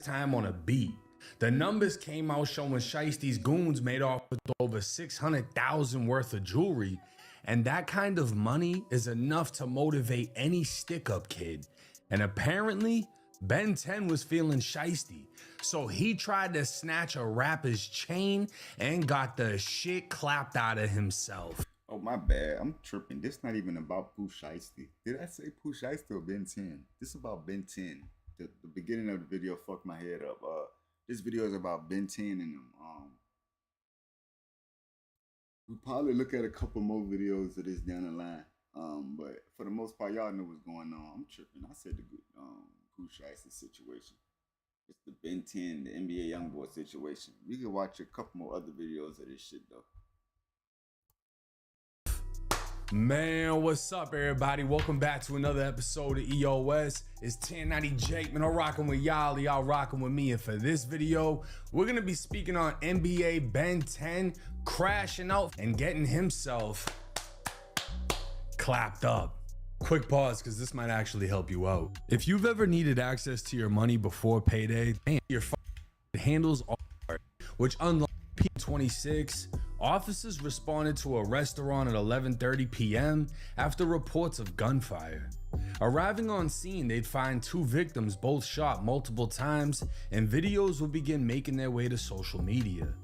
time on a beat. The numbers came out showing Shiesty's goons made off with over 600,000 worth of jewelry, and that kind of money is enough to motivate any stick-up kid. And apparently, Ben 10 was feeling Shiesty, so he tried to snatch a rapper's chain and got the shit clapped out of himself. Oh, my bad. I'm tripping. This not even about Pooh Shiesty. Did I say Pooh Shiesty or Ben 10? This is about Ben 10. The beginning of the video fucked my head up. This video is about Ben 10 and them. We'll probably look at a couple more videos of this down the line. But for the most part, y'all know what's going on. I'm tripping. I said the Pooh Shiesty situation. It's the Ben 10, the NBA Youngboy situation. You can watch a couple more other videos of this shit though. Man, what's up, everybody? Welcome back to another episode of EOS. It's 1090 Jake, man. I'm rocking with y'all rocking with me. And for this video, we're gonna be speaking on NBA Ben 10 crashing out and getting himself clapped up. Quick pause, because this might actually help you out. If you've ever needed access to your money before payday, and your handles all, which unlike P26, officers responded to a restaurant at 11:30 p.m. after reports of gunfire. Arriving on scene, they'd find two victims, both shot multiple times, and videos would begin making their way to social media.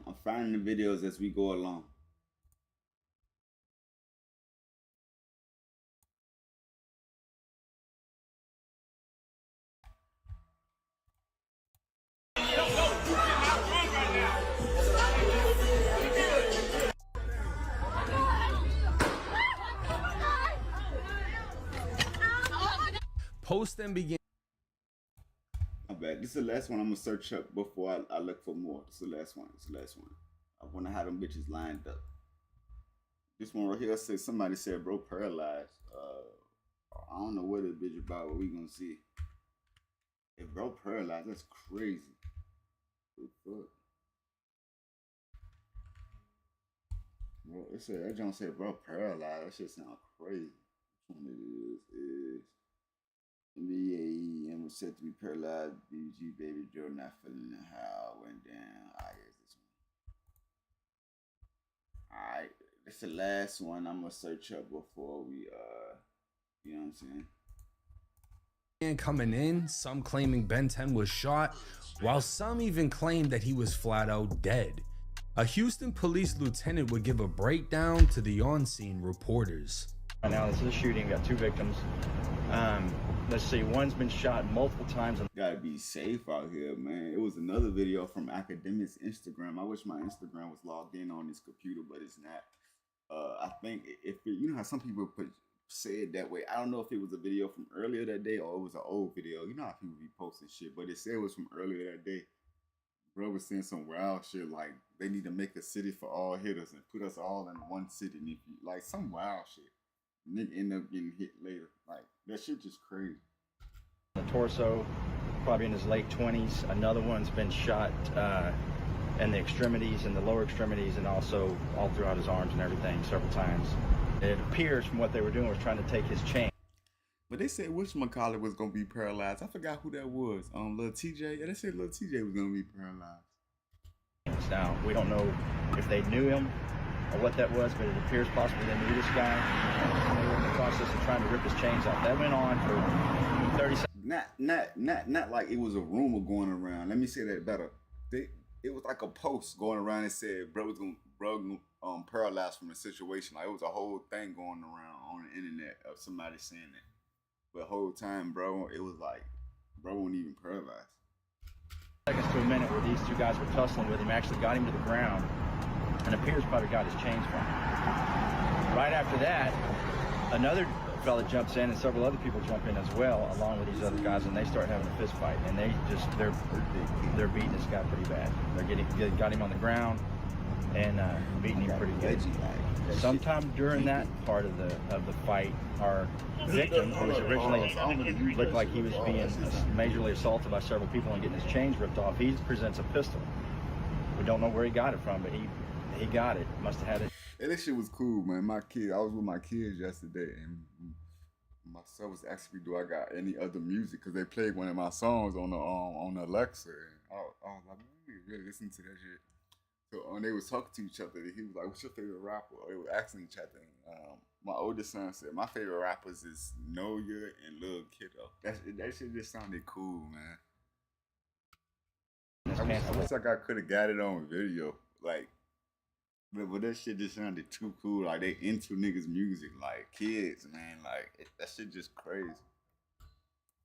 I'm finding the videos as we go along. Post then began. This is the last one I'm gonna search up before I look for more. This is the last one. This is the last one. I wanna have them bitches lined up. This one right here says somebody said bro paralyzed. I don't know what this bitch about, but we gonna see. If bro paralyzed, that's crazy. What the fuck? Bro, it said that John said bro paralyzed. That shit sound crazy. Which one it is NBA and was said to be paralyzed. BG Baby Joe not feeling how went down. Alright, here's this one. Alright, that's the last one I'm gonna search up before we you know what I'm saying? And coming in, some claiming Ben 10 was shot, while some even claimed that he was flat out dead. A Houston police lieutenant would give a breakdown to the on-scene reporters. Right now, this is a shooting. Got two victims. Let's see, one's been shot multiple times. Gotta be safe out here, man. It was another video from Academic's Instagram. I wish my Instagram was logged in on this computer, but it's not. I think if it, you know how some people say it that way. I don't know if it was a video from earlier that day or it was an old video. You know how people be posting shit, but it said it was from earlier that day. Bro was saying some wild shit like they need to make a city for all hitters and put us all in one city. And if you, like some wild shit. Nigga end up getting hit later. Like, that shit just crazy. The torso, probably in his late 20s. Another one's been shot in the extremities, in the lower extremities, and also all throughout his arms and everything several times. It appears from what they were doing was trying to take his chain. But they said whatchamacallit was going to be paralyzed. I forgot who that was. Lil TJ? Yeah, they said Lil TJ was going to be paralyzed. Now, we don't know if they knew him or what that was, but it appears possibly they knew this guy. And they were in the process of trying to rip his chains off. That went on for 30 seconds. Not like it was a rumor going around. Let me say that better. It was like a post going around that said bro was paralyzed from the situation. Like it was a whole thing going around on the internet of somebody saying that. But the whole time, bro, it was like bro wasn't even paralyzed. Seconds to a minute where these two guys were tussling with him, actually got him to the ground. And appears probably got his chains from him. Right after that, another fella jumps in and several other people jump in as well, along with these other guys, and they start having a fist fight. And they're beating this guy pretty bad. Got him on the ground. and beating him pretty good. Sometime during that part of the fight, our victim, who was originally looked like he was being majorly assaulted by several people and getting his chains ripped off, he presents a pistol. We don't know where he got it from, but he got it. Must have had it. And this shit was cool, man. I was with my kids yesterday, and my son was asking me, do I got any other music? Because they played one of my songs on the Alexa. And I was like, man, really listen to that shit. So they was talking to each other. He was like, what's your favorite rapper? Or they were asking each other. My oldest son said, my favorite rappers is Noya and Lil Kiddo. That shit just sounded cool, man. I wish I could have got it on video. Like, but that shit just sounded too cool. Like, they into niggas' music. Like, kids, man. Like, that shit just crazy.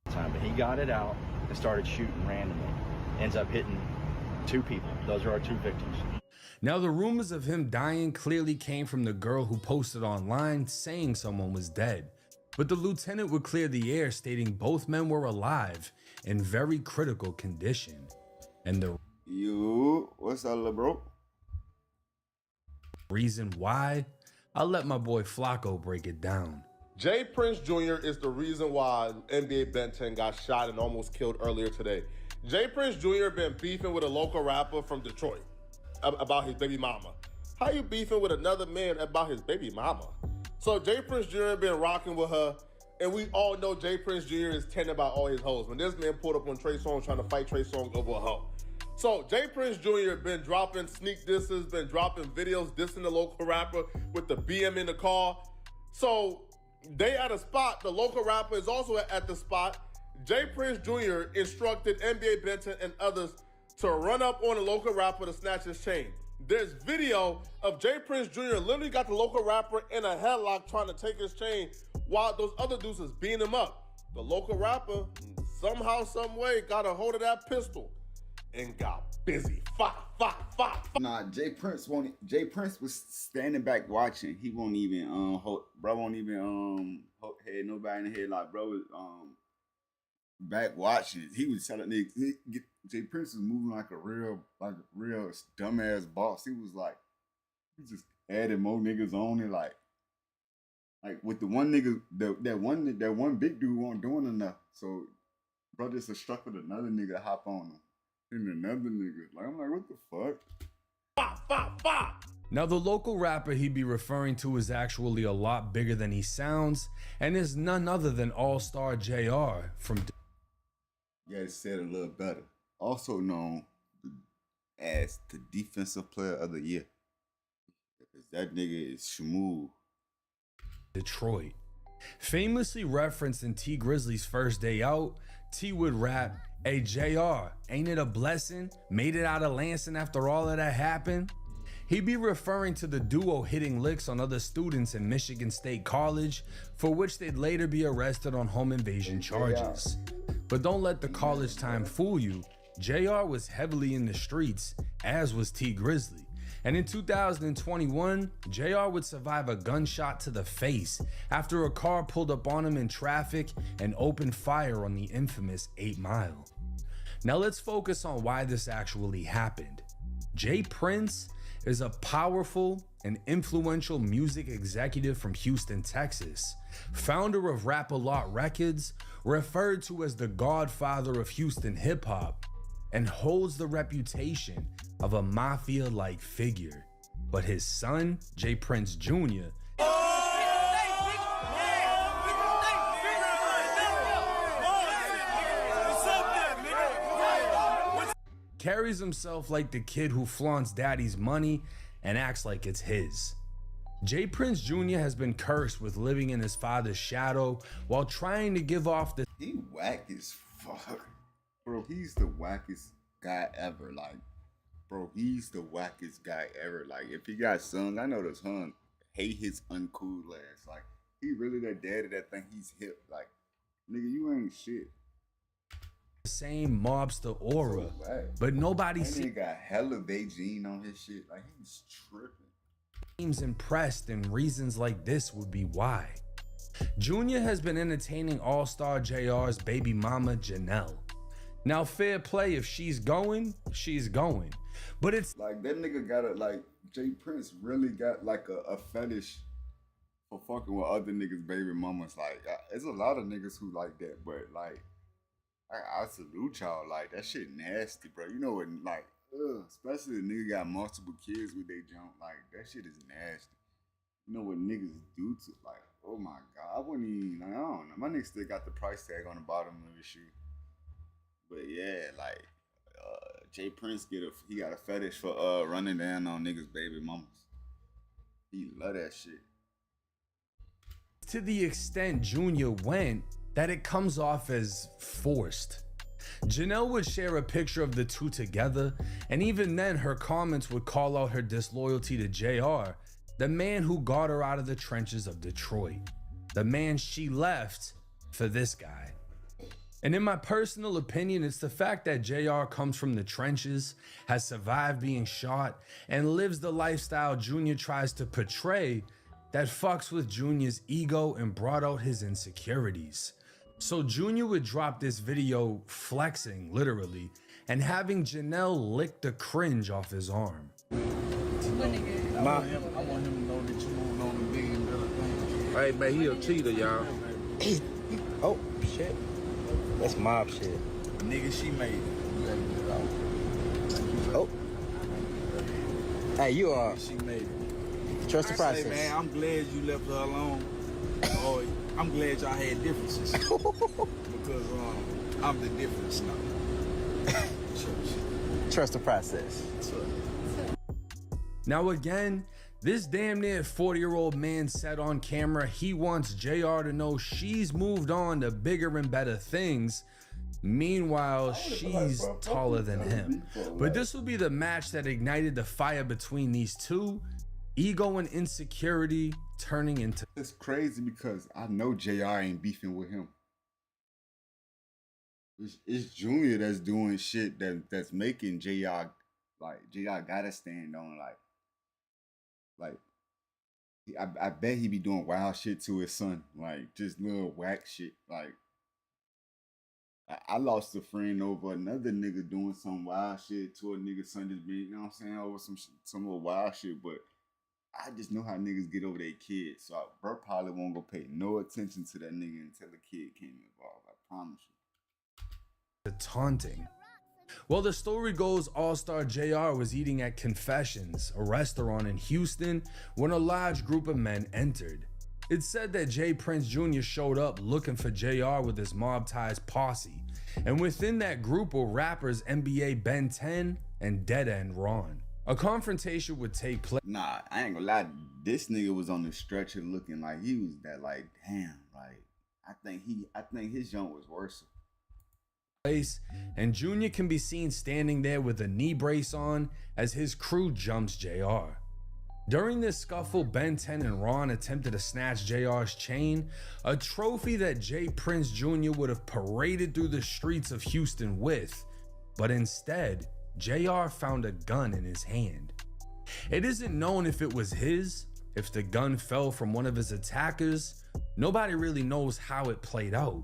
But he got it out and started shooting randomly. Ends up hitting 2 people. Those are our 2 victims. Now, the rumors of him dying clearly came from the girl who posted online saying someone was dead. But the lieutenant would clear the air, stating both men were alive in very critical condition. And the what's up, little bro? Reason why, I'll let my boy Flacco break it down. Jay Prince Jr. is the reason why NBA Ben 10 got shot and almost killed earlier today. Jay Prince Jr. been beefing with a local rapper from Detroit about his baby mama. How you beefing with another man about his baby mama? So Jay Prince Jr. been rocking with her, and we all know Jay Prince Jr. is tending about all his hoes. When this man pulled up on Trey Songz trying to fight Trey Songz over a hoe. So Jay Prince Jr. been dropping sneak disses, been dropping videos dissing the local rapper with the BM in the car. So they at a spot, the local rapper is also at the spot. Jay Prince Jr. instructed NBA Benton and others to run up on the local rapper to snatch his chain. There's video of Jay Prince Jr. literally got the local rapper in a headlock trying to take his chain while those other dudes is beating him up. The local rapper somehow, some way got a hold of that pistol and got busy. Nah, Jay Prince was standing back watching. He won't even had nobody in the head. Like, bro was back watching. He was telling niggas, Jay Prince was moving like a real dumbass boss. He was like, he just added more niggas on it, like with the one nigga, that one big dude wasn't doing enough. So bro just instructed another nigga to hop on him. And another nigga. Like, I'm like, what the fuck? Now, the local rapper he'd be referring to is actually a lot bigger than he sounds, and is none other than All-Star JR from... Yeah, it said a little better. Also known as the Defensive Player of the Year. Because that nigga is smooth. Detroit. Famously referenced in T Grizzly's First Day Out, T would rap, "Hey JR, ain't it a blessing? Made it out of Lansing after all of that happened?" He'd be referring to the duo hitting licks on other students in Michigan State College, for which they'd later be arrested on home invasion charges. But don't let the college time fool you. JR was heavily in the streets, as was T Grizzly. And in 2021, JR would survive a gunshot to the face after a car pulled up on him in traffic and opened fire on the infamous 8 Mile. Now let's focus on why this actually happened. Jay Prince is a powerful and influential music executive from Houston, Texas, founder of Rap-A-Lot Records, referred to as the godfather of Houston hip hop, and holds the reputation of a mafia-like figure. But his son, Jay Prince Jr., carries himself like the kid who flaunts daddy's money and acts like it's his. Jay Prince Jr. has been cursed with living in his father's shadow while trying to give off the... He whack as fuck. Bro, he's the wackest guy ever. Like, bro, he's the wackest guy ever. Like, if he got sons, I know the son hate his uncool ass. Like, he really that daddy that think he's hip. Like, nigga, you ain't shit. Same mobster aura, but nobody seems got hella Beijing on his shit. Like, he's tripping. Seems impressed, and reasons like this would be why. Junior has been entertaining All-Star JR's baby mama Janelle. Now, fair play, if she's going, she's going. But it's Like that nigga got a like Jay Prince really got like a fetish for fucking with other niggas' baby mamas. Like there's a lot of niggas who like that, but like I salute y'all. Like that shit nasty, bro. You know what? Like, especially the nigga got multiple kids with they jump. Like that shit is nasty. You know what niggas do to like? Oh my god, I wouldn't even. Like, I don't know. My nigga still got the price tag on the bottom of his shoe. But yeah, like Jay Prince he got a fetish for running down on niggas' baby mamas. He love that shit. to the extent Junior went that it comes off as forced. Janelle would share a picture of the two together, and even then her comments would call out her disloyalty to JR, the man who got her out of the trenches of Detroit, the man she left for this guy. And in my personal opinion, it's the fact that JR comes from the trenches, has survived being shot, and lives the lifestyle Junior tries to portray that fucks with Junior's ego and brought out his insecurities. So Junior would drop this video flexing, literally, and having Janelle lick the cringe off his arm. I want him to know that you moved on to bigger and better things. Hey, man, he a cheater, y'all. Oh, shit. That's mob shit. Nigga, she made it. You gotta get it out. Oh. Hey, you are. She made it. Trust the process. Hey, man, I'm glad you left her alone. Or I'm glad y'all had differences. Because I'm the difference now. Trust the process. Now again, this damn near 40-year-old man said on camera he wants JR to know she's moved on to bigger and better things. Meanwhile, she's taller than him. But this will be the match that ignited the fire between these two. Ego and insecurity turning into... It's crazy because I know JR ain't beefing with him. It's Junior that's doing shit that's making JR, like, JR gotta stand on, I bet he be doing wild shit to his son, like, just little whack shit, like, I lost a friend over another nigga doing some wild shit to a nigga son just being, you know what I'm saying, over some little wild shit, but I just know how niggas get over their kids, so bro probably won't go pay no attention to that nigga until the kid came involved, I promise you. taunting. Well, the story goes All-Star JR was eating at Confessions, a restaurant in Houston, when a large group of men entered. It's said that Jay Prince Jr. showed up looking for JR with his mob ties posse, and within that group were rappers NBA Ben 10 and Dead End Ron. A confrontation would take place. Nah, I ain't gonna lie, this nigga was on the stretcher looking like he was that, like, damn, like, I think his jump was worse. And Junior can be seen standing there with a knee brace on as his crew jumps JR. During this scuffle, Ben 10 and Ron attempted to snatch JR's chain, a trophy that Jay Prince Jr. would have paraded through the streets of Houston with, but instead, JR found a gun in his hand. It isn't known if it was his, if the gun fell from one of his attackers. Nobody really knows how it played out,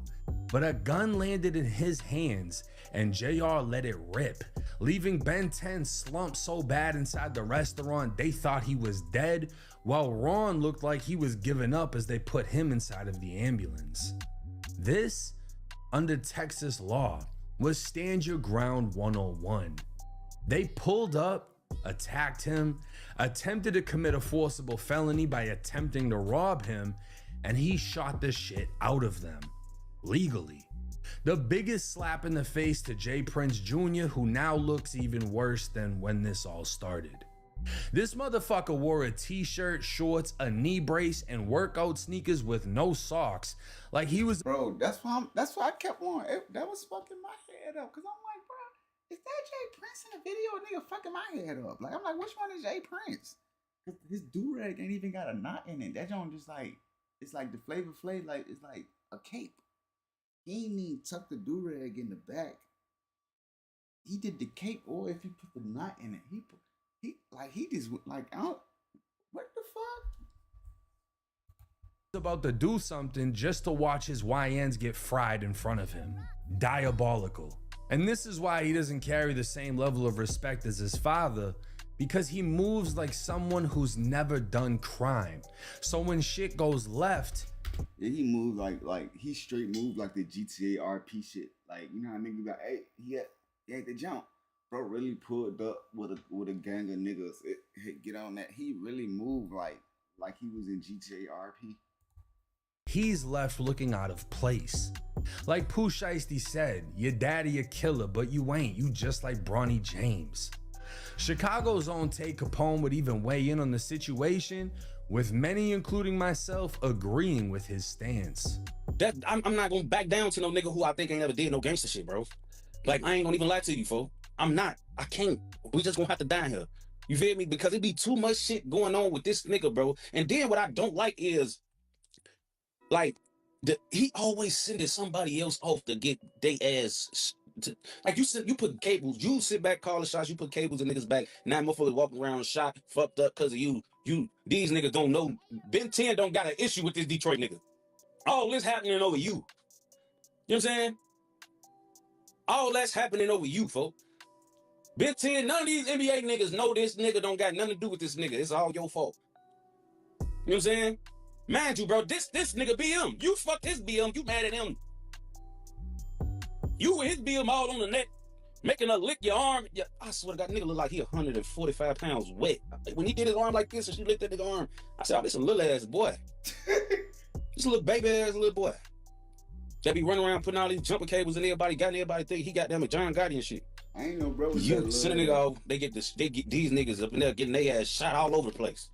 but a gun landed in his hands and JR let it rip, leaving Ben 10 slumped so bad inside the restaurant they thought he was dead, while Ron looked like he was giving up as they put him inside of the ambulance. This, under Texas law, was Stand Your Ground 101. They pulled up, attacked him, attempted to commit a forcible felony by attempting to rob him, and he shot the shit out of them, legally. The biggest slap in the face to Jay Prince Jr., who now looks even worse than when this all started. This motherfucker wore a t-shirt, shorts, a knee brace, and workout sneakers with no socks, like he was... Bro, that's why I kept on, that was fucking my head up, because I'm like, bro, is that Jay Prince in the video? Nigga fucking my head up. Like, I'm like, which one is Jay Prince? Because his do-rag ain't even got a knot in it. That joint just like, it's like the Flavor Flav, like, it's like a cape. He ain't even tuck the do-rag in the back. He did the cape, or if he put the knot in it, he just, like, I don't, what the fuck? About to do something just to watch his YNs get fried in front of him. Diabolical. And this is why he doesn't carry the same level of respect as his father, because he moves like someone who's never done crime. So when shit goes left, yeah, he moved like he straight moved like the GTA RP shit. Like, you know how niggas be like, hey, he had to jump. Bro really pulled up with a gang of niggas. Get on that. He really moved like he was in GTA RP. he's left looking out of place. Like Pooh Shiesty said, your daddy a killer, but you ain't. You just like Bronny James. Chicago's own Tate Capone would even weigh in on the situation, with many, including myself, agreeing with his stance. That I'm not gonna back down to no nigga who I think ain't ever did no gangster shit, bro. Like, I ain't gonna even lie to you, fool. I'm not. I can't. We just gonna have to die here. You feel me? Because it be too much shit going on with this nigga, bro. And then what I don't like is, like, he always sending somebody else off to get they ass. Like, you put cables. You sit back, call the shots. You put cables in niggas back. Now motherfuckers walking around shot, fucked up because of you. These niggas don't know. Ben 10 don't got an issue with this Detroit nigga. All this happening over you. You know what I'm saying? All that's happening over you, folks. Ben 10, none of these NBA niggas know this nigga don't got nothing to do with this nigga. It's all your fault. You know what I'm saying? Mind you, bro, this nigga BM. You fucked his BM. You mad at him. You and his BM all on the net, making her lick your arm. Yeah, I swear to God, nigga look like he 145 pounds wet. When he did his arm like this and she licked that nigga arm, I said, oh, this a little ass boy. This a little baby ass little boy. That be running around putting all these jumper cables in everybody, got everybody think he got them a John Gotti and shit. I ain't no bro. You send a nigga off, they get these niggas up in there getting their ass shot all over the place.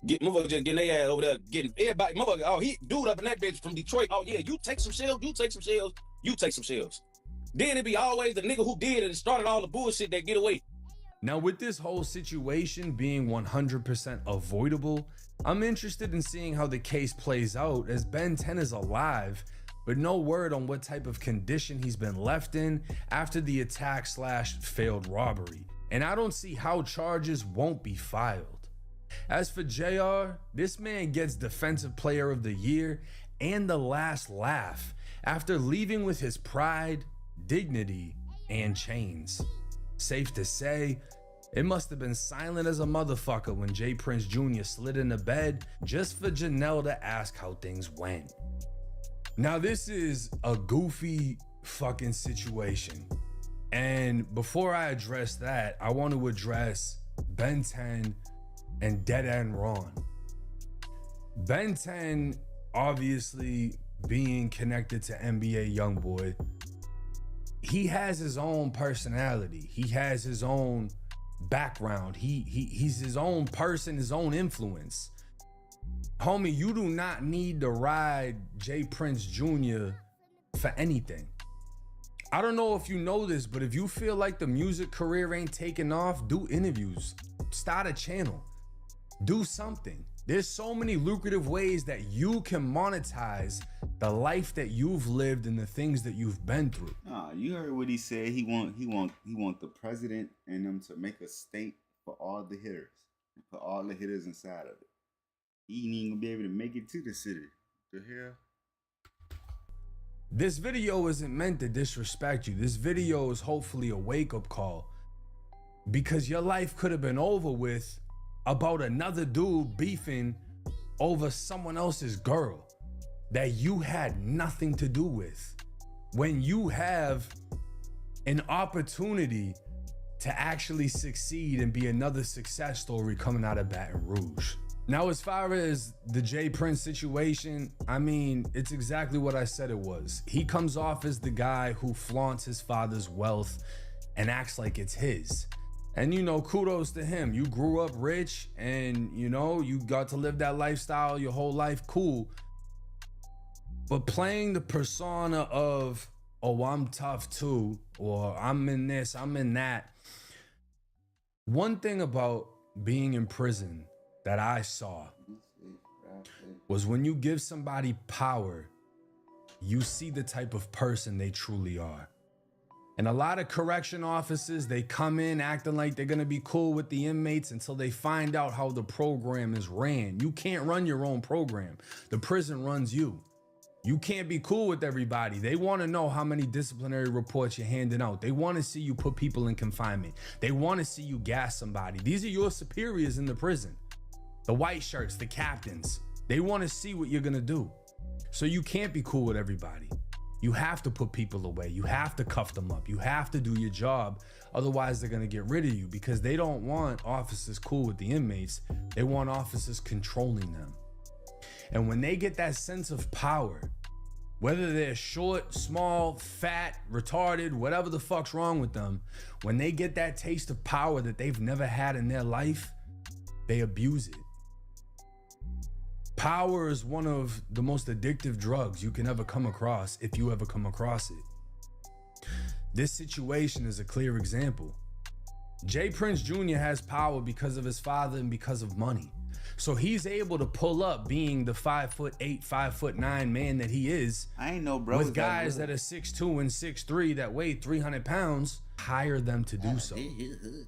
Motherfucker just getting their ass over there, getting everybody, motherfucker, oh, he dude up in that bitch from Detroit. Oh yeah, you take some shells, you take some shells, you take some shells. Then it be always the nigga who did it and started all the bullshit that get away. Now, with this whole situation being 100% avoidable, I'm interested in seeing how the case plays out, as Ben 10 is alive, but no word on what type of condition he's been left in after the attack / failed robbery. And I don't see how charges won't be filed. As for JR, this man gets Defensive Player of the Year and the last laugh after leaving with his pride, dignity, and chains. Safe to say, it must have been silent as a motherfucker when J. Prince Jr. slid into bed just for Janelle to ask how things went. Now, this is a goofy fucking situation. And before I address that, I want to address Ben 10 and Dead End Ron. Ben 10, obviously being connected to NBA Youngboy, he has his own personality. He has his own background. He's his own person, his own influence. Homie, you do not need to ride J. Prince Jr. for anything. I don't know if you know this, but if you feel like the music career ain't taking off, do interviews, start a channel, do something. There's so many lucrative ways that you can monetize the life that you've lived and the things that you've been through. Nah, you heard what he said. He want the president and them to make a state for all the hitters, and put all the hitters inside of it. He ain't even gonna be able to make it to the city. The hell? This video isn't meant to disrespect you. This video is hopefully a wake-up call, because your life could have been over with about another dude beefing over someone else's girl that you had nothing to do with, when you have an opportunity to actually succeed and be another success story coming out of Baton Rouge. Now, as far as the J. Prince situation, I mean, it's exactly what I said it was. He comes off as the guy who flaunts his father's wealth and acts like it's his. And, you know, kudos to him. You grew up rich and, you know, you got to live that lifestyle your whole life. Cool. But playing the persona of, oh, I'm tough too, or I'm in this, I'm in that. One thing about being in prison that I saw was when you give somebody power, you see the type of person they truly are. And a lot of correction officers, they come in acting like they're gonna be cool with the inmates until they find out how the program is ran. You can't run your own program. The prison runs you. You can't be cool with everybody. They want to know how many disciplinary reports you're handing out. They want to see you put people in confinement. They want to see you gas somebody. These are your superiors in the prison. The white shirts, the captains. They want to see what you're going to do. So you can't be cool with everybody. You have to put people away. You have to cuff them up. You have to do your job. Otherwise, they're going to get rid of you because they don't want officers cool with the inmates. They want officers controlling them. And when they get that sense of power, whether they're short, small, fat, retarded, whatever the fuck's wrong with them, when they get that taste of power that they've never had in their life, they abuse it. Power is one of the most addictive drugs you can ever come across if you ever come across it. This situation is a clear example. Jay Prince Jr. has power because of his father and because of money. So he's able to pull up being the 5'8", 5'9" man that he is. I ain't know, bro. With guys that are 6'2" and 6'3" that weigh 300 pounds, hire them to do so.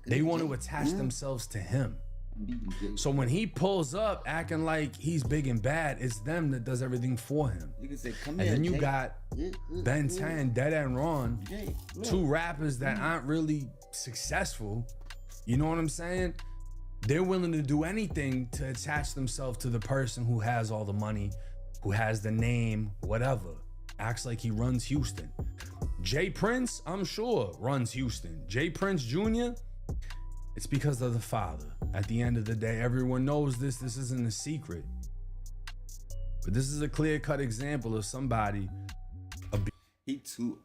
They want to attach themselves to him. So when he pulls up acting like he's big and bad, it's them that does everything for him. You can say, come And here, then you Jay. got Ben 10, Dead and Ron, Jay, look. two rappers that aren't really successful. You know what I'm saying? They're willing to do anything to attach themselves to the person who has all the money, who has the name, whatever. Acts like he runs Houston. Jay Prince, I'm sure, runs Houston. Jay Prince Jr., it's because of the father. At the end of the day, everyone knows this. This isn't a secret. But this is a clear-cut example of somebody. He too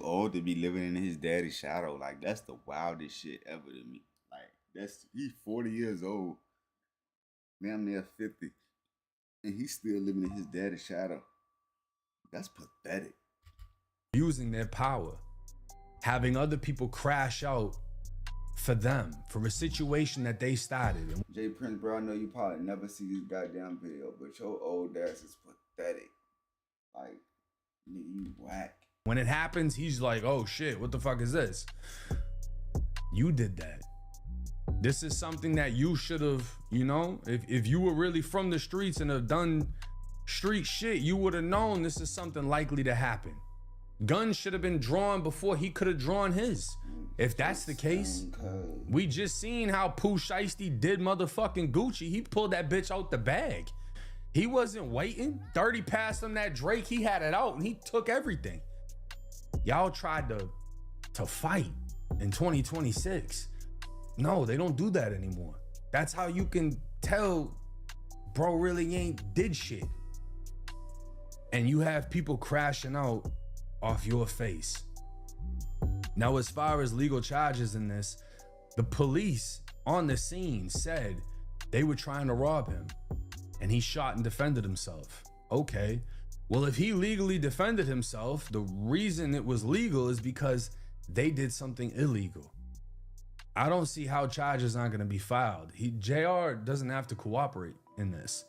old to be living in his daddy's shadow. Like, that's the wildest shit ever to me. Like, he's 40 years old, damn near 50, and he's still living in his daddy's shadow. That's pathetic. Using their power, having other people crash out for them, for a situation that they started. Jay Prince, bro, I know you probably never see this goddamn video, but your old ass is pathetic. Like, nigga, you whack. When it happens, he's like, oh shit, what the fuck is this? You did that. This is something that you should have, you know, if you were really from the streets and have done street shit, you would have known this is something likely to happen. Guns should have been drawn before he could have drawn his. If that's the case, we just seen how Pooh Shiesty did motherfucking Gucci. He pulled that bitch out the bag. He wasn't waiting. 30 passed him that Drake, he had it out and he took everything. Y'all tried to fight in 2026. No, they don't do that anymore. That's how you can tell bro really ain't did shit. And you have people crashing out off your face. Now, as far as legal charges in this, the police on the scene said they were trying to rob him and he shot and defended himself. Okay, well, if he legally defended himself, the reason it was legal is because they did something illegal. I don't see how charges aren't gonna be filed. JR doesn't have to cooperate in this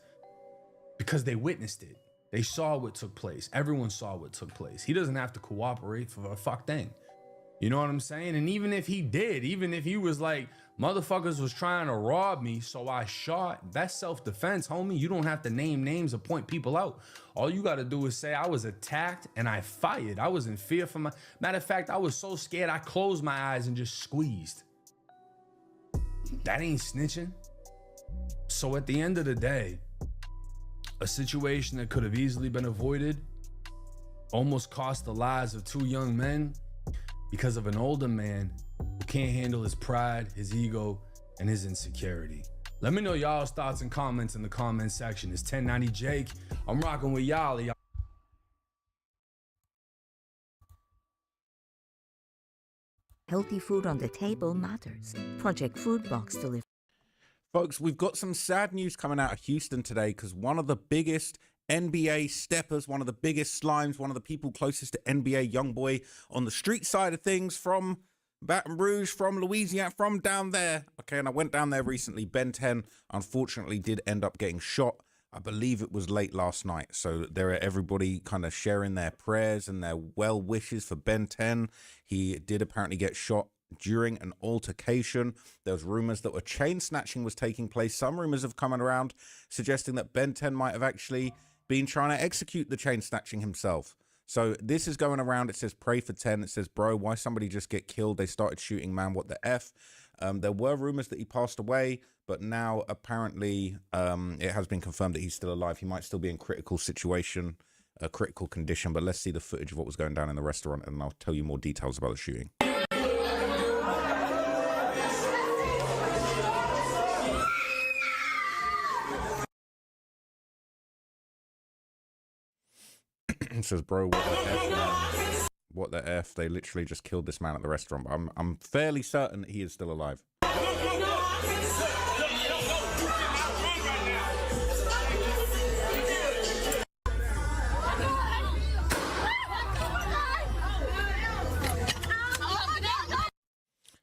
because they witnessed it. They saw what took place. Everyone saw what took place. He doesn't have to cooperate for a fuck thing. You know what I'm saying? And even if he did, even if he was like, motherfuckers was trying to rob me, so I shot, that's self-defense, homie. You don't have to name names or point people out. All you gotta do is say, I was attacked and I fired. I was in fear for my, matter of fact, I was so scared I closed my eyes and just squeezed. That ain't snitching. So at the end of the day, a situation that could have easily been avoided almost cost the lives of two young men because of an older man who can't handle his pride, his ego, and his insecurity. Let me know y'all's thoughts and comments in the comment section. It's 1090 Jake. I'm rocking with y'all. Healthy food on the table matters. Project Food Box delivers. Folks, we've got some sad news coming out of Houston today because one of the biggest NBA steppers, one of the biggest slimes, one of the people closest to NBA YoungBoy on the street side of things from Baton Rouge, from Louisiana, from down there. Okay, and I went down there recently. Ben 10, unfortunately, did end up getting shot. I believe it was late last night. So there are everybody kind of sharing their prayers and their well wishes for Ben 10. He did apparently get shot during an altercation. There was rumors that a chain snatching was taking place. Some rumors have come around suggesting that Ben 10 might have actually been trying to execute the chain snatching himself. So this is going around. It says pray for 10. It says, bro, why somebody just get killed? They started shooting, man. What the F? There were rumors that he passed away, but now apparently it has been confirmed that he's still alive. He might still be in critical situation, a critical condition, but let's see the footage of what was going down in the restaurant and I'll tell you more details about the shooting. It says, bro, what the F, man? What the F? They literally just killed this man at the restaurant. But I'm fairly certain that he is still alive.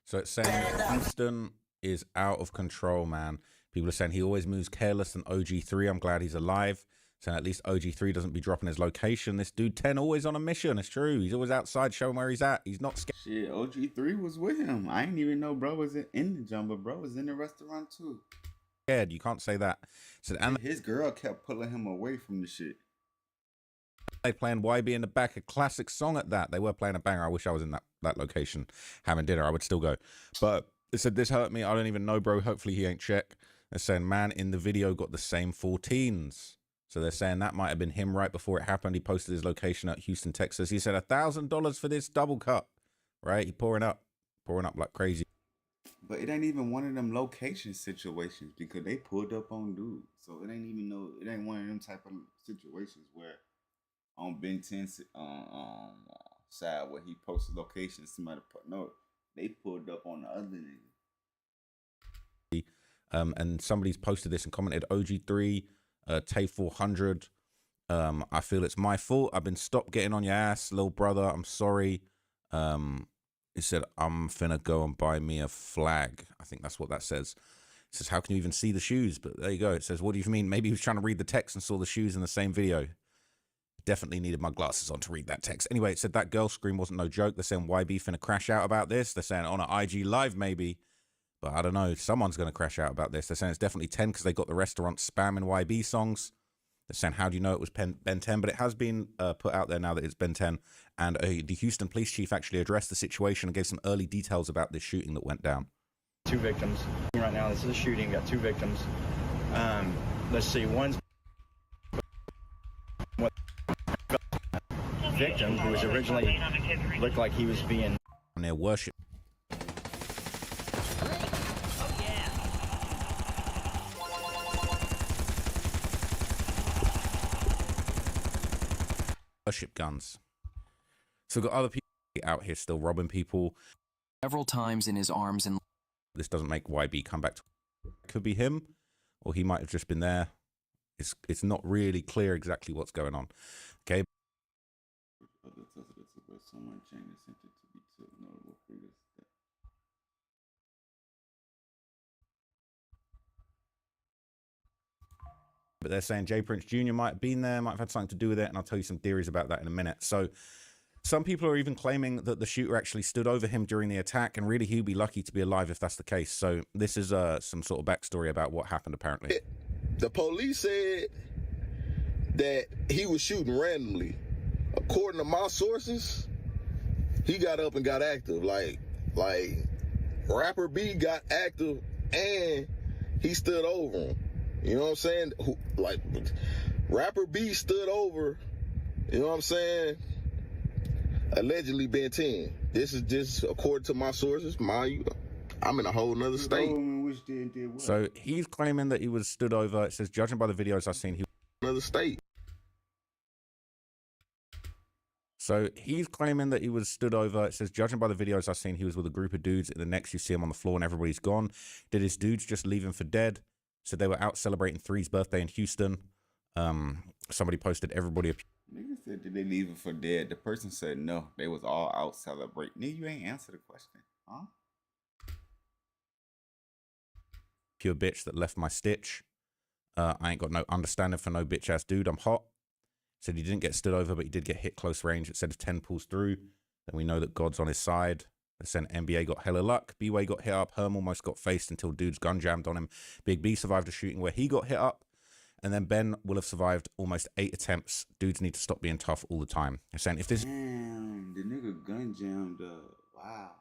So it's saying Houston is out of control, man. People are saying he always moves careless than OG3. I'm glad he's alive. Saying at least OG3 doesn't be dropping his location. This dude 10 always on a mission. It's true. He's always outside showing where he's at. He's not scared. Shit, OG3 was with him. I didn't even know bro was in the jump, but bro was in the restaurant too. You can't say that. So, and his girl kept pulling him away from the shit. They playing YB in the back, a classic song at that. They were playing a banger. I wish I was in that location having dinner. I would still go. But it said, this hurt me. I don't even know, bro. Hopefully he ain't check. They're saying, man in the video got the same 14s. So they're saying that might have been him right before it happened. He posted his location at Houston, Texas. He said $1,000 for this double cup, right? He pouring up like crazy. But it ain't even one of them location situations because they pulled up on dude. So it ain't one of them type of situations where on Ben 10 side where he posted location, somebody put no, they pulled up on the other nigga. And somebody's posted this and commented, OG3, Tay 400. I feel it's my fault. I've been stopped getting on your ass, little brother. I'm sorry. He said, I'm finna go and buy me a flag. I think that's what that says. It says, how can you even see the shoes? But there you go. It says, what do you mean? Maybe he was trying to read the text and saw the shoes in the same video. Definitely needed my glasses on to read that text. Anyway, it said that girl scream wasn't no joke. They're saying YB finna crash out about this. They're saying on an IG live maybe. But I don't know. Someone's going to crash out about this. They're saying it's definitely 10 because they got the restaurant spamming YB songs. They're saying, how do you know it was Ben 10? But it has been put out there now that it's Ben 10. And the Houston police chief actually addressed the situation and gave some early details about this shooting that went down. 2 victims. Right now, this is a shooting. Got 2 victims. Let's see. One's victim who was originally looked like he was being near worship. Worship guns. So we've got other people out here still robbing people. Several times in his arms and... This doesn't make YB come back to... Could be him, or he might have just been there. It's not really clear exactly what's going on. Okay. But they're saying Jay Prince Jr. might have been there, might have had something to do with it, and I'll tell you some theories about that in a minute. So some people are even claiming that the shooter actually stood over him during the attack, and really he'd be lucky to be alive if that's the case. So this is some sort of backstory about what happened, apparently. The police said that he was shooting randomly. According to my sources, he got up and got active. Like Rapper B got active, and he stood over him. You know what I'm saying? Like, Rapper B stood over, you know what I'm saying? Allegedly Ben 10. This is just according to my sources. I'm in a whole nother state. So he's claiming that he was stood over. It says, judging by the videos I've seen, he was another state. So he's claiming that he was stood over. It says, judging by the videos I've seen, he was with a group of dudes. In the next, you see him on the floor and everybody's gone. Did his dudes just leave him for dead? So they were out celebrating 3's birthday in Houston. Somebody posted everybody. Nigga said, did they leave him for dead? The person said no. They was all out celebrating. Nigga, you ain't answer the question, huh? Pure bitch that left my stitch. I ain't got no understanding for no bitch ass dude. I'm hot. Said he didn't get stood over, but he did get hit close range. It said if 10 pulls through, then we know that God's on his side. They said NBA got hella luck. B-Way got hit up. Herm almost got faced until dudes gun jammed on him. Big B survived a shooting where he got hit up. and then Ben will have survived almost 8 attempts. Dudes need to stop being tough all the time. They're saying if this Damn, the nigga gun jammed up. Wow.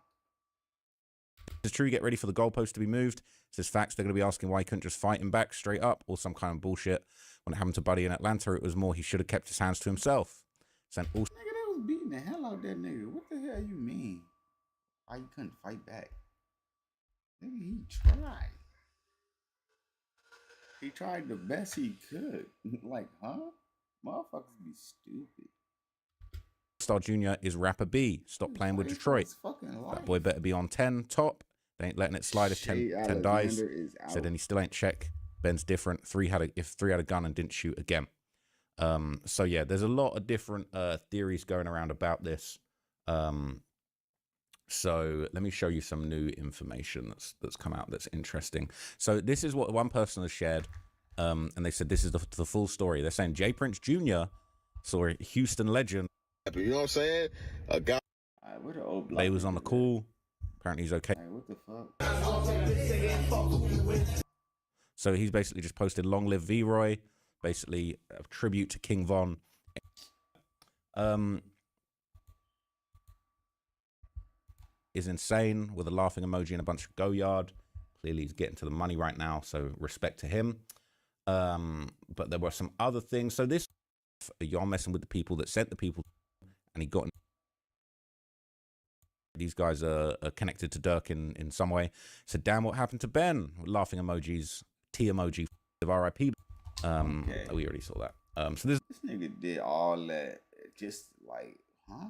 is true, get ready for the goalpost to be moved. Says facts, they're going to be asking why he couldn't just fight him back straight up or some kind of bullshit. When it happened to Buddy in Atlanta, it was more he should have kept his hands to himself. Saying also, Nigga, they was beating the hell out of that nigga. What the hell you mean? Why you couldn't fight back? Nigga, he tried. He tried the best he could. Like, huh? Motherfuckers be stupid. Star Jr. is rapper B. Stop playing with Detroit. That boy better be on 10 top. They ain't letting it slide if 10 dies. Said, and he still ain't check. Ben's different. If three had a gun and didn't shoot again. So yeah, there's a lot of different theories going around about this. So let me show you some new information that's come out that's interesting. So this is what one person has shared, and they said this is the full story. They're saying Jay Prince Jr. saw a Houston legend. You know what I'm saying? A guy. They was on the call. Apparently he's okay. What the fuck? So he's basically just posted "Long Live V-Roy," basically a tribute to King Von. Is insane with a laughing emoji and a bunch of Goyard. Clearly he's getting to the money right now, so respect to him. But there were some other things. So this, you're messing with the people that sent the people, and he got. These guys are connected to Dirk in some way. So damn, what happened to Ben? Laughing emojis, T emoji of RIP. Okay. We already saw that. So this nigga did all that, just like, huh?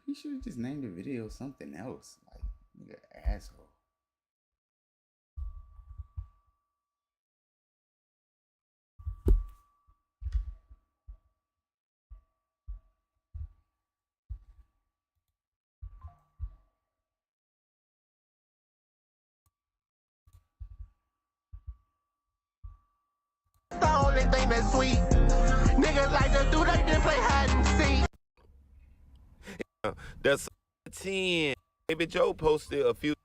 He should have just named the video something else. Like, nigga, asshole. The only thing that's sweet. Niggas like to do, they just play hide and seek. That's 10. Baby Joe posted a few.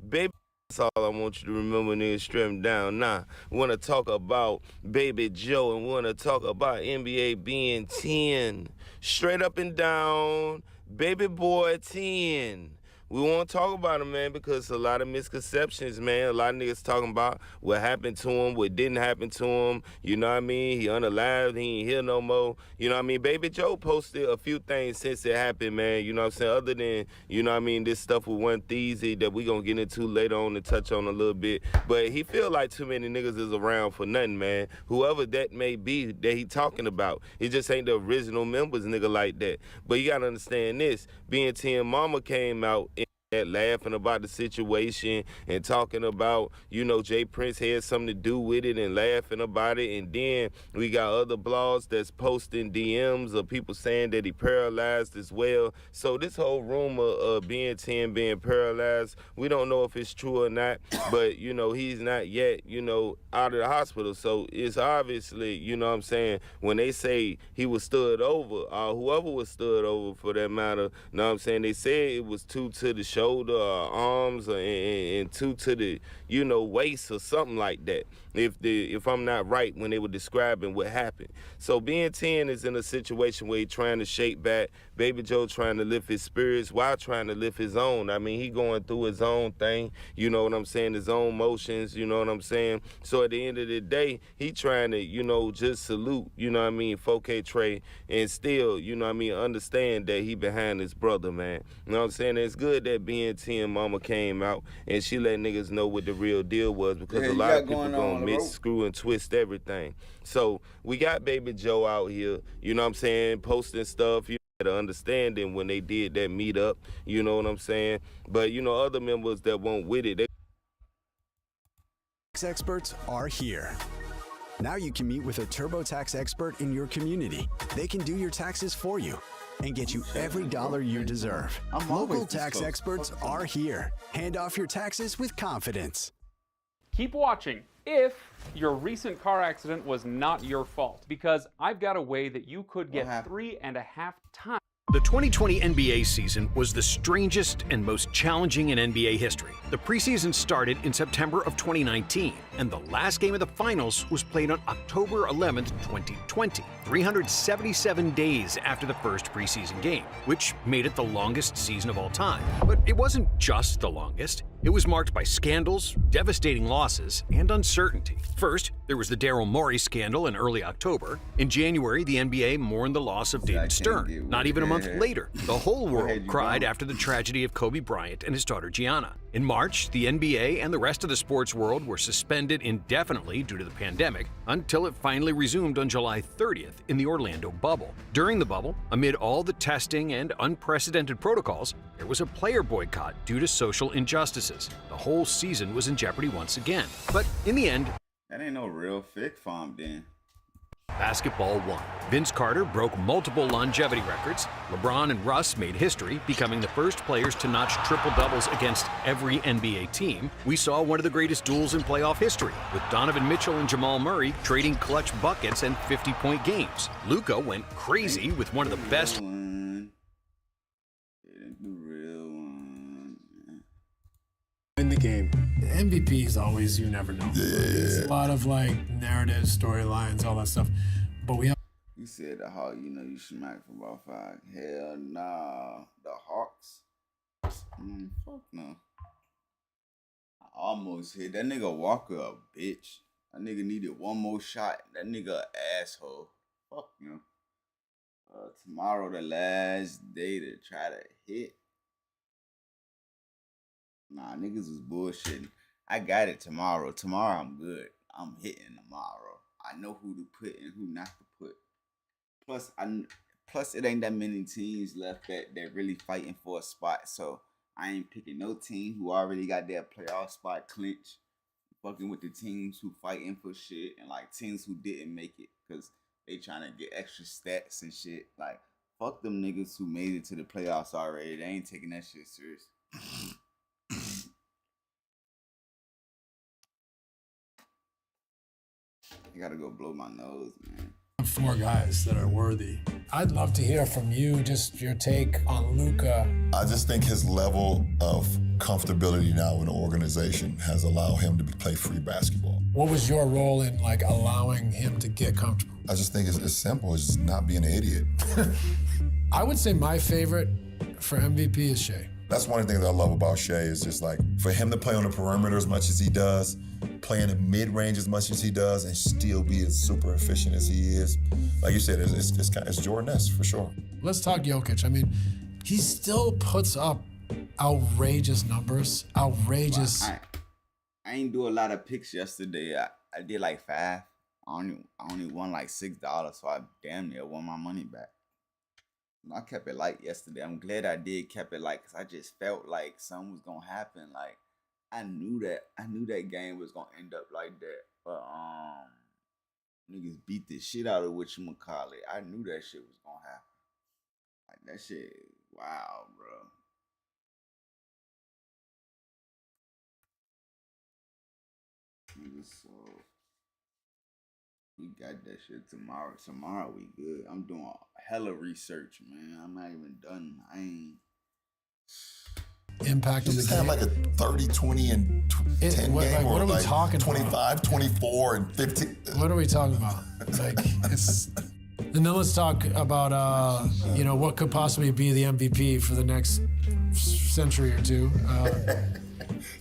Baby, that's all I want you to remember, nigga. Strip down. Nah, want to talk about Baby Joe and want to talk about NBA being 10. Straight up and down. Baby boy 10. We want to talk about him, man, because a lot of misconceptions, man. A lot of niggas talking about what happened to him, what didn't happen to him. You know what I mean? He unalived. He ain't here no more. You know what I mean? Baby Joe posted a few things since it happened, man. You know what I'm saying? Other than, you know what I mean, this stuff with One Theezy that we going to get into later on and touch on a little bit. But he feel like too many niggas is around for nothing, man. Whoever that may be that he talking about. It just ain't the original members, nigga, like that. But you got to understand this. Being 10 Mama came out laughing about the situation and talking about, you know, Jay Prince had something to do with it and laughing about it. And then we got other blogs that's posting DMs of people saying that he paralyzed as well. So this whole rumor of being 10 being paralyzed, we don't know if it's true or not, but, you know, he's not yet, you know, out of the hospital. So it's obviously, you know what I'm saying, when they say he was stood over, or whoever was stood over for that matter, you know what I'm saying, they said it was 2 to the shoulder or arms and 2 to the, you know, waist or something like that. If I'm not right when they were describing what happened. So being 10 is in a situation where he's trying to shake back. Baby Joe trying to lift his spirits while trying to lift his own. I mean, he going through his own thing, you know what I'm saying, his own motions, you know what I'm saying. So at the end of the day, he trying to, you know, just salute, you know what I mean, 4K Trey, and still, you know what I mean, understand that he behind his brother, man. You know what I'm saying? It's good that being 10 Mama came out and she let niggas know what the real deal was, because a lot of people gonna mix, screw, and twist everything. So we got Baby Joe out here, you know what I'm saying, posting stuff, you know, to understanding when they did that meetup, you know what I'm saying. But you know, other members that won't with it, Tax experts are here. Now you can meet with a TurboTax expert in your community. They can do your taxes for you and get you every dollar you deserve. Local tax experts are here. Hand off your taxes with confidence. Keep watching if your recent car accident was not your fault, because I've got a way that you could get 3.5 times The 2020 NBA season was the strangest and most challenging in NBA history. The preseason started in September of 2019, and the last game of the finals was played on October 11th, 2020, 377 days after the first preseason game, which made it the longest season of all time. But it wasn't just the longest. It was marked by scandals, devastating losses, and uncertainty. First, there was the Daryl Morey scandal in early October. In January, the NBA mourned the loss of David Stern. Not even a month later, the whole world cried after the tragedy of Kobe Bryant and his daughter Gianna. In March, the NBA and the rest of the sports world were suspended indefinitely due to the pandemic until it finally resumed on July 30th in the Orlando bubble. During the bubble, amid all the testing and unprecedented protocols, there was a player boycott due to social injustices. The whole season was in jeopardy once again. But in the end, that ain't no real fig farm then. Basketball won. Vince Carter broke multiple longevity records. LeBron and Russ made history, becoming the first players to notch triple-doubles against every NBA team. We saw one of the greatest duels in playoff history, with Donovan Mitchell and Jamal Murray trading clutch buckets and 50-point games. Luka went crazy with one of the best. In the game, the MVP is always, you never know. It's a lot of like narratives, storylines, all that stuff. But we have. You said the Hawk, you know you smacked for about 5. Hell nah. The Hawks? Fuck no. I almost hit that nigga Walker a bitch. That nigga needed one more shot. That nigga a asshole. Fuck you. Tomorrow the last day to try to hit. Nah, niggas was bullshitting. I got it tomorrow. Tomorrow I'm good. I'm hitting tomorrow. I know who to put and who not to put. Plus it ain't that many teams left that really fighting for a spot. So I ain't picking no team who already got their playoff spot clinched. Fucking with the teams who fighting for shit and like teams who didn't make it because they trying to get extra stats and shit. Like fuck them niggas who made it to the playoffs already. They ain't taking that shit serious. I gotta go blow my nose, man. 4 guys that are worthy. I'd love to hear from you, just your take on Luka. I just think his level of comfortability now in the organization has allowed him to play free basketball. What was your role in like allowing him to get comfortable? I just think it's simple. It's just not being an idiot. I would say my favorite for MVP is Shea. That's one of the things I love about Shea is just like for him to play on the perimeter as much as he does, play in the mid-range as much as he does, and still be as super efficient as he is. Like you said, it's Jordan-esque for sure. Let's talk Jokic. I mean, he still puts up outrageous numbers. Outrageous. Well, I ain't do a lot of picks yesterday. I did like 5. I only won like $6, so I damn near won my money back. I kept it light yesterday. I'm glad I did kept it light because I just felt like something was gonna happen. Like I knew that game was gonna end up like that. But niggas beat the shit out of whatchamacallit. I knew that shit was gonna happen. Like that shit, wow, bro. Niggas so we got that shit tomorrow. Tomorrow we good. I'm doing hella research, man. I'm not even done. I ain't. Impact on the game. Have like a 30, 20, and 10 game, like, what are we like talking 25, about? 24, and 50. What are we talking about? Like, it's. And then let's talk about, what could possibly be the MVP for the next century or two.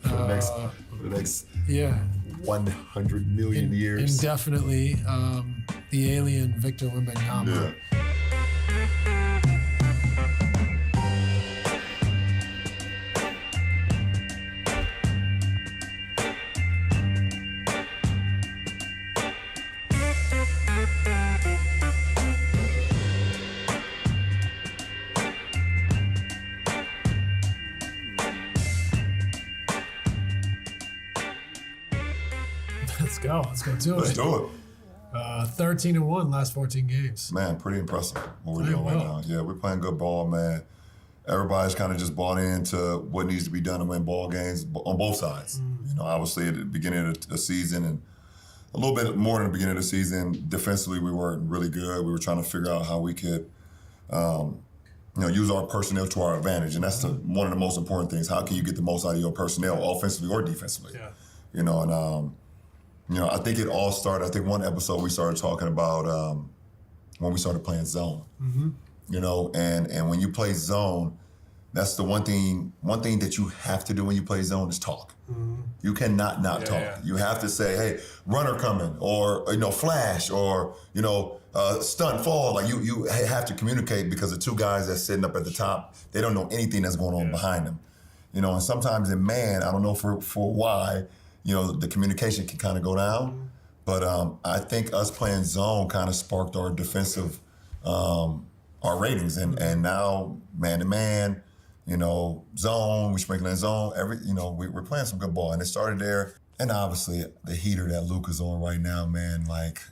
The next yeah. 100 million years. Indefinitely, the alien Victor Wembanyama. Yeah. Let's go do it. Let's do it. 13-1 last 14 games. Man, pretty impressive what we're doing right now. Yeah, we're playing good ball, man. Everybody's kind of just bought into what needs to be done to win ball games on both sides. You know, obviously at the beginning of the season and a little bit more than the beginning of the season, defensively we weren't really good. We were trying to figure out how we could use our personnel to our advantage, and that's one of the most important things. How can you get the most out of your personnel, offensively or defensively? Yeah. I think it all started. I think one episode we started talking about when we started playing zone. And when you play zone, that's the one thing that you have to do when you play zone is talk. You cannot not talk. Yeah. You have to say, hey, runner coming, or flash, or stunt, fall. Like you have to communicate, because the two guys that's sitting up at the top, they don't know anything that's going on behind them. And sometimes in man, I don't know for why, the communication can kind of go down. But I think us playing zone kind of sparked our defensive, our ratings, and now man to man, zone, we're sprinkling in zone. We're playing some good ball, and it started there. And obviously the heater that Luka's on right now, man, like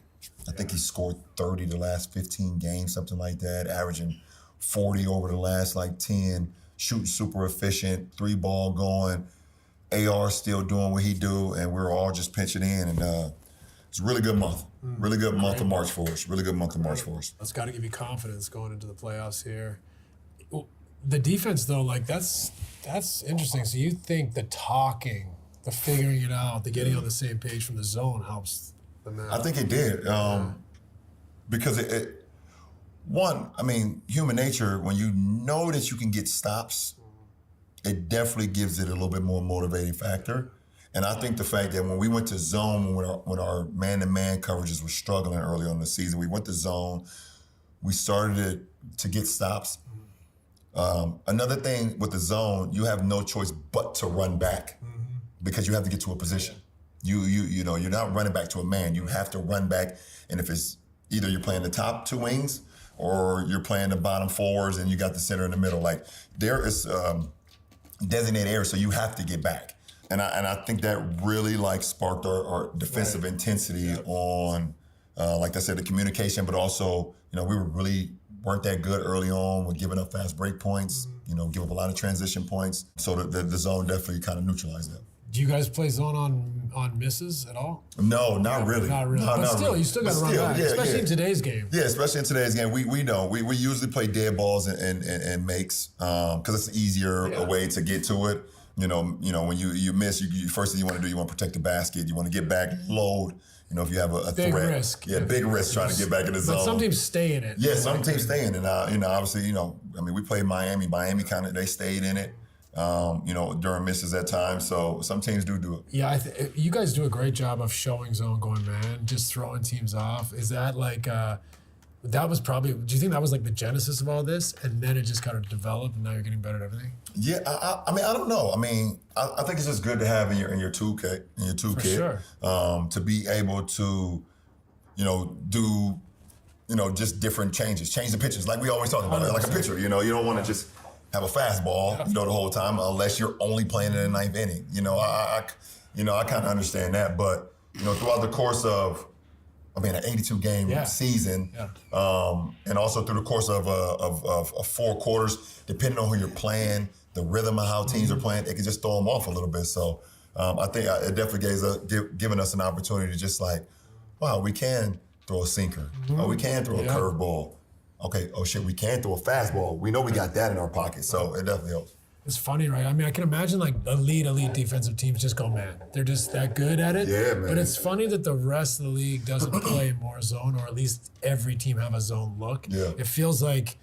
I think he scored 30 the last 15 games, something like that, averaging 40 over the last 10, shooting super efficient, 3-ball going. AR still doing what he do, and we're all just pitching in, and it's a really good month. Really good month of March for us. Really good month of March for us. That's got to give you confidence going into the playoffs here. The defense, though, that's interesting. So you think the talking, the figuring it out, the getting on the same page from the zone helps the man? I think it did. Because human nature, when you know that you can get stops, it definitely gives it a little bit more motivating factor. And I think the fact that when we went to zone, when our man-to-man coverages were struggling early on in the season, we went to zone, we started to get stops. Another thing with the zone, you have no choice but to run back because you have to get to a position. You're not running back to a man. You have to run back, and if it's either you're playing the top two wings or you're playing the bottom forwards and you got the center in the middle. Like there is designated area, so you have to get back. And I think that really sparked our defensive intensity on, like I said, the communication, but also, we weren't that good early on with giving up fast break points, give up a lot of transition points. So the zone definitely kind of neutralized that. Do you guys play zone on misses at all? No, not really. Not really. But still, really. You still got to run back, especially in today's game. Yeah, especially in today's game. We know. We usually play dead balls and makes because it's an easier way to get to it. When you miss, first thing you want to do, you want to protect the basket. You want to get back, load. If you have a big threat. Risk. Yeah, big risk trying to get back in the zone. But some teams stay in it. Yeah, some teams stay in it. Obviously, we played Miami. Miami they stayed in it. During misses at times. So some teams do it. Yeah, you guys do a great job of showing zone going man, just throwing teams off. Is that that was probably, do you think that was the genesis of all this, and then it just kind of developed and now you're getting better at everything? Yeah, I don't know. I think it's just good to have in your toolkit, sure. To be able to, do, just different changes, change the pitches. Like we always talk about, like a pitcher, you don't want to just have a fastball, the whole time, unless you're only playing in the ninth inning. I kind of understand that, but throughout the course of, an 82-game season, and also through the course of 4 quarters, depending on who you're playing, the rhythm of how teams are playing, it can just throw them off a little bit. So I think it definitely given us an opportunity to just wow, we can throw a sinker, or we can throw a curveball. Okay, oh shit, we can throw a fastball. We know we got that in our pocket, so it definitely helps. It's funny, right? I can imagine elite defensive teams just go man. They're just that good at it. Yeah, man. But it's funny that the rest of the league doesn't play more zone, or at least every team have a zone look. Yeah. It feels like,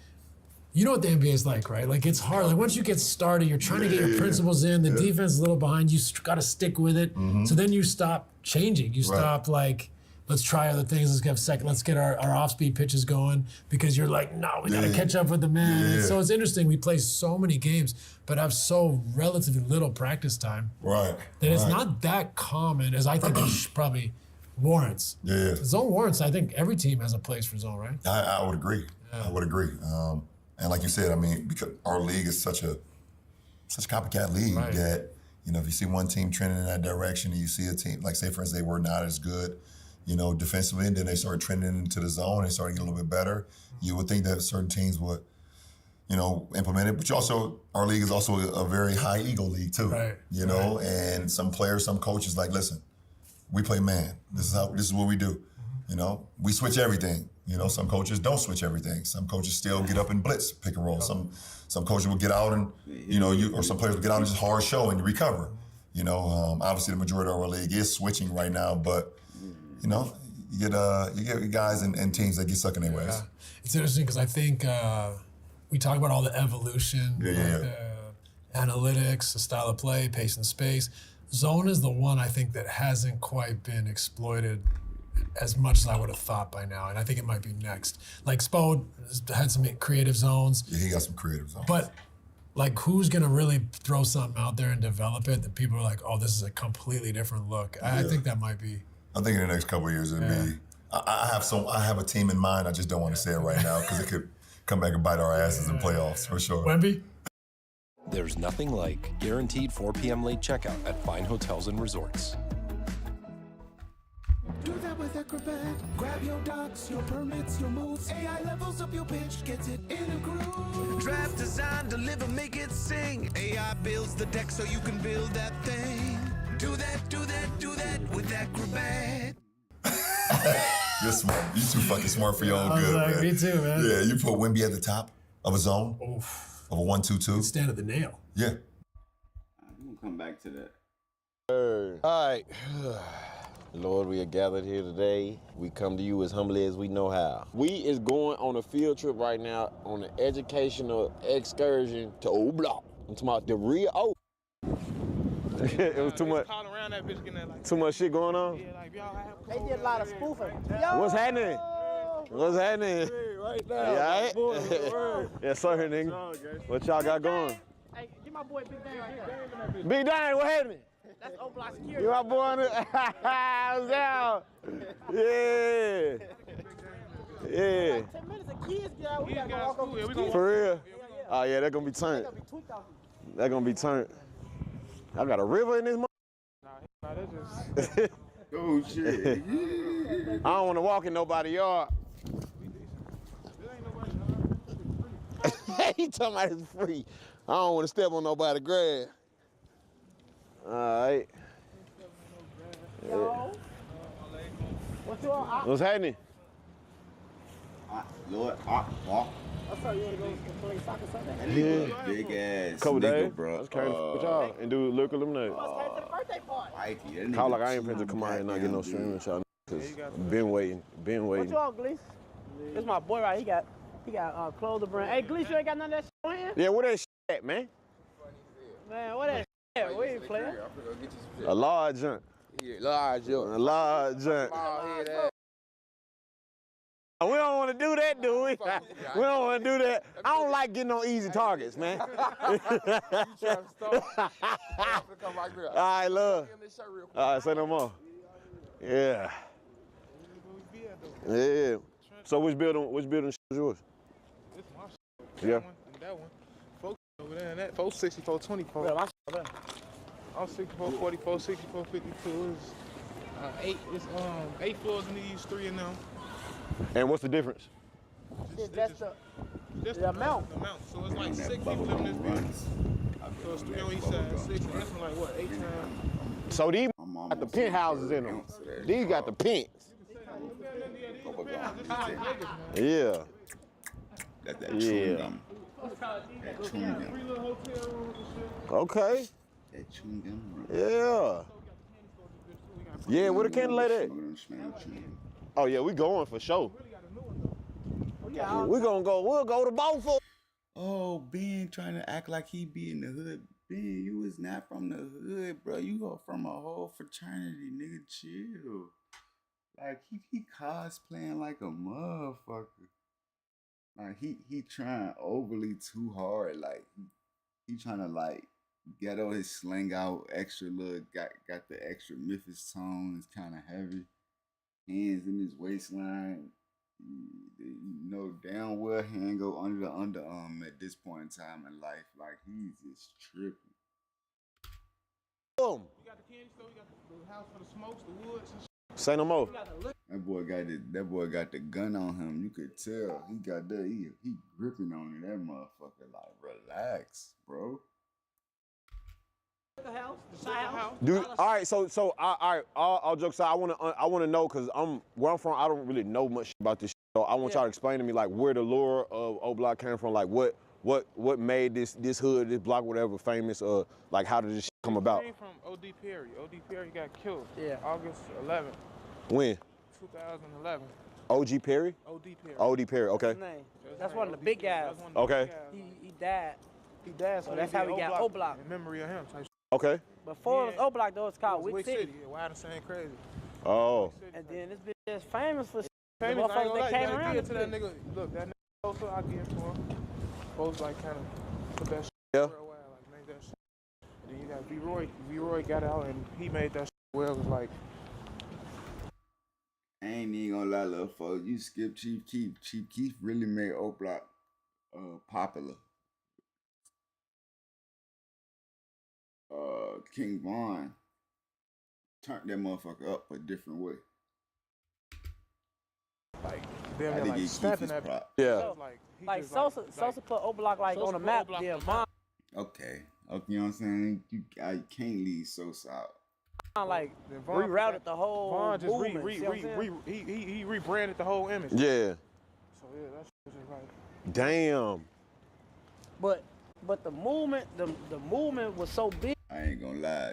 you know what the NBA is like, right? It's hard. Once you get started, you're trying to get your principles in. The defense is a little behind. You got to stick with it. So then you stop changing. You stop let's try other things. Let's get our off-speed pitches going, because you're no, we got to catch up with the man. Yeah. So it's interesting. We play so many games, but have so relatively little practice time. Right. That it's not that common as I think it probably warrants. Yeah. Zone warrants. I think every team has a place for zone, right? I would agree. Yeah. I would agree. And like you said, because our league is such a copycat league that, if you see one team trending in that direction and you see a team, say for instance, they were not as good, defensively, and then they started trending into the zone, they started getting a little bit better. You would think that certain teams would, implement it. But our league is also a very high ego league too. Right. And some players, some coaches listen, we play man. This is what we do. You know, we switch everything. You know, some coaches don't switch everything. Some coaches still get up and blitz, pick and roll. Some coaches will get out and, or some players will get out and just hard show and recover. You know, obviously the majority of our league is switching right now, but, you know, you get guys and teams that get stuck in their ways. Yeah. It's interesting because I think we talk about all the evolution, analytics, the style of play, pace and space. Zone is the one I think that hasn't quite been exploited as much as I would have thought by now, and I think it might be next. Like Spo had some creative zones. Yeah, he got some creative zones. But like, who's gonna really throw something out there and develop it that people are like, oh, this is a completely different look? I think that might be. I think in the next couple of years it'll be. I have a team in mind. I just don't want to say it right now because it could come back and bite our asses in playoffs for sure. Wemby? There's nothing like guaranteed 4 p.m. late checkout at fine hotels and resorts. Do that with Acrobat. Grab your docs, your permits, your moves. AI levels up your pitch, gets it in a groove. Draft, design, deliver, make it sing. AI builds the deck so you can build that thing. Do that, do that, do that with Acrobat. You're smart. You too fucking smart for your own good, man. Me too, man. Yeah, you put Wemby at the top of a zone, of a 1-2-2. Stand at the nail. Yeah. I'm gonna come back to that. All right. Lord, we are gathered here today. We come to you as humbly as we know how. We is going on a field trip right now on an educational excursion to Old Block. I'm talking about the real Old. It was too much. Too much shit going on. They did a lot of spoofing. What's happening? What's happening? Right You all right? Yes, sir, nigga. What y'all got going? Hey, get my boy Big Dang right here. Big Dang, what happening? That's O Block Security. You my boy on it? What's down? Yeah. Yeah. 10 minutes, the kids get out. We gotta go walk over the school. For real? Oh yeah, they're gonna be turned. They're gonna be turned. I got a river in this Oh shit. I don't wanna walk in nobody's yard. He talking about it's free. I don't wanna step on nobody's grass. All right. Yo. What's happening? Lord, walk. I'm sorry, you wanna go play soccer Sunday? That nigga big ass Couple nigga, days, bro. let's carry with y'all and do liquor lemonade. Birthday party. Mikey, that Call nigga like I ain't finna chewing come out here and not get no streaming with y'all cause been waiting. What you on, Gleese? This my boy right. He got clothes to bring. Hey, Gleese, you ain't got none of that shit on here? Yeah, where that shit at, man? Man, what that shit at? Where you playing? A large junk. Yeah, large junk. A large junk. We don't want to do that, do we? We don't want to do that. I don't like getting on easy targets, man. All right, love. All right, say no more. Yeah. Yeah. So which building is yours? It's my shit. Yeah. That one. Folks over there, and that 460, 424. Yeah, my shit. I'm 64, 44, 64, 52. It's 8 floors in these, 3 in them. And what's the difference? That's the amount. The amount. So it's like 6 people living in this building. So it's 3 on each side, 6. And this one like what, 8 times? So these got the penthouses in them. These got the pents. Yeah. That Yeah. gum. That chewing gum. Okay. That chewing gum. Yeah. Yeah, where the candle lady at? Oh yeah, we going for sure. We'll go to both of. Oh, Ben trying to act like he be in the hood. Ben, you was not from the hood, bro. You are from a whole fraternity, nigga. Chill. Like he cosplaying like a motherfucker. Like he trying overly too hard. Like he trying to like get all his slang out, extra look, got the extra Memphis tone. It's kind of heavy. Hands in his waistline. You know damn well he ain't go under the underarm at this point in time in life. Like he's just tripping. Boom. You got the candy store, you got the house for the smokes, the woods and shit. Say no more. That boy got the gun on him. You could tell he got that. He gripping on it. That motherfucker like relax, bro. The house, the side house. Dude, all right, so all right, all jokes aside, I wanna know, cause where I'm from, I don't really know much about this shit. So I want y'all to explain to me like where the lure of O Block came from, like what made this hood, this block, whatever, famous, like how did this shit come about? It came from O.D. Perry. O.D. Perry got killed. Yeah. August 11th. When? 2011. O.G. Perry? O.D. Perry. O.D. Perry, okay. That's his name. That's one of the big guys. Okay. He died. He died, so that's how we got O Block. In memory of him. Type Okay. Before it was O Block, though, it's called Wick Wick City. Yeah, Wild and Saying Crazy. Oh. And then this bitch is famous for Famous, I ain't motherfuckers gonna that lie, came you gotta around. give it to that nigga. Look, that nigga also, I give it to him. Folks like kind of put that shit Yeah. real well, like make that shit. And then you got V-Roy. V-Roy got out and he made that shit well. It was like, I ain't even gonna lie, little folks. You skip Chief Keef. Chief Keef really made O Block popular. King Von turned that motherfucker up a different way. like, I damn near think like he keep snapping his that. prop. Yeah. So, like, he Like just, Sosa put O Block like Sosa on the put map. O-Block Then on the Von Okay, you know what I'm saying? I can't leave Sosa out. like Then Von rerouted the whole Von just movement. See what I'm saying? he rebranded the whole image. Yeah. So yeah, that shit was just like. Damn. But the movement, the movement was so big. I ain't gonna lie.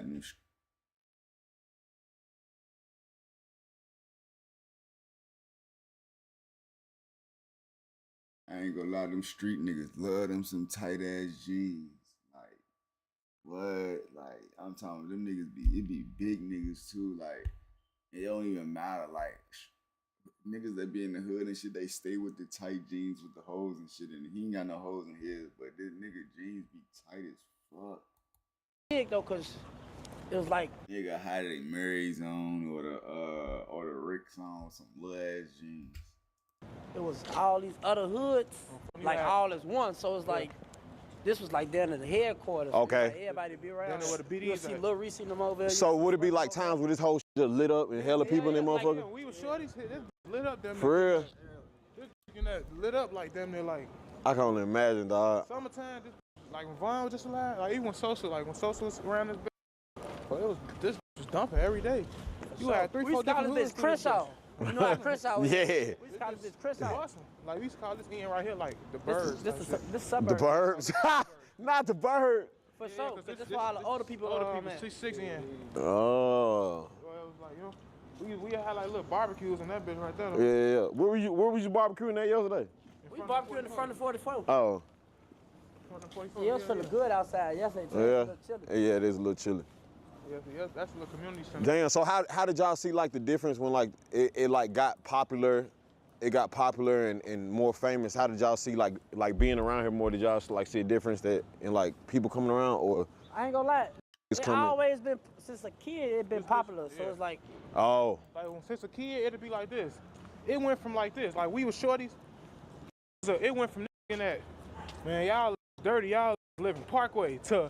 I ain't gonna lie, them street niggas love them some tight ass jeans. Like, what? Like, I'm talking them niggas it be big niggas too. Like, it don't even matter. Like, niggas that be in the hood and shit, they stay with the tight jeans with the hoes and shit. And he ain't got no hoes in his, but this nigga jeans be tight as fuck. Big though, cause it was like Nigga had a Mary's on or the Rick's on with some little ass jeans. it was all these other hoods, like had- all as one. So it's like this was like down at the headquarters. Okay. Like, everybody be around. Down there where the BDs You'll see at. Lil Reese in them over there. So would it be like times where this whole shit just lit up and hella people in there, Like, motherfucker? yeah, we was shorties. This lit up them. For real? This lit up like them. They're like I can only imagine, dog. summertime. This, like when Von was just alive. Like even when Sosa was around this bitch. But it was this was dumping every day. You had 3-4 we used to call different this hoods. bitch Crenshaw. You know how Crenshaw is? Yeah. We used to call this bitch Crenshaw. Awesome. Like we used to call this end right here like the birds. This The suburb. birds. Not the bird. For sure, because that's where all the older people older are, people, man. 6 in. Oh. Well, it was like, you know, we had like little barbecues in that bitch right there. Yeah. Where was you barbecuing that yesterday? We barbecued in the front of 44. Oh. Yeah, it was feeling good outside yesterday. Too. Yeah. It was a little chilly. Yeah, it is a little chilly. Yeah, that's a little community center. Damn. So how did y'all see like the difference when like it like got popular? It got popular and more famous. How did y'all see like being around here more? Did y'all like see a difference that in like people coming around or? I ain't gonna lie. It's It coming. always been, since a kid, it been popular. So it's like, Oh. Like since a kid, it'd be like this. It went from like this. Like we was shorties. So it went from in that, man, y'all dirty, y'all living Parkway to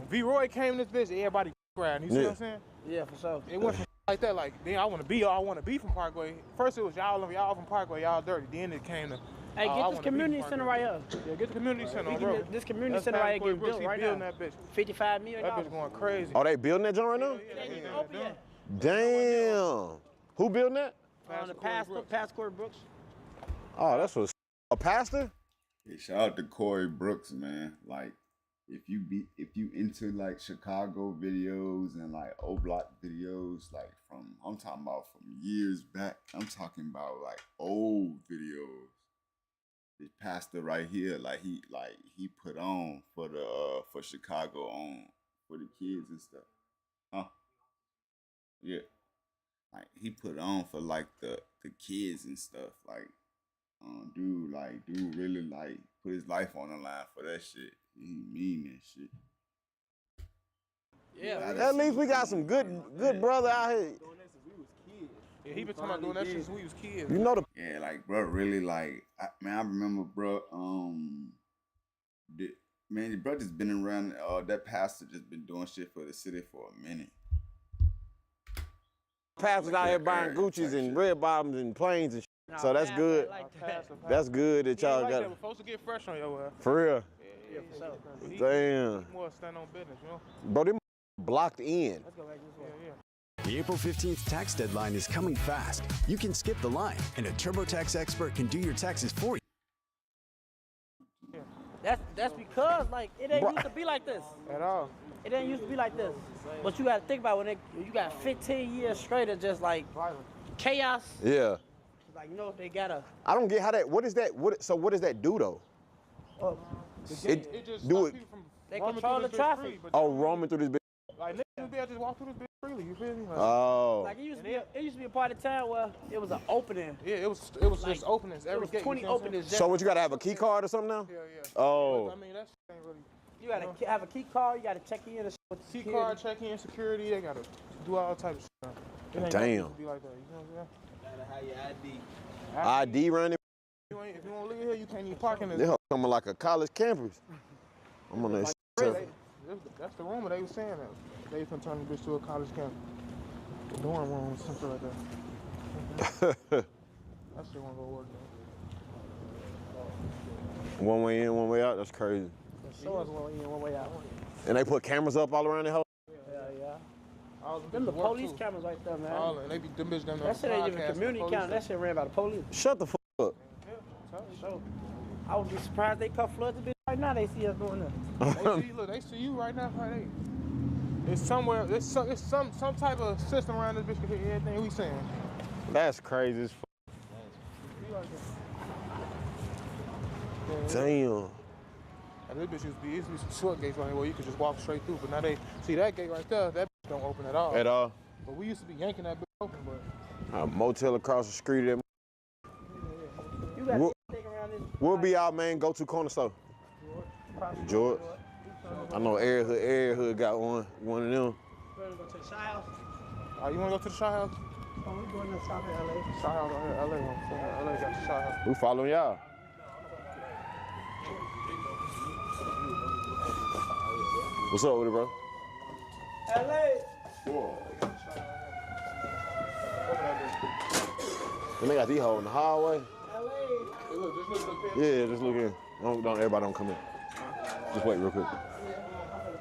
V-Roy came in this bitch, everybody riding. You see what I'm saying? yeah, for sure. It went from like that, like then I want to be from Parkway. First it was y'all from Parkway, y'all dirty. Then it came to Hey, I get wanna this be community from center Parkway. right here. Yeah, get the community center, We bro. getting this community That's center right here Corey getting Brooks, built he right building now. that bitch. $55 million. That bitch going crazy. Are they building that joint right now? It ain't even open yet. Damn. Who building that? The past Corey Brooks. Oh, that's a pastor? Hey, shout out to Corey Brooks, man. Like, if you into like Chicago videos and like O Block videos, like I'm talking about from years back. I'm talking about like old videos. This pastor right here, he put on for Chicago on for the kids and stuff. Huh? Yeah. Like he put on for like the kids and stuff. Like dude really like put his life on the line for that shit. He mean that shit. Yeah. At least we got some good brother out here. Yeah, he been talking about doing that shit since we was kids. You know the Yeah, like bro, really like I remember bro. The bro just been around. That pastor just been doing shit for the city for a minute. pastors out here buying Gucci's and red bottoms and planes and shit. So that's good. That's good that y'all got. We're supposed to get fresh on your ass. For real. Yeah, for sure. Damn. More stand on business, you know. Bro, them blocked in. Let's go back this way. The April 15th tax deadline is coming fast. You can skip the line, and a TurboTax expert can do your taxes for you. That's because like it ain't used to be like this at all. It ain't used to be like this. But you got to think about when you got 15 years straight of just like chaos. Yeah. Like they gotta. I don't get how that. What is that? So what does that do though? It just do it. They control the traffic. Roaming through this bitch. Like niggas be able to just walk through this bitch freely. You feel me? Like, Like it used to be a part of town where it was an opening. Yeah, it was like, just openings. Every it was gate, 20 you know what I'm openings. So what, you gotta have a key card or something now? Yeah. Oh. I mean that shit ain't really. You gotta have a key card. You gotta check in with key card, check in, security. They gotta do all types of shit. It ain't Damn. nothing to be like that. You know what I'm saying? Gotta have your ID. ID running. If you want to live here, you can't even park in this. They coming like a college campus. I'm on that shit. That's the rumor they was saying that. They was gonna turn the bitch to a college campus. The dorm room, something like that. That shit won't go work though. One way in, one way out. That's crazy. Show us one in, one way out. And they put cameras up all around the house. Yeah. Them the police cameras right there, man. All and they be them bitch them. That shit ain't even community camera. That shit ran by the police. Shut the fuck up. So, I would be surprised they come flood the bitch right now. They see us doing that. They see you right now. Right? It's somewhere. It's some type of system around this bitch can hear everything we saying. That's crazy as fuck. Damn. And this bitch used to be some short gates right here where you could just walk straight through. But now they see that gate right there. That bitch don't open at all. At all. But we used to be yanking that bitch open, but. A motel across the street. You got to take around this. We'll be our main go-to corner store. George. I know Air Hood got one of them. You want to go to the Shy House? You want to go to the Shy House? Oh, we going to stop in LA. Shy House right here, LA one. LA got the Shy House. We following y'all. What's up with it, bro? LA. And they got these hoes in the hallway. Look, just look Yeah, just look in. Everybody don't come in. Just wait real quick.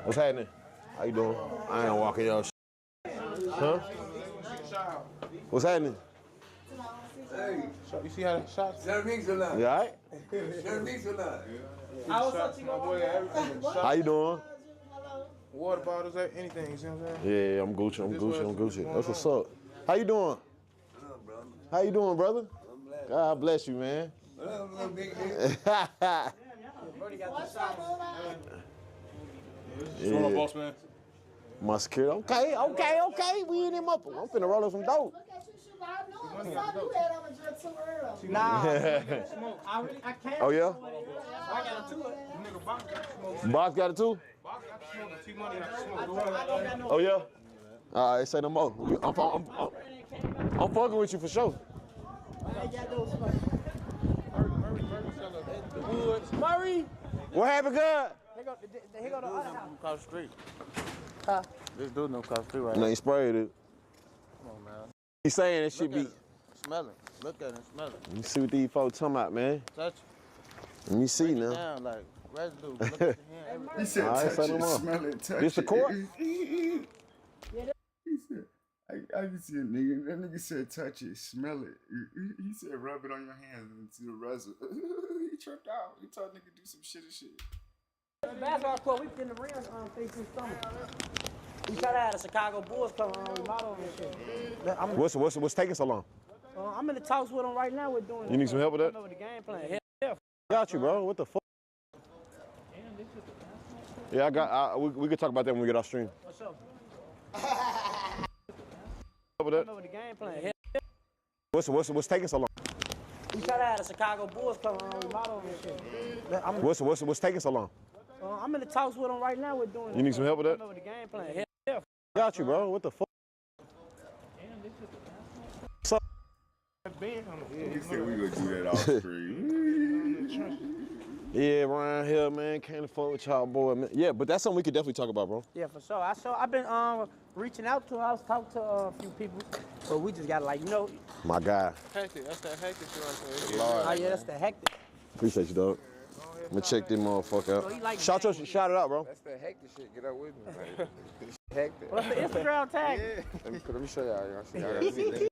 What's happening? How you doing? I ain't walking y'all shit. Huh? What's happening? Hey, you see how the shots? You all right? How you doing? Water bottles, anything, you see what I'm saying? Yeah, I'm Gucci. That's what's up. How you doing? How you doing, brother? God bless you, man. What's up, boss man? My security. Okay. We in him up. I'm finna roll up some dope. Nah, I can't. Oh, yeah? I got a two. Box got it too? Oh, yeah? All right, say no more. I'm fucking with you for sure. Murray. What happened, God? He go to the other house. Across the street. Huh? This dude no across the street right No, he sprayed it. Come on, man. He's saying it should be. Smell it. Look at it, smell it. Let me see what these folks talking about, man. Touch it. Let me see now. Down like residue. Look at your hand. He said, All right, touch say it, no more. smell it, touch This the it. court? He said, I can see a nigga. That nigga said, touch it, smell it. He said, rub it on your hands and see the residue. He tripped out. He told nigga do some shitty shit. Basketball court, we getting the rims facing summer. We try to have the Chicago Bulls come remodel and shit. What's taking so long? I'm in the talks with them right now. We're doing. You need some help with that? I know the game plan. Yeah. Got you, bro. What the fuck? Yeah, we could talk about that when we get off stream. What's up? With that? I know the game plan. What's taking so long? We try to have the Chicago Bulls come remodel and shit. What's taking so long? I'm in the talks with them right now. We're doing. You need some help with that? I know the game plan. Yeah. Got you, bro. What the fuck? He said we gonna do that off stream. Yeah, Ryan Hill, man, can't afford with y'all, boy. Man. Yeah, but that's something we could definitely talk about, bro. Yeah, for sure. I've been reaching out to. I was talking to a few people, but we just gotta My guy. Hectic. That's that hectic shit right there. Oh yeah, that's the hectic. Appreciate you, dog. I'm gonna check this motherfucker out. So he like Shout it out, bro. That's that hectic shit. Get up with me. hectic. What's the Instagram tag? Let me show y'all. Y'all see that?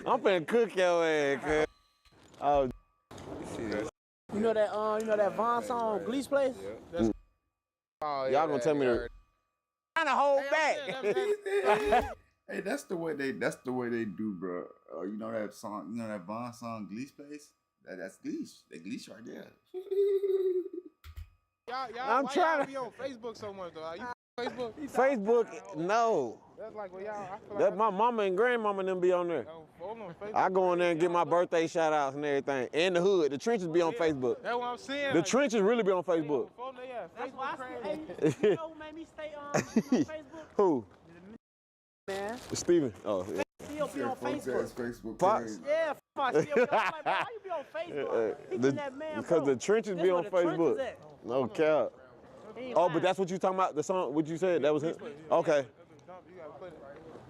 I'm finna cook your ass, cuz. Oh, You know that Von song, Glee's Place? y'all gonna tell me to trying to hold back. Hey, that's the way they do, bro. You know that song, you know that Von song, Glee's Place? That's Glee's. That Glee's right there. Y'all, why y'all be on Facebook so much though? Are you Facebook? Facebook, no. That's like what y'all. I feel That like my mama and grandmama and them be on there. I go on there and get my birthday shout outs and everything. And the hood. The trenches be on Facebook. That's what I'm saying. The trenches really be on Facebook. That's why I say, hey, you know who made me stay on Facebook? Who? Man. Steven. Oh, yeah. Still be on Facebook. Fox? Yeah, Fox. Still be on. I'm like, why you be on Facebook? He that man, because the trenches be on Facebook. No cap. Oh, but that's what you talking about? The song, what you said? That was him? Okay.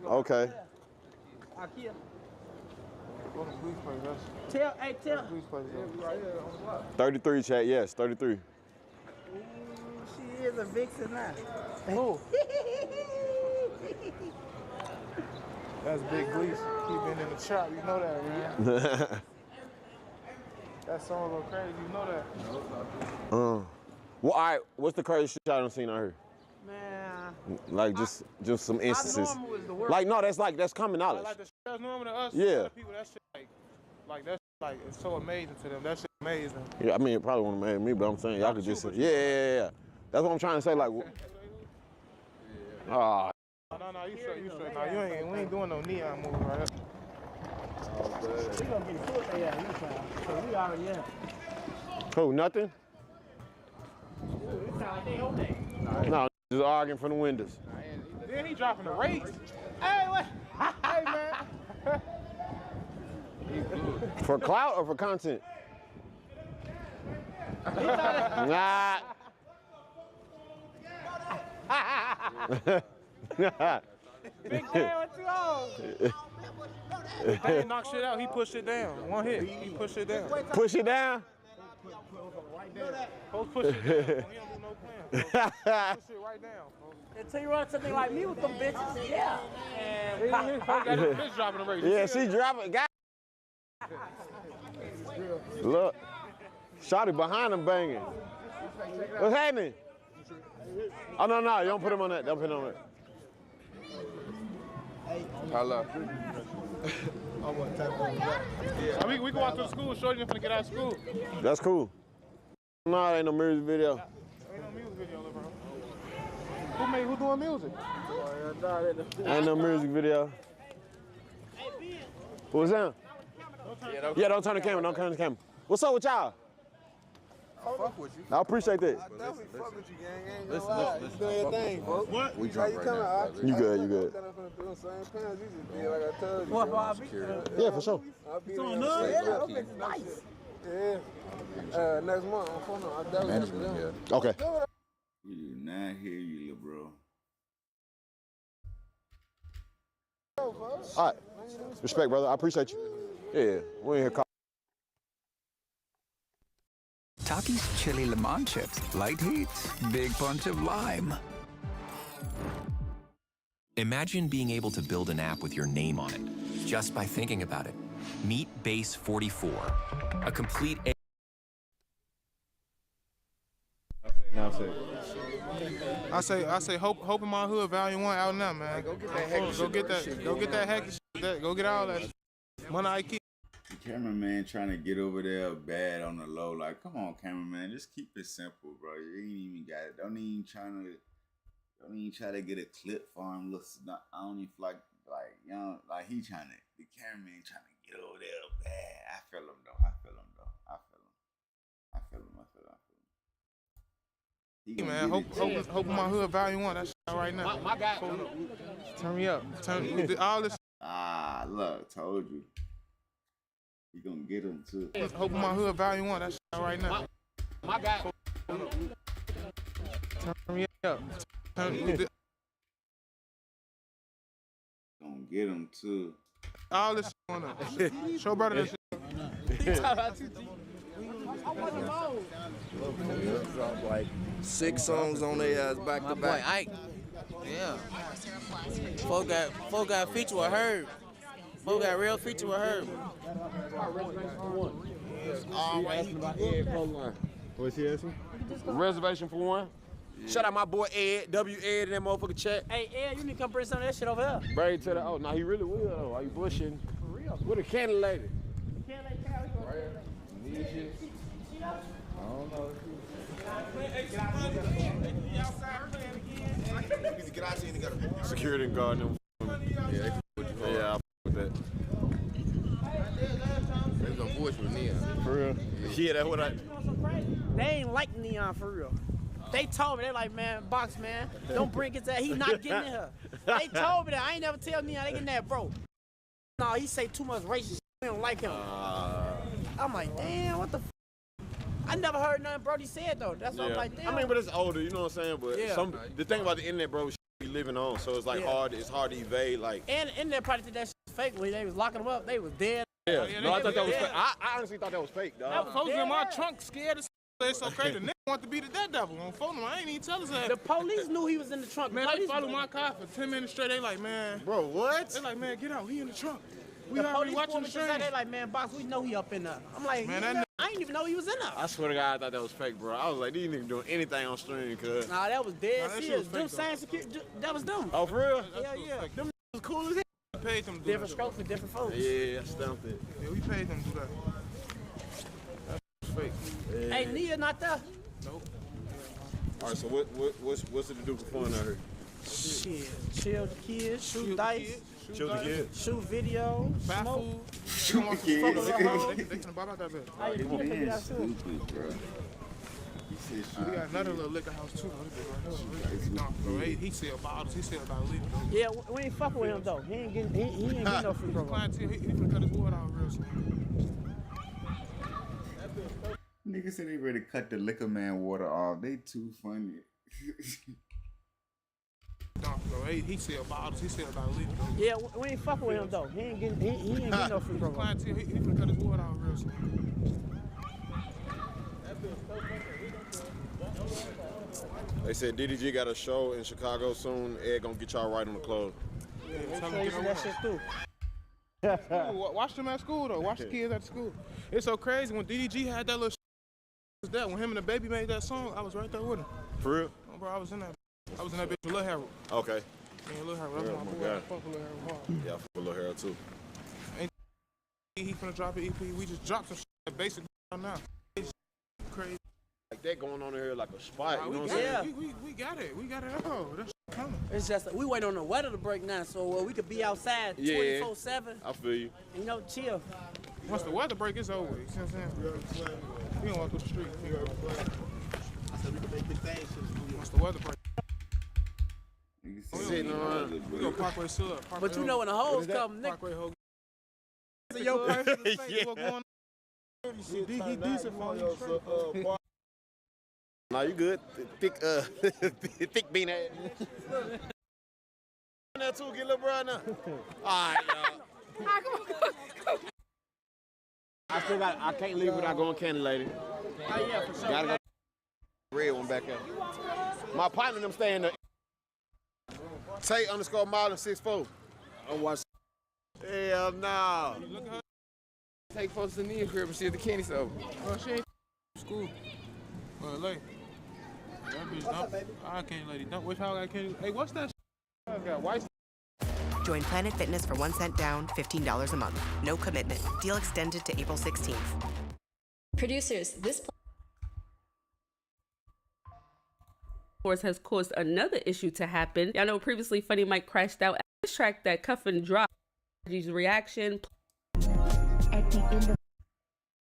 Okay. Ikea. Tell. 33, chat. Yes, 33. Ooh, she is a vixen now. Who? That's Big Gleese. He been in the trap, you know that, man. That song go crazy, you know that. Well, all right. What's the craziest shit y'all done seen out here? Man. Like just some instances. Normal is the worst. Like no, that's common knowledge. Like the shit that's normal to us. Yeah. Other people, that shit like that shit, like it's so amazing to them. That shit amazing. Yeah, I mean it probably wouldn't make me, but I'm saying y'all could just say, yeah. That's what I'm trying to say. Like, ah. No, you straight. No, we ain't doing no neon moves right up. We gonna get a foot there, you trying. So we already in. Who? Nothing? It sound like they on there. No, just arguing from the windows. Then he dropping the rates. Hey, what? Hey, man. For clout or for content? Nah. Big Dan, what you on? He didn't knock shit out. He pushed it down. One hit. He pushed it down. Push it down? Post push it down. He don't do no plan. Push it right down. And tell you what, something like me with them bitches, yeah. And got his bitch dropping the race. Yeah, she dropping. Look, Shotty behind him banging. What's happening? Oh no, you don't put him on that. Don't put him on that. Hello. I mean, we go out to the school. Shorty finna get out of school. That's cool. No, it ain't no music video. Ain't no music video, bro. Who doing music? Ain't no music video. What's that? Yeah, don't turn the camera. Don't turn the camera. What's up with y'all? I fuck with you. I appreciate that. I definitely fuck with you, gang. Ain't no lie. You doing your thing, folks. What? We drunk right now. You good, you good. Yeah, for sure. It's on us. Yeah, nice. Yeah. Next month on phone. I definitely have to them. Okay. We do not hear you, little bro. All right. Respect, brother. I appreciate you. Yeah, we ain't here calling. Takis chili lemon chips. Light heat, big punch of lime. Imagine being able to build an app with your name on it, just by thinking about it. Meet Base 44, a complete I say, Hope in My Hood, Volume 1 out now, man. Go get that hacky shit. Go get that hacky shit. Go get all that shit. Money Ikea. The cameraman trying to get over there bad on the low. Like, come on, cameraman, just keep it simple, bro. You ain't even got it. Don't even try to get a clip for him. Look, I don't even like you know, like he trying to. The cameraman trying to get over there bad. I feel him though. Hey man, Hope in My Hood, Volume 1. That's right now. My guy. Turn me up. All this. Ah, look, told you. You gonna get him too. Hope in My Hood, Volume 1. That's right now. My guy. Turn me up. Gonna get him too. All this on up. Show brother that shit. Dropped like 6 songs on their ass back to back. Boy, Ike. Yeah. Folk got feature with Herb. Folk got real feature with Herb. What's he asking? Reservation for one. Shout out my boy Ed, W Ed in that motherfucking chat. Hey, Ed, you need to come bring some of that shit over here. Bring to the, oh, no, he really will, though. Are you bushing? For real. What a candy lady. Can't let Cal go. Need shit. I don't know. Get out here and got Security and guard them. Yeah, I with that. There's no voice with Neon. For real? Yeah, that's what I. They ain't like Neon for real. They told me, they're like, man, Box, man, don't bring his ass. He not getting in here. They told me that. I ain't never tell Neon they getting that, bro. No, he say too much racist shit. We don't like him. I'm like, damn, what the f? I never heard nothing Brody said, though. That's what I'm like, damn. I mean, but it's older, you know what I'm saying? But Yeah. the thing about the internet, bro, we living on, so it's like it's hard to evade, like. And they probably think that shit was fake. When they was locking them up, they was dead. Yeah, no, I thought that was dead. fake. I honestly thought that was fake, dog. Folks in my trunk scared as it's so crazy. The nigga want to be the dead devil on phone. I ain't even tell us that. The police knew he was in the trunk. Man, they followed my car for 10 minutes straight. They like, man. Bro, what? They like, man, get out. He in the trunk. We The already police watching the pulled stream. me. They like, man, Box, we know he up in there. I'm like, Man, man, that I didn't even know he was in there. I swear to God, I thought that was fake, bro. I was like, these niggas doing anything on stream, cuz. Nah, that was dead Nah, that shit serious. was fake, Them though. science security, that was them. Oh, for real? Yeah, yeah. Them was cool as hell. We paid them to do Different that. strokes for different folks. Yeah, I stamped it. Yeah, we paid them to do that. That's fake. Yeah. Hey, Nia not there. Nope. All right, so what's it to do for fun out here? Shit, chill the kids, shoot dice, Chill the kids. shoot video, Buy smoke. food. Shoot the kids. They can buy out that bitch. How you feel about that too? Stupid, bro. We got another little liquor house too. He sell bottles. He sell about a liter. Yeah, we ain't fucking with him though. He ain't getting no free program. Clientele, he finna cut his water out real soon. Niggas said they ready to cut the liquor man water off. They too funny. He sell bottles. He sell about a liter. Yeah, we ain't fucking with him though. He ain't getting no free program. Clientele, he finna cut his water out real soon. They said DDG got a show in Chicago soon. Ed gonna get y'all right on the clothes. Yeah, tell him Make to sure get you see that over. shit too. Watch them at school though. Watch the kids at school. It's so crazy when DDG had that little was that when him and the baby made that song. I was right there with him. For real? Oh, bro, I was in that bitch with Lil Harold. Okay. Yeah, Lil Harold. Yeah, That's my my boy. guy. I fuck with Lil Harold hard. Yeah, I fuck with Lil Harold too. He finna drop an EP. We just dropped some shit basic now. It's crazy. Like that going on in here like a spot. You know what I'm we, saying? got it. We got it. We got it all. That's coming. It's just we wait on the weather to break now, so we could be outside 24/7. I feel you. You know, chill. Once the weather break, it's over. You see what I'm saying? We don't walk through the street. Once the weather break. Sitting around. We go Parkway still up. But you know when the hoes come, Nick. Parkway Hogan. Your person What's going on? He decent for you. Nah, you good. Thick, thick bean ass. That too, get little bro now. All right, y'all. I can't leave without going candy lady. Oh yeah, for sure. Gotta go. Red one back there. My partner them stay in the Tay_Marlon 64. I watch. Hell no. Take folks to the Nia crib and see if the candy's over. Oh, she ain't school. Late. That bitch dump. I can't lady dump. Which how I can't. Hey, what's that? I got white. Join Planet Fitness for 1 cent down, $15 a month. No commitment. Deal extended to April 16th. Producers, this course has caused another issue to happen. Y'all know previously Funny Mike crashed out at this track that Cuffin dropped. G's reaction.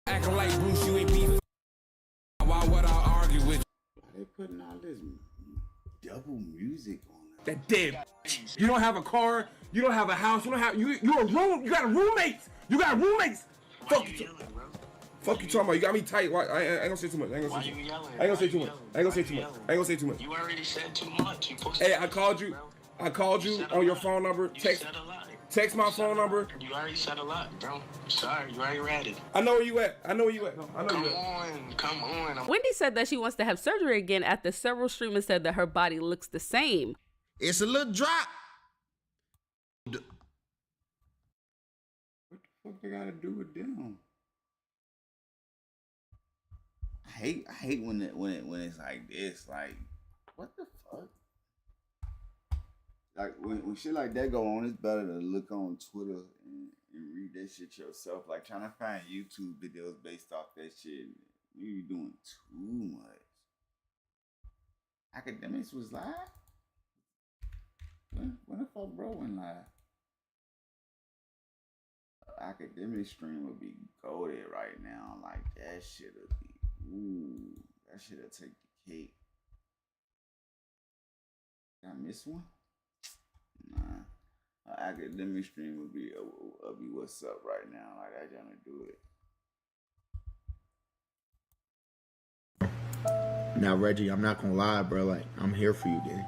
Acting like Bruce, you ain't beef. Why would I argue with you? They putting all this double music on it. That dead. You don't have a car. You don't have a house. You don't have you a room. You got roommates. You got roommates. Fuck you. Fuck you talking about. You got me tight. Why? I ain't gonna say too much. I ain't gonna say too much. I ain't gonna say too much. I ain't gonna say too much. You already said too much. Hey, I called you on your phone number. Text my phone number. You already said a lot, bro. Sorry, you already read it. I know where you at. Come on. Wendy said that she wants to have surgery again after several streamers said that her body looks the same. It's a little drop. What the fuck they gotta do with them? I hate when it's like this. Like, what the fuck? Like when shit like that go on, it's better to look on Twitter and read that shit yourself. Like trying to find YouTube videos based off that shit. You doing too much. Academics was live? When the fuck bro went live? Academic stream would be goated right now. Like that shit'll be that shit'll take the cake. Did I miss one? Nah. Academic stream would be what's up right now. Like I trying to do it. Now, Reggie, I'm not gonna lie, bro. Like, I'm here for you, gang.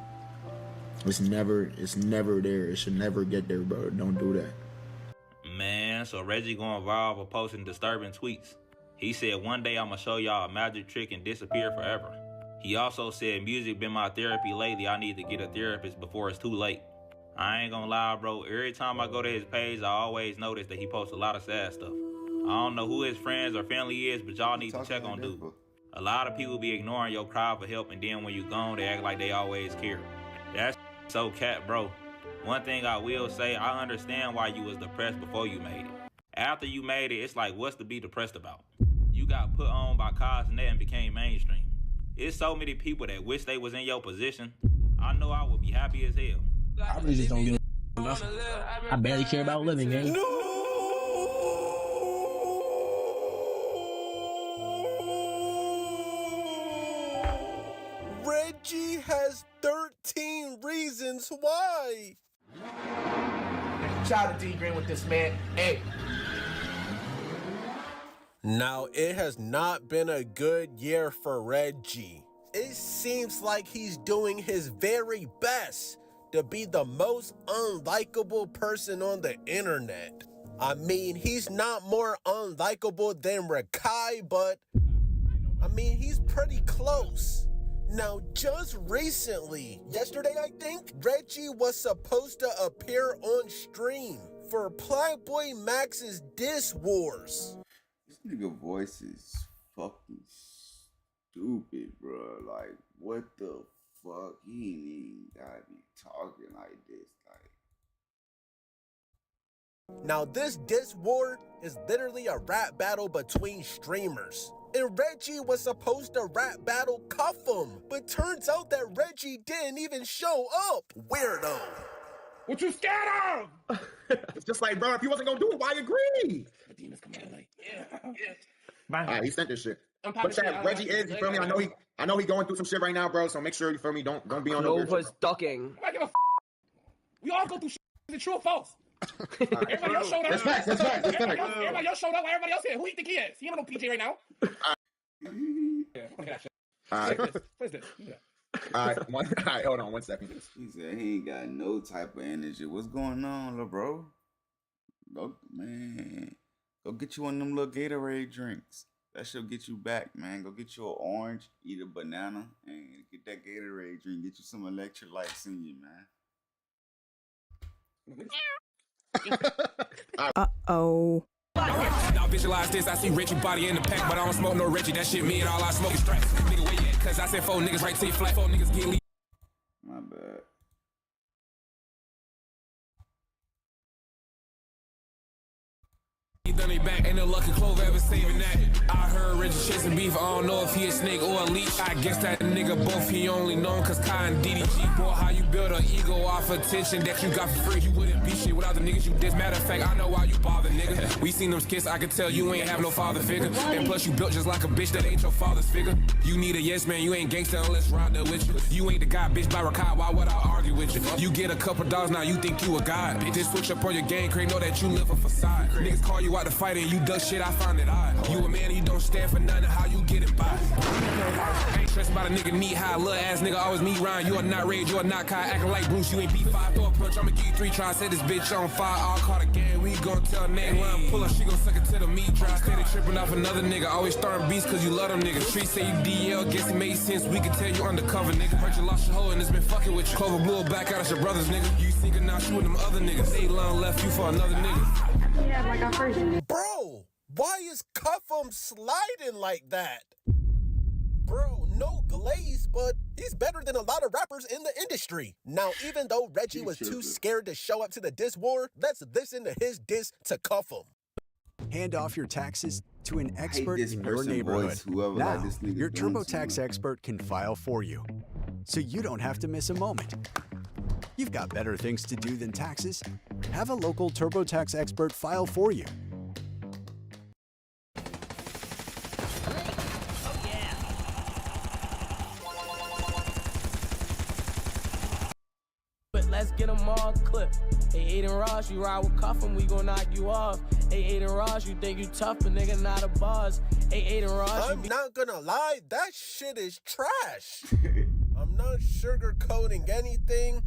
It's never there. It should never get there, bro. Don't do that. Man, so Reggie going viral for posting disturbing tweets. He said, one day I'm gonna show y'all a magic trick and disappear forever. He also said, music been my therapy lately. I need to get a therapist before it's too late. I ain't gonna lie, bro. Every time I go to his page, I always notice that he posts a lot of sad stuff. I don't know who his friends or family is, but y'all need to check on dude. A lot of people be ignoring your cry for help, and then when you gone, they act like they always care. That's so cat, bro. One thing I will say, I understand why you was depressed before you made it. After you made it, it's like, what's to be depressed about? You got put on by Cosnet and became mainstream. It's so many people that wish they was in your position. I know I would be happy as hell. I really just don't give a nothing. I barely care about living, gang. Reggie has 13 reasons why. Shout out to D Green with this, man. Hey. Now, it has not been a good year for Reggie. It seems like he's doing his very best to be the most unlikable person on the internet. I mean, he's not more unlikable than Rakai, but I mean, he's pretty close. Now, just recently, yesterday I think, Reggie was supposed to appear on stream for Playboy Max's Diss Wars. This nigga voice is fucking stupid, bro. Like, what the fuck? He ain't even gotta be talking like this. Now, this Diss War is literally a rap battle between streamers. And Reggie was supposed to rap battle Cuff him, but turns out that Reggie didn't even show up. Weirdo. What you scared of? It's just like, bro, if you wasn't gonna do it, why agree? The demons come out like, yeah. All right, he sent this shit. But Reggie is, you feel me? I know he going through some shit right now, bro. So make sure, you feel me, don't be on no Nova's ducking. I give a we all go through shit. Is it true or false? Everybody else showed up. That's facts. Everybody else showed up. Everybody else here. Who you think he is? He ain't no PJ right now. All right. What's this? All right, hold on 1 second. He said he ain't got no type of energy. What's going on, little bro? Go get you one of them little Gatorade drinks. That should get you back, man. Go get you an orange, eat a banana, and get that Gatorade drink. Get you some electrolytes in you, man. Uh-oh. Now visualize this, I see Reggie body in the pack, but I don't smoke no Reggie. That shit me and all I smoke is stripes. Nigga, where you at? Cause I said 4 niggas right to your flat. 4 niggas get leave. My bad. He done it back, ain't no lucky Clover ever saving that. I heard Reggie chasing beef, I don't know if he a snake or a leech. I guess that nigga both, he only known cause Kai and DDG. Boy, how you build an ego off attention that you got for free. You wouldn't be shit without the niggas you diss. Matter of fact, I know why you bother, nigga. We seen them skits, I can tell you ain't have no father figure. And plus you built just like a bitch that ain't your father's figure. You need a yes man, you ain't gangster unless ride there with you. You ain't the guy, bitch, by Rakai, why would I argue with you? You get a couple dollars, now you think you a god. Bitch, switch up on your game, can't know that you live a facade. Niggas call you out to fight and you duck shit, I find it odd. You a man and you don't stand for nothing, how you get it by? Ain't stressed about a nigga knee high, little ass nigga always me round. You are not Rage, you are not Kai, acting like Bruce, you ain't P5, throw a punch, I'ma give you 3 tries, set this bitch on fire, I'll call the game, we gon' tell name, run, pull up, she gon' suck it to the meat dry, steady tripping off another nigga, always starting beats cause you love them niggas, streets say you DL, guess it made sense, we can tell you undercover, nigga, hurt you lost your hoe and it's been fucking with you, Clover blew it back out at your brothers, nigga, you thinking now shooting them other niggas, they long left you for another nigga. Yeah, like I first. Bro, why is Cuff'em sliding like that? Bro, no glaze, but he's better than a lot of rappers in the industry. Now, even though Reggie was too scared to show up to the diss war, let's listen to his diss to Cuff'em. Hand off your taxes to an expert in your neighborhood. Now, your TurboTax expert can file for you, so you don't have to miss a moment. You've got better things to do than taxes. Have a local TurboTax expert file for you. But let's get them all clipped. Hey, Aiden Ross, you ride with Cuff'em, we gon' knock you off. Hey, Aiden Ross, you think you tough, but nigga not a boss. Hey, Aiden Ross, I'm not gonna lie, that shit is trash. I'm not sugarcoating anything.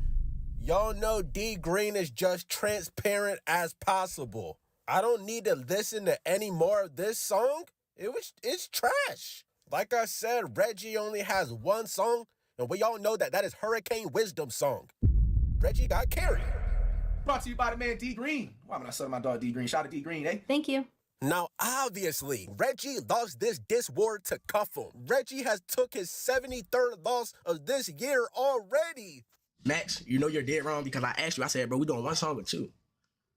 Y'all know D Green is just transparent as possible. I don't need to listen to any more of this song. It's trash. Like I said, Reggie only has one song, and we all know that is Hurricane Wisdom song. Reggie got carried. Brought to you by the man D Green. Why am I selling my dog D Green? Shout out to D Green, eh? Thank you. Now, obviously, Reggie lost this diss war to Cuff'em. Reggie has took his 73rd loss of this year already. Max, you know you're dead wrong because I asked you, I said, bro, we doing one song or two.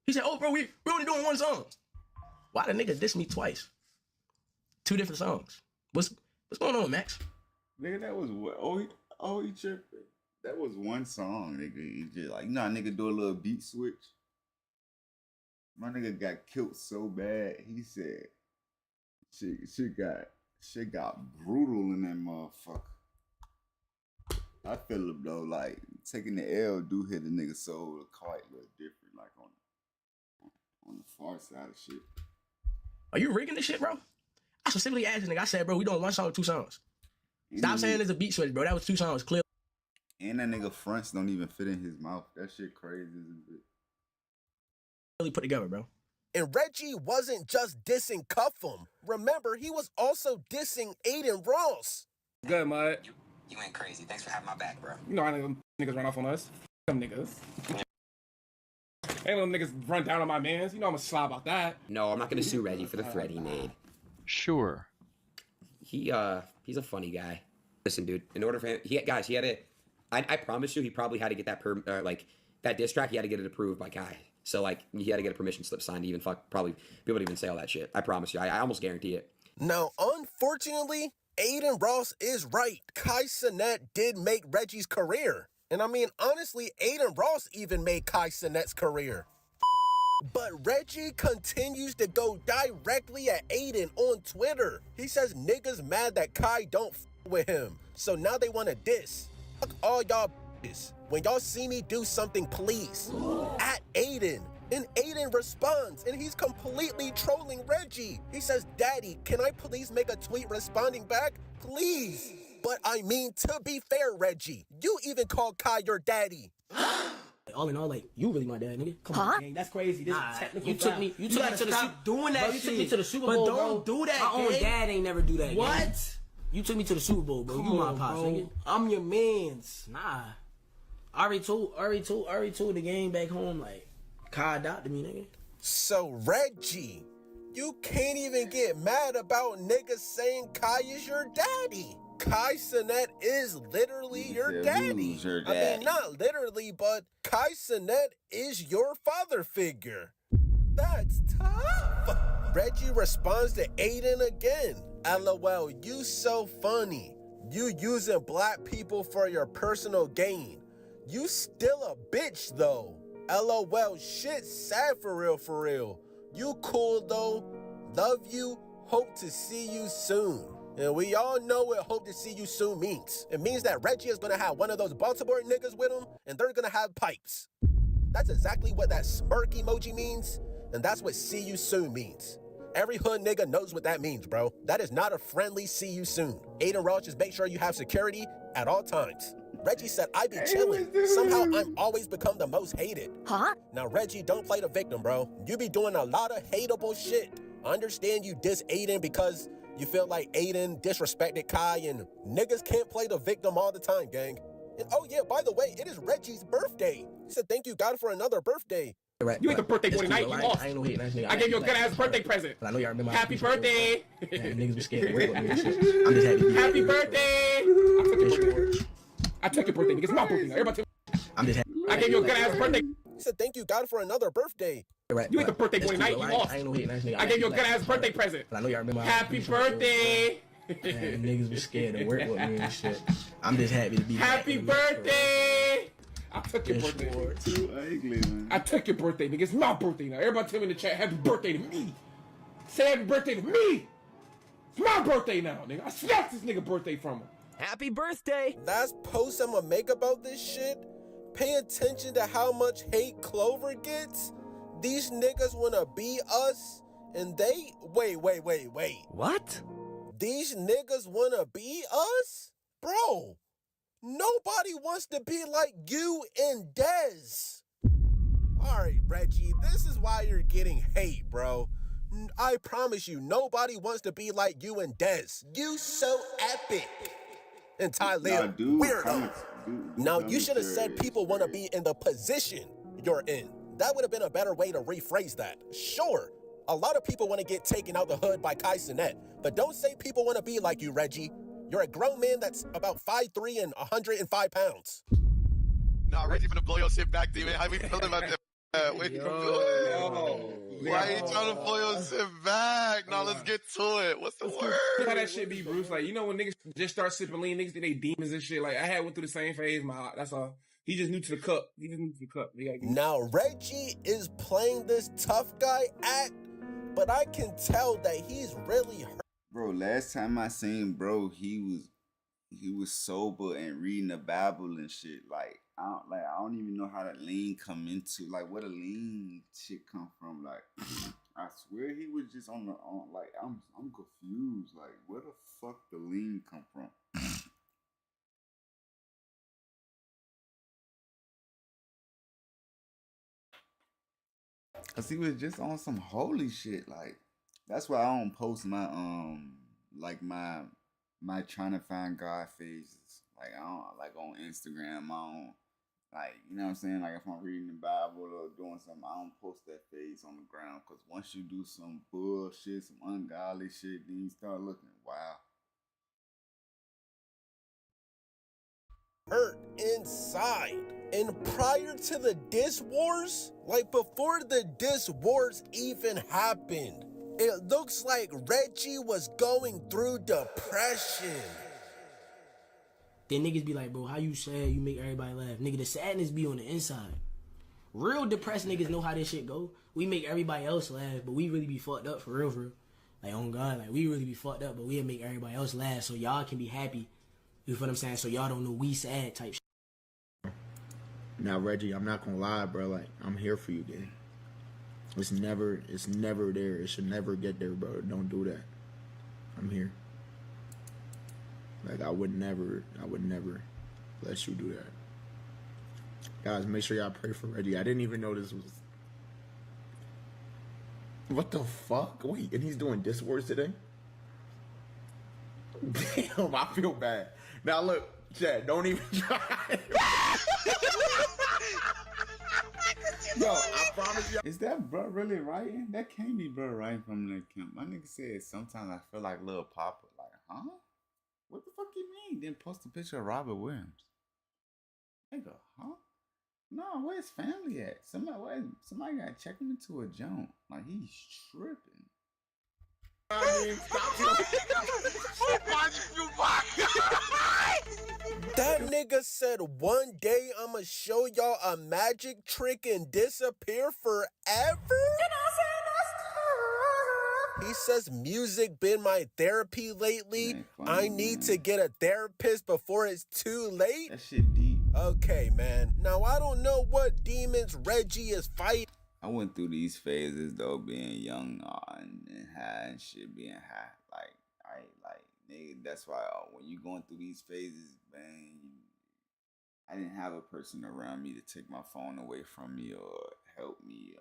He said, oh, bro, we only doing one song. Why the nigga diss me twice? 2 different songs. What's going on, Max? Nigga, that was what? Oh, he tripping. That was one song, nigga. He just like, nigga do a little beat switch. My nigga got killed so bad, he said, shit got brutal in that motherfucker. I feel him though, like taking the L do hit the nigga soul quite a little different, like on the far side of shit. Are you rigging this shit, bro? I specifically asked the nigga, I said, bro, we doing one song or 2 songs. Stop saying there's a beat switch, bro. That was 2 songs, clear. And that nigga fronts don't even fit in his mouth. That shit crazy as a bit. Really put together, bro. And Reggie wasn't just dissing Cuff'em. Remember, he was also dissing Aiden Ross. Good, mud. You ain't crazy. Thanks for having my back, bro. You know how them niggas run off on us. Them niggas. Ain't them niggas run down on my mans. You know I'm gonna slob about that. No, I'm not gonna sue Reggie for the threat he made. Sure. He's a funny guy. Listen, dude, in order for him, he had to, I promise you, he probably had to get that that diss track, he had to get it approved by Kai. So like, he had to get a permission slip signed to even probably be able to even say all that shit. I promise you, I almost guarantee it. Now, unfortunately, Aiden Ross is right. Kai Cenat did make Reggie's career. And I mean, honestly, Aiden Ross even made Kai Cenat's career. But Reggie continues to go directly at Aiden on Twitter. He says niggas mad that Kai don't with him. So now they want to diss. Fuck all y'all bitches. When y'all see me do something, please. At Aiden. And Aiden responds, and he's completely trolling Reggie. He says, Daddy, can I please make a tweet responding back? Please. But I mean, to be fair, Reggie, you even called Kai your daddy. All in all, like, you really my dad, nigga. Come on, gang. That's crazy. This is technical. You took me to the Super doing that bro, you took me to the Super Bowl, but don't do that, my own dad ain't never do that. What? Gang. You took me to the Super Bowl, bro. You my pops, nigga. I'm your mans. Nah. I already told the game back home, like, Kai adopted me, nigga. So, Reggie, you can't even get mad about niggas saying Kai is your daddy. Kai Cenat is literally your daddy. I mean, not literally, but Kai Cenat is your father figure. That's tough. Reggie responds to Aiden again. LOL, you so funny. You using black people for your personal gain. You still a bitch though. LOL, shit sad for real. You cool though. Love you. Hope to see you soon. And we all know what hope to see you soon means. It means that Reggie is gonna have one of those Baltimore niggas with him, and they're gonna have pipes. That's exactly what that smirk emoji means, and that's what see you soon means. Every hood nigga knows what that means, bro. That is not a friendly see you soon. Aiden Ross, just make sure you have security at all times. Reggie said, I be chilling. Somehow I'm always become the most hated. Huh? Now, Reggie, don't play the victim, bro. You be doing a lot of hateable shit. I understand you diss Aiden because you feel like Aiden disrespected Kai, and niggas can't play the victim all the time, gang. And oh yeah, by the way, it is Reggie's birthday. He said, thank you, God, for another birthday. You ain't the birthday boy tonight. You lost. I ain't no hating ass nigga. I gave you a good ass birthday present. I know y'all remember. Happy birthday. Niggas be scared to work with me and shit. I'm just happy to be Happy birthday. I took your birthday. It's my birthday now. Everybody I'm just happy. I gave you a good ass birthday. He said, thank you, God, for another birthday. You ain't the birthday boy tonight. You lost. I ain't no hating ass nigga. I gave you a good ass birthday present. I know y'all remember. Happy birthday. Niggas be scared to work with me and shit. I'm just happy to be Happy birthday. I took your birthday. Too ugly, man. I took your birthday, nigga. It's my birthday now. Everybody tell me in the chat, happy birthday to me. Say happy birthday to me. It's my birthday now, nigga. I snatched this nigga birthday from him. Happy birthday! Last post I'm gonna make about this shit, pay attention to how much hate Clover gets. These niggas wanna be us, and they... Wait. What? These niggas wanna be us? Bro, nobody wants to be like you and Dez. Alright, Reggie, this is why you're getting hate, bro. I promise you, nobody wants to be like you and Dez. You so epic. And Tyler, weirdo. Now, you should have said people want to be in the position you're in. That would have been a better way to rephrase that. Sure, a lot of people want to get taken out the hood by Kai Cenat, but don't say people want to be like you, Reggie. You're a grown man that's about 5'3" and 105 pounds. Nah, Reggie finna blow your shit back, D-Man. How we feeling about that? Why you trying to blow your shit back? Now let's get to it. What's the word? How that shit be, Bruce? Like, you know when niggas just start sipping lean, niggas think they demons and shit. Like, I went through the same phase. That's all. He just new to the cup. Now, Reggie is playing this tough guy act, but I can tell that he's really hurt. Bro, last time I seen bro, he was sober and reading the Bible and shit. I don't even know how that lean come into, like, where the lean shit come from. Like, I swear he was just I'm confused. Like, where the fuck the lean come from? Cause he was just on some holy shit. Like, that's why I don't post my my trying to find God phases. Like, I don't, like, on Instagram, I don't, like, you know what I'm saying? Like, if I'm reading the Bible or doing something, I don't post that phase on the ground. Because once you do some bullshit, some ungodly shit, then you start looking, wow. Hurt inside. And prior to the diss wars, like before the diss wars even happened, it looks like Reggie was going through depression. Then niggas be like, bro, how you sad? You make everybody laugh. Nigga, the sadness be on the inside. Real depressed niggas know how this shit go. We make everybody else laugh, but we really be fucked up for real. Like, on God, like, we really be fucked up, but we'll make everybody else laugh so y'all can be happy. You feel what I'm saying? So y'all don't know we sad type shit. Now, Reggie, I'm not gonna lie, bro. Like, I'm here for you, dude. It's never there. It should never get there, bro. Don't do that. I'm here. Like, I would never let you do that. Guys, make sure y'all pray for Reggie. I didn't even know this was... What the fuck? Wait, and he's doing diss wars today? Damn, I feel bad. Now look, Chad, don't even try. Yo, I promise you. Is that bro really writing? That can't be bro writing from the camp. My nigga said sometimes I feel like Lil Papa. Like, huh? What the fuck you mean? Then post a picture of Robert Williams. Nigga, huh? No, where's family at? Somebody gotta check him into a jump. Like, he's tripping. That nigga said one day I'ma show y'all a magic trick and disappear forever? He says music been my therapy lately. I need to get a therapist before it's too late. That shit deep. Okay, man. Now I don't know what demons Reggie is fighting. I went through these phases though, being young and high and shit, being high. Like nigga, that's why when you going through these phases, man, I didn't have a person around me to take my phone away from me or help me.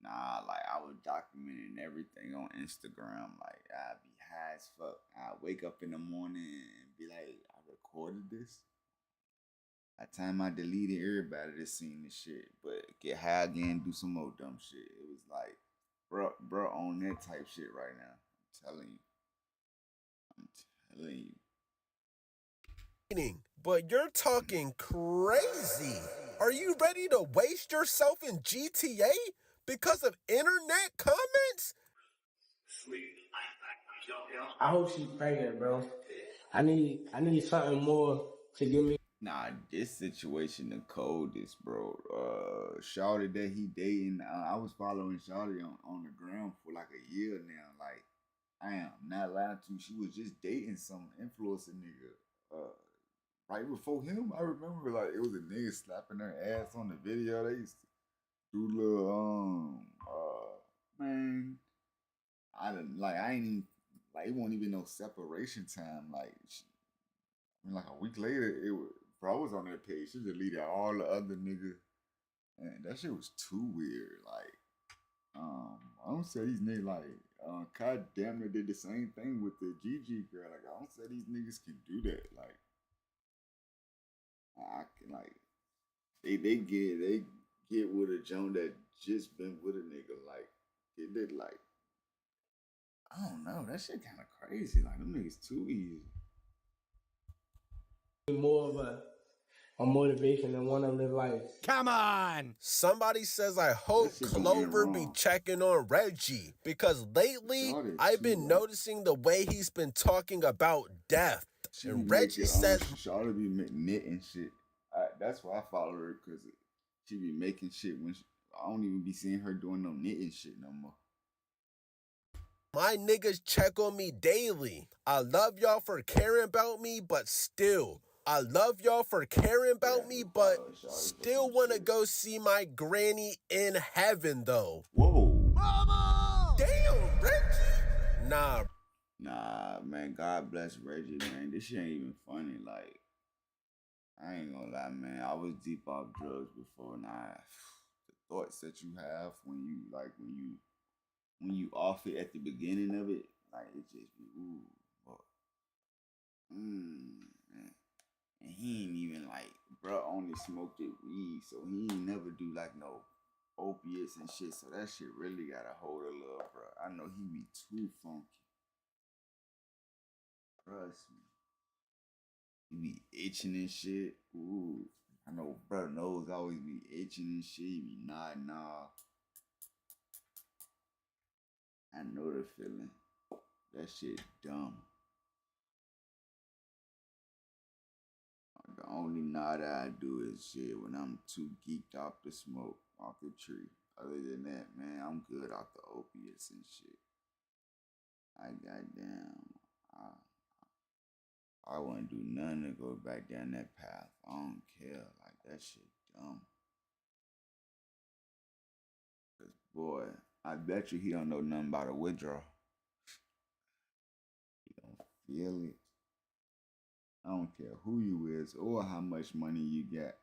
Nah, like I was documenting everything on Instagram. Like I'd be high as fuck. I'd wake up in the morning and be like, I recorded this. By the time I deleted, everybody that seen this shit. But get high again, do some more dumb shit. It was like, bro, on that type shit right now. I'm telling you. But you're talking crazy. Are you ready to waste yourself in GTA because of internet comments? I hope she's pregnant, bro. I need something more to give me. Nah, this situation the coldest, bro. Shawty that he dating, I was following Shawty on the gram for like a year now. Like, I am not lying to you. She was just dating some influencer nigga. Right before him, I remember like it was a nigga slapping her ass on the video. They used to do little man. I ain't even like it wasn't even no separation time. Like like a week later, it was bro. I was on that page. She deleted all the other niggas, and that shit was too weird. Like, I don't say these niggas like Kai damn near did the same thing with the GG girl. Like, I don't say these niggas can do that. Like, I can like they get with a Joan that just been with a nigga. Like, it did like I don't know. That shit kind of crazy. Like, them niggas too easy. More of a motivation and want to live life. Come on! Somebody says I hope Clover be checking on Reggie because lately I've been noticing the way he's been talking about death. And Reggie says she ought to be knitting shit. That's why I follow her, because she be making shit when I don't even be seeing her doing no knitting shit no more. My niggas check on me daily. I love y'all for caring about me, but still. I love y'all for caring about me, but still want to go see my granny in heaven, though. Whoa. Mama! Damn, Reggie! Nah, man. God bless Reggie, man. This shit ain't even funny. Like, I ain't gonna lie, man. I was deep off drugs before. Nah, the thoughts that you have when you off it at the beginning of it, like it just be man. And he ain't even like, bro, only smoked it weed, so he ain't never do like no opiates and shit. So that shit really got a hold of love, bro. I know he be too funky. Trust me. He be itching and shit. Ooh, I know, bro. Nose always be itching and shit. He be nodding off. I know the feeling. That shit dumb. The only nod I do is shit when I'm too geeked off the smoke, off the tree. Other than that, man, I'm good off the opiates and shit. I wouldn't do nothing to go back down that path. I don't care. Like, that shit dumb. Cause boy, I bet you he don't know nothing about a withdrawal. He don't feel it. I don't care who you is or how much money you got.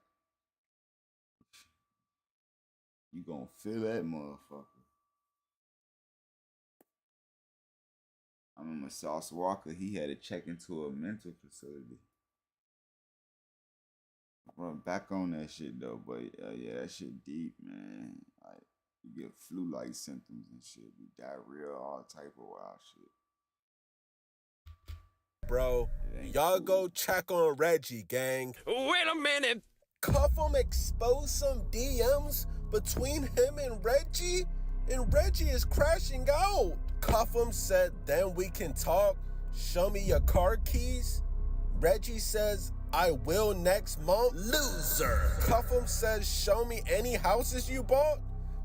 You gonna feel that motherfucker. I remember Sauce Walker, he had to check into a mental facility. I'm back on that shit though, but yeah, that shit deep, man. Like, you get flu-like symptoms and shit, be diarrhea, all type of wild shit. Bro, y'all go check on Reggie, gang. Wait a minute. Cuff'em exposed some DMs between him and Reggie is crashing out. Cuff'em said, then we can talk. Show me your car keys. Reggie says, I will next month. Loser. Cuff'em says, show me any houses you bought.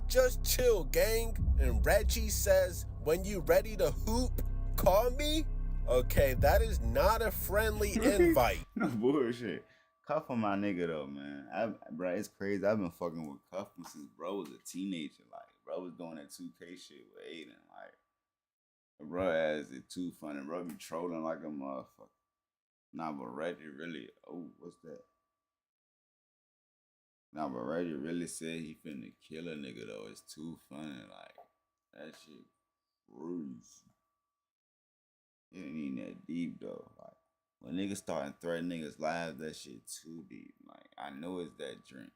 Just chill, gang. And Reggie says, when you ready to hoop, call me. Okay, that is not a friendly invite. No bullshit. Cuffin my nigga though, man. Bro, it's crazy. I've been fucking with Cuffin since bro was a teenager. Like, bro was doing that 2K shit with Aiden. Like, bro has it too funny. Bro be trolling like a motherfucker. Nah, but Reggie really, what's that? Nah, but Reggie really said he finna kill a nigga though. It's too funny. Like, that shit crazy. It ain't even that deep though. Like, when niggas starting threatening niggas lives, that shit too deep. Like, I know it's that drink.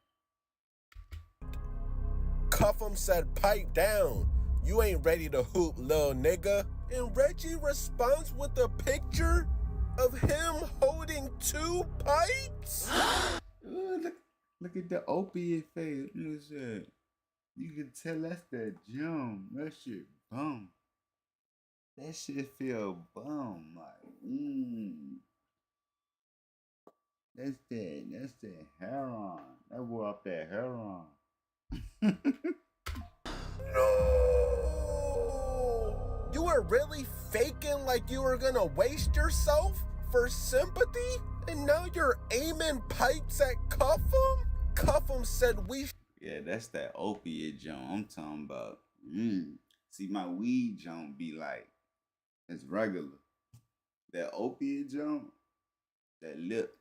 Cuff'em said, pipe down. You ain't ready to hoop, lil nigga. And Reggie responds with a picture of him holding 2 pipes. Look at the opiate face. Nigga said, you can tell that's that jump. That shit bum. That shit feel bum. Like, That's that heroin. That boy up that heroin. No! You were really faking like you were gonna waste yourself for sympathy? And now you're aiming pipes at Cuff'em? Cuff'em said we... Yeah, that's that opiate jump I'm talking about. See, my weed jump be like, it's regular. That opiate jump, that lip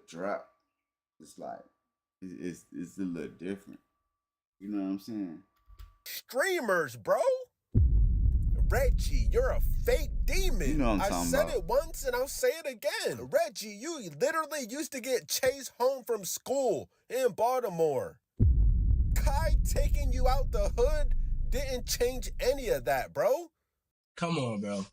drop, it's like, it's a little different. You know what I'm saying? Streamers, bro. Reggie, you're a fake demon. You know what I'm I talking said about. it once and I'll say it again. Reggie, you literally used to get chased home from school in Baltimore. Kai taking you out the hood didn't change any of that, bro. Come on, bro.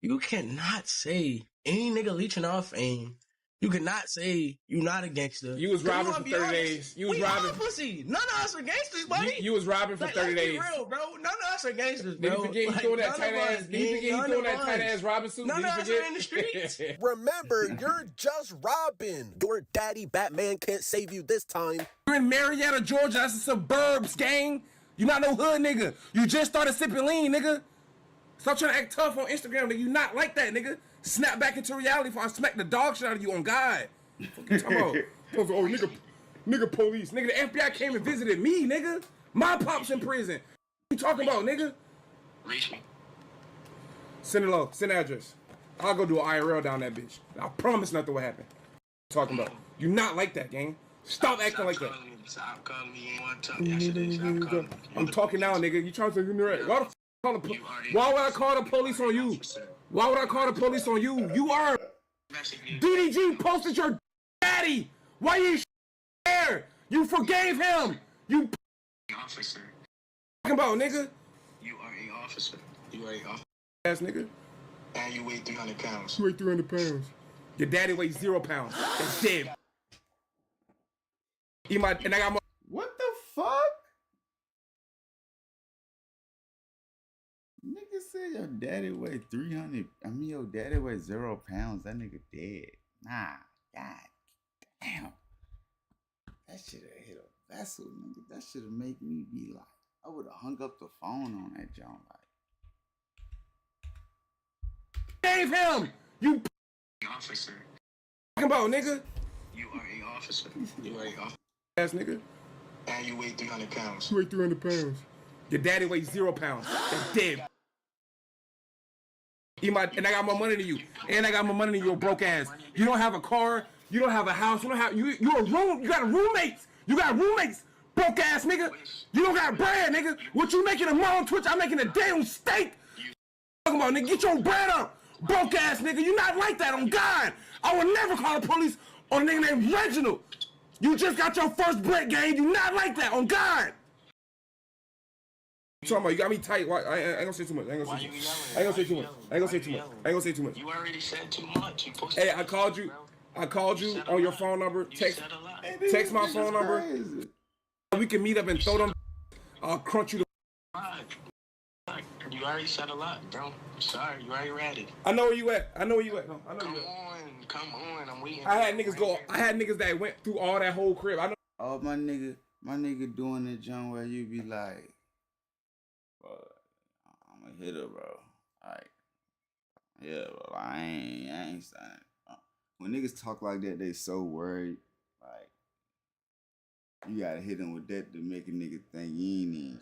You cannot say any nigga leeching off AIM. You cannot say you not a gangster. You was robbing for 30 days. You was robbing. Pussy. None of us are gangsters, buddy. You was robbing for 30 days. Let's be real, bro. None of us are gangsters, Did bro. you forget he throwing that tight ass? Did you forget he throwing that tight ass Robin suit? None Did of you us forget? are in the streets. Remember, you're just Robin. Your daddy Batman can't save you this time. You're in Marietta, Georgia. That's the suburbs, gang. You not no hood nigga. You just started sipping lean, nigga. Stop trying to act tough on Instagram. Nigga. You not like that, nigga. Snap back into reality before I smack the dog shit out of you on God. What you talking about? Oh, nigga police. Nigga, the FBI came and visited me, nigga. My pop's in prison. What you talking about, nigga? Reach me. Send it low. Send address. I'll go do an IRL down that bitch. I promise nothing will happen. What you talking about? You not like that, gang. Stop acting like that. Stop calling me. You want to talk yesterday. Stop calling me. I'm talking now, nigga. You trying to say you're right. Why would I call the police on you? Why would I call the police on you? You are. DDG posted your daddy. Why you there? You forgave him. You officer. Talking about, nigga. You are a officer. You are a officer. Ass nigga. And you weigh 300 pounds. You weigh 300 pounds. Your daddy weighs 0 pounds. That's dead. And I got my. What the fuck? Nigga said your daddy weigh 300. I mean, your daddy weigh 0 pounds. That nigga dead. Nah. God damn. That shit've hit a vessel, nigga. That shit've make me be like, I would've hung up the phone on that John. Like, gave him. You officer. Talking about, nigga. You are a officer. You are a officer. Ass nigga. And you weigh 300 pounds. You weigh 300 pounds. Your daddy weighs 0 pounds. That's dead. And I got more money than you. And I got more money than your broke ass. You don't have a car. You don't have a house. You don't have you a room. You got roommates. You got roommates. Broke ass nigga. You don't got bread, nigga. What you making tomorrow on Twitch? I'm making a damn steak. Talking about, nigga, get your bread up. Broke ass nigga. You not like that on God. I would never call the police on a nigga named Reginald. You just got your first bread game. You not like that on God. Talking about, you got me tight. Why? I ain't gonna say too much. I ain't gonna say too much. I ain't gonna say too much. I ain't gonna say too much. You already said too much. Hey, I called you. I called you on your phone number. Text my phone number. We can meet up and throw them. I'll crunch you. You already said a lot, bro. Sorry, you already ratted. I know where you at. I know where you at. No, I know you at. Come on. I'm waiting. I had niggas that went through all that whole crib. I know. Oh, my nigga doing the jump where you be like, I'm a hitter, bro. Like, yeah, bro. I ain't saying. when niggas talk like that, they so worried. Like, you gotta hit them with that to make a nigga think you ain't even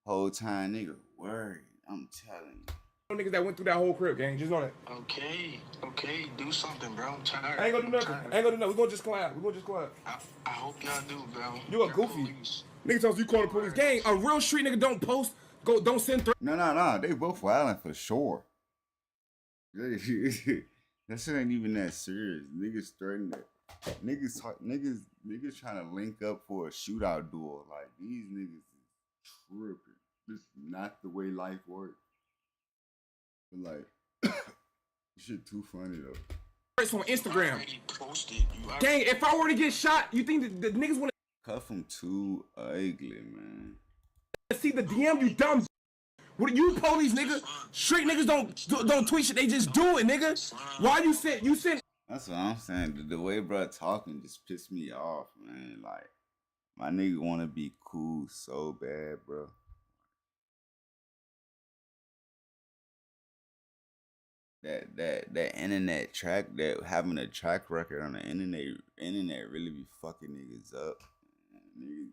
whole time, nigga, worried. I'm telling you. Niggas that went through that whole crib, gang. Just on it. Okay, do something, bro. I'm tired. I ain't gonna do nothing. We gonna just collab. I hope y'all do, bro. You a goofy. Nigga tells you call the police. Gang, a real street nigga don't post, don't send threats. No. They both wildin' for sure. That shit ain't even that serious. Niggas threatening that. Niggas trying to link up for a shootout duel. Like, these niggas is tripping. This is not the way life works. But like, shit too funny though. It's on Instagram. Gang, if I were to get shot, you think the niggas wanna cuff them too ugly, man. See the DM, you dumb. What you police, nigga? Street niggas don't tweet shit, they just do it, nigga. Why you sent? That's what I'm saying. The way bro talking just pissed me off, man. Like, my nigga wanna be cool so bad, bro. That internet track, that having a track record on the internet really be fucking niggas up. Niggas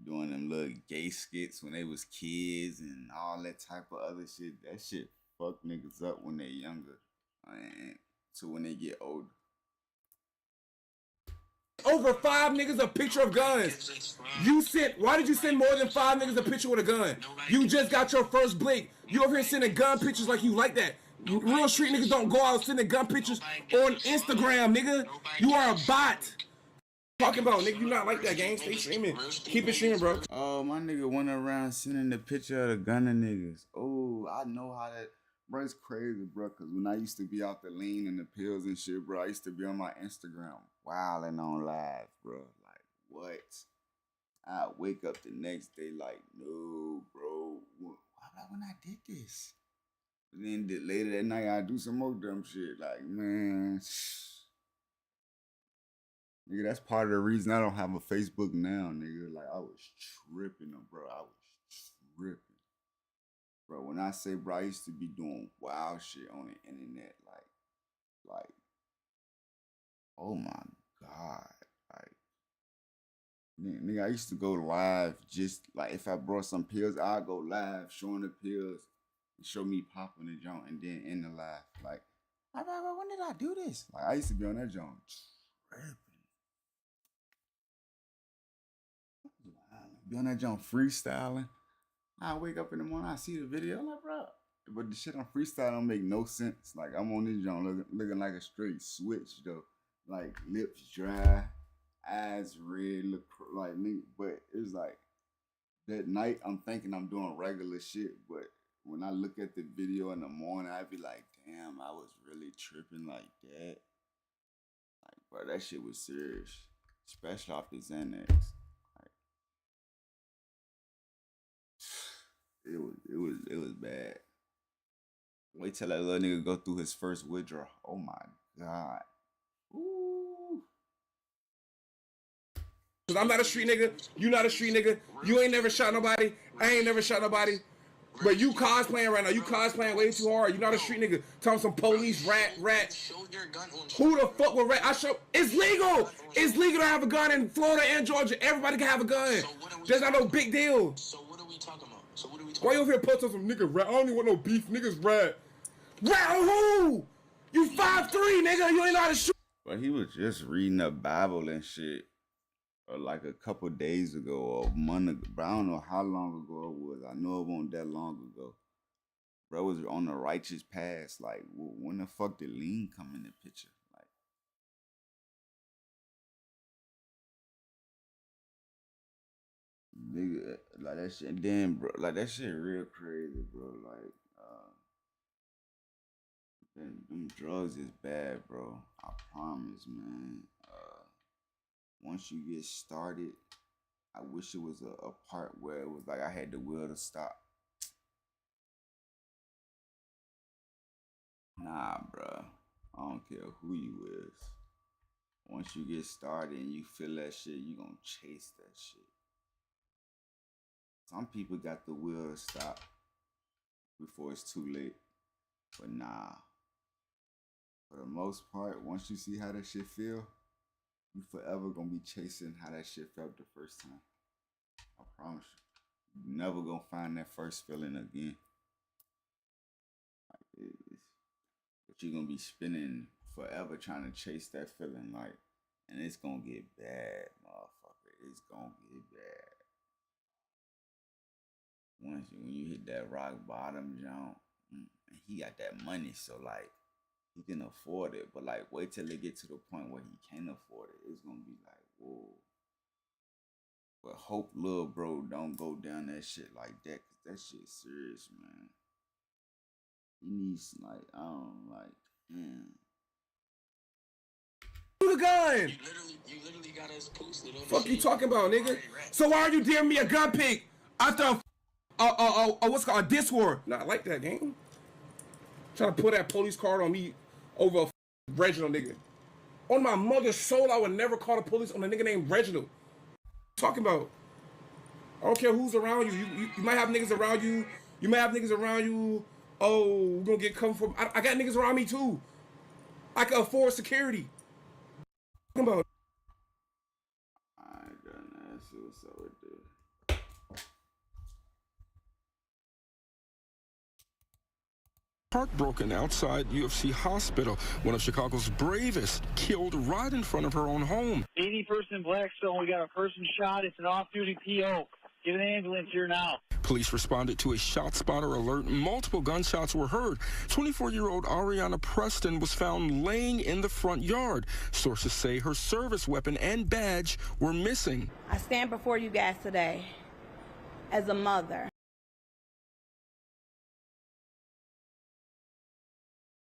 doing them little gay skits when they was kids and all that type of other shit. That shit fuck niggas up when they younger. And so when they get older. Over 5 niggas a picture of guns. Why did you send more than 5 niggas a picture with a gun? You just got your first blink. You over here sending gun pictures like you like that. Real street niggas don't go out sending gun pictures on Instagram, nigga. You are a bot. Talking about, nigga, you not like that, gang. Stay streaming. Keep it streaming, bro. Oh, my nigga went around sending the picture of the gun to niggas. Oh, I know how that. Bro, it's crazy, bro, because when I used to be out the lean and the pills and shit, bro, I used to be on my Instagram wilding on live, bro. Like, what? I wake up the next day like, no, bro. Why when I did this? And then later that night, I do some more dumb shit. Like, man. Nigga, that's part of the reason I don't have a Facebook now, nigga. Like, I was tripping, bro. I was tripping. Bro, when I say, bro, I used to be doing wild shit on the internet. Like, oh my God. Like, nigga, I used to go live just, like, if I brought some pills, I'd go live showing the pills and show me popping the joint and then end the live. Like, when did I do this? Like, I used to be on that joint tripping. Be on that joint freestyling. I wake up in the morning, I see the video, I'm like, bro. But the shit on freestyle don't make no sense. Like, I'm on this joint looking like a straight switch, though. Like, lips dry, eyes red, look like me. But it's like, that night, I'm thinking I'm doing regular shit. But when I look at the video in the morning, I be like, damn, I was really tripping like that. Like, bro, that shit was serious. Especially off the Xanax. It was bad. Wait till that little nigga go through his first withdrawal. Oh my God. Ooh. Cause I'm not a street nigga. You not a street nigga. You ain't never shot nobody. I ain't never shot nobody. But you cosplaying right now. You cosplaying way too hard. You not a street nigga. Talking some police rat. Who the fuck will rat? It's legal. It's legal to have a gun in Florida and Georgia. Everybody can have a gun. There's not no big deal. Why you over here posting some nigga rat? I don't even want no beef. Niggas rat. Rat on who? You 5'3", nigga. You ain't know how to shoot. But he was just reading the Bible and shit. Like a couple days ago or a month ago. But I don't know how long ago it was. I know it wasn't that long ago. Bro was on the righteous path. Like, when the fuck did lean come in the picture? Nigga, like that shit. And then, bro, like that shit real crazy, bro. Like, them drugs is bad, bro. I promise, man. Once you get started, I wish it was a part where it was like I had the will to stop. Nah, bro. I don't care who you is. Once you get started and you feel that shit, you gonna chase that shit. Some people got the will to stop before it's too late. But nah. for the most part, once you see how that shit feel, you forever gonna be chasing how that shit felt the first time. I promise you. You never gonna find that first feeling again. But you're gonna be spending forever trying to chase that feeling, like, and it's gonna get bad, motherfucker. It's gonna get bad. When you hit that rock bottom jump, and he got that money, so like he can afford it. But like, wait till it get to the point where he can't afford it. It's gonna be like, whoa. But hope little bro don't go down that shit like that, cause that shit serious, man. He needs like, I don't like, The gun. You literally got us posted on Fuck you talking about, nigga? So why are you DMing me a gun pic after what's called a diss war? Not like that, gang. Trying to put that police card on me over a Reginald nigga. On my mother's soul, I would never call the police on a nigga named Reginald. Talking about. I don't care who's around you. You might have niggas around you. You might have niggas around you. Oh, we're gonna get come from. I got niggas around me too. I can afford security. Talking about. I done that suicide with this. Heartbroken outside UFC hospital. One of Chicago's bravest killed right in front of her own home. 81st in Blackstone, we got a person shot. It's an off-duty PO. Get an ambulance here now. Police responded to a shot spotter alert. Multiple gunshots were heard. 24-year-old Ariana Preston was found laying in the front yard. Sources say her service weapon and badge were missing. I stand before you guys today as a mother.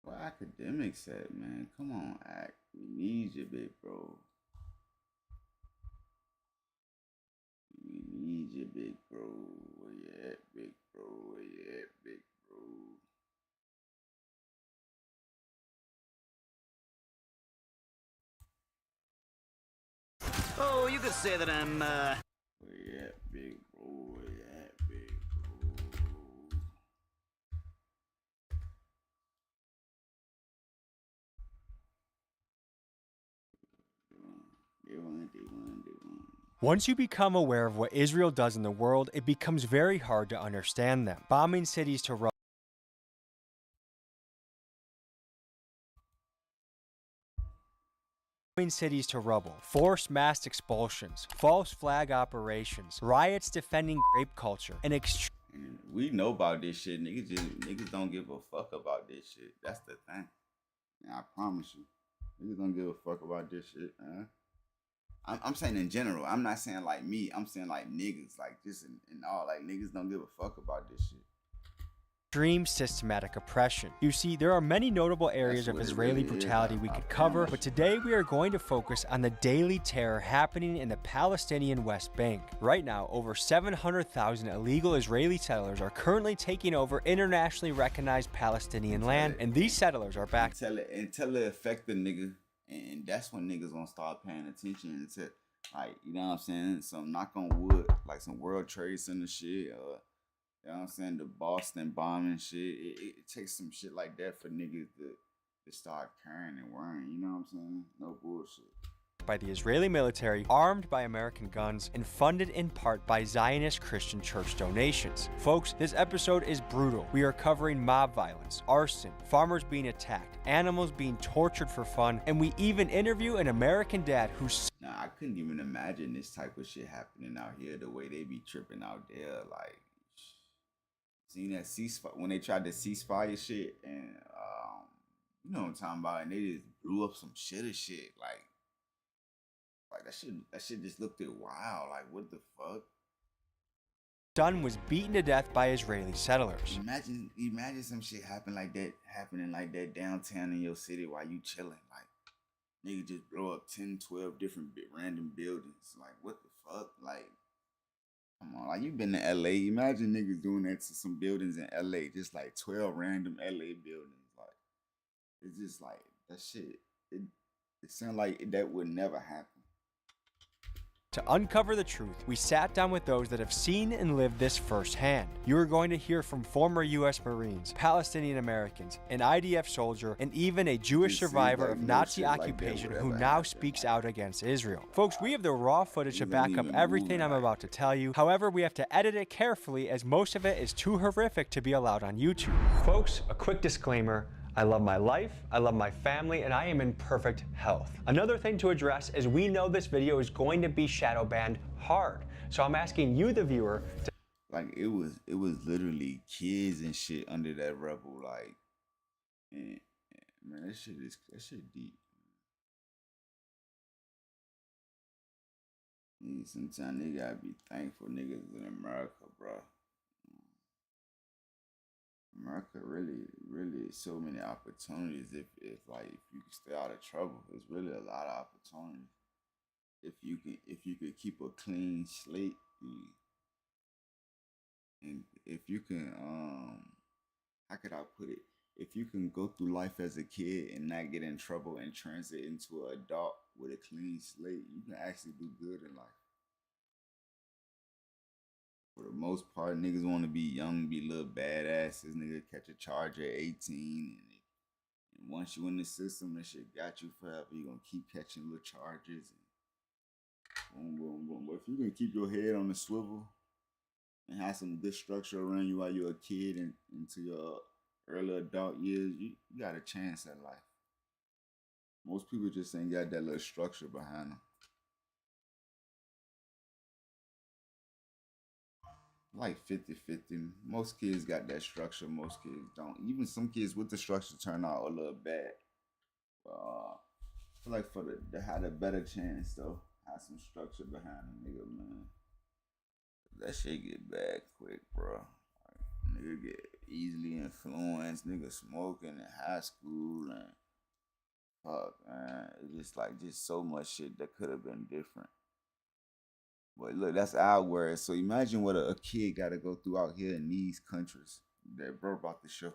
What academics said, man. Come on, act. We need you, big bro. We need you, big bro. Where you at, big bro? Where you at, big bro? Oh, you could say that I'm, Where you at, big bro? Where you at, big bro? Once you become aware of what Israel does in the world, it becomes very hard to understand them. Bombing cities to rubble. Forced mass expulsions, false flag operations, riots defending grape culture, and we know about this shit. Niggas don't give a fuck about this shit. That's the thing. Yeah, I promise you. Niggas don't give a fuck about this shit, man. I'm saying in general. I'm not saying like me. I'm saying like niggas, like just in all. Like niggas don't give a fuck about this shit. Extreme systematic oppression. You see, there are many notable areas of Israeli brutality we could cover, but today we are going to focus on the daily terror happening in the Palestinian West Bank. Right now, over 700,000 illegal Israeli settlers are currently taking over internationally recognized Palestinian land, and these settlers are back until it affect the nigga. And that's when niggas gonna start paying attention to, like, you know what I'm saying? Some knock on wood, like some World Trade Center shit, you know what I'm saying? The Boston bombing shit. It takes some shit like that for niggas to start caring and worrying, you know what I'm saying? No bullshit. By the Israeli military, armed by American guns, and funded in part by Zionist Christian church donations. Folks, this episode is brutal. We are covering mob violence, arson, farmers being attacked, animals being tortured for fun, and we even interview an American dad who's... Nah, I couldn't even imagine this type of shit happening out here, the way they be tripping out there, like... Seen that ceasefire, when they tried to ceasefire shit, and, you know what I'm talking about, and they just blew up some shitter shit, like that shit just looked wild. Like, what the fuck? Son was beaten to death by Israeli settlers. Imagine some shit happening like that downtown in your city while you chilling. Like, nigga just blow up 10, 12 different random buildings. Like, what the fuck? Like, come on, like, you been to LA. Imagine niggas doing that to some buildings in LA. Just like 12 random LA buildings. Like, it's just like, that shit, it sounds like that would never happen. To uncover the truth, we sat down with those that have seen and lived this firsthand. You are going to hear from former U.S. Marines, Palestinian Americans, an IDF soldier, and even a Jewish survivor of Nazi occupation who now speaks out against Israel. Folks, we have the raw footage to back up everything I'm about to tell you. However, we have to edit it carefully as most of it is too horrific to be allowed on YouTube. Folks, a quick disclaimer. I love my life, I love my family, and I am in perfect health. Another thing to address is we know this video is going to be shadow banned hard. So I'm asking you, the viewer, to like it was literally kids and shit under that rebel, like, man, that shit deep. Sometimes they gotta be thankful niggas in America, bro. America really so many opportunities if you can stay out of trouble. There's really a lot of opportunities. If you could keep a clean slate, and if you can how could I put it? If you can go through life as a kid and not get in trouble and transit into an adult with a clean slate, you can actually do good in life. For the most part, niggas want to be young, be little badasses. Niggas catch a charge at 18. And once you in the system, that shit got you forever. You going to keep catching little charges. And boom, boom, boom. But if you can keep your head on the swivel and have some good structure around you while you're a kid and into your early adult years, you got a chance at life. Most people just ain't got that little structure behind them. Like 50-50. Most kids got that structure, most kids don't. Even some kids with the structure turn out a little bad. I feel like for the had a better chance though, have some structure behind a nigga, man. That shit get bad quick, bro. Like, nigga get easily influenced, nigga smoking in high school, and fuck, man. It's just so much shit that could have been different. But look, that's our word. So imagine what a kid got to go through out here in these countries that bro about to show.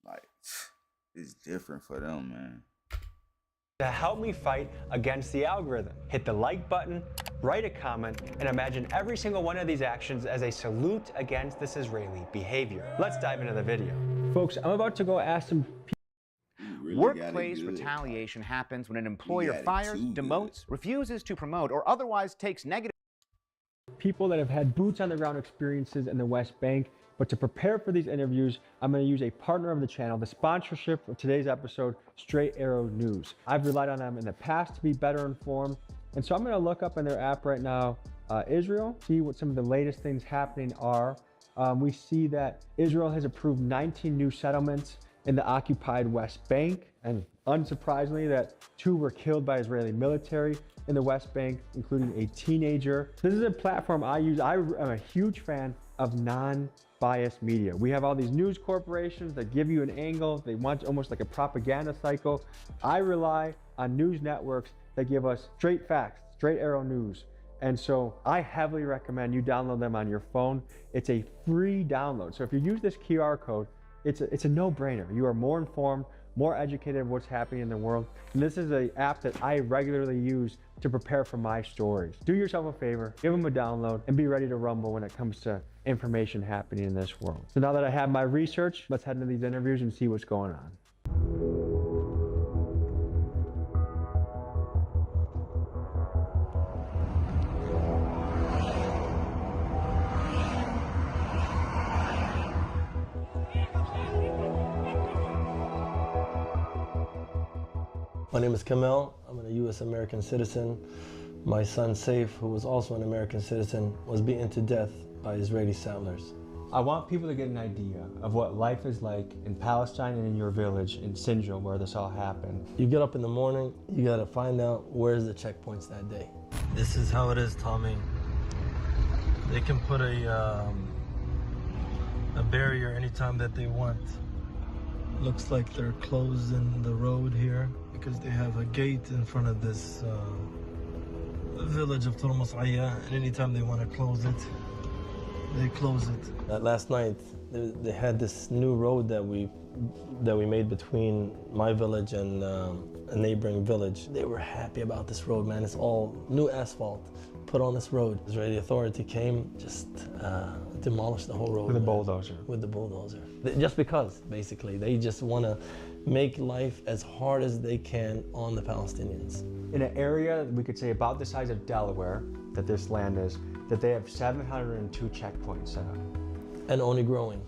Like, it's different for them, man. To help me fight against the algorithm, hit the like button, write a comment, and imagine every single one of these actions as a salute against this Israeli behavior. Let's dive into the video. Folks, I'm about to go ask some Really Workplace retaliation happens when an employer fires, demotes, refuses to promote, or otherwise takes negative people that have had boots on the ground experiences in the West Bank. But to prepare for these interviews, I'm going to use a partner of the channel, the sponsorship of today's episode, Straight Arrow News. I've relied on them in the past to be better informed. And so I'm going to look up in their app right now, Israel, see what some of the latest things happening are. We see that Israel has approved 19 new settlements in the occupied West Bank. And unsurprisingly, that 2 were killed by Israeli military in the West Bank, including a teenager. This is a platform I use. I am a huge fan of non-biased media. We have all these news corporations that give you an angle. They want almost like a propaganda cycle. I rely on news networks that give us straight facts, Straight Arrow News. And so I heavily recommend you download them on your phone. It's a free download. So if you use this QR code, it's a no-brainer. You are more informed, more educated of what's happening in the world. And this is an app that I regularly use to prepare for my stories. Do yourself a favor, give them a download, and be ready to rumble when it comes to information happening in this world. So now that I have my research, let's head into these interviews and see what's going on. My name is Kamel. I'm a U.S. American citizen. My son Saif, who was also an American citizen, was beaten to death by Israeli settlers. I want people to get an idea of what life is like in Palestine and in your village in Sinjar, where this all happened. You get up in the morning, you gotta find out where's the checkpoints that day. This is how it is, Tommy. They can put a barrier anytime that they want. Looks like they're closing the road here because they have a gate in front of this village of Turmus Aya, and anytime they want to close it, they close it. Last night, they had this new road that we made between my village and a neighboring village. They were happy about this road, man. It's all new asphalt, put on this road. The Israeli Authority came, just demolished the whole road. With a bulldozer. With the bulldozer. Just because, basically. They just want to make life as hard as they can on the Palestinians. In an area we could say about the size of Delaware, that this land is, that they have 702 checkpoints set up. And only growing.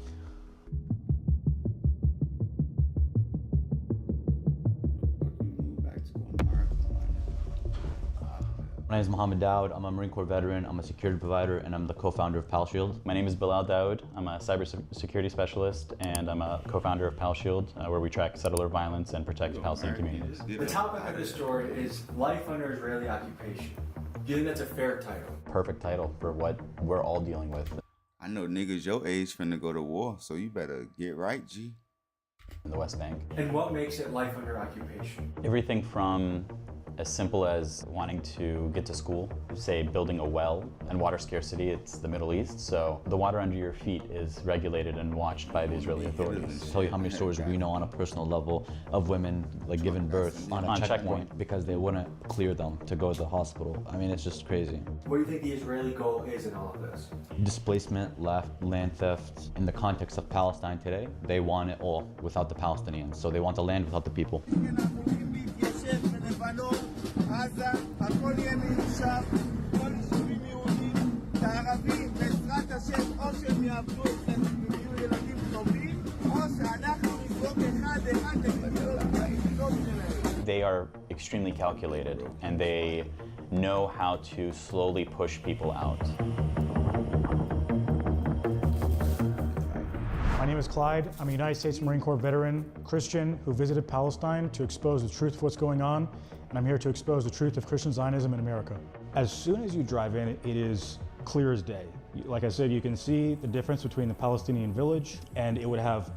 My name is Mohammed Daoud. I'm a Marine Corps veteran. I'm a security provider, and I'm the co-founder of PalShield. My name is Bilal Daoud. I'm a cybersecurity specialist, and I'm a co-founder of PalShield, where we track settler violence and protect Palestinian communities. The topic of this story is life under Israeli occupation. Do you think that's a fair title? Perfect title for what we're all dealing with. I know niggas your age finna go to war, so you better get right, G. In the West Bank. And what makes it life under occupation? Everything from as simple as wanting to get to school, say building a well, and water scarcity, it's the Middle East, so the water under your feet is regulated and watched by the Israeli authorities. I'll tell you how many stories we know on a personal level of women like giving birth on a checkpoint because they wouldn't clear them to go to the hospital. I mean, it's just crazy. What do you think the Israeli goal is in all of this? Displacement, land theft. In the context of Palestine today, they want it all without the Palestinians. So they want the land without the people. They are extremely calculated, and they know how to slowly push people out. My name is Clyde. I'm a United States Marine Corps veteran, Christian, who visited Palestine to expose the truth of what's going on, and I'm here to expose the truth of Christian Zionism in America. As soon as you drive in, it is clear as day. Like I said, you can see the difference between the Palestinian village, and it would have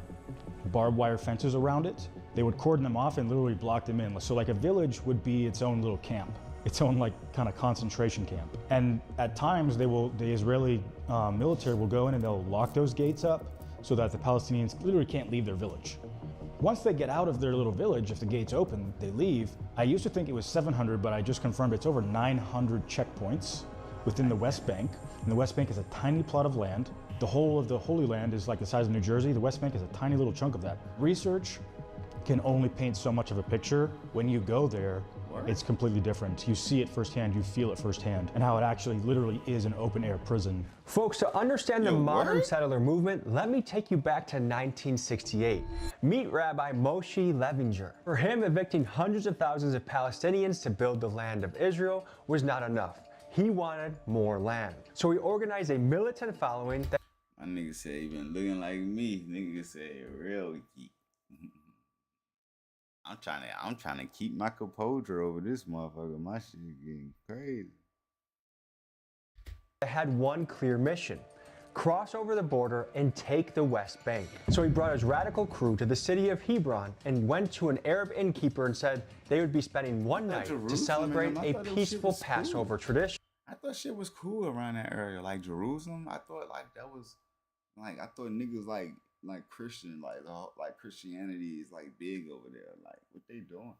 barbed wire fences around it. They would cordon them off and literally block them in. So like a village would be its own little camp, its own like kind of concentration camp. And at times the Israeli military will go in and they'll lock those gates up so that the Palestinians literally can't leave their village. Once they get out of their little village, if the gates open, they leave. I used to think it was 700, but I just confirmed it's over 900 checkpoints within the West Bank. And the West Bank is a tiny plot of land. The whole of the Holy Land is like the size of New Jersey. The West Bank is a tiny little chunk of that. Research can only paint so much of a picture. When you go there, it's completely different. You see it firsthand, you feel it firsthand, and how it actually literally is an open air prison. Folks, to understand the modern settler movement, let me take you back to 1968. Meet Rabbi Moshe Levinger. For him, evicting hundreds of thousands of Palestinians to build the land of Israel was not enough. He wanted more land. So he organized a militant following that— My nigga said he been looking like me. Nigga said real geek. I'm trying to keep my composure over this motherfucker. My shit getting crazy. had one clear mission: cross over the border and take the West Bank. So he brought his radical crew to the city of Hebron and went to an Arab innkeeper and said they would be spending one night to celebrate a peaceful Passover tradition. I thought shit was cool around that area, like Jerusalem. I thought like that was like, I thought niggas like Christian, like Christianity is like big over there. Like what they doing?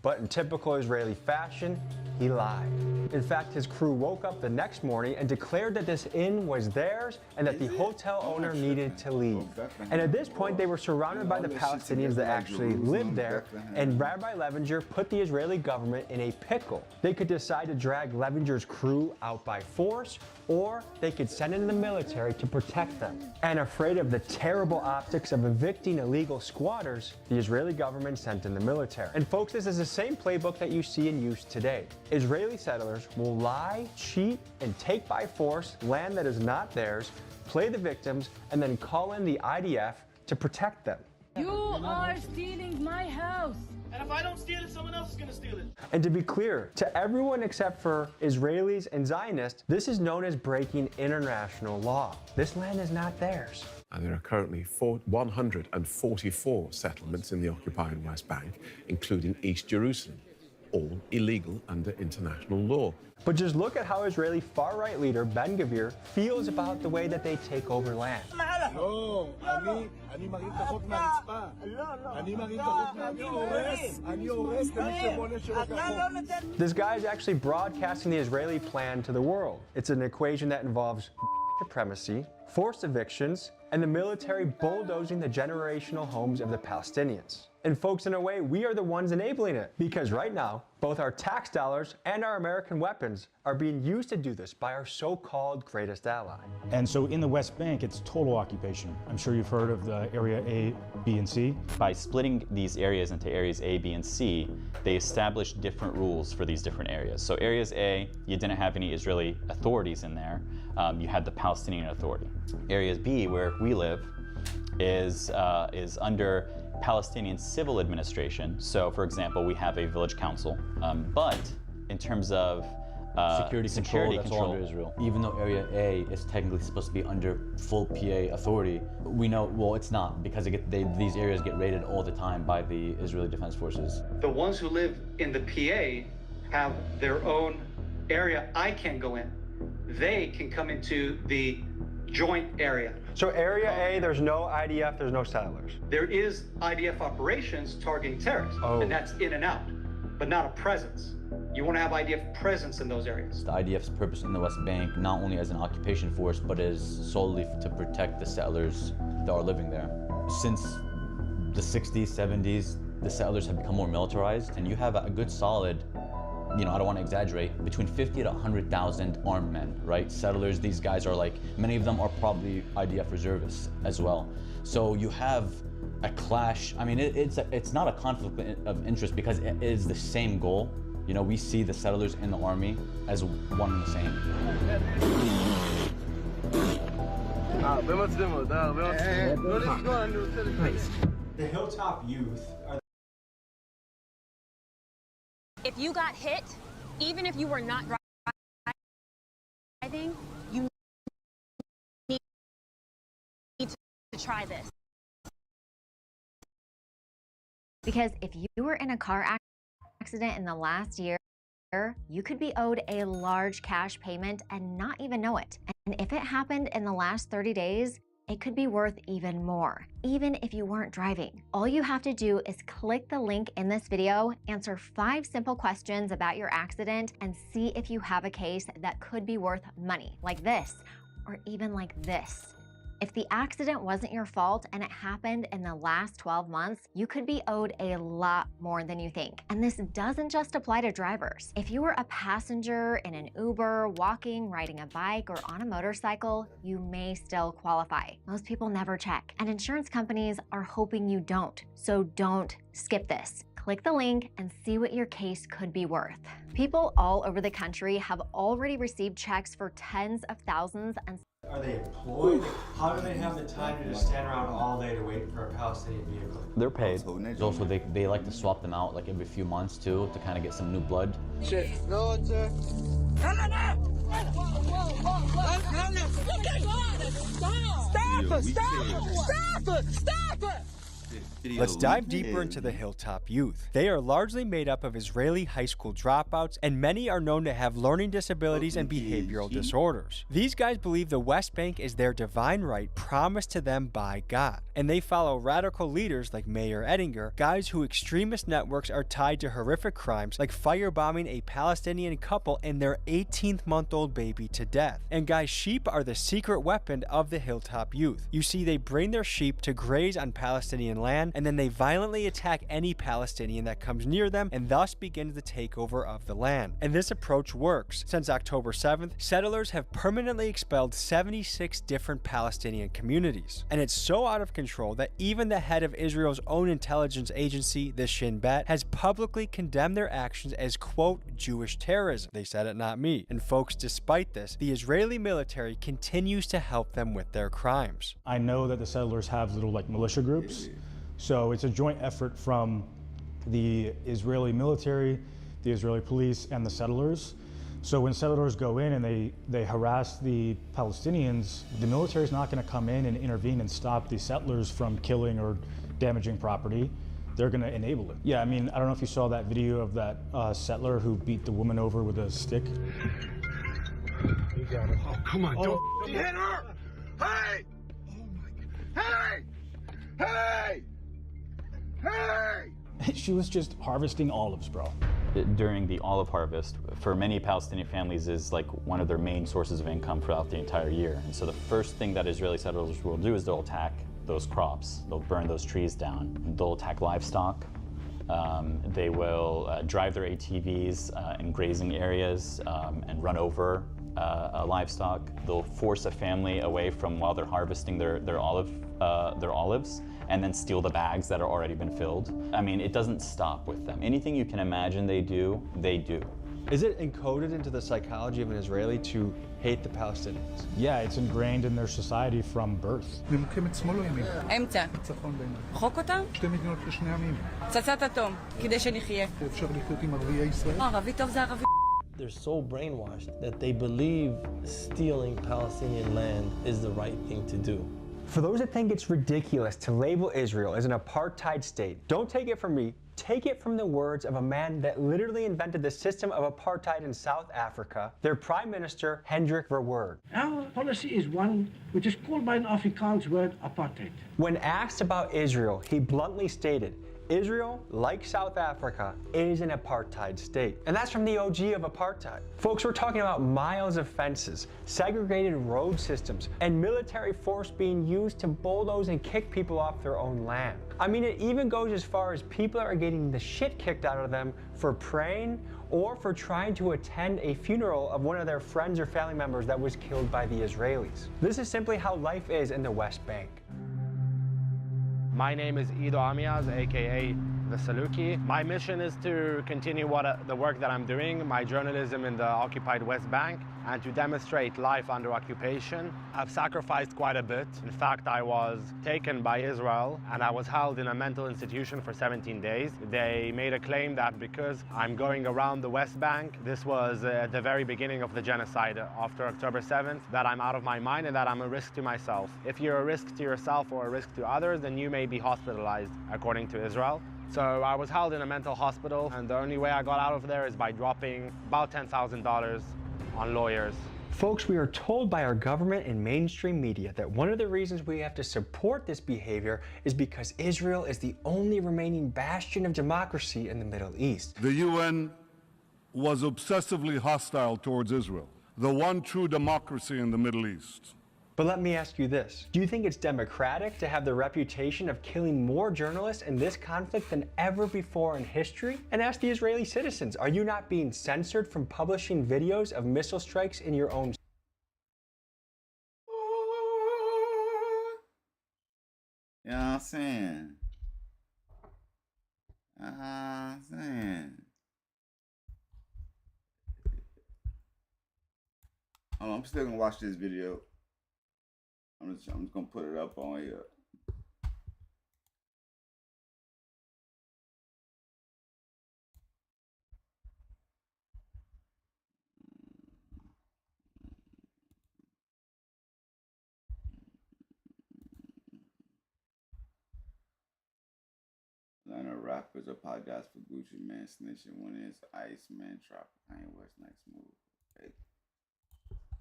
But in typical Israeli fashion, he lied. In fact, his crew woke up the next morning and declared that this inn was theirs and that the hotel owner needed to leave. And at this point, they were surrounded by the Palestinians that actually lived there, and Rabbi Levinger put the Israeli government in a pickle. They could decide to drag Levinger's crew out by force, or they could send in the military to protect them. And afraid of the terrible optics of evicting illegal squatters, the Israeli government sent in the military. And folks, this is the same playbook that you see in use today. Israeli settlers will lie, cheat, and take by force land that is not theirs, play the victims, and then call in the IDF to protect them. You are stealing my house. And if I don't steal it, someone else is going to steal it. And to be clear, to everyone except for Israelis and Zionists, this is known as breaking international law. This land is not theirs. And there are currently 144 settlements in the occupied West Bank, including East Jerusalem, all illegal under international law. But just look at how Israeli far-right leader Ben Gvir feels about the way that they take over land. לא, אני מרים את החוק מהרצפה. אני מרים את החוק מהרצפה. אני הורס למי שבונה שלוקח חוק. This guy is actually broadcasting the Israeli plan to the world. It's an equation that involves supremacy, forced evictions, and the military bulldozing the generational homes of the Palestinians. And folks, in a way, we are the ones enabling it. Because right now, both our tax dollars and our American weapons are being used to do this by our so-called greatest ally. And so in the West Bank, it's total occupation. I'm sure you've heard of the Area A, B, and C. By splitting these areas into areas A, B, and C, they established different rules for these different areas. So areas A, you didn't have any Israeli authorities in there. You had the Palestinian Authority. Areas B, where we live, is under Palestinian civil administration. So, for example, we have a village council, but in terms of security control under Israel. Even though Area A is technically supposed to be under full PA authority, we know, well, it's not, because these areas get raided all the time by the Israeli Defense Forces. The ones who live in the PA have their own area I can go in. They can come into the joint area. So Area A, there's no IDF, there's no settlers. There is IDF operations targeting terrorists, and that's in and out, but not a presence. You want to have IDF presence in those areas. The IDF's purpose in the West Bank, not only as an occupation force, but is solely to protect the settlers that are living there. Since the 60s, 70s, the settlers have become more militarized, and you have a good solid, I don't want to exaggerate, between 50 to 100,000 armed men, right? Settlers, these guys are like, many of them are probably IDF reservists as well. So you have a clash. I mean, it's not a conflict of interest because it is the same goal. We see the settlers in the army as one and the same. The Hilltop Youth are... If you got hit, even if you were not driving, you need to try this. Because if you were in a car accident in the last year, you could be owed a large cash payment and not even know it. And if it happened in the last 30 days, it could be worth even more, even if you weren't driving. All you have to do is click the link in this video, answer 5 simple questions about your accident, and see if you have a case that could be worth money, like this, or even like this. If the accident wasn't your fault and it happened in the last 12 months, you could be owed a lot more than you think. And this doesn't just apply to drivers. If you were a passenger in an Uber, walking, riding a bike, or on a motorcycle, you may still qualify. Most people never check, and insurance companies are hoping you don't. So don't skip this. Click the link and see what your case could be worth. People all over the country have already received checks for tens of thousands and Are they employed? How do they have the time to just stand around all day to wait for a Palestinian vehicle? They're paid. Also, they like to swap them out like every few months too, to kind of get some new blood. Shit. No, sir. Stop it! Let's dive deeper into the Hilltop Youth. They are largely made up of Israeli high school dropouts, and many are known to have learning disabilities and behavioral disorders. These guys believe the West Bank is their divine right promised to them by God, and they follow radical leaders like Mayor Ettinger, guys who extremist networks are tied to horrific crimes like firebombing a Palestinian couple and their 18-month-old baby to death. And guys, sheep are the secret weapon of the Hilltop Youth. You see, they bring their sheep to graze on Palestinian land, and then they violently attack any Palestinian that comes near them, and thus begins the takeover of the land. And this approach works. Since October 7th, settlers have permanently expelled 76 different Palestinian communities. And it's so out of control that even the head of Israel's own intelligence agency, the Shin Bet, has publicly condemned their actions as, quote, Jewish terrorism. They said it, not me. And folks, despite this, the Israeli military continues to help them with their crimes. I know that the settlers have little militia groups. So it's a joint effort from the Israeli military, the Israeli police, and the settlers. So when settlers go in and they harass the Palestinians, the military is not going to come in and intervene and stop the settlers from killing or damaging property. They're going to enable it. Yeah, I mean, I don't know if you saw that video of that settler who beat the woman over with a stick. You got it. Oh, come on, don't hit her! Hey! Hey! Hey! Hey! She was just harvesting olives, bro. During the olive harvest, for many Palestinian families, is like one of their main sources of income throughout the entire year. And so the first thing that Israeli settlers will do is they'll attack those crops. They'll burn those trees down. They'll attack livestock. They will drive their ATVs in grazing areas and run over livestock. They'll force a family away from while they're harvesting their olives, and then steal the bags that are already been filled. I mean, it doesn't stop with them. Anything you can imagine they do, they do. Is it encoded into the psychology of an Israeli to hate the Palestinians? Yeah, it's ingrained in their society from birth. ממוקמת שמאל או ימין? אמצע. צפון בעיניי. רחוק אותם? שתי מדינות לשני עמים. פצצת אטום, כדי שנחיה. אפשר לחיות עם ערביי ישראל? ערבי טוב זה ערבי. They're so brainwashed that they believe stealing Palestinian land is the right thing to do. For those that think it's ridiculous to label Israel as an apartheid state, don't take it from me, take it from the words of a man that literally invented the system of apartheid in South Africa, their Prime Minister, Hendrik Verwoerd. Our policy is one which is called by an Afrikaans word, apartheid. When asked about Israel, he bluntly stated, Israel, like South Africa, is an apartheid state. And that's from the OG of apartheid. Folks, we're talking about miles of fences, segregated road systems, and military force being used to bulldoze and kick people off their own land. I mean, it even goes as far as people are getting the shit kicked out of them for praying or for trying to attend a funeral of one of their friends or family members that was killed by the Israelis. This is simply how life is in the West Bank. My name is Ido Amiaz, aka The Saluki. My mission is to continue the work that I'm doing, my journalism in the occupied West Bank, and to demonstrate life under occupation. I've sacrificed quite a bit. In fact, I was taken by Israel and I was held in a mental institution for 17 days. They made a claim that because I'm going around the West Bank, this was at the very beginning of the genocide after October 7th, that I'm out of my mind and that I'm a risk to myself. If you're a risk to yourself or a risk to others, then you may be hospitalized, according to Israel. So I was held in a mental hospital, and the only way I got out of there is by dropping about $10,000 on lawyers. Folks, we are told by our government and mainstream media that one of the reasons we have to support this behavior is because Israel is the only remaining bastion of democracy in the Middle East. The UN was obsessively hostile towards Israel, the one true democracy in the Middle East. But let me ask you this. Do you think it's democratic to have the reputation of killing more journalists in this conflict than ever before in history? And ask the Israeli citizens, are you not being censored from publishing videos of missile strikes in your own? You know what I'm saying? Hold on, I'm still gonna watch this video. I'm just gonna put it up on here. Atlanta rappers apologize for Gucci Man snitching when it's Ice Man Trap Kanye West next move. Okay.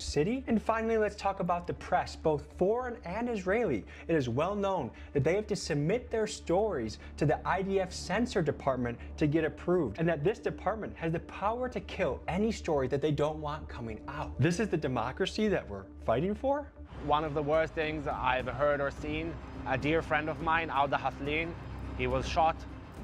City. And finally, let's talk about the press, both foreign and Israeli. It is well known that they have to submit their stories to the IDF censor department to get approved, and that this department has the power to kill any story that they don't want coming out. This is the democracy that we're fighting for? One of the worst things I've heard or seen, a dear friend of mine, Auda Haslin, he was shot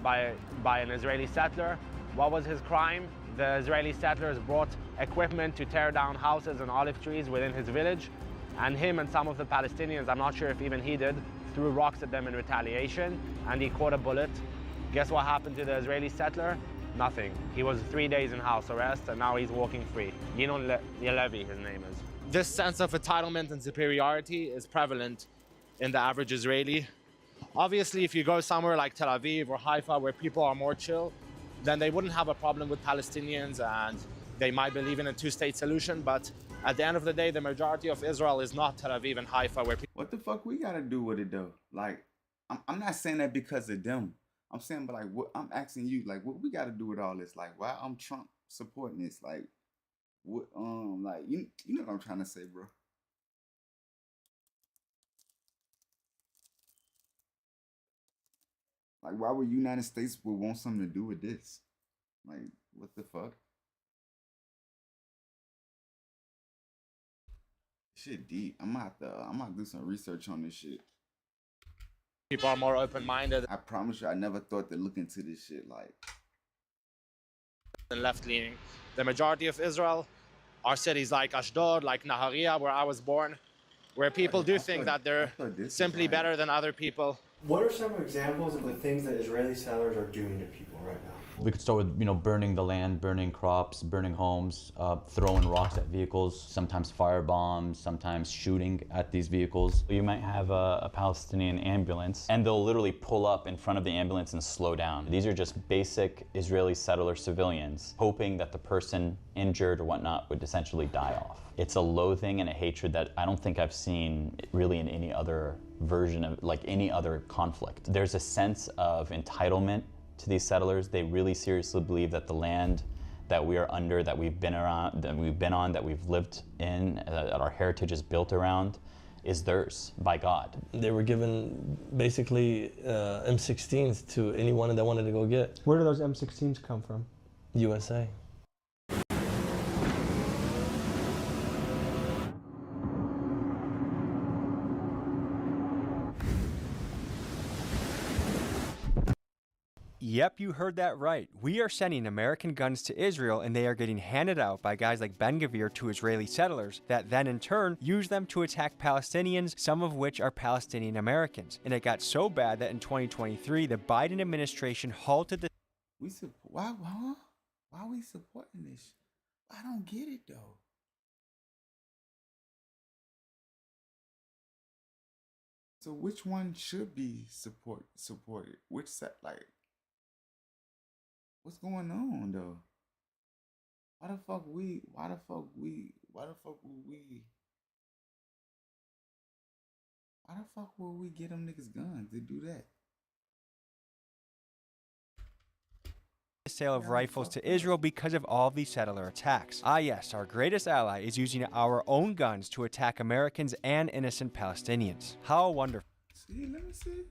by an Israeli settler. What was his crime? The Israeli settlers brought equipment to tear down houses and olive trees within his village, and him and some of the Palestinians, I'm not sure if even he did, threw rocks at them in retaliation, and he caught a bullet. Guess what happened to the Israeli settler? Nothing. He was 3 days in house arrest, and now he's walking free. Yinon Yelevi, his name is. This sense of entitlement and superiority is prevalent in the average Israeli. Obviously, if you go somewhere like Tel Aviv or Haifa where people are more chill, then they wouldn't have a problem with Palestinians and they might believe in a two-state solution. But at the end of the day, the majority of Israel is not Tel Aviv and Haifa where people... What the fuck we gotta do with it though? Like, I'm not saying that because of them. I'm saying, but like, what I'm asking you, like, what we gotta do with all this? Like, why I'm Trump supporting this? Like, what, like, you know what I'm trying to say, bro? Like, why would United States would want something to do with this? Like, what the fuck? Shit deep. I'm gonna do some research on this shit. People are more open-minded. I promise you, I never thought to look into this shit. Like, and left-leaning. The majority of Israel are cities like Ashdod, like Nahariya, where I was born, where people do think that they're simply better than other people. What are some examples of the things that Israeli settlers are doing to people right now? We could start with, burning the land, burning crops, burning homes, throwing rocks at vehicles, sometimes fire bombs, sometimes shooting at these vehicles. You might have a Palestinian ambulance, and they'll literally pull up in front of the ambulance and slow down. These are just basic Israeli settler civilians, hoping that the person injured or whatnot would essentially die off. It's a loathing and a hatred that I don't think I've seen really in any other version of, like, any other conflict. There's a sense of entitlement to these settlers. They really seriously believe that the land that we are under, that we've been around, that we've been on, that we've lived in, that our heritage is built around, is theirs by God. They were given basically M16s to anyone that wanted to go get. Where do those M16s come from? USA. Yep, you heard that right. We are sending American guns to Israel, and they are getting handed out by guys like Ben-Gvir to Israeli settlers that then in turn use them to attack Palestinians, some of which are Palestinian Americans. And it got so bad that in 2023, the Biden administration halted the... Why are we supporting this? I don't get it though. So which one should be supported? Which set, like, what's going on though? Why the fuck would we get them niggas guns to do that? Sale of rifles to Israel because of all of these settler attacks. Ah yes, our greatest ally is using our own guns to attack Americans and innocent Palestinians. How wonderful. See, let me see.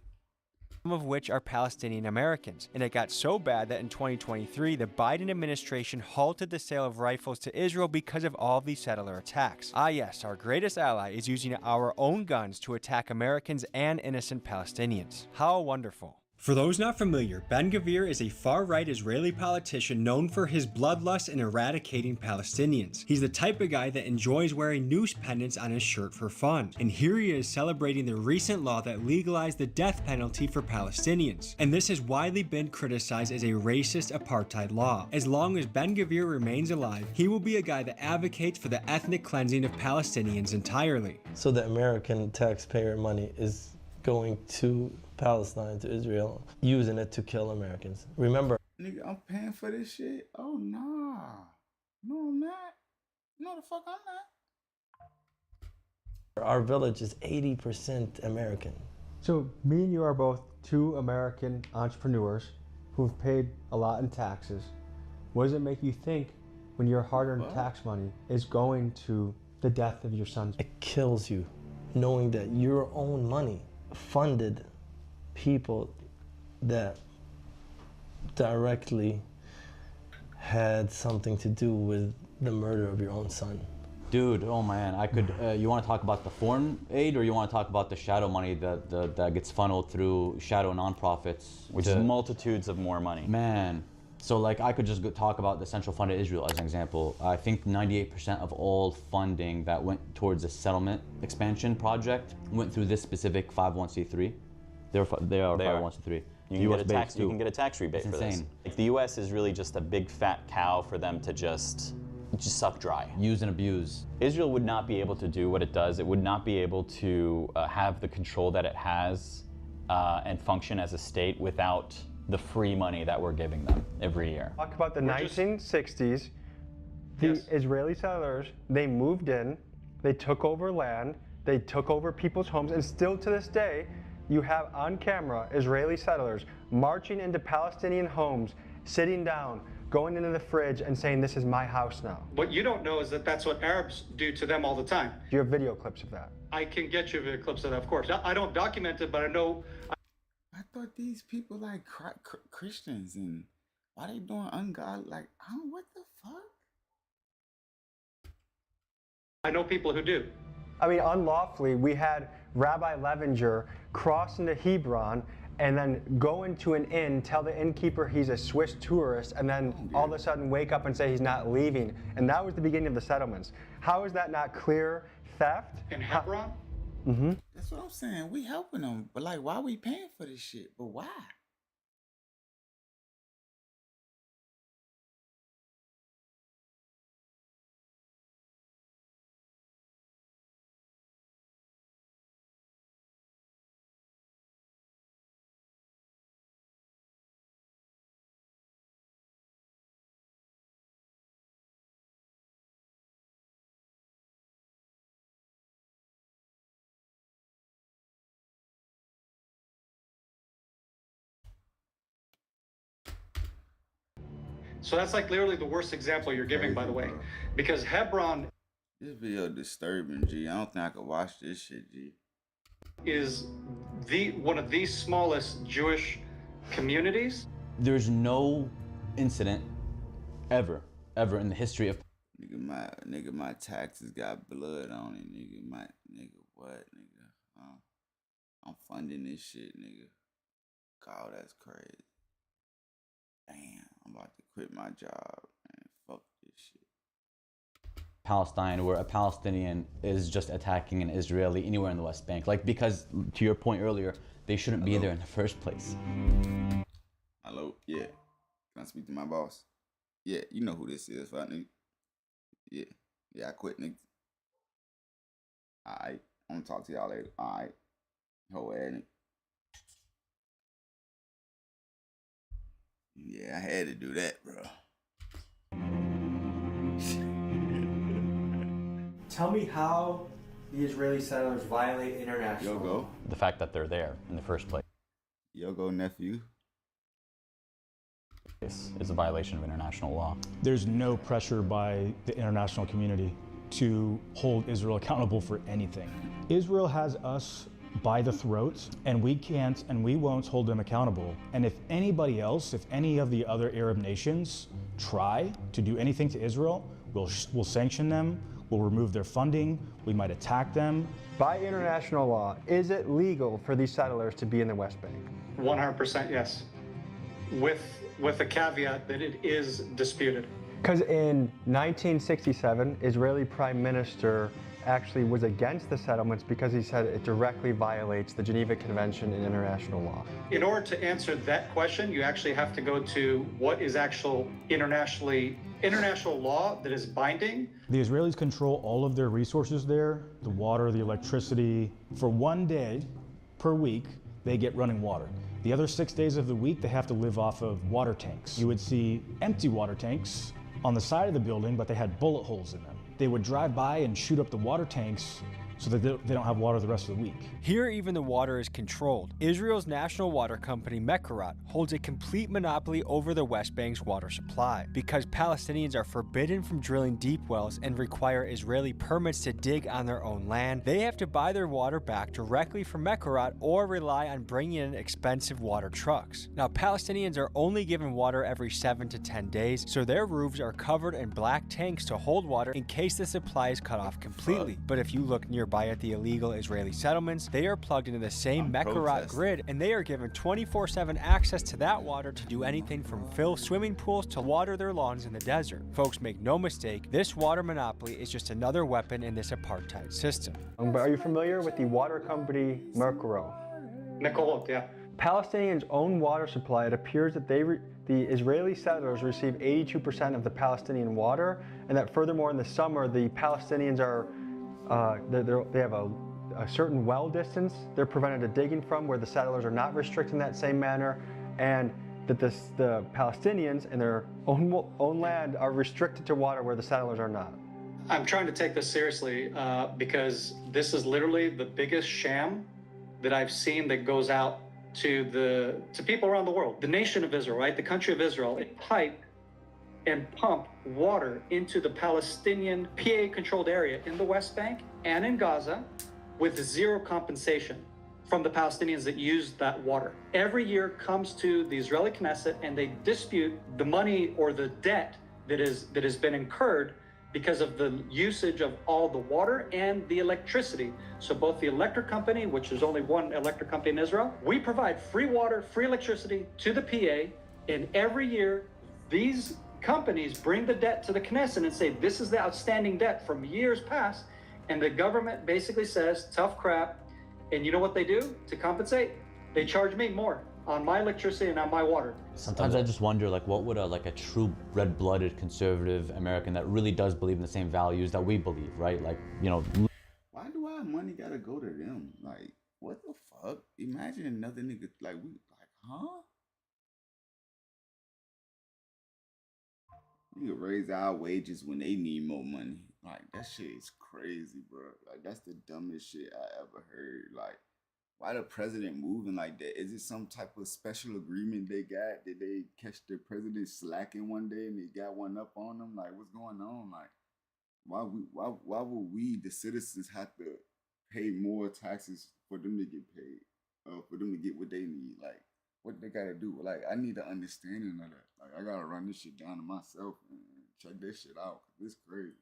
Some of which are Palestinian Americans. And it got so bad that in 2023, the Biden administration halted the sale of rifles to Israel because of all of these settler attacks. Ah yes, our greatest ally is using our own guns to attack Americans and innocent Palestinians. How wonderful. For those not familiar, Ben-Gvir is a far-right Israeli politician known for his bloodlust in eradicating Palestinians. He's the type of guy that enjoys wearing noose pendants on his shirt for fun. And here he is celebrating the recent law that legalized the death penalty for Palestinians. And this has widely been criticized as a racist apartheid law. As long as Ben-Gvir remains alive, he will be a guy that advocates for the ethnic cleansing of Palestinians entirely. So the American taxpayer money is going to Palestine, to Israel, using it to kill Americans. Remember, nigga, I'm paying for this shit. Oh nah, no I'm not. No the fuck I'm not. Our village is 80% American. So me and you are both two American entrepreneurs who've paid a lot in taxes. What does it make you think when your hard-earned tax money is going to the death of your sons? It kills you knowing that your own money funded people that directly had something to do with the murder of your own son. Dude, oh man, I could, you want to talk about the foreign aid, or you want to talk about the shadow money that gets funneled through shadow nonprofits? Which is multitudes of more money. Man, so like I could just talk about the Central Fund of Israel as an example. I think 98% of all funding that went towards the settlement expansion project went through this specific 501c3. They are 501c3. You can get a tax rebate for this. Like, the U.S. is really just a big fat cow for them to just suck dry. Use and abuse. Israel would not be able to do what it does. It would not be able to have the control that it has and function as a state without the free money that we're giving them every year. Talk about the 1960s. The Israeli settlers, they moved in, they took over land, they took over people's homes, and still to this day, you have on camera Israeli settlers marching into Palestinian homes, sitting down, going into the fridge and saying, this is my house now. What you don't know is that that's what Arabs do to them all the time. Do you have video clips of that? I can get you video clips of that, of course. I don't document it, but I know. I are these people like Christians and why they doing ungodly? Like, what the fuck? I know people who do. I mean, unlawfully, we had Rabbi Levinger cross into Hebron and then go into an inn, tell the innkeeper he's a Swiss tourist, and then all of a sudden wake up and say he's not leaving. And that was the beginning of the settlements. How is that not clear theft? In Hebron? Mm-hmm. That's what I'm saying. We helping them, but like, why are we paying for this shit? But why? So that's like literally the worst example you're giving, by the way, because Hebron. This video disturbing, G. I don't think I could watch this shit, G. Is one of the smallest Jewish communities. There's no incident ever in the history of. Nigga, my taxes got blood on it, nigga, what, nigga? I'm funding this shit, nigga. God, that's crazy. Damn, I'm about to quit my job, man. Fuck this shit. Palestine, where a Palestinian is just attacking an Israeli anywhere in the West Bank. Like, because to your point earlier, they shouldn't be there in the first place. Hello? Yeah. Can I speak to my boss? Yeah, you know who this is, fuck nigga. Yeah, I quit, nigga. Alright, I'm gonna talk to y'all later. Alright. Ho ass nigga. Yeah, I had to do that, bro. Tell me how the Israeli settlers violate international law. The fact that they're there in the first place. Yogo, nephew. This is a violation of international law. There's no pressure by the international community to hold Israel accountable for anything. Israel has us by the throat, and we can't and we won't hold them accountable. And if anybody else, if any of the other Arab nations try to do anything to Israel, we'll sanction them, we'll remove their funding, we might attack them. By international law, is it legal for these settlers to be in the West Bank? 100% yes, with a caveat that it is disputed. Because in 1967, Israeli Prime Minister actually was against the settlements because he said it directly violates the Geneva Convention and international law. In order to answer that question, you actually have to go to what is actual international law that is binding. The Israelis control all of their resources there, the water, the electricity. For 1 day per week, they get running water. The other 6 days of the week, they have to live off of water tanks. You would see empty water tanks on the side of the building, but they had bullet holes in them. They would drive by and shoot up the water tanks so that they don't have water the rest of the week. Here, even the water is controlled. Israel's national water company, Mekorot, holds a complete monopoly over the West Bank's water supply. Because Palestinians are forbidden from drilling deep wells and require Israeli permits to dig on their own land, they have to buy their water back directly from Mekorot or rely on bringing in expensive water trucks. Now, Palestinians are only given water every 7 to 10 days, so their roofs are covered in black tanks to hold water in case the supply is cut off completely. But if you look nearby at the illegal Israeli settlements, they are plugged into the same Mekorot grid, and they are given 24/7 access to that water to do anything from fill swimming pools to water their lawns in the desert. Folks, make no mistake, this water monopoly is just another weapon in this apartheid system. But are you familiar with the water company Mekorot? Mekorot, yeah. Palestinians' own water supply, it appears that the Israeli settlers receive 82% of the Palestinian water, and that furthermore in the summer, the Palestinians are they have a certain well distance they're prevented of digging from where the settlers are not restricted in that same manner, and that the Palestinians in their own land are restricted to water where the settlers are not. I'm trying to take this seriously because this is literally the biggest sham that I've seen that goes out to people around the world. The nation of Israel, right? The country of Israel, it pipe and pump water into the Palestinian PA-controlled area in the West Bank and in Gaza with zero compensation from the Palestinians that use that water. Every year comes to the Israeli Knesset and they dispute the money or the debt that has been incurred because of the usage of all the water and the electricity. So both the electric company, which is only one electric company in Israel, we provide free water, free electricity to the PA, and every year these companies bring the debt to the Knesset and say, this is the outstanding debt from years past, and the government basically says, tough crap, and you know what they do to compensate? They charge me more on my electricity and on my water. Sometimes I just wonder, like, what would a true red-blooded conservative American that really does believe in the same values that we believe, right? Like, you know. Why do our money gotta go to them? Like, what the fuck? Imagine another nigga huh? You can raise our wages when they need more money. Like, that shit is crazy, bro. Like, that's the dumbest shit I ever heard. Like, why the president moving like that? Is it some type of special agreement they got? Did they catch the president slacking one day and they got one up on them? Like, what's going on? Like, why would we, the citizens, have to pay more taxes for them to get paid? For them to get what they need? Like, what they gotta do? Like, I need an understanding of that. Like, I gotta run this shit down to myself and check this shit out. It's crazy.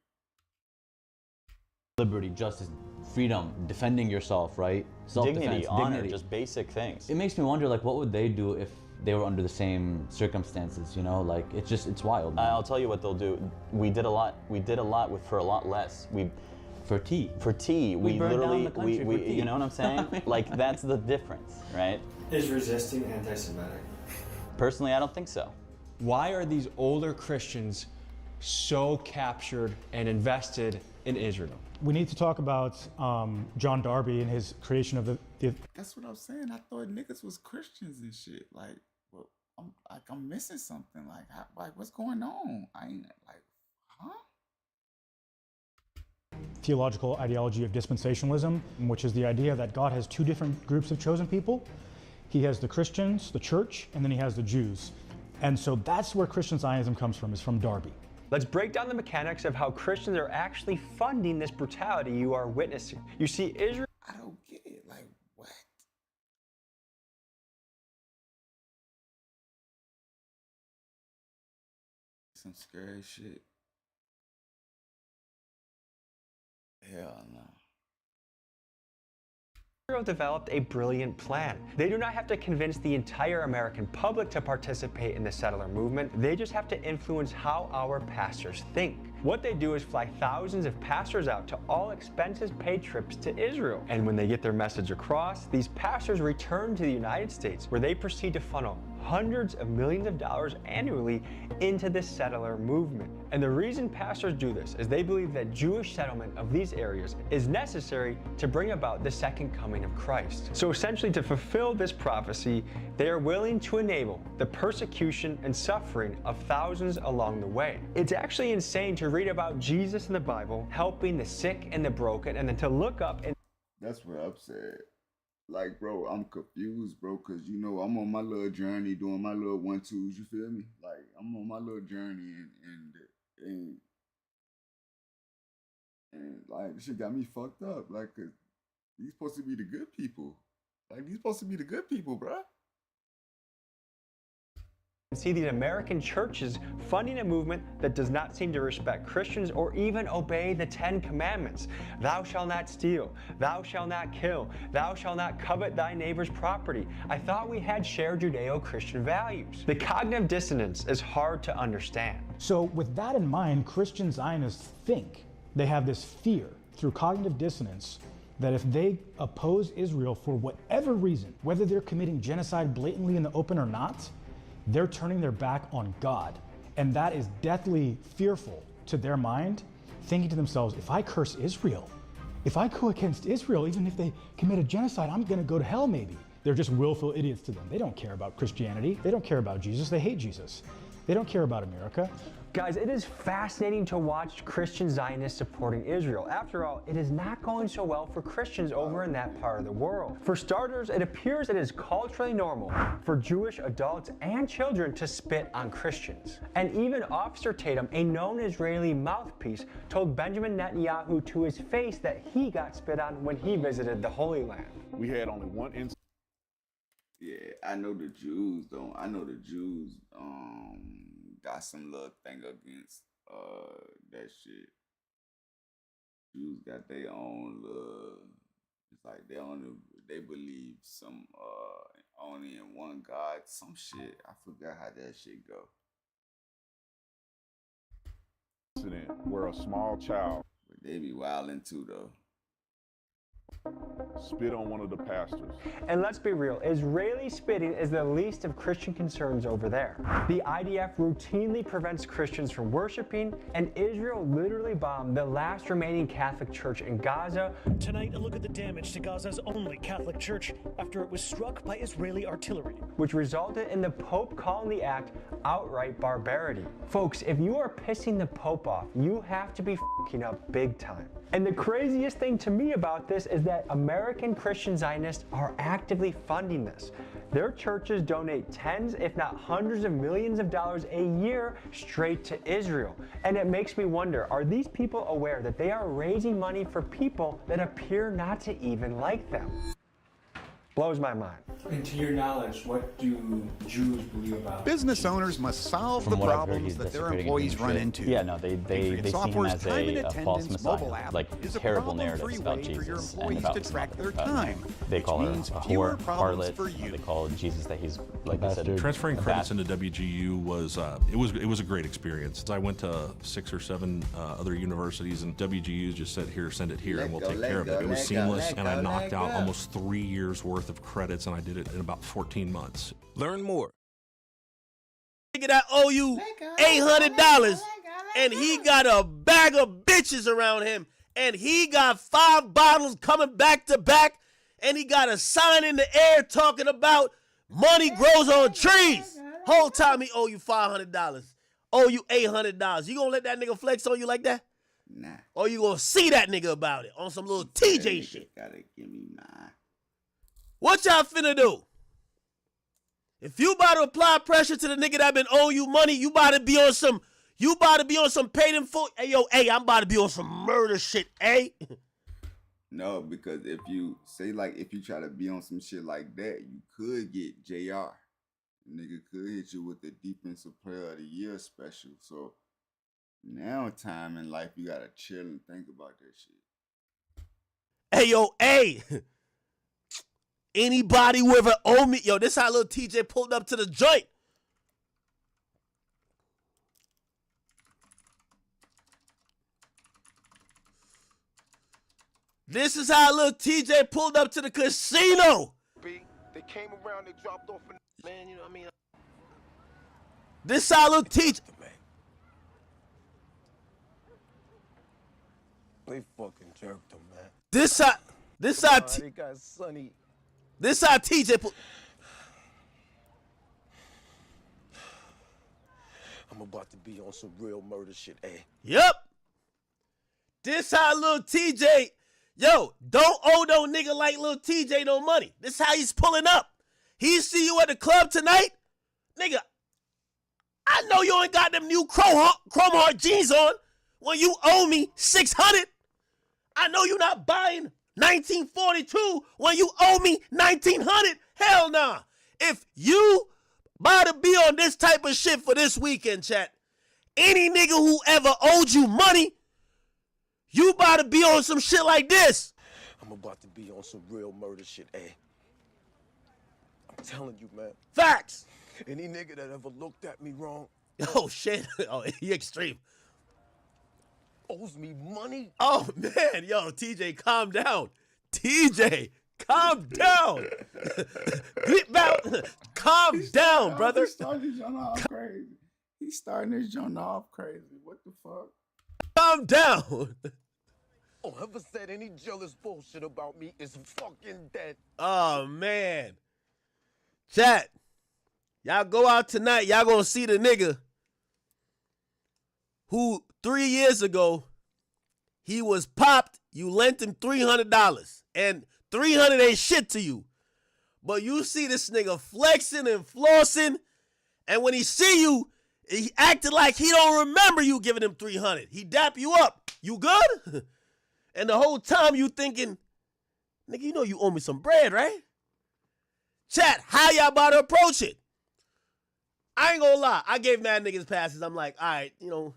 Liberty, justice, freedom, defending yourself, right? Dignity, honor, just basic things. It makes me wonder, like, what would they do if they were under the same circumstances, you know? Like, it's wild. Man. I'll tell you what they'll do. We did a lot for a lot less. For tea. We literally, you know what I'm saying? Like, that's the difference, right? Is resisting anti-Semitic? Personally, I don't think so. Why are these older Christians so captured and invested in Israel? We need to talk about John Darby and his creation of the. That's what I'm saying. I thought niggas was Christians and shit. Like, well, I'm missing something. Like, what's going on? I ain't like, huh? Theological ideology of dispensationalism, which is the idea that God has two different groups of chosen people. He has the Christians, the church, and then he has the Jews. And so that's where Christian Zionism comes from, is from Darby. Let's break down the mechanics of how Christians are actually funding this brutality you are witnessing. You see, Israel... I don't get it. Like, what? Some scary shit. Hell no. Israel developed a brilliant plan. They do not have to convince the entire American public to participate in the settler movement. They just have to influence how our pastors think. What they do is fly thousands of pastors out to all expenses paid trips to Israel. And when they get their message across, these pastors return to the United States, where they proceed to funnel hundreds of millions of dollars annually into the settler movement. And the reason pastors do this is they believe that Jewish settlement of these areas is necessary to bring about the second coming of Christ. So essentially, to fulfill this prophecy, they are willing to enable the persecution and suffering of thousands along the way. It's actually insane to read about Jesus in the Bible helping the sick and the broken, and then to look up and... That's what I'm saying. Like, bro, I'm confused, bro, because, you know, I'm on my little journey doing my little 1-2s, you feel me? Like, I'm on my little journey and like, this shit got me fucked up. Like, 'cause these supposed to be the good people. Like, these supposed to be the good people, bro. See these American churches funding a movement that does not seem to respect Christians or even obey the 10 Commandments. Thou shalt not steal. Thou shalt not kill. Thou shalt not covet thy neighbor's property. I thought we had shared Judeo-Christian values. The cognitive dissonance is hard to understand. So with that in mind, Christian Zionists think they have this fear through cognitive dissonance that if they oppose Israel for whatever reason, whether they're committing genocide blatantly in the open or not, they're turning their back on God. And that is deathly fearful to their mind, thinking to themselves, if I curse Israel, if I go against Israel, even if they commit a genocide, I'm gonna go to hell maybe. They're just willful idiots to them. They don't care about Christianity. They don't care about Jesus. They hate Jesus. They don't care about America. Guys, it is fascinating to watch Christian Zionists supporting Israel. After all, it is not going so well for Christians over in that part of the world. For starters, it appears it is culturally normal for Jewish adults and children to spit on Christians. And even Officer Tatum, a known Israeli mouthpiece, told Benjamin Netanyahu to his face that he got spit on when he visited the Holy Land. We had only one incident. Yeah, I know the Jews don't. I know the Jews got some little thing against that shit. Jews got their own little. It's like they believe some only in one God. Some shit. I forgot how that shit go. Incident where a small child, But they be wilding too though. spit on one of the pastors. And let's be real, Israeli spitting is the least of Christian concerns over there. The IDF routinely prevents Christians from worshiping, and Israel literally bombed the last remaining Catholic church in Gaza. Tonight, a look at the damage to Gaza's only Catholic church after it was struck by Israeli artillery. Which resulted in the Pope calling the act outright barbarity. Folks, if you are pissing the Pope off, you have to be f***ing up big time. And the craziest thing to me about this is that American Christian Zionists are actively funding this. Their churches donate tens, if not hundreds of millions of dollars a year straight to Israel. And it makes me wonder, are these people aware that they are raising money for people that appear not to even like them? Blows my mind. And to your knowledge, what do Jews believe about Business owners must solve the problems that their employees run into. Yeah, no, they see him as a false messiah, like terrible narratives about Jesus and about their time. They call her a whore, harlot. They call Jesus that he's like I said. Transferring credits into WGU was it was a great experience. I went to 6 or 7 other universities, and WGU just said, "Here, send it here, and we'll take care of it." It was seamless, and I knocked out almost 3 years worth of credits, and I did it in about 14 months. Learn more. Nigga that owe you $800, and he got a bag of bitches around him, and he got 5 bottles coming back to back, and he got a sign in the air talking about money grows on trees. Whole time he owe you $500, owe you $800. You gonna let that nigga flex on you like that? Nah. Or you gonna see that nigga about it on some little TJ shit? Gotta give me mine. What y'all finna do? If you about to apply pressure to the nigga that been owing you money, you about to be on some paid in full. Hey, yo, hey, I'm about to be on some murder shit, eh? No, because if you say if you try to be on some shit like that, you could get JR. Nigga could hit you with the Defensive Player of the Year special. So now time in life, you gotta chill and think about that shit. Hey, yo, hey. Anybody who ever owe me, yo, this how little TJ pulled up to the joint. This is how little TJ pulled up to the casino. They came around, they dropped off, man, you know what I mean? This how little TJ. They fucking jerked him, man. This how they got Sonny. This how TJ put. I'm about to be on some real murder shit, eh? Yep. This how little TJ, yo, don't owe no nigga like little TJ no money. This how he's pulling up. He see you at the club tonight, nigga. I know you ain't got them new chrome heart jeans on when you owe me $600. I know you not buying 1942 when you owe me 1900. Hell nah. If you about to be on this type of shit for this weekend, chat, any nigga who ever owed you money, you about to be on some shit like this. I'm about to be on some real murder shit, eh? I'm telling you, man. Facts. Any nigga that ever looked at me wrong. Oh, shit. Oh, he extreme. Owes me money? Oh, man. Yo, TJ, calm down. TJ, calm down. Calm down, brother. He's starting this joint off crazy. He's starting this joint off crazy. What the fuck? Calm down. Oh, whoever said any jealous bullshit about me is fucking dead. Oh, man. Chat, y'all go out tonight. Y'all gonna see the nigga who 3 years ago, he was popped, you lent him $300, and $300 ain't shit to you. But you see this nigga flexing and flossing, and when he see you, he acted like he don't remember you giving him $300. He dap you up. You good? And the whole time you thinking, nigga, you know you owe me some bread, right? Chat, how y'all about to approach it? I ain't gonna lie. I gave mad niggas passes. I'm like, all right, you know,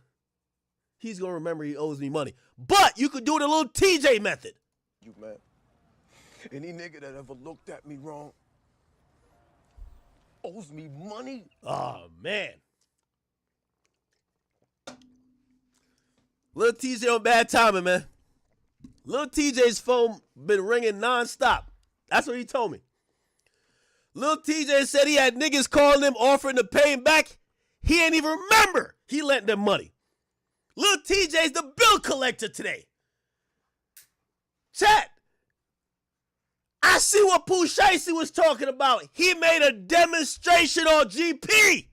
he's gonna remember he owes me money. But you could do the little TJ method. You, man. Any nigga that ever looked at me wrong owes me money. Oh, man. Lil TJ on bad timing, man. Lil TJ's phone been ringing nonstop. That's what he told me. Lil TJ said he had niggas calling him offering to pay him back. He ain't even remember he lent them money. Lil TJ's the bill collector today. Chat. I see what Pooh Shiesty was talking about. He made a demonstration on GP.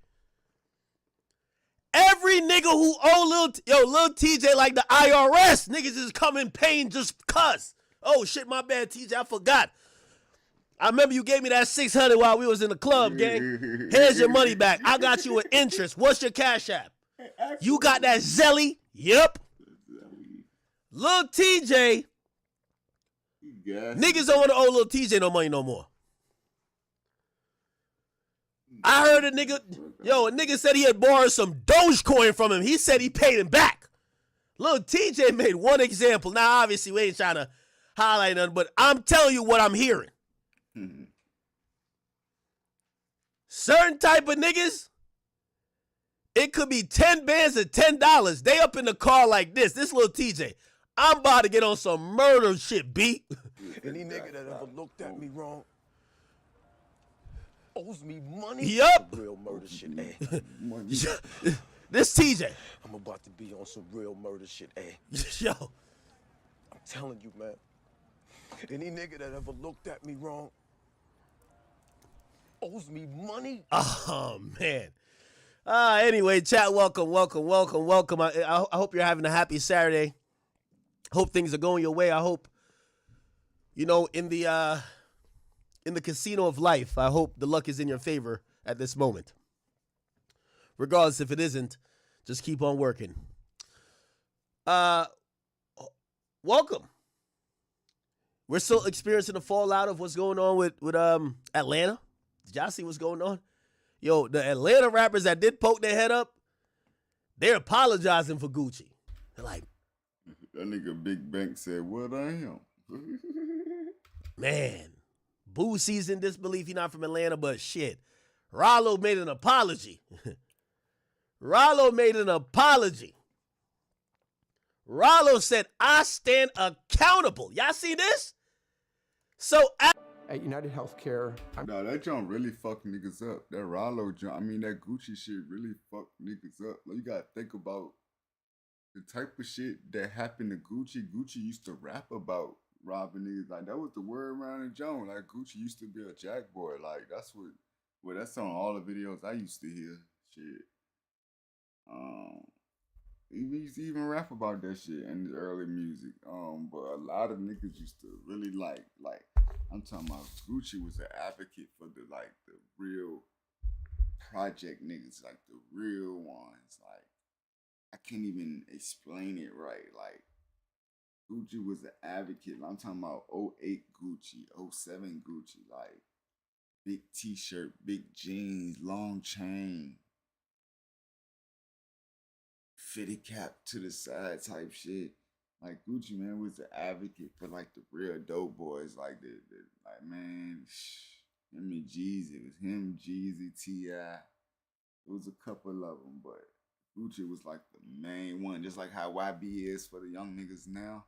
Every nigga who owe Lil TJ like the IRS, niggas is coming paying just cuz. Oh shit, my bad, TJ, I forgot. I remember you gave me that $600 while we was in the club, gang. Here's your money back. I got you with interest. What's your Cash App? You got that Zelly? Yep. Lil TJ. Niggas don't want to owe Lil TJ no money no more. I heard a nigga said he had borrowed some Dogecoin from him. He said he paid him back. Lil TJ made one example. Now, obviously, we ain't trying to highlight nothing, but I'm telling you what I'm hearing. Certain type of niggas, it could be 10 bands or $10. They up in the car like this. This Lil TJ. I'm about to get on some murder shit, B. Any nigga that ever looked at me wrong owes me money. Yup. Real murder shit, eh? This TJ. I'm about to be on some real murder shit, eh? Yo. I'm telling you, man. Any nigga that ever looked at me wrong owes me money. Oh, man. Anyway, chat, welcome. I hope you're having a happy Saturday. Hope things are going your way. I hope, you know, in the casino of life, I hope the luck is in your favor at this moment. Regardless if it isn't, just keep on working. Welcome. We're still experiencing the fallout of what's going on with Atlanta. Did y'all see what's going on? Yo, the Atlanta rappers that did poke their head up, they're apologizing for Gucci. They're like, that nigga Big Bank said, what I am. Man, Boo sees in disbelief he not from Atlanta, but shit. Rollo made an apology. Rollo said, I stand accountable. Y'all see this? So at United Healthcare, no, that joint really fucked niggas up. That Rollo joint, I mean, that Gucci shit really fucked niggas up. Like, you gotta think about the type of shit that happened to Gucci. Gucci used to rap about robbing niggas. Like, that was the word around the joint. Like, Gucci used to be a jack boy. Like, that's that's on all the videos I used to hear. Shit. He used to even rap about that shit in his early music. But a lot of niggas used to really like I'm talking about Gucci was an advocate for the real project niggas, like the real ones. Like, I can't even explain it right. Like, Gucci was an advocate. I'm talking about 08 Gucci, 07 Gucci, like big t-shirt, big jeans, long chain, fitted cap to the side type shit. Like, Gucci, man, was an advocate for like the real dope boys. Like man, I mean, Jeezy. It was him, Jeezy, T.I. It was a couple of them, but Gucci was like the main one. Just like how YB is for the young niggas now.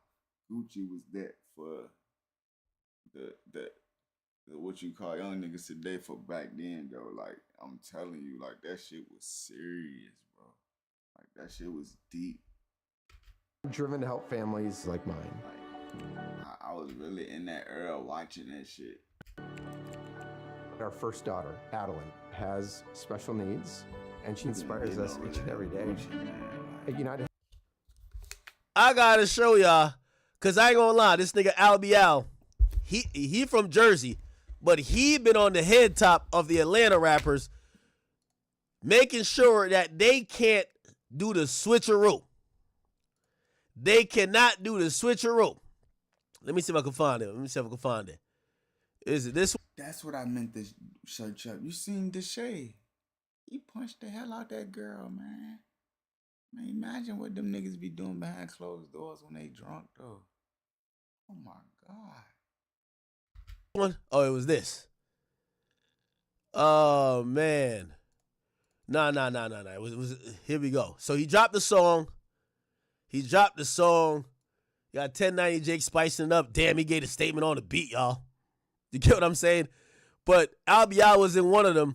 Gucci was that for the what you call young niggas today for back then, though. Like, I'm telling you, like, that shit was serious, bro. Like, that shit was deep. Driven to help families like mine. I was really in that era watching that shit. Our first daughter, Adeline, has special needs, and she inspires us each and every day. Gucci, man. at United. I gotta show y'all, cause I ain't gonna lie, this nigga Albial, he from Jersey, but he been on the head top of the Atlanta rappers, making sure that they can't do the switcheroo. They cannot do the switcheroo. Let me see if I can find it. Is it this one? That's what I meant to search up. You seen Deshae? He punched the hell out that girl, man. Man, imagine what them niggas be doing behind closed doors when they drunk, though. Oh, my God. Oh, it was this. Oh, man. Nah. It was here we go. So he dropped the song. You got 1090 Jake spicing it up. Damn, he gave a statement on the beat, y'all. You get what I'm saying? But Albial was in one of them.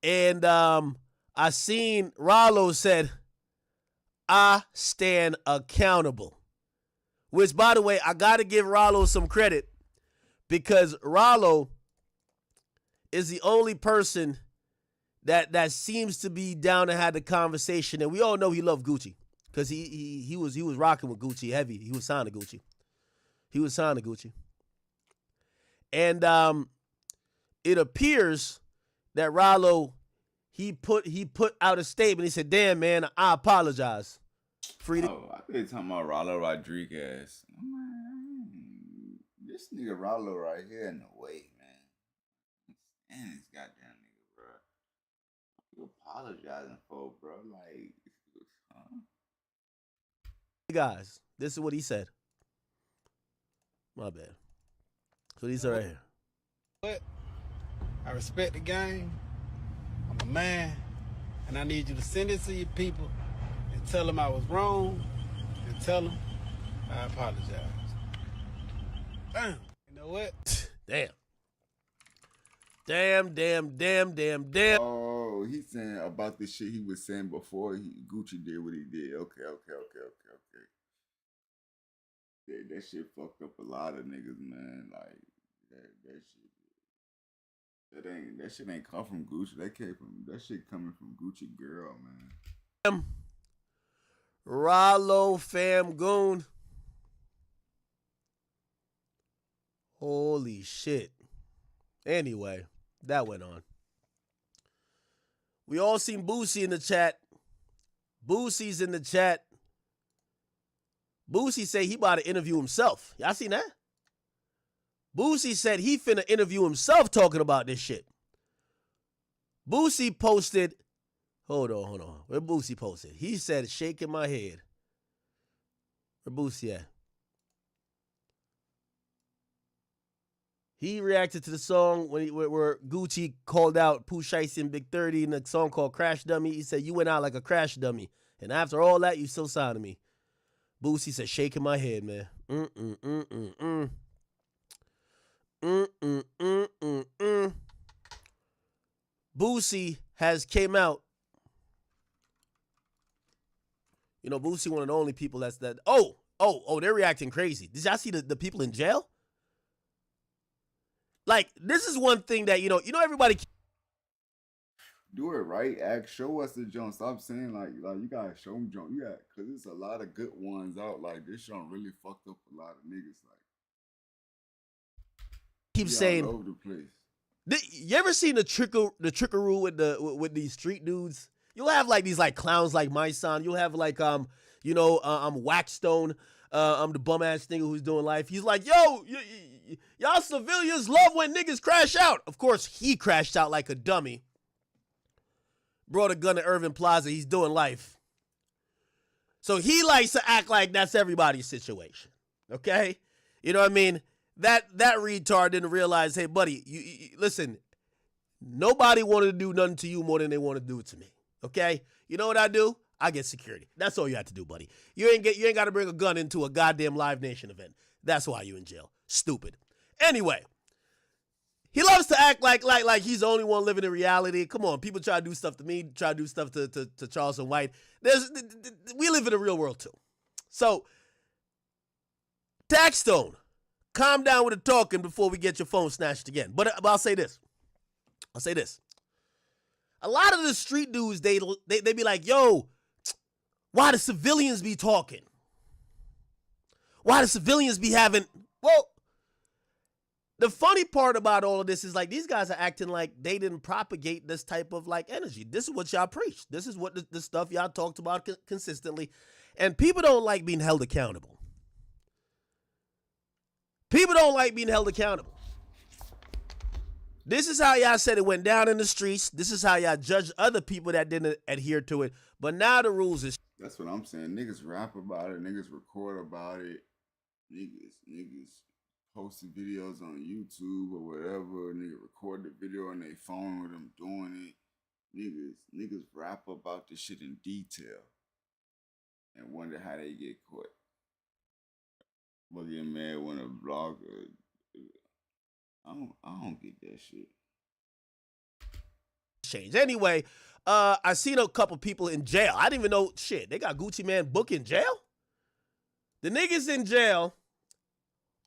And I seen Rollo said, I stand accountable. Which, by the way, I got to give Rollo some credit because Rollo is the only person that seems to be down and had the conversation. And we all know he loved Gucci because he was rocking with Gucci heavy. He was signed to Gucci. And it appears that Rollo, he put out a statement. He said, damn, man, I apologize. I've been talking about Rollo Rodriguez. This nigga Rollo right here in the way, man. And this goddamn nigga, bro. You apologizing for, bro. Like, huh? Guys, this is what he said. My bad. So these are right here. But I respect the game. I'm a man. And I need you to send it to your people and tell them I was wrong and tell them I apologize. Damn. You know what? Damn. Oh, he's saying about the shit he was saying before Gucci did what he did. Okay. That shit fucked up a lot of niggas, man. Like that shit ain't come from Gucci. That shit coming from Gucci girl, man. Rollo fam goon. Holy shit. Anyway, that went on. We all seen Boosie in the chat. Boosie's in the chat. Boosie say he about to interview himself. Y'all seen that? Boosie said he finna interview himself talking about this shit. Boosie posted, hold on. Where Boosie posted? He said, shaking my head. Where Boosie at? He reacted to the song where Gucci called out Pooh Shiesty and Big 30 in a song called Crash Dummy. He said, you went out like a crash dummy. And after all that, you still signed to me. Boosie said, shaking my head, man. Boosie has came out. You know, Boosie one of the only people that's that. Oh, they're reacting crazy. Did y'all see the people in jail? Like, this is one thing that, you know everybody. Do it right, show us the jump. Stop saying like you gotta show them jump. You got, cause there's a lot of good ones out. Like this jump really fucked up a lot of niggas. Like keep saying all over the place. You ever seen the trickaroo with these street dudes? You'll have like these like clowns like my son. You'll have like I'm Waxstone. I'm the bum ass nigga who's doing life. He's like, yo, y'all civilians love when niggas crash out. Of course, he crashed out like a dummy. Brought a gun to Irving Plaza. He's doing life. So he likes to act like that's everybody's situation. Okay? You know what I mean? That retard didn't realize, hey, buddy, you listen, nobody wanted to do nothing to you more than they want to do it to me. Okay? You know what I do? I get security. That's all you have to do, buddy. You ain't got to bring a gun into a goddamn Live Nation event. That's why you in jail. Stupid. Anyway, he loves to act like he's the only one living in reality. Come on, people try to do stuff to me, try to do stuff to Charleston White. We live in the real world too. So, Taxstone, calm down with the talking before we get your phone snatched again. But I'll say this. A lot of the street dudes, they be like, yo, Why the civilians be talking? Why the civilians be having, well, the funny part about all of this is like these guys are acting like they didn't propagate this type of like energy. This is what y'all preach. This is what the stuff y'all talked about consistently. And people don't like being held accountable. People don't like being held accountable. This is how y'all said it went down in the streets. This is how y'all judged other people that didn't adhere to it. But now the rules is. That's what I'm saying. Niggas rap about it. Niggas record about it. Niggas posted videos on YouTube or whatever. Nigga record the video on their phone with them doing it. Niggas rap about this shit in detail and wonder how they get caught. But getting mad when a blogger, I don't get that shit. Change. Anyway, I seen a couple people in jail. I didn't even know, shit, they got Gucci Mane book in jail? The niggas in jail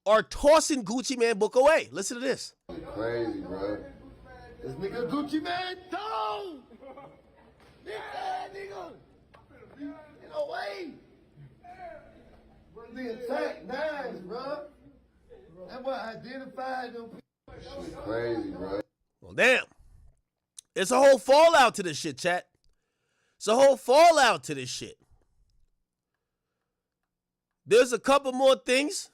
are tossing Gucci Mane book away. Listen to this. Crazy, bro. This nigga Gucci Mane tone. Nigga. In a way. The attack nines, bro. That's what identified them. Shit crazy, bro. Well, damn. It's a whole fallout to this shit, chat. It's a whole fallout to this shit. There's a couple more things.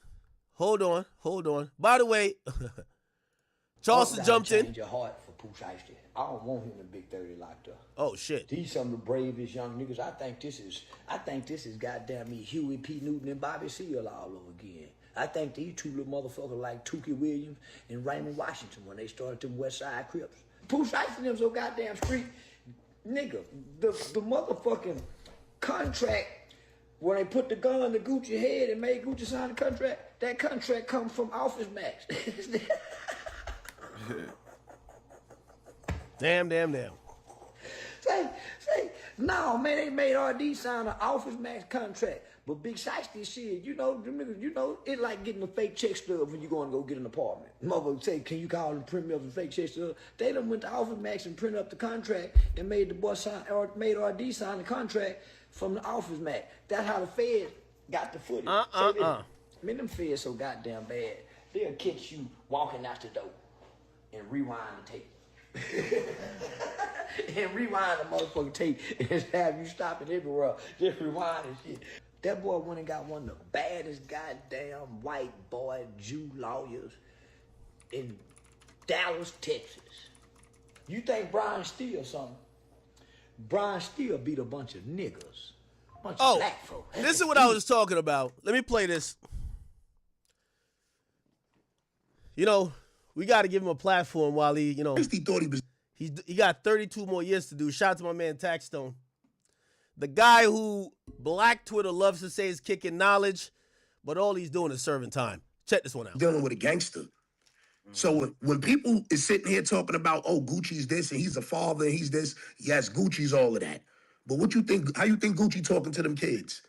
Hold on. By the way, Charleston jumped in. Change your heart for Pooh Shiesty. I don't want him in Big 30 locked up. Oh shit. These some of the bravest young niggas. I think this is goddamn me Huey P. Newton and Bobby Seale all over again. I think these two little motherfuckers like Tookie Williams and Raymond Washington when they started them West Side Crips. Pooh Shiesty them so goddamn street. Nigga, the motherfucking contract when they put the gun to Gucci head and made Gucci sign the contract, that contract comes from Office Max. Damn. Say, no, man, they made RD sign an Office Max contract. But Big Shiesty shit, you know, it's like getting a fake check stub when you going to go get an apartment. Motherfucker say, can you call and print me up a fake check stub? They done went to Office Max and printed up the contract and made the boy sign, or made RD sign the contract from the Office Max. That's how the feds got the footage. Man, them feds so goddamn bad. They'll catch you walking out the door and rewind the tape. And rewind the motherfucking tape and have you stopping everywhere. Just rewind and shit. That boy went and got one of the baddest goddamn white boy Jew lawyers in Dallas, Texas. You think Brian Steele something? Brian Steele beat a bunch of niggas. Bunch of black folks. This is what I was talking about. Let me play this. You know, we got to give him a platform while he, you know, he thought he got 32 more years to do. Shout out to my man Taxstone. The guy who Black Twitter loves to say is kicking knowledge, but all he's doing is serving time. Check this one out. Dealing with a gangster. So when people is sitting here talking about, oh, Gucci's this and he's a father and he's this, yes, Gucci's all of that. But what you think, how you think Gucci talking to them kids?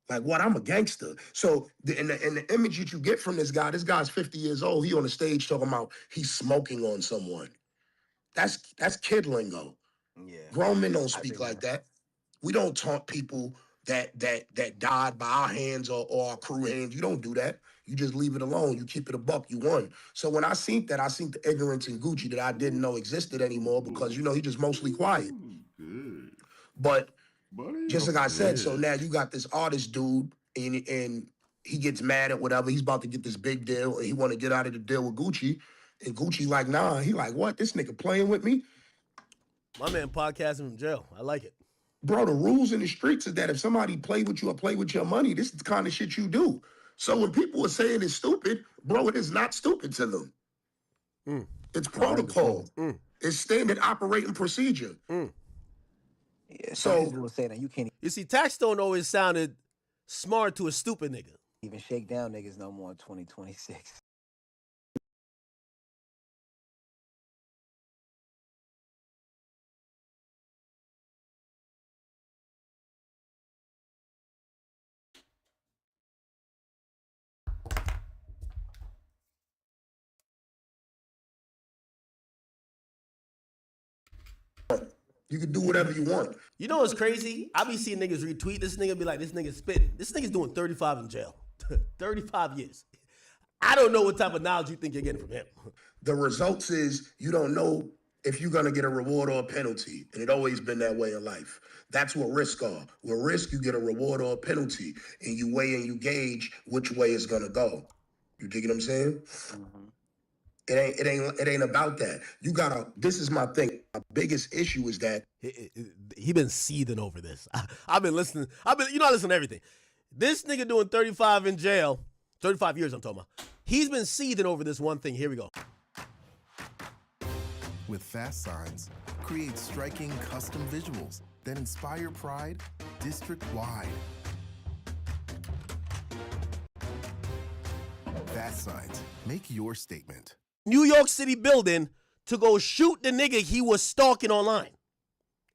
Like, what? I'm a gangster. So in the image that you get from this guy's 50 years old. He on the stage talking about he's smoking on someone. That's kid lingo. Yeah. Grown men don't speak like that. We don't taunt people that died by our hands or our crew hands. You don't do that. You just leave it alone. You keep it a buck. You won. So when I seen that, I seen the ignorance in Gucci that I didn't know existed anymore because, you know, he just mostly quiet. Good. But just like I said, so now you got this artist dude and he gets mad at whatever. He's about to get this big deal and he want to get out of the deal with Gucci. And Gucci like, nah. He like, what? This nigga playing with me? My man podcasting from jail. I like it. Bro, the rules in the streets is that if somebody play with you or play with your money, this is the kind of shit you do. So when people are saying it's stupid, bro, it is not stupid to them. It's protocol. It's standard operating procedure. Yeah, so people say that you can't You see, Taxstone always sounded smart to a stupid nigga. even shake down niggas no more in 2026. You can do whatever you want. You know what's crazy? I be seeing niggas retweet this nigga, be like, this nigga's spitting. This nigga's doing 35 in jail. 35 years. I don't know what type of knowledge you think you're getting from him. The results is you don't know if you're gonna get a reward or a penalty. And it always been that way in life. That's what risk are. With risk, you get a reward or a penalty. And you weigh and you gauge which way it's gonna go. You dig what I'm saying? It ain't about that. You gotta, this is my thing. My biggest issue is that He been seething over this. I've been listening. I listen to everything. This nigga doing 35 in jail, 35 years I'm talking about. He's been seething over this one thing. Here we go. With Fast Signs, create striking custom visuals that inspire pride district-wide. Fast Signs, make your statement. New York City building to go shoot the nigga he was stalking online.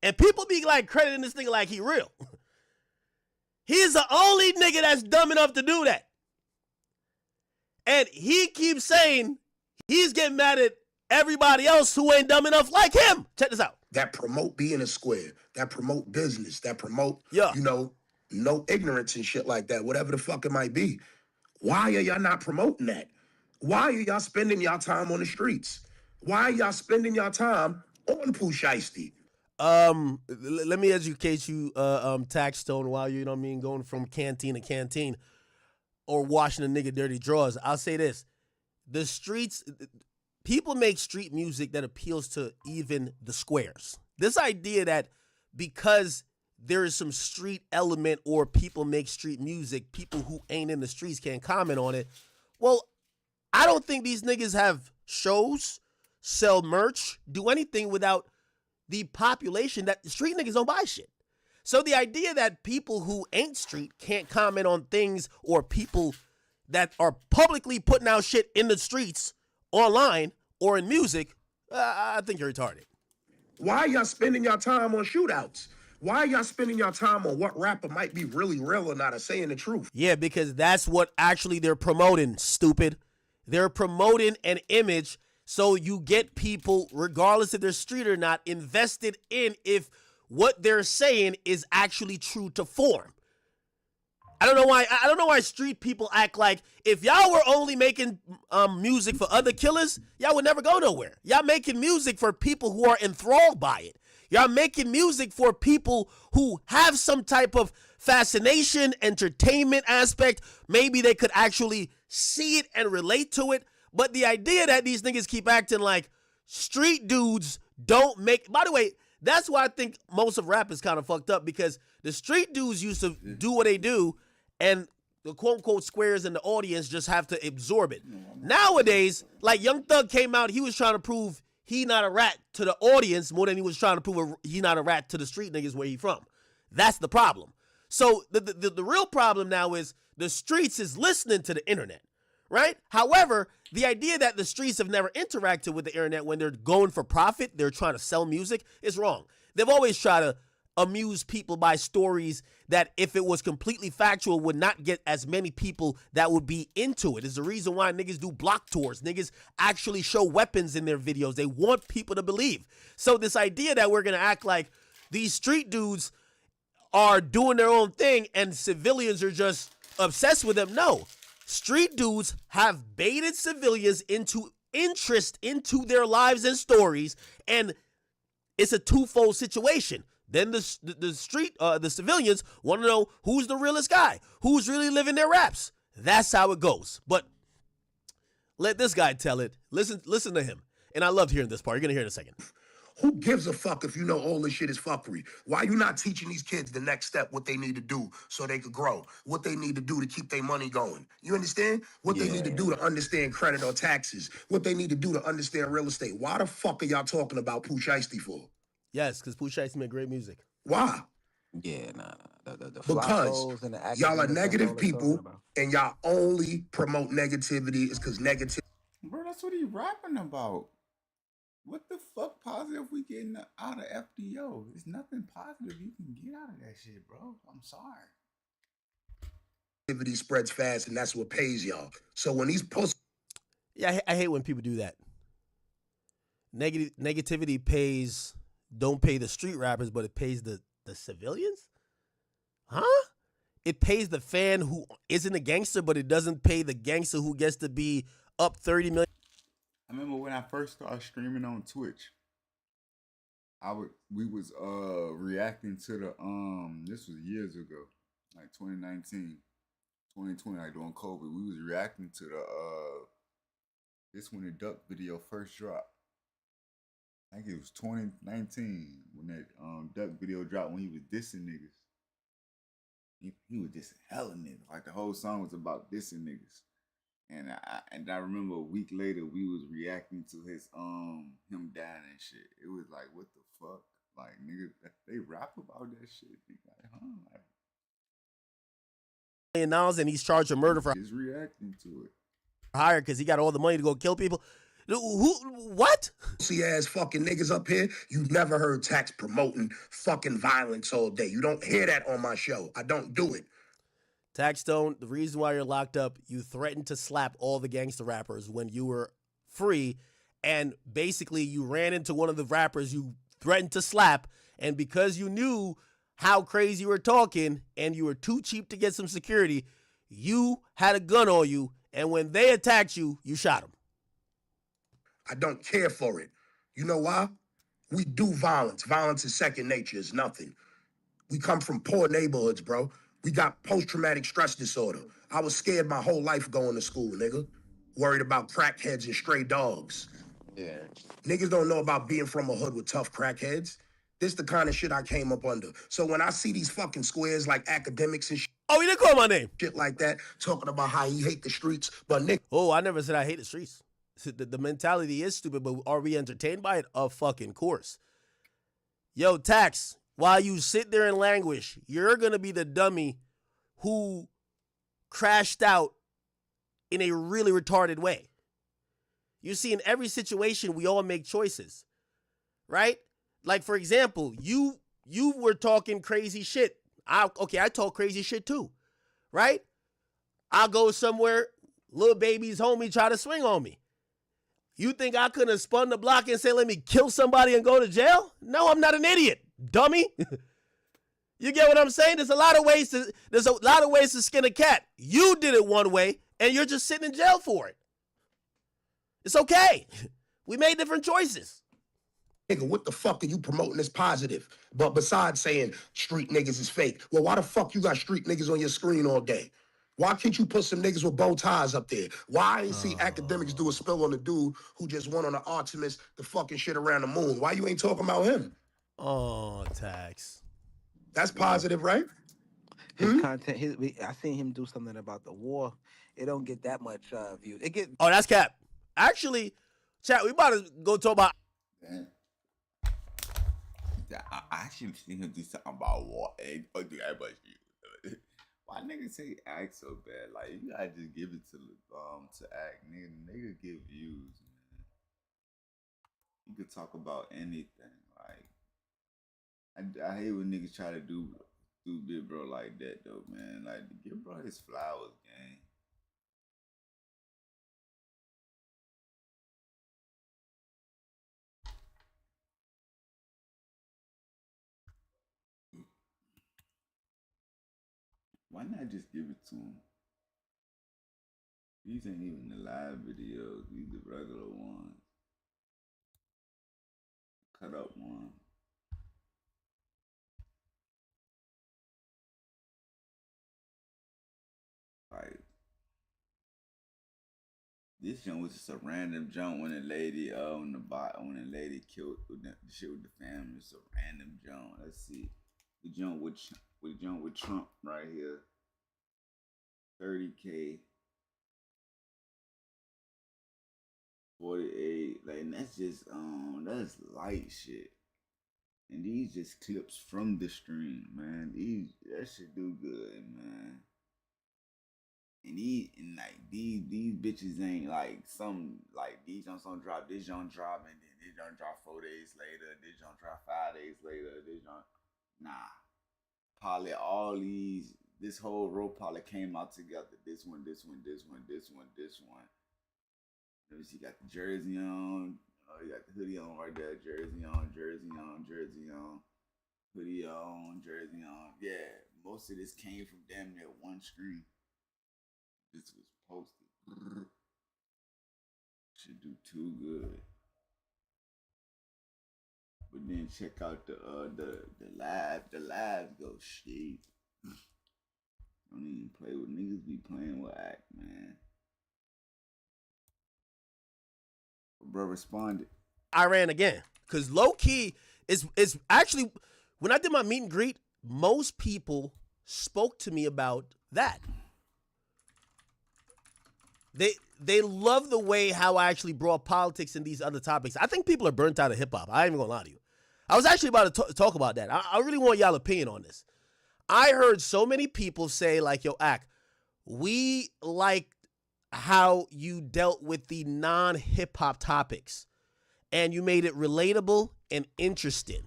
And people be like crediting this nigga like he real. He's the only nigga that's dumb enough to do that. And he keeps saying he's getting mad at everybody else who ain't dumb enough like him. Check this out. That promote being a square, that promote business, that promote, no ignorance and shit like that, whatever the fuck it might be. Why are y'all not promoting that? Why are y'all spending y'all time on the streets? Why are y'all spending y'all time on Pooh Shiesty? Let me educate you, Taxstone, while you know what I mean, going from canteen to canteen or washing a nigga dirty drawers. I'll say this. The streets, people make street music that appeals to even the squares. This idea that because there is some street element or people make street music, people who ain't in the streets can't comment on it. Well, I don't think these niggas have shows, sell merch, do anything without the population that the street niggas don't buy shit. So the idea that people who ain't street can't comment on things or people that are publicly putting out shit in the streets, online, or in music, I think you're retarded. Why are y'all spending y'all time on shootouts? Why are y'all spending y'all time on what rapper might be really real or not or saying the truth? Yeah, because that's what actually they're promoting, stupid. They're promoting an image so you get people, regardless if they're street or not, invested in if what they're saying is actually true to form. I don't know why street people act like if y'all were only making music for other killers, y'all would never go nowhere. Y'all making music for people who are enthralled by it. Y'all making music for people who have some type of fascination, entertainment aspect. Maybe they could actually see it and relate to it. But the idea that these niggas keep acting like street dudes don't make... By the way, that's why I think most of rap is kind of fucked up, because the street dudes used to do what they do and the quote-unquote squares in the audience just have to absorb it. Nowadays, like Young Thug came out, he was trying to prove he not a rat to the audience more than he was trying to prove he not a rat to the street niggas where he from. That's the problem. So the real problem now is the streets is listening to the internet, right? However, the idea that the streets have never interacted with the internet when they're going for profit, they're trying to sell music, is wrong. They've always tried to amuse people by stories that if it was completely factual would not get as many people that would be into it. It's the reason why niggas do block tours. Niggas actually show weapons in their videos. They want people to believe. So this idea that we're going to act like these street dudes are doing their own thing and civilians are just obsessed with them. No. Street dudes have baited civilians into interest into their lives and stories, and it's a twofold situation. Then the civilians want to know who's the realest guy, who's really living their raps. That's how it goes. But let this guy tell it. Listen to him. And I loved hearing this part. You're going to hear it in a second. Who gives a fuck if you know all this shit is fuckery? Why are you not teaching these kids the next step, what they need to do so they could grow, what they need to do to keep their money going? You understand? What they need to do to understand credit or taxes, what they need to do to understand real estate. Why the fuck are y'all talking about Pooh Shiesty for? Yes, because Pooh Shiesty made great music. Why? Yeah, nah. The Because and the y'all are academics, negative that's all people about. and y'all only promote negativity is because negativity. Bro, that's what he rapping about. What the fuck positive we getting out of FDO? There's nothing positive you can get out of that shit, bro. I'm sorry. Negativity spreads fast and that's what pays y'all. So when these posts... Yeah, I hate when people do that. Negativity pays don't pay the street rappers, but it pays the civilians? Huh? It pays the fan who isn't a gangster, but it doesn't pay the gangster who gets to be up 30 million. I remember when I first started streaming on Twitch, we was reacting to the this was years ago, like 2019, 2020, like during COVID. We was reacting to the this when the Duck video first dropped. I think it was 2019 when that Duck video dropped, when he was dissing niggas. He was dissing hella niggas. Like the whole song was about dissing niggas. And I remember a week later we was reacting to his him dying and shit. It was like, what the fuck? Like niggas, they rap about that shit. Like, huh? Like, and he's charged with murder for he's reacting to it. Hire because he got all the money to go kill people. Who? What? See ass fucking niggas up here. You never heard Tax promoting fucking violence all day. You don't hear that on my show. I don't do it. Taxstone, the reason why you're locked up, you threatened to slap all the gangster rappers when you were free, and basically you ran into one of the rappers you threatened to slap, and because you knew how crazy you were talking and you were too cheap to get some security, you had a gun on you, and when they attacked you, you shot them. I don't care for it. You know why? We do violence. Violence is second nature. It's nothing. We come from poor neighborhoods, bro. We got post-traumatic stress disorder. I was scared my whole life going to school, nigga. Worried about crackheads and stray dogs. Yeah. Niggas don't know about being from a hood with tough crackheads. This the kind of shit I came up under. So when I see these fucking squares like academics and shit. Oh, he didn't call my name. Shit like that, talking about how he hate the streets, but nigga. Oh, I never said I hate the streets. The mentality is stupid, but are we entertained by it? Of fucking course. Yo, Tax, while you sit there and languish, you're going to be the dummy who crashed out in a really retarded way. You see, in every situation, we all make choices, right? Like, for example, you were talking crazy shit. I talk crazy shit too, right? I'll go somewhere, little baby's homie try to swing on me. You think I couldn't have spun the block and say, let me kill somebody and go to jail? No, I'm not an idiot, dummy. You get what I'm saying? There's a lot of ways to skin a cat. You did it one way, and you're just sitting in jail for it. It's okay. We made different choices. Nigga, what the fuck are you promoting as positive? But besides saying street niggas is fake, well, why the fuck you got street niggas on your screen all day? Why can't you put some niggas with bow ties up there? Why I ain't see academics do a spill on the dude who just went on the Artemis the fucking shit around the moon? Why you ain't talking about him? Oh, Tax. That's positive, right? His content, I seen him do something about the war. It don't get that much views. Oh, that's cap. Actually, chat, we about to go talk about. I actually seen him do something about war. Why niggas say act so bad? Like, you gotta just give it to act. Nigga give views, man. You could talk about anything. Like, I hate when niggas try to do Big Bro like that though, man. Like, give bro his flowers, gang. Why not just give it to him? These ain't even the live videos. These the regular ones. Cut up one. Like, this jump was just a random jump when a lady on the bottom, when a lady killed the shit with the family. It's a random jump. Let's see. The jump with Trump right here. 30K. 48. Like, and that's just that's light shit. And these just clips from the stream, man. That shit do good, man. And these bitches ain't like some, like, these jumps don't drop, this jump drop, and then this jump drop 4 days later, this jump drop 5 days later, this jump, nah. Probably all these, this whole row probably came out together. This one. Let me see, got the jersey on, You got the hoodie on right there, jersey on, jersey on, jersey on, hoodie on, jersey on. Yeah, most of this came from damn near one screen. This was posted. Should do too good. But then check out the live. The live go shit. Don't even play with niggas. Be playing with act, man. Bro responded. Iran again, because low key is actually when I did my meet and greet, most people spoke to me about that. They love the way how I actually brought politics and these other topics. I think people are burnt out of hip hop. I ain't even gonna lie to you. I was actually about to talk about that. I really want y'all opinion on this. I heard so many people say like, yo, Ack, we liked how you dealt with the non-hip hop topics and you made it relatable and interesting.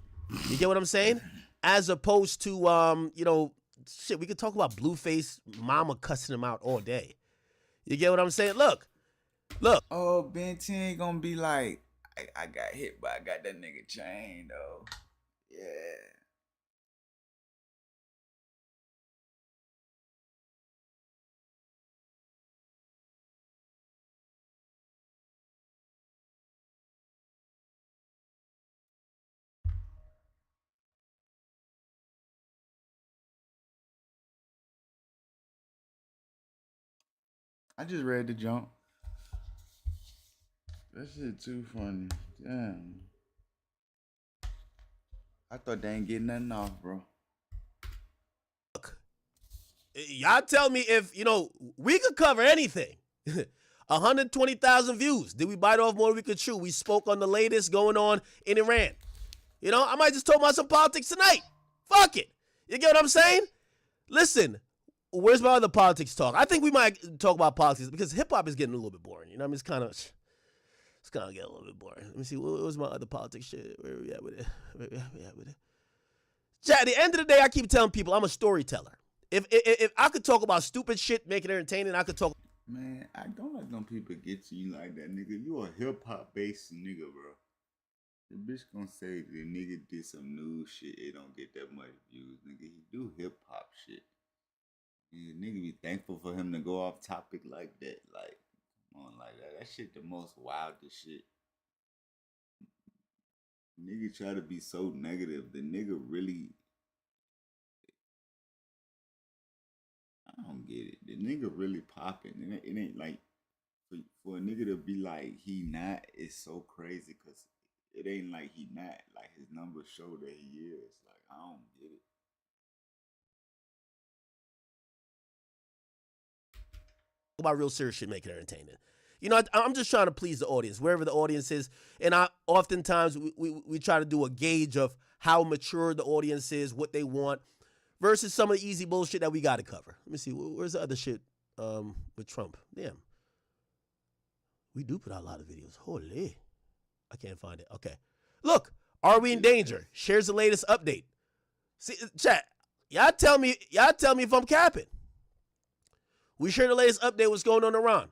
You get what I'm saying? As opposed to, shit, we could talk about Blueface mama cussing him out all day. You get what I'm saying? Look. Oh, Ben 10 gonna be like, I got hit, but I got that nigga chain, though. Yeah. I just read the jump. That shit too funny. Damn. I thought they ain't getting nothing off, bro. Look, y'all tell me if, we could cover anything. 120,000 views. Did we bite off more than we could chew? We spoke on the latest going on in Iran. I might just talk about some politics tonight. Fuck it. You get what I'm saying? Listen, where's my other politics talk? I think we might talk about politics because hip-hop is getting a little bit boring. It's kind of getting a little bit boring. Let me see. What was my other politics shit? Where we at with it? Chat, at the end of the day, I keep telling people I'm a storyteller. If I could talk about stupid shit, make it entertaining, I could talk. Man, I don't let them people get to you like that, nigga. You a hip-hop based nigga, bro. The bitch gonna say the nigga did some new shit, it don't get that much views, nigga. He do hip-hop shit. Yeah, nigga be thankful for him to go off topic like that. Like, come on, like that. That shit the most wildest shit. Nigga try to be so negative. The nigga really, I don't get it. The nigga really popping. It ain't like, for a nigga to be like he not is so crazy because it ain't like he not. Like his numbers show that he is. Like, I don't get it. About real serious shit, make it entertaining. I'm just trying to please the audience, wherever the audience is. And oftentimes we try to do a gauge of how mature the audience is, what they want, versus some of the easy bullshit that we got to cover. Let me see. Where's the other shit with Trump? Damn. We do put out a lot of videos. Holy. I can't find it. Okay. Look, are we in danger? Shares the latest update. See, chat, y'all tell me if I'm capping. We share the latest update what's going on in Iran.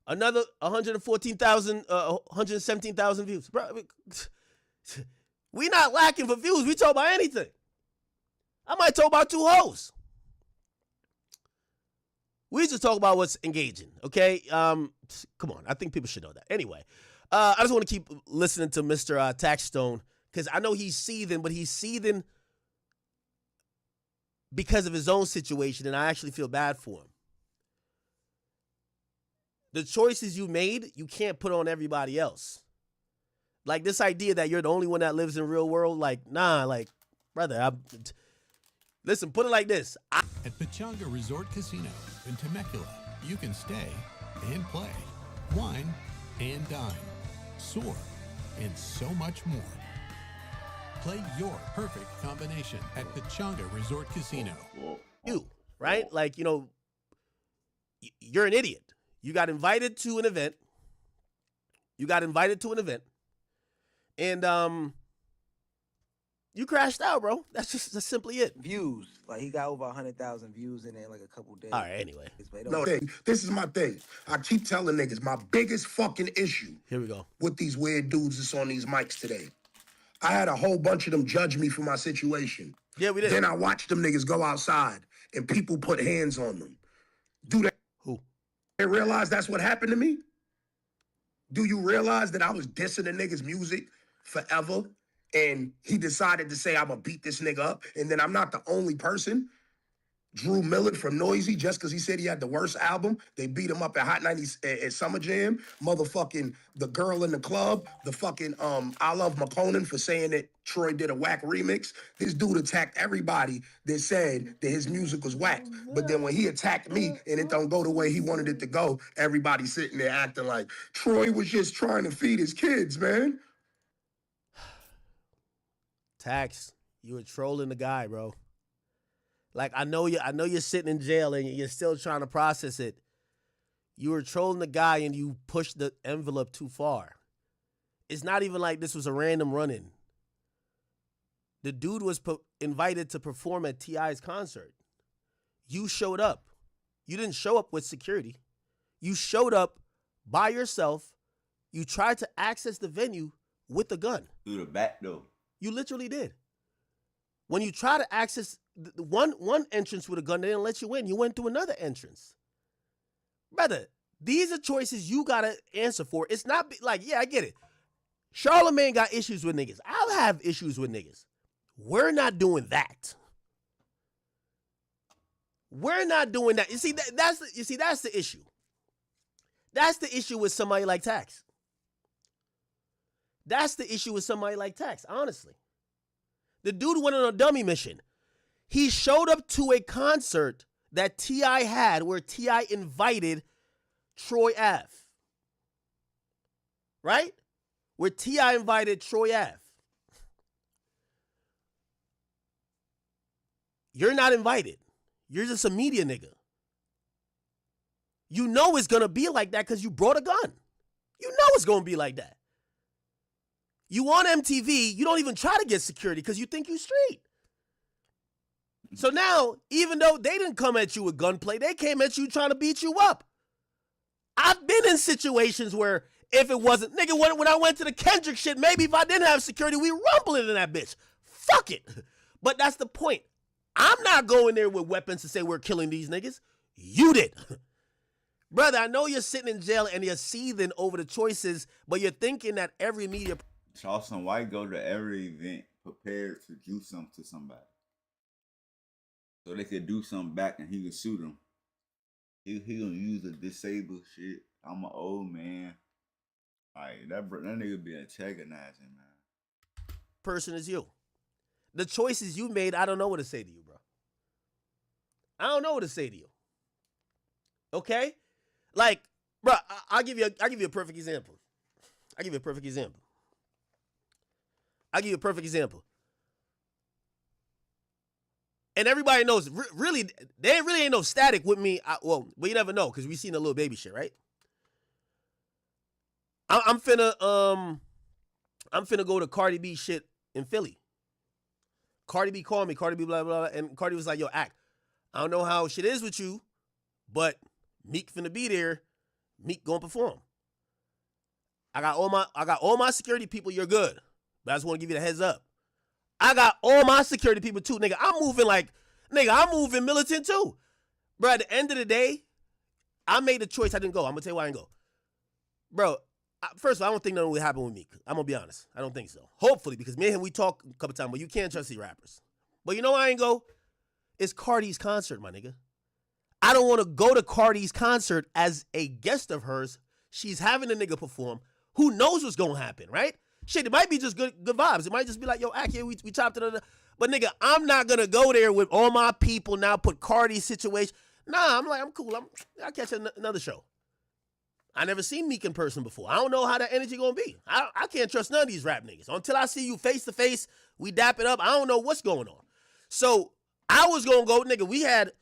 Another 117,000 views. Bro, we not lacking for views. We talk about anything. I might talk about two hoes. We just talk about what's engaging, okay? Come on. I think people should know that. Anyway, I just want to keep listening to Mr. Taxstone because I know he's seething, but he's seething because of his own situation, and I actually feel bad for him. The choices you made, you can't put on everybody else. Like this idea that you're the only one that lives in real world, like, nah, like, brother, listen, put it like this. At Pechanga Resort Casino in Temecula, you can stay and play, wine and dine, soar, and so much more. Play your perfect combination at Pechanga Resort Casino. You, right? Like, you're an idiot. You got invited to an event. And, You crashed out, bro. That's simply it. Views. Like, he got over 100,000 views in like a couple days. All right, anyway. No, this is my thing. I keep telling niggas, my biggest fucking issue Here we go. with these weird dudes that's on these mics today. I had a whole bunch of them judge me for my situation. Yeah, we did. Then I watched them niggas go outside and people put hands on them. Do they? Who? They realize that's what happened to me? Do you realize that I was dissing the nigga's music forever? And he decided to say, I'm gonna beat this nigga up. And then I'm not the only person. Drew Millard from Noisy, just because he said he had the worst album, they beat him up at Hot 90s at Summer Jam. Motherfucking The Girl in the Club, the fucking I Love McConan for saying that Troy did a whack remix. This dude attacked everybody that said that his music was whack. But then when he attacked me and it don't go the way he wanted it to go, everybody sitting there acting like Troy was just trying to feed his kids, man. Tax, you were trolling the guy, bro. Like, I know you're sitting in jail and you're still trying to process it. You were trolling the guy and you pushed the envelope too far. It's not even like this was a random run-in. The dude was invited to perform at T.I.'s concert. You showed up. You didn't show up with security. You showed up by yourself. You tried to access the venue with a gun. Through the back door. You literally did. When you try to access one entrance with a gun, they didn't let you in. You went through another entrance. Brother, these are choices you got to answer for. It's not like, yeah, I get it. Charlamagne got issues with niggas. I'll have issues with niggas. We're not doing that. We're not doing that. You see, that's the issue. That's the issue with somebody like Tax. That's the issue with somebody like Tax, honestly. The dude went on a dummy mission. He showed up to a concert that T.I. had where T.I. invited Troy Ave. Right? Where T.I. invited Troy Ave. You're not invited. You're just a media nigga. You know it's going to be like that because you brought a gun. You know it's going to be like that. You on MTV, you don't even try to get security because you think you street. So now, even though they didn't come at you with gunplay, they came at you trying to beat you up. I've been in situations where if it wasn't, nigga, when I went to the Kendrick shit, maybe if I didn't have security, we rumbling in that bitch. Fuck it. But that's the point. I'm not going there with weapons to say we're killing these niggas. You did. Brother, I know you're sitting in jail and you're seething over the choices, but you're thinking that every media... Charleston White go to every event prepared to do something to somebody. So they could do something back and he could shoot them. He gonna use the disabled shit. I'm an old man. Like, that nigga be antagonizing, man. Person is you. The choices you made, I don't know what to say to you, bro. I don't know what to say to you. Okay? Like, bro, I'll give you a perfect example. I'll give you a perfect example. And everybody knows, really, there really ain't no static with me. But you never know, because we seen the little baby shit, right? I'm finna go to Cardi B shit in Philly. Cardi B called me, Cardi B blah, blah, blah, and Cardi was like, yo, Act, I don't know how shit is with you, but Meek finna be there. Meek gonna perform. I got all my security people, you're good. But I just want to give you the heads up. I got all my security people too, nigga. I'm moving militant too. Bro, at the end of the day, I made a choice. I didn't go. I'm gonna tell you why I didn't go. Bro, first of all, I don't think nothing will happen with Meek. I'm gonna be honest. I don't think so. Hopefully, because me and him, we talk a couple times, but you can't trust these rappers. But you know why I ain't go? It's Cardi's concert, my nigga. I don't want to go to Cardi's concert as a guest of hers. She's having a nigga perform. Who knows what's gonna happen, right? Shit, it might be just good vibes. It might just be like, yo, Act here, we chopped it. But nigga, I'm not gonna go there with all my people now, put Cardi's situation. Nah, I'm cool. I'll catch another show. I never seen Meek in person before. I don't know how that energy gonna be. I can't trust none of these rap niggas. Until I see you face to face, we dap it up. I don't know what's going on. So I was gonna go, nigga. We had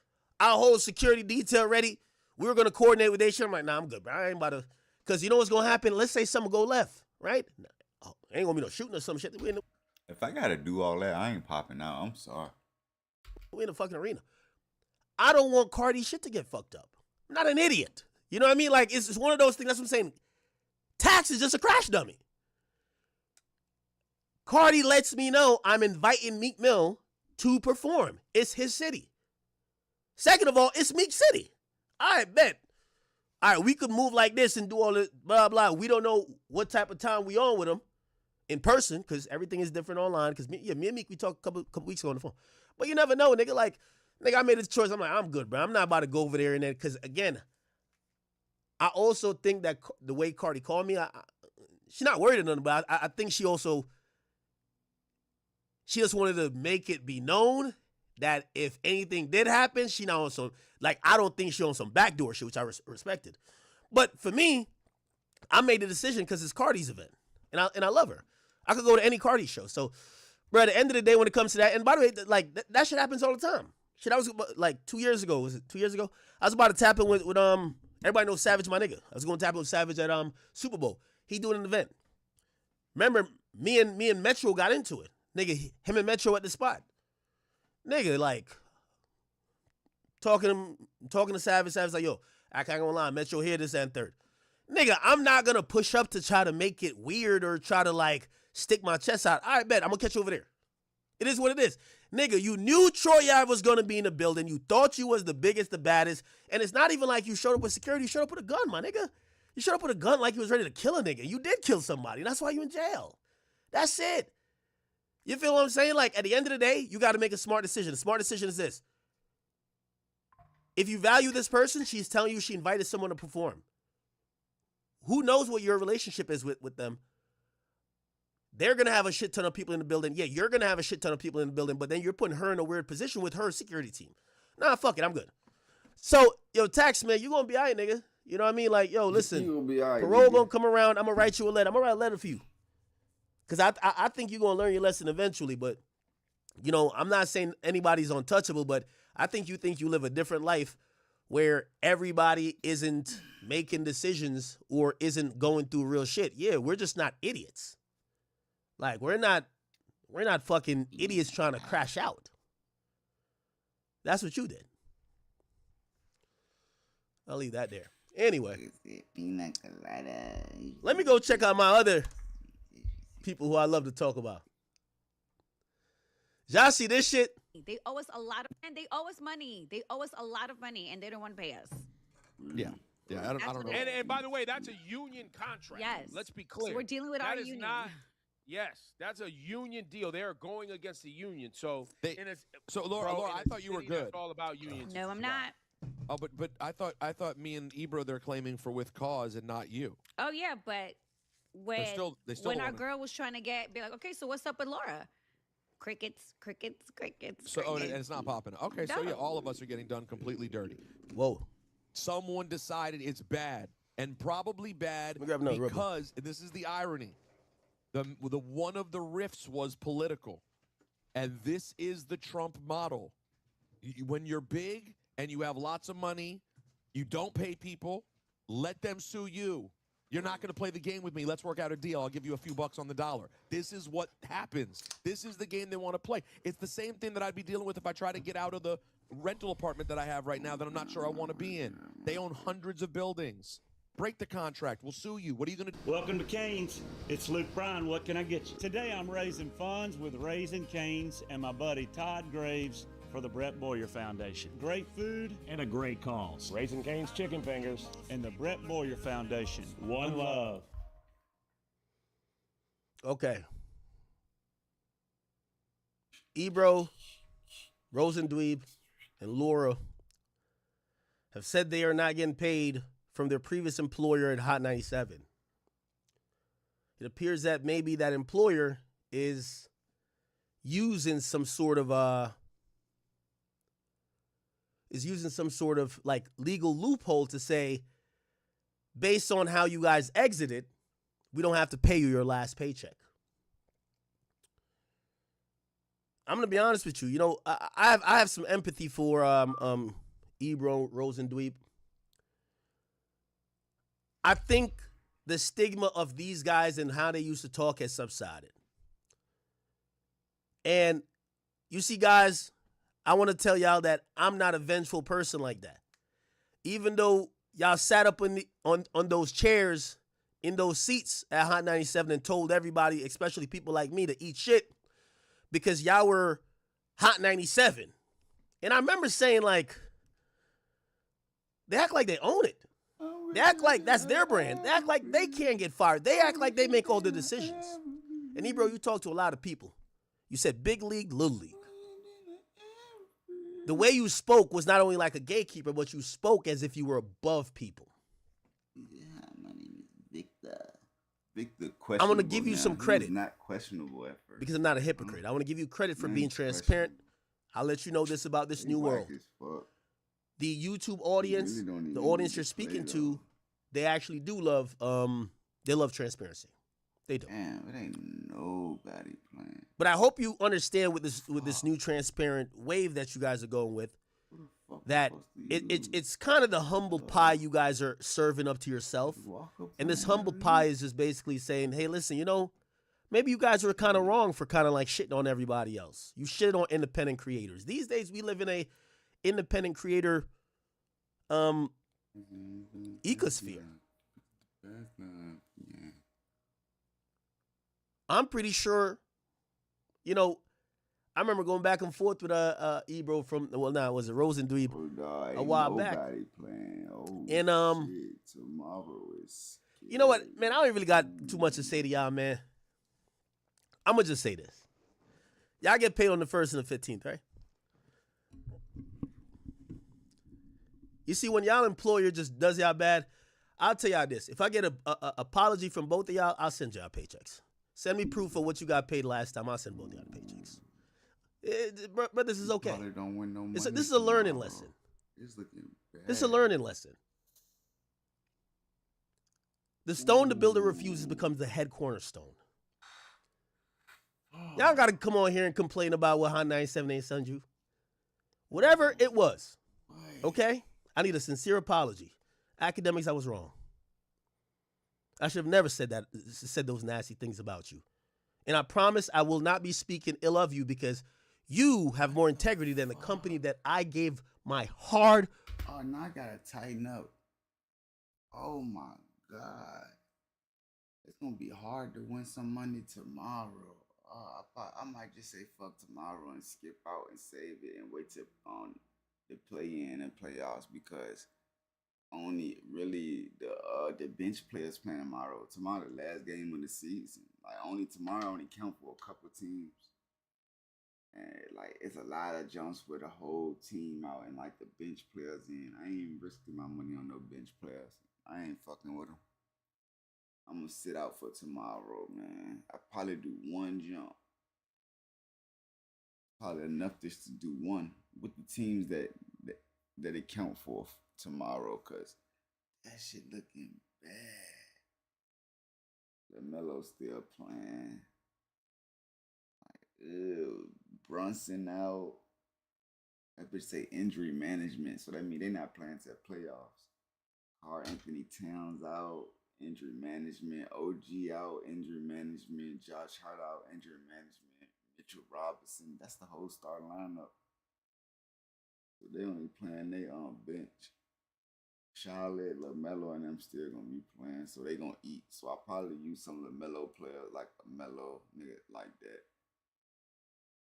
our whole security detail ready. We were gonna coordinate with they shit. I'm like, nah, I'm good, bro. I ain't about to, cause you know what's gonna happen? Let's say something go left, right? Oh, ain't gonna be no shooting or some shit. If I gotta do all that, I ain't popping out. I'm sorry. We in a fucking arena. I don't want Cardi shit to get fucked up. I'm not an idiot. You know what I mean? Like, it's one of those things. That's what I'm saying. Tax is just a crash dummy. Cardi lets me know I'm inviting Meek Mill to perform. It's his city. Second of all, it's Meek City. All right, bet. All right, we could move like this and do all this, blah, blah. We don't know what type of time we on with him in person, because everything is different online. Because me and Meek, we talked a couple weeks ago on the phone. But you never know, nigga. Like, nigga, I made a choice. I'm like, I'm good, bro. I'm not about to go over there and then, because, again, I also think that the way Cardi called me, she's not worried or nothing, but I think she just wanted to make it be known that if anything did happen, she not on some, like, I don't think she on some backdoor shit, which I respected. But for me, I made the decision because it's Cardi's event, and I love her. I could go to any Cardi show. So, bro, at the end of the day, when it comes to that, and by the way, like, that shit happens all the time. Shit, I was, like, 2 years ago. Was it 2 years ago? I was about to tap in with everybody knows Savage, my nigga. I was going to tap in with Savage at Super Bowl. He doing an event. Remember, me and Metro got into it. Nigga, him and Metro at the spot. Nigga, like, talking to Savage. Savage like, yo, I can't go lie. Metro here, this, and third. Nigga, I'm not going to push up to try to make it weird or try to, like, stick my chest out. All right, bet. I'm going to catch you over there. It is what it is. Nigga, you knew Troy Ave was going to be in the building. You thought you was the biggest, the baddest. And it's not even like you showed up with security. You showed up with a gun, my nigga. You showed up with a gun like you was ready to kill a nigga. You did kill somebody. That's why you in jail. That's it. You feel what I'm saying? Like, at the end of the day, you got to make a smart decision. The smart decision is this. If you value this person, she's telling you she invited someone to perform. Who knows what your relationship is with them? They're going to have a shit ton of people in the building. Yeah, you're going to have a shit ton of people in the building, but then you're putting her in a weird position with her security team. Nah, fuck it. I'm good. So, yo, Tax, man, you going to be all right, nigga. You know what I mean? Like, yo, listen, You gonna be all right, parole nigga. going to come around. I'm going to write you a letter. I'm going to write a letter for you. Because I think you're going to learn your lesson eventually, but, you know, I'm not saying anybody's untouchable, but I think you live a different life where everybody isn't making decisions or isn't going through real shit. Yeah, we're just not idiots. Like, we're not fucking idiots trying to crash out. That's what you did. I'll leave that there. Anyway, let me go check out my other people who I love to talk about. Y'all see this shit? They owe us a lot of, and they owe us money. They owe us a lot of money, and they don't want to pay us. Yeah. Yeah, I don't know. And by the way, that's a union contract. Yes. Let's be clear. So we're dealing with our That is union. Yes, that's a union deal. They are going against the union. So, Laura, I thought you were good. It's all about unions. No, I'm not. Oh, but I thought me and Ebro they're claiming for with cause and not you. Oh yeah, but when They still when don't our wanna- girl was trying to be like, okay, so what's up with Laura? Crickets, crickets, crickets. So and crickets. it's not popping. Okay, so No. yeah, all of us are getting done completely dirty. Whoa. Someone decided it's bad, and probably bad grab another rubber. because this is the irony. The one of the rifts was political, and this is the Trump model. When you're big and you have lots of money, you don't pay people. Let them sue you. You're not going to play the game with me. Let's work out a deal. I'll give you a few bucks on the dollar. This is what happens. This is the game they want to play. It's the same thing that I'd be dealing with if I try to get out of the rental apartment that I have right now that I'm not sure I want to be in. They own hundreds of buildings. Break the contract. We'll sue you. What are you going to do? Welcome to Canes. It's Luke Bryan. What can I get you? Today I'm raising funds with Raising Canes and my buddy Todd Graves for the Brett Boyer Foundation. Great food and a great cause. Raising Cane's Chicken Fingers and the Brett Boyer Foundation. One love. Okay. Ebro, Rosendweeb, and Laura have said they are not getting paid from their previous employer at Hot 97. It appears that maybe that employer is using some sort of like legal loophole to say, based on how you guys exited, we don't have to pay you your last paycheck. I'm gonna be honest with you. You know, I have some empathy for Ebro Rosendweeb. I think the stigma of these guys and how they used to talk has subsided. And you see, guys, I want to tell y'all that I'm not a vengeful person like that. Even though y'all sat up on those chairs in those seats at Hot 97 and told everybody, especially people like me, to eat shit because y'all were Hot 97. And I remember saying, like, they act like they own it. They act like that's their brand. They act like they can't get fired. They act like they make all the decisions. And Ebro, you talk to a lot of people. You said big league, little league. The way you spoke was not only like a gatekeeper, but you spoke as if you were above people. Yeah, my name is Victor. Victor, questionable. I'm going to give you some credit. Not questionable at first. Because I'm not a hypocrite. I want to give you credit for being transparent. I'll let you know this about this new world. The YouTube audience, the audience you're speaking to, they actually do love, they love transparency. They do. Damn, it ain't nobody playing. But I hope you understand with this new transparent wave that you guys are going with, that it's kind of the humble pie you guys are serving up to yourself. And this humble pie is just basically saying, hey, listen, you know, maybe you guys were kind of wrong for kind of like shitting on everybody else. You shit on independent creators. These days we live in a independent creator ecosphere. I'm pretty sure, you know, I remember going back and forth with Ebro from, well, now was it Rose and Dweeb a while back. Playing. Oh, and shit. Tomorrow is scary. You know what, man, I don't really got too much to say to y'all, man. I'm gonna just say this. Y'all get paid on the 1st and the 15th, right? You see, when y'all employer just does y'all bad, I'll tell y'all this. If I get a apology from both of y'all, I'll send y'all paychecks. Send me proof of what you got paid last time. I'll send both of y'all the paychecks. But this is okay. Don't win no money this is a learning lesson. It's looking bad. This is a learning lesson. The stone the builder refuses becomes the head cornerstone. Y'all got to come on here and complain about what Hot 97 ain't sent you. Whatever it was, okay? I need a sincere apology. Academics, I was wrong. I should have never said those nasty things about you. And I promise I will not be speaking ill of you because you have more integrity than the company that I gave my hard. Oh, now I gotta tighten up. Oh my God. It's gonna be hard to win some money tomorrow. I might just say fuck tomorrow and skip out and save it and wait till the play-in and playoffs because only really the bench players playing tomorrow. Tomorrow, the last game of the season. Like tomorrow only count for a couple teams. And like it's a lot of jumps with the whole team out and like the bench players in. I ain't even risking my money on no bench players. I ain't fucking with them. I'm gonna sit out for tomorrow, man. I probably do one jump. Probably enough just to do one with the teams that it count for tomorrow, cause that shit looking bad. LaMelo still playing. Like, ew. Brunson out. That bitch say injury management, so that means they not playing to playoffs. Karl Anthony Towns out, injury management. OG out, injury management. Josh Hart out, injury management. Mitchell Robinson, that's the whole starting lineup. So they only playing their bench. Charlotte, LaMelo, and them still gonna be playing, so they gonna eat. So I'll probably use some LaMelo players like a Melo nigga like that.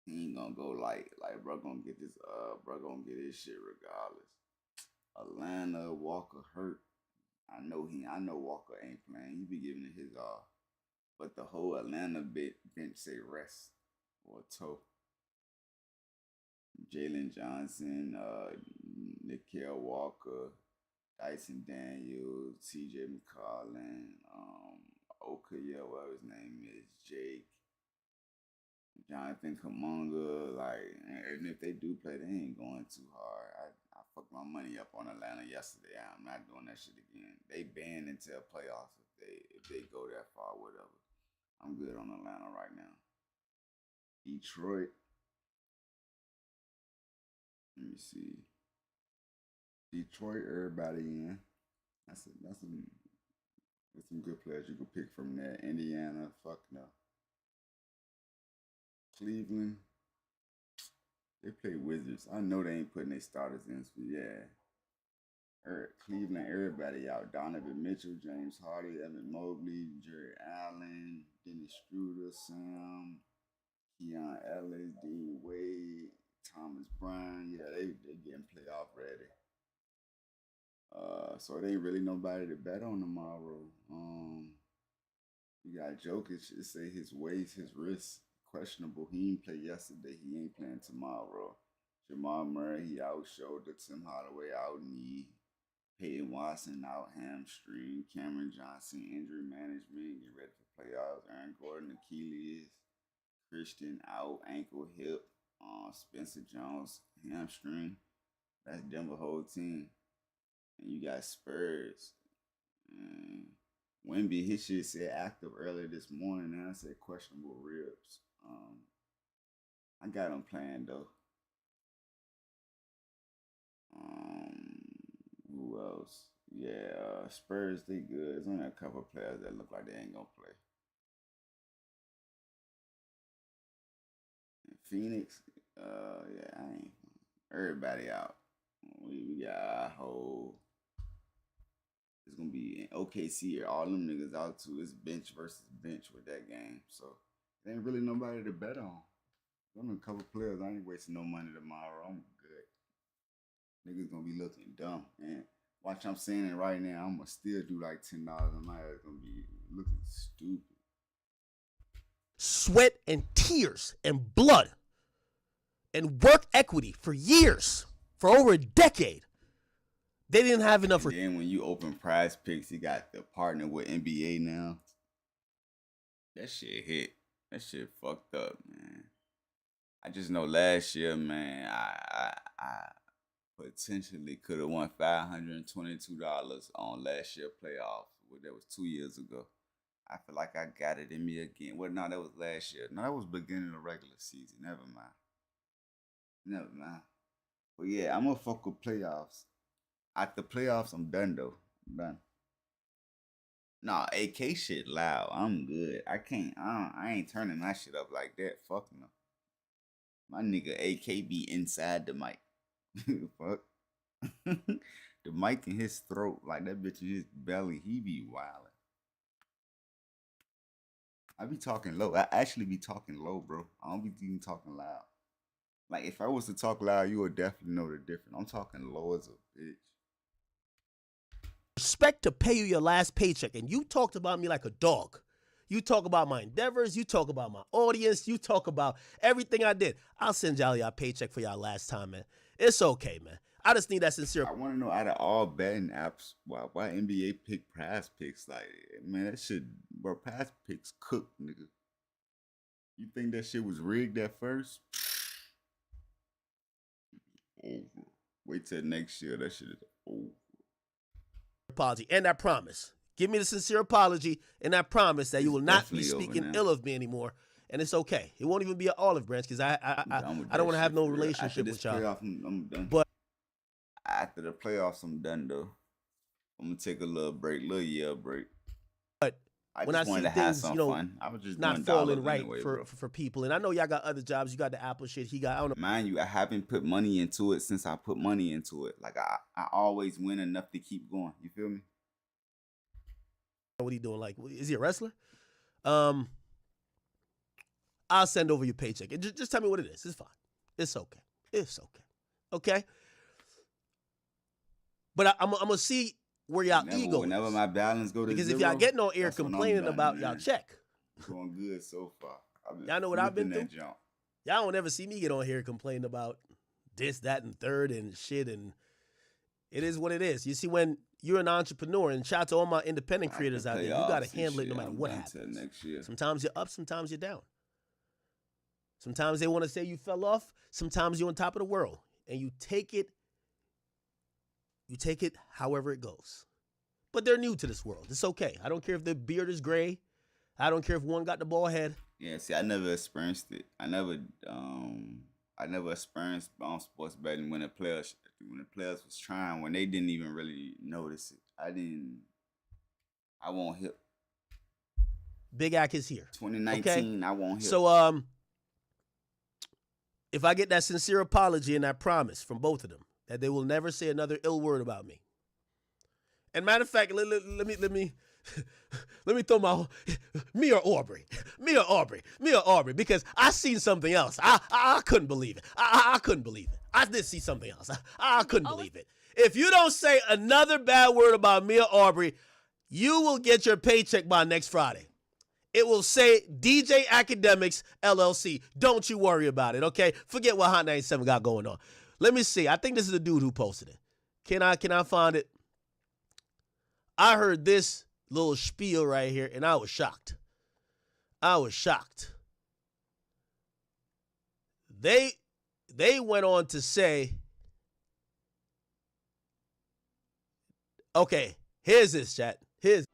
He ain't gonna go like bro gonna get this his shit regardless. Atlanta, Walker hurt. I know Walker ain't playing. He be giving it his all. But the whole Atlanta bench say rest or toe. Jalen Johnson, Nickel Walker, Dyson Daniels, TJ McCollum, Okoye, whatever his name is, Jake, Jonathan Kuminga, like, and if they do play, they ain't going too hard. I fucked my money up on Atlanta yesterday. I'm not doing that shit again. They banned until playoffs if they go that far, whatever. I'm good on Atlanta right now. Detroit. Let me see. Detroit, everybody in. That's some good players you can pick from there. Indiana, fuck no. Cleveland, They play Wizards. I know they ain't putting their starters in. So yeah. Cleveland, everybody out. Donovan Mitchell, James Harden, Evan Mobley, Jared Allen, Dennis Schroeder, Sam, Keon Ellis, Dean Wade, Thomas Bryant. Yeah, they getting playoff ready. So it ain't really nobody to bet on tomorrow. You got Jokic. It say his waist, his wrist questionable. He ain't play yesterday. He ain't playing tomorrow. Jamal Murray, he out shoulder. Tim Hardaway out knee. Peyton Watson out hamstring. Cameron Johnson injury management. Get ready for playoffs. Aaron Gordon Achilles. Christian out ankle hip. Spencer Jones hamstring. That's Denver whole team. And you got Spurs. Wemby, his shit said active earlier this morning. Now I said questionable ribs. I got him playing though. Who else? Yeah, Spurs, they good. There's only a couple of players that look like they ain't gonna play. And Phoenix, yeah, I ain't. Everybody out. We got a whole. It's gonna be in OKC. All them niggas out too. It's bench versus bench with that game. So there ain't really nobody to bet on. Only a couple players. I ain't wasting no money tomorrow. I'm good. Niggas gonna be looking dumb. And watch, I'm saying it right now. I'm gonna still do like $10 and my ass gonna be looking stupid. Sweat and tears and blood and work equity for years, for over a decade. They didn't have enough. And then when you open Prize Picks, you got the partner with NBA now. That shit hit. That shit fucked up, man. I just know last year, man, I potentially could have won $522 on last year's playoffs. That was 2 years ago. I feel like I got it in me again. Well, no, that was last year. No, that was beginning of the regular season. Never mind. But yeah, I'm gonna fuck with playoffs. After playoffs, I'm done though. I'm done. Nah, AK shit loud. I'm good. I ain't turning my shit up like that. Fuck no. My nigga AK be inside the mic. Fuck. The mic in his throat, like that bitch in his belly, he be wildin'. I be talking low. I actually be talking low, bro. I don't be even talking loud. Like, if I was to talk loud, you would definitely know the difference. I'm talking low as a bitch. Expect to pay you your last paycheck, and you talked about me like a dog. You talk about my endeavors. You talk about my audience. You talk about everything I did. I'll send y'all your paycheck for y'all last time, man. It's okay, man. I just need that sincere. I want to know, out of all betting apps, why NBA pick Prize Picks? Like, man, that shit, bro, Prize Picks cooked, nigga. You think that shit was rigged at first? Over. Wait till next year. That shit is over. Apology, and I promise. Give me the sincere apology, and I promise that you will not be speaking ill of me anymore. And it's okay. It won't even be an olive branch because I don't want to have no relationship with y'all. Playoff, I'm done. But after the playoffs, I'm done though. I'm gonna take a little break, little year break. But I when just I wanted see to have things, some fun. I was just not doing falling dollars right anyway, for people, and I know y'all got other jobs. You got the Apple shit. He got. I don't know. Mind you, I haven't put money into it since I put money into it. Like I always win enough to keep going. You feel me? What he doing? Like, is he a wrestler? I'll send over your paycheck. And just tell me what it is. It's fine. It's okay. It's okay. Okay? But I'm going to see where y'all ego whenever is. My balance go to because zero, if y'all getting on air complaining about y'all check. Going good so far. Y'all know what I've been through? Jump. Y'all don't ever see me get on here complaining about this, that, and third and shit. And it is what it is. You see, when you're an entrepreneur, and shout out to all my independent creators out there, you got to handle it no matter what happens. Next year. Sometimes you're up, sometimes you're down. Sometimes they want to say you fell off. Sometimes you're on top of the world. And you take it however it goes. But they're new to this world. It's okay. I don't care if their beard is gray. I don't care if one got the bald head. Yeah, see, I never experienced it. I never experienced on sports betting when the players was trying, when they didn't even really notice it. I won't hit. Big Ack is here. 2019, okay? I won't hit. So if I get that sincere apology and that promise from both of them that they will never say another ill word about me. And matter of fact, let me throw my me or Aubrey, because I seen something else. I couldn't believe it. I couldn't believe it. I did see something else. I couldn't believe it. If you don't say another bad word about me or Aubrey, you will get your paycheck by next Friday. It will say DJ Academics LLC. Don't you worry about it, okay? Forget what Hot 97 got going on. Let me see. I think this is the dude who posted it. Can I find it? I heard this little spiel right here, and I was shocked. They went on to say, okay, here's this, chat. Here's.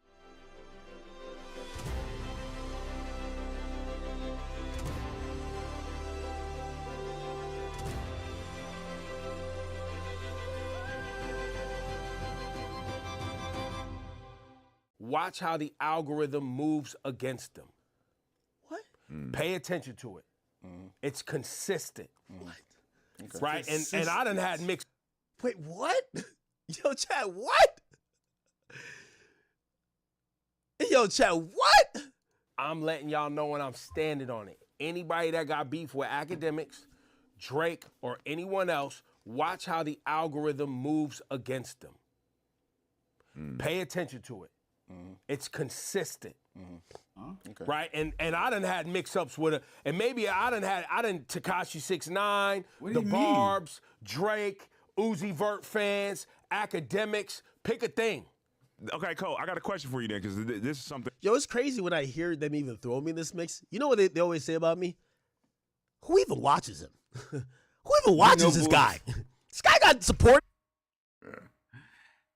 Watch how the algorithm moves against them. What? Pay attention to it. It's consistent. What? Okay. Right? And I done had mixed. Wait, what? Yo, chat, what? Yo, chat, what? I'm letting y'all know when I'm standing on it. Anybody that got beef with Academics, Drake, or anyone else, watch how the algorithm moves against them. Pay attention to it. It's consistent. Okay. Right? And I done had mix-ups with it. And maybe I done Tekashi 6ix9ine, the Barbs, Drake, Uzi Vert fans, Academics. Pick a thing. Okay, Cole, I got a question for you then, because this is something. Yo, it's crazy when I hear them even throw me in this mix. You know what they always say about me? Who even watches him? Who even watches this guy? This guy got support.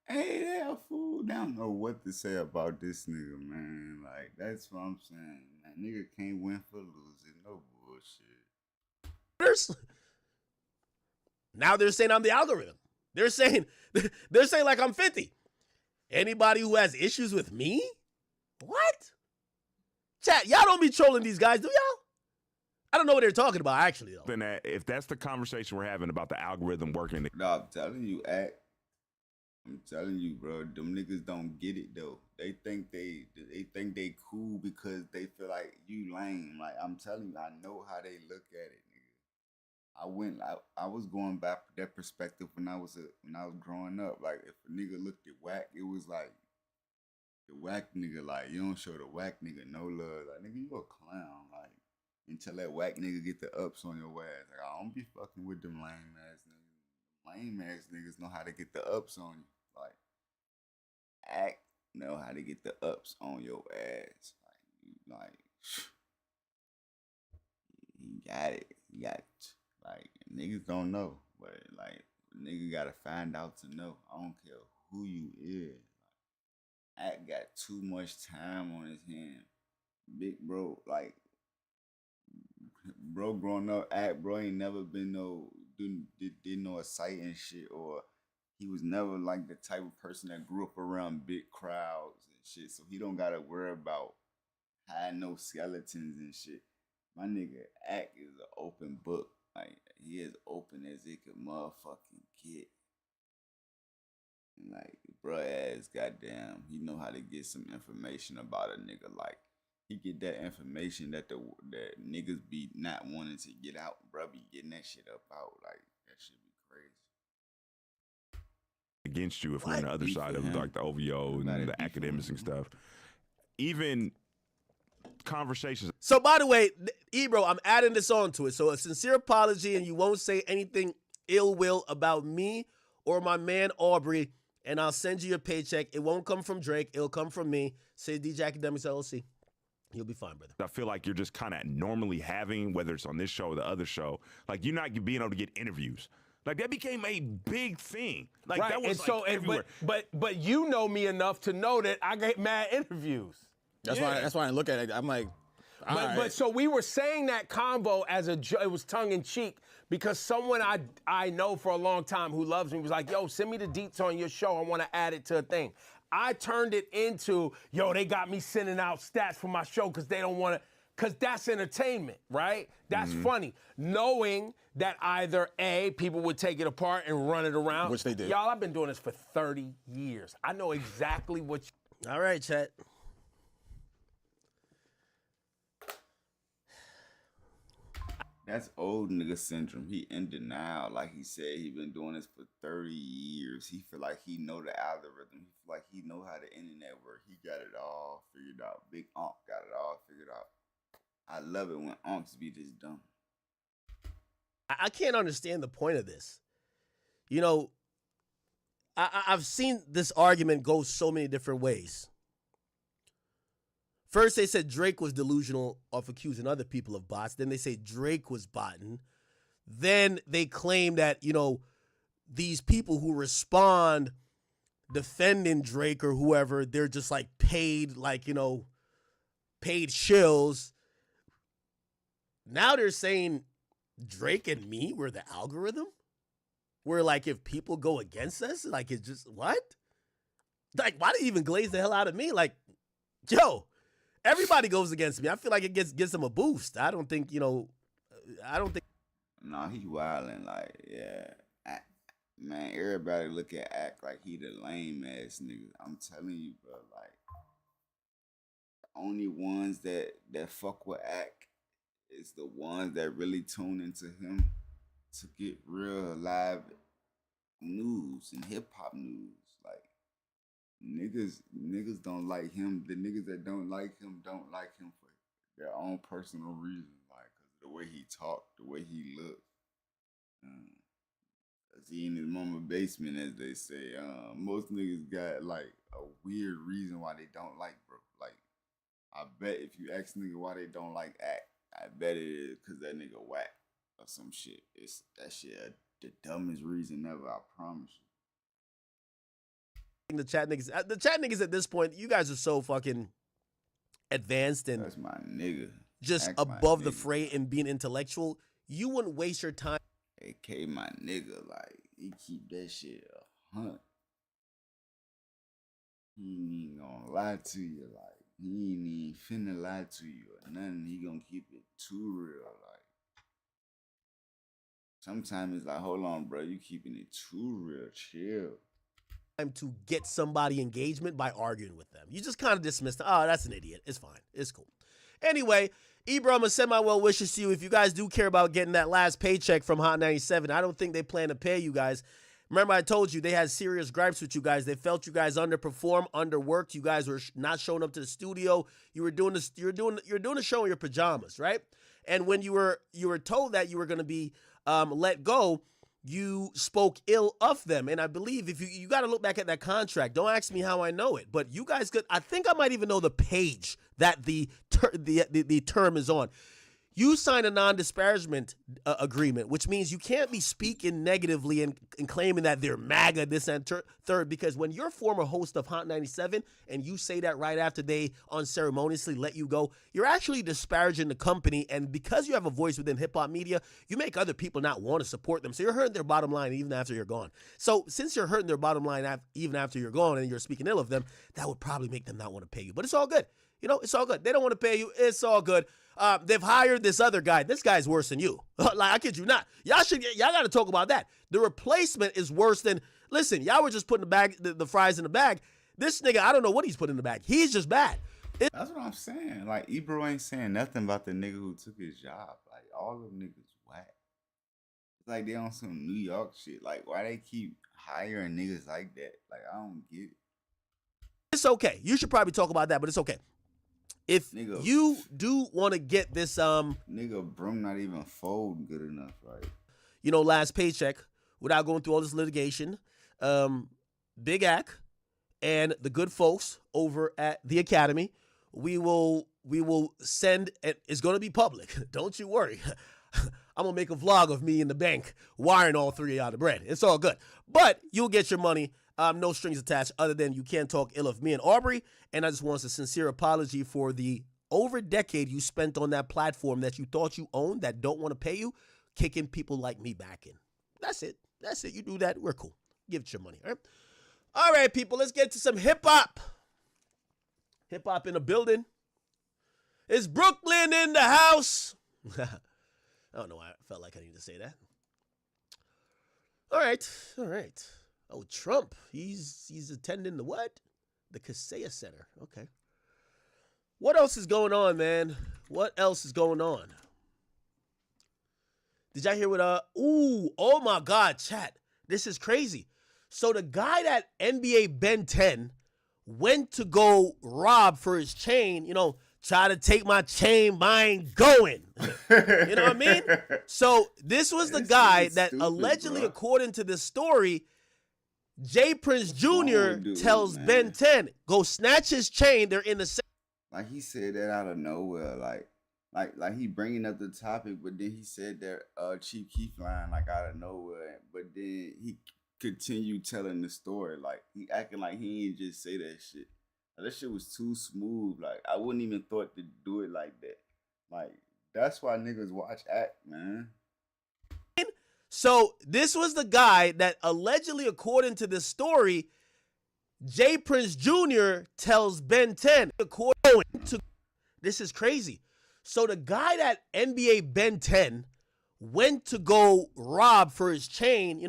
Hey, that fool. They don't know what to say about this nigga, man. Like, that's what I'm saying. That nigga can't win for losing. No bullshit. Now they're saying I'm the algorithm. They're saying like I'm 50. Anybody who has issues with me? What? Chat, y'all don't be trolling these guys, do y'all? I don't know what they're talking about, actually, though. Then if that's the conversation we're having about the algorithm working. No, I'm telling you, I'm telling you, bro, them niggas don't get it though. They think they cool because they feel like you lame. Like, I'm telling you, I know how they look at it, nigga. I was going back that perspective when I was growing up. Like, if a nigga looked at whack, it was like the whack nigga, like, you don't show the whack nigga no love. Like, nigga, you a clown. Like, until that whack nigga get the ups on your ass. Like, I don't be fucking with them lame ass niggas. Lame ass niggas know how to get the ups on you. Like, act know how to get the ups on your ass. Like you got it. You got it. Like, niggas don't know, but like, nigga gotta find out to know. I don't care who you is. Like, act got too much time on his hand. Big bro, like, bro growing up, act bro ain't never been did no exciting shit, or he was never like the type of person that grew up around big crowds and shit. So he don't gotta worry about hiding no skeletons and shit. My nigga Act is an open book. Like, he as open as it could motherfucking get. Like, bro ass, goddamn, he know how to get some information about a nigga. Like, he get that information that that niggas be not wanting to get out. Bro be getting that shit up out. Like, that shit be crazy. Against you if we're on the other side of like the OVO and the Academics and stuff. Even conversations. So, by the way, Ebro, I'm adding this on to it. So, a sincere apology, and you won't say anything ill will about me or my man Aubrey, and I'll send you your paycheck. It won't come from Drake. It'll come from me. Say DJ Academics LLC. You'll be fine, brother. I feel like you're just kind of normally having, whether it's on this show or the other show, like you're not being able to get interviews. Like, that became a big thing. Like, right. that was and like everywhere. But you know me enough to know that I get mad interviews. That's why I look at it. I'm like, but so we were saying that convo as it was tongue in cheek because someone I know for a long time who loves me was like, yo, send me the deets on your show. I want to add it to a thing. I turned it into, yo, they got me sending out stats for my show because they don't want to. Because that's entertainment, right? That's funny. Knowing that either A, people would take it apart and run it around. Which they did. Y'all, I've been doing this for 30 years. I know exactly what All right, chat. That's old nigga syndrome. He in denial. Like he said, he been doing this for 30 years. He feel like he know the algorithm. He feel like he know how the internet work. He got it all figured out. Big Onk got it all figured out. I love it when Onks be this dumb. I can't understand the point of this. You know, I've seen this argument go so many different ways. First, they said Drake was delusional of accusing other people of bots. Then they say Drake was botting. Then they claim that, you know, these people who respond defending Drake or whoever, they're just like paid, like, you know, paid shills. Now they're saying Drake and me were the algorithm? Where, like, if people go against us, like, it's just, what? Like, why did it even glaze the hell out of me? Like, yo, everybody goes against me. I feel like it gives them a boost. I don't think, you know, No, he wildin', like, yeah. Man, everybody look at Act like he the lame ass nigga. I'm telling you, bro, like, the only ones that fuck with Act is the ones that really tune into him to get real live news and hip hop news. Like, niggas don't like him. The niggas that don't like him for their own personal reasons, like, cause the way he talk, the way he look. Cause he in his mama basement, as they say. Most niggas got like a weird reason why they don't like bro. Like, I bet if you ask nigga why they don't like Act, I bet it is cause that nigga whack or some shit. It's that shit the dumbest reason ever, I promise you. the chat niggas at this point, you guys are so fucking advanced and that's my nigga. Just Act above the fray and being intellectual. You wouldn't waste your time. AK my nigga, like, he keep that shit 100. He ain't even gonna lie to you, like, he ain't even finna lie to you or nothing. He gonna keep it too real, like. Sometimes it's like, hold on, bro, you keeping it too real, chill. Time to get somebody engagement by arguing with them. You just kind of dismiss them. Oh, that's an idiot. It's fine. It's cool. Anyway, Ibra, I'm going to send my well wishes to you. If you guys do care about getting that last paycheck from Hot 97, I don't think they plan to pay you guys. Remember, I told you they had serious gripes with you guys. They felt you guys underperformed, underworked. You guys were not showing up to the studio. You were doing this. You're doing a show in your pajamas, right? And when you were told that you were going to be let go, you spoke ill of them. And I believe if you got to look back at that contract. Don't ask me how I know it, but you guys could. I think I might even know the page that the term is on. You signed a non-disparagement agreement, which means you can't be speaking negatively and claiming that they're MAGA, this and third, because when you're a former host of Hot 97 and you say that right after they unceremoniously let you go, you're actually disparaging the company. And because you have a voice within hip-hop media, you make other people not want to support them. So you're hurting their bottom line even after you're gone. So since you're hurting their bottom line even after you're gone and you're speaking ill of them, that would probably make them not want to pay you. But it's all good. You know, it's all good. They don't want to pay you. It's all good. They've hired this other guy. This guy's worse than you. Like, I kid you not. Y'all got to talk about that. The replacement is worse than, listen, y'all were just putting the fries in the bag. This nigga, I don't know what he's putting in the bag. He's just bad. That's what I'm saying. Like, Ebro ain't saying nothing about the nigga who took his job. Like, all of them niggas whack. It's like they on some New York shit. Like, why they keep hiring niggas like that? Like, I don't get it. It's okay. You should probably talk about that, but it's okay. If you do want to get this nigga Brum not even fold good enough, right? You know, last paycheck without going through all this litigation, Big Ac and the good folks over at the Academy, we will send, it's going to be public. Don't you worry. I'm going to make a vlog of me in the bank wiring all three of y'all the bread. It's all good. But you'll get your money. No strings attached other than you can't talk ill of me and Aubrey. And I just want a sincere apology for the over decade you spent on that platform that you thought you owned that don't want to pay you, kicking people like me back in. That's it. That's it. You do that, we're cool. Give it your money, all right? All right, people, let's get to some hip-hop. Hip-hop in the building. Is Brooklyn in the house? I don't know why I felt like I needed to say that. All right. Oh, Trump. He's attending the what? The Kaseya Center. Okay. What else is going on, man? What else is going on? Did y'all hear what oh my God, chat. This is crazy. So the guy that NBA Ben 10 went to go rob for his chain, try to take my chain, but I ain't going. You know what I mean? So this was the guy that allegedly, according to this story, Jay Prince Jr. tells Ben 10, go snatch his chain. They're in the same. Like he said that out of nowhere, like he bringing up the topic, but then he said that Chief Keef line like out of nowhere, but then he continued telling the story, like he acting like he ain't just say that shit. Like, that shit was too smooth. Like I wouldn't even thought to do it like that. Like that's why niggas watch Act, man. So this was the guy that allegedly, according to this story, Jay Prince Jr. tells Ben 10. This is crazy. So the guy that NBA Ben 10 went to go rob for his chain,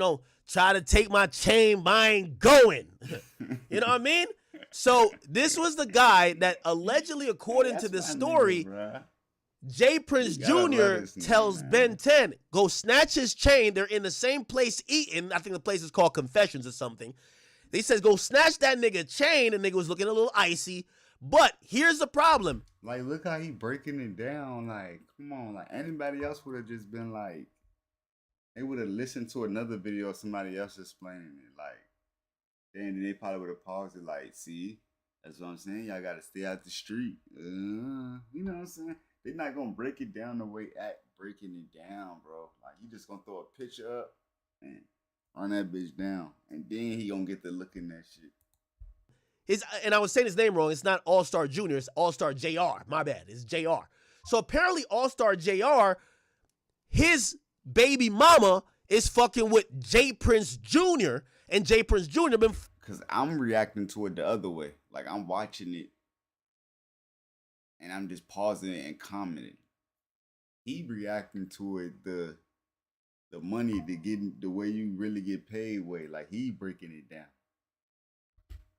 try to take my chain, but I ain't going. You know what I mean? So this was the guy that allegedly, according to this story, Jay Prince Jr. tells Ben 10, go snatch his chain. They're in the same place eating. I think the place is called Confessions or something. They says, go snatch that nigga chain. The nigga was looking a little icy. But here's the problem. Like, look how he breaking it down. Like, come on. Like, anybody else would have just been like, they would have listened to another video of somebody else explaining it. Like, then they probably would have paused it like, see, that's what I'm saying. Y'all got to stay out the street. You know what I'm saying? They're not going to break it down the way Act breaking it down, bro. Like, he just going to throw a picture up and run that bitch down. And then he going to get to look in that shit. And I was saying his name wrong. It's not All-Star Jr. It's All-Star JR. My bad. It's JR. So apparently All-Star JR, his baby mama is fucking with Jay Prince Jr. And Jay Prince Jr. been... Because I'm reacting to it the other way. Like, I'm watching it. And I'm just pausing it and commenting. He reacting to it the money to get the way you really get paid way. Like, he breaking it down.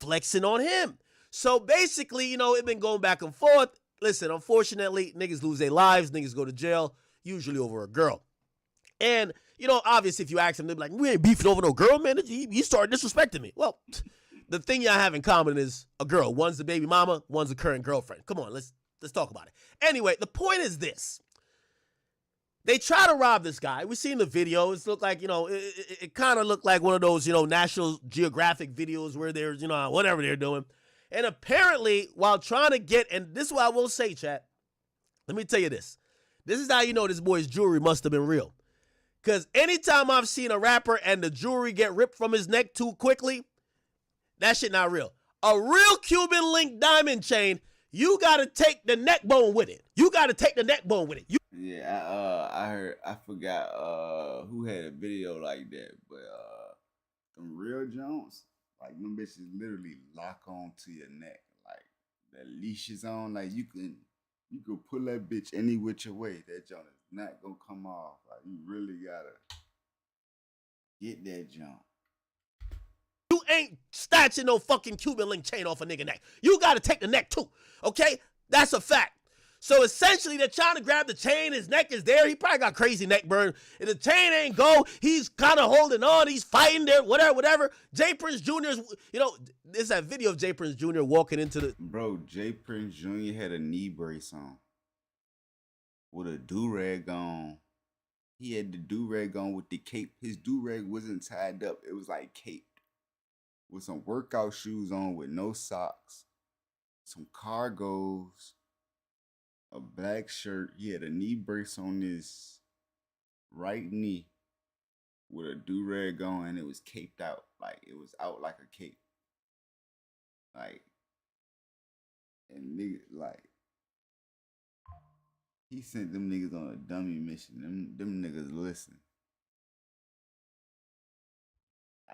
Flexing on him. So basically, it been going back and forth. Listen, unfortunately, niggas lose their lives. Niggas go to jail, usually over a girl. And, obviously, if you ask them, they'll be like, we ain't beefing over no girl, man. You started disrespecting me. Well, the thing y'all have in common is a girl. One's the baby mama, one's the current girlfriend. Come on, let's talk about it. Anyway, the point is this. They try to rob this guy. We seen the video. It looked like, it kind of looked like one of those, National Geographic videos where there's, whatever they're doing. And apparently, while trying to get, and this is what I will say, chat. Let me tell you this. This is how you know this boy's jewelry must have been real. Because anytime I've seen a rapper and the jewelry get ripped from his neck too quickly, that shit not real. A real Cuban link diamond chain, you got to take the neck bone with it. You got to take the neck bone with it. Yeah, I forgot who had a video like that, but them real Jones, like them bitches literally lock on to your neck, like the leash is on, like you can pull that bitch any which way. That joint is not gonna come off. Like you really gotta get that jump. You ain't snatching no fucking Cuban link chain off a nigga neck. You gotta take the neck too, okay? That's a fact. So essentially, they're trying to grab the chain. His neck is there. He probably got crazy neck burn. If the chain ain't go, he's kind of holding on. He's fighting there, whatever. Jay Prince Jr. is, there's that video of Jay Prince Jr. walking into the... Bro, Jay Prince Jr. had a knee brace on with a do-rag on. He had the do-rag on with the cape. His do-rag wasn't tied up. It was like caped with some workout shoes on with no socks, some cargos, a black shirt. He had a knee brace on his right knee with a do-rag on, and it was caped out. Like, it was out like a cape. Like, and nigga, like, he sent them niggas on a dummy mission. Them niggas listen.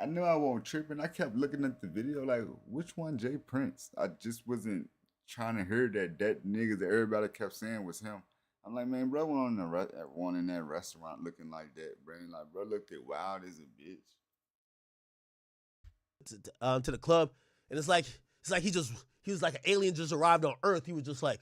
I knew I wasn't tripping. I kept looking at the video like, which one Jay Prince? I just wasn't trying to hear that nigga that everybody kept saying was him. I'm like, man, bro, went on one in that restaurant looking like that, bro. Like, bro, looked at wild as a bitch. To the club, and it's like he was like an alien just arrived on Earth. He was just like,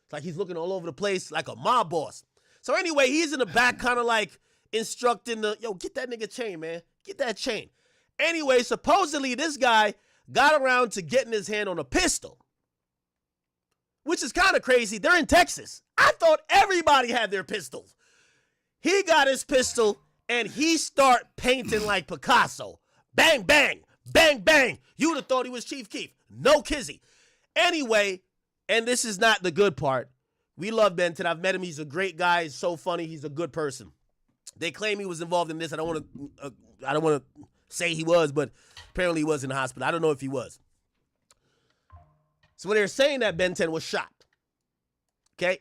it's like he's looking all over the place like a mob boss. So anyway, he's in the back, kind of like instructing yo, get that nigga chain, man, get that chain. Anyway, supposedly this guy got around to getting his hand on a pistol, which is kind of crazy. They're in Texas. I thought everybody had their pistols. He got his pistol and he start painting like Picasso. Bang, bang, bang, bang. You would have thought he was Chief Keef. No kizzy. Anyway, and this is not the good part. We love Ben 10. I've met him. He's a great guy. He's so funny. He's a good person. They claim he was involved in this. I don't want to say he was, but apparently he was in the hospital. I don't know if he was. So when they're saying that Ben 10 was shot, okay?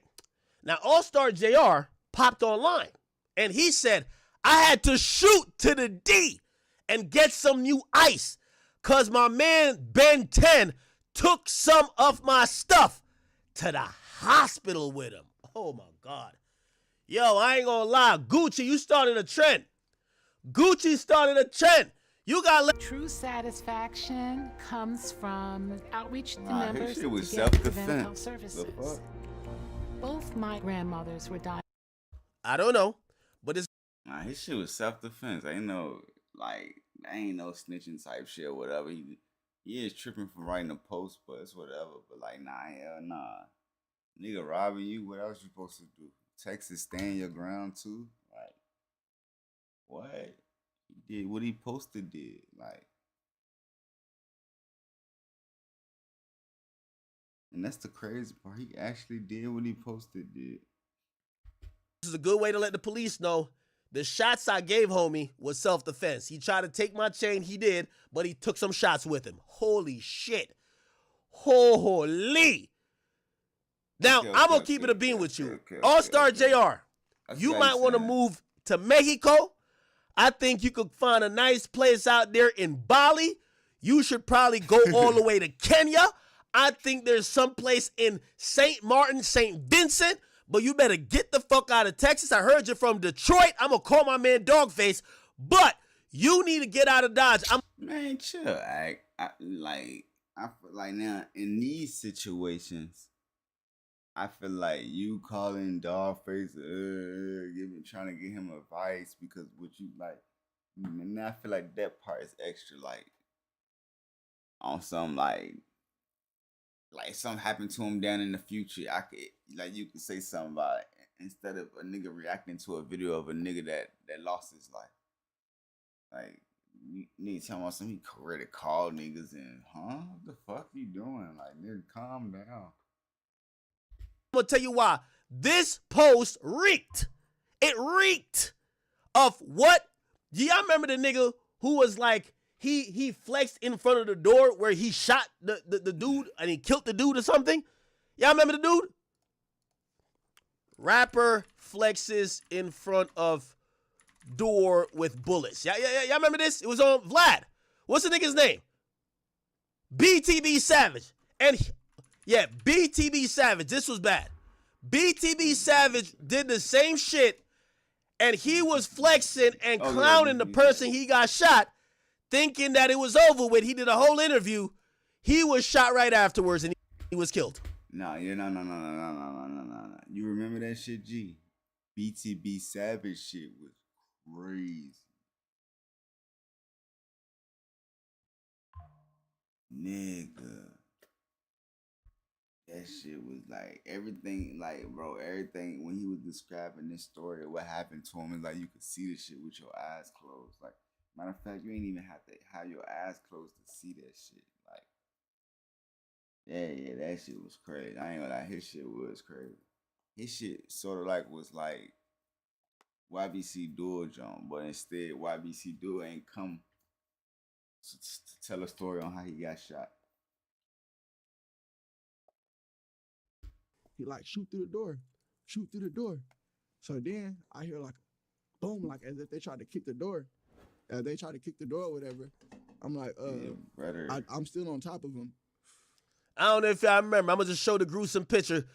Now, All-Star JR popped online, and he said, I had to shoot to the D and get some new ice because my man Ben 10 took some of my stuff to the hospital with him. Oh, my God. Yo, I ain't gonna lie. Gucci, you started a trend. Gucci started a trend. You got true satisfaction comes from outreach to members his shit was to get preventive self-defense. health services. Both my grandmothers were diagnosed. I don't know, but it's Nah, his shit was self-defense. Ain't no snitching type shit or whatever. He is tripping for writing a post, but it's whatever. But like, nah, hell nah. Nigga robbing you, what else you supposed to do? Texas stand your ground too? Like, what? He did what he posted did. Like, and that's the crazy part. He actually did what he posted did. This is a good way to let the police know the shots I gave homie was self-defense. He tried to take my chain, he did, but he took some shots with him. Holy shit. Holy. Now, I'm going to keep it a bean with you. All-Star JR, you might want to move to Mexico. I think you could find a nice place out there in Bali. You should probably go all the way to Kenya. I think there's some place in St. Martin, St. Vincent, but you better get the fuck out of Texas. I heard you're from Detroit. I'm going to call my man Dogface, but you need to get out of Dodge. Man, chill. I feel like now in these situations, I feel like you calling Dogface, trying to get him advice because what you like, and I feel like that part is extra, like on some like something happened to him down in the future. You could say something about it instead of a nigga reacting to a video of a nigga that lost his life. Like, you need to tell me something. He ready to call niggas and, what the fuck you doing? Like, nigga, calm down. I'm going to tell you why. This post reeked. It reeked of what? Y'all remember the nigga who was like, he flexed in front of the door where he shot the dude and he killed the dude or something? Y'all remember the dude? Rapper flexes in front of door with bullets. Y'all remember this? It was on Vlad. What's the nigga's name? BTB Savage. And BTB Savage. This was bad. BTB Savage did the same shit and he was flexing and clowning the person he got shot, thinking that it was over with. He did a whole interview. He was shot right afterwards and he was killed. No. You remember that shit, G? BTB Savage shit was crazy. Nigga. That shit was like everything, like, bro, everything when he was describing this story of what happened to him, is like you could see the shit with your eyes closed. Like, matter of fact, you ain't even have to have your eyes closed to see that shit. Like, yeah, that shit was crazy. I ain't gonna lie, his shit was crazy. His shit sort of like was like YBC Duel John, but instead YBC Duel ain't come to tell a story on how he got shot. He like shoot through the door. So then I hear like boom, like as if they tried to kick the door. They tried to kick the door or whatever. I'm like, I'm still on top of him. I don't know if y'all remember. I'm gonna just show the gruesome picture.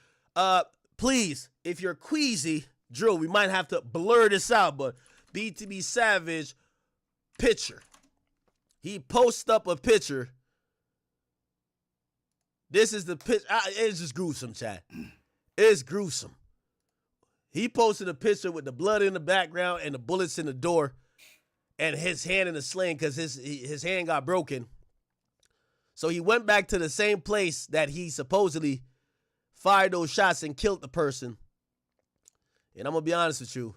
Please, if you're queasy, Drew, we might have to blur this out, but BTB Savage picture. He posts up a picture. This is the picture. It's just gruesome, chat. It's gruesome. He posted a picture with the blood in the background and the bullets in the door and his hand in the sling because his hand got broken. So he went back to the same place that he supposedly fired those shots and killed the person. And I'm going to be honest with you.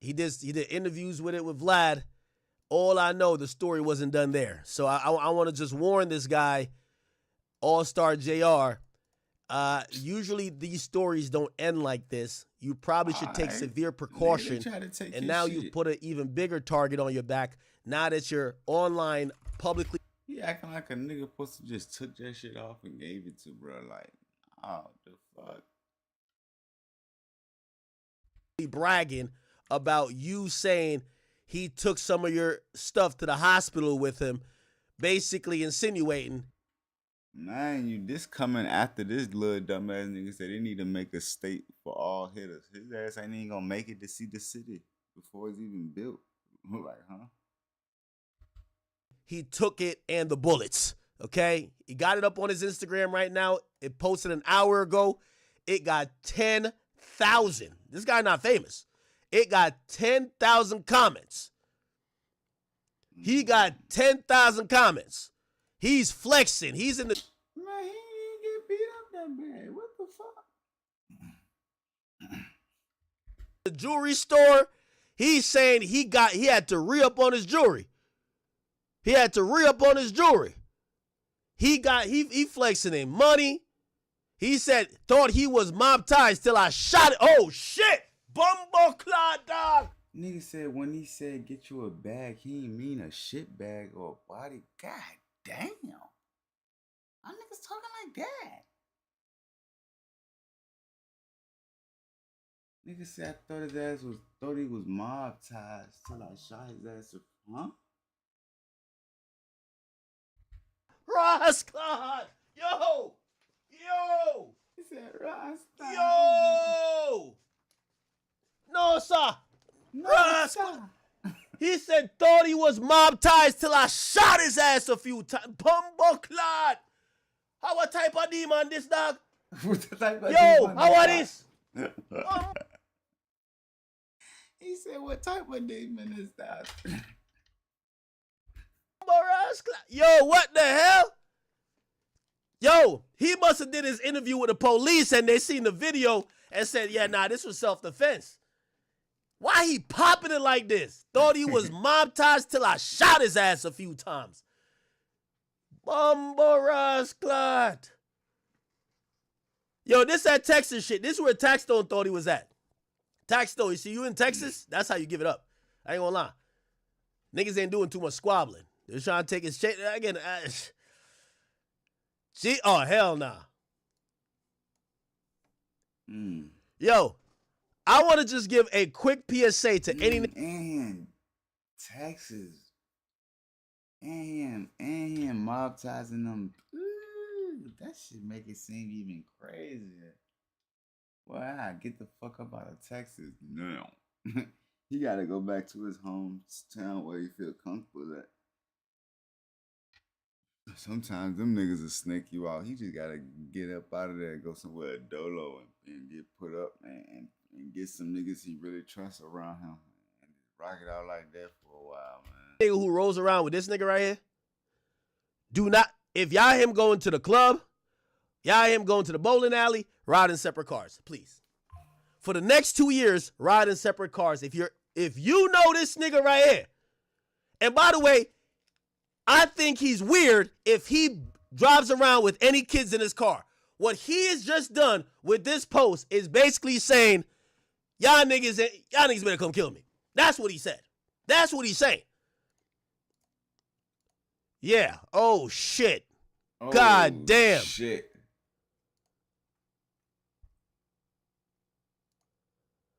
He did interviews with Vlad. All I know, the story wasn't done there. So I want to just warn this guy, All-Star JR. Usually these stories don't end like this. You probably should take severe precaution. And now you put an even bigger target on your back. Now that you're online publicly. He acting like a nigga supposed to just took that shit off and gave it to bro. Like, oh, the fuck. Bragging about you saying he took some of your stuff to the hospital with him, basically insinuating. Man, this coming after this little dumbass nigga said they need to make a state for all hitters. His ass ain't even gonna make it to see the city before it's even built. Like, huh? He took it and the bullets, okay? He got it up on his Instagram right now. It posted an hour ago. It got 10,000. This guy not famous. It got 10,000 comments. He got 10,000 comments. He's flexing. He's in the... Man, he didn't get beat up that bad. What the fuck? The jewelry store, he's saying he had to re-up on his jewelry. He had to re-up on his jewelry. He flexing in money. He said, thought he was mob ties till I shot it. Oh, shit. Bumbleclot, dog. Nigga said when he said get you a bag, he ain't mean a shit bag or a body. God damn. How niggas talking like that? Nigga said I thought he was mob ties till I shot his ass. Huh? Rosclot! Yo! He said Rosclot. Yo! No, sir. Rosclot. He said thought he was mob ties till I shot his ass a few times. Bumbleclot! How what type of demon this, dog? Yo, how are this? He said what type of demon is that? Yo, what the hell? Yo, he must have did his interview with the police and they seen the video and said, yeah, nah, this was self-defense. Why he popping it like this? Thought he was mob ties till I shot his ass a few times. Bumbarasclot. Yo, this that Texas shit. This is where Taxstone thought he was at. Taxstone, you see you in Texas? That's how you give it up. I ain't gonna lie. Niggas ain't doing too much squabbling. They're trying to take his shit. Again, oh, hell nah. Yo, I want to just give a quick PSA to any... And Texas. And him mob ties-ing them. Ooh, that shit make it seem even crazier. Well, get the fuck up out of Texas now. He gotta go back to his hometown where he feel comfortable at. Sometimes them niggas will snake you out. He just gotta get up out of there and go somewhere dolo and get put up and get some niggas he really trusts around him and rock it out like that for a while, man. Nigga who rolls around with this nigga right here, do not, if y'all him going to the club, y'all him going to the bowling alley, ride in separate cars, please. For the next 2 years, ride in separate cars. If you know this nigga right here, and by the way, I think he's weird if he drives around with any kids in his car. What he has just done with this post is basically saying, y'all niggas better come kill me. That's what he said. That's what he's saying. Yeah. Oh, shit. Oh, God damn. Shit.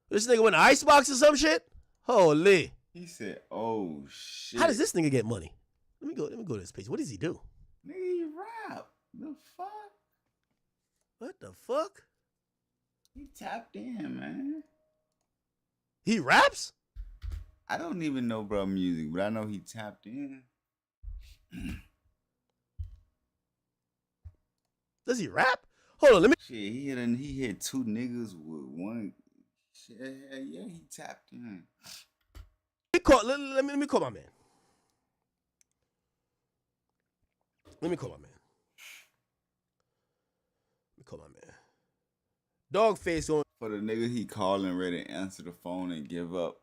This nigga went to Icebox or some shit? Holy. He said, oh, shit. How does this nigga get money? Let me go to this page. What does he do? Nigga, he rap. The fuck? What the fuck? He tapped in, man. He raps? I don't even know bro music, but I know he tapped in. Does he rap? Hold on, let me. Shit, he hit two niggas with one. Shit, yeah, he tapped in. Let me call my man. Let me call my man. Dogface on. For the nigga he calling ready to answer the phone and give up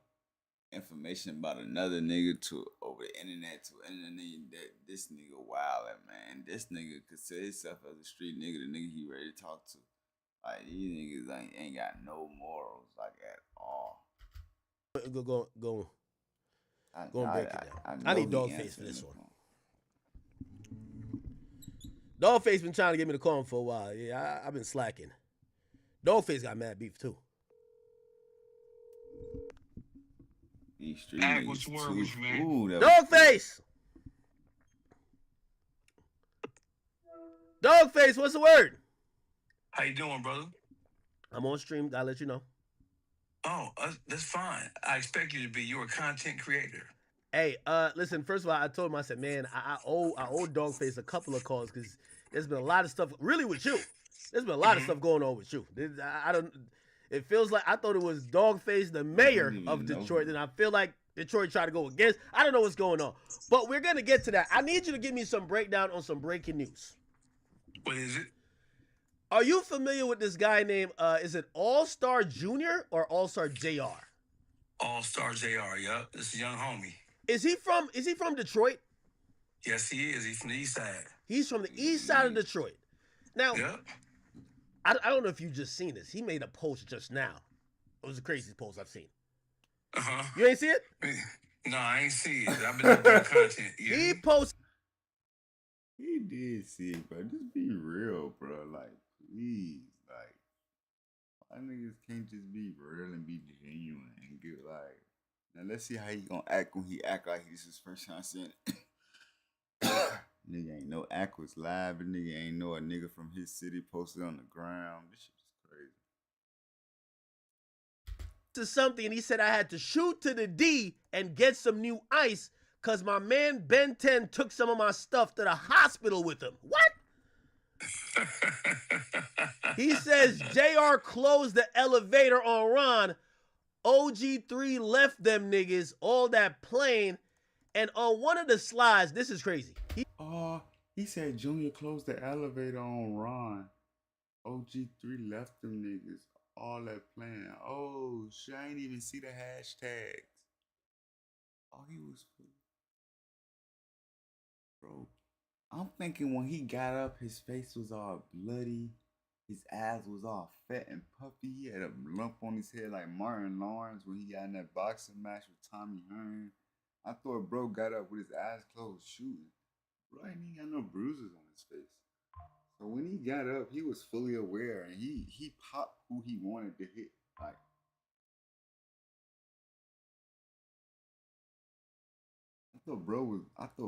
information about another nigga to over the internet to internet, that this nigga wildin', man. This nigga consider himself as a street nigga, the nigga he ready to talk to. Like these niggas ain't got no morals like at all. Go and break it down. I need Dogface for this one. Dogface been trying to get me to call him for a while. Yeah, I've been slacking. Dogface got mad beef too. These street niggas what's the word with you, man? Dogface! Dogface, what's the word? How you doing, brother? I'm on stream. Gotta let you know. Oh, that's fine. I expect you to be. You're a content creator. Hey, listen. First of all, I told him, I said, man, I owe Dogface a couple of calls because there's been a lot of stuff really with you. There's been a lot of stuff going on with you. I don't. It feels like I thought it was Dogface, the mayor of Detroit, and I feel like Detroit tried to go against. I don't know what's going on, but we're gonna get to that. I need you to give me some breakdown on some breaking news. What is it? Are you familiar with this guy named? Is it All Star Junior or All Star JR? All Star JR. Yup, this is a young homie. Is he from Detroit? Yes, he is. He's from the east side. He's from the east side of Detroit. Now, Yep. I don't know if you just seen this. He made a post just now. It was the craziest post I've seen. You ain't see it? No, I ain't see it. I've been doing content. Yeah. He posted. He did see it, bro. Just be real, bro. Like, please, like, why niggas can't just be real and be genuine and get like. Now let's see how he gonna act when he act like this is his first time seeing it. Nigga ain't no act was live. The nigga ain't know a nigga from his city posted on the ground. This shit is crazy. To something, and he said I had to shoot to the D and get some new ice because my man Ben 10 took some of my stuff to the hospital with him. What? He says JR closed the elevator on Ron. OG3 left them niggas, all that plane. And on one of the slides, this is crazy. He said Junior closed the elevator on Ron. OG3 left them niggas. All that playing. Oh, shit, I ain't even see the hashtags. Oh, he was... Bro, I'm thinking when he got up, his face was all bloody. His ass was all fat and puffy. He had a lump on his head like Martin Lawrence when he got in that boxing match with Tommy Hearn. I thought bro got up with his eyes closed shooting. Bro, ain't even got no bruises on his face. So when he got up, he was fully aware and he popped who he wanted to hit. Like, I thought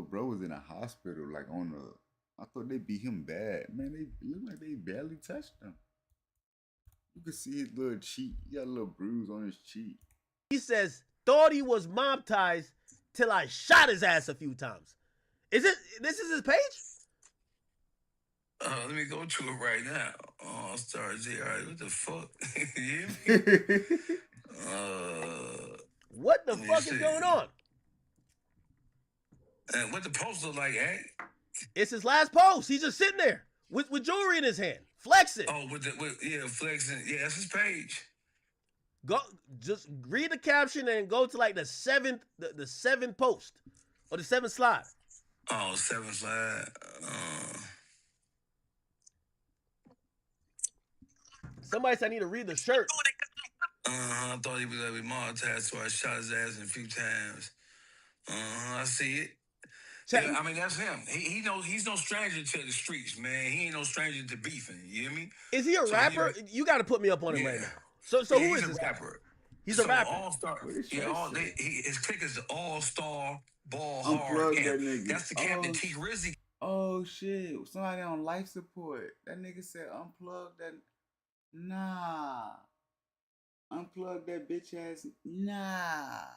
bro was in a hospital, like on the. I thought they beat him bad. Man, they look like they barely touched him. You could see his little cheek. He got a little bruise on his cheek. He says, thought he was mob-tized till I shot his ass a few times. This is his page? Let me go to it right now. All Star JR. What the fuck? You hear me? What the fuck is going on? And what the post look like, eh? It's his last post. He's just sitting there with jewelry in his hand, flexing. Oh, flexing. Yeah, that's his page. Go, just read the caption and go to like the seventh post or the seventh slide. Oh, seventh slide. Somebody said I need to read the shirt. I thought he was gonna be monetized, so I shot his ass a few times. I see it. Yeah, I mean, that's him. He knows he's no stranger to the streets, man. He ain't no stranger to beefing. You hear me? Is he a rapper? You got to put me up on him right now. So who is this rapper? He's a rapper. All-star. Yeah, his clique is the All-Star Ball Hard. That nigga. That's the Captain T. Rizzy. Oh Oh shit, somebody on life support. That nigga said unplug that. Nah. Unplug that bitch ass. Nah.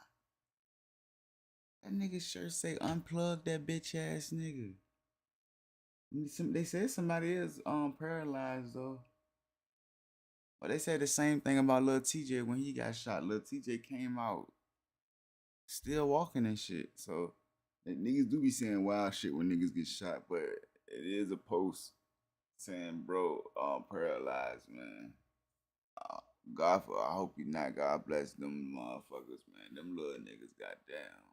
That nigga sure say unplug that bitch ass nigga. They said somebody is paralyzed though. But they said the same thing about Lil TJ when he got shot. Lil TJ came out still walking and shit. So niggas do be saying wild shit when niggas get shot, but it is a post saying, bro, paralyzed, man. I hope you not. God bless them motherfuckers, man. Them little niggas, goddamn.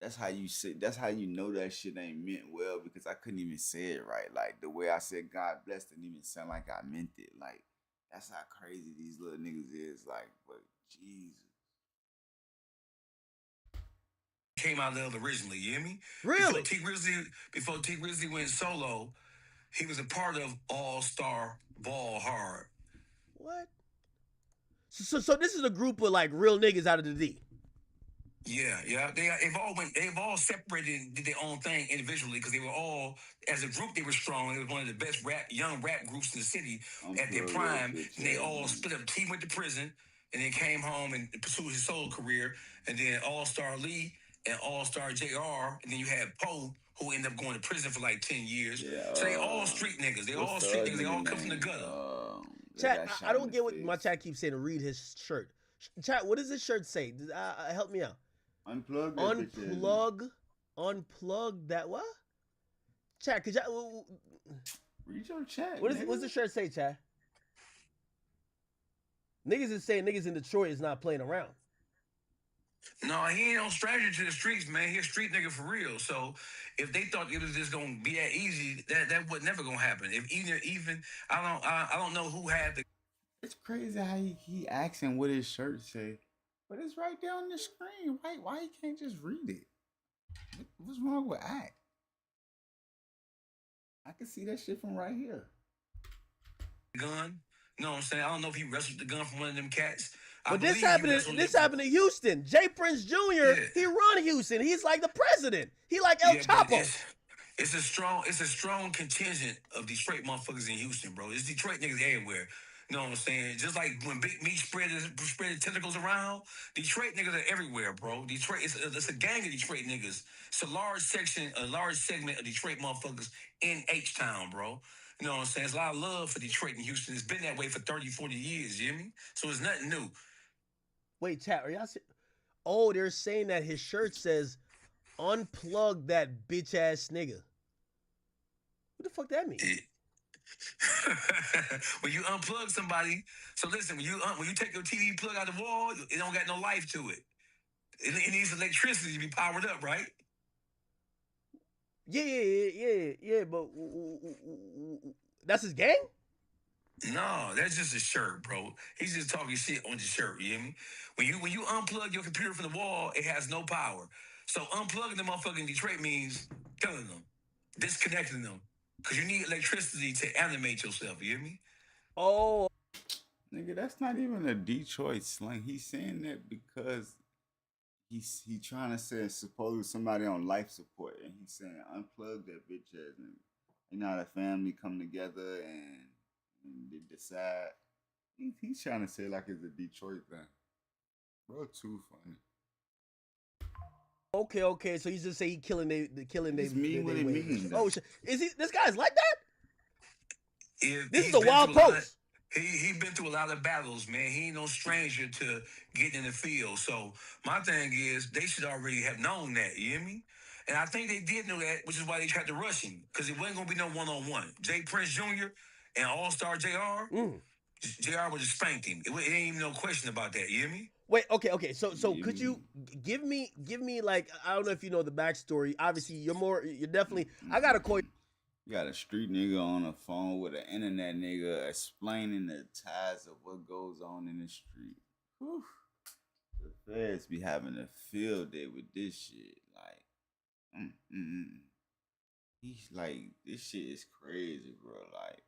That's how you say. That's how you know that shit ain't meant well, because I couldn't even say it right. Like the way I said God bless didn't even sound like I meant it. Like that's how crazy these little niggas is. Like, but Jesus. Came out of originally, you hear me? Really? Before T Grizzly went solo, he was a part of All Star Ball Hard. What? So this is a group of like real niggas out of the D. Yeah. They've all separated and did their own thing individually, because they were all, as a group, they were strong. They were one of the best young rap groups in the city at their prime. And they all split up. T went to prison and then came home and pursued his solo career. And then All Star Lee and All Star JR. And then you had Poe, who ended up going to prison for like 10 years. Yeah, so they all street niggas. They all street niggas. They all come from the gutter. Chat, I don't get what my chat keeps saying to read his shirt. Chat, what does this shirt say? Help me out. Unplug that what? Chat, could y'all read your chat? What's the shirt say, chat? Niggas is saying niggas in Detroit is not playing around. No, he ain't no stranger to the streets, man. He a street nigga for real. So if they thought it was just gonna be that easy, that was never gonna happen. If even I don't know who had the. It's crazy how he asking what his shirt say, but it's right there on the screen. Why he can't just read it? What's wrong with act? I can see that shit from right here. Gun. You know what I'm saying? I don't know if he wrestled the gun from one of them cats. But this happened in Houston. Jay Prince Jr. He run Houston. He's like the president. He like El Chapo. It's a strong contingent of Detroit motherfuckers in Houston, bro. It's Detroit niggas everywhere. You know what I'm saying? Just like when Big Meat spread his tentacles around, Detroit niggas are everywhere, bro. Detroit, it's a gang of Detroit niggas. It's a large segment of Detroit motherfuckers in H-Town, bro. You know what I'm saying? There's a lot of love for Detroit and Houston. It's been that way for 30, 40 years, you hear me? So it's nothing new. Wait, chat, are y'all oh, they're saying that his shirt says, unplug that bitch ass nigga. What the fuck that mean? When you unplug somebody, so listen, when you take your TV plug out the wall, it don't got no life to it. It needs electricity to be powered up, right? Yeah, but that's his gang? No, that's just a shirt, bro. He's just talking shit on the shirt, you hear me? When you unplug your computer from the wall, it has no power. So unplugging the motherfucking Detroit means killing them, disconnecting them. Because you need electricity to animate yourself, you hear me? Oh. Nigga, that's not even a Detroit slang. He's saying that because he's trying to say supposedly somebody on life support, and he's saying unplug that bitch ass nigga. You know how the family come together and they decide. He's trying to say like it's a Detroit thing. Bro, too funny. Okay. So he's just say he killing they. It's mean what it means. Oh shit! Is he? This guy's like that? This is He's a wild been through post. He been through a lot of battles, man. He ain't no stranger to getting in the field. So my thing is, they should already have known that. You hear me? And I think they did know that, which is why they tried to rush him, because it wasn't gonna be no one-on-one. Jay Prince Jr. and All Star JR. JR would just spanked him. It ain't even no question about that. You hear me? Wait, okay. So could you give me like, I don't know if you know the backstory. Obviously, you're definitely. I gotta call you. You got a street nigga on the phone with an internet nigga explaining the ties of what goes on in the street. Whew. The feds be having a field day with this shit. Like, he's like, this shit is crazy, bro. Like,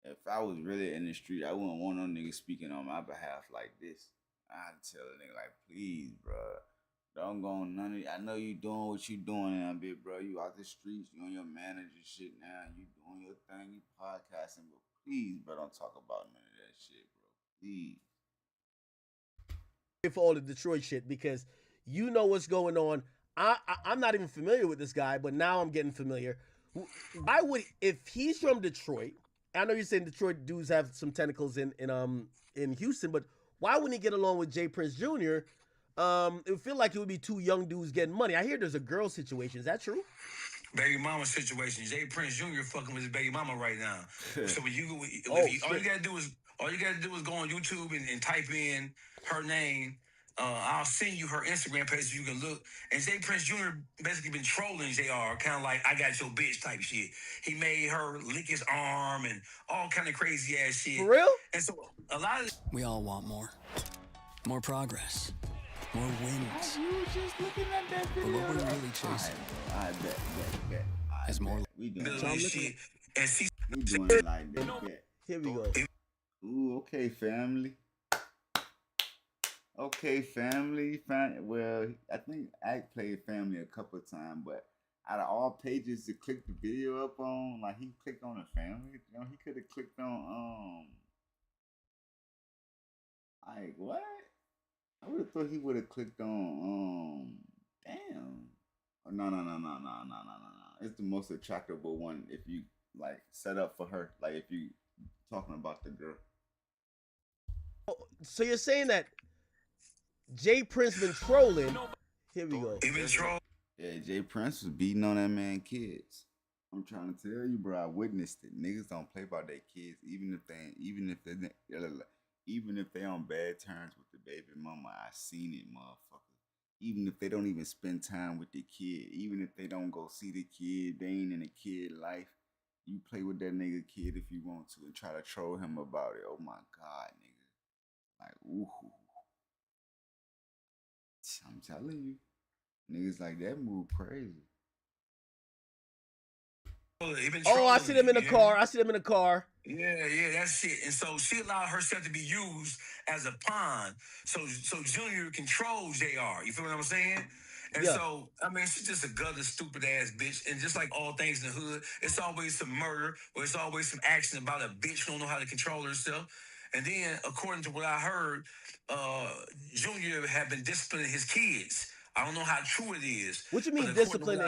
if I was really in the street, I wouldn't want no nigga speaking on my behalf like this. I'd tell a nigga like, please, bro, Don't go on none of it. I know you doing what you doing now, big bro. You out the streets, you on your manager shit now. You doing your thing, you podcasting, but please, bro, don't talk about none of that shit, bro. Please. For all the Detroit shit, because you know what's going on. I'm not even familiar with this guy, but now I'm getting familiar. Why would, if he's from Detroit, I know you're saying Detroit dudes have some tentacles in Houston, but why wouldn't he get along with Jay Prince Jr.? It would feel like it would be two young dudes getting money. I hear there's a girl situation. Is that true? Baby mama situation. Jay Prince Jr. fucking with his baby mama right now. So when you all you gotta do is go on YouTube and type in her name. I'll send you her Instagram page so you can look. And Jay Prince Jr. basically been trolling JR, kind of like I got your bitch type shit. He made her lick his arm and all kind of crazy ass shit. For real? And so a lot of we all want more progress. More wins. You were just looking at that video. But what we're really chasing is more. We doing this shit. And she we doing it like that. Here we go. Ooh, okay, family. Okay, family. Well, I think I played family a couple of times, but out of all pages to click the video up on, like he clicked on the family. You know, he could have clicked on like what? I would have thought he would have clicked on damn. Oh, no. It's the most attractable one if you like set up for her. Like if you talking about the girl. So you're saying that Jay Prince been trolling? Here we go. He been trolling. Yeah, Jay Prince was beating on that man kids. I'm trying to tell you, bro. I witnessed it. Niggas don't play about their kids, even if they on bad terms with the baby mama. I seen it, motherfucker. Even if they don't even spend time with the kid, even if they don't go see the kid, they ain't in the kid life. You play with that nigga kid if you want to and try to troll him about it. Oh my God, nigga. Like, ooh. I'm telling you, niggas like that move crazy. Oh, I see them in the car. Yeah, that's shit. And so she allowed herself to be used as a pawn. So Junior controls JR. You feel what I'm saying? And so, I mean, she's just a gutless, stupid ass bitch. And just like all things in the hood, it's always some murder or it's always some action about a bitch who don't know how to control herself. And then, according to what I heard, Junior had been disciplining his kids. I don't know how true it is. What you mean discipline?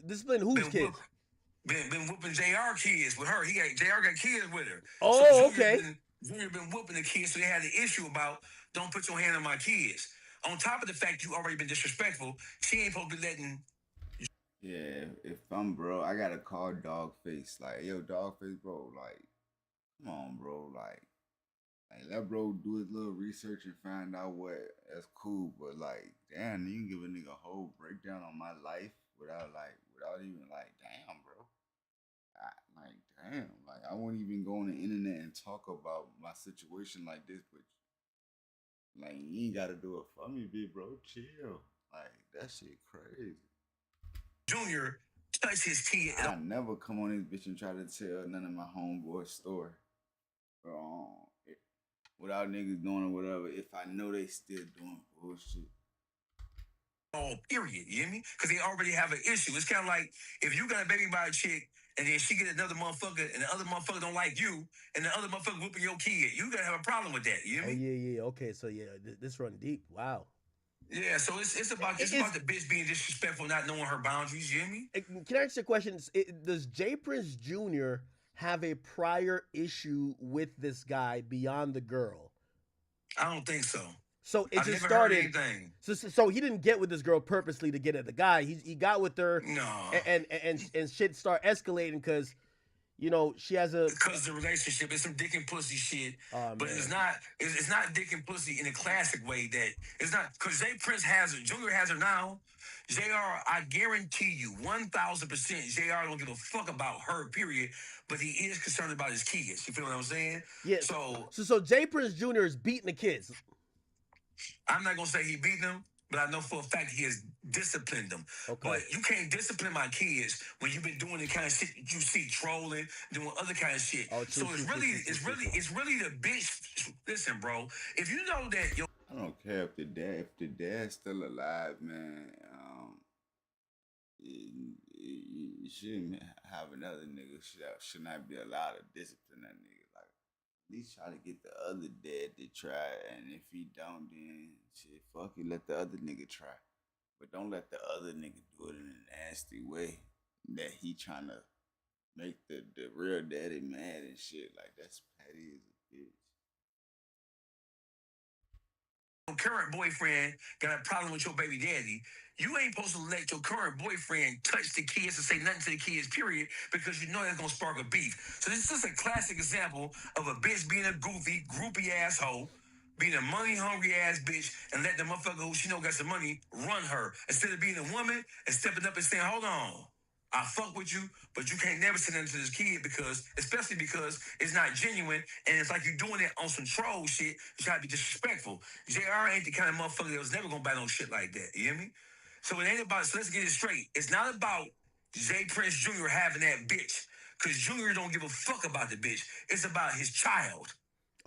Discipline whose kids? Been whooping JR kids with her. JR got kids with her. Oh, so okay. Junior been whooping the kids, so they had an issue about don't put your hand on my kids. On top of the fact you already been disrespectful, she ain't supposed to be letting. Yeah, if I'm bro, I gotta call Dogface. Like, yo, Dogface, bro. Like, come on, bro. Like let bro do his little research and find out what. That's cool, but like, damn, you can give a nigga a whole breakdown on my life without even like, damn, bro. I won't even go on the internet and talk about my situation like this, but like, you ain't gotta do it for me, big bro. Chill. Like, that shit crazy. Junior touched his kid. I never come on this bitch and try to tell none of my homeboys' story. Without niggas doing or whatever, if I know they still doing bullshit. Oh, period. You hear me? Because they already have an issue. It's kind of like if you got a baby by a chick and then she get another motherfucker and the other motherfucker don't like you and the other motherfucker whooping your kid, you gotta have a problem with that. You hear me? Oh, yeah. Okay, so yeah, this run deep. Wow. Yeah, so it's about the bitch being disrespectful, not knowing her boundaries. You hear me? Can I ask you a question? Does Jay Prince Jr. have a prior issue with this guy beyond the girl? I don't think so. So it I've just never heard started. anything. So he didn't get with this girl purposely to get at the guy. He got with her. No. And shit start escalating because, you know, she has a. Because the relationship is some dick and pussy shit. But it's not dick and pussy in a classic way. That it's not because Jay Prince has her. Junior has her now. JR, I guarantee you 1,000% JR don't give a fuck about her, period. But he is concerned about his kids. You feel what I'm saying? Yeah. So Jay Prince Jr. is beating the kids. I'm not gonna say he beat them, but I know for a fact he has disciplined them. Okay. But you can't discipline my kids when you've been doing the kind of shit you see, trolling, doing other kind of shit. Oh, so it's really the bitch. Listen, bro, if you know that I don't care if the dad's still alive, man. You shouldn't have another nigga should not be allowed to discipline that nigga. Like, at least try to get the other dad to try, and if he don't, then shit, fuck it, let the other nigga try. But don't let the other nigga do it in a nasty way that he trying to make the real daddy mad and shit. Like, that's petty as a bitch. Current boyfriend got a problem with your baby daddy, you ain't supposed to let your current boyfriend touch the kids and say nothing to the kids, period, because you know that's gonna spark a beef. So this is a classic example of a bitch being a goofy, groupie asshole, being a money-hungry ass bitch, and let the motherfucker who she know got some money run her, instead of being a woman and stepping up and saying, hold on, I fuck with you, but you can't never send them to this kid especially because it's not genuine, and it's like you doing it on some troll shit. You try to be disrespectful. JR ain't the kind of motherfucker that was never gonna buy no shit like that. You hear me? So it ain't about. So let's get it straight. It's not about Jay Prince Jr. having that bitch, because Junior don't give a fuck about the bitch. It's about his child.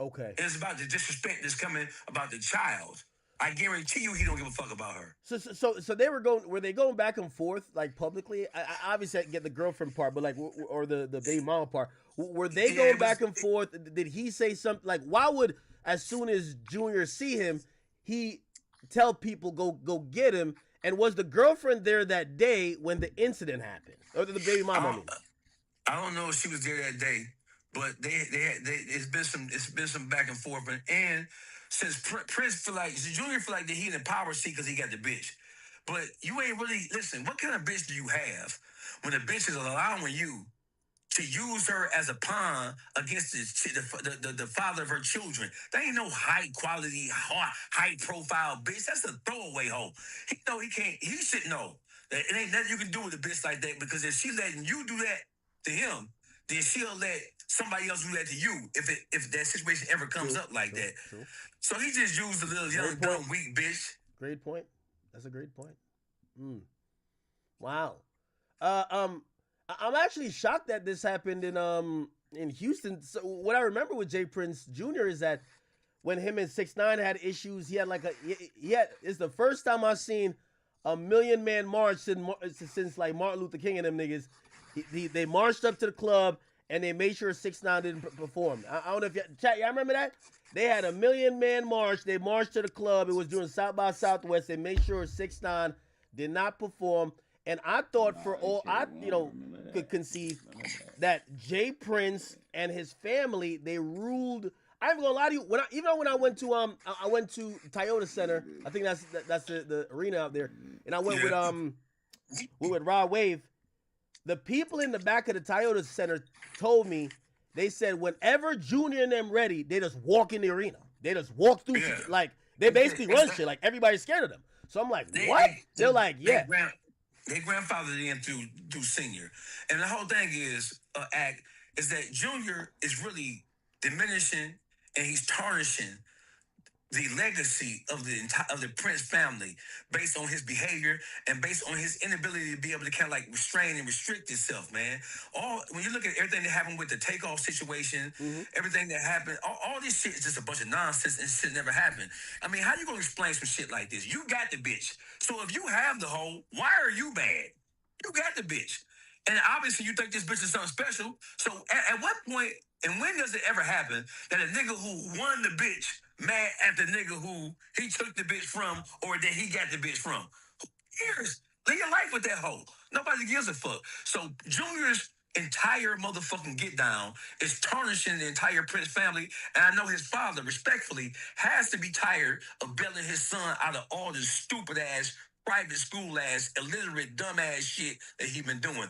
Okay. And it's about the disrespect that's coming about the child. I guarantee you, he don't give a fuck about her. So they were they going back and forth like publicly? I obviously I get the girlfriend part, but like or the baby mama part. Were they going back and forth? Did he say something like, why would as soon as Junior see him, he tell people go get him? And was the girlfriend there that day when the incident happened, or the baby mama? I don't know if she was there that day, but it's been some back and forth, and since Prince feel like Junior feel like that he in the power seat because he got the bitch, but you ain't really listen. What kind of bitch do you have when the bitch is allowing you to use her as a pawn against the father of her children? That ain't no high quality, high profile bitch. That's a throwaway hoe. He know he can't. He should know that it ain't nothing you can do with a bitch like that, because if she letting you do that to him, then she'll let somebody else do that to you if that situation ever comes up like that. True. So he just used a little young, dumb, weak bitch. Great point. That's a great point. Wow. I'm actually shocked that this happened in Houston. So what I remember with Jay Prince Jr. is that when him and 6ix9ine had issues, he had it's the first time I've seen a million man march since like Martin Luther King and them niggas. They marched up to the club and they made sure 6ix9ine didn't perform. I don't know if y'all remember that? They had a million man march. They marched to the club. It was during South by Southwest. They made sure 6ix9ine did not perform. And I thought could conceive that Jay Prince and his family, they ruled. I ain't gonna lie to you. When I went to Toyota Center, I think that's the arena out there, and I went with Rod Wave. The people in the back of the Toyota Center told me, they said whenever Junior and them ready, they just walk in the arena. They just walk through, like they basically run shit. Like everybody's scared of them. So I'm like, what? They're like, yeah. They grandfathered in through Senior, and the whole thing is that Junior is really diminishing and he's tarnishing the legacy of the Prince family based on his behavior and based on his inability to be able to kind of like restrain and restrict himself, man. When you look at everything that happened with the takeoff situation, everything that happened, all this shit is just a bunch of nonsense and shit never happened. I mean, how you gonna explain some shit like this? You got the bitch. So if you have the hoe, why are you mad? You got the bitch. And obviously you think this bitch is something special. So at what point and when does it ever happen that a nigga who won the bitch mad at the nigga who he took the bitch from or that he got the bitch from? Who cares? Live your life with that hoe. Nobody gives a fuck. So Junior's entire motherfucking get down is tarnishing the entire Prince family. And I know his father, respectfully, has to be tired of bailing his son out of all this stupid ass, private school ass, illiterate, dumb ass shit that he been doing.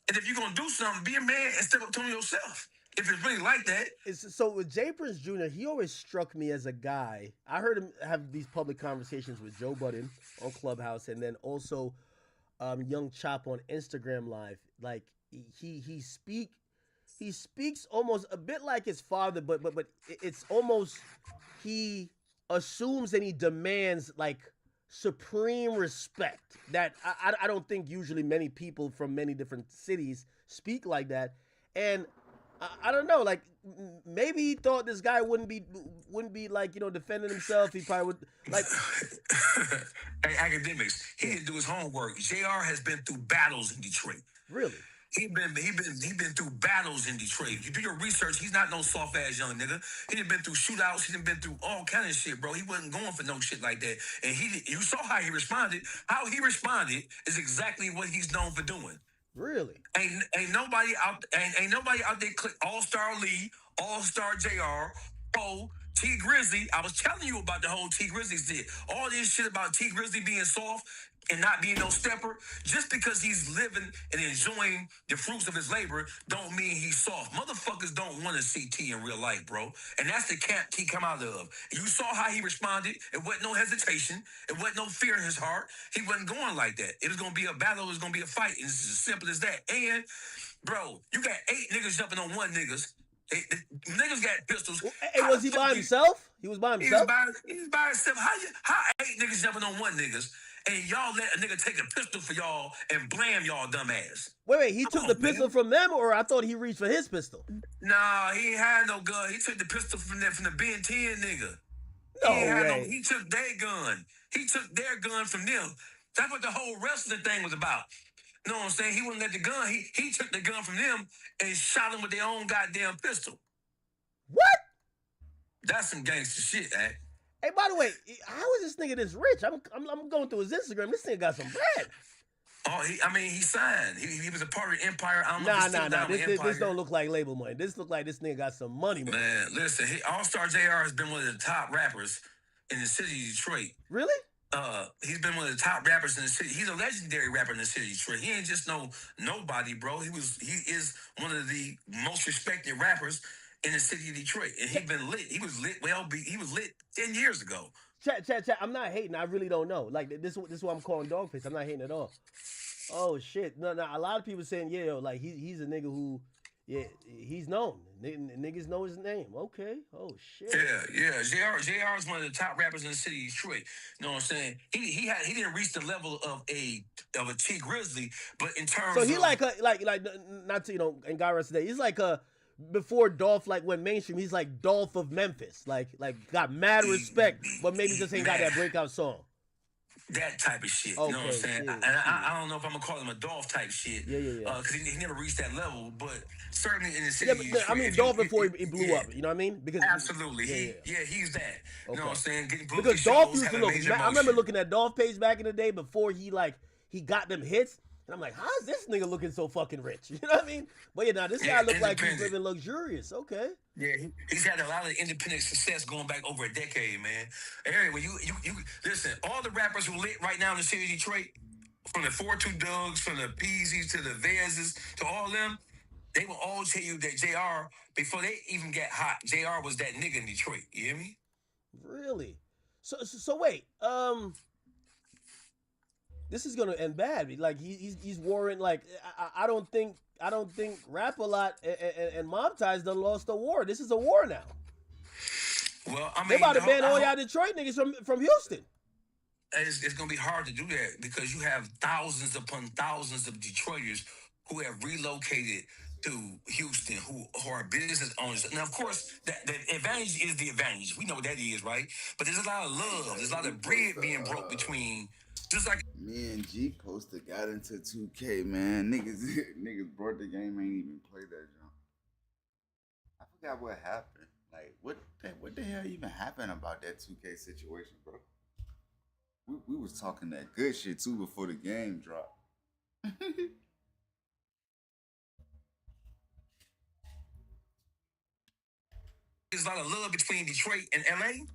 And if you're gonna do something, be a man and step up to yourself. If it's really like that. So with Jay Prince Jr., he always struck me as a guy. I heard him have these public conversations with Joe Budden on Clubhouse, and then also Young Chop on Instagram Live. Like he speaks almost a bit like his father, but it's almost he assumes and he demands like supreme respect that I don't think usually many people from many different cities speak like that. And I don't know. Like maybe he thought this guy wouldn't be like defending himself. He probably would like. Hey, academics. He didn't do his homework. JR has been through battles in Detroit. Really? He been through battles in Detroit. You do your research. He's not no soft ass young nigga. He done been through shootouts. He done been through all kind of shit, bro. He wasn't going for no shit like that. And you saw how he responded. How he responded is exactly what he's known for doing. Really? Ain't nobody out there click All-Star Lee, All-Star JR, T Grizzly. I was telling you about the whole T Grizzly shit. All this shit about T Grizzly being soft and not being no stepper. Just because he's living and enjoying the fruits of his labor don't mean he's soft. Motherfuckers don't want to see T in real life, bro. And that's the camp T come out of. You saw how he responded. It wasn't no hesitation. It wasn't no fear in his heart. He wasn't going like that. It was going to be a battle. It was going to be a fight. And it's as simple as that. And, bro, you got 8 niggas jumping on 1 niggas. Niggas got pistols. Hey, was he by himself? He was by himself? He was by himself. How 8 niggas jumping on 1 niggas and y'all let a nigga take a pistol for y'all and blam y'all dumb ass? Wait, he took the pistol from them, or I thought he reached for his pistol? Nah, he ain't had no gun. He took the pistol from the Ben 10 nigga. No way. He took their gun. He took their gun from them. That's what the whole wrestling thing was about. You know what I'm saying? He wouldn't let the gun. He took the gun from them and shot them with their own goddamn pistol. What? That's some gangster shit, eh? Hey, by the way, how is this nigga this rich? I'm going through his Instagram. This nigga got some bread. Oh, he signed. He was a part of the Empire. I don't know if he's Nah. still down with This Empire. don't look like label money. This look like this nigga got some money. Man, listen, All-Star JR has been one of the top rappers in the city of Detroit. Really? He's been one of the top rappers in the city. He's a legendary rapper in the city of Detroit. He ain't just nobody, bro. He is one of the most respected rappers in the city of Detroit. And he been lit. He was lit. He was lit 10 years ago. Chat. I'm not hating. I really don't know. Like this is what I'm calling Dogface. I'm not hating at all. Oh shit. No. A lot of people saying, yeah, like he's a nigga who, yeah, he's known. Niggas know his name. Okay. Oh shit. Yeah. JR is one of the top rappers in the city of Detroit. You know what I'm saying? He didn't reach the level of a T Grizzly, but in terms So he of like not to and God rest today. He's like before Dolph like went mainstream. He's like Dolph of Memphis. Like got mad respect, but maybe just ain't got that breakout song. That type of shit, you know what I'm saying? And I don't know if I'm gonna call him a Dolph type shit, because he never reached that level. But certainly in the city, I mean Dolph before he blew up. You know what I mean? Because absolutely, he's that. You know what I'm saying? Because Dolph used to look. I remember looking at Dolph page back in the day before he got them hits. And I'm like, how's this nigga looking so fucking rich? You know what I mean? But now this guy looks like he's living luxurious. Okay. Yeah, he's had a lot of independent success going back over a decade, man. Anyway, you listen, all the rappers who lit right now in the city of Detroit, from the 4-2 Dougs, from the Peasies to the Vezes, to all them, they will all tell you that JR, before they even get hot, JR was that nigga in Detroit. You hear me? Really? So wait, this is gonna end bad. Like he's warring. Like I don't think Rap-A-Lot and Mob Ties done lost the war. This is a war now. Well, I mean, they about to ban all y'all Detroit niggas from Houston. It's gonna be hard to do that because you have thousands upon thousands of Detroiters who have relocated to Houston, who are business owners. Now, of course, the advantage is the advantage. We know what that is, right? But there's a lot of love. There's a lot of bread being broke between. Just like me and G Coaster got into 2K, man. Niggas brought the game, ain't even played that jump. I forgot what happened. Like, what the hell even happened about that 2K situation, bro? We was talking that good shit too before the game dropped. There's a lot of love between Detroit and LA.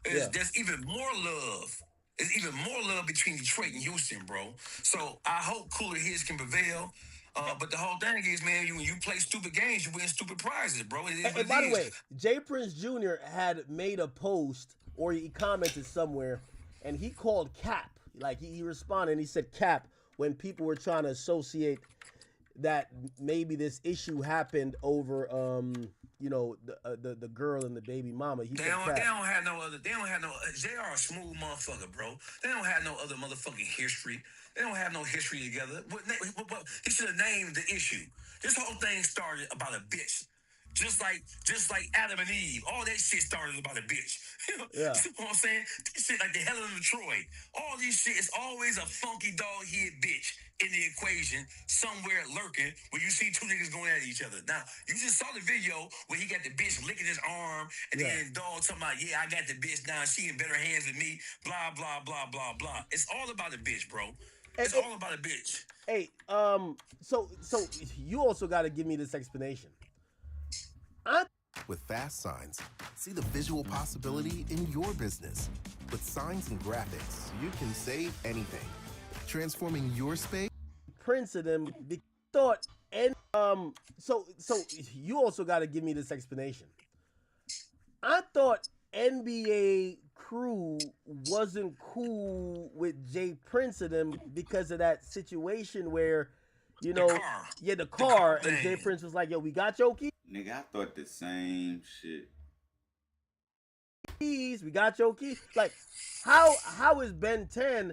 There's even more love. There's even more love between Detroit and Houston, bro. So I hope cooler heads can prevail. But the whole thing is, man, when you play stupid games, you win stupid prizes, bro. And by the way, Jay Prince Jr. had made a post, or he commented somewhere, and he called Cap. Like he responded and he said Cap when people were trying to associate that maybe this issue happened over the girl and the baby mama. They don't have no JR a smooth motherfucker, bro. They don't have no other motherfucking history. They don't have no history together. He should have named the issue. This whole thing started about a bitch Just like Adam and Eve. All that shit started about a bitch. Yeah. You know what I'm saying? This shit like the Helen of Troy. All these shit is always a funky dog-head bitch in the equation somewhere lurking where you see two niggas going at each other. Now, you just saw the video where he got the bitch licking his arm and then dog talking about, yeah, I got the bitch now. She in better hands than me. Blah, blah, blah, blah, blah. It's all about a bitch, bro. It's all about a bitch. Hey, so you also got to give me this explanation. With Fast Signs, see the visual possibility in your business. With signs and graphics, you can save anything. Transforming your space. Prince of them thought, and so you also got to give me this explanation. I thought NBA crew wasn't cool with Jay Prince of them because of that situation where, you know, the car and Jay Prince was like, yo, we got your keys. Nigga, I thought the same shit. We got your keys. Like, how is Ben 10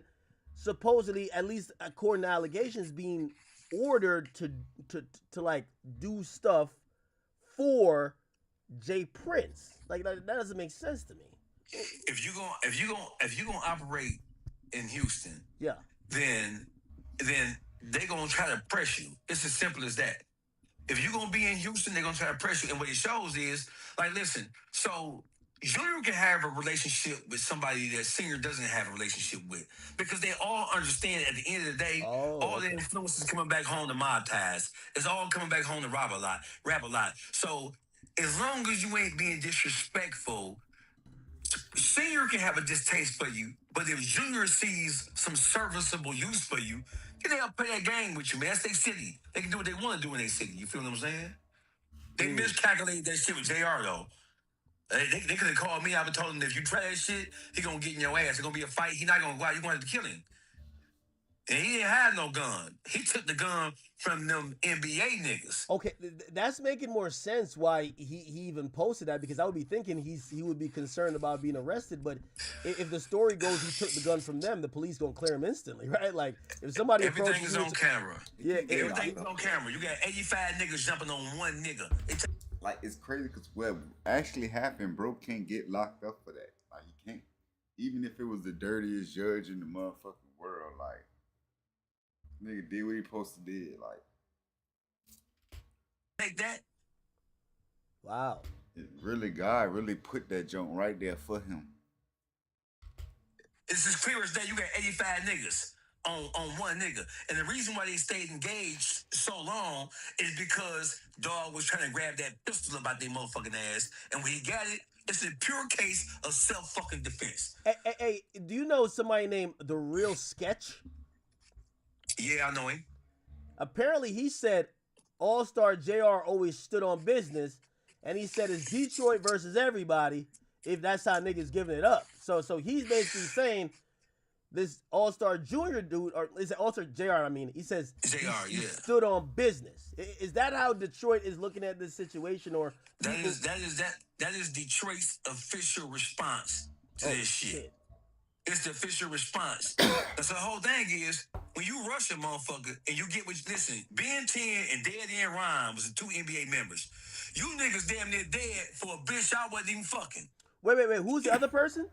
supposedly, at least according to allegations, being ordered to like do stuff for Jay Prince? Like that doesn't make sense to me. If you gonna operate in Houston, yeah, then they gonna try to press you. It's as simple as that. If you're gonna be in Houston, they're gonna try to press you. And what it shows is, like, listen, so Junior can have a relationship with somebody that Senior doesn't have a relationship with. Because they all understand at the end of the day, all the influence is coming back home to mob ties. It's all coming back home to rap a lot. So as long as you ain't being disrespectful, Senior can have a distaste for you, but if Junior sees some serviceable use for you, then they'll play that game with you, man. That's their city. They can do what they want to do in their city. You feel what I'm saying? They miscalculated that shit with JR, though. They could have called me. I would have told him, if you try that shit, he going to get in your ass. It's going to be a fight. He not going to go out. You're going to have to kill him. And he didn't have no gun. He took the gun from them NBA niggas. Okay, that's making more sense why he even posted that, because I would be thinking he would be concerned about being arrested. But if the story goes he took the gun from them, the police gonna clear him instantly, right? Like if somebody everything is on camera. Yeah, everything is on camera. You got 85 niggas jumping on one nigga. Like, it's crazy because what actually happened, bro can't get locked up for that. Like, he can't. Even if it was the dirtiest judge in the motherfucking world, like, nigga did what he supposed to did, like. Take that. Wow. God really put that joint right there for him. It's as clear as day. You got 85 niggas on one nigga. And the reason why they stayed engaged so long is because dog was trying to grab that pistol about their motherfucking ass. And when he got it, it's a pure case of self-fucking defense. Hey, do you know somebody named The Real Sketch? Yeah, I know him. Apparently, he said All-Star JR always stood on business, and he said it's Detroit versus everybody if that's how niggas giving it up. So he's basically saying this All-Star Junior dude, or is it All-Star JR? I mean, he says he stood on business. Is that how Detroit is looking at this situation, or that is Detroit's official response to this shit. It's the official response. That's the whole thing is, when you rush a motherfucker and you get what you listen, Ben 10 and Daddy and Ryan was the two NBA members. You niggas damn near dead for a bitch I wasn't even fucking. Wait. Who's the other person?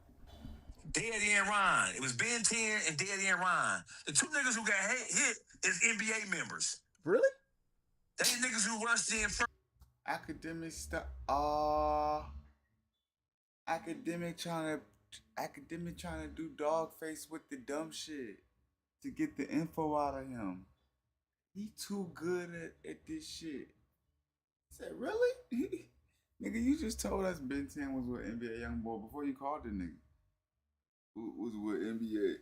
Daddy and Ryan. It was Ben 10 and Daddy and Ryan. The two niggas who got hit is NBA members. Really? They niggas who rushed in first. Academic stuff. Academic trying to do dog face with the dumb shit to get the info out of him. He too good at this shit. I said, really? Nigga, you just told us Ben 10 was with NBA Youngboy before you called the nigga. Who was with NBA?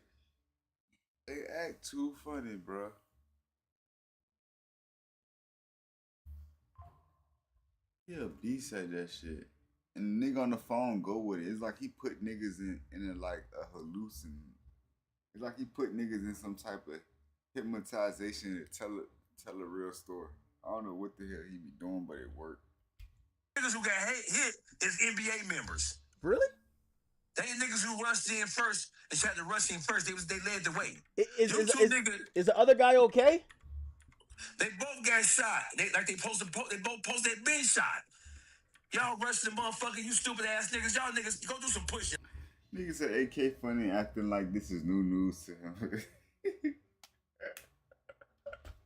They act too funny, bro. Yeah, B said that shit. And the nigga on the phone go with it. It's like he put niggas in like a hallucin. It's like he put niggas in some type of hypnotization to tell a real story. I don't know what the hell he be doing, but it worked. Niggas who got hit is NBA members. Really? They niggas who rushed in first and tried to rush in first. They led the way. Is the other guy okay? They both got shot. They both posted been shot. Y'all rushing the motherfucker, you stupid ass niggas. Y'all niggas, go do some push-ups. Niggas said AK funny acting like this is new news to him.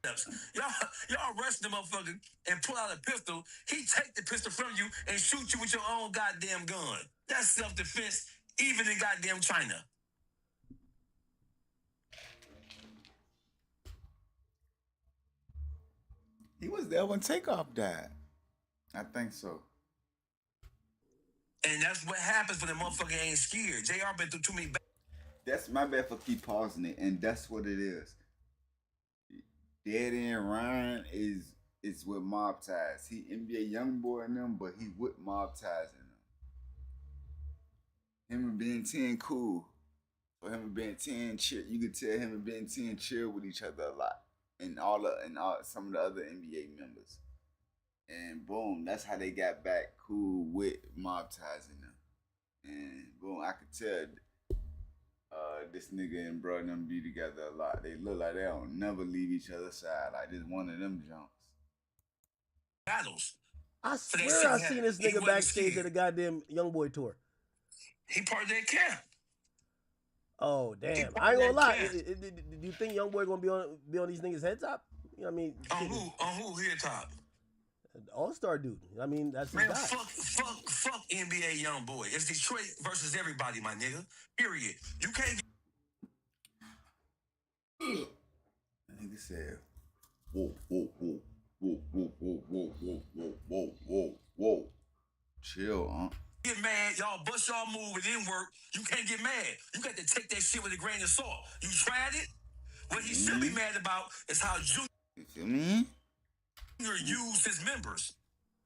Y'all rush the motherfucker and pull out a pistol. He take the pistol from you and shoot you with your own goddamn gun. That's self-defense, even in goddamn China. He was there when Takeoff died. I think so. And that's what happens when the motherfucker ain't scared. JR been through too many. That's my bad for keep pausing it, and that's what it is. Dead End Ryan is with mob ties. He NBA YoungBoy in them, but he with mob ties in them. Him and Ben 10 cool. For him and Ben 10 chill, you could tell him and Ben 10 chill with each other a lot, and some of the other NBA members. And boom, that's how they got back cool with mob ties in them. And boom, I could tell this nigga and bro them be together a lot. They look like they don't never leave each other's side. Like this one of them jumps. Battles. I swear I seen this nigga backstage at a goddamn YoungBoy tour. He part of that camp. Oh damn! I ain't gonna lie. Do you think YoungBoy gonna be on these niggas' head top? You know what I mean? On who head top? All-star dude. I mean, that's man. His guy. Fuck NBA YoungBoy. It's Detroit versus everybody, my nigga. Period. You can't. Nigga said, whoa, whoa, whoa, whoa, whoa, whoa, whoa, whoa, whoa, whoa, whoa, whoa. Chill, huh? Get mad, y'all bust y'all move, it didn't work. You can't get mad. You got to take that shit with a grain of salt. You tried it. What he should be mad about is how Junior used his members.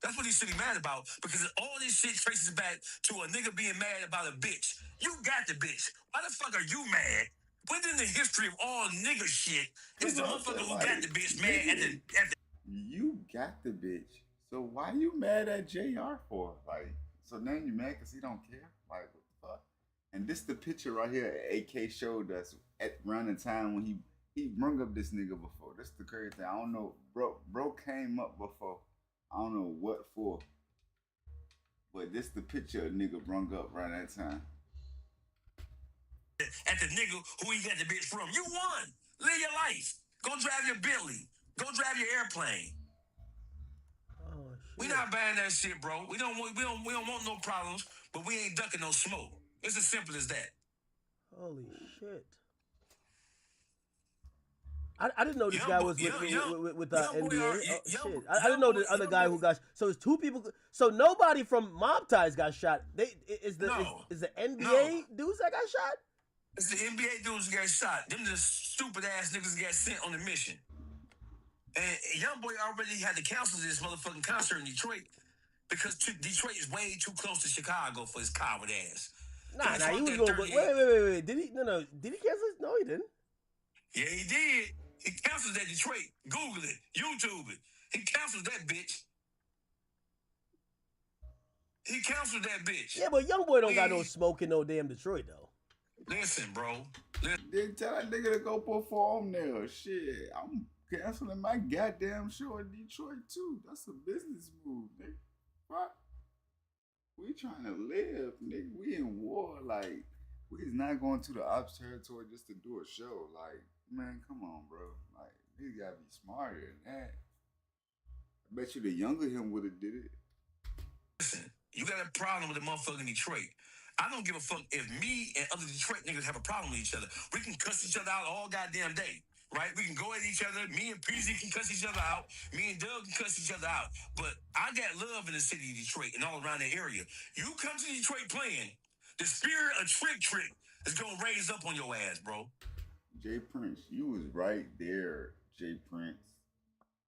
That's what he should be mad about, because all this shit traces back to a nigga being mad about a bitch. You got the bitch. Why the fuck are you mad? When in the history of all nigga shit is the motherfucker who got the bitch mad at the You got the bitch. So why you mad at JR for? Like, so now you mad because he don't care? Like, what the fuck? And this the picture right here AK showed us at around the time when he brung up this nigga before. This the crazy thing. I don't know. Bro came up before. I don't know what for. But this the picture a nigga brung up around that time. At the nigga who he got the bitch from. You won. Live your life. Go drive your Bentley. Go drive your airplane. Oh, we not buying that shit, bro. We don't want no problems, but we ain't ducking no smoke. It's as simple as that. Holy shit. I didn't know this guy was with NBA. Shit. I didn't know the other guy who got. So it's two people. So nobody from Mob Ties got shot. Is the NBA dudes that got shot? It's the NBA dudes that got shot. Them the stupid ass niggas got sent on the mission. And YoungBoy already had to cancel this motherfucking concert in Detroit because Detroit is way too close to Chicago for his coward ass. Nah, he was going. Wait. Did he? No. Did he cancel it? No, he didn't. Yeah, he did. He canceled that Detroit. Google it. YouTube it. He canceled that bitch. He canceled that bitch. Yeah, but YoungBoy don't got no smoke in no damn Detroit, though. Listen, bro. Then tell that nigga to go perform there. Shit, I'm canceling my goddamn show in Detroit, too. That's a business move, nigga. What? We trying to live, nigga. We in war. Like, we is not going to the ops territory just to do a show. Like, man, come on, bro. Like, niggas gotta be smarter than that. I bet you the younger him would have did it. Listen, you got a problem with the motherfucking Detroit. I don't give a fuck if me and other Detroit niggas have a problem with each other. We can cuss each other out all goddamn day, right? We can go at each other. Me and PZ can cuss each other out. Me and Doug can cuss each other out. But I got love in the city of Detroit and all around that area. You come to Detroit playing, the spirit of Trick is gonna raise up on your ass, bro. Jay Prince, you was right there, Jay Prince.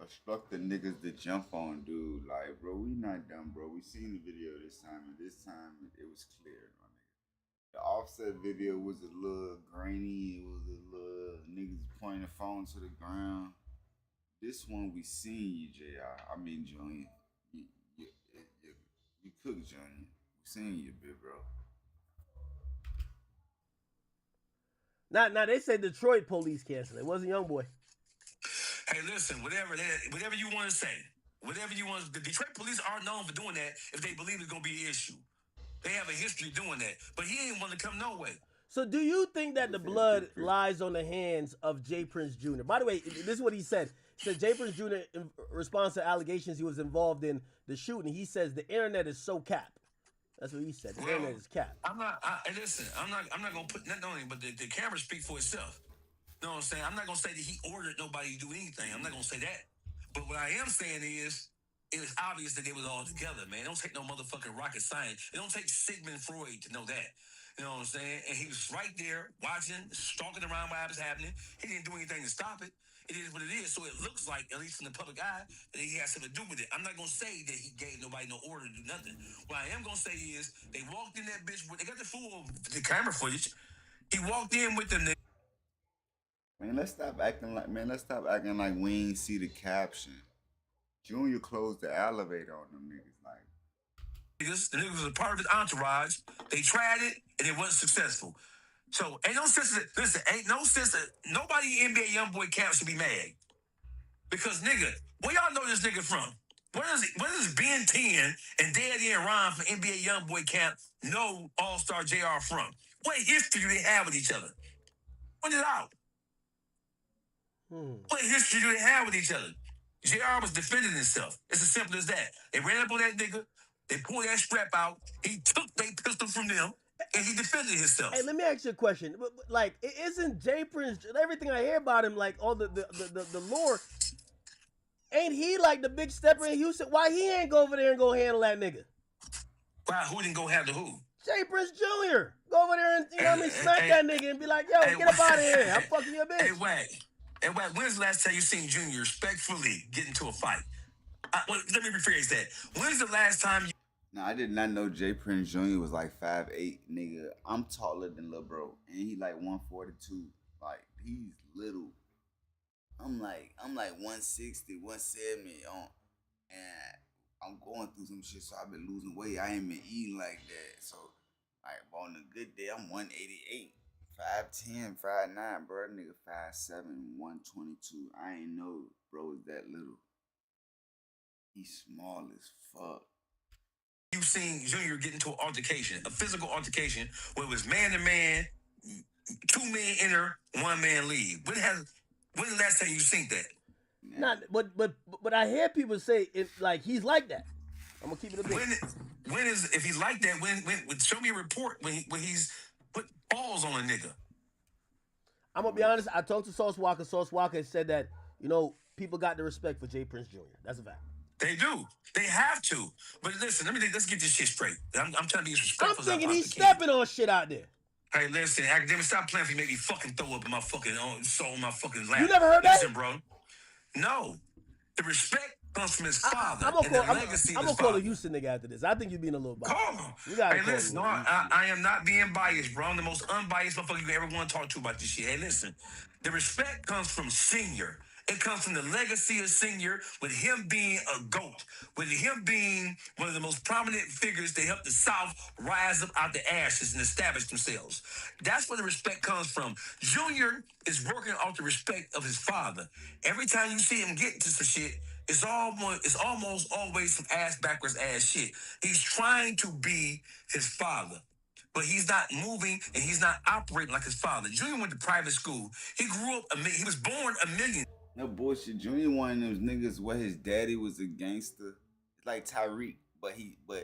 Struck the niggas to jump on, dude. Like, bro, we not done, bro. We seen the video this time, and this time it was clear, my nigga. The Offset video was a little grainy. It was a little niggas pointing the phone to the ground. This one we seen you, JR. I mean, Junior. You cook, Junior. We seen you, big bro. Now they said Detroit police canceled it. It wasn't YoungBoy. Hey, listen, whatever you want to say, Whatever you want. The Detroit police are known for doing that if they believe it's gonna be an issue. They have a history of doing that. But he ain't want to come no way. So do you think that the blood lies on the hands of Jay Prince Jr.? By the way, this is what he said. He said Jay Prince Jr. in response to allegations he was involved in the shooting, he says the internet is so capped. That's what he said. The internet is capped. Listen, I'm not gonna put nothing on him, but the camera speak for itself. You know what I'm saying? I'm not gonna say that he ordered nobody to do anything. I'm not gonna say that. But what I am saying is, it was obvious that they was all together, man. It don't take no motherfucking rocket science. It don't take Sigmund Freud to know that. You know what I'm saying? And he was right there watching, stalking around while it was happening. He didn't do anything to stop it. It is what it is. So it looks like, at least in the public eye, that he has something to do with it. I'm not going to say that he gave nobody no order to do nothing. What I am going to say is, they walked in that bitch, they got the full the camera footage. He walked in with them. Man, let's stop acting like we ain't see the caption. Junior closed the elevator on them niggas. Like, the niggas was a part of his entourage. They tried it and it wasn't successful. So ain't no sense that, listen, ain't no sense that nobody in NBA YoungBoy camp should be mad. Because nigga, where y'all know this nigga from? Where does Ben 10 and Daddy and Ron from NBA YoungBoy camp know All-Star JR from? What history do they have with each other? Point it out. What history do they have with each other? JR was defending himself. It's as simple as that. They ran up on that nigga. They pulled that strap out. He took their pistol from them, and he defended himself. Hey, let me ask you a question. Like, isn't Jay Prince, everything I hear about him, like all the lore, ain't he like the big stepper in Houston? Why he ain't go over there and go handle that nigga? Why? Who didn't go handle who? Jay Prince Jr. Go over there and, you know what I mean, smack that nigga and be like, yo, get up out of here. I'm fucking your bitch. Hey, Wack. And when's the last time you seen Junior respectfully get into a fight? Let me rephrase that. When's the last time you... Nah, I did not know Jay Prince Jr. was like 5'8", nigga. I'm taller than Lil Bro, and he like 142. Like, he's little. I'm like 160, 170 on, and I'm going through some shit, so I've been losing weight. I ain't been eating like that. So, like, on a good day, I'm 188. 5'10", 5'9", bro. That nigga 5'7", 122. I ain't know bro is that little. He's small as fuck. You seen Junior get into an altercation, a physical altercation, where it was man to man, 2 men enter, 1 man leave. When's the last time you seen that? Not, but I hear people say it like he's like that. I'm gonna keep it a bit. When is, if he's like that? When show me a report when he's put balls on a nigga. I'm gonna be honest. I talked to Sauce Walker. Sauce Walker said that, you know, people got the respect for Jay Prince Jr. That's a fact. They do. They have to. But listen, let's get this shit straight. I'm trying to be as respectful as I thinking he's possibly can. stepping on shit out there. Hey, listen, academic, stop playing for you. Make me fucking throw up in my fucking soul, in my fucking lap. You never heard that? Listen, bro. No. The respect comes from his father I'm and the legacy of gonna his call father. a Houston nigga after this. I think you're being a little biased. Call him. You gotta Hey, call listen, him. no, I am not being biased, bro. I'm the most unbiased motherfucker you ever want to talk to about this shit. Hey, listen, the respect comes from Senior. It comes from the legacy of Senior, with him being a GOAT, with him being one of the most prominent figures that helped the South rise up out the ashes and establish themselves. That's where the respect comes from. Junior is working off the respect of his father. Every time you see him get into some shit, it's almost always some ass backwards ass shit. He's trying to be his father, but he's not moving and he's not operating like his father. Junior went to private school. He grew up, he was born a million. No bullshit. Junior one of those niggas where his daddy was a gangster. It's like Tyreek, but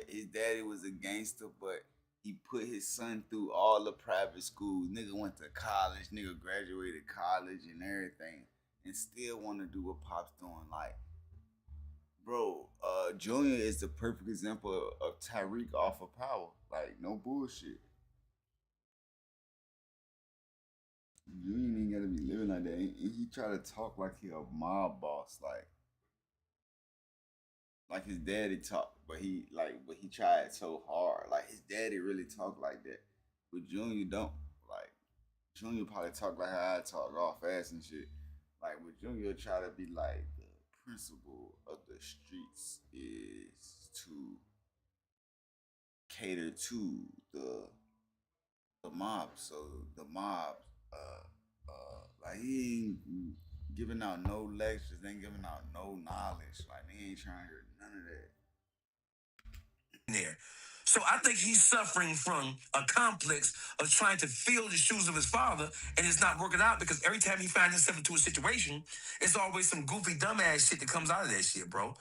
his daddy was a gangster, but he put his son through all the private schools. Nigga went to college, nigga graduated college and everything, and still want to do what Pop's doing. Like, bro, Junior is the perfect example of Tyreek off of power. Like, no bullshit. Junior ain't gotta be living like that. And he try to talk like he a mob boss, like his daddy talk, but he tried so hard. Like his daddy really talk like that, but Junior don't. Like Junior probably talk like how I talk, all fast and shit. Like, but Junior try to be like, the principle of the streets is to cater to the mob. So the mob, like he ain't giving out no lectures, they ain't giving out no knowledge. Like they ain't trying to hear none of that. There. So I think he's suffering from a complex of trying to fill the shoes of his father, and it's not working out because every time he finds himself into a situation, it's always some goofy, dumbass shit that comes out of that shit, bro.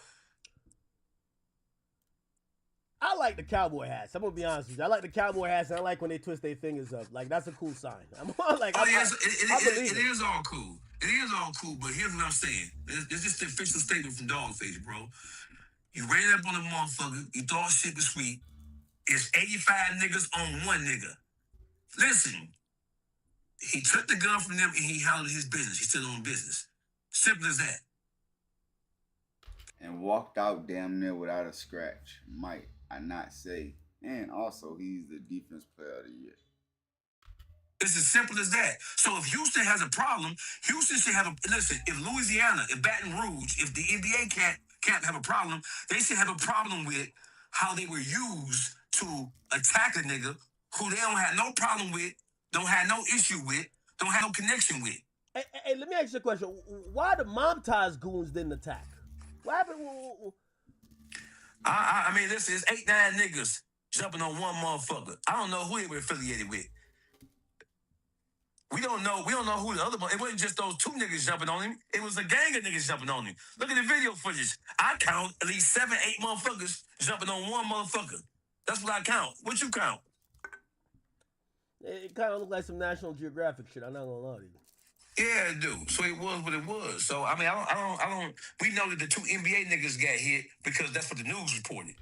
I like the cowboy hats. I'm gonna be honest with you. I like the cowboy hats, and I like when they twist their fingers up. Like that's a cool sign. I'm like, Oh, I yes, believe it is all cool. It is all cool, but here's what I'm saying. It's just the official statement from Dogface, bro. You ran up on a motherfucker, you thought shit was sweet. It's 85 niggas on one nigga. Listen, he took the gun from them and he handled his business. He still on business. Simple as that. And walked out damn near without a scratch. Might I not say. And also, he's the defense player of the year. It's as simple as that. So if Houston has a problem, Houston should have a... Listen, if Louisiana, if Baton Rouge, if the NBA can't have a problem, they should have a problem with how they were used to attack a nigga who they don't have no problem with, don't have no issue with, don't have no connection with. Hey, let me ask you a question. Why the Momtaz goons didn't attack? What happened? I mean, listen, it's 8-9 niggas jumping on one motherfucker. I don't know who they were affiliated with. We don't know who the other one. It wasn't just those two niggas jumping on him. It was a gang of niggas jumping on him. Look at the video footage. I count at least 7, 8 motherfuckers jumping on one motherfucker. That's what I count. What you count? It kind of looked like some National Geographic shit. I'm not gonna lie to you. Yeah, it do. So it was what it was. So I mean, I don't. We know that the 2 NBA niggas got hit because that's what the news reported.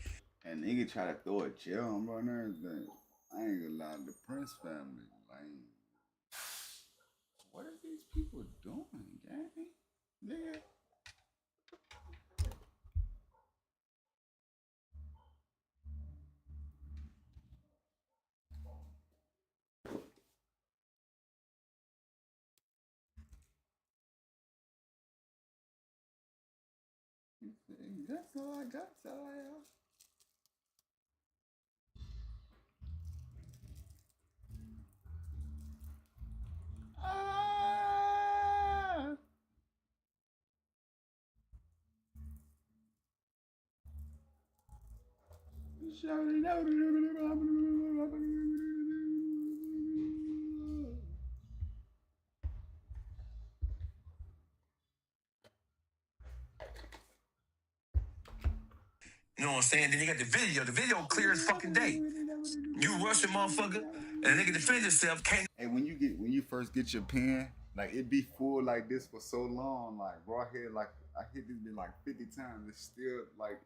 And nigga try to throw a jail on bro and everything. I ain't gonna lie, the Prince family, like, what are these people doing, gang? Nigga. That's all I got. That's all I have. Ah! You know what I'm saying? Then you got the video. The video clear as fucking day. You rush a motherfucker, and a nigga defend himself. Can't. Hey, when you first get your pen, like it be full like this for so long, like bro, I hit this bit like 50 times. It's still like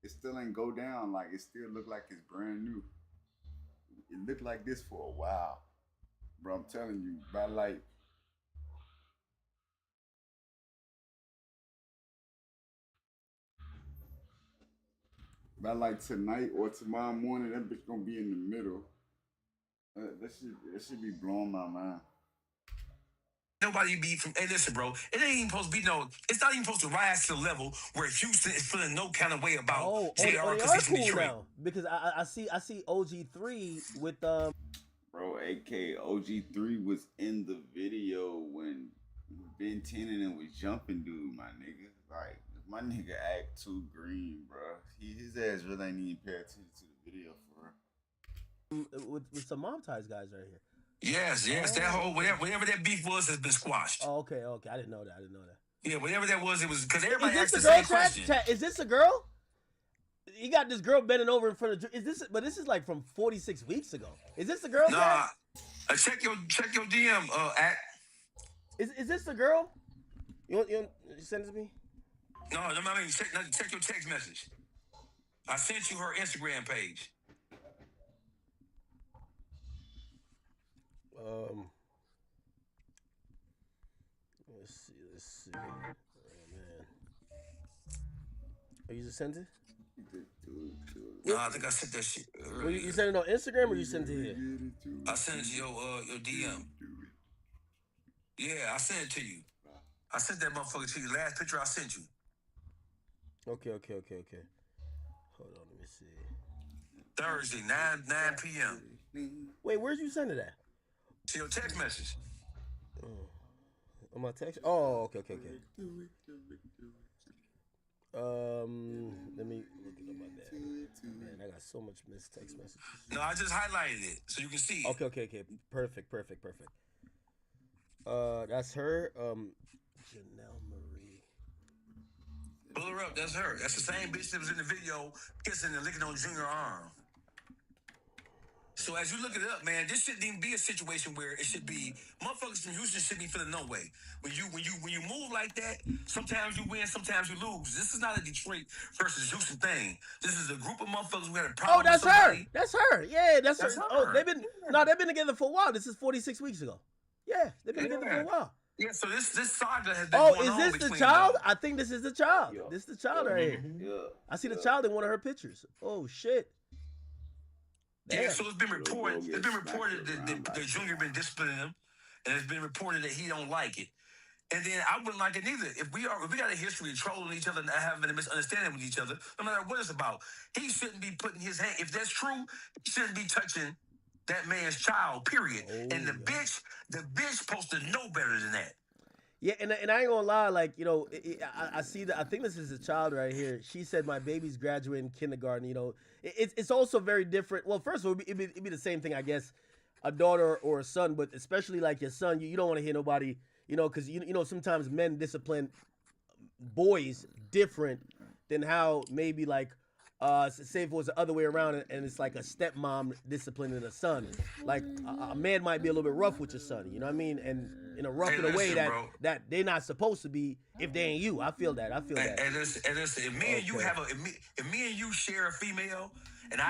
it still ain't go down. Like it still look like it's brand new. It looked like this for a while, bro. I'm telling you, by like. By like tonight or tomorrow morning, that bitch gonna be in the middle. That should be blowing my mind. Nobody be from. Hey, listen, bro. It ain't even supposed to be no. It's not even supposed to rise to the level where Houston is feeling no kind of way about JR because he's from Detroit. Now, because I see OG3 with Bro, AK OG3 was in the video when Ben Tenen was jumping dude, my nigga. Like. My nigga act too green, bro. His ass really ain't even pay attention to the video for real. With some Momtaz guys right here. Yes. That whole whatever that beef was has been squashed. Oh, okay. I didn't know that. Yeah, whatever that was, it was because everybody asked the same question. Is this a girl? You got this girl bending over in front of. But this is like from 46 weeks ago. Is this the girl? Nah. Check your DM. Act. Is this the girl? You send it to me? No, I mean, check your text message. I sent you her Instagram page. Let's see. Oh man, you just sent it? No, I think I sent that shit. Well, you sent it on Instagram or you sent it here? I sent it to your DM. Yeah, I sent it to you. I sent that motherfucker to you. Last picture I sent you. Okay. Hold on, let me see. Thursday, 9 p.m. Wait, where'd you send it at? To your text message. On my text. Oh, okay. Do it. Let me look it up my dad. Man, I got so much missed text messages. No, I just highlighted it so you can see it. Okay. Perfect. That's her. Janelle Marie. Pull her up. That's her. That's the same bitch that was in the video kissing and licking on Junior arm. So as you look it up, man, this shouldn't even be a situation where it should be motherfuckers from Houston should be feeling no way. When you move like that, sometimes you win, sometimes you lose. This is not a Detroit versus Houston thing. This is a group of motherfuckers who had a problem. Oh, that's with her. somebody. That's her. Yeah, that's her. That's Oh, her. they've been together for a while. This is 46 weeks ago. Yeah, they've been together for a while. Yeah, so this saga has been Oh, going on is this the between child? them. I think this is the child. This is the child right here. Yeah. I see the child in one of her pictures. Oh shit. Yeah, Damn. so it's been reported that Junior been disciplining him, and it's been reported that he don't like it. And then I wouldn't like it neither. If we got a history of trolling each other and having a misunderstanding with each other, no matter what it's about, he shouldn't be putting his hand. If that's true, he shouldn't be touching that man's child. Period. And the bitch supposed to know better than that. Yeah, and I ain't gonna lie, like, you know, I see that. I think this is a child right here. She said, "My baby's graduating kindergarten." You know, it's also very different. Well, first of all, it'd be the same thing, I guess, a daughter or a son, but especially like your son, you don't want to hear nobody, you know, because you know sometimes men discipline boys different than how maybe like say if it was the other way around and it's like a stepmom disciplining a son. Like a man might be a little bit rough with your son, you know what I mean? And in a rough in a way that they're not supposed to be if they ain't you. I feel that. And listen, if me and you if me and you share a female and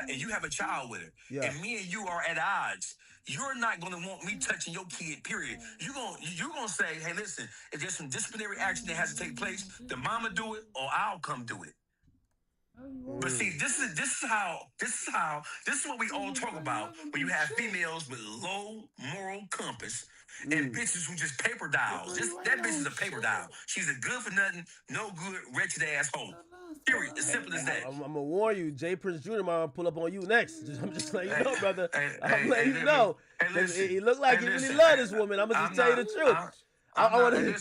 you have a child with her, and me and you are at odds, you're not gonna want me touching your kid, period. You're gonna say, hey, listen, if there's some disciplinary action that has to take place, the mama do it or I'll come do it. But see, this is what we all talk about when you have females with low moral compass and bitches who just paper dolls. That bitch is a paper doll. She's a good for nothing, no good, wretched asshole. Period. As simple as that. I'm gonna warn you, Jay Prince Jr. might pull up on you next. I'm just letting you know, brother. I'm letting you know. He looked like he really loved this woman. I'm gonna just tell you the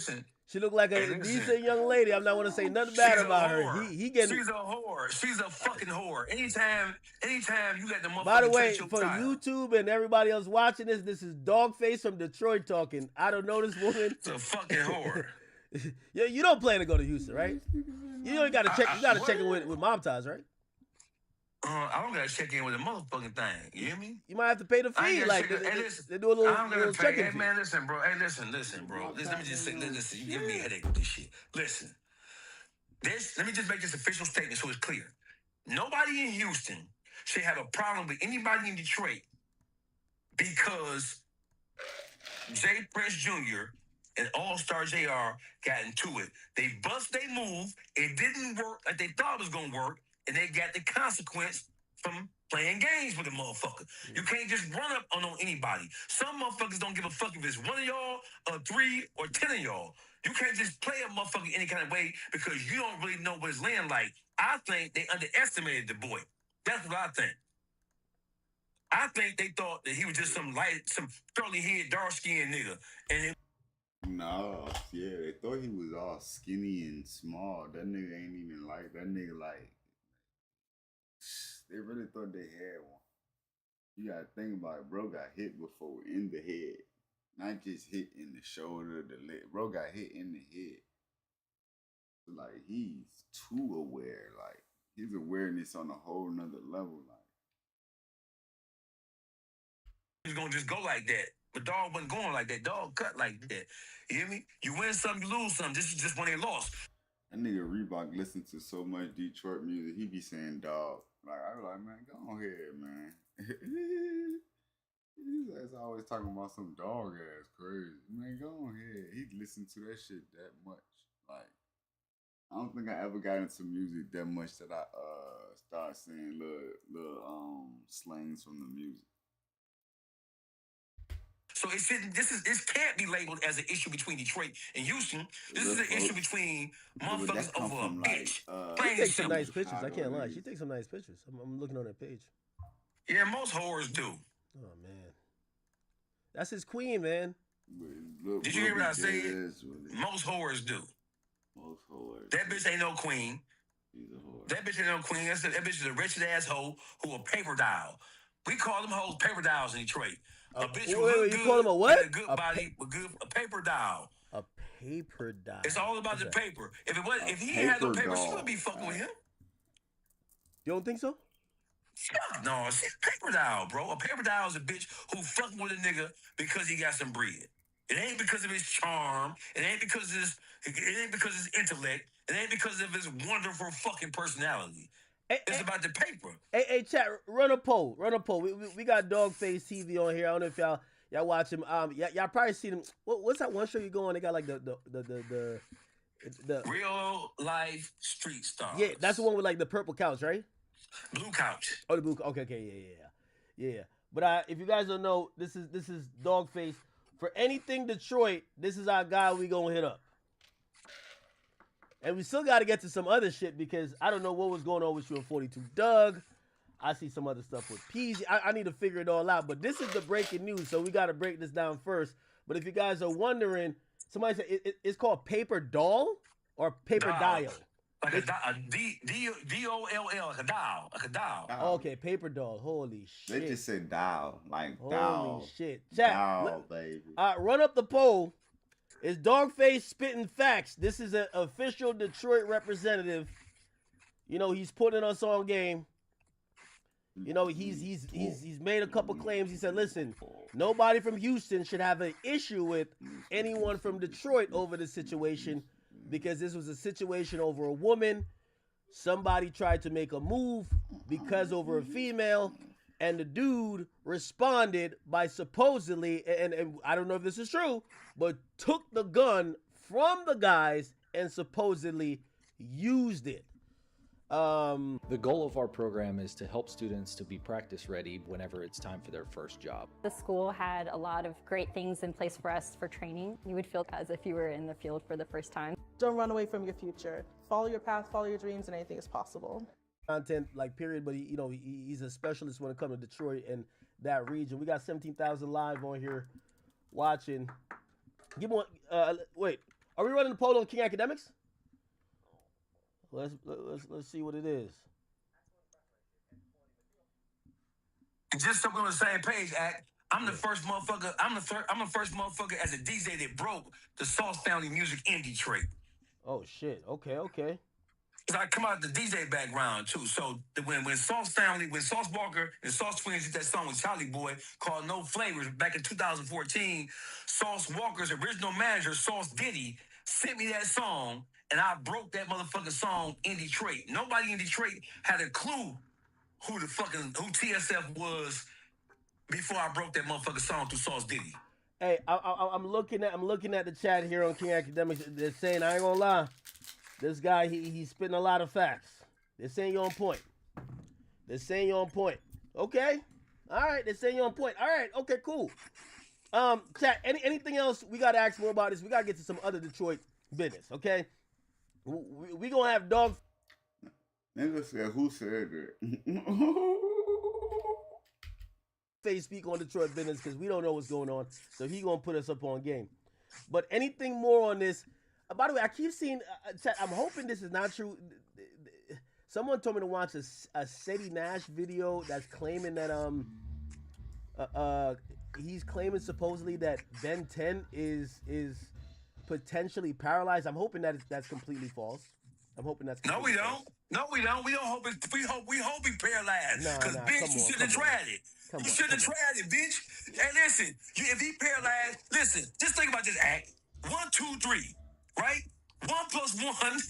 truth. She looked like a decent young lady. I'm not going to say nothing bad about her. He getting. She's a whore. She's a fucking whore. Anytime you let the motherfucker. By the way, touch your for child. YouTube and everybody else watching this is Dogface from Detroit talking. I don't know this woman. It's a fucking whore. You don't plan to go to Houston, right? You only got to check. You got to check in with Mom Ties, right? I don't gotta check in with a motherfucking thing. You hear me? You might have to pay the fee. Like they do a little check-in Hey fee. man, listen, bro. Hey, listen, bro. Let me just say, listen. You give me a headache with this shit. Listen, let me just make this official statement so it's clear. Nobody in Houston should have a problem with anybody in Detroit because Jay Prince Jr. and All-Star JR got into it. They bust they move. It didn't work like they thought it was gonna work. And they got the consequence from playing games with a motherfucker. You can't just run up on anybody. Some motherfuckers don't give a fuck if it's one of y'all, or 3, or 10 of y'all. You can't just play a motherfucker any kind of way because you don't really know what it's laying like. I think they underestimated the boy. That's what I think. I think they thought that he was just some curly-haired, dark-skinned nigga. And No, yeah, they thought he was all skinny and small. That nigga ain't even like that nigga like. They really thought they had one. You gotta think about it. Bro got hit before in the head. Not just hit in the shoulder, the leg. Bro got hit in the head. Like, he's too aware. Like, his awareness on a whole nother level. Like, he was gonna just go like that. But dog wasn't going like that. Dog cut like that. You hear me? You win some, you lose some. This is just when they lost. that nigga Reebok listened to so much Detroit music, he be saying dog. Like, I was like, man, go on here, man. He's always talking about some dog ass crazy. Man, go on here. He listened to that shit that much. Like, I don't think I ever got into music that much that I started saying little slangs from the music. So this can't be labeled as an issue between Detroit and Houston. This is an issue between motherfuckers over a bitch. She takes some nice pictures. I can't lie. She takes some nice pictures. I'm looking on her page. Yeah, most whores do. Oh man, that's his queen, man. Did you hear what I said? Most whores do. Most whores. That bitch ain't no queen. She's a whore. That bitch ain't no queen. That bitch is a wretched asshole who a paper doll. We call them hoes paper dolls in Detroit. A bitch who look you good, call them a what? had a good body, with a paper doll. A paper doll. It's all about the paper. If he ain't had no paper, she wouldn't be fucking with him. You don't think so? Fuck no, she's a paper doll, bro. A paper doll is a bitch who fucking with a nigga because he got some bread. It ain't because of his charm. It ain't because of his intellect. It ain't because of his wonderful fucking personality. It's about the paper. Hey, chat, run a poll. We got Dogface TV on here. I don't know if y'all watch him. Y'all probably seen him. What's that one show you go on? They got like the Real Life Street Stars. Yeah, that's the one with like the purple couch, right? Blue couch. Oh, the blue. Okay, yeah. But if you guys don't know, this is Dogface. For anything Detroit, this is our guy we gonna hit up. And we still got to get to some other shit because I don't know what was going on with you and 42 Doug. I see some other stuff with Peasy. I need to figure it all out. But this is the breaking news, so we got to break this down first. But if you guys are wondering, somebody said it's called Paper Doll or Paper Dial. Like a D-O-L-L, like a doll. Like a doll. Okay, Paper Doll. Holy shit. They just said doll. Like Holy doll. shit. Chat, Doll, baby. Run up the poll. Is Dogface spitting facts? This is an official Detroit representative. You know, he's putting us on game. You know, he's made a couple claims. He said, listen, nobody from Houston should have an issue with anyone from Detroit over this situation because this was a situation over a woman. Somebody tried to make a move because over a female, and the dude responded by supposedly, and I don't know if this is true, but took the gun from the guys and supposedly used it. The goal of our program is to help students to be practice ready whenever it's time for their first job. The school had a lot of great things in place for us for training. You would feel as if you were in the field for the first time. Don't run away from your future. Follow your path, follow your dreams, and anything is possible. Content, like, period, but he's a specialist when it comes to Detroit and that region. We got 17,000 live on here watching. Give me one. Wait, are we running the poll on King Academics? Let's see what it is. Just so we're on the same page, Act. I'm the first motherfucker. I'm the first motherfucker as a DJ that broke the Sauce Family music in Detroit. Oh shit. Okay. I come out the DJ background too. So when Sauce Family, when Sauce Walker and Sauce Twins did that song with Charlie Boy called No Flavors back in 2014, Sauce Walker's original manager, Sauce Diddy, sent me that song, and I broke that motherfucking song in Detroit. Nobody in Detroit had a clue who TSF was before I broke that motherfucking song through Sauce Diddy. Hey, I'm looking at the chat here on King Academics. They're saying, I ain't gonna lie, this guy he's spitting a lot of facts. They're saying you're on point. Okay, all right. They're saying you're on point. All right. Okay. Cool. Chat. Anything else we gotta ask more about this? We gotta get to some other Detroit business. Okay. We gonna have Dog. Nigga said, who said that? Face speak on Detroit business because we don't know what's going on, so he gonna put us up on game. But anything more on this? By the way, I keep seeing. I'm hoping this is not true. Someone told me to watch a Sadie Nash video that's claiming that he's claiming supposedly that Ben 10 is potentially paralyzed. I'm hoping that's completely false. I'm hoping that's No, we don't. No, we don't. We don't hope it. We hope he paralyzed. Because bitch, you shouldn't have tried it. You shouldn't have tried it, bitch. Hey, listen. If he paralyzed, listen. Just think about this act. 1, 2, 3. Right? 1 + 1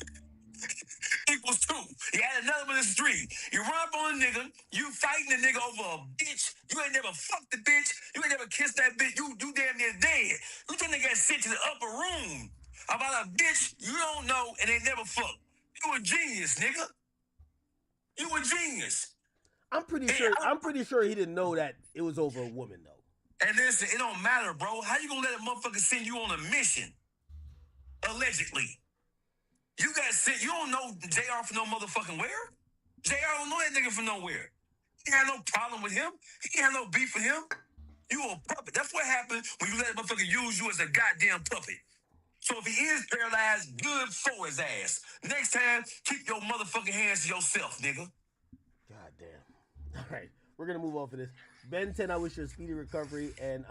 equals 2. You add another one is 3. You run up on a nigga. You fighting the nigga over a bitch. You ain't never fucked the bitch. You ain't never kissed that bitch. You damn near dead. You think they got sent to the upper room about a bitch you don't know and they never fucked. You a genius, nigga. You a genius. I'm pretty sure he didn't know that it was over a woman though. And listen, it don't matter, bro. How you gonna let a motherfucker send you on a mission? Allegedly. You got sent. You don't know JR from no motherfucking where? JR don't know that nigga from nowhere. He had no problem with him. He had no beef with him. You a puppet. That's what happens when you let a motherfucker use you as a goddamn puppet. So if he is paralyzed, good for his ass. Next time, keep your motherfucking hands to yourself, nigga. God damn. All right, we're gonna move off of this. Ben 10, I wish you a speedy recovery, and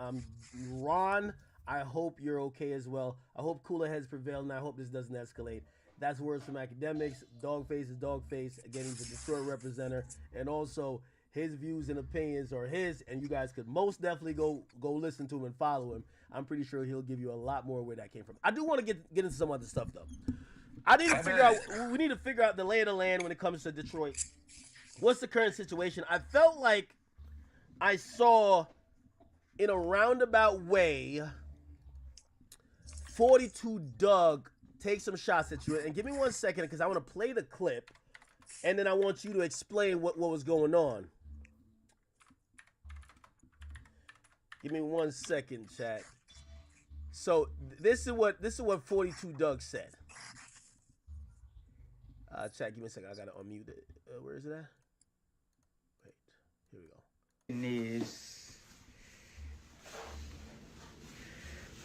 Ron, I hope you're okay as well. I hope cooler heads prevail, and I hope this doesn't escalate. That's words from Academics. Dogface is Dogface. Again, he's a Detroit representative, and also his views and opinions are his, and you guys could most definitely go listen to him and follow him. I'm pretty sure he'll give you a lot more where that came from. I do want to get into some other stuff though. We need to figure out the lay of the land when it comes to Detroit. What's the current situation? I felt like I saw in a roundabout way 42 Doug take some shots at you. And give me 1 second because I want to play the clip and then I want you to explain what was going on. Give me 1 second, chat. So this is what 42 Doug said. Chat, give me a second. I gotta unmute it. Where is it at? Wait, here we go.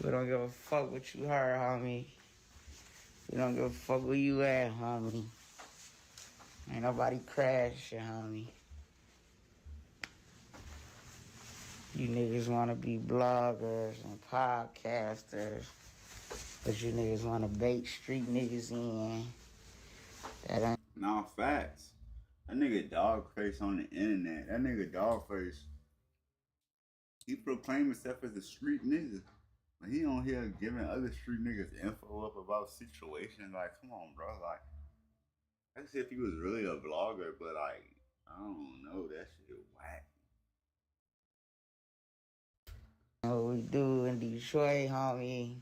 We don't give a fuck what you heard, homie. We don't give a fuck where you at, homie. Ain't nobody crashing, homie. You niggas want to be bloggers and podcasters, but you niggas want to bait street niggas in. That ain't... Nah, facts. That nigga Dogface on the internet. That nigga Dogface, he proclaimed himself as a street nigga. But he on here giving other street niggas info up about situations. Like, come on, bro. Like, I can see if he was really a vlogger, but like, I don't know. That shit whack. What we do in Detroit, homie.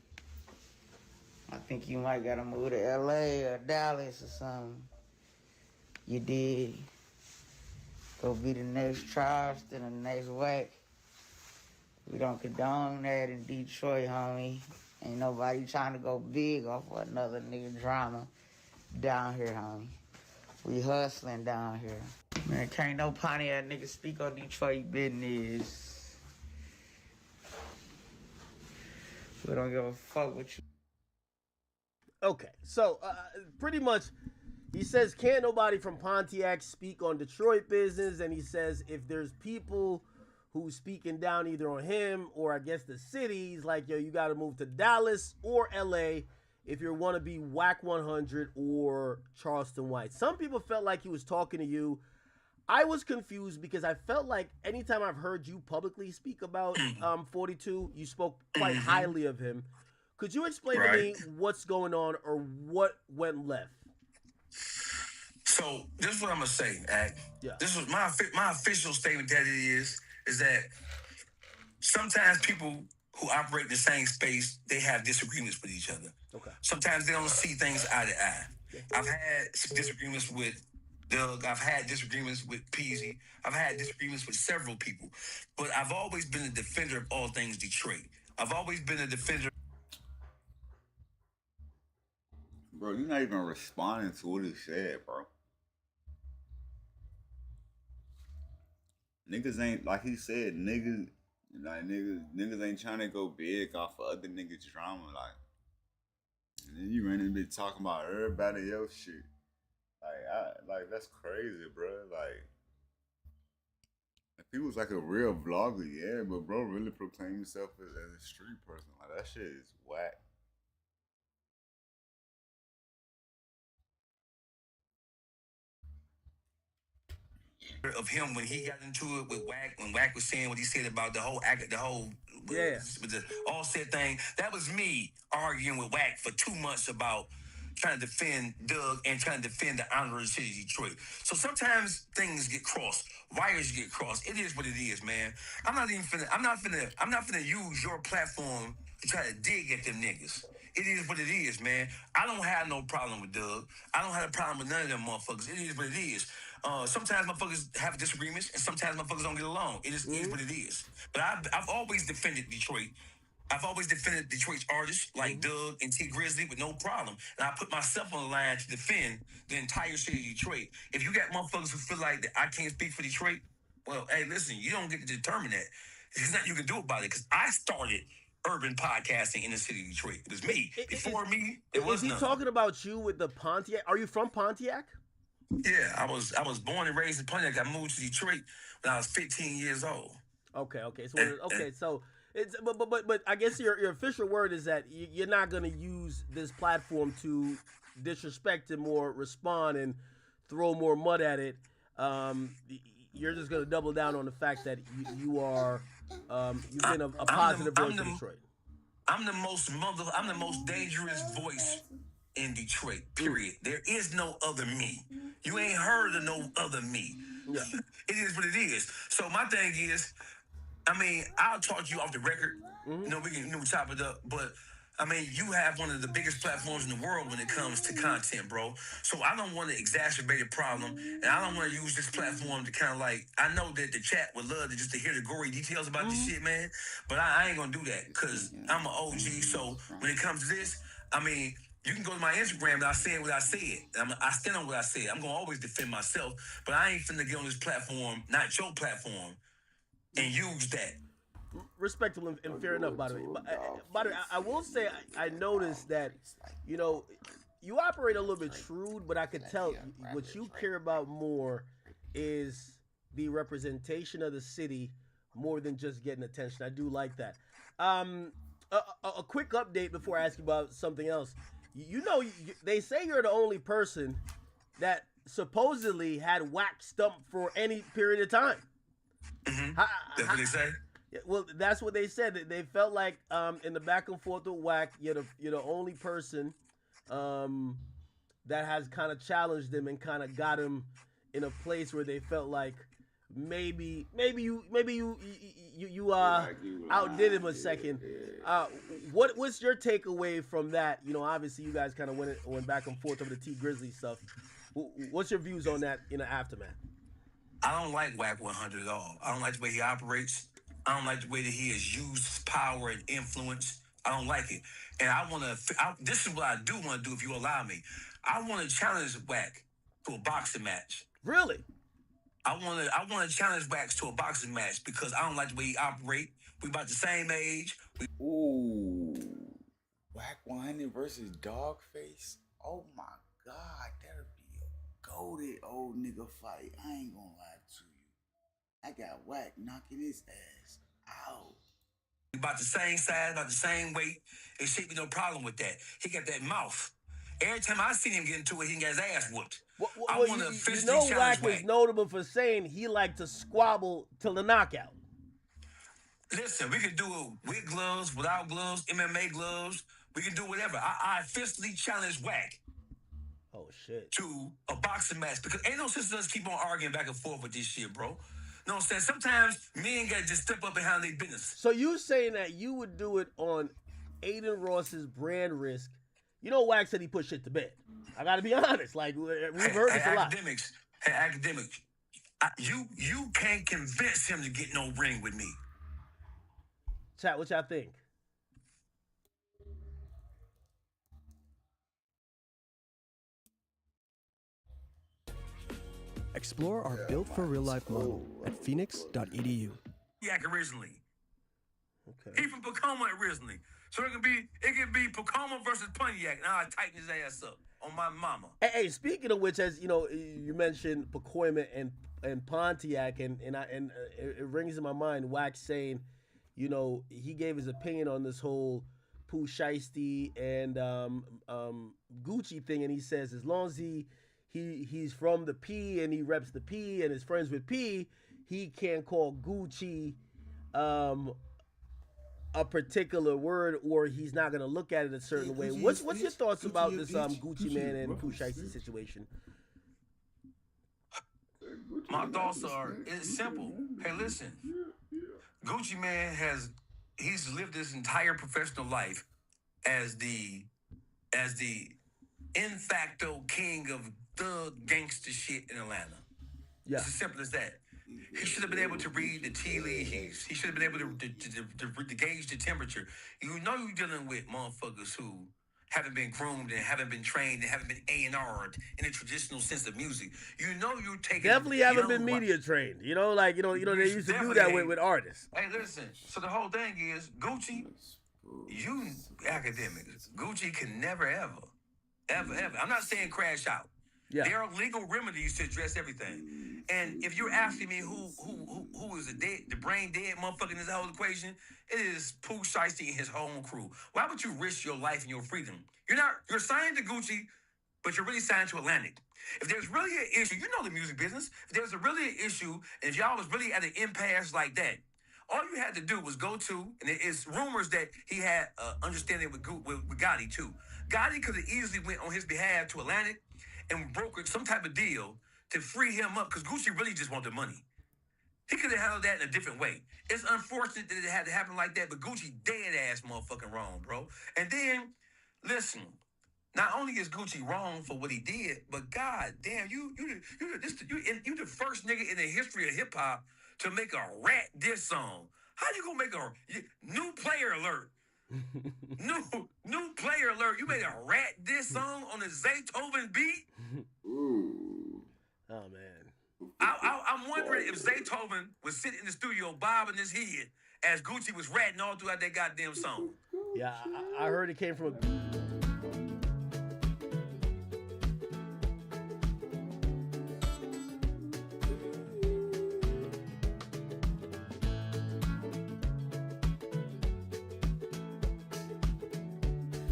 I think you might gotta move to LA or Dallas or something. You did. Go be the next Charleston and the next Wack. We don't condone that in Detroit, homie. Ain't nobody trying to go big off of another nigga drama down here, homie. We hustling down here. Man, can't no Pontiac nigga speak on Detroit business. We don't give a fuck what you... Okay, so pretty much he says can't nobody from Pontiac speak on Detroit business, and he says if there's people who's speaking down either on him or I guess the cities, like, yo, you got to move to Dallas or LA if you want to be Wack 100 or Charleston White. Some people felt like he was talking to you. I was confused because I felt like anytime I've heard you publicly speak about 42, you spoke quite highly of him. Could you explain to me what's going on or what went left? So this is what I'm gonna say, Ak. Yeah. This was my official statement that it is that sometimes people who operate in the same space, they have disagreements with each other. Okay. Sometimes they don't see things eye to eye. I've had some disagreements with Doug. I've had disagreements with Peasy. I've had disagreements with several people. But I've always been a defender of all things Detroit. I've always been a defender. Bro, you're not even responding to what he said, bro. Niggas ain't, like he said, niggas ain't trying to go big off of other niggas' drama, like. And then you running be talking about everybody else shit. Like that's crazy, bro. Like, if he was like a real vlogger, yeah, but bro really proclaimed himself as a street person. Like, that shit is whack. Of him when he got into it with Wack, when Wack was saying what he said about the whole with the all said thing. That was me arguing with Wack for 2 months about trying to defend Doug and trying to defend the honor of the city of Detroit. So sometimes things get crossed, wires get crossed. It is what it is, man. I'm not finna use your platform to try to dig at them niggas. It is what it is, man. I don't have no problem with Doug. I don't have a problem with none of them motherfuckers. It is what it is. Sometimes motherfuckers have disagreements, and sometimes motherfuckers don't get along. It is what it is. But I've always defended Detroit. I've always defended Detroit's artists like Doug and T Grizzly with no problem. And I put myself on the line to defend the entire city of Detroit. If you got motherfuckers who feel like that I can't speak for Detroit, well, hey, listen, you don't get to determine that. There's nothing you can do about it because I started urban podcasting in the city of Detroit. It was me. Before me, it was Is he none. talking about you with the Pontiac? Are you from Pontiac? Yeah, I was born and raised in Pontiac. I moved to Detroit when I was 15 years old. Okay. So it's but I guess your official word is that you're not going to use this platform to disrespect him or respond and throw more mud at it. You're just going to double down on the fact that you are you've been a positive voice in Detroit. I'm the most dangerous voice in Detroit, period. There is no other me. You ain't heard of no other me. Yeah. It is what it is. So my thing is, I mean, I'll talk to you off the record. You know, we can chop it up, but I mean, you have one of the biggest platforms in the world when it comes to content, bro. So I don't want to exacerbate a problem, and I don't want to use this platform to kind of like, I know that the chat would love to hear the gory details about this shit, man, but I ain't gonna do that because I'm an OG. So when it comes to this, I mean, you can go to my Instagram and I said what I said. I stand on what I said. I'm gonna always defend myself, but I ain't finna get on this platform, not your platform, and use that. Respectable and fair enough, by the way. By the way, I will say I noticed that, you know, you operate a little bit shrewd, but I could tell what you care about more is the representation of the city more than just getting attention. I do like that. A quick update before I ask you about something else. You know, they say you're the only person that supposedly had Wack stumped for any period of time. That's what they say. Well, that's what they said. They felt like in the back and forth with Wack, you're the only person that has kind of challenged him and kind of got him in a place where they felt like maybe you outdid him a second. What's your takeaway from that? You know, obviously you guys kind of went back and forth over the T Grizzly stuff. What's your views on that in the aftermath? I don't like Wack 100 at all. I don't like the way he operates. I don't like the way that he has used his power and influence. I don't like it. And this is what I do want to do if you allow me. I want to challenge Wack to a boxing match. Really? I want to challenge Wack to a boxing match because I don't like the way he operate. We about the same age. Ooh. Wack 100 versus Dogface? Oh my God, that'd be a goated old nigga fight. I ain't gonna lie to you. I got Wack knocking his ass out. We about the same size, about the same weight. It should be no problem with that. He got that mouth. Every time I see him get into it, he got his ass whooped. I want to officially challenge Wack Wack. is notable for saying he liked to squabble till the knockout. Listen, we can do it with gloves, without gloves, MMA gloves. We can do whatever. I officially challenge Wack. Oh, shit. To a boxing match because ain't no sense in us keep on arguing back and forth with this shit, bro. You know what I'm saying? Sometimes men gotta just step up and handle their business. So you saying that you would do it on Aiden Ross's brand risk? You know, Wack said he put shit to bed. I gotta be honest. Like we've heard this a lot. Academics, you can't convince him to get no ring with me. Chat, what y'all think? Explore our Built for Real Life model at phoenix.edu. Yak originally. Okay. He from Pacoma originally. So it could be Pacoma versus Pontiac. Now I tighten his ass up on my mama. Hey, speaking of which, as you know, you mentioned Pacoima and Pontiac, and it rings in my mind. Wack saying, you know, he gave his opinion on this whole Pooh Shiesty and Gucci thing, and he says as long as he's from the P and he reps the P and is friends with P, he can't call Gucci a particular word, or he's not gonna look at it a certain way. What's your thoughts about this Gucci Man and Pooh Shiesty situation? My thoughts are, it's simple. Hey, listen, Gucci Man he's lived his entire professional life as the in facto king of thug gangster shit in Atlanta. Yeah. It's as simple as that. He should have been able to read the tea leaves. He should have been able to gauge the temperature. You know you're dealing with motherfuckers who haven't been groomed and haven't been trained and haven't been A&R'd in the traditional sense of music. You know you're taking Definitely haven't been media trained. You know, like they used to do that with artists. Hey, listen. So the whole thing is Gucci, you academics, Gucci can never ever. I'm not saying crash out. Yeah. There are legal remedies to address everything. And if you're asking me who is the brain dead motherfucker in this whole equation, it is Pooh Shiesty and his whole crew. Why would you risk your life and your freedom? You're signed to Gucci, but you're really signed to Atlantic. If there's really an issue, you know the music business. If there's really an issue, and if y'all was really at an impasse like that, all you had to do was go to, and it's rumors that he had understanding with Gotti too. Gotti could have easily went on his behalf to Atlantic and brokered some type of deal to free him up, because Gucci really just wanted the money. He could have handled that in a different way. It's unfortunate that it had to happen like that, but Gucci dead ass motherfucking wrong, bro. And then, listen, not only is Gucci wrong for what he did, but god damn, you the first nigga in the history of hip hop to make a rat diss song. How you gonna make a new player alert? new player alert. You made a rat diss song on the Zaytoven beat? Ooh. Oh man. I'm wondering if Zaytoven was sitting in the studio bobbing his head as Gucci was ratting all throughout that goddamn song. Yeah, I heard it came from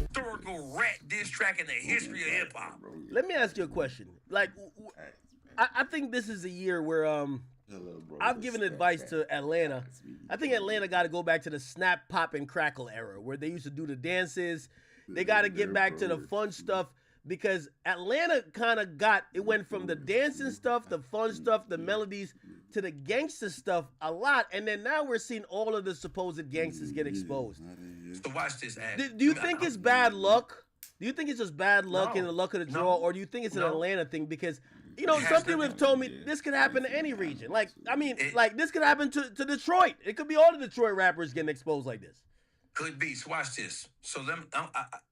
historical rat diss track in the history of hip hop. Let me ask you a question. Like, I think this is a year where I've given advice to Atlanta. I think Atlanta got to go back to the snap, pop, and crackle era where they used to do the dances. They got to get back to the fun stuff, because Atlanta kind of went from the dancing stuff, the fun stuff, the melodies, to the gangster stuff a lot. And then now we're seeing all of the supposed gangsters get exposed. So watch this, ad. Do you think it's bad luck? Do you think it's just bad luck and the luck of the draw, or do you think it's an Atlanta thing? Because, some people have told me this could happen to any region. Like, this could happen to Detroit. It could be all the Detroit rappers getting exposed like this. Could be. So watch this. So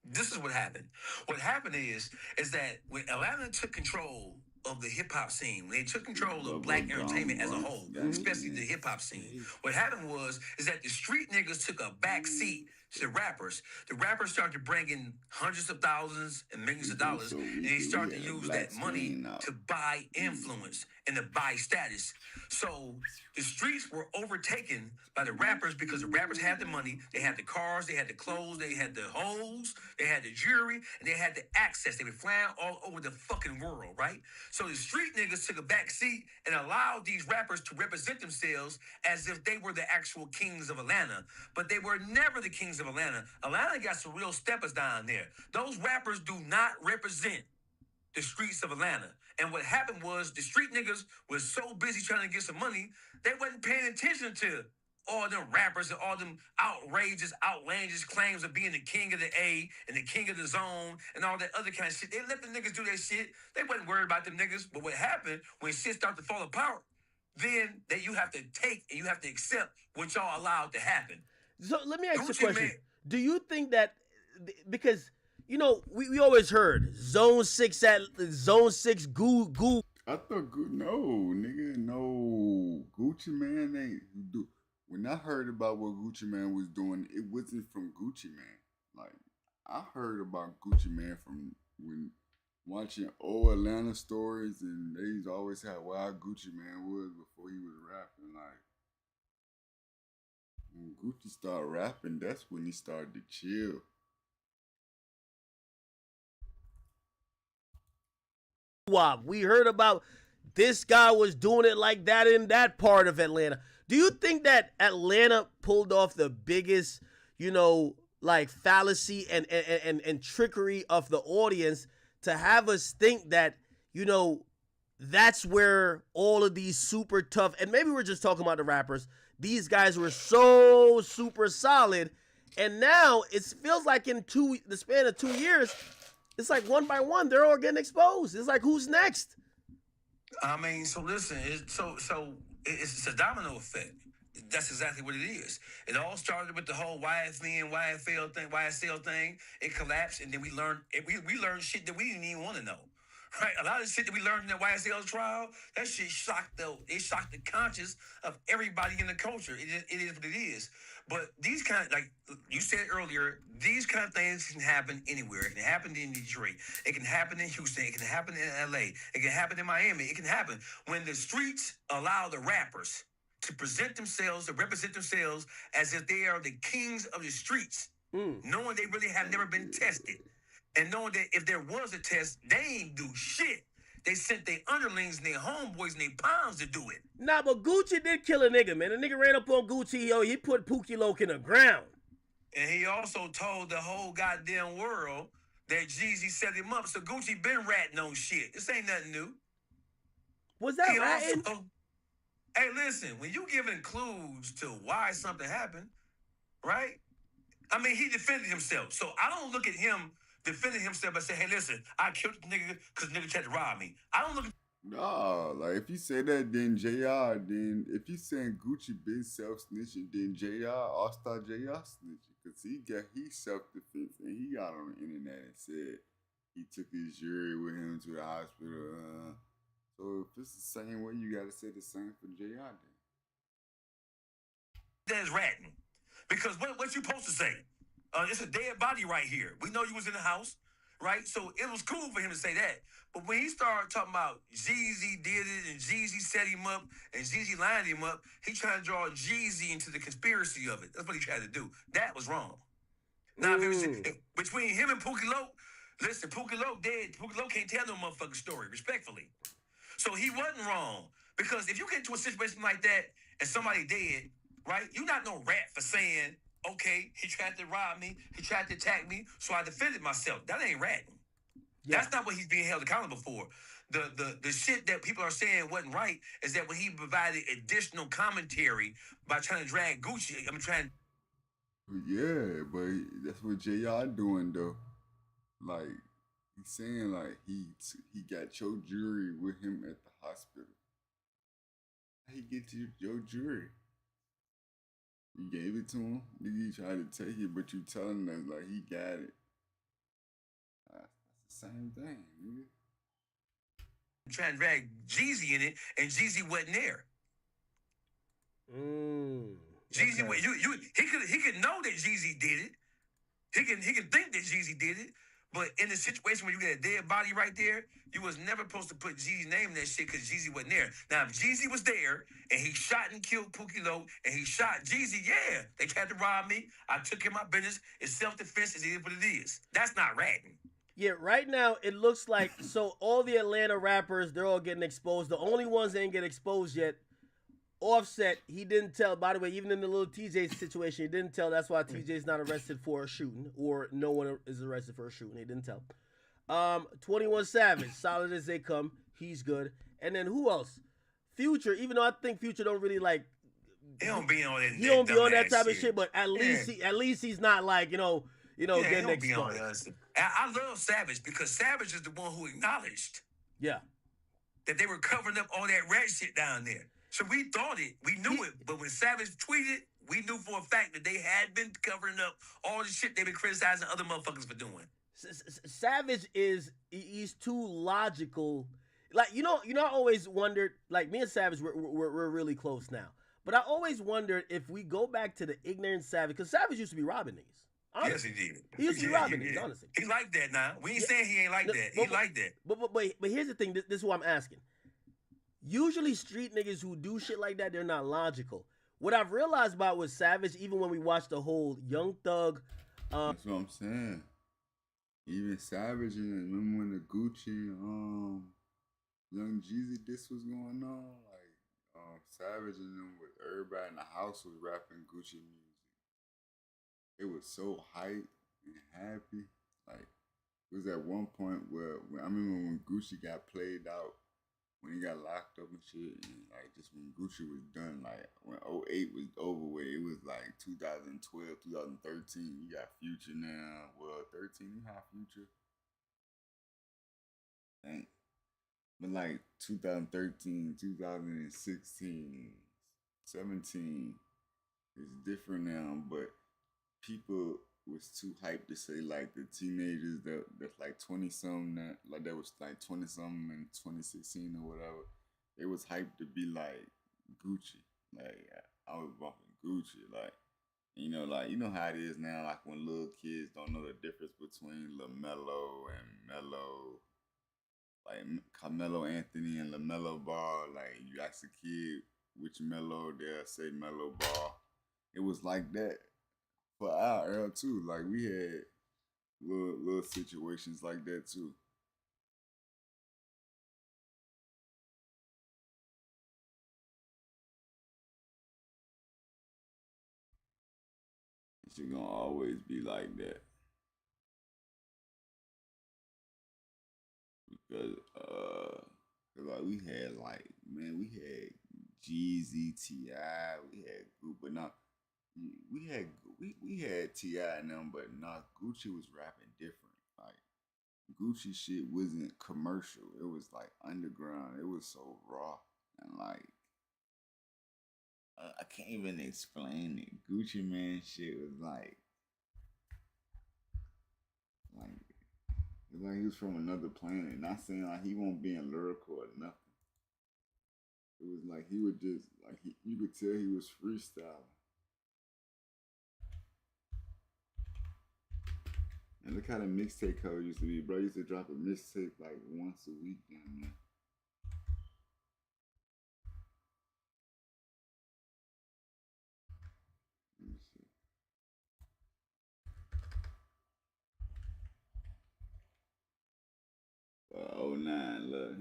this is what happened. What happened is that when Atlanta took control of the hip hop scene, when they took control of black entertainment as a whole, especially the hip hop scene, what happened is that the street niggas took a back seat to the rappers. The rappers started to bring in hundreds of thousands and millions of dollars, and they started to use that money to buy influence and to buy status. So the streets were overtaken by the rappers because the rappers had the money, they had the cars, they had the clothes, they had the hoes, they had the jewelry, and they had the access. They were flying all over the fucking world, right? So the street niggas took a back seat and allowed these rappers to represent themselves as if they were the actual kings of Atlanta. But they were never the kings of Atlanta. Atlanta got some real steppers down there. Those rappers do not represent the streets of Atlanta. And what happened was the street niggas was so busy trying to get some money, they wasn't paying attention to all them rappers and all them outrageous, outlandish claims of being the king of the A and the king of the zone and all that other kind of shit. They let the niggas do their shit. They wasn't worried about them niggas. But what happened when shit started to fall apart, then that you have to take and you have to accept what y'all allowed to happen. So let me ask you a question. Do you think that, because, we always heard Zone 6 goo. I thought, no, Gucci Mane ain't do. When I heard about what Gucci Mane was doing, it wasn't from Gucci Mane. Like, I heard about Gucci Mane from when watching old Atlanta stories, and they always had wild Gucci Mane was before he was rapping. Like, when Gucci started rapping, that's when he started to chill. We heard about this guy was doing it like that in that part of Atlanta. Do you think that Atlanta pulled off the biggest, fallacy and trickery of the audience to have us think that, that's where all of these super tough, and maybe we're just talking about the rappers, these guys were so super solid, and now it feels like in the span of 2 years, it's like one by one, they're all getting exposed. It's like, who's next? So listen, it's a domino effect. That's exactly what it is. It all started with the whole YFN, YFL thing, YSL thing. It collapsed, and then we learned we learned shit that we didn't even want to know. Right? A lot of shit that we learned in the YSL trial, that shit shocked the conscience of everybody in the culture. It is what it is. But these kind of, like you said earlier, these kind of things can happen anywhere. It can happen in Detroit. It can happen in Houston. It can happen in LA. It can happen in Miami. It can happen when the streets allow the rappers to present themselves, to represent themselves as if they are the kings of the streets, knowing they really have never been tested. And knowing that if there was a test, they ain't do shit. They sent their underlings and their homeboys and their pounds to do it. Nah, but Gucci did kill a nigga, man. The nigga ran up on Gucci, yo. He put Pookie Loke in the ground. And he also told the whole goddamn world that Jeezy set him up. So Gucci been ratting on shit. This ain't nothing new. Was that ratting? Hey, listen, when you giving clues to why something happened, right? I mean, he defended himself. So I don't look at him defending himself and say, hey, listen, I killed the nigga because the nigga tried to rob me. I don't look at... No, like if you say that, then JR, then if you saying Gucci been self-snitching, then JR, All-Star JR snitching. Because he self-defense and he got on the internet and said he took his jury with him to the hospital. So if it's the same way, you got to say the same for JR then. That's ratting. Because what you supposed to say? It's a dead body right here. We know you was in the house, right? So it was cool for him to say that. But when he started talking about Jeezy did it and Jeezy set him up and Jeezy lined him up, he trying to draw Jeezy into the conspiracy of it. That's what he tried to do. That was wrong. Now, if between him and Pookie Loke, listen, Pookie Loke dead. Pookie Loke can't tell no motherfucking story, respectfully. So he wasn't wrong. Because if you get into a situation like that and somebody dead, right, you're not no rat for saying, okay, he tried to rob me, he tried to attack me, so I defended myself. That ain't ratting. Yeah. That's not what he's being held accountable for. The shit that people are saying wasn't right is that when he provided additional commentary by trying to drag Gucci, Yeah, but that's what JR doing though. Like he's saying, like he got your jury with him at the hospital. How he get to your jury? You gave it to him. He tried to take it, but you telling us like he got it. That's the same thing, nigga. Trying to drag Jeezy in it, and Jeezy wasn't there. Jeezy, he could know that Jeezy did it. He can think that Jeezy did it. But in a situation where you get a dead body right there, you was never supposed to put Jeezy's name in that shit because Jeezy wasn't there. Now, if Jeezy was there and he shot and killed Pookie Loke and he shot Jeezy, yeah, they tried to rob me. I took care of my business. It's self-defense. It is what it is. That's not ratting. Yeah, right now it looks like, so all the Atlanta rappers, they're all getting exposed. The only ones that ain't get exposed yet, Offset, he didn't tell. By the way, even in the little TJ situation, he didn't tell. That's why TJ's not arrested for a shooting, or no one is arrested for a shooting. He didn't tell. 21 Savage, solid as they come. He's good. And then who else? Future, even though I think Future don't really like. He don't be on that. He don't be on that type of shit. But at least he's not like getting exposed. I love Savage because Savage is the one who acknowledged. Yeah. That they were covering up all that rat shit down there. So we thought it, we knew it, but when Savage tweeted, we knew for a fact that they had been covering up all the shit they've been criticizing other motherfuckers for doing. Savage he's too logical. Like, I always wondered, like me and Savage, we're really close now. But I always wondered if we go back to the ignorant Savage, because Savage used to be robbing niggas. Honestly. Yes, he did. He used to be robbing niggas, honestly. He like that now. We ain't saying he ain't like that. He like that. But here's the thing. This is what I'm asking. Usually street niggas who do shit like that, they're not logical. What I've realized about with Savage, even when we watched the whole Young Thug. That's what I'm saying. Even Savage, and remember when the Gucci, Young Jeezy diss was going on? Like, Savage and them with everybody in the house was rapping Gucci music. It was so hype and happy. Like, it was at one point where I remember when Gucci got played out, when he got locked up and shit, and like just when Gucci was done, like when 08 was over with, it was like 2012, 2013, you got Future now. Well, 13, you have Future. Dang. But like 2013, 2016, 17 is different now, but people was too hyped to say like the teenagers that's like 20-something, like that was like 20-something in 2016 or whatever. They was hyped to be like Gucci. Like I was rocking Gucci. Like you know how it is now. Like when little kids don't know the difference between LaMelo and Melo. Like Carmelo Anthony and LaMelo Ball. Like you ask a kid which Melo, they'll say Melo Ball. It was like that for our era too. Like we had little situations like that too. It's just gonna always be like that. Because like we had we had Jeezy, T.I., we had Gucci, but not we had T.I. and them, but not Gucci was rapping different. Like Gucci shit wasn't commercial. It was like underground. It was so raw and like I can't even explain it. Gucci Man shit was like it's like he was from another planet. Not saying like he won't be in lyrical or nothing. It was like he would just you could tell he was freestyling. And look how the mixtape cover used to be, bro. Used to drop a mixtape like once a week, man. Let me see. Oh 09, look,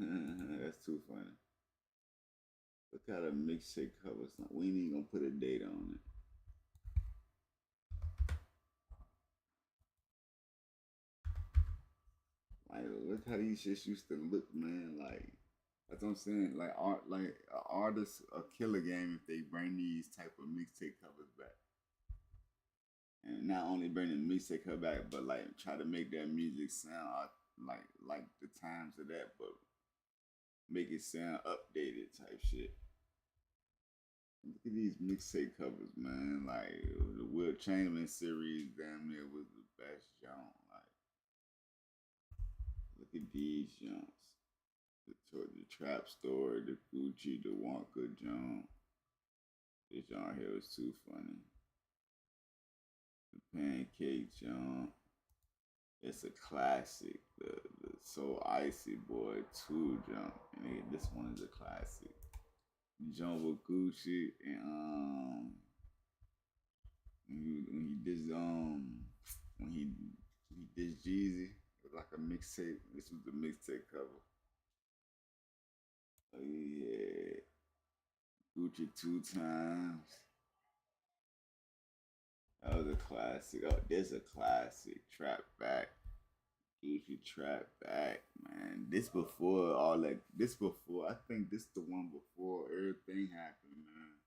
that's too funny. Look how the mixtape covers. We ain't even gonna put a date on it. Like, look how these shits used to look, man. Like, that's what I'm saying. Like, artists a killer game if they bring these type of mixtape covers back. And not only bring the mixtape cover back, but like try to make that music sound like the times of that, but make it sound updated type shit. Look at these mixtape covers, man. Like the Will Chamberlain series, damn near was the best jump. Like, look at these jumps. The Trap Store, the Gucci, the Wonka jump. This jump here was too funny. The Pancake jump. It's a classic. The So Icy Boy 2 jump. And this one is a classic. Jump with Gucci and when he did Jeezy, it was like a mixtape. This was the mixtape cover. Oh yeah, Gucci 2 times. That was a classic. Oh, this a classic. Trap Back. Gucci Trap Back, man. This before all that. This before. I think this the one before everything happened, man.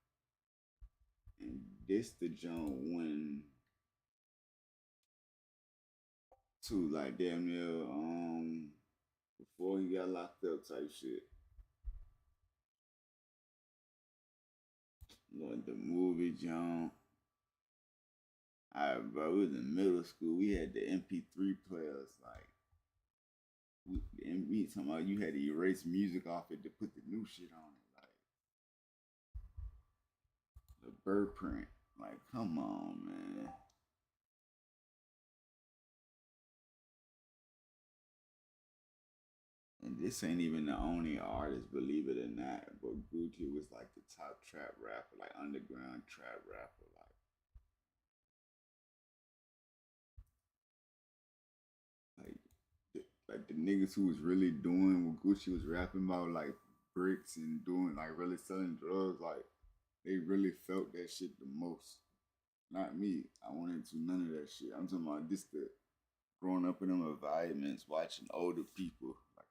And this the jump when to like damn near before he got locked up type shit. Like the movie jump. Alright, bro, we was in middle school. We had the MP3 players, like, we talking about you had to erase music off it to put the new shit on it, like, the bird print. Like, come on, man. And this ain't even the only artist, believe it or not, but Gucci was like the top trap rapper, like underground trap rapper, like the niggas who was really doing what Gucci was rapping about, like bricks and doing like really selling drugs, like they really felt that shit the most. Not me. I wanted to none of that shit. I'm talking about this the growing up in them environments, watching older people, like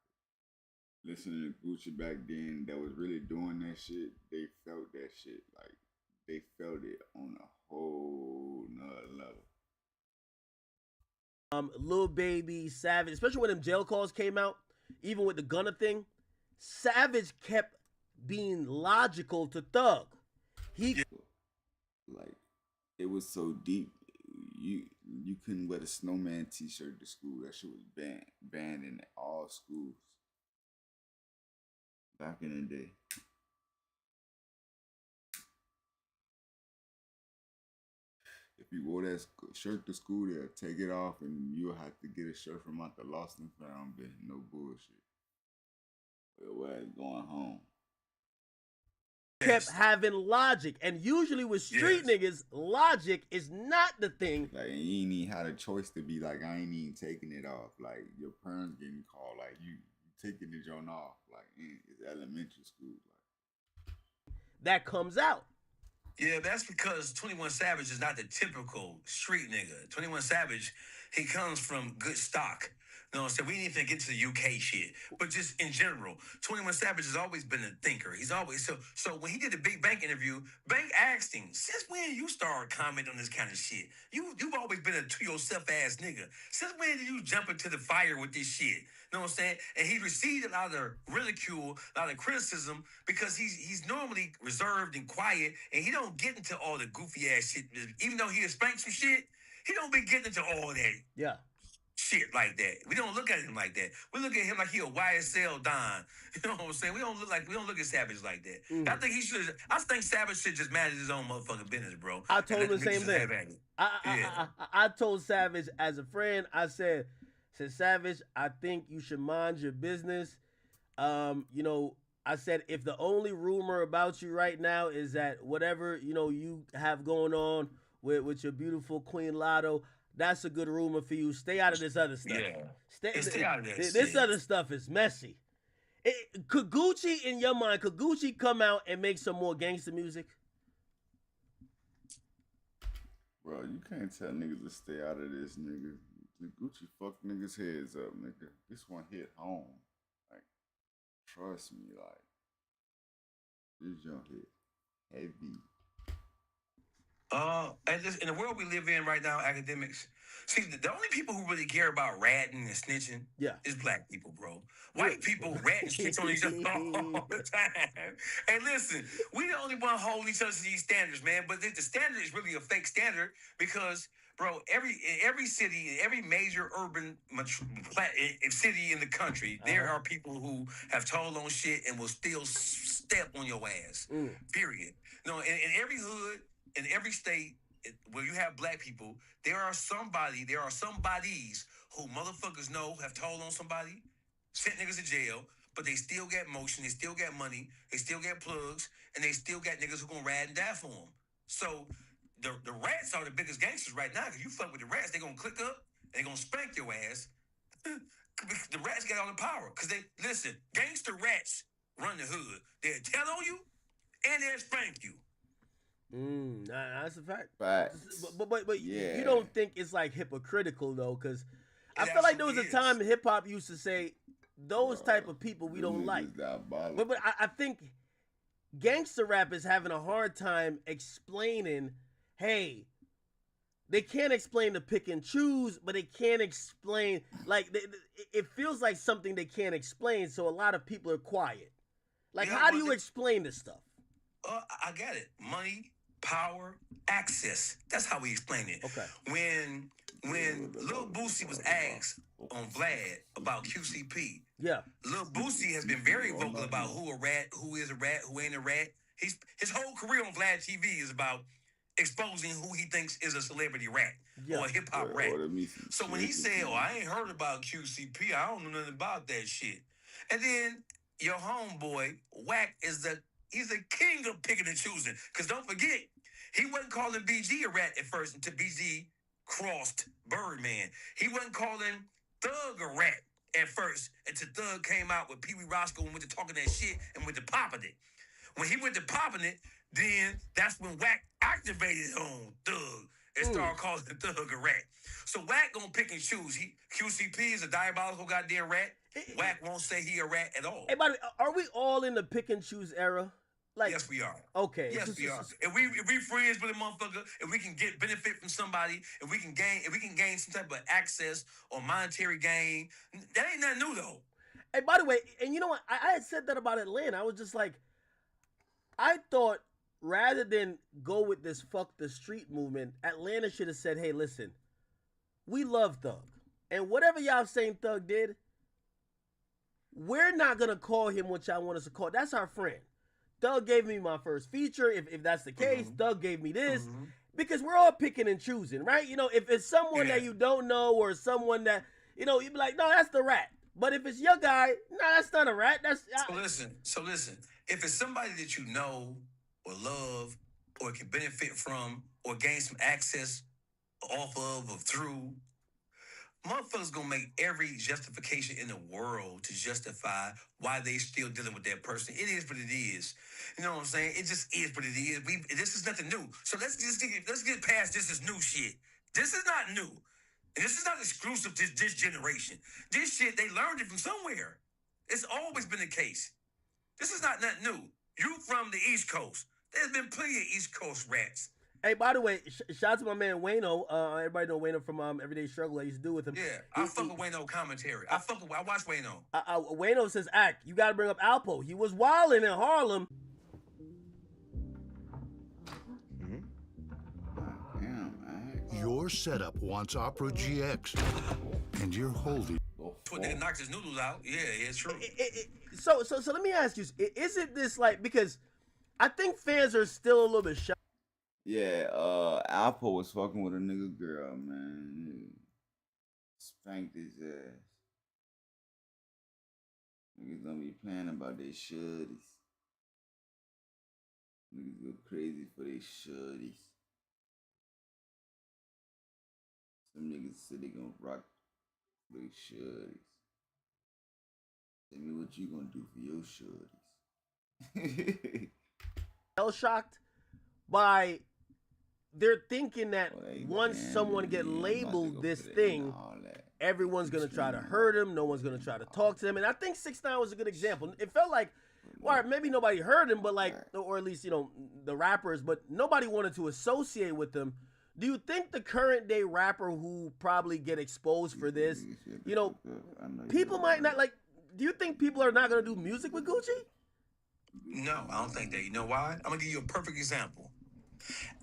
listening to Gucci back then that was really doing that shit. They felt that shit. Like they felt it on a whole nother level. Lil Baby, Savage, especially when them jail calls came out, even with the Gunna thing, Savage kept being logical to Thug. Like, it was so deep. You couldn't wear the snowman T-shirt to school. That shit was banned in all schools back in the day. If you wore that shirt to school, they'll take it off, and you'll have to get a shirt from out the Lost and Found bin. No bullshit. Your ass going home. Kept having logic, and usually with street niggas, logic is not the thing. Like, you ain't even had a choice to be like, I ain't even taking it off. Like, your parents getting called, like, you taking the joint off. Like, it's elementary school. Like, that comes out. Yeah, that's because 21 Savage is not the typical street nigga. 21 Savage, he comes from good stock. You know what I'm saying? We didn't even get to the UK shit. But just in general, 21 Savage has always been a thinker. He's always so when he did the Big Bank interview, Bank asked him, since when you started commenting on this kind of shit? You've always been a to yourself ass nigga. Since when did you jump into the fire with this shit? You know what I'm saying? And he received a lot of ridicule, a lot of criticism, because he's normally reserved and quiet, and he don't get into all the goofy ass shit. Even though he has spanked some shit, he don't be getting into all that. Yeah. Shit like that. We don't look at him like that. We look at him like he a YSL Don. You know what I'm saying? We don't look at Savage like that. I think I think Savage should just manage his own motherfucking business, bro. I told him the same thing. I told Savage as a friend, I said, Savage, I think you should mind your business. You know, I said, if the only rumor about you right now is that whatever, you know, you have going on with your beautiful Queen Lotto, that's a good rumor for you. Stay out of this other stuff. Yeah. Stay out of that This shit. other stuff is messy. Could Gucci, in your mind, could Gucci come out and make some more gangster music? bro, you can't tell niggas to stay out of this, nigga. The Gucci fuck niggas' heads up, nigga. This one hit home. Like, trust me, like, this junk hit heavy. And just in the world we live in right now, academics, see, the only people who really care about ratting and snitching is black people, bro. White people rat and snitch on each other all the time. And listen, we the only one holding each other to these standards, man. But the standard is really a fake standard because, bro, every city, every major urban city in the country, there are people who have told on shit and will still step on your ass. Period. You know, in every hood, in every state where you have black people, there are somebodies who motherfuckers know have told on somebody, sent niggas to jail, but they still get motion, they still get money, they still get plugs, and they still got niggas who gonna ride and die for them. So the rats are the biggest gangsters right now, because you fuck with the rats, they gonna click up, and they gonna spank your ass. The rats get all the power, because they, listen, gangster rats run the hood. They'll tell on you, and they'll spank you. That's a fact. Facts. But you don't think it's like hypocritical though, because I feel like there was a time hip hop used to say those type of people we don't like. But I think gangster rap is having a hard time explaining. Hey, they can't explain the pick and choose, but they can't explain it feels like something they can't explain. So a lot of people are quiet. Like, how do you explain this stuff? I get it. Money, power, access. That's how we explain it. Okay. When Lil Boosie was asked on Vlad about QCP, Lil Boosie has been very vocal about who a rat, who is a rat, who ain't a rat. His whole career on Vlad TV is about exposing who he thinks is a celebrity rat or a hip hop rat. So when he said, "Oh, I ain't heard about QCP, I don't know nothing about that shit," and then your homeboy Wack he's the king of picking and choosing. Because don't forget, he wasn't calling BG a rat at first until BG crossed Birdman. He wasn't calling Thug a rat at first until Thug came out with Pee Wee Roscoe and went to talking that shit and went to popping it. When he went to popping it, then that's when Wack activated on Thug and started calling the Thug a rat. So Wack gonna pick and choose. QCP is a diabolical goddamn rat. Wack won't say he a rat at all. Hey, buddy, are we all in the pick and choose era? Like, yes, we are. Okay. Yes, we are. If we friends with a motherfucker, if we can get benefit from somebody, if we can gain some type of access or monetary gain, that ain't nothing new though. Hey, by the way, and you know what? I had said that about Atlanta. I was just like, I thought rather than go with this fuck the street movement, Atlanta should have said, hey, listen, we love Thug. And whatever y'all saying Thug did, we're not going to call him what y'all want us to call. That's our friend. Thug gave me my first feature. If that's the case, Thug gave me this. Because we're all picking and choosing, right? You know, if it's someone that you don't know or someone that, you know, you'd be like, no, that's the rat. But if it's your guy, no, that's not a rat. That's So listen. If it's somebody that you know or love or can benefit from or gain some access off of or through, motherfuckers gonna make every justification in the world to justify why they still dealing with that person. It is what it is. You know what I'm saying? It just is what it is. This is nothing new. So let's get past this is new shit. This is not new. And this is not exclusive to this generation. This shit, they learned it from somewhere. It's always been the case. This is not nothing new. You from the East Coast. There's been plenty of East Coast rats. Hey, by the way, shout out to my man Wayno. Everybody know Wayno from Everyday Struggle. I used to do with him. Yeah, I fuck with Wayno commentary. I watch Wayno. Wayno says, "Act, you got to bring up Alpo. He was wilding in Harlem." Your setup wants Opera GX, and you're holding. Put nigga knocked his noodles out. Yeah, it's true. So let me ask you: is it this like because I think fans are still a little bit shocked. Yeah, Alpo was fucking with a nigga girl, man. Spanked his ass. Niggas don't be playing about their shorties. Niggas go crazy for their shorties. Some niggas say they gonna rock their shorties. Tell me what you gonna do for your shorties. Hell shocked by they're thinking that once someone get labeled this thing, everyone's gonna try to hurt him. No one's gonna try to talk to him. And I think 6ix9ine was a good example. It felt like, well, maybe nobody heard him, but like, or at least the rappers, but nobody wanted to associate with them. Do you think the current day rapper who probably get exposed for this, people might not like? Do you think people are not gonna do music with Gucci? No, I don't think that. You know why? I'm gonna give you a perfect example.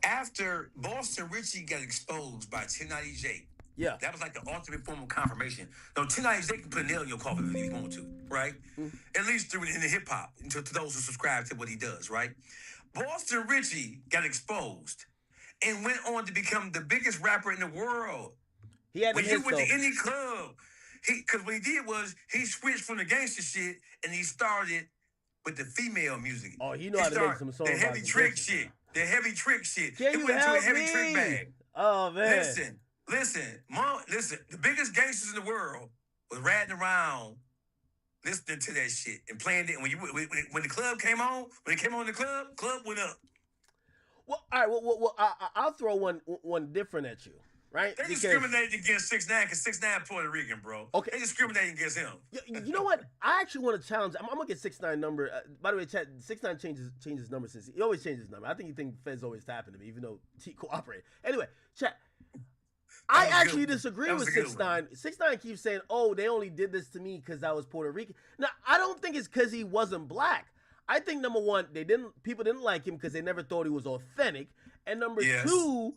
After Boston Richie got exposed by 1090 Jake, that was like the ultimate form of confirmation. No, 1090 Jake can put a nail in your coffin if you want to, right? At least through in the hip hop, to those who subscribe to what he does, right? Boston Richie got exposed and went on to become the biggest rapper in the world. He had when he went to any club, because what he did was he switched from the gangster shit and he started with the female music. Oh, he know how to make some songs. The heavy trick shit. The heavy trick shit. Can he you went into a help heavy me? trick bag. Oh man. Listen. The biggest gangsters in the world was ratting around, listening to that shit and playing it. When the club came on, the club went up. Well, all right. Well, I'll throw one different at you, right? They discriminated against 6ix9ine because 6ix9ine Puerto Rican, bro. Okay. They discriminating against him. You know what? I actually want to challenge. I'm gonna get 6ix9ine number. By the way, chat. 6ix9ine changes his number since he always changes his number. I think he thinks Feds always tapping him, even though he cooperate. Anyway, chat. I actually disagree with 6ix9ine. 6ix9ine keeps saying, "Oh, they only did this to me because I was Puerto Rican." Now, I don't think it's because he wasn't black. I think number one, people didn't like him because they never thought he was authentic, and number two,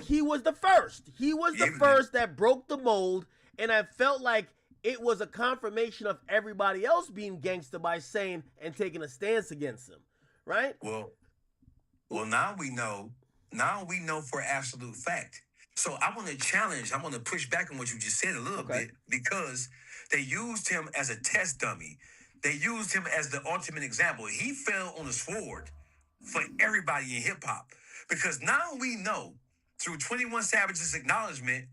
he was the first. He was the first that broke the mold, and I felt like it was a confirmation of everybody else being gangster by saying and taking a stance against him, right? Well, now we know. Now we know for absolute fact. So I want to push back on what you just said a little bit because they used him as a test dummy. They used him as the ultimate example. He fell on the sword for everybody in hip hop because now we know through 21 Savage's acknowledgement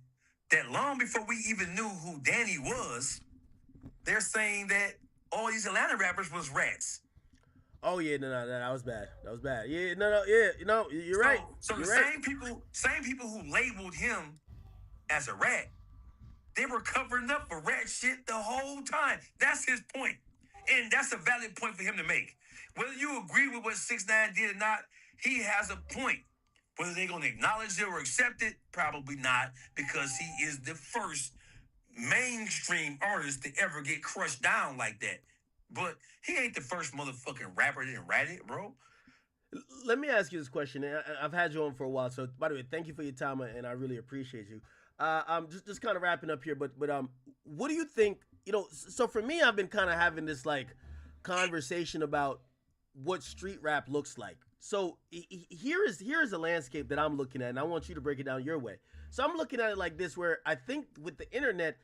that long before we even knew who Danny was, they're saying that all these Atlanta rappers was rats. Oh yeah, no, that was bad. That was bad. Yeah, you're right. So you're the right. same people who labeled him as a rat, they were covering up for rat shit the whole time. That's his point. And that's a valid point for him to make. Whether you agree with what 6ix9ine did or not, he has a point. Whether they're going to acknowledge it or accept it, probably not, because he is the first mainstream artist to ever get crushed down like that. But he ain't the first motherfucking rapper that rat it, bro. Let me ask you this question. I've had you on for a while, so by the way, thank you for your time, and I really appreciate you. I'm just kind of wrapping up here, but what do you think? You know, so for me, I've been kind of having this like conversation about what street rap looks like. So here is a landscape that I'm looking at, and I want you to break it down your way. So I'm looking at it like this, where I think with the internet,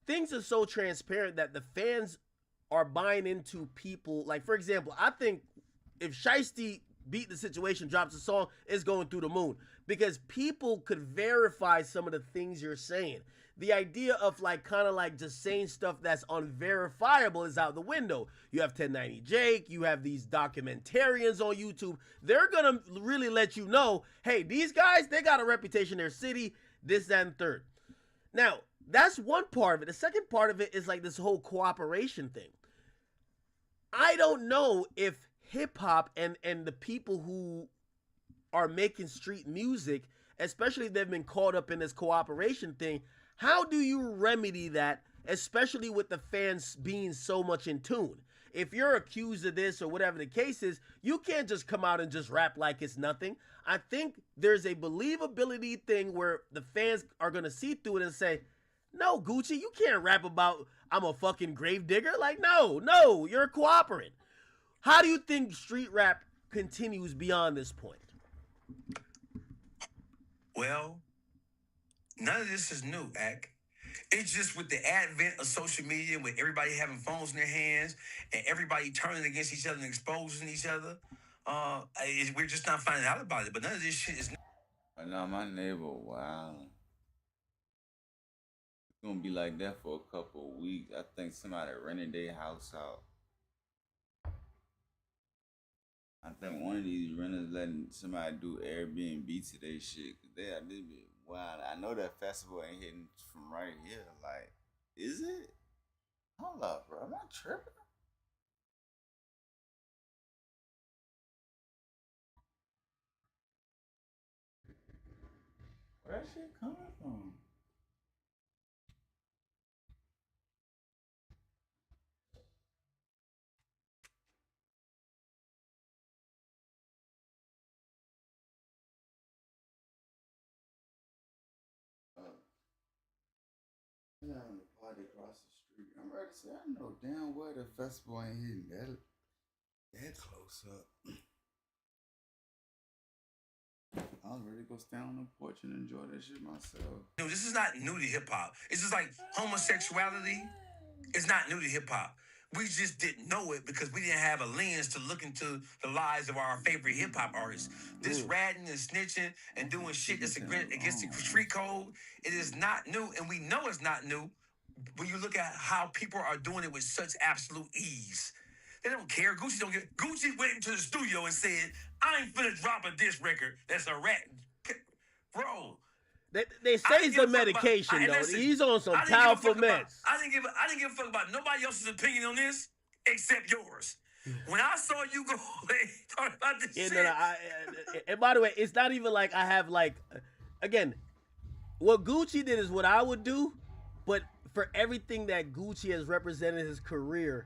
things are so transparent that the fans are buying into people. Like, for example, I think if Shiesty Beat the Situation drops a song, it's going through the moon because people could verify some of the things you're saying. The idea of like kind of like just saying stuff that's unverifiable is out the window. You have 1090 Jake, you have these documentarians on YouTube. They're gonna really let you know, hey, these guys, they got a reputation in their city, this, that, and third. Now, that's one part of it. The second part of it is like this whole cooperation thing. I don't know if hip hop and the people who are making street music, especially if they've been caught up in this cooperation thing, how do you remedy that, especially with the fans being so much in tune? If you're accused of this or whatever the case is, you can't just come out and just rap like it's nothing. I think there's a believability thing where the fans are going to see through it and say, no, Gucci, you can't rap about I'm a fucking grave digger. Like, no, you're a cooperant. How do you think street rap continues beyond this point? Well, none of this is new, Ak. It's just with the advent of social media, with everybody having phones in their hands and everybody turning against each other and exposing each other, we're just not finding out about it. But none of this shit is new. I know my neighbor, wow. It's gonna be like that for a couple of weeks. I think somebody rented their house out. I think one of these renters letting somebody do Airbnb to their shit. Cause they are this bit wild. I know that festival ain't hitting from right here. Like, is it? Hold up, bro. Am I tripping? Where that shit coming from? Yeah, on the party across the street. I'm ready to say, I know damn well the festival ain't hitting that close up. I was ready to go stand on the porch and enjoy that shit myself. No, this is not new to hip hop. It's just like homosexuality is not new to hip hop. We just didn't know it because we didn't have a lens to look into the lives of our favorite hip hop artists. This ratting and snitching and doing shit that's against the street code, it is not new, and we know it's not new when you look at how people are doing it with such absolute ease. They don't care. Gucci don't care. Gucci went into the studio and said, I ain't finna drop a diss record that's a rat. Bro. They say it's a medication, though. He's on some powerful meds. I didn't give a fuck about nobody else's opinion on this except yours. When I saw you go talk about this shit. And by the way, it's not even like I have like, again, what Gucci did is what I would do, but for everything that Gucci has represented his career,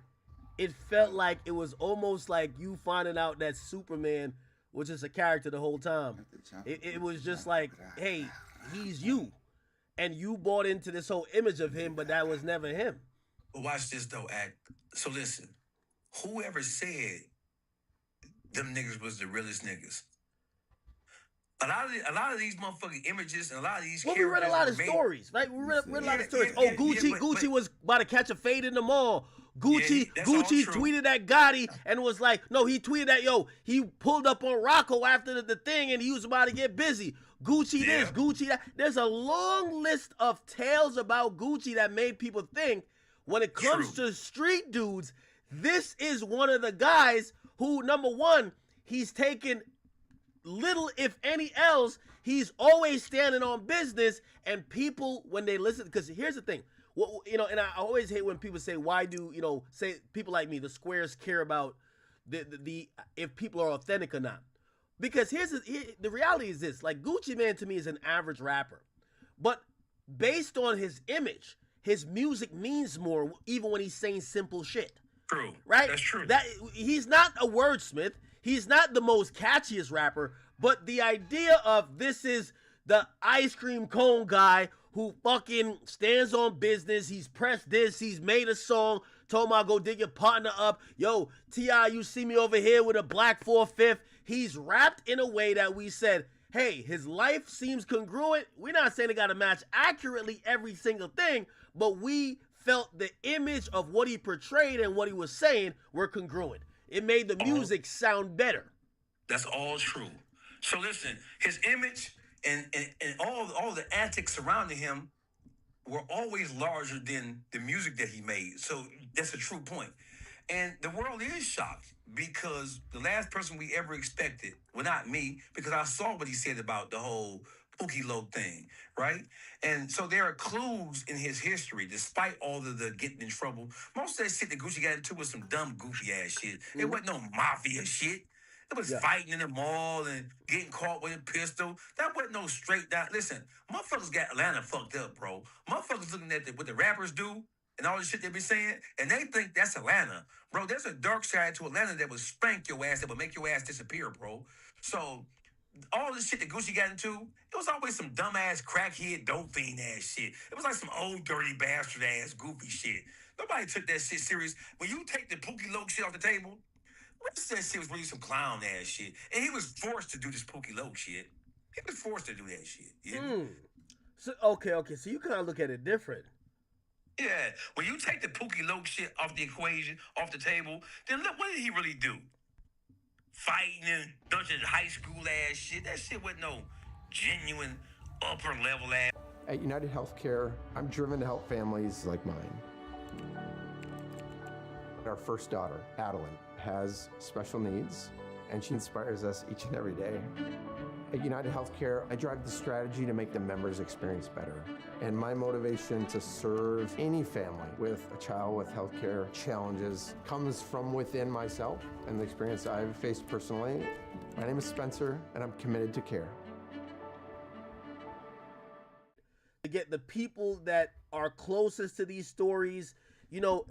it felt like it was almost like you finding out that Superman was just a character the whole time. It was just like, hey, he's you. And you bought into this whole image of him, but that was never him. But watch this, though, Ak. So listen, whoever said them niggas was the realest niggas? A lot of these motherfucking images and a lot of these characters. We read a lot of stories, right? We read a lot of stories. Gucci was about to catch a fade in the mall. Gucci tweeted at Gotti and was like, no, he tweeted at, he pulled up on Rocco after the thing and he was about to get busy. Gucci this, Gucci that. There's a long list of tales about Gucci that made people think when it comes to street dudes, this is one of the guys who, number one, he's taken little, if any else, he's always standing on business, and people, when they listen, because here's the thing, and I always hate when people say, why do, say people like me, the squares care about the if people are authentic or not. Because the reality is this, like Gucci Mane to me is an average rapper, but based on his image, his music means more even when he's saying simple shit. True. Right? That's true. He's not a wordsmith. he's not the most catchiest rapper, but the idea of this is the ice cream cone guy who fucking stands on business. He's pressed this. He's made a song. Told him I'll go dig your partner up. Yo, T.I., you see me over here with a black 4/5. He's rapped in a way that we said, hey, his life seems congruent. We're not saying it got to match accurately every single thing, but we felt the image of what he portrayed and what he was saying were congruent. It made the music sound better. That's all true. So listen, his image and all the antics surrounding him were always larger than the music that he made. So that's a true point. And the world is shocked because the last person we ever expected, well, not me, because I saw what he said about the whole Pookie Loc thing, right? And so there are clues in his history, despite all of the getting in trouble. Most of that shit that Gucci got into was some dumb, goofy ass shit. It wasn't no mafia shit. It was fighting in the mall and getting caught with a pistol. That wasn't no straight down. Listen, motherfuckers got Atlanta fucked up, bro. Motherfuckers looking at what the rappers do and all the shit they be saying, and they think that's Atlanta. Bro, there's a dark side to Atlanta that would spank your ass, that would make your ass disappear, bro. So all this shit that Gucci got into, it was always some dumbass crackhead, dope fiend ass shit. It was like some old dirty bastard ass goofy shit. Nobody took that shit serious. When you take the Pookie Loc shit off the table, that shit was really some clown ass shit. And he was forced to do this Pookie Loc shit. He was forced to do that shit. Yeah. So okay. So you kind of look at it different. Yeah. When you take the Pookie Loc shit off the equation, off the table, then look, what did he really do? Fighting and bunch of high school ass shit. That shit wasn't no genuine upper level ass. At United Healthcare, I'm driven to help families like mine. Our first daughter, Adeline, has special needs, and she inspires us each and every day. At United Healthcare, I drive the strategy to make the members' experience better. And my motivation to serve any family with a child with healthcare challenges comes from within myself and the experience I've faced personally. My name is Spencer, and I'm committed to care. To get the people that are closest to these stories. You know,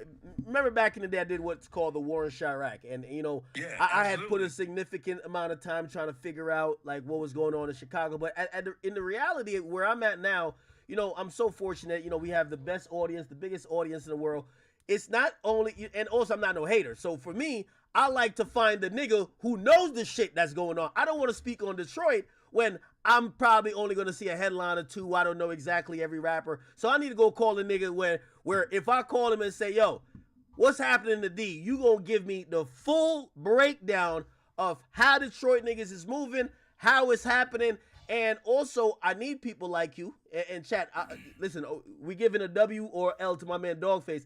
remember back in the day, I did what's called the War in Chirac. And, you know, I had put a significant amount of time trying to figure out, like, what was going on in Chicago. But in the reality, where I'm at now, you know, I'm so fortunate. You know, we have the best audience, the biggest audience in the world. It's not only, and also I'm not no hater. So for me, I like to find the nigga who knows the shit that's going on. I don't want to speak on Detroit when I'm probably only going to see a headline or two. I don't know exactly every rapper. So I need to go call a nigga where if I call him and say, yo, what's happening to D? You going to give me the full breakdown of how Detroit niggas is moving, how it's happening. And also, I need people like you. And chat, listen, we giving a W or L to my man Dogface.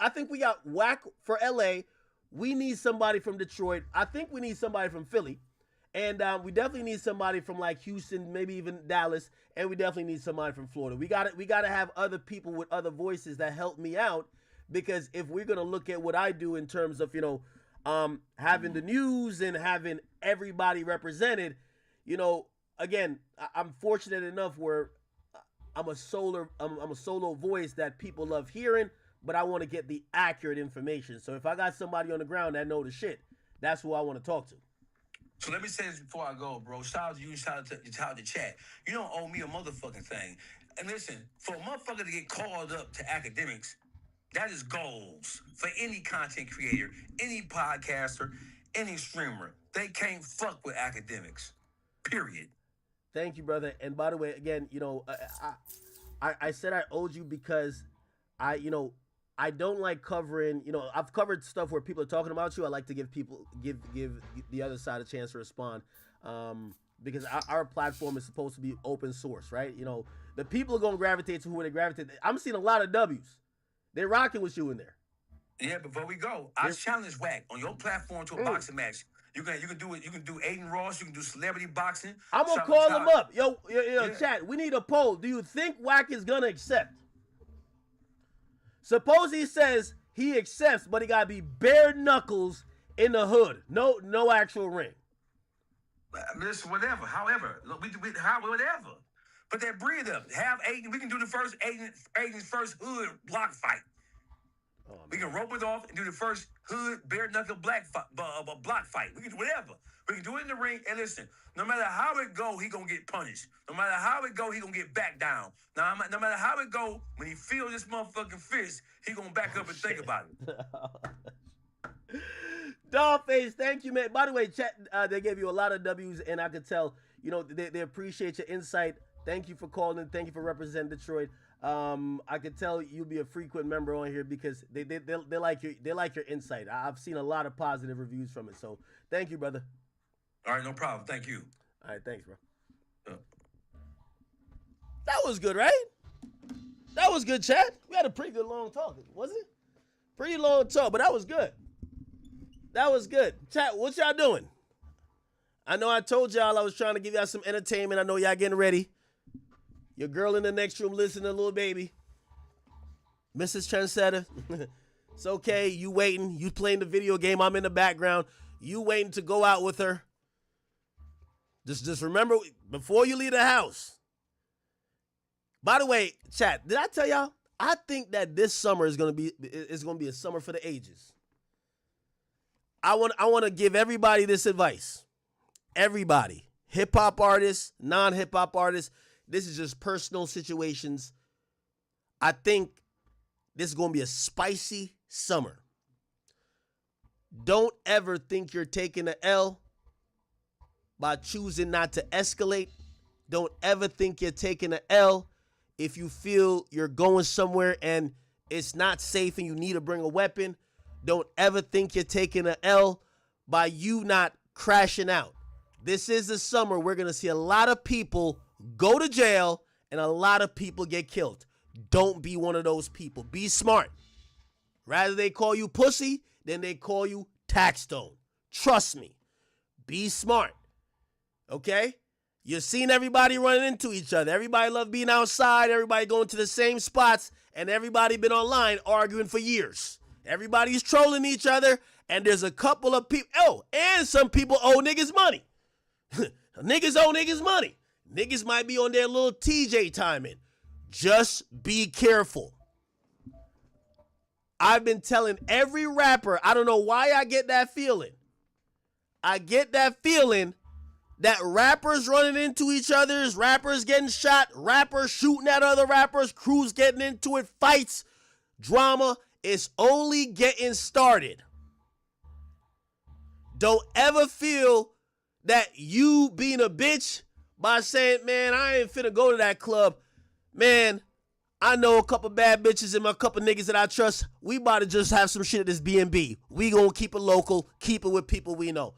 I think we got whack for LA. We need somebody from Detroit. I think we need somebody from Philly. And we definitely need somebody from like Houston, maybe even Dallas, and we definitely need somebody from Florida. We got to have other people with other voices that help me out, because if we're gonna look at what I do in terms of, you know, having the news and having everybody represented, you know, again, I'm fortunate enough where I'm a solo voice that people love hearing, but I want to get the accurate information. So if I got somebody on the ground that know the shit, that's who I want to talk to. So let me say this before I go, bro. Shout out to you, shout out to chat. You don't owe me a motherfucking thing. And listen, for a motherfucker to get called up to academics, that is goals for any content creator, any podcaster, any streamer. They can't fuck with academics, period. Thank you, brother. And by the way, again, you know, I said I owed you because I don't like covering, you know, I've covered stuff where people are talking about you. I like to give the other side a chance to respond, because our platform is supposed to be open source, right? You know, the people are going to gravitate to who they gravitate. I'm seeing a lot of W's. They're rocking with you in there. Yeah, before we go, I challenge Wack on your platform to a boxing match. You can do it. You can do Aiden Ross. You can do celebrity boxing. I'm gonna call him up. Yo, chat. We need a poll. Do you think Wack is gonna accept? Suppose he says he accepts, but he gotta be bare knuckles in the hood. No actual ring. Listen, whatever. However, look, whatever. Put that breed up. Have Aiden. We can do the first Aiden's first hood block fight. We can rope it off and do the first hood bare knuckle block fight. We can do whatever. We can do it in the ring. And listen, no matter how it go, he gonna get punished. No matter how it go, he gonna get back down. Now, no matter how it go, when he feels this motherfucking fist, he gonna back up and think about it. Dollface, thank you, man. By the way, chat, they gave you a lot of W's, and I could tell, you know, they appreciate your insight. Thank you for calling. Thank you for representing Detroit. I could tell you'll be a frequent member on here because they like your insight. I've seen a lot of positive reviews from it. So thank you, brother. All right, no problem. Thank you. All right, thanks, bro. That was good, right? That was good, chat. We had a pretty good long talk, wasn't it? Pretty long talk, but that was good. That was good. Chat, what y'all doing? I know I told y'all I was trying to give y'all some entertainment. I know y'all getting ready. Your girl in the next room listening to Lil Baby. Mrs. Trendsetter. It's okay. You waiting. You playing the video game. I'm in the background. You waiting to go out with her. Just remember, before you leave the house. By the way, chat, did I tell y'all? I think that this summer is gonna be a summer for the ages. I want to give everybody this advice. Everybody. Hip-hop artists, non-hip-hop artists. This is just personal situations. I think this is going to be a spicy summer. Don't ever think you're taking an L by choosing not to escalate. Don't ever think you're taking an L if you feel you're going somewhere and it's not safe and you need to bring a weapon. Don't ever think you're taking an L by you not crashing out. This is the summer we're going to see a lot of people go to jail and a lot of people get killed. Don't be one of those people. Be smart. Rather they call you pussy than they call you taxstone. Trust me. Be smart. Okay? You've seen everybody running into each other. Everybody love being outside. Everybody going to the same spots. And everybody been online arguing for years. Everybody's trolling each other. And there's a couple of people. Oh, and some people owe niggas money. Niggas owe niggas money. Niggas might be on their little TJ timing. Just be careful. I've been telling every rapper, I don't know why I get that feeling. I get that feeling that rappers running into each other, rappers getting shot, rappers shooting at other rappers, crews getting into it, fights, drama is only getting started. Don't ever feel that you being a bitch by saying, man, I ain't finna go to that club. Man, I know a couple bad bitches and a couple niggas that I trust. We about to just have some shit at this B&B. We gonna keep it local, keep it with people we know.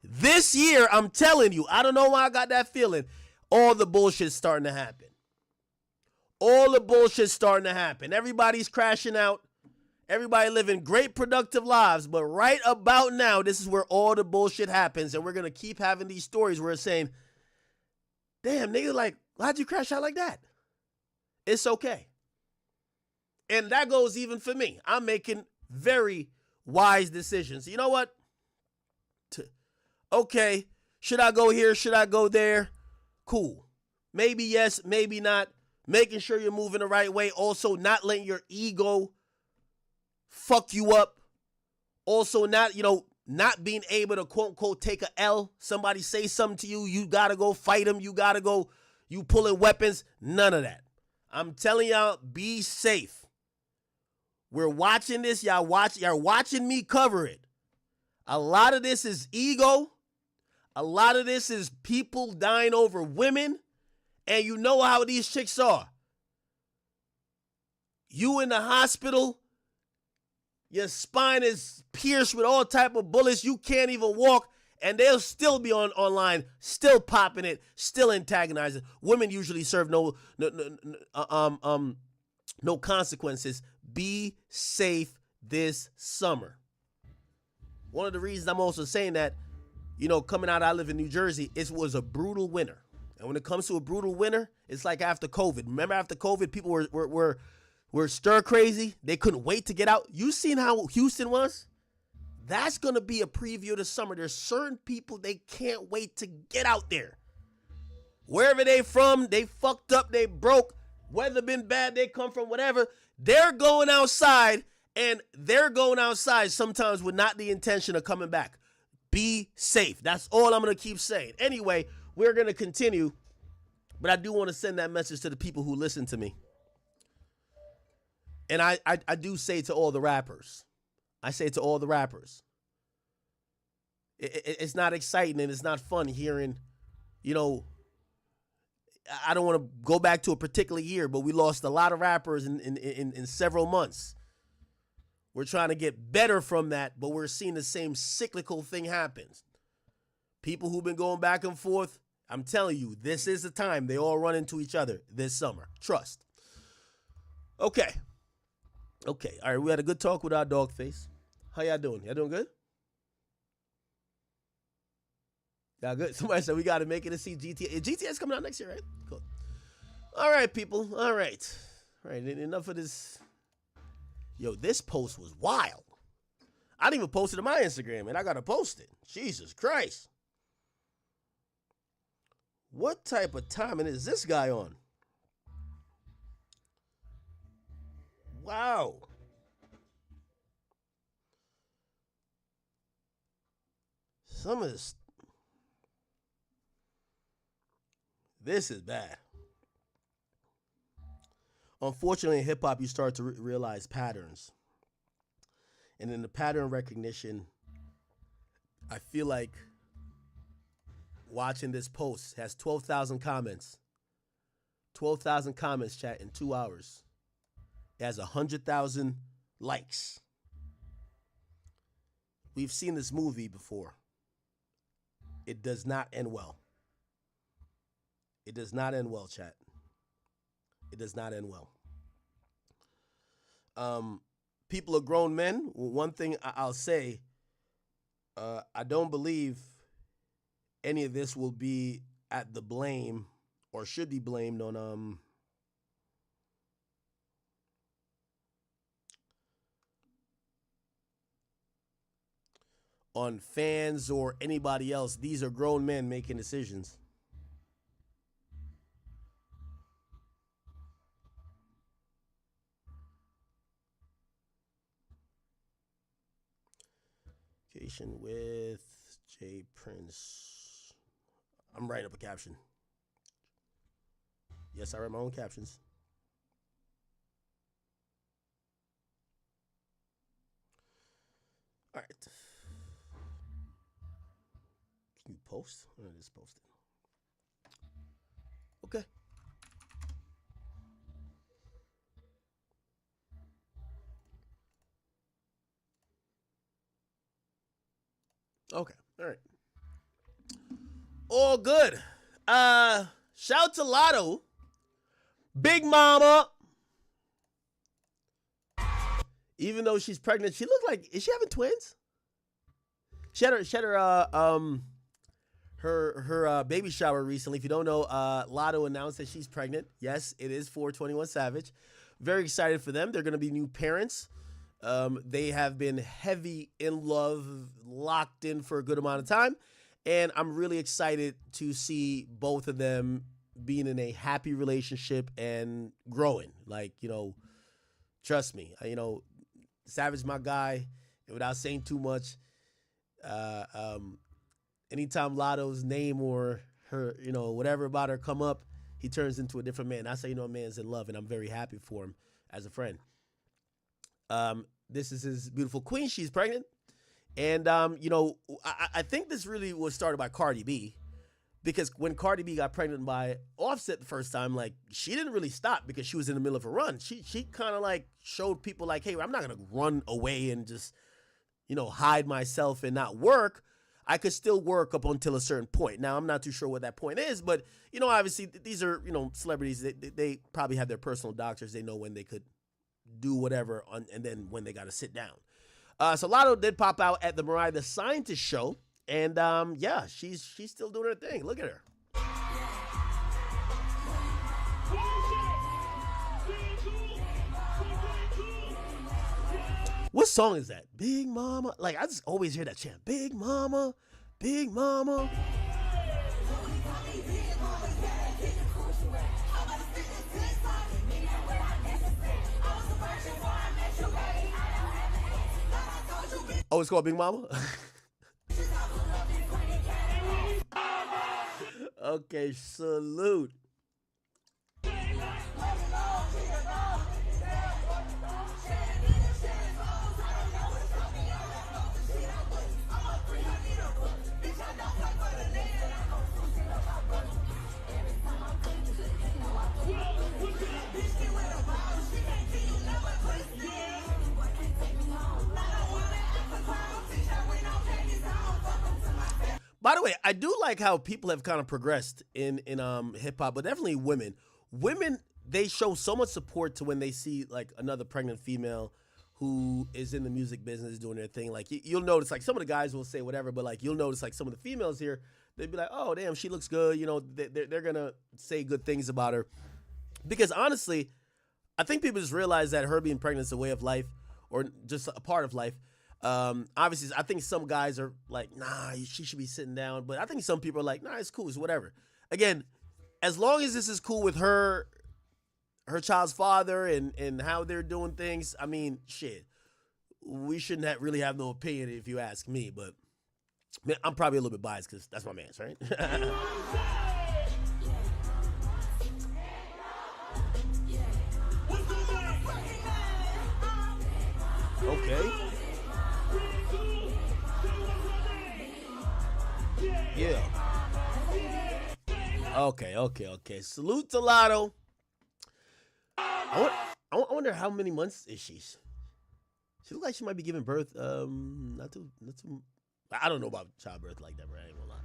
This year, I'm telling you, I don't know why I got that feeling. All the bullshit's starting to happen. All the bullshit's starting to happen. Everybody's crashing out. Everybody living great productive lives. But right about now, this is where all the bullshit happens. And we're going to keep having these stories where it's saying, damn, nigga, like, why'd you crash out like that? It's okay. And that goes even for me. I'm making very wise decisions. You know what? Okay, should I go here? Should I go there? Cool. Maybe yes, maybe not. Making sure you're moving the right way. Also, not letting your ego fuck you up. Also, not being able to quote unquote take a L. Somebody say something to you, you gotta go fight them. You gotta go, you pulling weapons. None of that. I'm telling y'all, be safe. We're watching this. Y'all watching me cover it. A lot of this is ego. A lot of this is people dying over women. And you know how these chicks are. You in the hospital, your spine is pierced with all type of bullets. You can't even walk. And they'll still be online, still popping it, still antagonizing. Women usually serve no consequences. Be safe this summer. One of the reasons I'm also saying that, coming out, I live in New Jersey, it was a brutal winter. And when it comes to a brutal winter, it's like after COVID. Remember after COVID, people were stir crazy. They couldn't wait to get out. You seen how Houston was? That's going to be a preview of the summer. There's certain people, they can't wait to get out there. Wherever they from, they fucked up, they broke. Weather been bad, they come from whatever. They're going outside And they're going outside sometimes with not the intention of coming back. Be safe. That's all I'm going to keep saying. Anyway, we're going to continue, but I do want to send that message to the people who listen to me. And I do say to all the rappers, it's not exciting and it's not fun hearing, I don't want to go back to a particular year, but we lost a lot of rappers in several months. We're trying to get better from that, but we're seeing the same cyclical thing happen. People who've been going back and forth, I'm telling you, this is the time they all run into each other this summer. Trust. Okay. All right, we had a good talk with our dog face. How y'all doing? Y'all doing good? Y'all good? Somebody said we got to make it to see GTA. GTA's coming out next year, right? Cool. All right, people. All right. Enough of this. Yo, this post was wild. I didn't even post it on my Instagram, and I got to post it. Jesus Christ. What type of timing is this guy on? Wow. Some of this is bad. Unfortunately, in hip-hop, you start to realize patterns. And in the pattern recognition, I feel like watching this post has 12,000 comments. 12,000 comments, chat, in 2 hours. It has 100,000 likes. We've seen this movie before. It does not end well. It does not end well, chat. It does not end well. People are grown men. One thing I'll say, I don't believe any of this will be at the blame or should be blamed on fans or anybody else. These are grown men making decisions. With J Prince. I'm writing up a caption. Yes, I write my own captions. All right. Can you post? Or just post it? Okay. Okay, all right. All good. Shout to Lotto. Big Mama. Even though she's pregnant, she looked like, is she having twins? She had her baby shower recently. If you don't know, Lotto announced that she's pregnant. Yes, it is for 21 Savage. Very excited for them. They're going to be new parents. They have been heavy in love, locked in for a good amount of time. And I'm really excited to see both of them being in a happy relationship and growing. Like, trust me, Savage, my guy, and without saying too much, anytime Lotto's name or her, whatever about her come up, he turns into a different man. That's how a man's in love, and I'm very happy for him as a friend. This is his beautiful queen. She's pregnant. And, I think this really was started by Cardi B, because when Cardi B got pregnant by Offset the first time, like, she didn't really stop because she was in the middle of a run. She kind of like showed people like, hey, I'm not going to run away and just, hide myself and not work. I could still work up until a certain point. Now, I'm not too sure what that point is, but, obviously these are, celebrities. They probably have their personal doctors. They know when they could do whatever and then when they got to sit down. So Lotto did pop out at the Mariah the Scientist show, and yeah, she's still doing her thing. Look at her. What song is that? Big Mama. Like, I just always hear that chant. Big Mama, Big Mama. Oh, it's called Big Mama? Okay, salute. By the way, I do like how people have kind of progressed in hip hop, but definitely women. Women, they show so much support to when they see like another pregnant female who is in the music business doing their thing. Like you'll notice, like some of the guys will say whatever, but like you'll notice like some of the females here, they'd be like, "Oh, damn, she looks good." You know, they're gonna say good things about her because honestly, I think people just realize that her being pregnant is a way of life or just a part of life. Obviously, I think some guys are like, nah, she should be sitting down. But I think some people are like, nah, it's cool. It's whatever. Again, as long as this is cool with her child's father and how they're doing things, I mean, shit, we shouldn't really have no opinion if you ask me. But man, I'm probably a little bit biased because that's my man's, right? Okay. Yeah. Okay. Salute to Lotto. I wonder how many months is she? She looks like she might be giving birth. Not too. I don't know about childbirth like that, but I ain't gonna lie.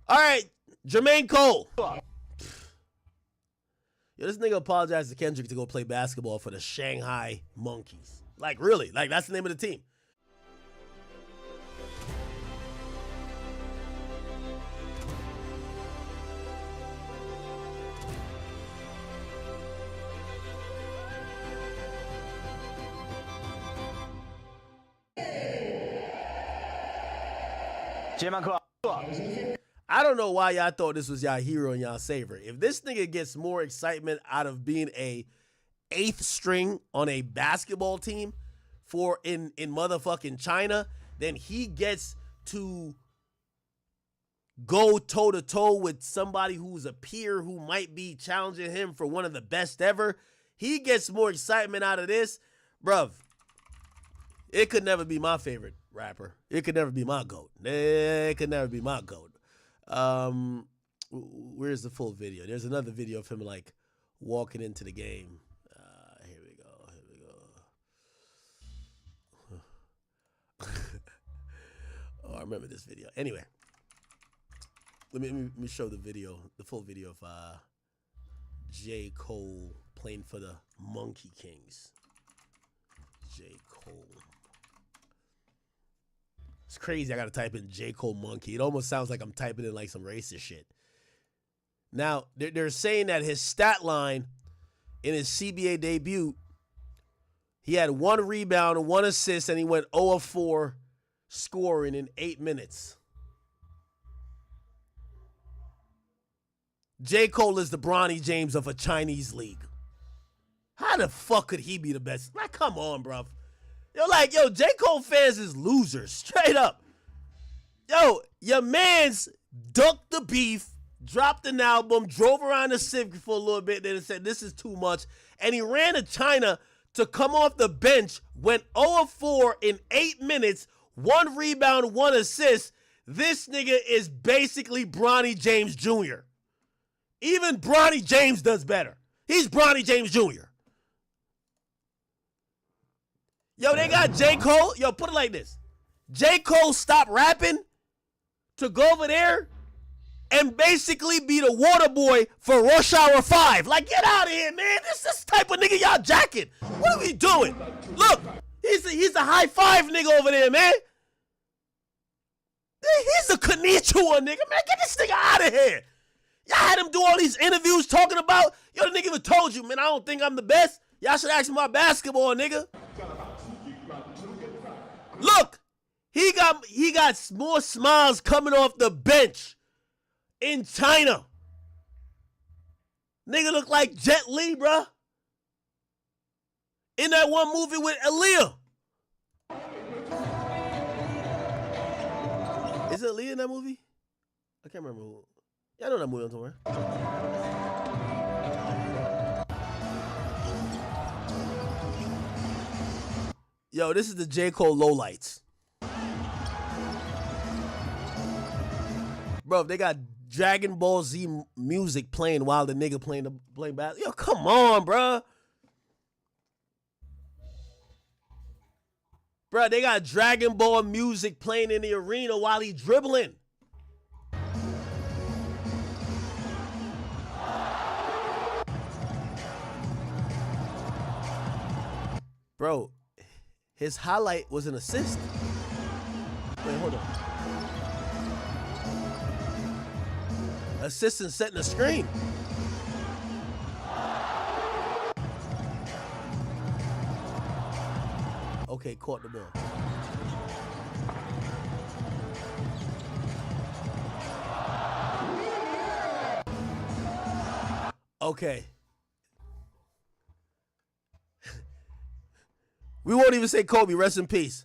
All right, Jermaine Cole. Yo, this nigga apologized to Kendrick to go play basketball for the Shanghai Monkeys. Like really? Like that's the name of the team. I don't know why y'all thought this was y'all hero and y'all saver. If this nigga gets more excitement out of being a 8th string on a basketball team for in motherfucking China, then he gets to go toe-to-toe with somebody who's a peer who might be challenging him for one of the best ever. He gets more excitement out of this. Bruv, it could never be my favorite rapper. It could never be my GOAT. It could never be my GOAT. Where's the full video? There's another video of him like walking into the game. Here we go. Oh, I remember this video. Anyway, let me show the video, the full video of J. Cole playing for the Monkey Kings. J. Cole. It's crazy. I got to type in J. Cole Monkey. It almost sounds like I'm typing in like some racist shit. Now, they're saying that his stat line in his CBA debut, he had 1 rebound and 1 assist, and he went 0 of 4 scoring in 8 minutes. J. Cole is the Bronny James of a Chinese league. How the fuck could he be the best? Like, come on, bruv. Yo, J. Cole fans is losers, straight up. Yo, your man's ducked the beef, dropped an album, drove around the Civic for a little bit, then said this is too much, and he ran to China to come off the bench, went 0 of 4 in 8 minutes, 1 rebound, 1 assist. This nigga is basically Bronny James Jr. Even Bronny James does better. He's Bronny James Jr. Yo, they got J. Cole. Yo, put it like this. J. Cole stopped rapping to go over there and basically be the water boy for Rush Hour 5. Like, get out of here, man. This is the type of nigga y'all jacking. What are we doing? Look, he's a high five nigga over there, man. He's a Konnichiwa nigga, man. Get this nigga out of here. Y'all had him do all these interviews talking about, yo, the nigga even told you, man, I don't think I'm the best. Y'all should ask me about basketball, nigga. Look, he got more smiles coming off the bench in China. Nigga look like Jet Li, bruh. In that one movie with Aaliyah. Is it Aaliyah in that movie? I can't remember who. Yeah, I know that movie I'm talking about. Yo, this is the J. Cole lowlights. Bro, they got Dragon Ball Z music playing while the nigga playing basketball. Yo, come on, bro. Bro, they got Dragon Ball music playing in the arena while he dribbling. Bro, his highlight was an assist. Wait, hold on. Assistant setting the screen. Okay, caught the ball. Okay. We won't even say Kobe, rest in peace.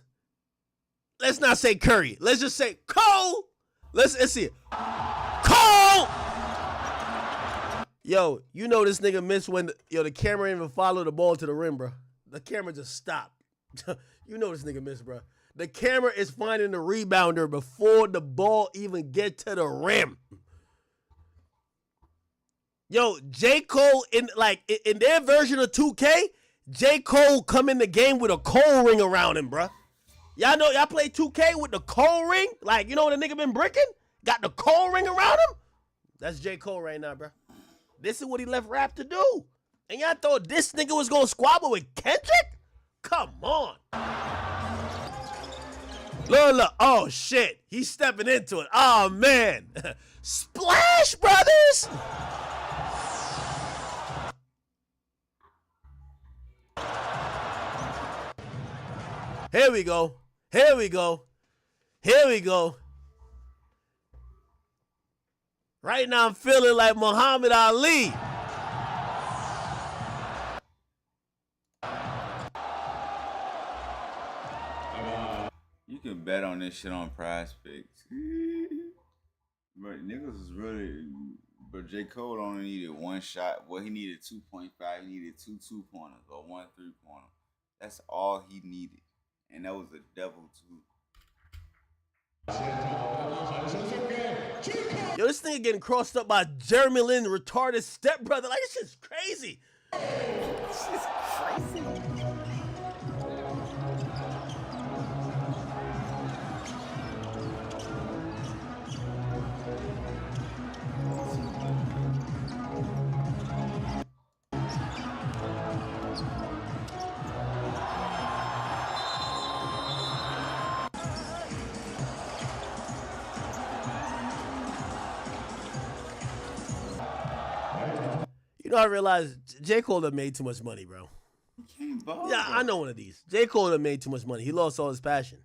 Let's not say Curry. Let's just say Cole. Let's see it. Cole! Yo, you know this nigga missed when the camera didn't even follow the ball to the rim, bro. The camera just stopped. You know this nigga missed, bro. The camera is finding the rebounder before the ball even get to the rim. Yo, J. Cole, in their version of 2K, J. Cole come in the game with a Cole ring around him, bro. Y'all know, y'all play 2K with the Cole ring? Like, you know what the nigga been bricking? Got the Cole ring around him? That's J. Cole right now, bro. This is what he left rap to do. And y'all thought this nigga was gonna squabble with Kendrick? Come on. Look. Oh, shit. He's stepping into it. Oh, man. Splash Brothers? Here we go. Here we go. Here we go. Right now I'm feeling like Muhammad Ali. You can bet on this shit on Prize Picks. But niggas is really... But J. Cole only needed one shot. Well, he needed 2.5. He needed 2 2-pointers or 1 3-pointer. That's all he needed. And that was a devil, too. Yo, this nigga getting crossed up by Jeremy Lin, retarded stepbrother. Like, this shit's crazy. This is crazy. You know, I realized J. Cole done made too much money, bro. Yeah, I know one of these. J. Cole done made too much money. He lost all his passion.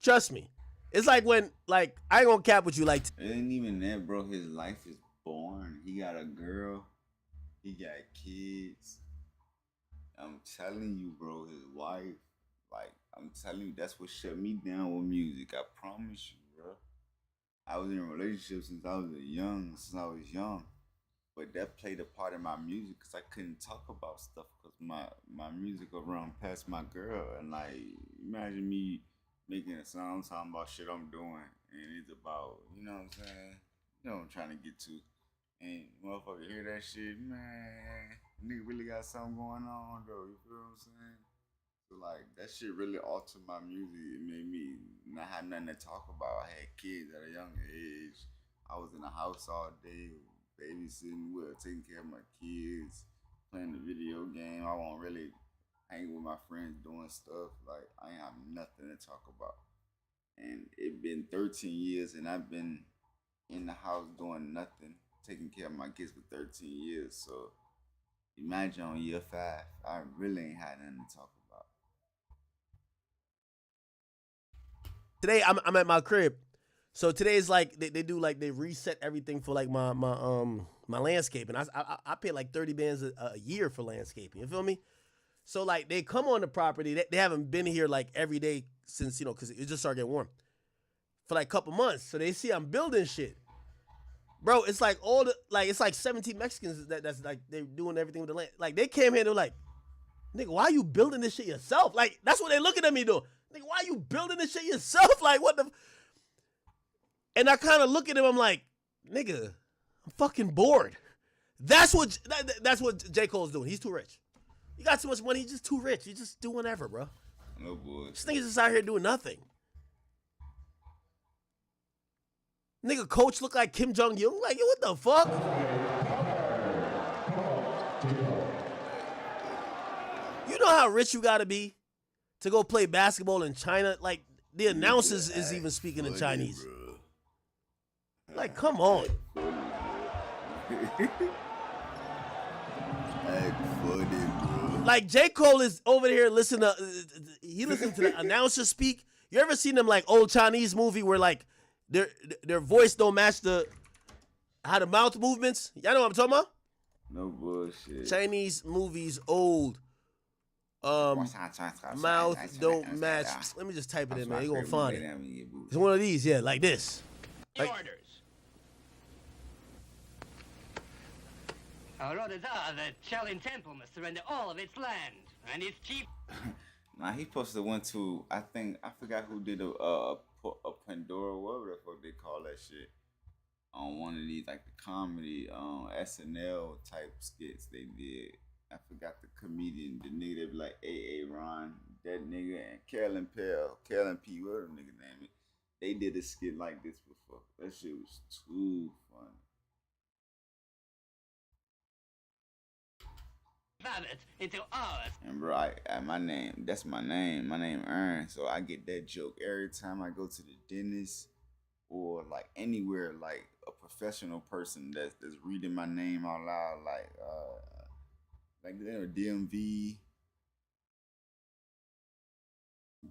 Trust me. It's like when, I ain't gonna cap with you. It ain't even that, bro. His life is boring. He got a girl. He got kids. I'm telling you, bro, his wife. I'm telling you, that's what shut me down with music. I promise you, bro. I was in a relationship since I was young. But that played a part in my music because I couldn't talk about stuff because my music around past my girl. And imagine me making a song talking about shit I'm doing. And it's about, you know what I'm saying? You know what I'm trying to get to. And motherfucker hear that shit, man, nigga really got something going on though. You feel what I'm saying? So that shit really altered my music. It made me not have nothing to talk about. I had kids at a young age. I was in the house all day, babysitting, taking care of my kids, playing the video game. I won't really hang with my friends doing stuff. I ain't have nothing to talk about. And it been 13 years and I've been in the house doing nothing, taking care of my kids for 13 years. So imagine on year 5, I really ain't had nothing to talk about. Today, I'm at my crib. So today is they reset everything for my landscaping. I pay 30 bands a year for landscaping. You feel me? So they come on the property. They haven't been here every day since, because it just started getting warm. for like a couple months. So they see I'm building shit. Bro, it's like it's like 17 Mexicans that's like they're doing everything with the land. Like they came here, they're like, nigga, why are you building this shit yourself? Like, that's what they looking at me doing. Nigga, why are you building this shit yourself? Like, what the? And I kind of look at him, I'm like, nigga, I'm fucking bored. That's what J. Cole's doing. He's too rich. He got too much money, he's just too rich. He's just doing whatever, bro. No boy. This nigga's just out here doing nothing. Nigga, coach look like Kim Jong-un. Like, yo, what the fuck? You know how rich you gotta be to go play basketball in China? Like, the announcers is even speaking in Chinese. Like, come on. Like, J. Cole is over here listening to, he listens to the announcer speak. You ever seen them, like, old Chinese movie where, like, their voice don't match how the mouth movements? Y'all know what I'm talking about? No bullshit. Chinese movies, old. Mouth don't match. Let me just type it in, man. You're gonna find it. It's one of these, yeah, like this. Like, Our orders are that Shaolin Temple must surrender all of its land, and its chief. Nah, he supposed to went to, I forgot who did a Pandora, whatever the fuck they call that shit, on one of these, like the comedy, SNL type skits they did. I forgot the comedian, the nigga that be like A.A. Ron, that nigga, and Kellen Pell, Kellen P, whatever the nigga name is. They did a skit like this before. That shit was too funny. Into ours. And bro, that's my name. My name Ern. So I get that joke every time I go to the dentist or like anywhere, like a professional person that's reading my name out loud, like DMV,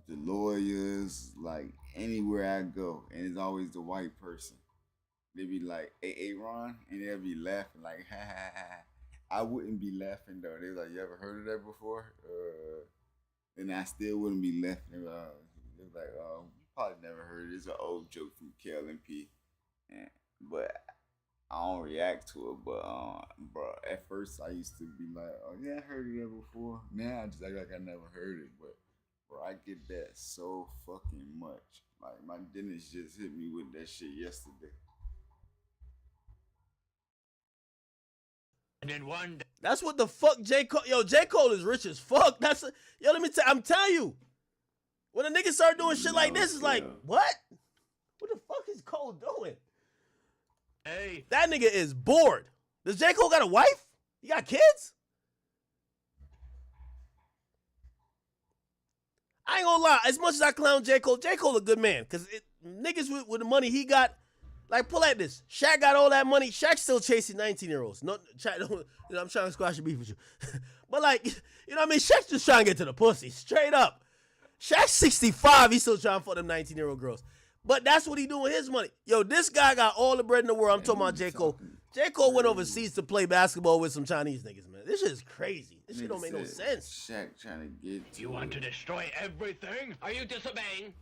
the lawyers, like anywhere I go, and it's always the white person. They be like, "Hey, Ron," and they'll be laughing like, "Ha ha ha." I wouldn't be laughing though. They like, "You ever heard of that before?" And I still wouldn't be laughing. They was like, "Oh, you probably never heard it. It's an old joke from Kellen P." But I don't react to it. But bro, at first I used to be like, "Oh yeah, I heard of that before." Now I just act like I never heard it. But bro, I get that so fucking much. Like my dentist just hit me with that shit yesterday. That's what the fuck J. Cole. Yo, J. Cole is rich as fuck. Yo, let me tell I'm telling you. When a nigga start doing shit like this, it's like, what? What the fuck is Cole doing? Hey. That nigga is bored. Does J. Cole got a wife? He got kids? I ain't gonna lie. As much as I clown J. Cole a good man. Because niggas with the money he got, like, pull at this. Shaq got all that money. Shaq's still chasing 19-year-olds. No, I'm trying to squash the beef with you. But, like, you know what I mean? Shaq's just trying to get to the pussy. Straight up. Shaq's 65. He's still trying to fuck them 19-year-old girls. But that's what he doing with his money. Yo, this guy got all the bread in the world. I'm talking about J. Cole. J. Cole went overseas to play basketball with some Chinese niggas, man. This shit is crazy. This shit don't make no sense. Shaq trying to get You want to destroy everything? Are you disobeying?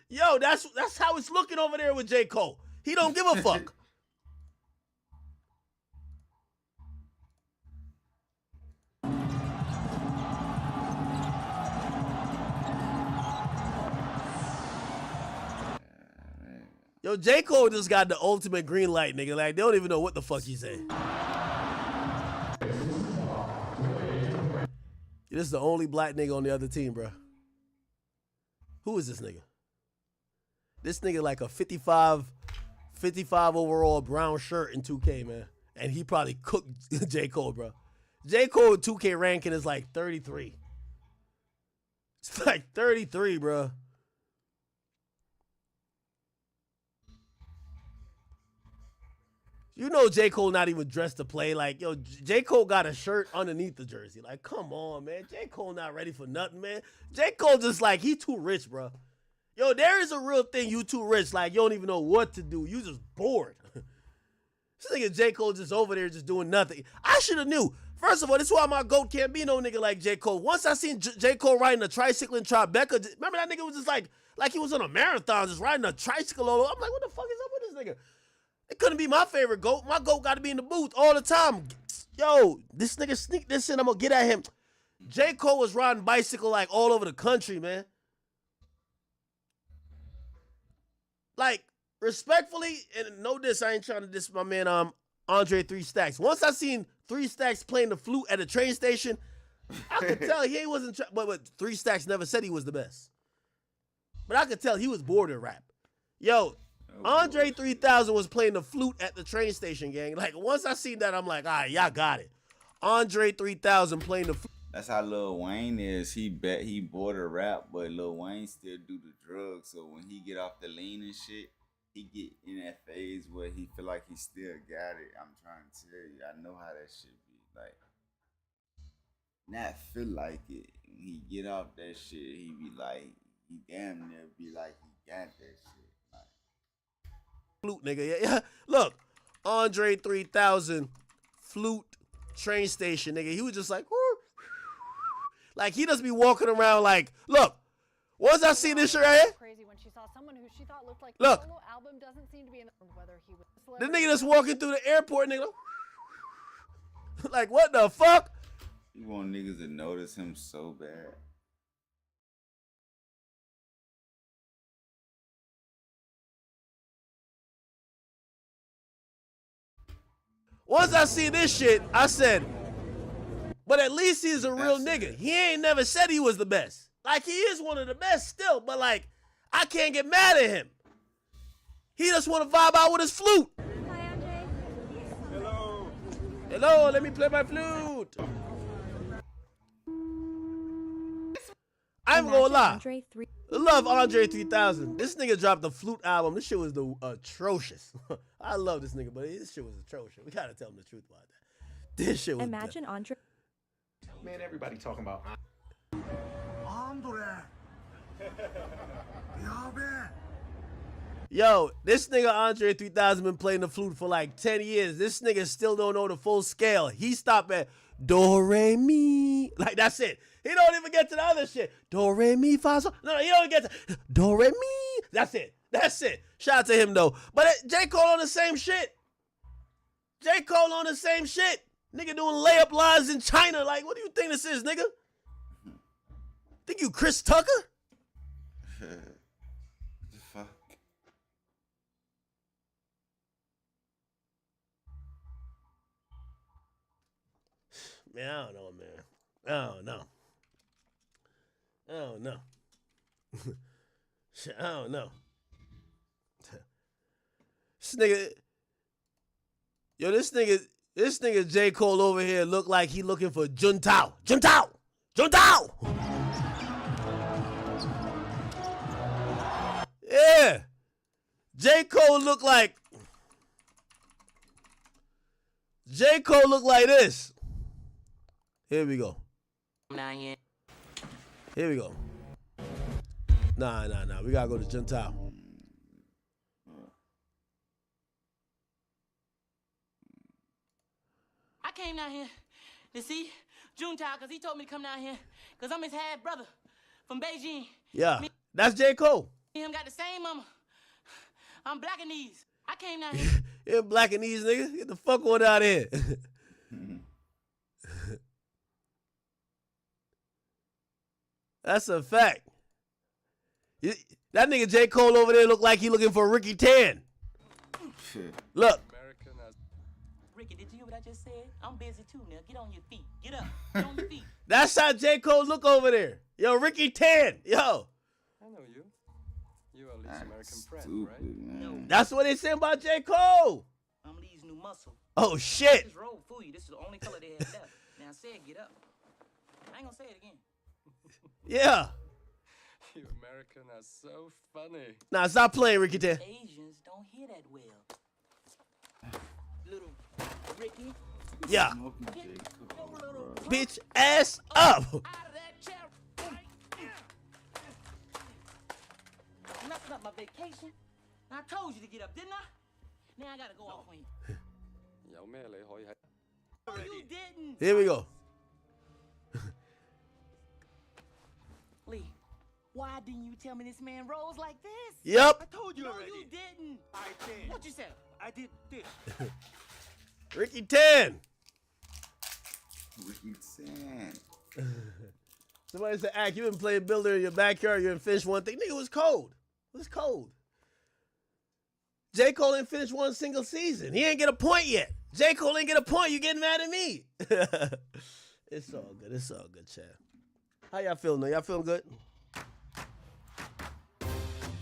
Yo, that's how it's looking over there with J. Cole. He don't give a fuck. Yo, J. Cole just got the ultimate green light, nigga. Like, they don't even know what the fuck he's saying. This is the only black nigga on the other team, bro. Who is this nigga? This nigga like a 55 overall brown shirt in 2K, man. And he probably cooked J. Cole, bro. J. Cole 2K ranking is like 33. It's like 33, bro. You know J. Cole not even dressed to play. Like, yo, J. Cole got a shirt underneath the jersey. Like, come on, man. J. Cole not ready for nothing, man. J. Cole just like, he too rich, bro. Yo, there is a real thing. You too rich. Like, you don't even know what to do. You just bored. This nigga J. Cole just over there just doing nothing. I should have knew. First of all, this is why my GOAT can't be no nigga like J. Cole. Once I seen J. Cole riding a tricycle in Tribeca, remember that nigga was just like like he was on a marathon just riding a tricycle all over. I'm like, what the fuck is up with this nigga? It couldn't be my favorite GOAT. My GOAT got to be in the booth all the time. Yo, this nigga sneak this in. I'm going to get at him. J. Cole was riding bicycle like all over the country, man. Like, respectfully, and no diss, I ain't trying to diss my man Andre 3 Stacks. Once I seen 3 Stacks playing the flute at a train station, I could tell he wasn't, but 3 Stacks never said he was the best. But I could tell he was bored of rap. Yo, Andre 3000 was playing the flute at the train station, gang. Like, once I seen that, I'm like, all right, y'all got it. Andre 3000 playing the flute. That's how Lil Wayne is. He bored of rap, but Lil Wayne still do the drugs. So when he get off the lean and shit, he get in that phase where he feel like he still got it. I'm trying to tell you, I know how that shit be. Like, not feel like it. When he get off that shit, he be like, he damn near be like he got that shit. Like, Flute, nigga. Yeah. Look, Andre 3000 flute train station, nigga. He was just like, whoo. Like, he just be walking around like, look, once I see this shit right here, crazy when she saw someone who she thought looked like look, solo album doesn't seem to be in whether he was the nigga just walking through the airport, nigga. Like, what the fuck? he want niggas to notice him so bad. Once I see this shit, I said, but at least he's a real nigga. He ain't never said he was the best. Like, he is one of the best still, but like, I can't get mad at him. He just want to vibe out with his flute. Hello. Hello, let me play my flute. I'm gonna lie. I love Andre 3000. This nigga dropped the flute album. This shit was atrocious. I love this nigga, but this shit was atrocious. We gotta tell him the truth about that. This shit was Imagine Andre. Man, everybody talking about Andre. Yo, this nigga Andre 3000 been playing the flute for like 10 years. This nigga still don't know the full scale. He stopped at do, re, mi. Like, that's it. He don't even get to the other shit. Do, re, mi, fa, sol. No, he don't get to do, re, mi. That's it. That's it. Shout out to him, though. But J. Cole on the same shit. J. Cole on the same shit. Nigga doing layup lines in China. Like, what do you think this is, nigga? Think you Chris Tucker? Fuck. Man, I don't know, man. I don't know. I don't know. Shit, I don't know. This nigga, yo, this nigga J. Cole over here look like he looking for Juntao. Juntao! Juntao! Yeah. J. Cole look like this. Here we go. Here we go. Nah. We gotta go to Juntao. I came down here to see Juntao because he told me to come down here because I'm his half brother from Beijing. Yeah, that's J. Cole. Me and him got the same mama. I'm black and these. I came down here. You're black and these, nigga. Get the fuck on out of here. That's a fact. That nigga J. Cole over there look like he looking for Ricky Tan. Look. Ricky, did you hear what I just said? I'm busy too now. Get on your feet. Get up. Get on your feet. That's how J. Cole look over there. Yo, Ricky Tan. Yo. I know you. You are Lee's American friend, right? No. That's what they say about J. Cole. I'm Lee's new muscle. Oh, shit. This robe fool you. This is the only color they have left. Now I said get up. I ain't gonna say it again. Yeah. You American are so funny. Nah, stop playing, Ricky Tan. Asians don't hear that well. Little Ricky. Yeah. Bitch ass up. Messing up my vacation. I told you to get up, didn't I? Now I gotta go off on you. Oh, you didn't. Here we go. Lee, Why didn't you tell me this man rolls like this? Yep. I told you already. No, you didn't. I did. What you said? I did this. Ricky 10. Ricky 10. Somebody said, Ack, you been playing Builder in your backyard, you didn't finish one thing. Nigga, it was cold. It was cold. J. Cole didn't finish one single season. He ain't get a point yet. J. Cole ain't get a point. You getting mad at me. It's all good. It's all good, Chad. How y'all feeling, though? Y'all feeling good?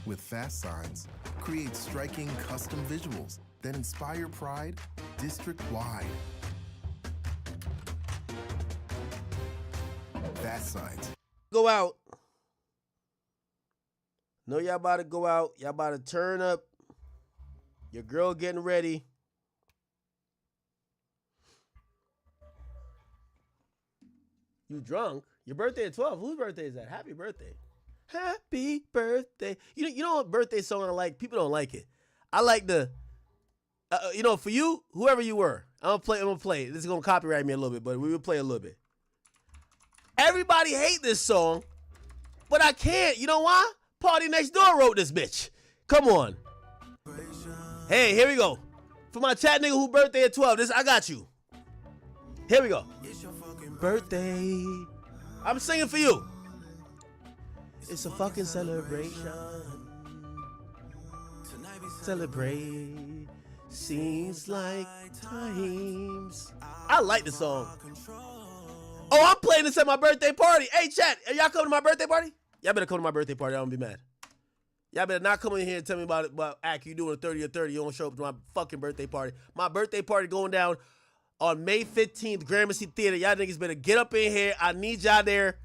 With Fast Signs, create striking custom visuals that inspire pride district-wide. Fast Signs. Go out. Know y'all about to go out. Y'all about to turn up. Your girl getting ready. You drunk? Your birthday at 12. Whose birthday is that? Happy birthday. Happy birthday. You know what birthday song I like? People don't like it. I like the, for you, whoever you were. I'm gonna play. This is gonna copyright me a little bit, but we will play a little bit. Everybody hate this song, but I can't. You know why? Party Next Door wrote this bitch. Come on. Hey, here we go. For my chat nigga who birthday at 12, I got you. Here we go. It's your fucking birthday. I'm singing for you. It's a fucking celebration. Celebrate. Seems like times. I like the song. Oh, I'm playing this at my birthday party. Hey, chat, are y'all coming to my birthday party? Y'all better come to my birthday party. I don't be mad. Y'all better not come in here and tell me about Ack, you doing a 30 or 30. You don't show up to my fucking birthday party. My birthday party going down on May 15th, Gramercy Theater. Y'all niggas better get up in here. I need y'all there.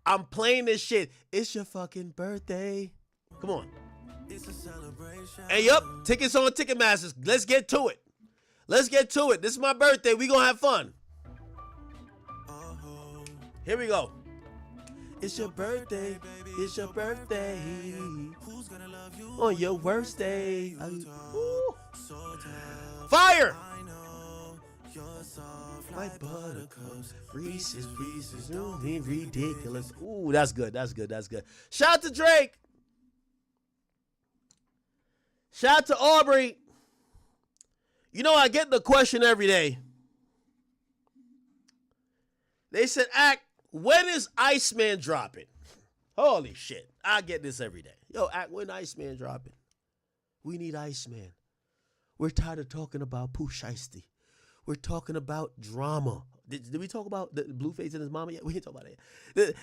I'm playing this shit. It's your fucking birthday. Come on. It's a celebration. Hey, yup. Tickets on Ticketmasters. Let's get to it. Let's get to it. This is my birthday. We gonna have fun. Here we go. It's your birthday. It's your birthday. Who's gonna love you on your worst day? Fire! Like buttercups, Reese's, ridiculous. Ooh, that's good. That's good. That's good. Shout out to Drake. Shout out to Aubrey. You know, I get the question every day. They said, Ack, when is Iceman dropping? Holy shit. I get this every day. Yo, Ack, when Iceman dropping? We need Iceman. We're tired of talking about Pooh Shiesty. We're talking about drama. Did we talk about the Blueface and his mama yet? We didn't talk about that.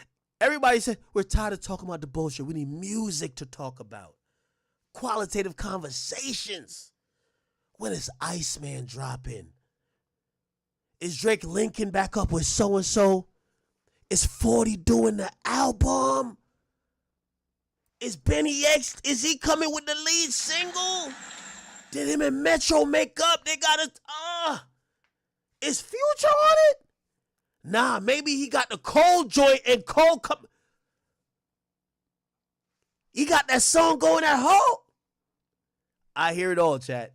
Everybody said, we're tired of talking about the bullshit. We need music to talk about. Qualitative conversations. When is Iceman dropping? Is Drake linking back up with so-and-so? Is 40 doing the album? Is Benny X, is he coming with the lead single? Did him and Metro make up? They got a, is Future on it? Nah, maybe he got the Cole joint and Cole come. He got that song going at home. I hear it all, chat.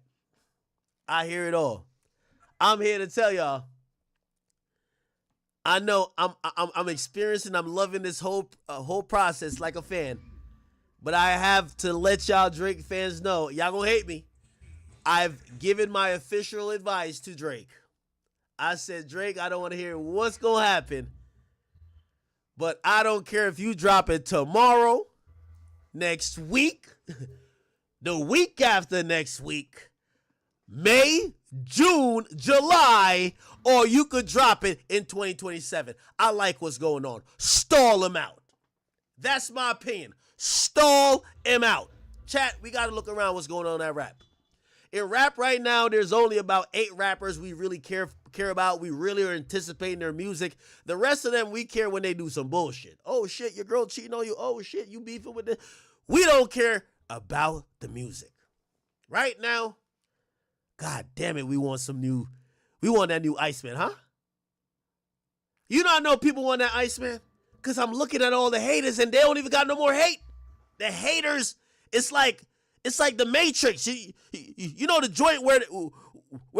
I hear it all. I'm here to tell y'all. I know I'm experiencing, I'm loving this whole process like a fan. But I have to let y'all Drake fans know, y'all gonna hate me. I've given my official advice to Drake. I said, Drake, I don't want to hear what's gonna happen. But I don't care if you drop it tomorrow, next week, the week after next week, May, June, July, or you could drop it in 2027. I like what's going on. Stall him out. That's my opinion. Stall him out. Chat, we got to look around what's going on in that rap. In rap right now, there's only about 8 rappers we really care about. We really are anticipating their music. The rest of them, we care when they do some bullshit. Oh, shit, your girl cheating on you. Oh, shit, you beefing with this. We don't care about the music. Right now, God damn it, we want that new Iceman, huh? You know I know people want that Iceman? Because I'm looking at all the haters and they don't even got no more hate. The haters, it's like the Matrix. You know the joint where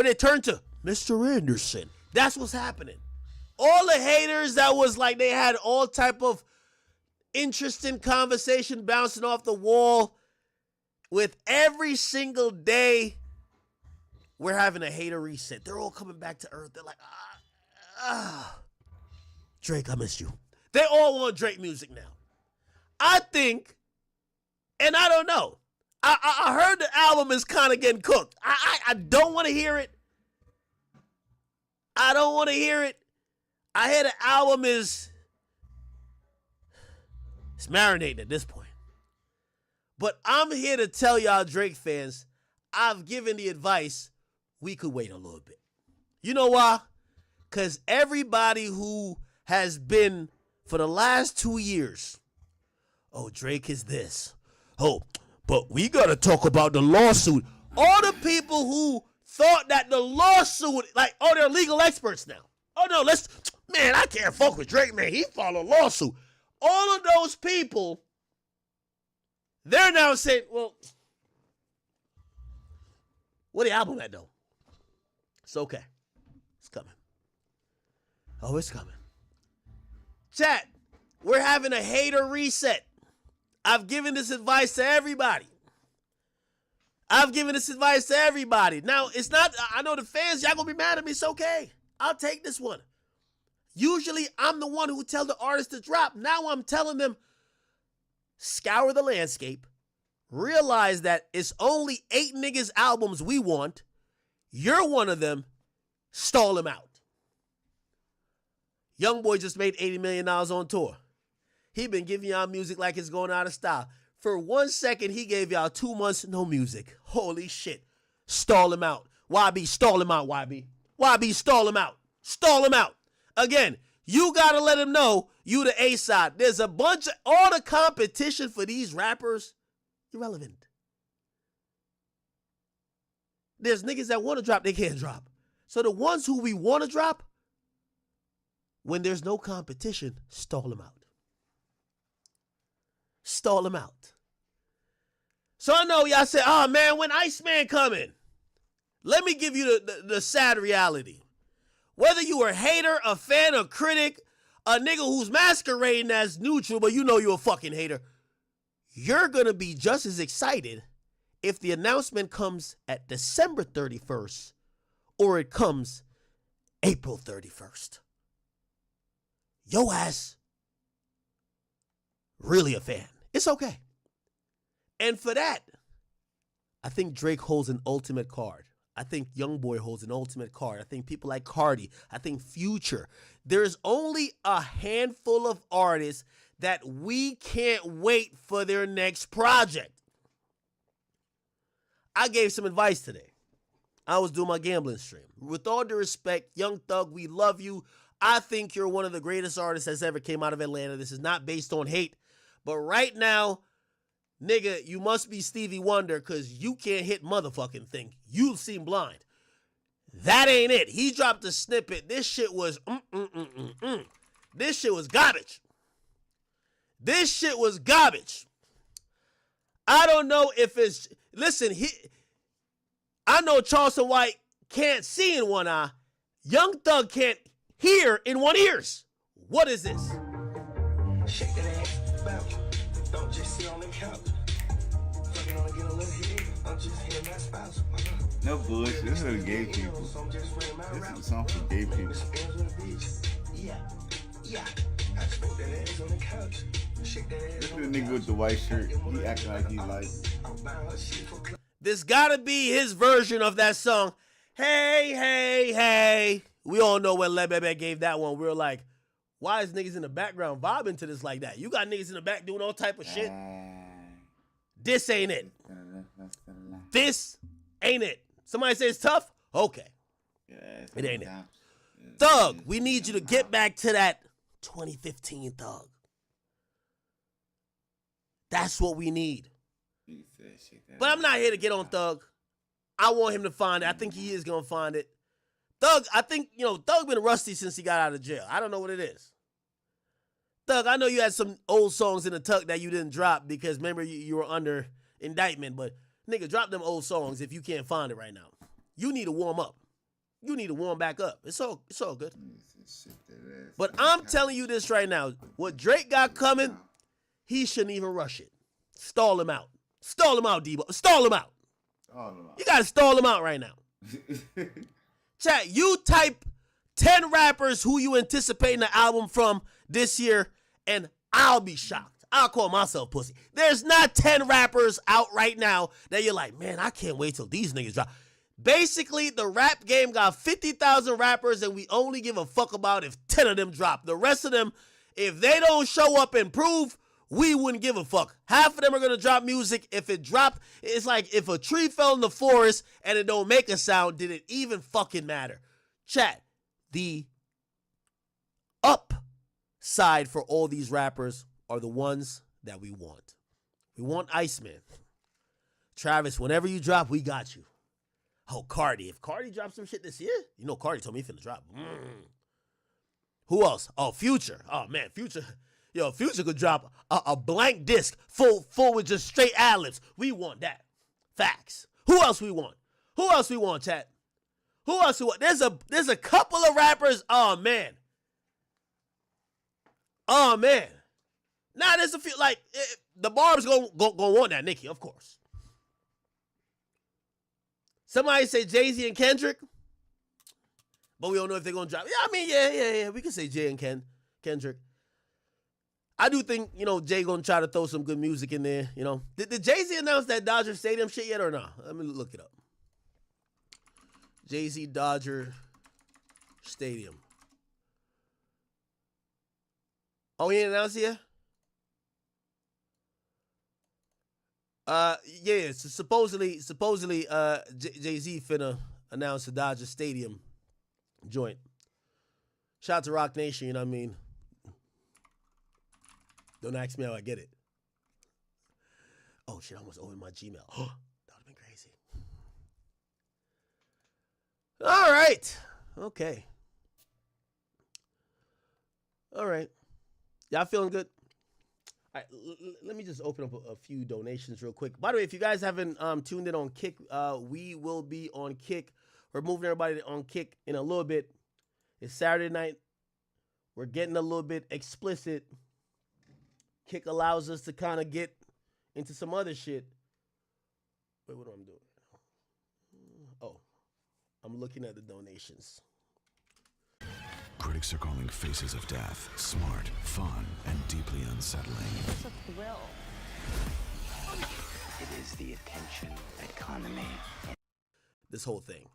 they turn to Mr. Anderson. That's what's happening. All the haters that was like they had all type of interesting conversation bouncing off the wall. With every single day, we're having a hater reset. They're all coming back to earth. They're like, Drake, I miss you. They all want Drake music now. I think, and I don't know, I heard the album is kind of getting cooked. I don't want to hear it. I don't want to hear it. I hear the album it's marinating at this point. But I'm here to tell y'all Drake fans, I've given the advice, we could wait a little bit. You know why? Because everybody who has been for the last 2 years, oh, Drake is this. Oh, but we got to talk about the lawsuit. All the people who thought that the lawsuit, like, oh, they're legal experts now. Oh, no, man, I can't fuck with Drake, man. He filed a lawsuit. All of those people, they're now saying, well, where the album at, though? It's okay. It's coming. Oh, it's coming. Chat, we're having a hater reset. I've given this advice to everybody. Now, it's not, I know the fans, y'all gonna be mad at me. It's okay. I'll take this one. Usually, I'm the one who tell the artist to drop. Now I'm telling them, scour the landscape, realize that it's only 8 niggas albums we want. You're one of them. Stall him out. Youngboy just made $80 million on tour. He been giving y'all music like it's going out of style. For 1 second, he gave y'all 2 months, no music. Holy shit. Stall him out. YB, stall him out, YB. YB, stall him out. Stall him out. Again, you got to let him know you the A-side. There's a bunch of, all the competition for these rappers, irrelevant. There's niggas that want to drop, they can't drop. So the ones who we want to drop, when there's no competition, stall them out. Stall them out. So I know y'all say, oh man, when Iceman coming? Let me give you the sad reality. Whether you are a hater, a fan, a critic, a nigga who's masquerading as neutral, but you know you're a fucking hater, you're going to be just as excited if the announcement comes at December 31st or it comes April 31st. Yo ass really a fan. It's okay. And for that, I think Drake holds an ultimate card. I think Youngboy holds an ultimate card. I think people like Cardi. I think Future. There's only a handful of artists that we can't wait for their next project. I gave some advice today. I was doing my gambling stream. With all due respect, Young Thug, we love you. I think you're one of the greatest artists that's ever came out of Atlanta. This is not based on hate. But right now, nigga, you must be Stevie Wonder because you can't hit motherfucking thing. You seem blind. That ain't it. He dropped a snippet. This shit was This shit was garbage. This shit was garbage. I don't know if it's... Listen, I know Charleston White can't see in one eye. Young Thug can't hear in one ears. What is this? Shake that ass, bounce. Don't just sit on the couch. Fucking on get a little hit. I'm just hitting my spouse. No bullshit. This is for gay people. This is a song for gay people. Yeah. I smoke that ass on the couch. Shake that ass. This is the nigga with the white shirt. He acting like he like. This gotta be his version of that song. Hey, hey, hey. We all know when Lil Bebe gave that one. We were like, why is niggas in the background vibing to this like that? You got niggas in the back doing all type of shit. This ain't it. This ain't it. Somebody say it's tough? Okay. It ain't it. Thug, we need you to get back to that 2015 Thug. That's what we need. But I'm not here to get on Thug. I want him to find it. I think he is going to find it. Thug, I think, Thug been rusty since he got out of jail. I don't know what it is. Thug, I know you had some old songs in the tuck that you didn't drop because remember you were under indictment, but nigga, drop them old songs if you can't find it right now. You need to warm up. You need to warm back up. It's all good. But I'm telling you this right now. What Drake got coming, he shouldn't even rush it. Stall him out. Stall him out, Debo. Stall him out. You gotta stall him out right now. Chat, you type 10 rappers who you anticipating the album from this year, and I'll be shocked. I'll call myself pussy. There's not 10 rappers out right now that you're like, man, I can't wait till these niggas drop. Basically, the rap game got 50,000 rappers, and we only give a fuck about if 10 of them drop. The rest of them, if they don't show up and prove, we wouldn't give a fuck. Half of them are going to drop music. If it dropped, it's like if a tree fell in the forest and it don't make a sound, did it even fucking matter? Chat, the upside for all these rappers are the ones that we want. We want Iceman. Travis, whenever you drop, we got you. Oh, Cardi. If Cardi drops some shit this year, you know Cardi told me he finna drop. Who else? Oh, Future. Oh, man, Future. Yo, Future could drop a blank disc full with just straight ad-libs. We want that. Facts. Who else we want? Who else we want, chat? Who else we want? There's a couple of rappers. Oh, man. Oh, man. Nah, there's a few, like, the Barb's gonna want that, Nicki, of course. Somebody say Jay-Z and Kendrick, but we don't know if they're gonna drop. Yeah, I mean, yeah. We can say Jay and Kendrick. I do think, you know, Jay gonna try to throw some good music in there, you know. Did Jay-Z announce that Dodger Stadium shit yet or not? Let me look it up. Jay-Z Dodger Stadium. Oh, he didn't announce it yet? Yeah, so supposedly, Jay-Z finna announce the Dodger Stadium joint. Shout out to Rock Nation, you know what I mean? Don't ask me how I get it. Oh, shit, I almost opened my Gmail. That would have been crazy. All right. Okay. All right. Y'all feeling good? All right, let me just open up a few donations real quick. By the way, if you guys haven't tuned in on Kick, we will be on Kick. We're moving everybody on Kick in a little bit. It's Saturday night. We're getting a little bit explicit. Kick allows us to kind of get into some other shit. Wait, what am I doing? Oh, I'm looking at the donations. Critics are calling Faces of Death smart, fun, and deeply unsettling. It's a thrill. It is the attention economy. This whole thing.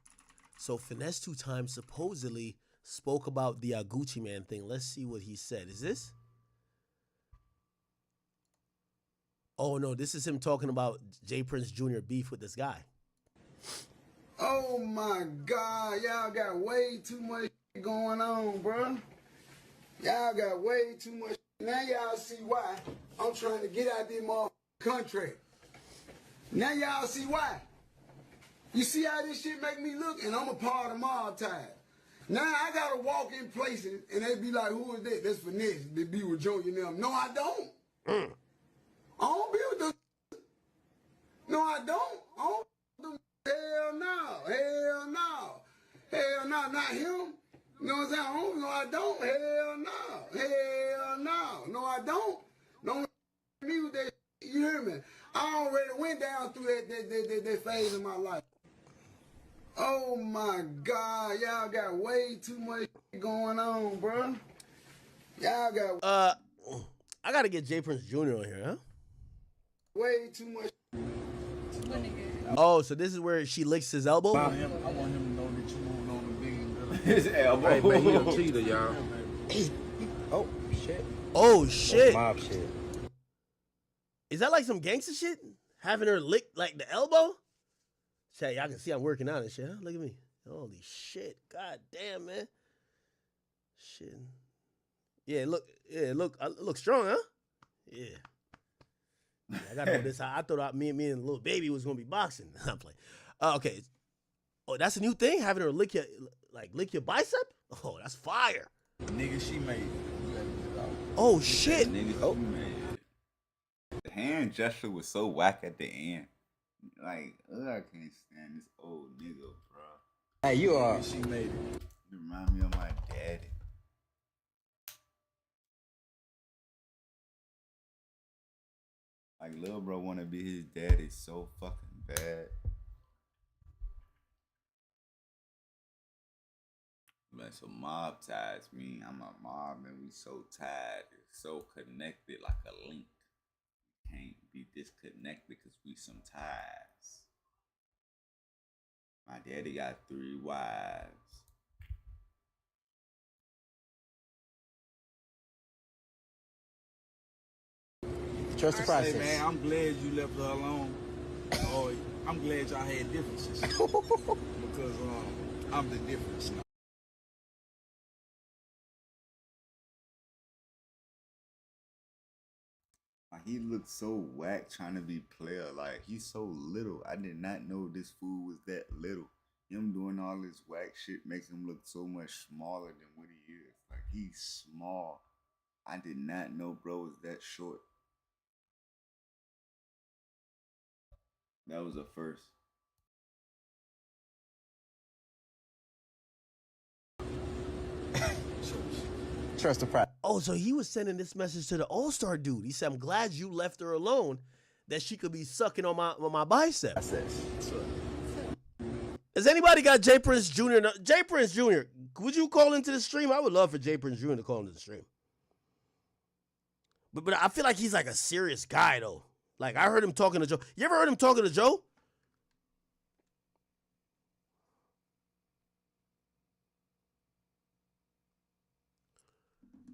So Finesse 2 Times supposedly spoke about the Gucci Man thing. Let's see what he said. Is this? Oh no, this is him talking about Jay Prince Jr. beef with this guy. Oh my God, y'all got way too much going on, bro. Y'all got way too much. Now y'all see why I'm trying to get out this motherfucking country. Now y'all see why. You see how this shit make me look? And I'm a part of Mob Tide. Now I gotta walk in places and they be like, who is that? That's Finesse. They be with Junior and them. No, I don't. I don't be with them. No, I don't. I don't be with them. Hell no. Hell no. Hell no. Not him. You know what I'm saying? No, I don't. Hell no. Hell no. No, I don't. Don't me with that. You hear me? I already went down through that phase in my life. Oh my God, y'all got way too much going on, bro. Y'all got I gotta get Jay Prince Jr. on here, huh? Way too much. Oh, so this is where she licks his elbow? I want him to know that you moved on the beam. His elbow. Hey, man, he a cheater, y'all. Oh, shit. Oh, shit. Mob shit. Is that like some gangster shit? Having her lick like the elbow? Chat, y'all can see I'm working out and shit, huh? Look at me. Holy shit. God damn, man. Shit. Yeah, look strong, huh? Yeah. I gotta know this. I thought me and little baby was gonna be boxing. I'm playing. Okay. Oh, that's a new thing? Having her lick your bicep? Oh, that's fire. Nigga, she made it. Oh shit. Nigga, she made it. The hand gesture was so whack at the end. Like, I can't stand this old nigga, bro. Hey, you are. She made it. You remind me of my daddy. Like, Lil Bro wanna be his daddy so fucking bad. Man, so mob ties me. I'm a mob and we so tied. It's so connected like a link. Can't be disconnected because we some ties. My daddy got 3 wives. Trust the process. Hey man, I'm glad you left her alone. Oh, I'm glad y'all had differences because I'm the difference now. Like, he looked so whack trying to be player. Like, he's so little. I did not know this fool was that little. Him doing all this whack shit makes him look so much smaller than what he is. Like, he's small. I did not know bro was that short. That was a first. Trust the process. Oh, so he was sending this message to the All-Star dude. He said, I'm glad you left her alone, that she could be sucking on my bicep. Has anybody got Jay Prince Jr.? Jay Prince Jr., would you call into the stream? I would love for Jay Prince Jr. to call into the stream. But I feel like he's like a serious guy, though. Like, I heard him talking to Joe. You ever heard him talking to Joe?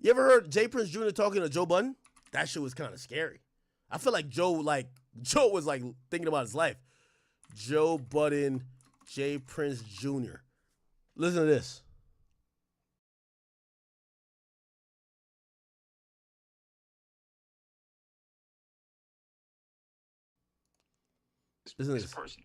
You ever heard Jay Prince Jr. talking to Joe Budden? That shit was kind of scary. I feel like Joe was like thinking about his life. Joe Budden, Jay Prince Jr. Listen to this. Listen to this. Person.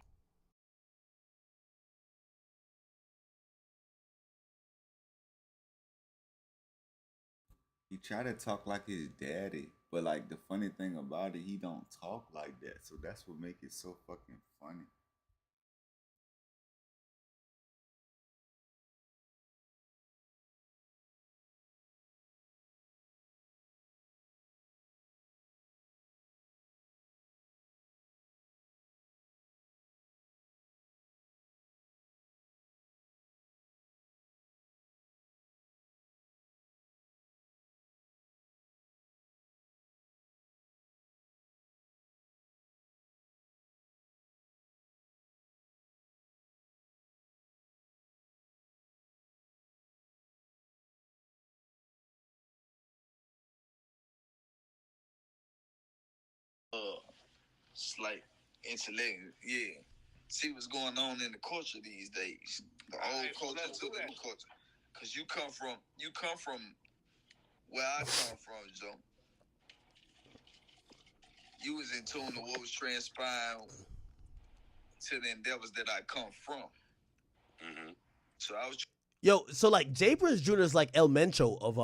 He tried to talk like his daddy, but like the funny thing about it, he don't talk like that. So that's what make it so fucking funny. Slight intellect, yeah. See what's going on in the culture these days. The old culture to the new culture. Cause you come from where I come from, Joe. You was in tune to what was transpiring to the endeavors that I come from. Mm-hmm. So I was Yo, so like Jay Prince Jr. is like El Mencho of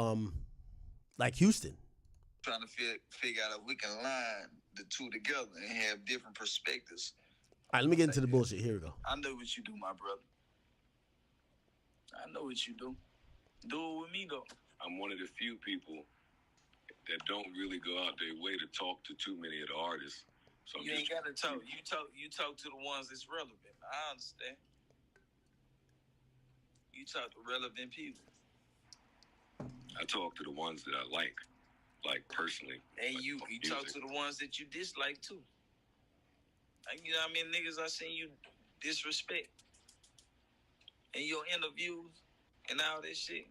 like Houston. trying to figure out if we can line the two together and have different perspectives. All right, let me get into the bullshit. Here we go. I know what you do, my brother. I know what you do. Do it with me, though. I'm one of the few people that don't really go out their way to talk to too many of the artists. So you ain't got to talk. You talk to the ones that's relevant. I understand. You talk to relevant people. I talk to the ones that I like personally. And like you talk to the ones that you dislike too. Like, you know what I mean? Niggas I seen you disrespect in your interviews and all that shit.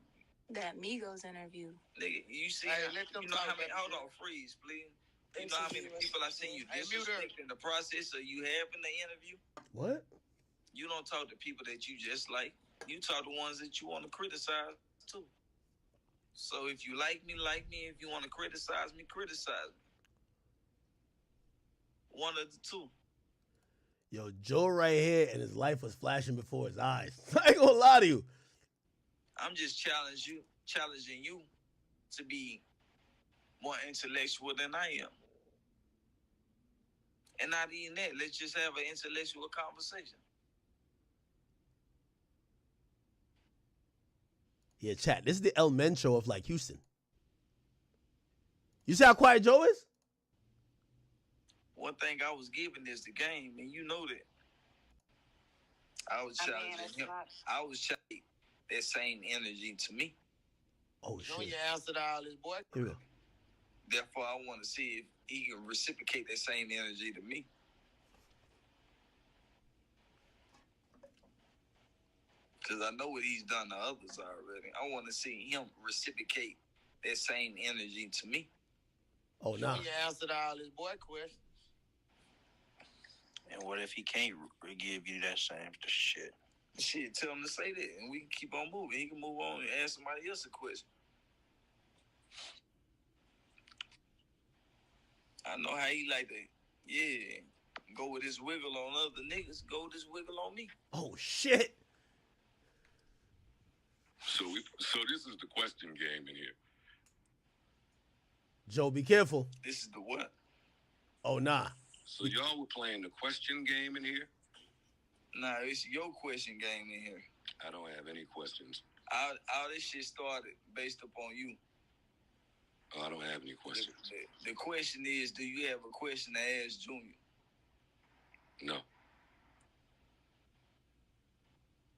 That Migos interview. Nigga, you see, you know how many, hold on, freeze, please. You know how many people I seen you disrespect in the process of you having the interview? What? You don't talk to people that you just like. You talk to ones that you want to criticize too. So if you like me, like me. If you want to criticize me, criticize me. One of the two. Yo, Joe right here, and his life was flashing before his eyes. I ain't gonna lie to you. I'm just challenging you to be more intellectual than I am. And not even that, let's just have an intellectual conversation. Yeah, chat. This is the El Mencho of like Houston. You see how quiet Joe is? one thing I was given is the game, and you know that. I was challenging him. I was challenging that same energy to me. Oh, shit. Know your answer to all this, boy. Here we go. Therefore, I want to see if he can reciprocate that same energy to me. Because I know what he's done to others already. I want to see him reciprocate that same energy to me. Oh, nah. Know your answer to all this, boy, question. And what if he can't give you that same shit? Shit, tell him to say that, and we can keep on moving. He can move on and ask somebody else a question. I know how he like to, go with his wiggle on other niggas. Go with his wiggle on me. Oh, shit. So this is the question game in here. Joe, be careful. This is the what? Oh, nah. So y'all were playing the question game in here? Nah, it's your question game in here. I don't have any questions. All this shit started based upon you. Oh, I don't have any questions. The question is, do you have a question to ask Junior? No.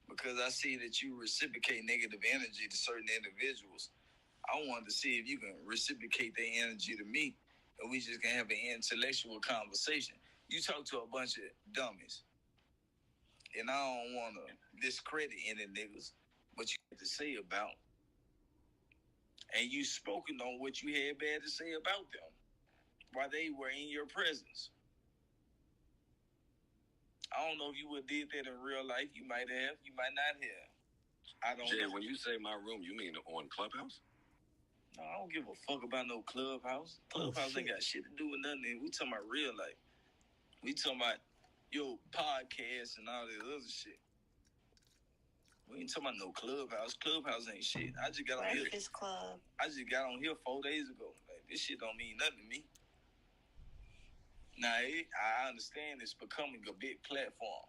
Because I see that you reciprocate negative energy to certain individuals. I wanted to see if you can reciprocate their energy to me, and we just can have an intellectual conversation. You talk to a bunch of dummies, and I don't want to discredit any niggas, but you have to say about, and you spoken on what you had bad to say about them while they were in your presence. I don't know if you would have did that in real life. You might have. You might not have. I don't Jay, know. when you say my room, you mean on Clubhouse? No, I don't give a fuck about no Clubhouse. Clubhouse ain't got shit to do with nothing. We talking about real life. We talking about your podcast and all that other shit. We ain't talking about no Clubhouse. Clubhouse ain't shit. I just got on here. Breakfast Club. I just got on here 4 days ago. Like, this shit don't mean nothing to me. Now, I understand it's becoming a big platform,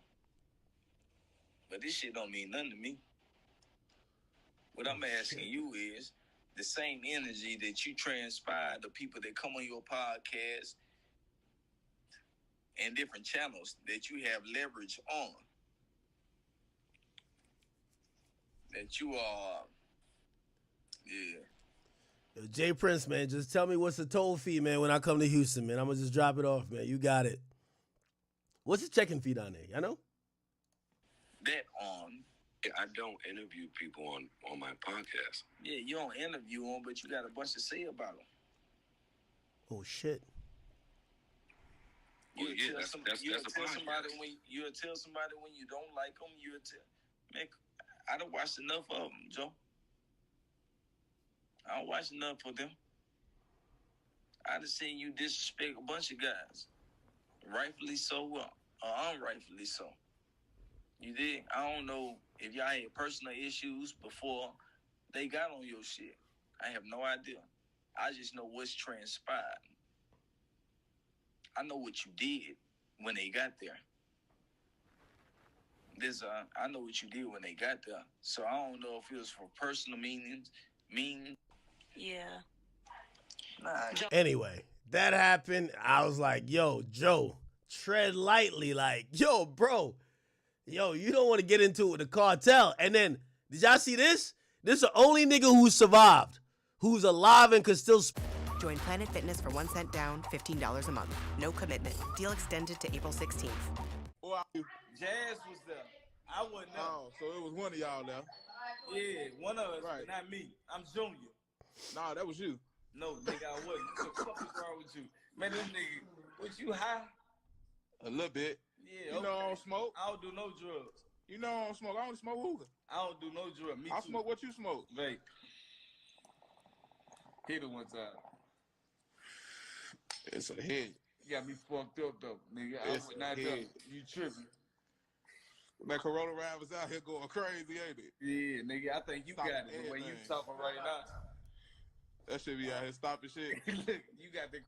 but this shit don't mean nothing to me. What I'm asking you is the same energy that you transpire the people that come on your podcast and different channels that you have leverage on. That you are, Yo, Jay Prince, man, just tell me what's the toll fee, man, when I come to Houston, man. I'm going to just drop it off, man. You got it. What's the check-in fee down there? I know? That on. I don't interview people on my podcast. Yeah, you don't interview them, but you got a bunch to say about them. Oh, shit. Well, yeah, that's a podcast. You'll tell somebody when you don't like them. You'll tell, man, I done watched enough of them, Joe. I don't watch enough of them. I done seen you disrespect a bunch of guys. Rightfully so, or unrightfully so. You did. I don't know if y'all had personal issues before they got on your shit. I have no idea. I just know what's transpired. I know what you did when they got there. I know what you did when they got there. So I don't know if it was for personal meanings. Yeah. Nah. Anyway, that happened. I was like, yo, Joe, tread lightly. Like, yo, bro. Yo, you don't want to get into it with the cartel. And then, did y'all see this? This is the only nigga who survived, who's alive and could still... Join Planet Fitness for 1 cent down, $15 a month. No commitment. Deal extended to April 16th. Well, Jazz was there. I wasn't there. oh, so it was one of y'all there. Yeah, one of us, Right. but not me. I'm Junior. Nah, that was you. No, nigga, I wasn't. What the fuck is wrong with you? Man, this nigga, was you high? A little bit. Yeah, You know I don't smoke. I don't do no drugs. You know I don't smoke. I only smoke hookah. I don't do no drugs. Me I too. smoke what you smoke. Vape. Hit it one time. It's a hit. You got me fucked up, though, nigga. It's I would not a tell hit. you tripping. That Corona ride was out here going crazy, ain't it? Yeah, nigga, I think you Stop got it the way you everything. talking right now. That shit be out here stopping shit. Look, you got the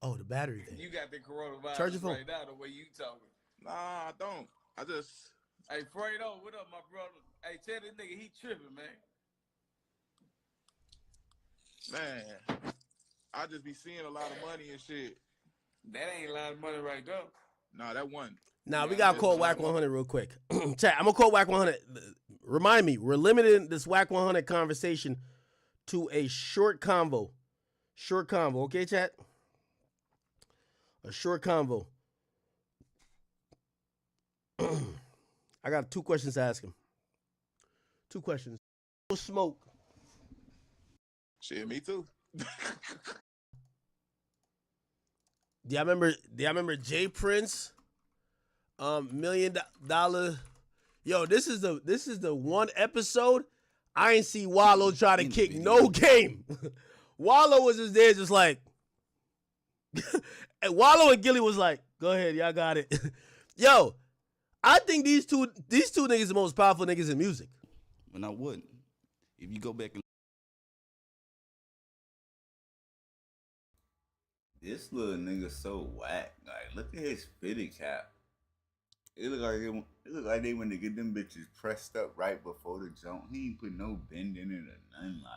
Oh, the battery thing. you got the coronavirus Charge your phone. right now the way you talking. Nah, I don't. I just... Hey, Fredo, what up, my brother? Hey, tell this nigga he tripping, man. Man, I just be seeing a lot of money and shit. That ain't a lot of money right there. Nah, that one. Now we gotta call Whack 100 real quick. Chat, I'm gonna call Whack 100. Remind me, we're limiting this Whack 100 conversation to a short convo. Short convo, okay, chat? A short convo. I got 2 questions to ask him. 2 questions. No smoke. Shit, me too. Do y'all remember Jay Prince? $1 million. Yo, this is the one episode I ain't see Wallow try to kick no game. Wallow was just there, just like, and Wallow and Gilly was like, "Go ahead, y'all got it." Yo, I think these two niggas are the most powerful niggas in music. And I wouldn't. If you go back and this little nigga so whack. Like, look at his fitted cap. It look like they went to get them bitches pressed up right before the jump. He ain't put no bend in it or nothing. Man.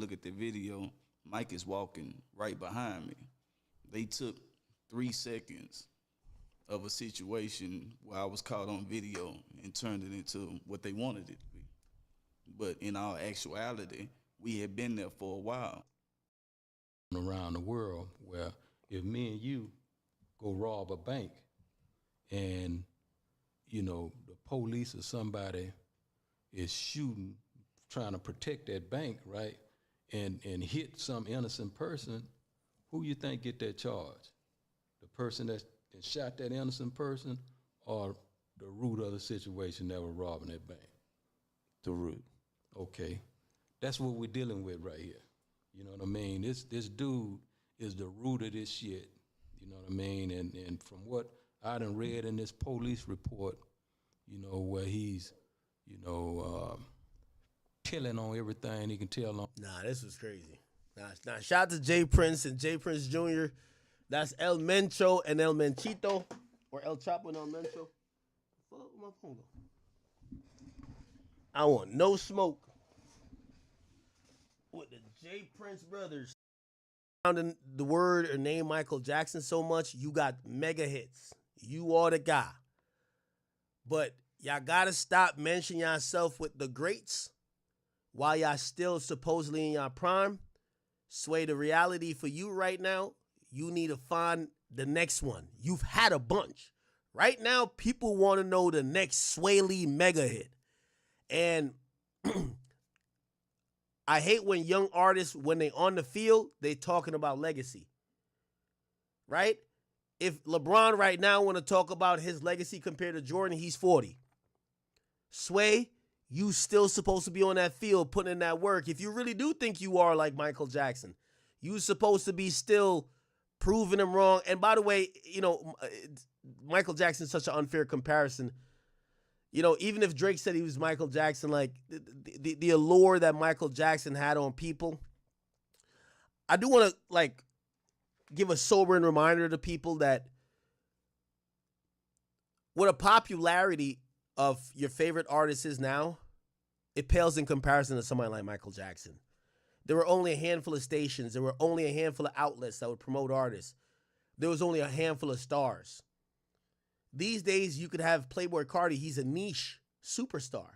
look at the video, Mike is walking right behind me. They took 3 seconds of a situation where I was caught on video and turned it into what they wanted it to be. But in all actuality, we had been there for a while. Around the world where if me and you go rob a bank and, you know, the police or somebody is shooting, trying to protect that bank, right, and hit some innocent person, who you think get that charge? The person that shot that innocent person or the root of the situation that was robbing that bank? The root. Okay. That's what we're dealing with right here. You know what I mean? This dude is the root of this shit. You know what I mean? And from what I done read in this police report, you know, where he's, you know, killing on everything he can tell on. Nah, this was crazy. Nah, shout out to Jay Prince and Jay Prince Jr. That's El Mencho and El Menchito, or El Chapo and El Mencho. Where my phone go? I want no smoke with the Jay Prince brothers. Sounding the word or name Michael Jackson so much, you got mega hits. You are the guy. But y'all gotta stop mentioning yourself with the greats while y'all still supposedly in your prime. Sway, the reality for you right now, you need to find the next one. You've had a bunch. Right now, people want to know the next Sway Lee mega hit. And I hate when young artists, when they on the field, they talking about legacy. Right? If LeBron right now want to talk about his legacy compared to Jordan, he's 40. Sway, you still supposed to be on that field putting in that work. If you really do think you are like Michael Jackson, you supposed to be still proving him wrong. And by the way, you know, Michael Jackson's such an unfair comparison. You know, even if Drake said he was Michael Jackson, like the allure that Michael Jackson had on people, I do want to like give a sobering reminder to people that what a popularity of your favorite artist is now, it pales in comparison to somebody like Michael Jackson. There were only a handful of stations. There were only a handful of outlets that would promote artists. There was only a handful of stars. These days, you could have Playboi Carti. He's a niche superstar.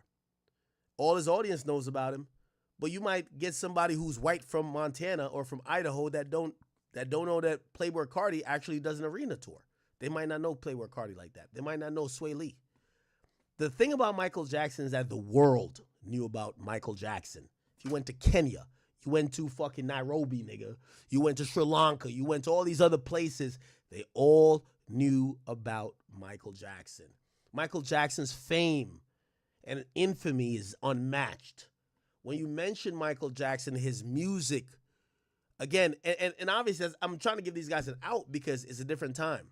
All his audience knows about him, but you might get somebody who's white from Montana or from Idaho that don't know that Playboi Carti actually does an arena tour. They might not know Playboi Carti like that. They might not know Sway Lee. The thing about Michael Jackson is that the world knew about Michael Jackson. If you went to Kenya, you went to fucking Nairobi, nigga. You went to Sri Lanka. You went to all these other places. They all knew about Michael Jackson. Michael Jackson's fame and infamy is unmatched. When you mention Michael Jackson, his music, again, and obviously I'm trying to give these guys an out because it's a different time.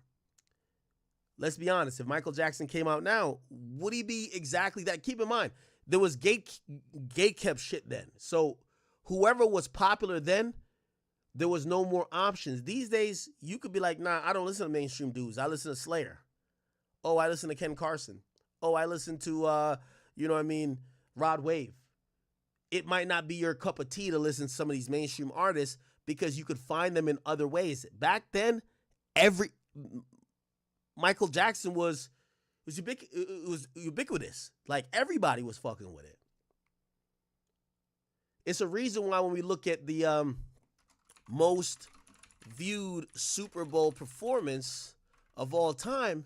Let's be honest. If Michael Jackson came out now, would he be exactly that? Keep in mind, there was gate-kept shit then. So whoever was popular then, there was no more options. These days, you could be like, nah, I don't listen to mainstream dudes. I listen to Slayer. Oh, I listen to Ken Carson. Oh, I listen to, you know what I mean, Rod Wave. It might not be your cup of tea to listen to some of these mainstream artists because you could find them in other ways. Back then, Michael Jackson was ubiquitous. Like, everybody was fucking with it. It's a reason why when we look at the most viewed Super Bowl performance of all time,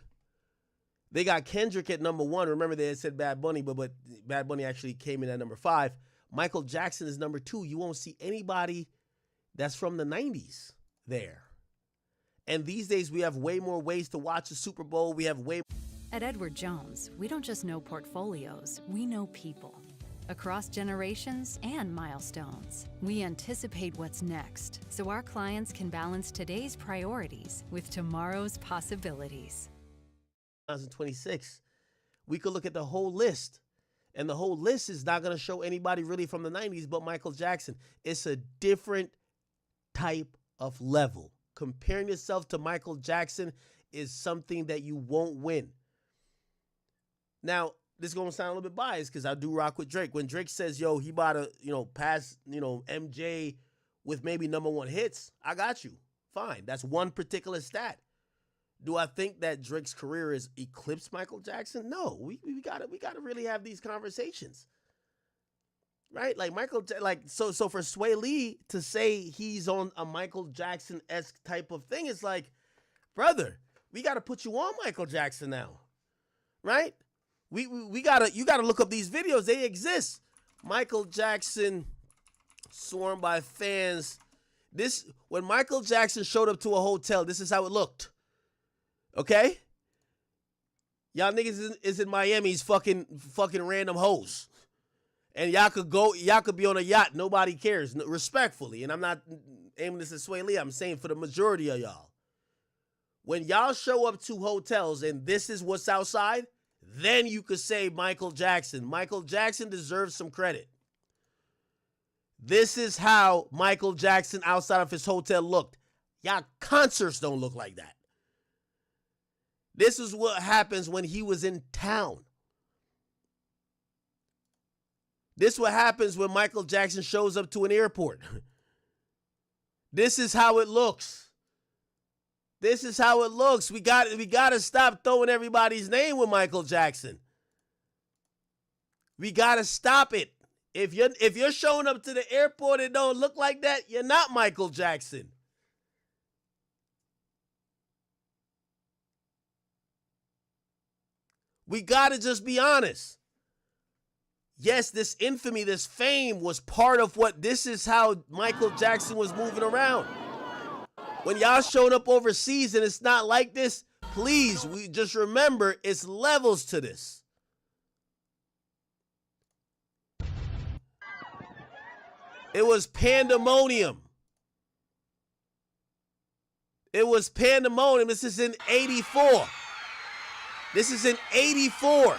they got Kendrick at number 1. Remember, they had said Bad Bunny, but Bad Bunny actually came in at number 5. Michael Jackson is number 2. You won't see anybody that's from the 90s there. And these days, we have way more ways to watch the Super Bowl. We have way. At Edward Jones, we don't just know portfolios, we know people. Across generations and milestones, we anticipate what's next so our clients can balance today's priorities with tomorrow's possibilities. 2026, we could look at the whole list, and the whole list is not going to show anybody really from the 90s but Michael Jackson. It's a different type of level. Comparing yourself to Michael Jackson is something that you won't win. Now, this is going to sound a little bit biased because I do rock with Drake. When Drake says, yo, he about to, pass, MJ with maybe number 1 hits, I got you. Fine. That's one particular stat. Do I think that Drake's career is eclipsed Michael Jackson? No. We gotta really have these conversations. Right? Like so for Sway Lee to say he's on a Michael Jackson-esque type of thing, it's like, brother, we gotta put you on Michael Jackson now. Right? You gotta look up these videos. They exist. Michael Jackson sworn by fans. When Michael Jackson showed up to a hotel, this is how it looked. Okay? Y'all niggas is in Miami's fucking random hoes. And y'all could be on a yacht. Nobody cares. Respectfully. And I'm not aiming this at Sway Lee. I'm saying for the majority of y'all. When y'all show up to hotels and this is what's outside, then you could say Michael Jackson. Michael Jackson deserves some credit. This is how Michael Jackson outside of his hotel looked. Y'all concerts don't look like that. This is what happens when he was in town. This is what happens when Michael Jackson shows up to an airport. This is how it looks. This is how it looks. We got to stop throwing everybody's name with Michael Jackson. We got to stop it. If you're showing up to the airport and don't look like that, you're not Michael Jackson. We got to just be honest. Yes, this infamy, this fame was part of what this is how Michael Jackson was moving around. When y'all showed up overseas and it's not like this, please, we just remember it's levels to this. It was pandemonium. It was pandemonium. This is in 84. This is in 84.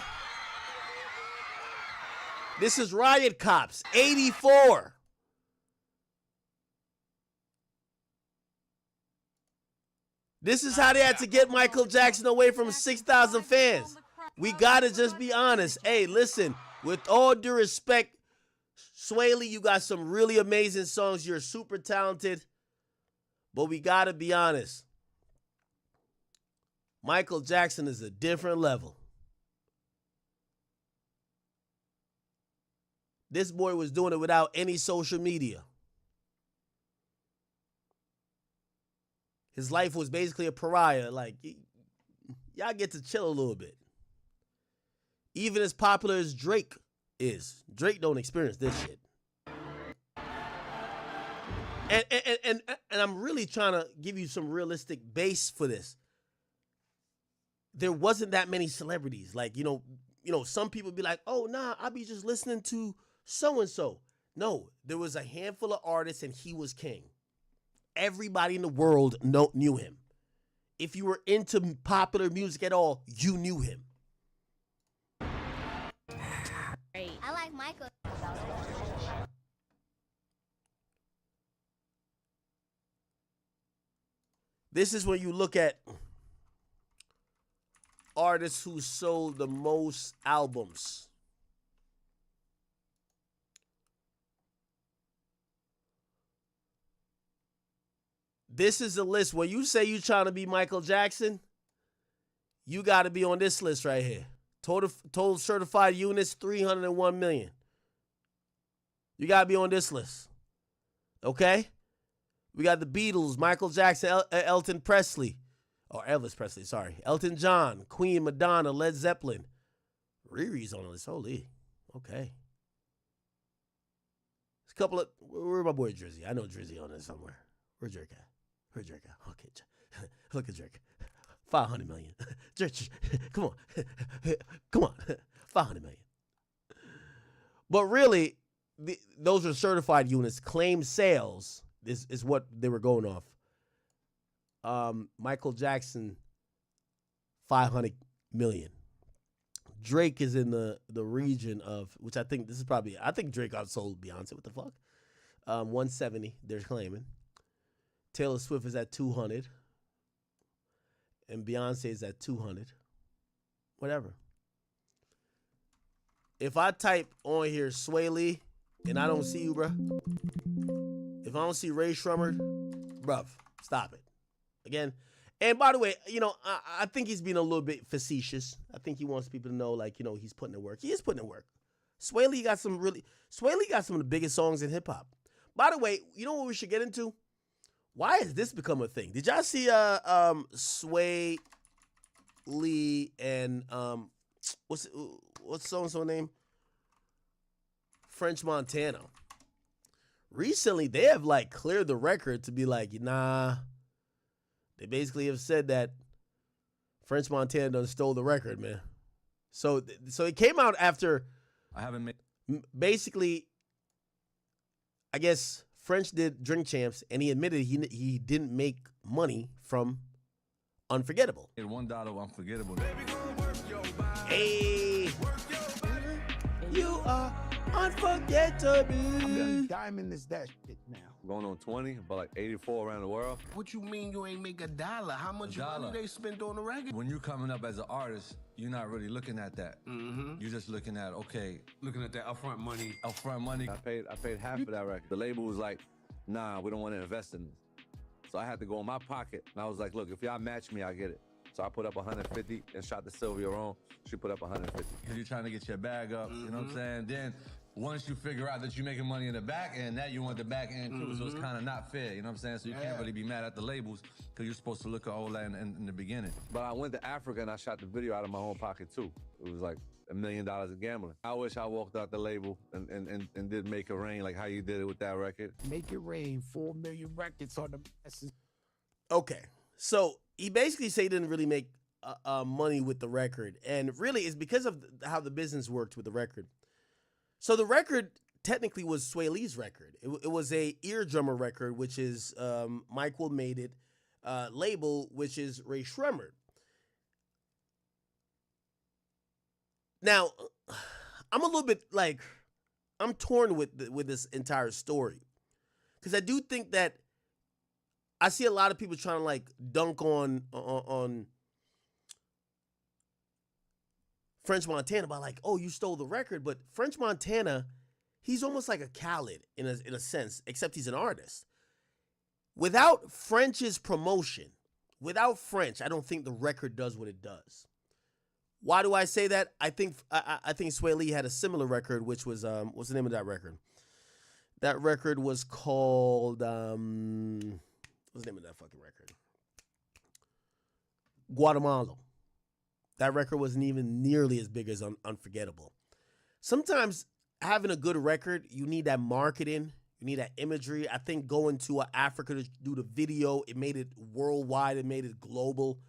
This is Riot Cops, 84. This is how they had to get Michael Jackson away from 6,000 fans. We got to just be honest. Hey, listen, with all due respect, Sway Lee, you got some really amazing songs. You're super talented. But we got to be honest. Michael Jackson is a different level. This boy was doing it without any social media. His life was basically a pariah. Like, y'all get to chill a little bit. Even as popular as Drake is, Drake don't experience this shit. And I'm really trying to give you some realistic base for this. There wasn't that many celebrities. Like, some people be like, oh, nah, I be just listening to so-and-so. No, there was a handful of artists and he was king. Everybody in the world knew him. If you were into popular music at all, you knew him. I like Michael. This is when you look at artist who sold the most albums. This is a list. When you say you're trying to be Michael Jackson, you got to be on this list right here. Total certified units, 301 million. You got to be on this list. Okay? We got the Beatles, Michael Jackson, Elton Presley. Or Elvis Presley, sorry. Elton John, Queen, Madonna, Led Zeppelin. Riri's on the list. Holy. Okay. There's a couple of... Where my boy Drizzy? I know Drizzy on there somewhere. Where Drake at? Where Drake at? Okay. Look at Drake. 500 million. Come on. Come on. 500 million. But really, those are certified units. Claimed sales is what they were going off. Michael Jackson, 500 million. Drake is in the region of, which I think I think Drake outsold Beyonce. What the fuck? 170, they're claiming. Taylor Swift is at 200. And Beyonce is at 200. Whatever. If I type on here Sway Lee and I don't see you, bro. If I don't see Ray Shrummer, bruv, stop it. Again. And by the way, I think he's being a little bit facetious. I think he wants people to know, he's putting in work. He is putting in work. Sway Lee got some of the biggest songs in hip hop. By the way, you know what we should get into? Why has this become a thing? Did y'all see Sway Lee and what's so-and-so name? French Montana. Recently, they have cleared the record to be nah. They basically have said that French Montana done stole the record, man. So it came out after basically, I guess French did Drink Champs, and he admitted he didn't make money from Unforgettable. $1 Unforgettable. Hey, you are unforgettable. Diamond is that shit now. Going on 20, but 84 around the world. What you mean you ain't make $1? How much money they spent on the record? When you're coming up as an artist, you're not really looking at that. You're just looking at that upfront money. I paid half of that record. The label was like, nah, we don't want to invest in this. So I had to go in my pocket, and I was like, look, if y'all match me, I'll get it. So I put up 150 and shot to Sylvia Rome. She put up 150. Because you're trying to get your bag up, you know what I'm saying? Then once you figure out that you're making money in the back end, now you want the back end too. So it's kind of not fair, you know what I'm saying? So you can't really be mad at the labels because you're supposed to look at all that in the beginning. But I went to Africa and I shot the video out of my own pocket too. It was like $1 million in gambling. I wish I walked out the label and did Make It Rain like how you did it with that record. Make It Rain, 4 million records on the masses. Okay, so he basically said he didn't really make money with the record, and really it's because of how the business worked with the record. So the record technically was Sway Lee's record. It was a eardrummer record, which is Mike Will Made It label, which is Ray Shrummer. Now, I'm a little bit I'm torn with this entire story, because I do think that I see a lot of people trying to dunk on French Montana by oh, you stole the record. But French Montana, he's almost like a Khaled in a sense, except he's an artist. Without French's promotion, without French, I don't think the record does what it does. Why do I say that? I think Sway Lee had a similar record, which was what's the name of that record? That record was called what's the name of that fucking record? Guatemala. That record wasn't even nearly as big as Unforgettable. Sometimes having a good record, you need that marketing, you need that imagery. I think going to Africa to do the video, it made it worldwide, it made it global.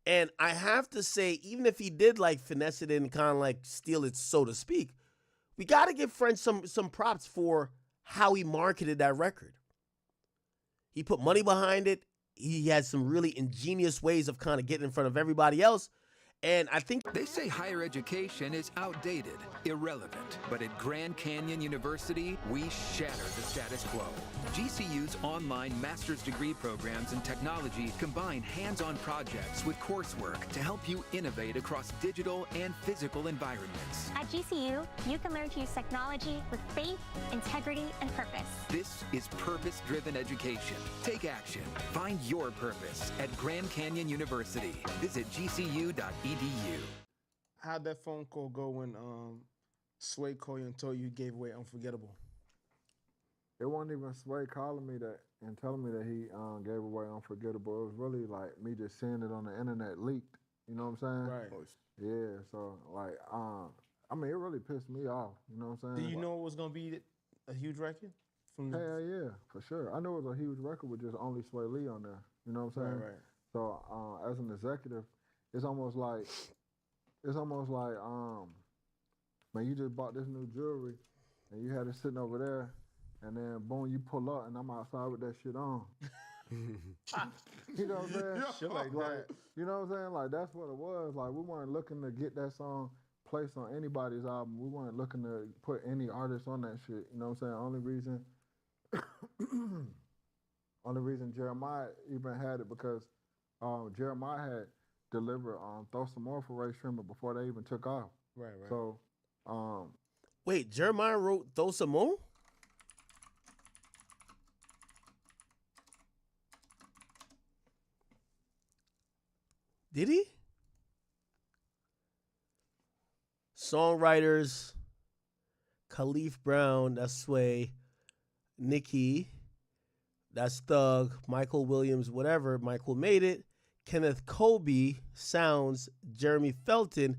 And I have to say, even if he did finesse it and kind of steal it, so to speak, we got to give French some props for how he marketed that record. He put money behind it. He had some really ingenious ways of kind of getting in front of everybody else. And I think they say higher education is outdated, irrelevant. But at Grand Canyon University, we shatter the status quo. GCU's online master's degree programs in technology combine hands-on projects with coursework to help you innovate across digital and physical environments. At GCU, you can learn to use technology with faith, integrity, and purpose. This is purpose-driven education. Take action. Find your purpose at Grand Canyon University. Visit gcu.edu. How'd that phone call go when Sway called you and told you he gave away Unforgettable? It wasn't even Sway calling me that and telling me that he gave away Unforgettable. It was really like me just seeing it on the internet leaked. You know what I'm saying? Right. Yeah. So like, I mean, it really pissed me off. You know what I'm saying? Did you know it was gonna be a huge record? Hell yeah, for sure. I knew it was a huge record with just only Sway Lee on there. You know what I'm saying? Right. So as an executive, it's almost like, man, you just bought this new jewelry and you had it sitting over there, and then boom, you pull up and I'm outside with that shit on. You know what I'm saying? Shit like that. You know what I'm saying? Like that's what it was. Like we weren't looking to get that song placed on anybody's album. We weren't looking to put any artist on that shit. You know what I'm saying? Only reason Jeremiah even had it because Jeremiah had delivered Throw Some More for Ray Shrimmer before they even took off. Right. So wait, Jeremiah wrote Throw Some More? Did he? Songwriters, Khalif Brown, that's Sway, Nicki, that's Thug, Michael Williams, whatever, Michael Made It, Kenneth Colby, Sounds, Jeremy Felton.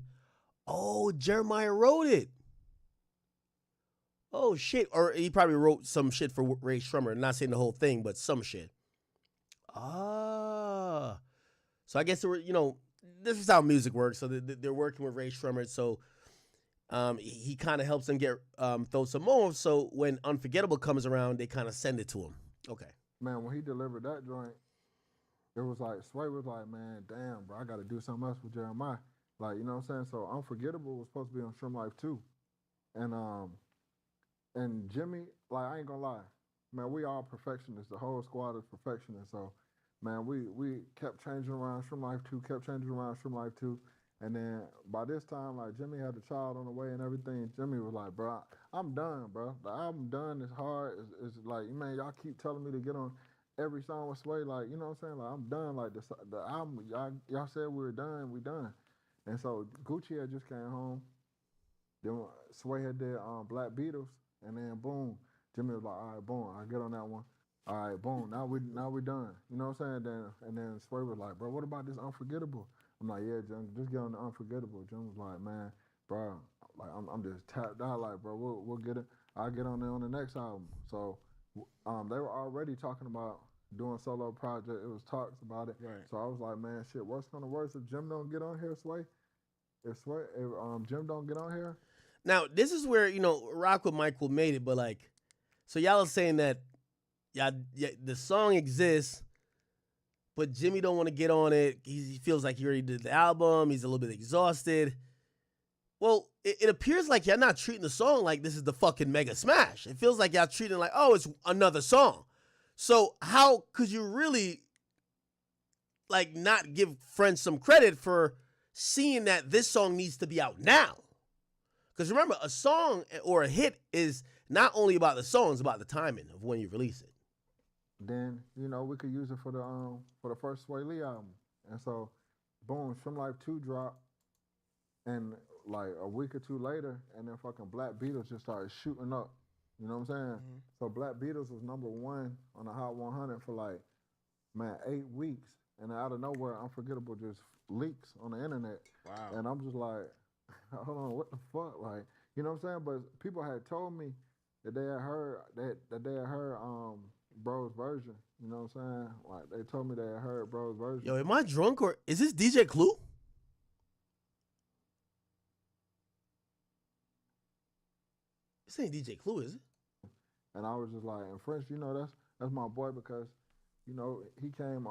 Oh, Jeremiah wrote it. Oh, shit. Or he probably wrote some shit for Ray Shrummer. Not saying the whole thing, but some shit. Ah. So I guess there were, this is how music works. So they're working with Ray Shrummer. So he kind of helps them get Throw Some More. So when Unforgettable comes around, they kind of send it to him. Okay. Man, when he delivered that joint, it was like, Sway was like, man, damn, bro, I got to do something else with Jeremiah. Like, you know what I'm saying? So Unforgettable was supposed to be on Shrimp Life 2. And Jimmy, like, I ain't gonna lie, man, we all perfectionists. The whole squad is perfectionists. So, man, we kept changing around Shrimp Life 2, kept changing around Shrimp Life 2. And then by this time, like, Jimmy had a child on the way and everything. Jimmy was like, bro, I'm done, bro. The album done. It's hard. It's like, man, y'all keep telling me to get on every song with Sway. Like, you know what I'm saying? Like, I'm done. Like, the album, y'all said we were done. We done. And so Gucci had just came home. Then Sway had did Black Beatles. And then boom, Jimmy was like, all right, boom, I get on that one. All right, boom, now we done. You know what I'm saying? And then Sway was like, bro, what about this Unforgettable? I'm like, yeah, Jim, just get on the Unforgettable. Jim was like, man, bro, like I'm just tapped out. Like, bro, we'll get it. I'll get on there on the next album. So they were already talking about doing solo project. It was talks about it. Right. So I was like, man, shit, what's gonna worse if Jim don't get on here, Sway? If Jim don't get on here. Now, this is where, Rock with Michael Made It, but like, so y'all are saying that the song exists, but Jimmy don't want to get on it. He feels like he already did the album. He's a little bit exhausted. Well, it appears like y'all not treating the song like this is the fucking mega smash. It feels like y'all treating it like, oh, it's another song. So how could you really, like, not give friends some credit for seeing that this song needs to be out now? Because remember, a song or a hit is not only about the song, it's about the timing of when you release it. Then, we could use it for the first Sway Lee album. And so, boom, Shrimp Life 2 dropped, and like a week or two later, and then fucking Black Beatles just started shooting up. You know what I'm saying? Mm-hmm. So Black Beatles was #1 on the Hot 100 for like, man, 8 weeks. And out of nowhere, Unforgettable just leaks on the internet. Wow. And I'm just like, hold on, what the fuck? Like, you know what I'm saying? But people had told me that they had heard Bro's version. You know what I'm saying? Like, they told me they had heard Bro's version. Yo, am I drunk or is this DJ Clue? This ain't DJ Clue, is it? And I was just like, and French, that's my boy because, he came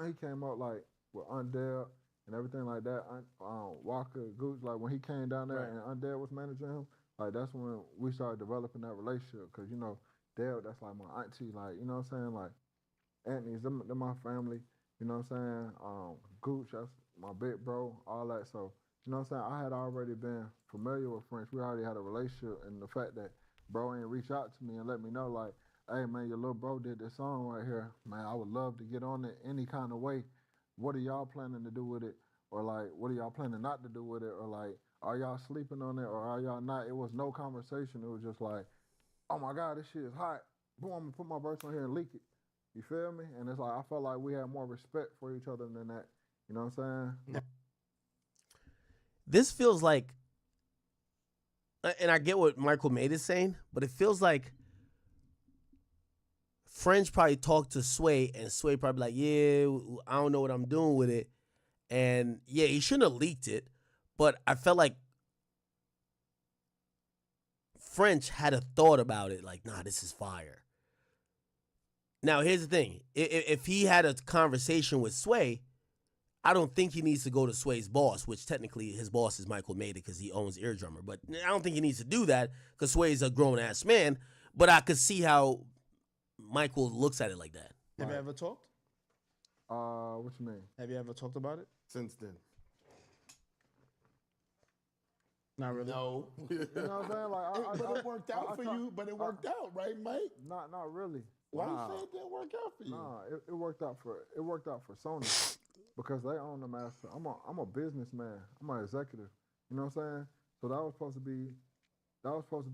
he came up like with Undell and everything like that. Walker, Gooch, like when he came down there and Undead was managing him, like that's when we started developing that relationship. Cause you know, Dale, that's like my auntie, like you know what I'm saying, like Anthony's, they're my family. You know what I'm saying? Gooch, that's my big bro, all that. So you know what I'm saying? I had already been familiar with French. We already had a relationship, and the fact that bro ain't reach out to me and let me know like, hey man, your little bro did this song right here. Man, I would love to get on it any kind of way. What are y'all planning to do with it? Or like, what are y'all planning not to do with it? Or like, are y'all sleeping on it or are y'all not? It was no conversation. It was just like, oh my God, this shit is hot. Boom, I'm gonna put my verse on here and leak it. You feel me? And it's like, I felt like we had more respect for each other than that. You know what I'm saying? This feels like, and I get what Michael Made is saying, but it feels like French probably talked to Sway, and Sway probably like, yeah, I don't know what I'm doing with it. And yeah, he shouldn't have leaked it, but I felt like French had a thought about it, like, nah, this is fire. Now, here's the thing. If he had a conversation with Sway, I don't think he needs to go to Sway's boss, which technically his boss is Michael Maida because he owns Eardrummer. But I don't think he needs to do that because Sway's a grown-ass man. But I could see how Michael looks at it like that. Have you ever talked? What you mean? Have you ever talked about it since then? Not really. No. You know what I'm saying? Like, but it worked out for you. But it worked out, right, Mike? Not really. Why you say it didn't work out for you? Nah, it worked out for Sony because they own the master. I'm a businessman. I'm an executive. You know what I'm saying? So that was supposed to be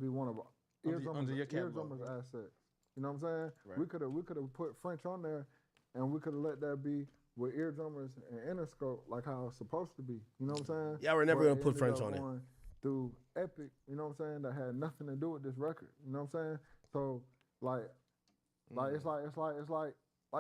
one of Eardrummer's assets. You know what I'm saying? Right. We could have put French on there, and we could have let that be with Eardrummers and Interscope like how it's supposed to be. You know what I'm saying? Yeah, we're never gonna put French on it. Through Epic, you know what I'm saying? That had nothing to do with this record. You know what I'm saying? So like it's like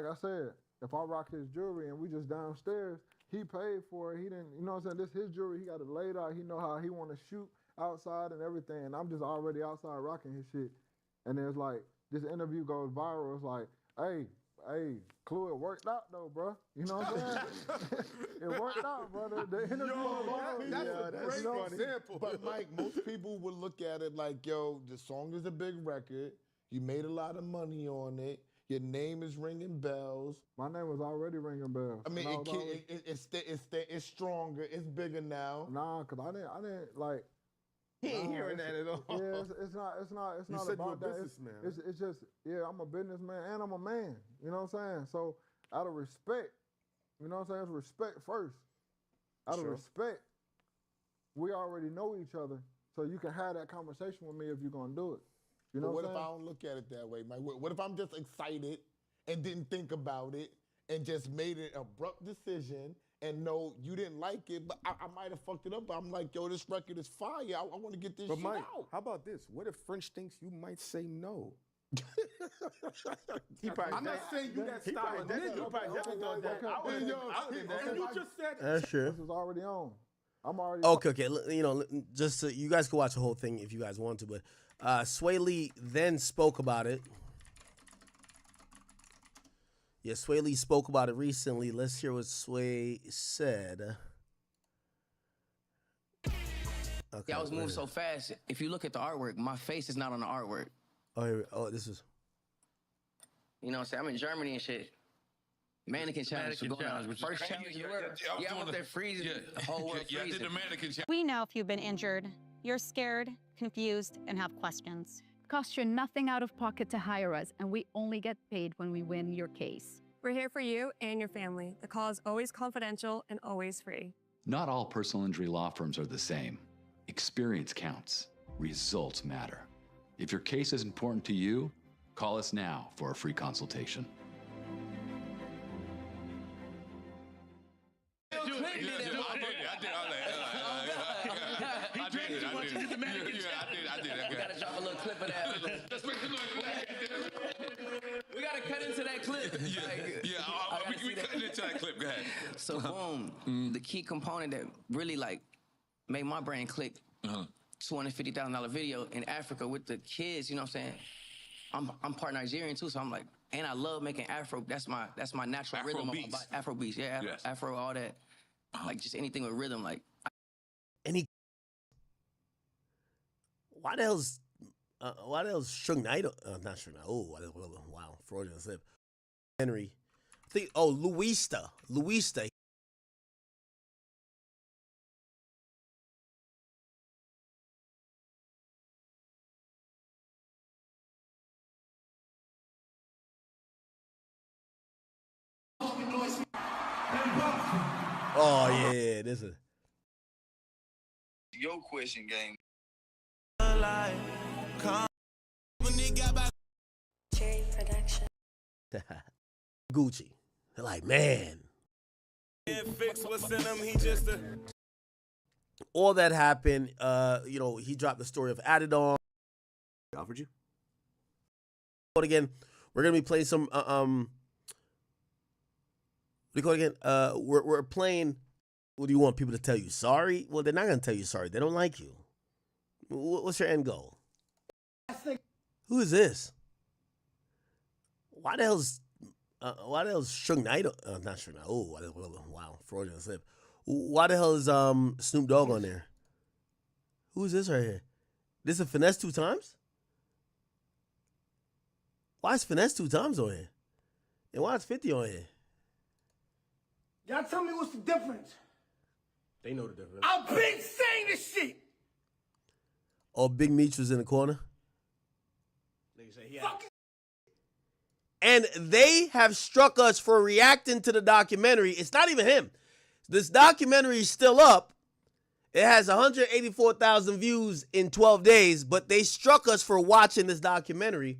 I said, if I rock his jewelry and we just downstairs, he paid for it. He didn't, you know what I'm saying? This his jewelry. He got it laid out. He know how he want to shoot outside and everything. And I'm just already outside rocking his shit. And there's like this interview goes viral. It's like, hey, Clue, it worked out though, bro. You know what I'm saying? It worked out, bro. The interview that's a great example. But Mike, most people would look at it like, yo, the song is a big record. You made a lot of money on it. Your name is ringing bells. My name was already ringing bells. I mean, it's stronger. It's bigger now. Nah, cause I didn't like. He ain't hearing that at all. Yeah, it's not about that. It's just, yeah, I'm a businessman and I'm a man. You know what I'm saying? So out of respect, you know what I'm saying? It's respect first. Out of respect, we already know each other, so you can have that conversation with me if you're gonna do it. You know what I'm if I don't look at it that way, Mike? What if I'm just excited and didn't think about it and just made an abrupt decision and no, you didn't like it, but I might have fucked it up, but I'm like, yo, this record is fire. I want to get this shit Mike, out. How about this? What if French thinks you might say no? I'm not saying you that style of nigga. You probably definitely thought that. And you just said That's true. This was already on. I'm already Okay. You know, just so you guys can watch the whole thing if you guys want to, but Sway Lee then spoke about it. Yeah, Sway Lee spoke about it recently. Let's hear what Sway said. Okay, Y'all was moving so fast. If you look at the artwork, my face is not on the artwork. This is. You know what I'm saying? I'm in Germany and shit. Mannequin challenge was going on. First challenge in the world. Yeah, I'm up there freezing. The whole world freezing. I did the mannequin challenge. We know if you've been injured, you're scared, confused, and have questions. It costs you nothing out of pocket to hire us, and we only get paid when we win your case. We're here for you and your family. The call is always confidential and always free. Not all personal injury law firms are the same. Experience counts. Results matter. If your case is important to you, call us now for a free consultation. We gotta drop a little clip of that. We gotta cut into that clip. We cut into that clip. Go ahead. So boom, the key component that really like made my brain click. $250,000 video in Africa with the kids. You know what I'm saying? I'm part Nigerian too, so I'm like, and I love making Afro. That's my natural Afro rhythm. beats. Afro beats, yeah. Yes. Afro, all that. like just anything with rhythm, like Any? Why the hell's Suge Knight? Not Suge Knight. Oh, wow, Freudian slip. Henry, I think. Oh, Luista. Oh yeah, this is. Your question game. Gucci. They're like, man. All that happened. He dropped the story of Adidon. Offered you. But again, we're gonna be playing some. We're playing. What do you want people to tell you? Sorry? Well, they're not gonna tell you sorry. They don't like you. What's your end goal? Who is this? Why the hell's Suge Knight? Not Suge Knight. Oh, wow, Freudian slip. Why the hell is Snoop Dogg on there? Who is this right here? This is Finesse 2 Times? Why is Finesse 2 Times on here? And why is 50 on here? Y'all tell me what's the difference. They know the difference. I've been saying this shit. Oh, Big Meech was in the corner. And they have struck us for reacting to the documentary. It's not even him. This documentary is still up. It has 184,000 views in 12 days, but they struck us for watching this documentary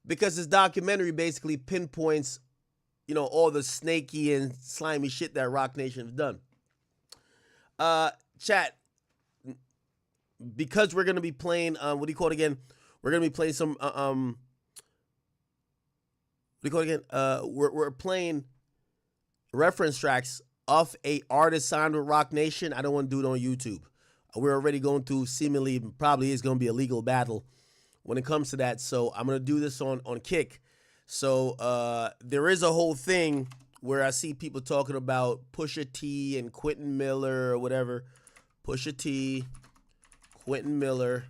because this documentary basically pinpoints, all the snaky and slimy shit that Roc Nation have done. Chat, because we're going to be playing, what do you call it again? We're going to be playing some, we're playing reference tracks off a artist signed with Roc Nation. I don't want to do it on YouTube. We're already going through seemingly probably is going to be a legal battle when it comes to that. So I'm going to do this on Kick. So there is a whole thing where I see people talking about Pusha T and Quentin Miller or whatever. Pusha T, Quentin Miller.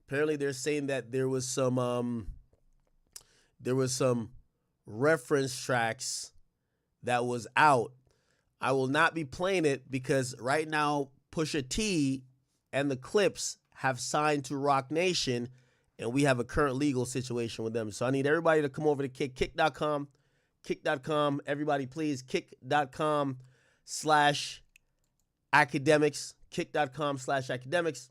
Apparently they're saying that there was some reference tracks that was out. I will not be playing it because right now Pusha T and the Clips have signed to Roc Nation and we have a current legal situation with them. So I need everybody to come over to kick.com. Kick.com. Everybody please, kick.com/academics. Kick.com/academics.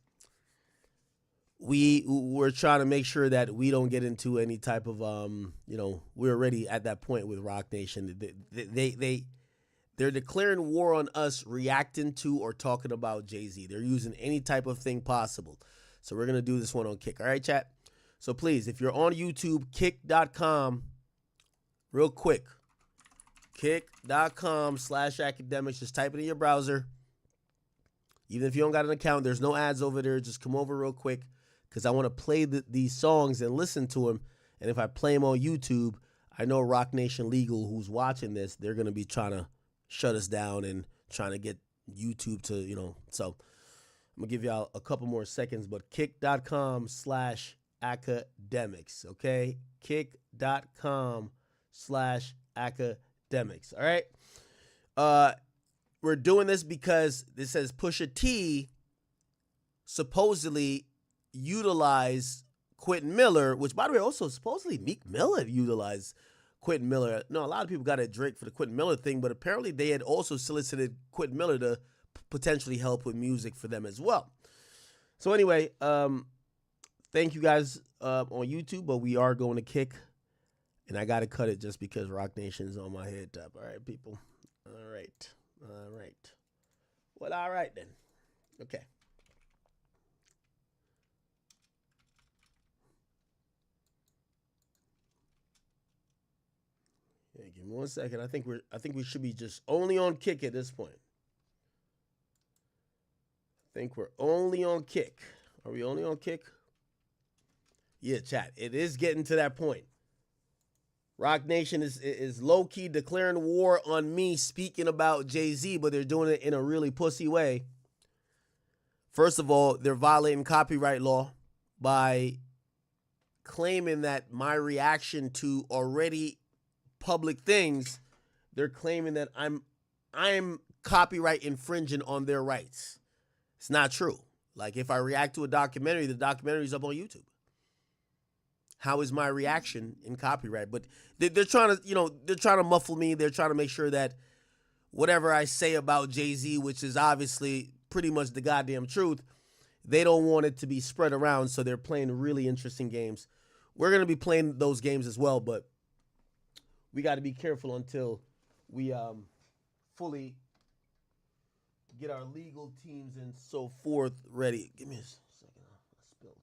We're trying to make sure that we don't get into any type of we're already at that point with Roc Nation. They're declaring war on us reacting to or talking about Jay-Z. They're using any type of thing possible. So we're going to do this one on Kick. All right, chat? So please, if you're on YouTube, kick.com, real quick, kick.com/academics. Just type it in your browser. Even if you don't got an account, there's no ads over there. Just come over real quick because I want to play these songs and listen to them. And if I play them on YouTube, I know Roc Nation Legal, who's watching this, they're going to be trying to shut us down and trying to get YouTube to, So I'm going to give y'all a couple more seconds, but kick.com/academics, okay? Kick.com/academics, all right? We're doing this because this says Pusha T supposedly utilized Quentin Miller, which, by the way, also supposedly Meek Mill had utilized Quentin Miller. No, a lot of people got at Drake for the Quentin Miller thing, but apparently they had also solicited Quentin Miller to potentially help with music for them as well. So anyway, thank you guys on YouTube, but we are going to Kick, and I got to cut it just because Roc Nation is on my head top. All right, people. All right. Well, all right then. Okay. Yeah, give me 1 second. I think we should be just only on Kick at this point. I think we're only on Kick. Are we only on Kick? Yeah, chat. It is getting to that point. Rock Nation is low-key declaring war on me speaking about Jay-Z, but they're doing it in a really pussy way. First of all, they're violating copyright law by claiming that my reaction to already public things, they're claiming that I'm copyright infringing on their rights. It's not true. Like, if I react to a documentary, the documentary's up on YouTube. How is my reaction in copyright? But they're trying to, they're trying to muffle me. They're trying to make sure that whatever I say about Jay-Z, which is obviously pretty much the goddamn truth, they don't want it to be spread around, so they're playing really interesting games. We're going to be playing those games as well, but we got to be careful until we fully get our legal teams and so forth ready. Give me a second. I spilled.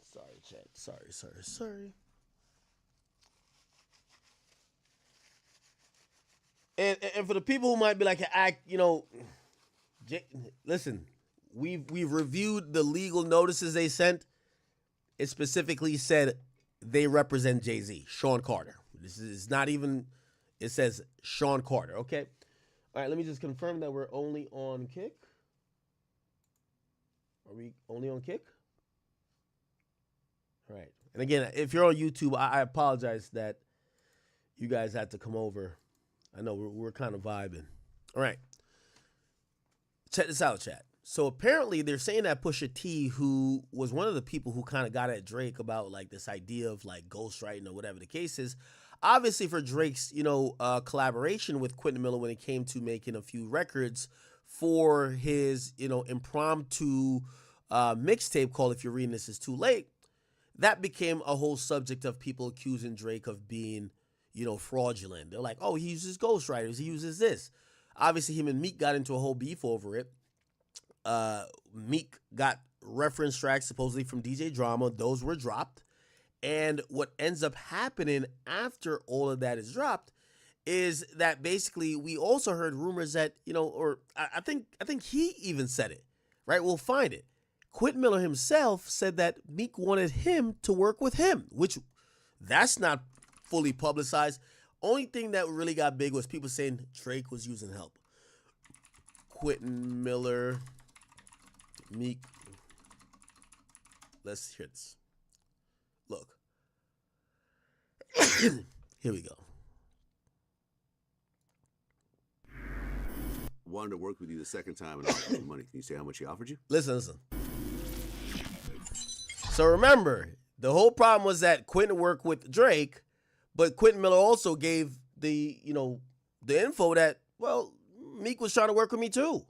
Sorry, chat. Sorry. And for the people who might be like, listen, we've reviewed the legal notices they sent. It specifically said they represent Jay-Z, Sean Carter. This is not even, it says Sean Carter, okay? All right, let me just confirm that we're only on Kick. Are we only on Kick? All right. And again, if you're on YouTube, I apologize that you guys had to come over. I know we're kind of vibing. All right. Check this out, chat. So apparently they're saying that Pusha T, who was one of the people who kind of got at Drake about like this idea of like ghostwriting or whatever the case is, obviously for Drake's, collaboration with Quentin Miller when it came to making a few records for his, impromptu mixtape called If You're Reading This Is Too Late, that became a whole subject of people accusing Drake of being, fraudulent. They're like, oh, he uses ghostwriters. He uses this. Obviously, him and Meek got into a whole beef over it. Meek got reference tracks supposedly from DJ Drama. Those were dropped. And what ends up happening after all of that is dropped is that basically we also heard rumors that, I think he even said it, right? We'll find it. Quentin Miller himself said that Meek wanted him to work with him, which that's not fully publicized. Only thing that really got big was people saying Drake was using help. Quentin Miller, Meek. Let's hear this. Look. Here we go. Wanted to work with you the second time and offered you money. Can you say how much he offered you? Listen. So remember, the whole problem was that Quentin worked with Drake, but Quentin Miller also gave the info that, well, Meek was trying to work with me too.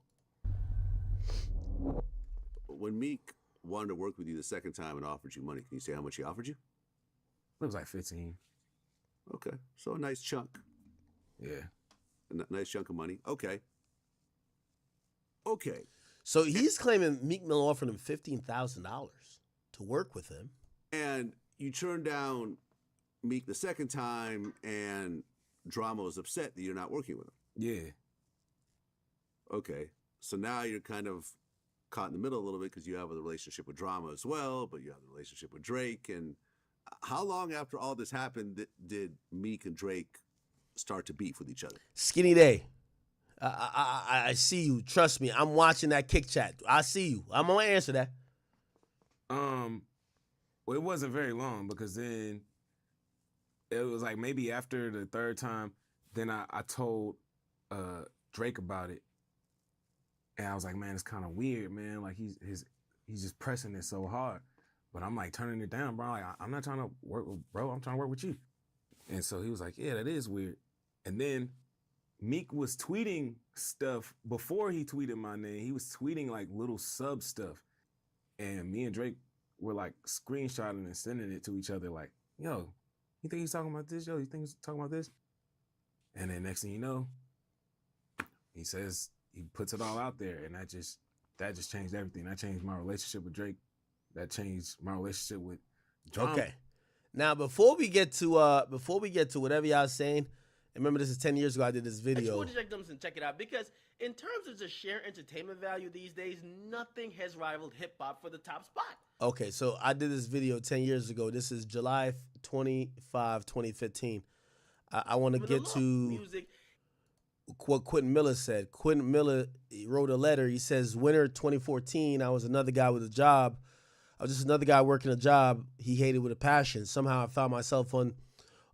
When Meek wanted to work with you the second time and offered you money, can you say how much he offered you? It was like 15. Okay, so a nice chunk. Yeah. A nice chunk of money. Okay. So he's claiming Meek Mill offered him $15,000 to work with him. And you turned down Meek the second time, and Drama was upset that you're not working with him. Yeah. Okay. So now you're kind of caught in the middle a little bit because you have a relationship with Drama as well, but you have a relationship with Drake. And how long after all this happened did Meek and Drake start to beef with each other? Skinny Day. I see you. Trust me. I'm watching that Kick Chat. I see you. I'm going to answer that. Well, it wasn't very long because then it was like maybe after the third time, then I told Drake about it. And I was like, man, it's kind of weird, man. Like he's just pressing it so hard. But I'm like turning it down, bro. Like, I'm not trying to work with bro. I'm trying to work with you. And so he was like, yeah, that is weird. And then Meek was tweeting stuff before he tweeted my name. He was tweeting like little sub stuff. And me and Drake were like screenshotting and sending it to each other like, yo, you think he's talking about this? Yo, you think he's talking about this? And then next thing you know, he says, he puts it all out there. And that just changed everything. That changed my relationship with Drake. That changed my relationship with Drama. Okay. Now, before we get to whatever y'all saying, remember this is 10 years ago I did this video. True Journalism, check it out, because in terms of just sheer entertainment value these days, nothing has rivaled hip hop for the top spot. Okay, so I did this video 10 years ago. This is July 25, 2015. I want to get to music. What Quentin Miller said. Quentin Miller wrote a letter. He says, winter 2014, I was another guy with a job. I was just another guy working a job he hated with a passion. Somehow I found myself on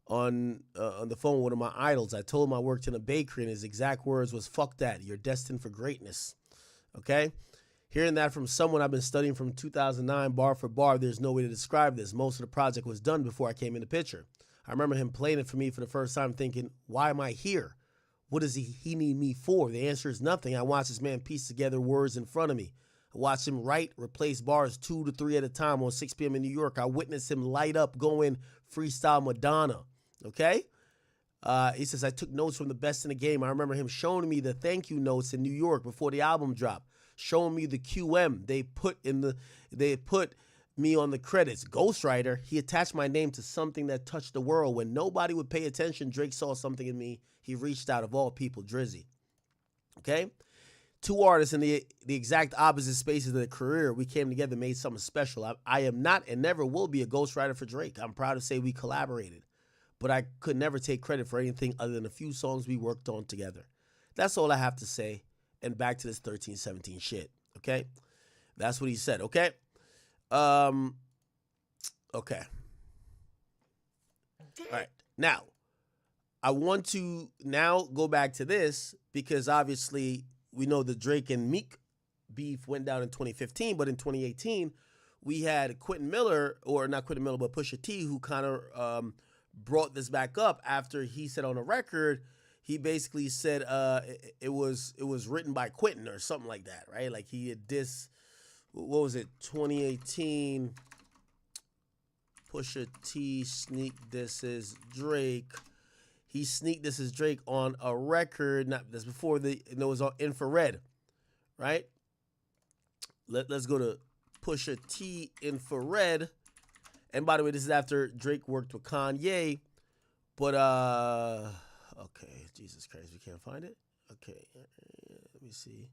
the phone with one of my idols. I told him I worked in a bakery, and his exact words was, "Fuck that, you're destined for greatness." Okay? Hearing that from someone I've been studying from 2009 bar for bar, there's no way to describe this. Most of the project was done before I came in the picture. I remember him playing it for me for the first time thinking, why am I here? What does he need me for? The answer is nothing. I watched this man piece together words in front of me. I watched him write, replace bars 2 to 3 at a time on 6 p.m. in New York. I witnessed him light up going freestyle Madonna. Okay? He says, I took notes from the best in the game. I remember him showing me the thank you notes in New York before the album dropped, showing me the QM they put me on the credits. Ghostwriter, he attached my name to something that touched the world. When nobody would pay attention, Drake saw something in me. He reached out, of all people, Drizzy. Okay? 2 artists in the exact opposite spaces of their career. We came together, made something special. I am not and never will be a ghostwriter for Drake. I'm proud to say we collaborated, but I could never take credit for anything other than a few songs we worked on together. That's all I have to say. And back to this 1317 shit. Okay? That's what he said. Okay? Okay. All right. Now, I want to now go back to this because obviously we know the Drake and Meek beef went down in 2015, but in 2018, we had Quentin Miller, or not Quentin Miller, but Pusha T, who kind of brought this back up after he said on a record, he basically said it was written by Quentin or something like that, right? Like he had what was it, 2018, Pusha T sneak disses Drake. He sneak disses Drake on a record, that's before it was on Infrared, right? Let's go to Pusha T Infrared. And by the way, this is after Drake worked with Kanye. But, okay, Jesus Christ, we can't find it? Okay, let me see.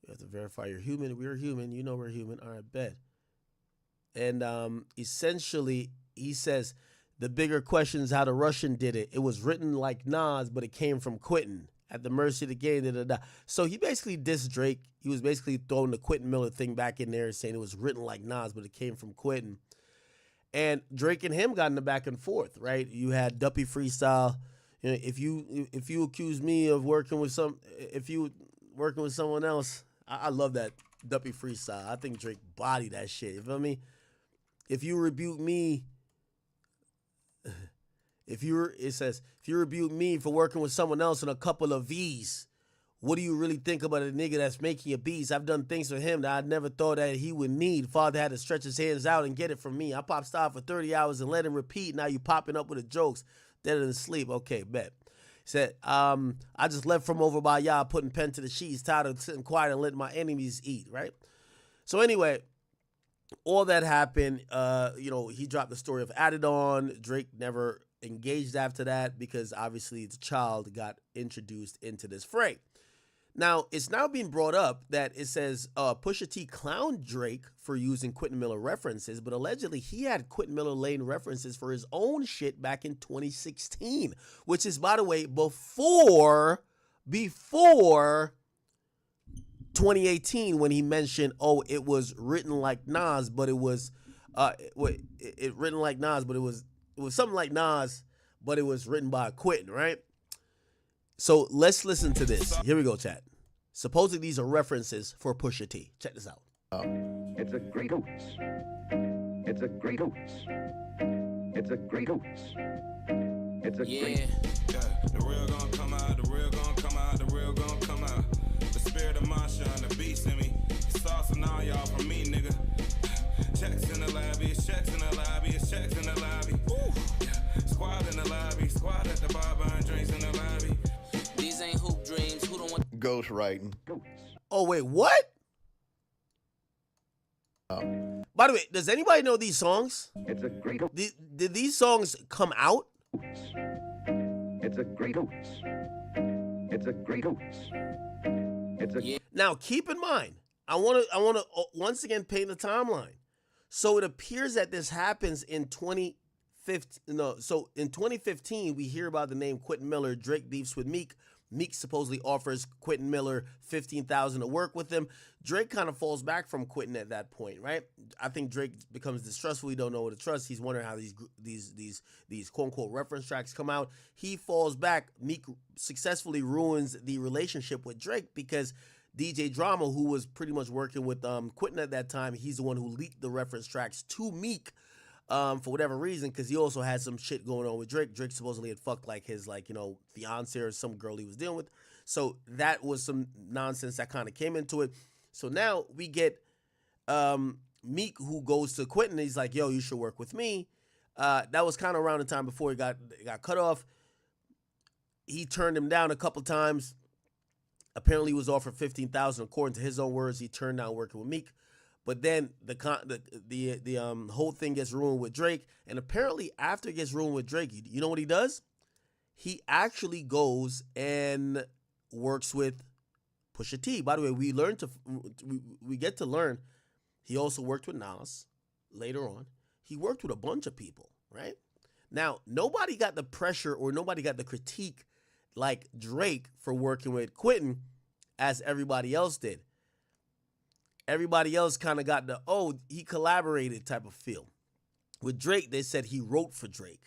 You have to verify you're human. We're human. You know we're human. All right, bet. And essentially, he says, the bigger question is how the Russian did it. It was written like Nas, but it came from Quentin. At the mercy of the game, da-da-da. So he basically dissed Drake. He was basically throwing the Quentin Miller thing back in there, saying it was written like Nas, but it came from Quentin. And Drake and him got in the back and forth, right? You had Duppy Freestyle. You know, if you accuse me of working with someone else, I love that Duppy Freestyle. I think Drake bodied that shit. You feel me? If you rebuke me, if you rebuke me for working with someone else on a couple of V's, what do you really think about a nigga that's making a beats? I've done things for him that I never thought that he would need. Father had to stretch his hands out and get it from me. I pop style for 30 hours and let him repeat. Now you popping up with the jokes. Dead than sleep. Okay, bet. He said, I just left from over by y'all putting pen to the sheets, tired of sitting quiet and letting my enemies eat, right? So anyway, all that happened. He dropped the story of Added On. Drake never engaged after that because obviously the child got introduced into this fray. Now, it's now being brought up that it says Pusha T clowned Drake for using Quentin Miller references, but allegedly he had Quentin Miller laying references for his own shit back in 2016, which is, by the way, before 2018 when he mentioned, it was written like Nas, but it was written like Nas, but it was something like Nas, but it was written by Quentin, right? So let's listen to this. Here we go, chat. Supposedly these are references for Pusha T. Check this out. It's a great oats. It's a great oats. It's a great oats. It's a great. Yeah, the real gon' come out. The real gon' come out. The real gon' come out. The spirit of Masha and the beast in me. Sauce and all y'all from me, nigga. Checks in the lobby. It's checks in the lobby. It's checks in the lobby. Squad in the lobby. Squad at the bar buying drinks in the lobby. These ain't hoop dreams. Who don't want ghost writing? Oh, wait, what? By the way, does anybody know these songs? It's a great. Did these songs come out? It's a great hoots. It's a great hoots. It's a Now, keep in mind, I want to once again paint the timeline. So it appears that this happens in 2015. No, so in 2015, we hear about the name Quentin Miller. Drake beefs with Meek. Meek supposedly offers Quentin Miller $15,000 to work with him. Drake kind of falls back from Quentin at that point, right? I think Drake becomes distrustful. He don't know what to trust. He's wondering how these quote unquote reference tracks come out. He falls back. Meek successfully ruins the relationship with Drake because DJ Drama, who was pretty much working with Quentin at that time, he's the one who leaked the reference tracks to Meek. For whatever reason, because he also had some shit going on with Drake. Drake supposedly had fucked like his fiance or some girl he was dealing with. So that was some nonsense that kind of came into it. So now we get Meek, who goes to Quentin. He's like, yo, you should work with me. That was kind of around the time before he got cut off. He turned him down a couple times. Apparently he was offered $15,000. According to his own words, he turned down working with Meek. But then the whole thing gets ruined with Drake. And apparently after it gets ruined with Drake, you know what he does? He actually goes and works with Pusha T. By the way, we get to learn he also worked with Nas later on. He worked with a bunch of people, right? Now, nobody got the pressure or nobody got the critique like Drake for working with Quentin as everybody else did. Everybody else kind of got the, oh, he collaborated type of feel. With Drake, they said he wrote for Drake.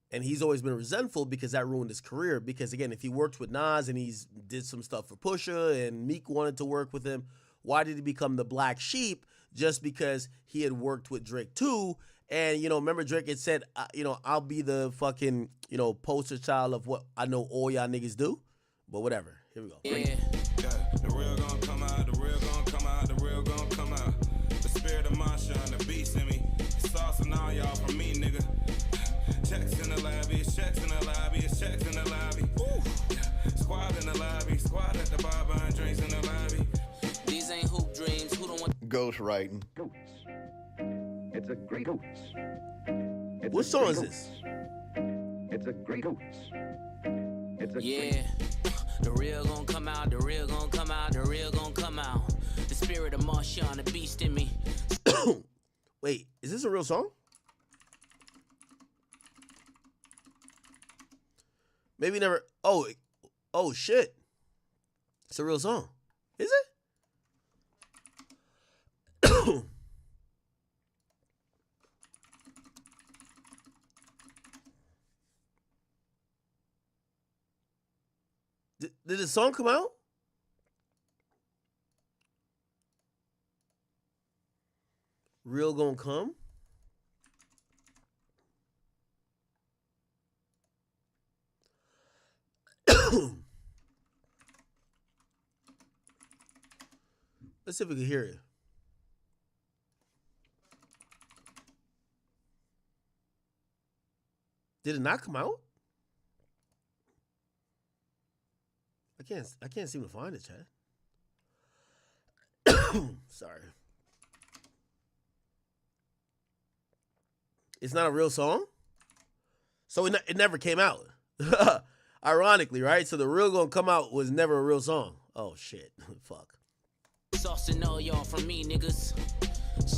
And he's always been resentful because that ruined his career. Because, again, if he worked with Nas and he's did some stuff for Pusha and Meek wanted to work with him, why did he become the black sheep just because he had worked with Drake too? And, remember Drake had said, I'll be the fucking, poster child of what I know all y'all niggas do. But whatever. Here we go. Yeah. The real gonna come out, the real gonna come out, the real gonna come out. The spirit of Masha and the beast in me. It's saucing all y'all from me, nigga. Checks in the lobby, it's checks in the lobby, it's checks in the lobby. Squad in the lobby, squad at the bar buying drinks in the lobby. These ain't hoop dreams, who don't want Ghost writing. It's a great hoots. What song is this? It's a great hoots. It's a yeah. The real gon' come out, the real gon' come out, the real gon' come out. The spirit of Marshawn, the beast in me. Wait, is this a real song? Maybe never. Oh shit. It's a real song. Is it? Did the song come out? Real gonna come? Let's see if we can hear it. Did it not come out? I can't seem to find it, Chad. Sorry. It's not a real song? So it never came out. Ironically, right? So the real gonna come out was never a real song. Oh shit. Fuck. Saucing all y'all from me, niggas.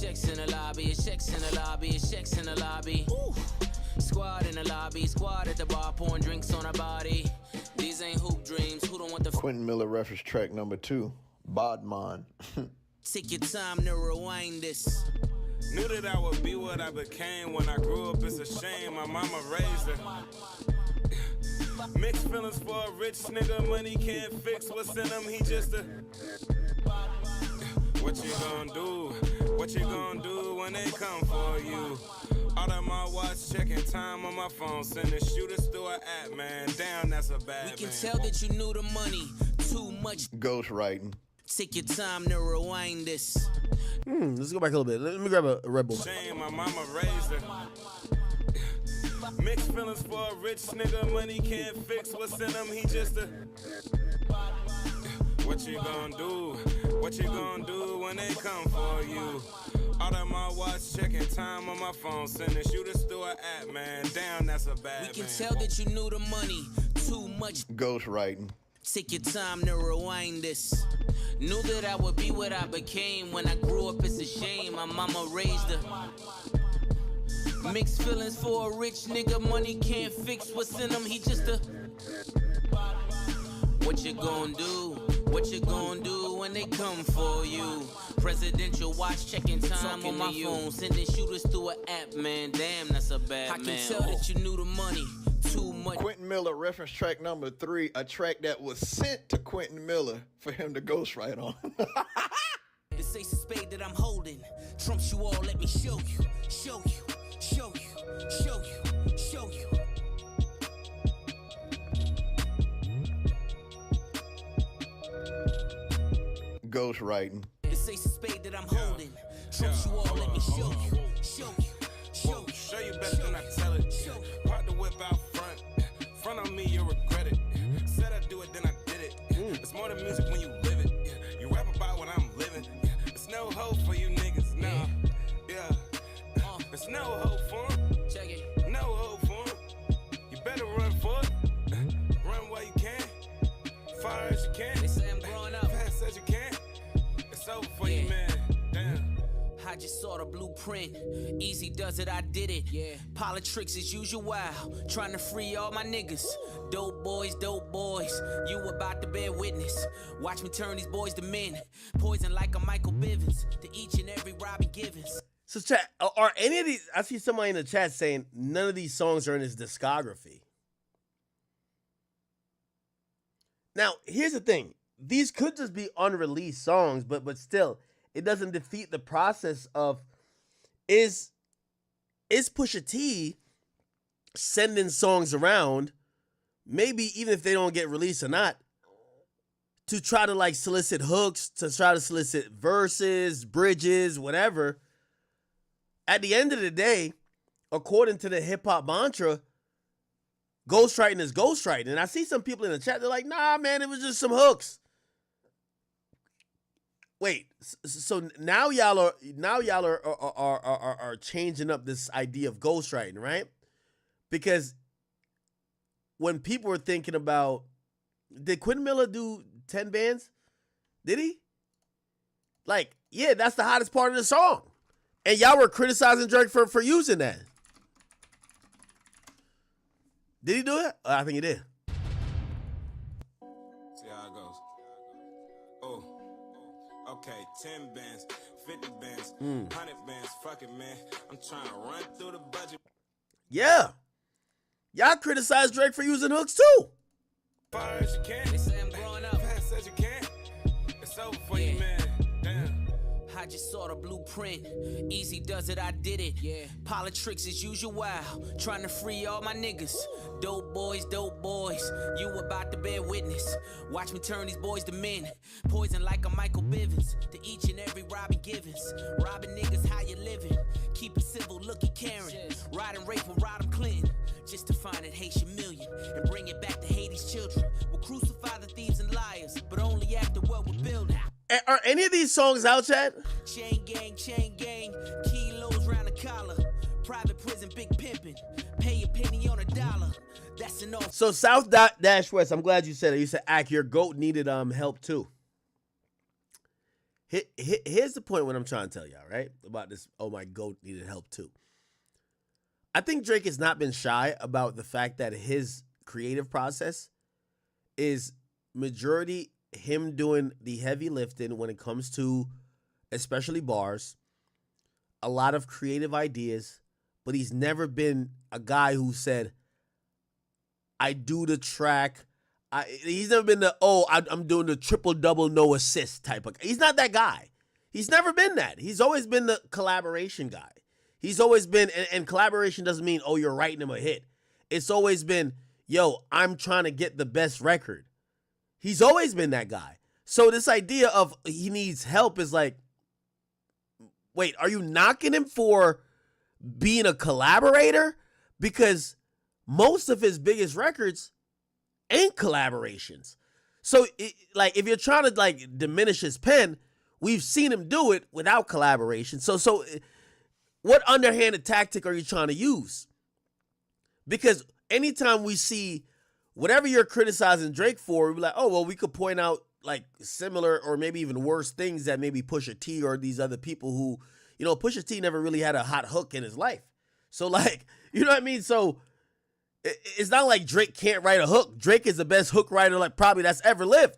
Checks in the lobby, it's checks in the lobby, it's checks in the lobby. Ooh. Squad in the lobby, squad at the bar pouring drinks on our body. These ain't hoop dreams, who don't want the Quentin Miller reference track number 2, Bodman. Take your time to rewind this. Knew that I would be what I became when I grew up. It's a shame my mama raised her. Mixed feelings for a rich nigga. Money can't fix what's in him. He just a. What you gonna do? What you gonna do when they come for you? Out of my watch, checking time on my phone. Sending shooters through an app, man. Damn, that's a bad We can tell that you knew the money. Too much. Ghost writing. Take your time to rewind this. Let's go back a little bit. Let me grab a Red Bull. Shame, my mama raised her. Mixed feelings for a rich nigga. Money can't fix what's in him. He just a. What you gonna do? What you gonna do when they come for you? All that my watch, checking time on my phone, sending shooters through an app, man. Damn, that's a bad We can man. tell that you knew the money too much. Ghostwriting. Take your time to rewind this. Knew that I would be what I became. When I grew up, it's a shame. My mama raised her. Mixed feelings for a rich nigga. Money can't fix what's in him. He just a. What you gonna do? What you gonna do when they come for you? Presidential watch, checking time on my phone, sending shooters through an app, man. Damn, that's a bad man. I can tell that you knew the money too much. Quentin Miller, reference track number 3, a track that was sent to Quentin Miller for him to ghostwrite on. This ace of spade that I'm holding trumps you all. Let me show you, show you, show you, show you, show you. Ghostwriting. This ace of spade that I'm holding trumps you all. Let me show you, show you, show you. Show you better than I tell it. Park the whip out front. Front on me, you'll regret it. Said I'd do it, then I did it. It's more than music when you live it. You rap about what I'm living. There's no hope for you niggas, no. Yeah. There's no hope for 'em. Check it. No hope for 'em. You better run for it. Run while you can. Far as you can. They say I'm growing up. Fast as you can. It's over for you, man. Damn. I just saw the blueprint. Easy does it, I did it. Yeah. Politics as usual. Trying to free all my niggas. Dope boys, you about to bear witness. Watch me turn these boys to men. Poison like a Michael Bivins. To each and every Robin Givens. So chat, are any of these, I see somebody in the chat saying none of these songs are in his discography. Now, here's the thing. These could just be unreleased songs, but still, it doesn't defeat the process of is Pusha T sending songs around, maybe even if they don't get released or not, to try to like solicit hooks, to try to solicit verses, bridges, whatever. At the end of the day, according to the hip hop mantra, ghostwriting is ghostwriting. And I see some people in the chat, they're like, nah, man, it was just some hooks. Wait, so now y'all are changing up this idea of ghostwriting, right? Because when people were thinking about, did Quentin Miller do 10 bands? Did he? Like, yeah, that's the hottest part of the song. And y'all were criticizing Drake for using that. Did he do it? I think he did. See how it goes. Oh, okay, 10 bands, 50 bands, 100 bands, fuck it, man. I'm trying to run through the budget. Yeah. Y'all criticize Drake for using hooks too. Far as you can. They say I'm growing up. Fast as you can. It's over for you, man. Damn. I just saw the blueprint. Easy does it, I did it. Yeah. Politics as usual. Trying to free all my niggas. Dope boys, you about to bear witness. Watch me turn these boys to men. Poison like a Michael Bivins. To each and every Robin Givens. Robbing niggas, how you living? Keep it civil, look at Karen. Riding rape with Rodham Clinton. Just to find an Haitian million and bring it back to Haiti's children. We'll crucify the thieves and liars, but only after what we're building. Are any of these songs out, Chad? Chain gang, kilos round the collar. Private prison, big pimpin'. Pay a penny on a dollar. That's enough. So South Dash West, I'm glad you said it. You said, Ak, your GOAT needed help too. Here's the point what I'm trying to tell y'all, right? About this, oh, my GOAT needed help too. I think Drake has not been shy about the fact that his creative process is majority him doing the heavy lifting when it comes to especially bars, a lot of creative ideas, but he's never been a guy who said, I do the track. He's never been I'm doing the triple-double, no assist type of guy. He's not that guy. He's never been that. He's always been the collaboration guy. He's always been, and collaboration doesn't mean, oh, you're writing him a hit. It's always been, yo, I'm trying to get the best record. He's always been that guy. So this idea of he needs help is like, wait, are you knocking him for being a collaborator? Because most of his biggest records ain't collaborations. So like, if you're trying to like diminish his pen, we've seen him do it without collaboration. So what underhanded tactic are you trying to use? Because anytime we see whatever you're criticizing Drake for, we're like, oh, well, we could point out like similar or maybe even worse things that maybe Pusha T or these other people who, Pusha T never really had a hot hook in his life. So like, you know what I mean? So it's not like Drake can't write a hook. Drake is the best hook writer like probably that's ever lived.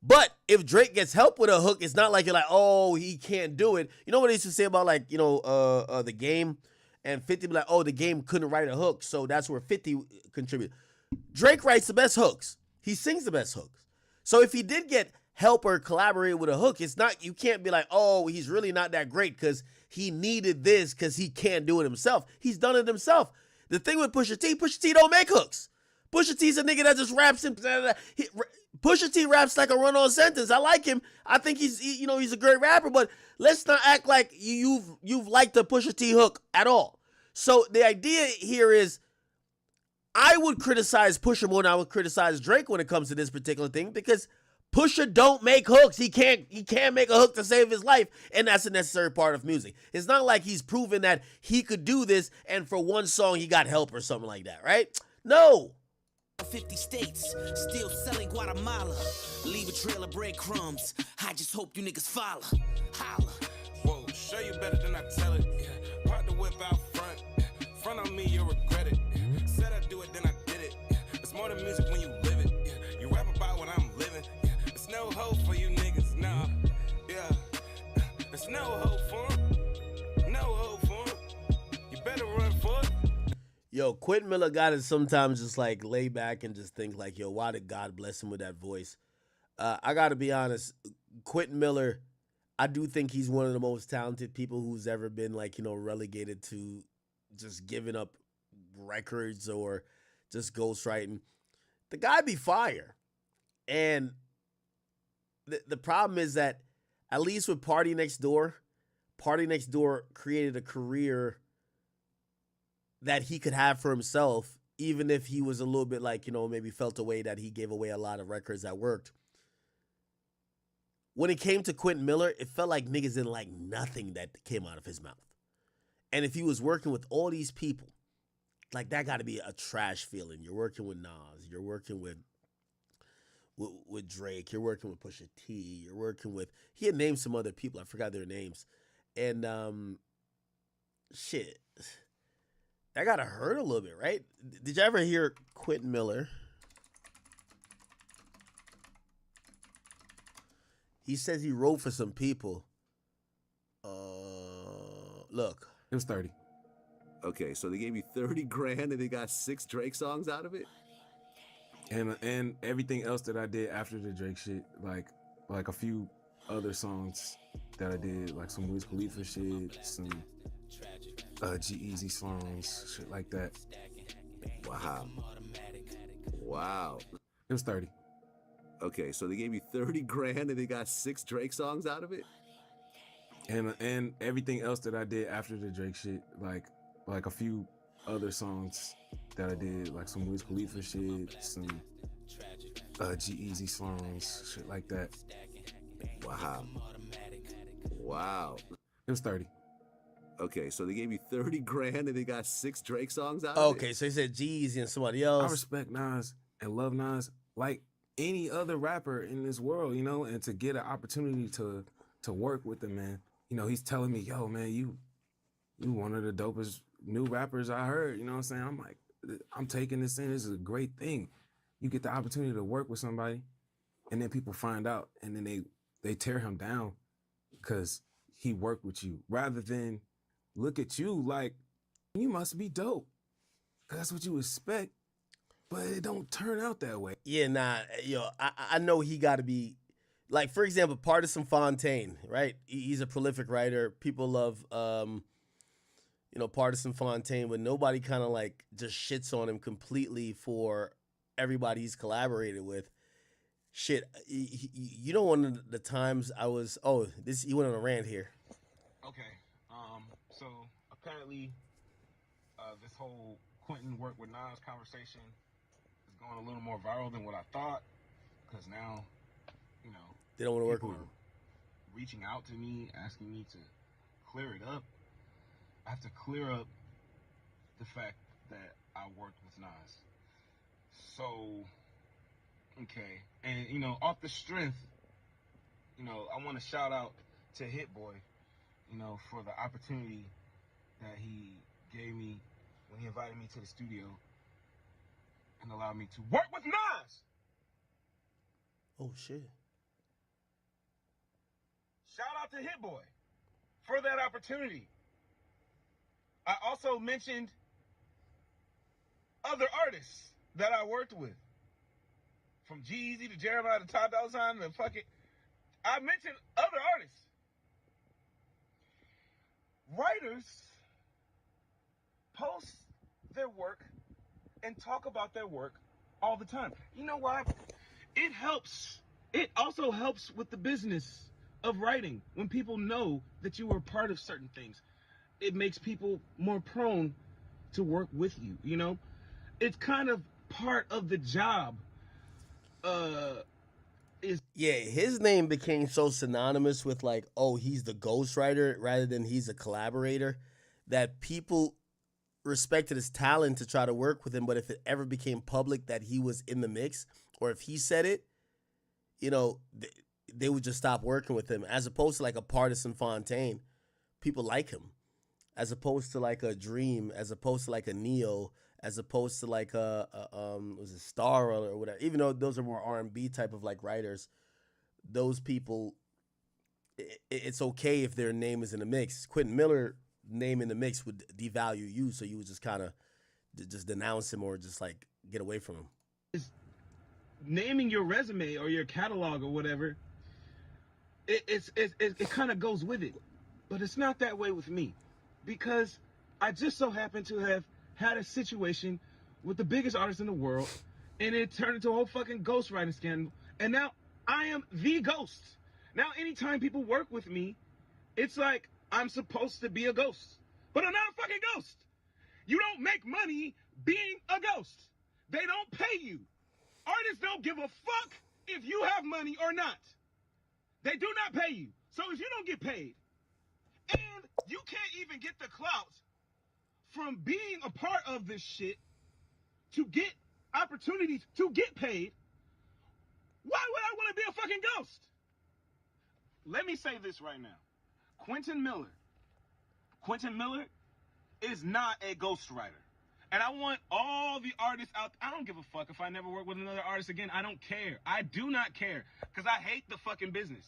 But if Drake gets help with a hook, it's not like you're like, oh, he can't do it. You know what they used to say about like, The Game, and 50 be like, oh, The Game couldn't write a hook, so that's where 50 contributed. Drake writes the best hooks. He sings the best hooks. So if he did get help or collaborate with a hook, it's not, you can't be like, oh, he's really not that great because he needed this because he can't do it himself. He's done it himself. The thing with Pusha T don't make hooks. Pusha T's a nigga that just raps him. Pusha T raps like a run-on sentence. I like him. I think he's a great rapper, but let's not act like you've liked the Pusha T hook at all. So the idea here is I would criticize Pusha more than I would criticize Drake when it comes to this particular thing because Pusha don't make hooks. He can't make a hook to save his life, and that's a necessary part of music. It's not like he's proven that he could do this and for one song he got help or something like that, right? No. 50 states, still selling Guatemala. Leave a trail of breadcrumbs. I just hope you niggas follow. Holla. Whoa, show you better than I tell it. Park the whip out front. Front on me, you'll regret it. Said I'd do it, then I did it. It's more than music when you live it. You rap about what I'm living. It's no hope for you niggas, nah. Yeah. There's no hope for 'em. No hope for 'em. You better run for it. Yo, Quentin Miller got to sometimes just like lay back and just think like, yo, why did God bless him with that voice? I got to be honest, Quentin Miller, I do think he's one of the most talented people who's ever been like, relegated to just giving up records or just ghostwriting. The guy be fire. And the problem is that at least with Party Next Door created a career that he could have for himself, even if he was a little bit like, maybe felt a way that he gave away a lot of records that worked. When it came to Quentin Miller, it felt like niggas didn't like nothing that came out of his mouth. And if he was working with all these people, like that got to be a trash feeling. You're working with Nas, you're working with Drake, you're working with Pusha T, you're working with, he had named some other people, I forgot their names. And shit. That gotta hurt a little bit, right? Did you ever hear Quentin Miller? He says he wrote for some people. Look. It was 30. Okay, so they gave you 30 grand and they got 6 Drake songs out of it? And everything else that I did after the Drake shit, like a few other songs that I did, like some Wiz Khalifa shit, some G-Eazy songs, shit like that. Wow. It was 30. Okay, so they gave you 30 grand and they got 6 Drake songs out of it? And everything else that I did after the Drake shit, like a few other songs that I did, like some Wiz Khalifa shit, some G-Eazy songs, shit like that. Wow. It was 30. Okay, so they gave you 30 grand and they got 6 Drake songs out of it? Okay, so he said G-Eazy and somebody else. I respect Nas and love Nas like any other rapper in this world, and to get an opportunity to work with him, man. He's telling me, yo, man, you one of the dopest new rappers I heard, you know what I'm saying? I'm like, I'm taking this in. This is a great thing. You get the opportunity to work with somebody, and then people find out, and then they tear him down because he worked with you, rather than look at you like you must be dope. That's what you expect, but it don't turn out that way. Yeah, nah, I know he got to be, like, for example, Partisan Fontaine, right? He's a prolific writer. People love, Partisan Fontaine, but nobody kind of like just shits on him completely for everybody he's collaborated with. Shit, one of the times I was, he went on a rant here. Okay, so apparently this whole Quentin work with Nas conversation is going a little more viral than what I thought, because now, they don't want to work with him. reaching out to me, asking me to clear it up, I have to clear up the fact that I worked with Nas. So, okay. And, you know, off the strength, you know, I want to shout out to Hit Boy, you know, for the opportunity that he gave me when he invited me to the studio and allowed me to work with Nas. Oh, shit. Shout out to Hit Boy for that opportunity. I also mentioned other artists that I worked with. From G-Eazy to Jeremiah to Ty Dolla $ign to fucking... I mentioned other artists. Writers post their work and talk about their work all the time. You know why? It helps. It also helps with the business of writing. When people know that you were part of certain things, it makes people more prone to work with you, you know? It's kind of part of the job. Yeah, his name became so synonymous with like, oh, he's the ghostwriter rather than he's a collaborator, that people respected his talent to try to work with him. But if it ever became public that he was in the mix, or if he said it, you know, they would just stop working with him. As opposed to like a Partisan Fontaine, people like him. As opposed to like a Dream, as opposed to like a Neo, as opposed to like was it Star or whatever. Even though those are more R&B type of like writers, those people, it's okay if their name is in the mix. Quentin Miller name in the mix would devalue you, so you would just kind of just denounce him or just like get away from him. Naming your resume or your catalog or whatever, it kind of goes with it. But it's not that way with me, because I just so happen to have had a situation with the biggest artist in the world, and it turned into a whole fucking ghostwriting scandal. And now I am the ghost. Now anytime people work with me, it's like I'm supposed to be a ghost. But I'm not a fucking ghost. You don't make money being a ghost. They don't pay you. Artists don't give a fuck if you have money or not. They do not pay you. So if you don't get paid, and you can't even get the clout from being a part of this shit to get opportunities to get paid, why would I want to be a fucking ghost? Let me say this right now. Quentin Miller is not a ghostwriter. And I want all the artists out. I don't give a fuck if I never work with another artist again. I don't care. I do not care, because I hate the fucking business.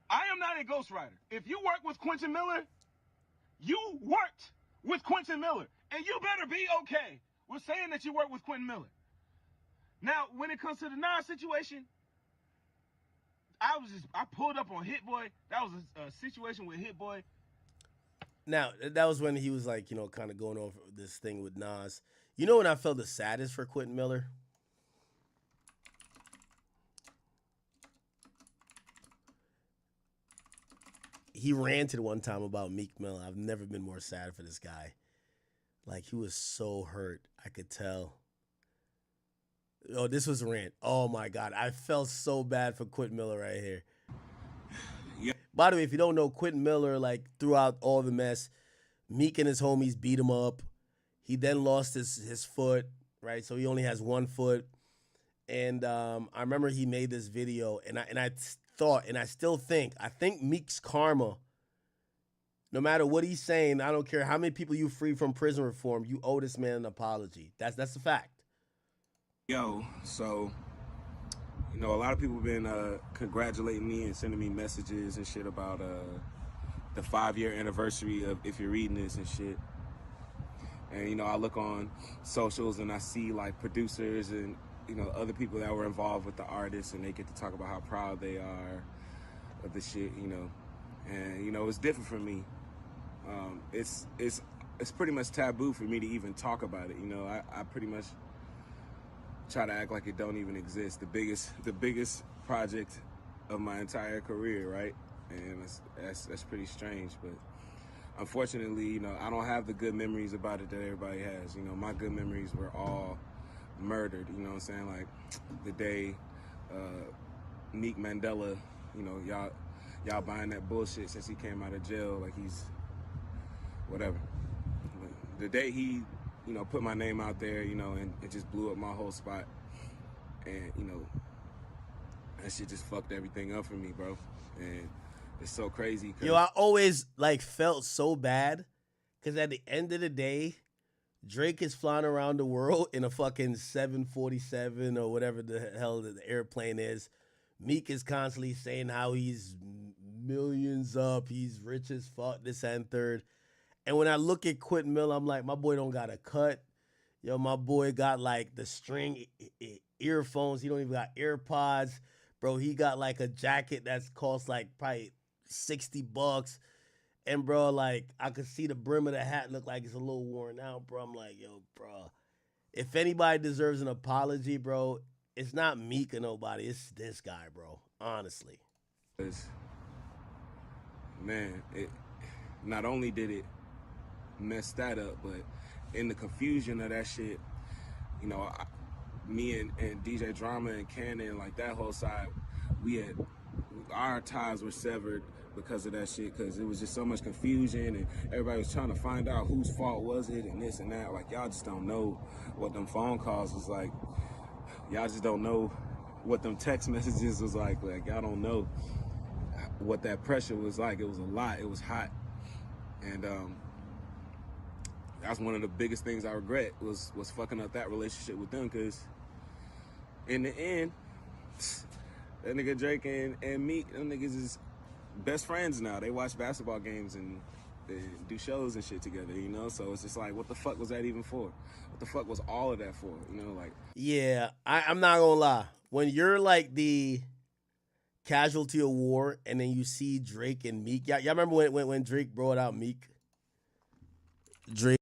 I am not a ghostwriter. If you work with Quentin Miller, you worked with Quentin Miller, and you better be okay with saying that you work with Quentin Miller. Now, when it comes to the Nas situation, I pulled up on Hit Boy. That was a situation with Hit Boy. Now, that was when he was like, you know, kind of going over this thing with Nas. You know when I felt the saddest for Quentin Miller? He ranted one time about Meek Mill. I've never been more sad for this guy. Like, he was so hurt. I could tell. Oh, this was a rant. Oh, my God. I felt so bad for Quentin Miller right here. Yeah. By the way, if you don't know, Quentin Miller, like, throughout all the mess, Meek and his homies beat him up. He then lost his foot, right? So he only has one foot. And I remember he made this video, and I thought, and I still think, I think Meek's karma, no matter what he's saying, I don't care how many people you free from prison reform, you owe this man an apology. That's a fact. Yo, so, you know, a lot of people have been congratulating me and sending me messages and shit about the 5-year anniversary of If You're Reading This and shit. And, you know, I look on socials and I see, like, producers and, you know, other people that were involved with the artists, and they get to talk about how proud they are of the shit, you know. And, you know, it's different for me. It's pretty much taboo for me to even talk about it, you know. I pretty much try to act like it don't even exist. The biggest project of my entire career, right? And that's pretty strange, but unfortunately, you know, I don't have the good memories about it that everybody has. You know, my good memories were all murdered, you know what I'm saying? Like the day Meek Mandela You know, y'all buying that bullshit since he came out of jail, like he's whatever. The day he, you know, put my name out there, you know, and it just blew up my whole spot. And, you know, that shit just fucked everything up for me, bro. And it's so crazy. Yo, I always like felt so bad because at the end of the day, Drake is flying around the world in a fucking 747 or whatever the hell the airplane is. Meek is constantly saying how he's millions up, he's rich as fuck, this and third. And when I look at Quentin Miller, I'm like, my boy don't got a cut. Yo, my boy got like the string earphones. He don't even got AirPods. Bro, he got like a jacket that's cost like probably $60. And bro, like I could see the brim of the hat look like it's a little worn out, bro. I'm like, yo, bro, if anybody deserves an apology, bro, it's not Meek or nobody. It's this guy, bro. Honestly. Man, it not only did it mess that up, but in the confusion of that shit, you know, me and DJ Drama and Cannon, like that whole side, our ties were severed because of that shit, because it was just so much confusion and everybody was trying to find out whose fault was it and this and that. Like, y'all just don't know what them phone calls was like. Y'all just don't know what them text messages was like. Like, y'all don't know what that pressure was like. It was a lot. It was hot. And that's one of the biggest things I regret was fucking up that relationship with them, because in the end, that nigga Drake and Meek, them niggas is best friends now. They watch basketball games and do shows and shit together, you know? So it's just like, what the fuck was that even for? What the fuck was all of that for, you know? Like, Yeah, I'm not gonna lie. When you're like the casualty of war and then you see Drake and Meek, y'all remember when Drake brought out Meek? Drake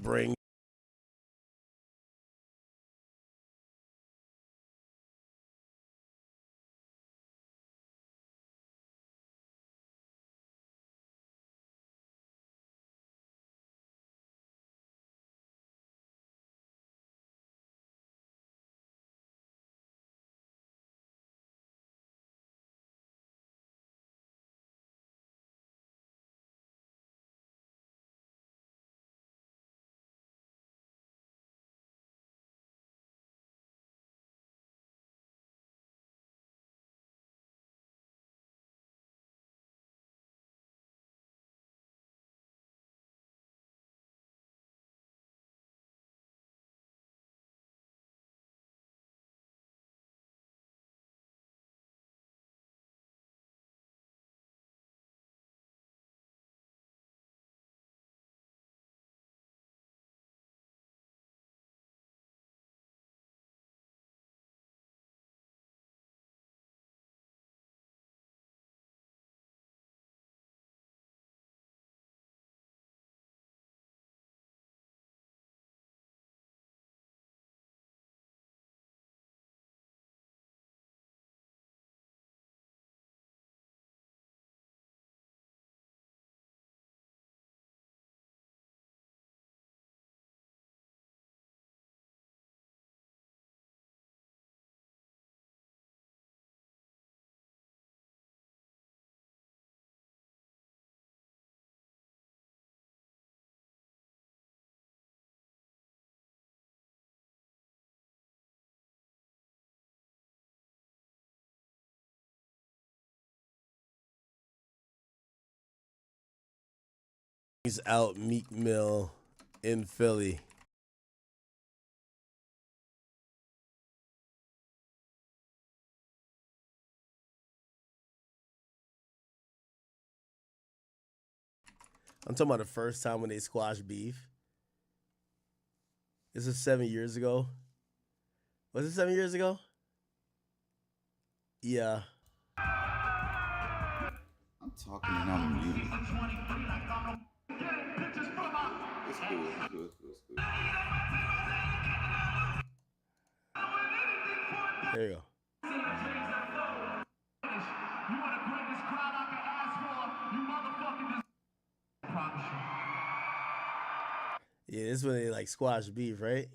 bring He's out Meek Mill in Philly. I'm talking about the first time when they squashed beef. This is 7 years ago. Was it 7 years ago? Yeah. I'm talking and I'm muted. It's cool. It's cool. It's cool. There you go. Yeah, this is when they like squash beef, right?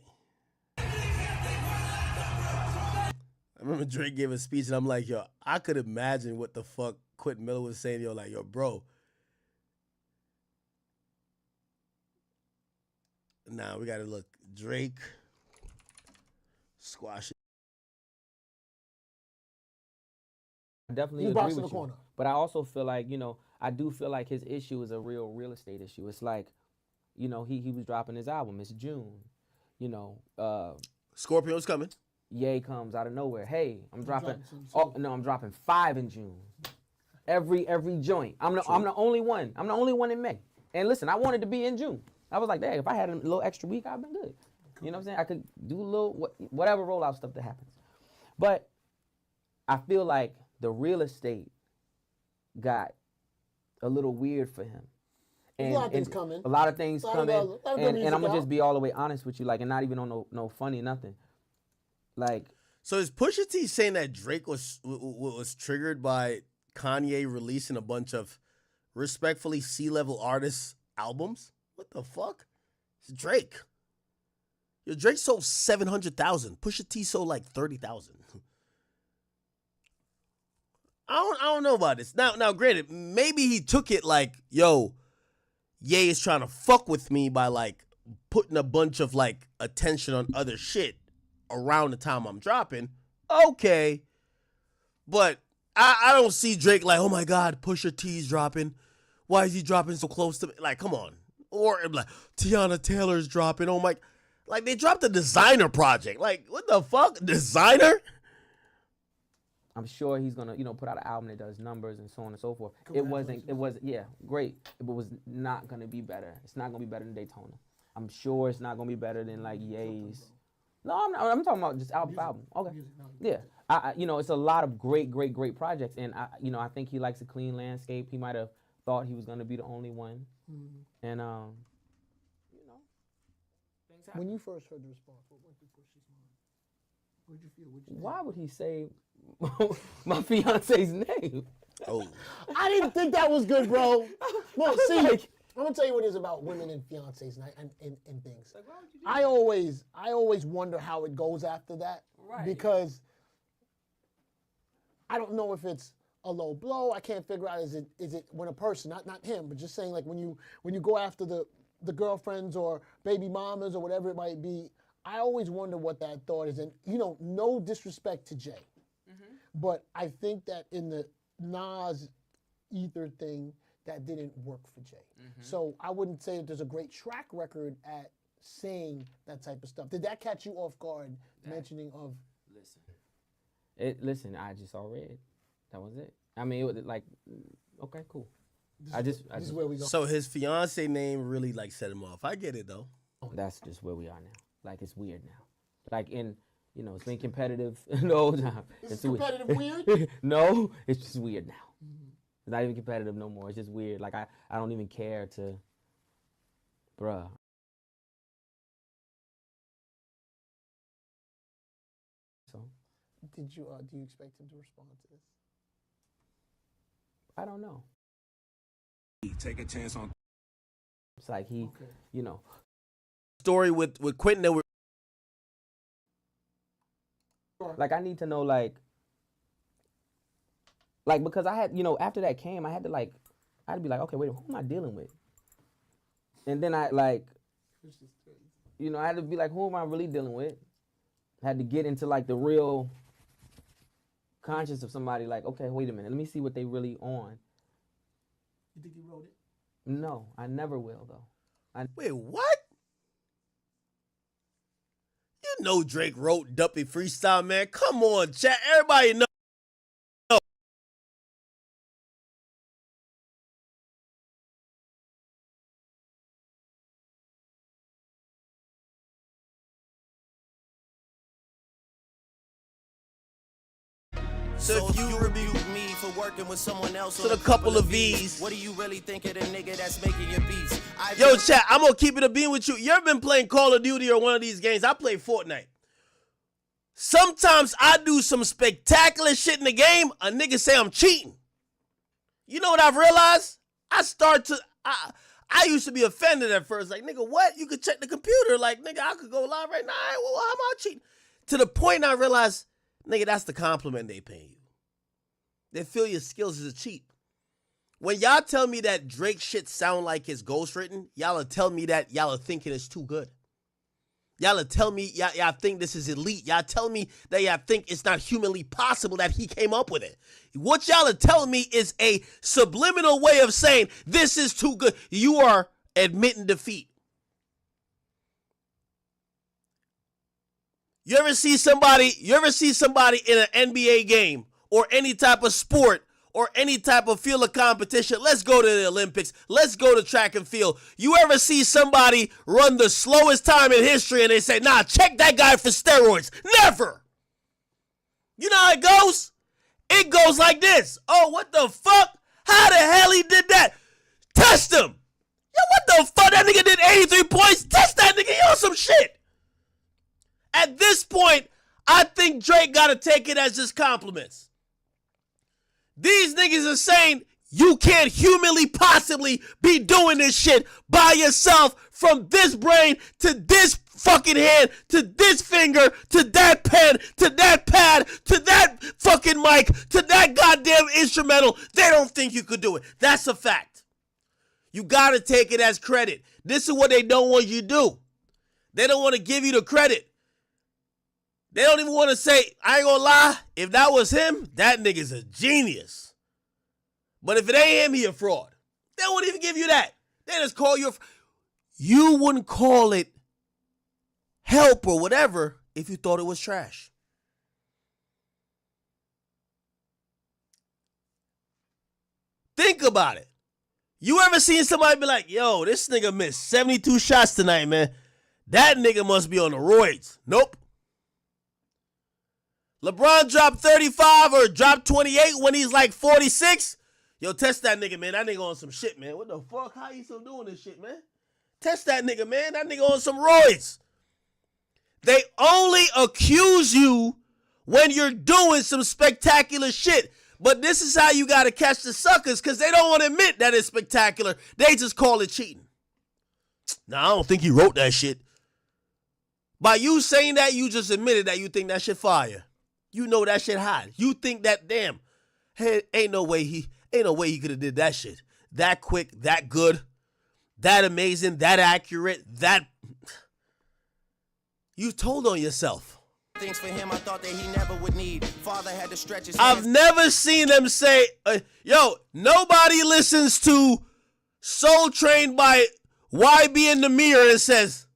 I remember Drake gave a speech and I'm like, yo, I could imagine what the fuck Quentin Miller was saying. Yo, like, yo, bro. Nah, we gotta look. Drake squash it. I definitely He's agree boxing with the you. corner. But I also feel like, you know, I do feel like his issue is a real estate issue. It's like, you know, he was dropping his album. It's June. You know, Scorpio's coming. Ye comes out of nowhere. Hey, I'm dropping. dropping some Oh no, I'm dropping 5 in June. Every joint. I'm the only one. I'm the only one in May. And listen, I wanted to be in June. I was like, dang, if I had a little extra week, I'd been good. You know what I'm saying? I could do a little whatever rollout stuff that happens. But I feel like the real estate got a little weird for him. There's a lot of things coming. A lot of things coming. And I'm gonna out. just be all the way honest with you, like, and not even on no funny nothing. Like, So is Pusha T saying that Drake was triggered by Kanye releasing a bunch of respectfully C-level artists' albums? What the fuck? It's Drake. Yo, Drake sold 700,000. Pusha T sold like 30,000. I don't know about this. Now, granted, maybe he took it like, yo, Ye is trying to fuck with me by like putting a bunch of like attention on other shit around the time I'm dropping. Okay. But I don't see Drake like, oh my God, Pusha T's dropping. Why is he dropping so close to me? Like, come on. Or like, Tiana Taylor's dropping. Oh my. Like, they dropped a designer project. Like, what the fuck? Designer? I'm sure he's gonna, you know, put out an album that does numbers and so on and so forth. It wasn't, yeah, great. It was not gonna be better. It's not gonna be better than Daytona. I'm sure it's not gonna be better than like Ye's. No, I'm talking about just album. Okay. Yeah. I you know, it's a lot of great projects, and you know, I think he likes a clean landscape. He might have thought he was gonna be the only one, and you know, things happen. When you first heard the response, what went through Pusha's mind? What did you feel? Why would he say my fiance's name? Oh, I didn't think that was good, bro. Well, see, I'm gonna tell you what it is about women and fiancés and things. Like, why would you do I always wonder how it goes after that, Right. because I don't know if it's a low blow. I can't figure out is it when a person, not him, but just saying like when you go after the girlfriends or baby mamas or whatever it might be. I always wonder what that thought is, and you know, no disrespect to Jay, but I think that in the Nas Ether thing, that didn't work for Jay. So I wouldn't say that there's a great track record at saying that type of stuff. Did that catch you off guard, mentioning of? Listen, I just saw red. That was it. I mean, it was like, okay, cool. This is where we go. So his fiance name really like set him off. I get it though. That's just where we are now. Like, it's weird now. Like, you know, it's been competitive the whole time. Is competitive weird? No, it's just weird now. It's not even competitive no more. It's just weird. Like, I don't even care to, bruh. So. Do you expect him to respond to this? I don't know. Take a chance on. It's like he, you know. Story with Quentin that Like, I need to know, like, because I had, you know, after that came, I had to be like, okay, wait, who am I dealing with? And then I, like, you know, I had to be like, who am I really dealing with? I had to get into, like, the real conscience of somebody, like, okay, wait a minute, let me see what they really on. You think he wrote it? No, I never will though. Wait, what? You know Drake wrote Duppy Freestyle, man. Come on, chat. Everybody know. So if you rebuke me for working with someone else to the couple of V's, what do you really think of the nigga that's making your beats? Yo, chat, I'm gonna keep it a bean with you. You ever been playing Call of Duty or one of these games? I play Fortnite. Sometimes I do some spectacular shit in the game, a nigga say I'm cheating. You know what I've realized? I used to be offended at first. Like, nigga, what? You could check the computer. Like, nigga, I could go live right now. Well, how am I cheating? To the point I realized, nigga, that's the compliment they pay you. They feel your skills as a cheat. When y'all tell me that Drake shit sound like it's ghostwritten, y'all will tell me that y'all are thinking it's too good. Y'all will tell me y'all think this is elite. Y'all tell me that y'all think it's not humanly possible that he came up with it. What y'all are telling me is a subliminal way of saying this is too good. You are admitting defeat. You ever see somebody in an NBA game or any type of sport or any type of field of competition? Let's go to the Olympics. Let's go to track and field. You ever see somebody run the slowest time in history and they say, nah, check that guy for steroids? Never. You know how it goes? It goes like this. Oh, what the fuck? How the hell he did that? Test him. Yo, what the fuck? That nigga did 83 points. Test that nigga. He on some shit. At this point, I think Drake got to take it as just compliments. These niggas are saying you can't humanly possibly be doing this shit by yourself from this brain to this fucking hand to this finger to that pen to that pad to that fucking mic to that goddamn instrumental. They don't think you could do it. That's a fact. You got to take it as credit. This is what they don't want you to do. They don't want to give you the credit. They don't even want to say, I ain't gonna lie, if that was him, that nigga's a genius. But if it ain't him, he a fraud. They won't even give you that. They just call you you wouldn't call it help or whatever if you thought it was trash. Think about it. You ever seen somebody be like, yo, this nigga missed 72 shots tonight, man. That nigga must be on the roids. Nope. LeBron dropped 35 or dropped 28 when he's like 46. Yo, test that nigga, man. That nigga on some shit, man. What the fuck? How you still doing this shit, man? Test that nigga, man. That nigga on some roids. They only accuse you when you're doing some spectacular shit. But this is how you got to catch the suckers, because they don't want to admit that it's spectacular. They just call it cheating. Nah, I don't think he wrote that shit. By you saying that, you just admitted that you think that shit fire. You know that shit hot. You think that, damn, hey, ain't no way he could have did that shit. That quick, that good, that amazing, that accurate, that... You told on yourself. Things for him I thought that he never would need. Father had to stretch his I've never seen them say, yo, nobody listens to Soul Train by YB in the Mirror and says,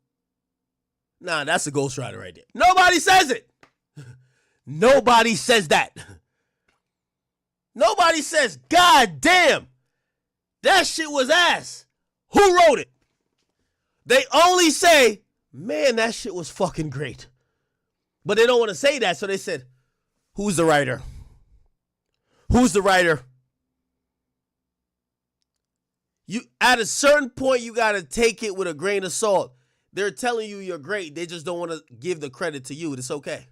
nah, that's a ghostwriter right there. Nobody says it. Nobody says that. Nobody says, God damn, that shit was ass. Who wrote it? They only say, man, that shit was fucking great. But they don't want to say that, so they said, who's the writer? Who's the writer? You at a certain point, you got to take it with a grain of salt. They're telling you you're great. They just don't want to give the credit to you. It's okay.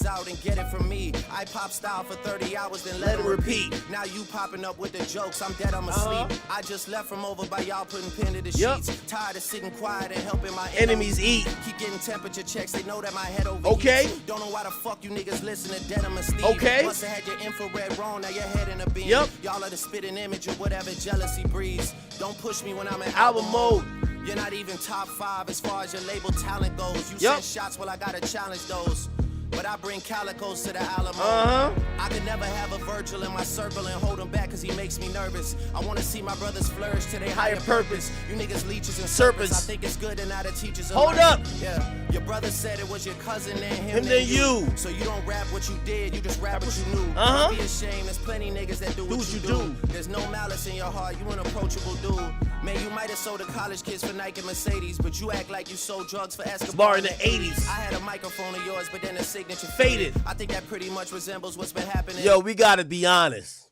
Out and get it from me. I pop style for 30 hours, then let it repeat. Now you popping up with the jokes. I'm dead, I'm asleep. I just left from over by y'all putting pen to the sheets. Tired of sitting quiet and helping my enemies eat. Keep getting temperature checks. They know that my head over. Okay. Don't know why the fuck you niggas listen to Dead, I'm a Steve. Okay. Once I had your infrared wrong, now your head in a beam. Yep. Y'all are the spitting image of whatever jealousy breeds. Don't push me when I'm in album mode. You're not even top 5 as far as your label talent goes. You send shots, well I gotta challenge those. but I bring calicos to the Alamo. I could never have a Virgil in my circle and hold him back cause he makes me nervous. I wanna see my brothers flourish to their higher purpose. You niggas leeches and serpents. I think it's good and now the teachers are Hold learning. up. Yeah, your brother said it was your cousin and him Than you. So you don't rap what you did, you just rap what you knew. Don't be ashamed, there's plenty niggas that do what you do. There's no malice in your heart, you an approachable dude. Man, you might have sold to college kids for Nike and Mercedes, but you act like you sold drugs for Escobar in the 80s. I had a microphone of yours, but then the signature faded. I think that pretty much resembles what's been happening. Yo, we gotta be honest.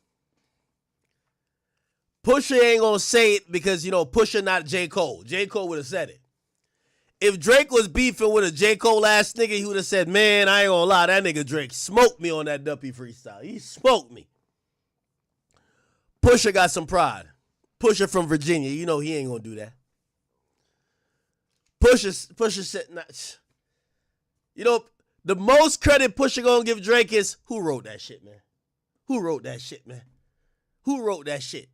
Pusha ain't gonna say it because, you know, Pusha not J. Cole. J. Cole would have said it. If Drake was beefing with a J. Cole ass nigga, he would have said, man, I ain't gonna lie, that nigga Drake smoked me on that Duppy freestyle. He smoked me. Pusha got some pride. Pusha from Virginia, you know he ain't gonna do that. Pusha said, nah, you know, the most credit Pusha gonna give Drake is, who wrote that shit, man? Who wrote that shit, man? Who wrote that shit?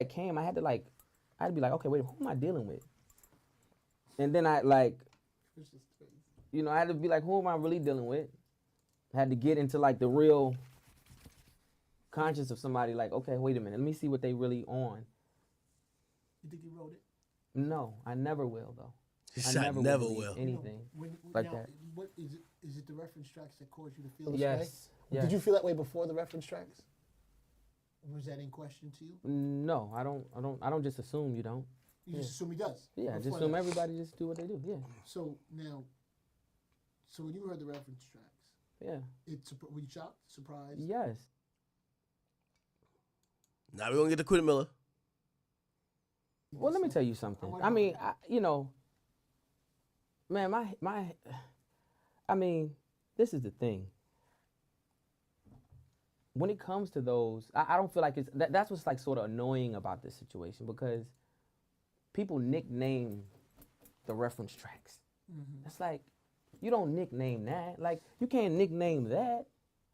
It came, I had to be like, okay, wait, who am I dealing with? And then I you know, I had to be like, who am I really dealing with? I had to get into like the real conscious of somebody, like, okay, wait a minute, let me see what they really on. You think you wrote it? No, I never will though. I never will. Anything Now, that. What is it? Is it the reference tracks that caused you to feel this Yes. way? Yes. Did you feel that way before the reference tracks? Was that in question to you? No, I don't just assume you don't. You just assume he does. Yeah, just Before assume that. everybody just do what they do. Yeah. So now, so when you heard the reference tracks, Yeah. were you shocked, surprised? Yes. Now we're gonna get to Quentin Miller. Well, let me tell you something. I mean, you know, man, I mean, this is the thing. When it comes to those, I don't feel like that's what's like sort of annoying about this situation, because people nickname the reference tracks. It's like, you don't nickname that. Like, you can't nickname that.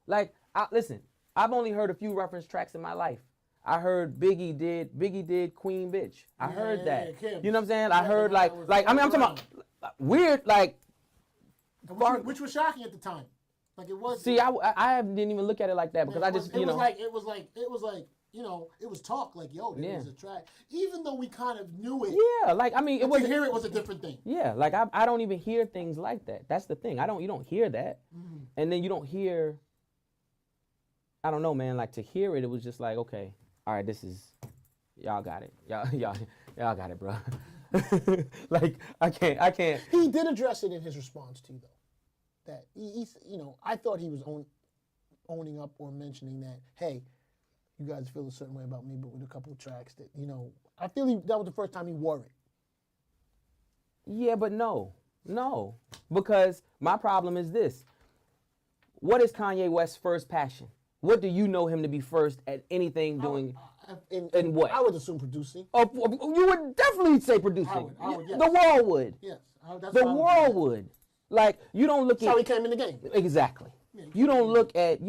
Like, listen, I've only heard a few reference tracks in my life. I heard Biggie did Queen Bitch. I heard that. Kim. You know what I'm saying? I heard like I mean, I'm talking about weird, like. Which was shocking at the time. Like it was. See, I didn't even look at it like that because I just, you know. It was like, you know, it was talk like, yo, there was a track. Even though we kind of knew it. Yeah, like, I mean, it was. To hear it was a different thing. Yeah, like I don't even hear things like that. That's the thing. You don't hear that. And then you don't hear, I don't know, man, like to hear it, it was just like, okay, all right, this is, y'all got it. Y'all got it, bro. Like, I can't. He did address it in his response to you, though. That he's, you know, I thought he was owning up or mentioning that, hey, you guys feel a certain way about me, but with a couple of tracks that, you know, I feel that was the first time he wore it. Yeah, but no, because my problem is this. What is Kanye West's first passion? What do you know him to be first at anything doing? In what? I would assume producing. Oh, you would definitely say producing. I would, yes. The world would. Yes. The world would. Like, you don't look That's how he came in the game. Exactly. Yeah, you don't look at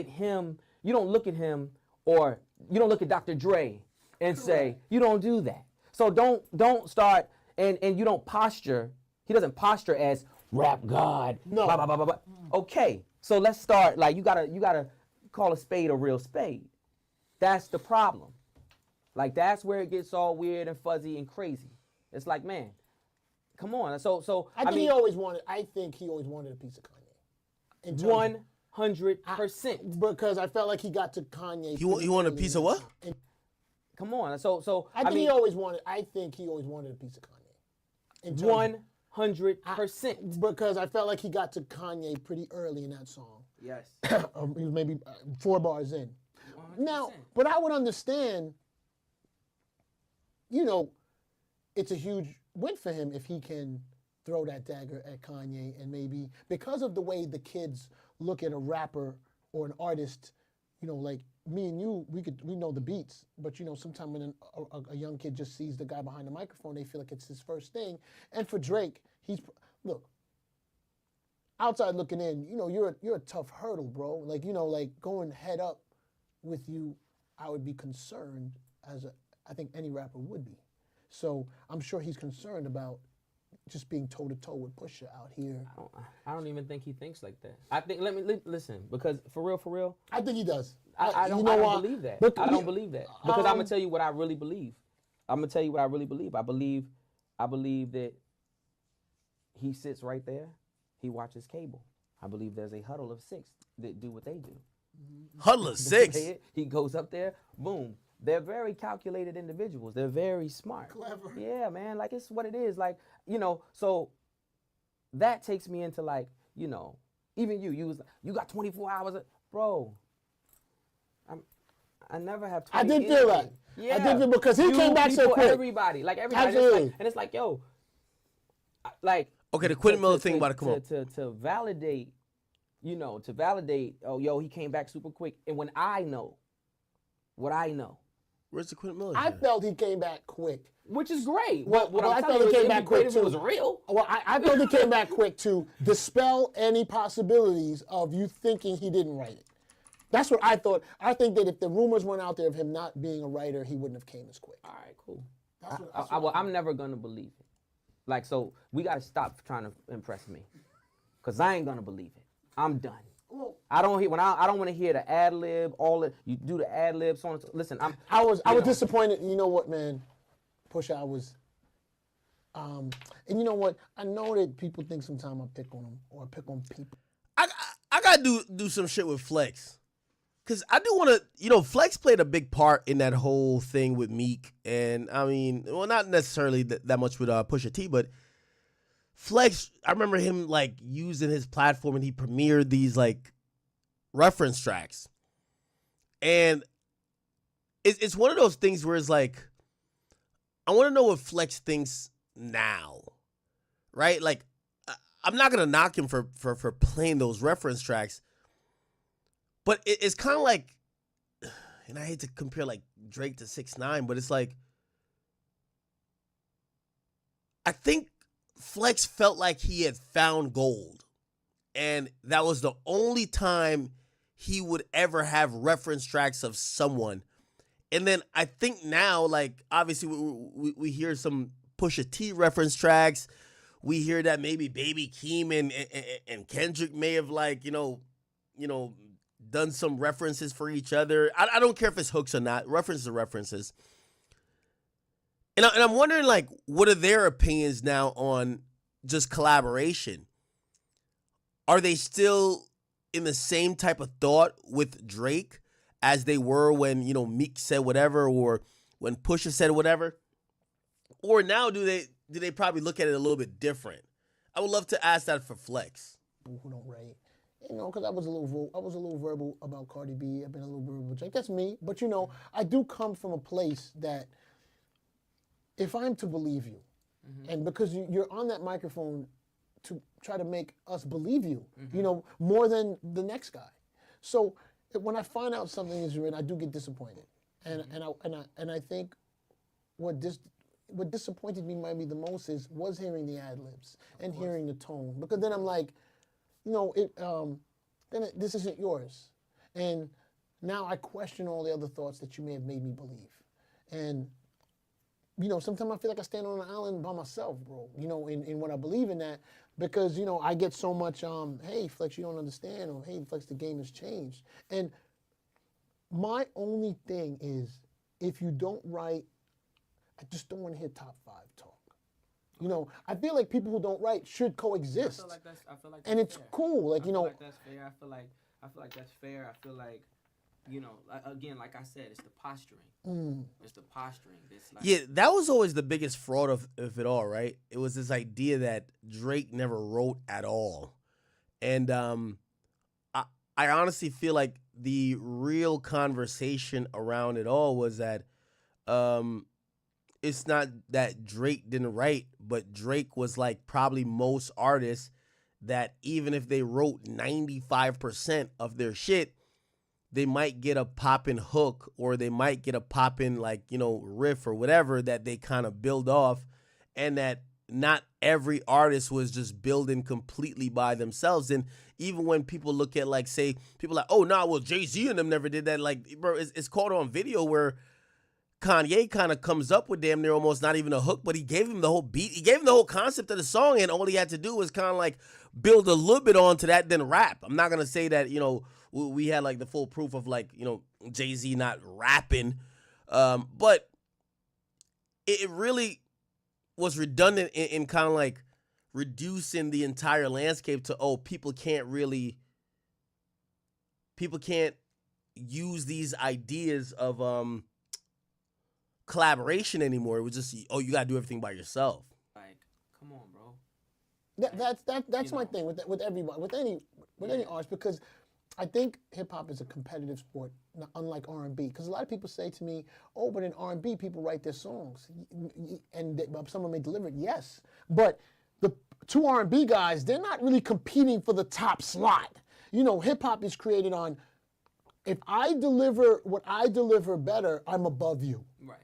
him, or you don't look at Dr. Dre and say, you don't do that. So don't start, and you don't posture. He doesn't posture as rap god. No. Blah, blah, blah, blah, blah. Okay, so let's start, like, you gotta call a spade a real spade. That's the problem. Like, that's where it gets all weird and fuzzy and crazy. It's like, man, come on. So I think he always wanted a piece of Kanye. 100%. Because I felt like he got to Kanye. You want a piece of what? Come on. So I think he always wanted a piece of Kanye. 100%. Because I felt like he got to Kanye pretty early in that song. Yes. He was maybe 4 bars in. 100%. Now, but I would understand, you know, it's a huge win for him if he can throw that dagger at Kanye, and maybe because of the way the kids look at a rapper or an artist, you know, like me and you, we know the beats, but you know, sometimes when a young kid just sees the guy behind the microphone, they feel like it's his first thing. And for Drake, look, outside looking in, you know, you're a tough hurdle, bro. Like, you know, like going head up with you, I would be concerned I think any rapper would be. So I'm sure he's concerned about just being toe to toe with Pusha out here. I don't even think he thinks like that. I think listen, because for real, I think he does. I don't believe that. But I don't believe that because I'm gonna tell you what I really believe. I believe that he sits right there. He watches cable. I believe there's a huddle of 6 that do what they do. Huddle of 6. He goes up there, boom. They're very calculated individuals. They're very smart. Clever. Yeah, man. Like, it's what it is. Like, so that takes me into, like, even you got 24 hours. Bro, I never have 20. I did feel that. Yeah. I did feel because he came back so quick. Everybody. Absolutely. And it's like, yo, like. Okay, the Quentin Miller thing about to come up. To validate, oh, yo, he came back super quick. And when I know what I know. Where's the Quentin Miller? I felt he came back quick. Which is great. Well, I felt he came back quick too. It was real. Well, I felt he came back quick to dispel any possibilities of you thinking he didn't write it. That's what I thought. I think that if the rumors went out there of him not being a writer, he wouldn't have came as quick. All right, cool. I'm never going to believe it. Like, so we got to stop trying to impress me. Because I ain't going to believe it. I'm done. Well, I don't want to hear the ad lib, you do the ad lib, so on. Listen, I was disappointed. You know what, man? Pusha, I was. And you know what? I know that people think sometimes I pick on them or pick on people. I gotta do some shit with Flex. Cause I do wanna, Flex played a big part in that whole thing with Meek. And I mean, well, not necessarily that much with Pusha T, but Flex, I remember him like using his platform and he premiered these like reference tracks. And it's one of those things where it's like, I want to know what Flex thinks now, right? Like, I'm not gonna knock him for playing those reference tracks, but it's kind of like, and I hate to compare like Drake to 6ix9ine, but it's like, I think Flex felt like he had found gold, and that was the only time he would ever have reference tracks of someone. And then I think now, like, obviously we hear some Pusha T reference tracks. We hear that maybe Baby Keem and Kendrick may have like, done some references for each other. I don't care if it's hooks or not. References are references. And I'm wondering, like, what are their opinions now on just collaboration? Are they still in the same type of thought with Drake as they were when, Meek said whatever, or when Pusha said whatever? Or now do they probably look at it a little bit different? I would love to ask that for Flex. Who don't write? Because I was a little verbal about Cardi B. I've been a little verbal with Drake. That's me. But I do come from a place that if I'm to believe you, and because you're on that microphone to try to make us believe you, more than the next guy. So when I find out something is written, I do get disappointed, and I think what disappointed me maybe the most was hearing the ad libs and hearing the tone, because then I'm like, this isn't yours, and now I question all the other thoughts that you may have made me believe, and sometimes I feel like I stand on an island by myself, bro. In what I believe in that, because I get so much, hey Flex, you don't understand, or hey Flex, the game has changed, and my only thing is, if you don't write, I just don't want to hear top 5 talk. I feel like people who don't write should coexist. I feel like and it's fair. cool. Like, I feel like that's fair. I feel like that's fair. I feel like, again, like I said, it's the posturing. It's the posturing. Yeah, that was always the biggest fraud of it all, right? It was this idea that Drake never wrote at all. And I honestly feel like the real conversation around it all was that it's not that Drake didn't write, but Drake was like probably most artists that even if they wrote 95% of their shit, they might get a poppin' hook, or they might get a poppin' riff or whatever that they kind of build off, and that not every artist was just building completely by themselves. And even when people look at people like, oh, nah, well, Jay-Z and them never did that. Like, bro, it's caught on video where Kanye kind of comes up with damn near almost not even a hook, but he gave him the whole beat. He gave him the whole concept of the song, and all he had to do was kind of like build a little bit onto that, then rap. I'm not gonna say that, you know, we had like the full proof of like, you know, Jay-Z not rapping, but it really was redundant in kind of like reducing the entire landscape to, oh, people can't use these ideas of collaboration anymore. It was just, oh, you gotta do everything by yourself. Like, come on, bro. That's my thing with everybody, with any artist, because I think hip hop is a competitive sport, unlike R&B. Because a lot of people say to me, "Oh, but in R&B, people write their songs, and someone may deliver it." Yes, but the two R&B guys, they're not really competing for the top slot. You know, hip hop is created on, if I deliver what I deliver better, I'm above you. Right.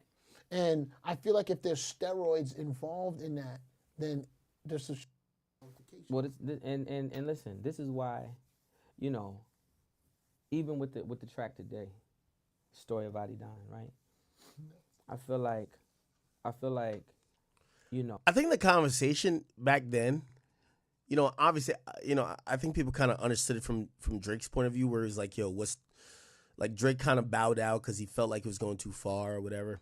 And I feel like if there's steroids involved in that, then there's a Well, and listen, this is why, you know, even with the track today, Story of Adi Dying, right? I feel like, you know. I think the conversation back then, you know, obviously, you know, I think people kind of understood it from Drake's point of view, where he's like, yo, what's, like Drake kind of bowed out because he felt like he was going too far or whatever.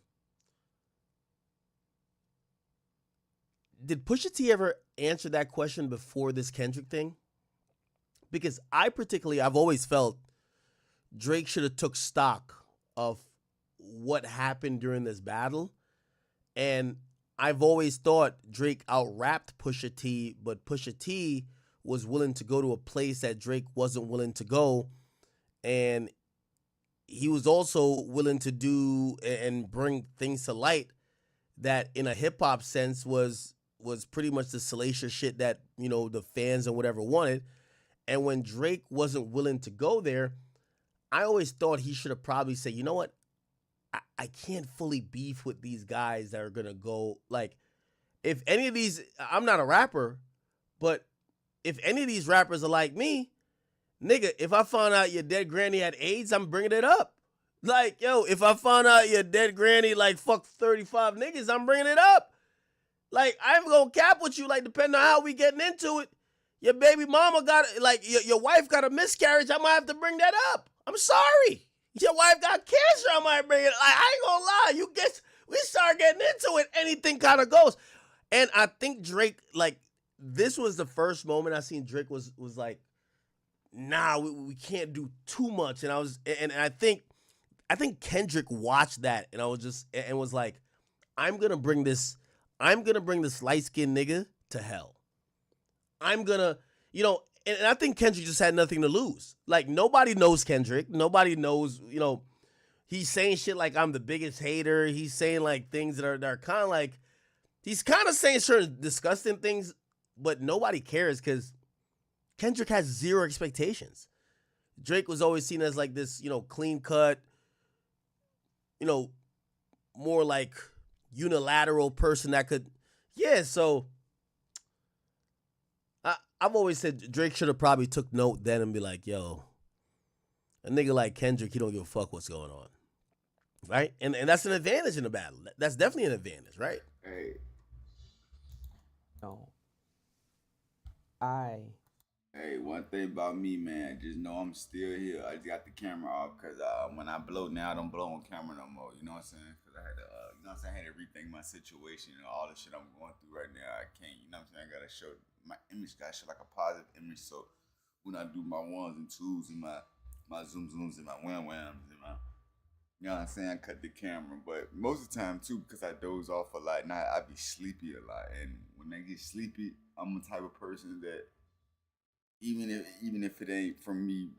Did Pusha T ever answer that question before this Kendrick thing? Because I've always felt Drake should have took stock of what happened during this battle. And I've always thought Drake out-rapped Pusha T, but Pusha T was willing to go to a place that Drake wasn't willing to go. And he was also willing to do and bring things to light that in a hip-hop sense was pretty much the salacious shit that, you know, the fans and whatever wanted. And when Drake wasn't willing to go there, I always thought he should have probably said, you know what? I can't fully beef with these guys that are going to go. Like, if any of these, I'm not a rapper, but if any of these rappers are like me, nigga, if I found out your dead granny had AIDS, I'm bringing it up. Like, yo, if I found out your dead granny, like, fuck 35 niggas, I'm bringing it up. Like, I'm going to cap with you, like, depending on how we getting into it. Your baby mama got, like, your wife got a miscarriage, I might have to bring that up. I'm sorry. Your wife got cancer, I might bring it up. I ain't going to lie. We start getting into it, anything kind of goes. And I think Drake, like, this was the first moment I seen Drake was like, nah, we can't do too much. And I think Kendrick watched that and was like, I'm gonna bring this light-skinned nigga to hell. I'm gonna, you know, and I think Kendrick just had nothing to lose. Like, nobody knows Kendrick. Nobody knows, you know, he's saying shit like I'm the biggest hater. He's saying like things that are kind of like, he's kind of saying certain disgusting things, but nobody cares because Kendrick has zero expectations. Drake was always seen as like this, you know, clean cut, you know, more like unilateral person that could, yeah. So I've always said Drake should have probably took note then and be like, yo, a nigga like Kendrick, he don't give a fuck what's going on, right? And that's an advantage in the battle. That's definitely an advantage, right? Hey. No. Hey, one thing about me, man, just know I'm still here. I just got the camera off because when I blow now, I don't blow on camera no more. You know what I'm saying? Because I had to, you know what I'm saying? I had to rethink my situation and all the shit I'm going through right now. I can't, you know what I'm saying? I got to show, my image got to show like a positive image. So when I do my ones and twos and my zooms and my wham-whams and my, you know what I'm saying? I cut the camera. But most of the time, too, because I doze off a lot, now I be sleepy a lot. And when I get sleepy, I'm the type of person that even if it ain't from me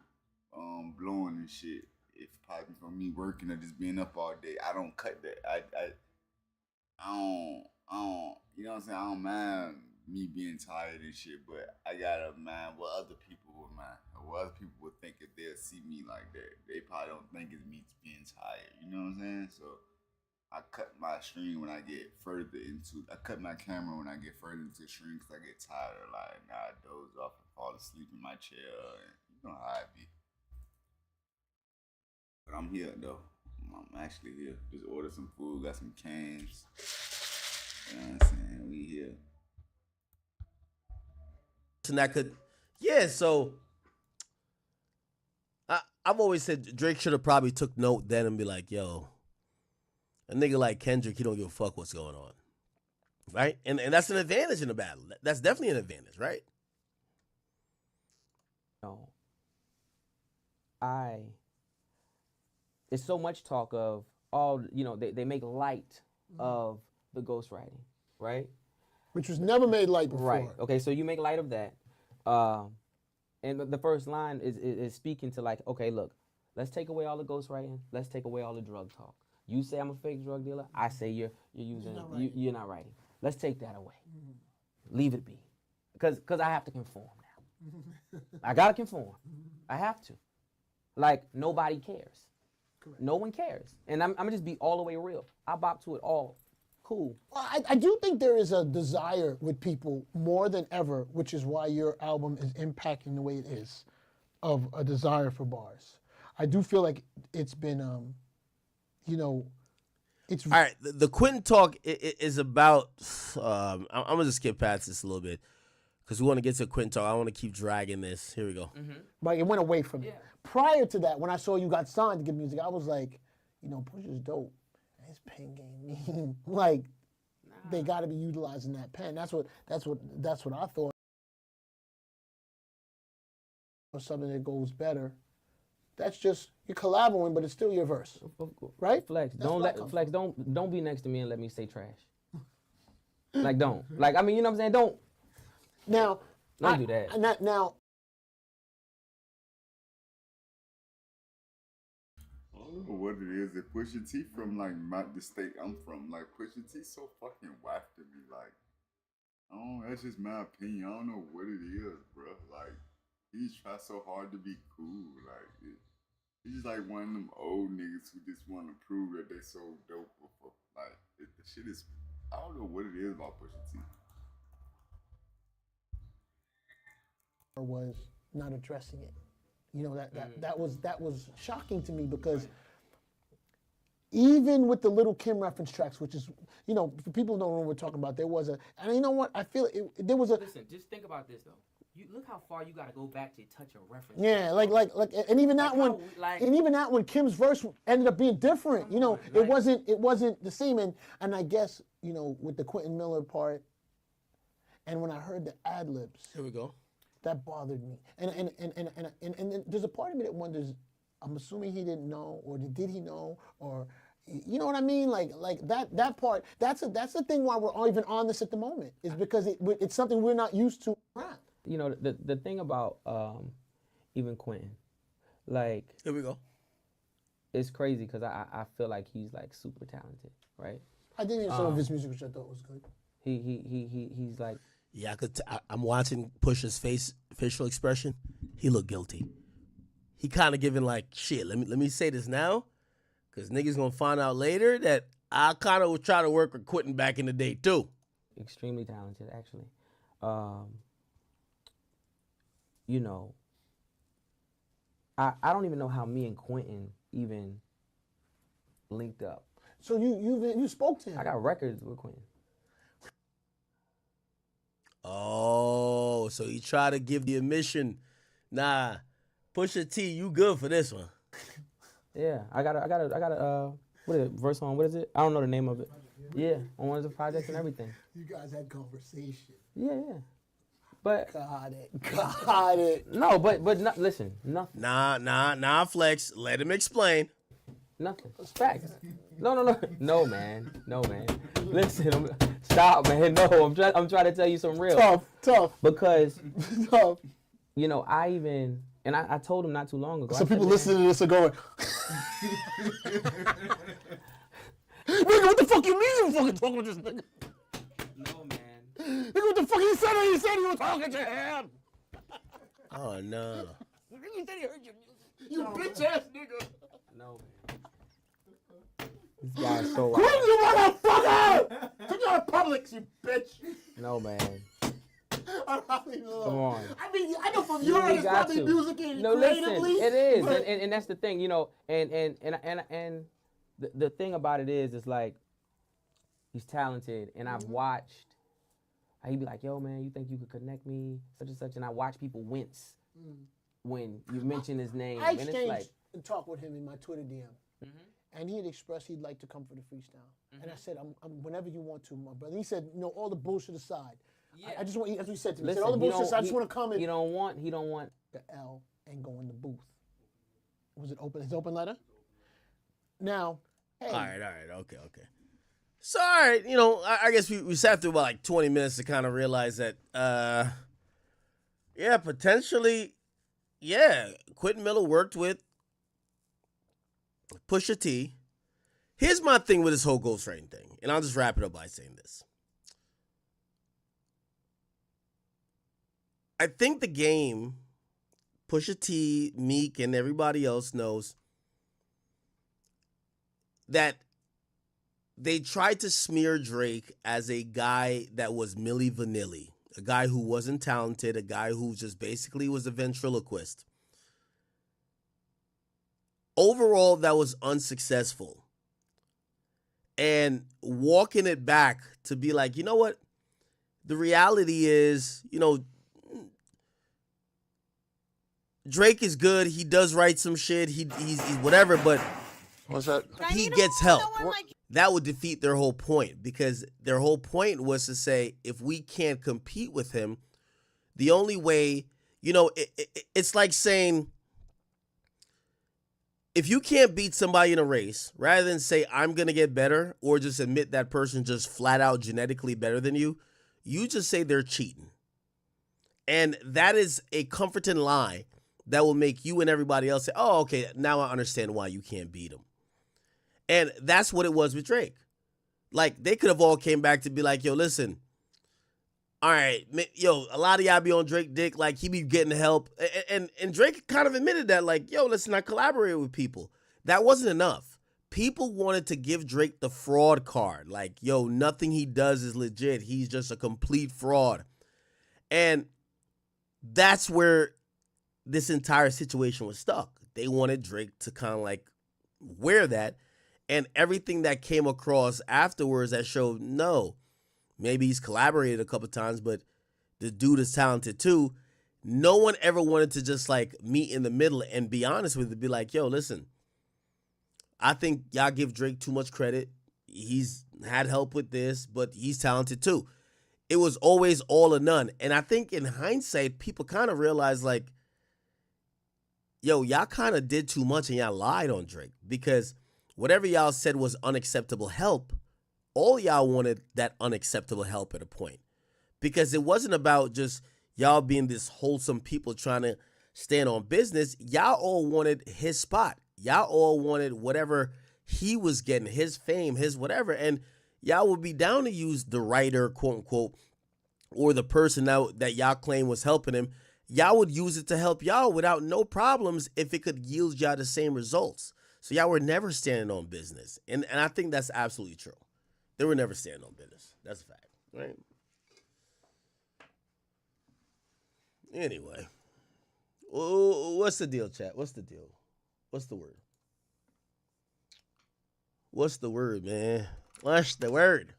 blowing and shit, if probably from me working or just being up all day, I don't cut that. I don't, you know what I'm saying? I don't mind me being tired and shit, but I gotta mind what other people would mind. Or what other people would think if they'll see me like that. They probably don't think it's me being tired. You know what I'm saying? So I cut my stream when I get further into, I cut my camera when I get further into the stream because I get tired a lot. And I doze off and fall asleep in my chair. And you know how I be. But I'm here though. I'm actually here. Just ordered some food, got some cans. You know what I'm saying? We here. And that could, yeah. So I've always said Drake should have probably took note then and be like, yo, a nigga like Kendrick, he don't give a fuck what's going on, right? And that's an advantage in the battle. That's definitely an advantage, right? No. It's so much talk of all, they make light of the ghostwriting, right? Which was never made light before. Right. Okay, so you make light of that. And the first line is speaking to like, okay, look, let's take away all the ghostwriting. Let's take away all the drug talk. You say I'm a fake drug dealer. I say you're you're not writing. Let's take that away. Leave it be. Because I have to conform now. I got to conform. I have to. Like, nobody cares. Correct. No one cares. And I'm going to just be all the way real. I bop to it all. Cool. Well, I do think there is a desire with people more than ever, which is why your album is impacting the way it is, of a desire for bars. I do feel like it's been, it's... All right, the Quentin talk is about, I'm going to just skip past this a little bit because we want to get to Quentin talk. I want to keep dragging this. Here we go. But it went away from it. Prior to that, when I saw you got signed to Good Music, I was like, Push is dope. His pen game, like, they got to be utilizing that pen. That's what I thought. Or something that goes better. That's just you're collaborating, but it's still your verse, right? Flex, don't be next to me and let me say trash. Like, don't. Like, I mean, you know what I'm saying? Don't. Now, don't do that. Now. I don't know what it is. That Pusha T from like the state I'm from, like Pusha T so fucking whack to me. Like, that's just my opinion. I don't know what it is, bro. Like, he just tries so hard to be cool. Like, he's just like one of them old niggas who just want to prove that they so dope. Like, the shit is, I don't know what it is about Pusha T. Was not addressing it. That was shocking to me because even with the Little Kim reference tracks, which is, for people who don't know what we're talking about, there was and you know what? I feel there was a. Listen, just think about this though. You look how far you got to go back to touch a reference. Yeah, like, and even that one, even that one, Kim's verse ended up being different. It wasn't the same. And I guess with the Quentin Miller part, and when I heard the ad libs. Here we go. That bothered me, and there's a part of me that wonders. I'm assuming he didn't know, or did he know, or you know what I mean? Like that part. That's the thing why we're even on this at the moment is because it's something we're not used to. The thing about even Quentin, like here we go. It's crazy because I feel like he's like super talented, right? I did hear some of his music, which I thought was good. He's like. Yeah, I'm watching Pusha's facial expression. He looked guilty. He kind of giving like, shit, let me say this now, because niggas gonna find out later that I kind of was trying to work with Quentin back in the day too. Extremely talented, actually. I don't even know how me and Quentin even linked up. So you spoke to him? I got records with Quentin. Oh, so he tried to give the admission. Nah, Pusha T, you good for this one. Yeah, I got a what is it, verse on, what is it? I don't know the name of it. Yeah, on one of the projects and everything. You guys had conversation. Yeah. But got it. No, but listen, nothing. Nah, Flex, let him explain. Nothing. It's facts. No, man. Listen, stop, man. No, I'm trying to tell you some real. Tough. Because, I told him not too long ago. Some people listening to this are going, nigga, what the fuck you mean you fucking talking to this nigga? No, man. Nigga, what the fuck he said when he said he was talking to him? Oh, no. He said he heard your music. You bitch ass nigga. No, man. This guy's so Quit, you motherfucker! Took you out of Publix, you bitch. No, man. Come on. I mean, I know from your end, it's probably music and no, creatively. Listen, it is, and that's the thing, and the thing about it is, it's like he's talented, and I've watched. He'd be like, "Yo, man, you think you could connect me, such and such?" And I watch people wince when you mention his name, I and it's exchanged like, and talked with him in my Twitter DM, and he had expressed he'd like to come for the freestyle. And I said, I'm whenever you want to, my brother. He said, all the bullshit aside. I just want, as we said to me, he said, all the bullshit aside, I just want to come in. He don't want the L and go in the booth. Was it open? His open letter? Now, hey. All right, okay. So, all right, I guess we sat through about like 20 minutes to kind of realize that, potentially, Quentin Miller worked with Pusha T. Here's my thing with this whole ghostwriting thing, and I'll just wrap it up by saying this. I think the game, Pusha T, Meek, and everybody else knows that they tried to smear Drake as a guy that was Milli Vanilli, a guy who wasn't talented, a guy who just basically was a ventriloquist. Overall, that was unsuccessful. And walking it back to be like, you know what? The reality is, Drake is good. He does write some shit. He's whatever, but what's that? He gets help. That would defeat their whole point, because their whole point was to say, if we can't compete with him, the only way, it's like saying, if you can't beat somebody in a race, rather than say, I'm going to get better, or just admit that person just flat out genetically better than you, you just say they're cheating. And that is a comforting lie that will make you and everybody else say, oh, okay, now I understand why you can't beat him. And that's what it was with Drake. Like, they could have all came back to be like, yo, listen, all right, a lot of y'all be on Drake dick, like, he be getting help. And Drake kind of admitted that, like, yo, listen, I collaborated with people. That wasn't enough. People wanted to give Drake the fraud card. Like, yo, nothing he does is legit. He's just a complete fraud. And that's where this entire situation was stuck. They wanted Drake to kind of like wear that, and everything that came across afterwards that showed, no, maybe he's collaborated a couple times, but the dude is talented too. No one ever wanted to just like meet in the middle and be honest with it, be like, yo, listen, I think y'all give Drake too much credit. He's had help with this, but he's talented too. It was always all or none. And I think in hindsight, people kind of realized like, yo, y'all kind of did too much and y'all lied on Drake, because whatever y'all said was unacceptable help, all y'all wanted that unacceptable help at a point, because it wasn't about just y'all being this wholesome people trying to stand on business. Y'all all wanted his spot. Y'all all wanted whatever he was getting, his fame, his whatever. And y'all would be down to use the writer, quote unquote, or the person that y'all claim was helping him. Y'all would use it to help y'all without no problems if it could yield y'all the same results. So y'all were never standing on business. And I think that's absolutely true. They were never standing on business. That's a fact, right? Anyway. What's the deal, chat? What's the deal? What's the word? What's the word, man? What's the word?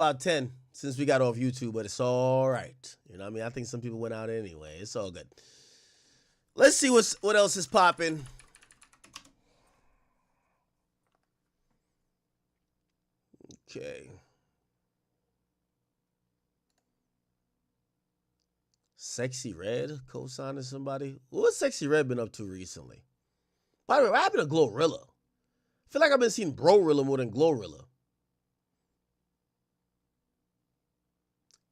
About 10 since we got off YouTube, but it's all right. You know what I mean? I think some people went out anyway. It's all good. Let's see what else is popping. Okay. Sexy Red co-signing somebody. What's Sexy Red been up to recently? By the way, what happened to Glorilla? I feel like I've been seeing Brorilla more than Glorilla.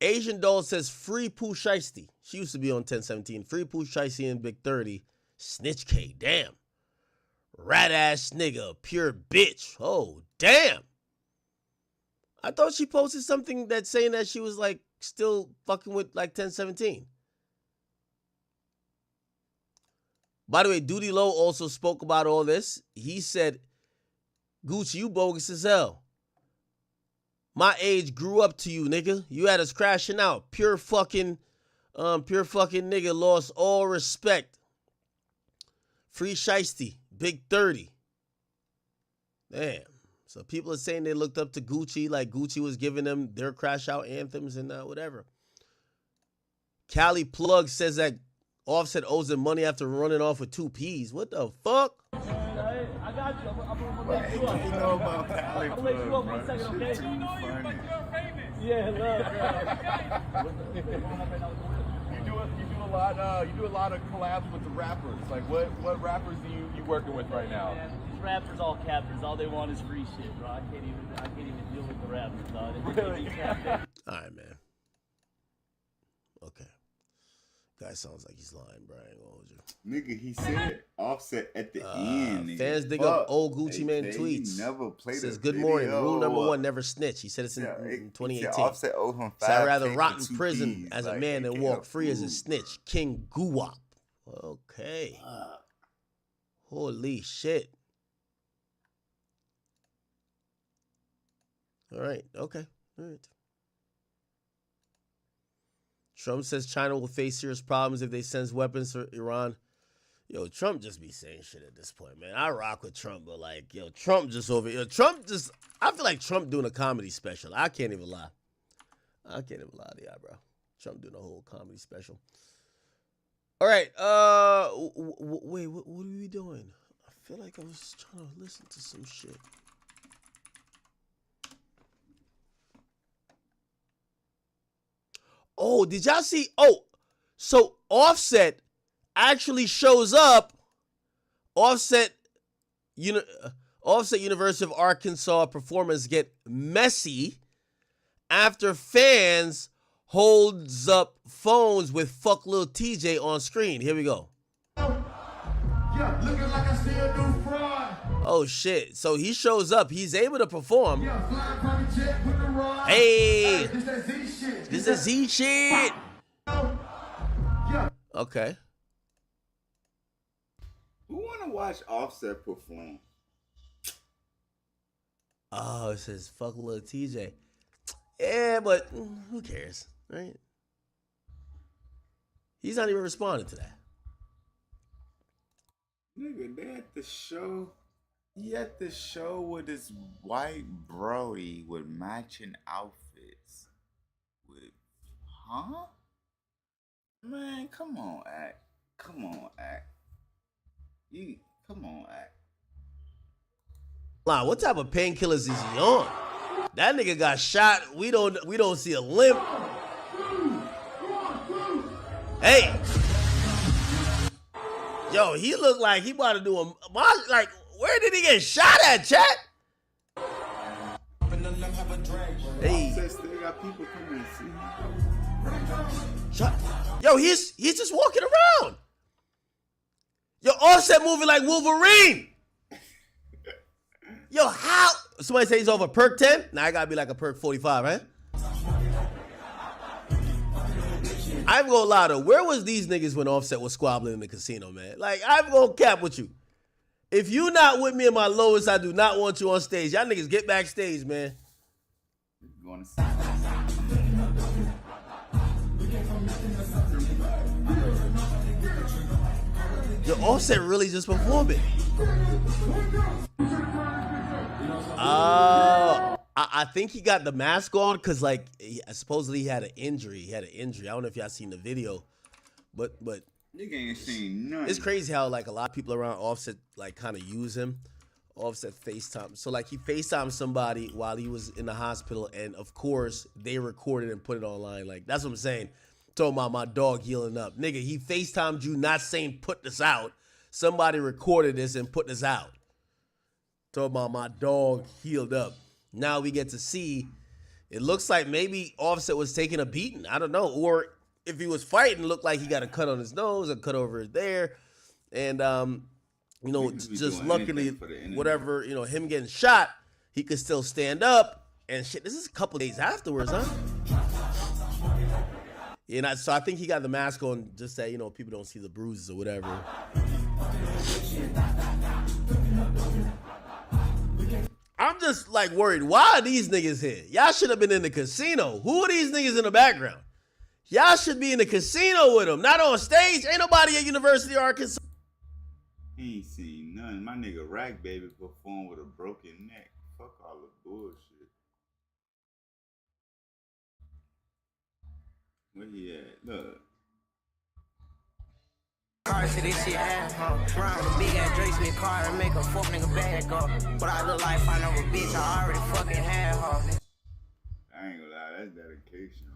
Asian Doll says free Pooh Shiesty. She used to be on 1017. Free Pooh Shiesty and Big 30. Snitch K. Damn. Rat ass nigga. Pure bitch. Oh, damn. I thought she posted something that's saying that she was like still fucking with like 1017. By the way, Duty Low also spoke about all this. He said, Gucci, you bogus as hell. My age grew up to you, nigga. You had us crashing out. Pure fucking nigga lost all respect. Free Shiesty. Big 30. Damn. So people are saying they looked up to Gucci like Gucci was giving them their crash out anthems and whatever. Cali Plug says that Offset owes him money after running off with 2 P's. What the fuck? I got you. I'm gonna let you up. You know about Cali I'm gonna let you up Plug, 1 second, bro. okay? Shit too funny. Yeah, You do a lot of collabs with the rappers. Like what rappers do you working with right now? Man, these rappers all captors. All they want is free shit, bro. I can't even deal with the rappers, dog. Really? All right, man. Okay. Guy sounds like he's lying, bro. I ain't gonna hold you. Nigga, he said Offset at the end. Nigga. Fans dig Fuck. up old Gucci Man tweets. Never played Says, a good morning. video. Rule number 1, never snitch. He said it's in He 2018. said Offset owed him So I'd rather 5K rot for in 2 prison Ps. as a Like, man they than can't walk free as a approve. snitch. King Guwap. Okay. Holy shit. All right. Okay. All right. Trump says China will face serious problems if they send weapons for Iran. Yo, Trump just be saying shit at this point, man. I rock with Trump, but like, yo, Trump just over here. I feel like Trump doing a comedy special. I can't even lie. I can't even lie to y'all, bro. Trump doing a whole comedy special. All right. Wait, what are we doing? I feel like I was trying to listen to some shit. Oh, did y'all see? Oh, so Offset actually shows up. Offset University of Arkansas performers get messy after fans holds up phones with fuck Lil TJ on screen. Here we go. Yeah, looking like I still do fraud. Oh shit. So he shows up. He's able to perform. Yeah, flying private jet with the rod. Hey. This that Z shit. This is Z shit. Yeah. Okay. Who wanna watch Offset perform? Oh, it says fuck Lil TJ. Yeah, but who cares, right? He's not even responding to that. Nigga, they at the show. He at the show with his white Brody with matching outfits. With, huh? Man, come on, act. Come on, act. Come on, act. Line, what type of painkillers is he on? That nigga got shot. We don't see a limp. Hey. Yo, he looked like he about to do a like. Where did he get shot at, chat? Hey. Still got people coming to see him. Yo, he's just walking around. Yo, Offset moving like Wolverine. Yo, how? Somebody say he's over perk 10? Nah, I gotta be like a perk 45, right? I'm gonna lie though, where was these niggas when Offset was squabbling in the casino, man? Like, I'm gonna cap with you. If you not with me in my lowest, I do not want you on stage. Y'all niggas get backstage, man. Yo, Offset really just performing. I think he got the mask on because, like, supposedly he had an injury. I don't know if y'all seen the video, but nigga ain't seen nothing. It's crazy how like a lot of people around Offset like kind of use him. Offset FaceTime. So like he FaceTimed somebody while he was in the hospital, and of course they recorded and put it online. Like that's what I'm saying. Talking about my dog healing up. Nigga, he FaceTimed you not saying put this out. Somebody recorded this and put this out. Talking about my dog healed up. Now we get to see, it looks like maybe Offset was taking a beating. I don't know. Or if he was fighting, looked like he got a cut on his nose, a cut over there. And, you know, just luckily, whatever, you know, him getting shot, he could still stand up and shit. This is a couple days afterwards, huh? Yeah, so I think he got the mask on just that, you know, people don't see the bruises or whatever. I'm just like worried. Why are these niggas here? Y'all should have been in the casino. Who are these niggas in the background? Y'all should be in the casino with them, not on stage. Ain't nobody at University of Arkansas. He ain't seen none. My nigga Rack Baby performed with a broken neck. Fuck all the bullshit. Where he at? Look. Car to this shit ass, huh? Round the big ass Drake Smith car and make a fuck nigga bag up. What I look like, find out a bitch I already fucking had, huh? I ain't gonna lie, that's dedication.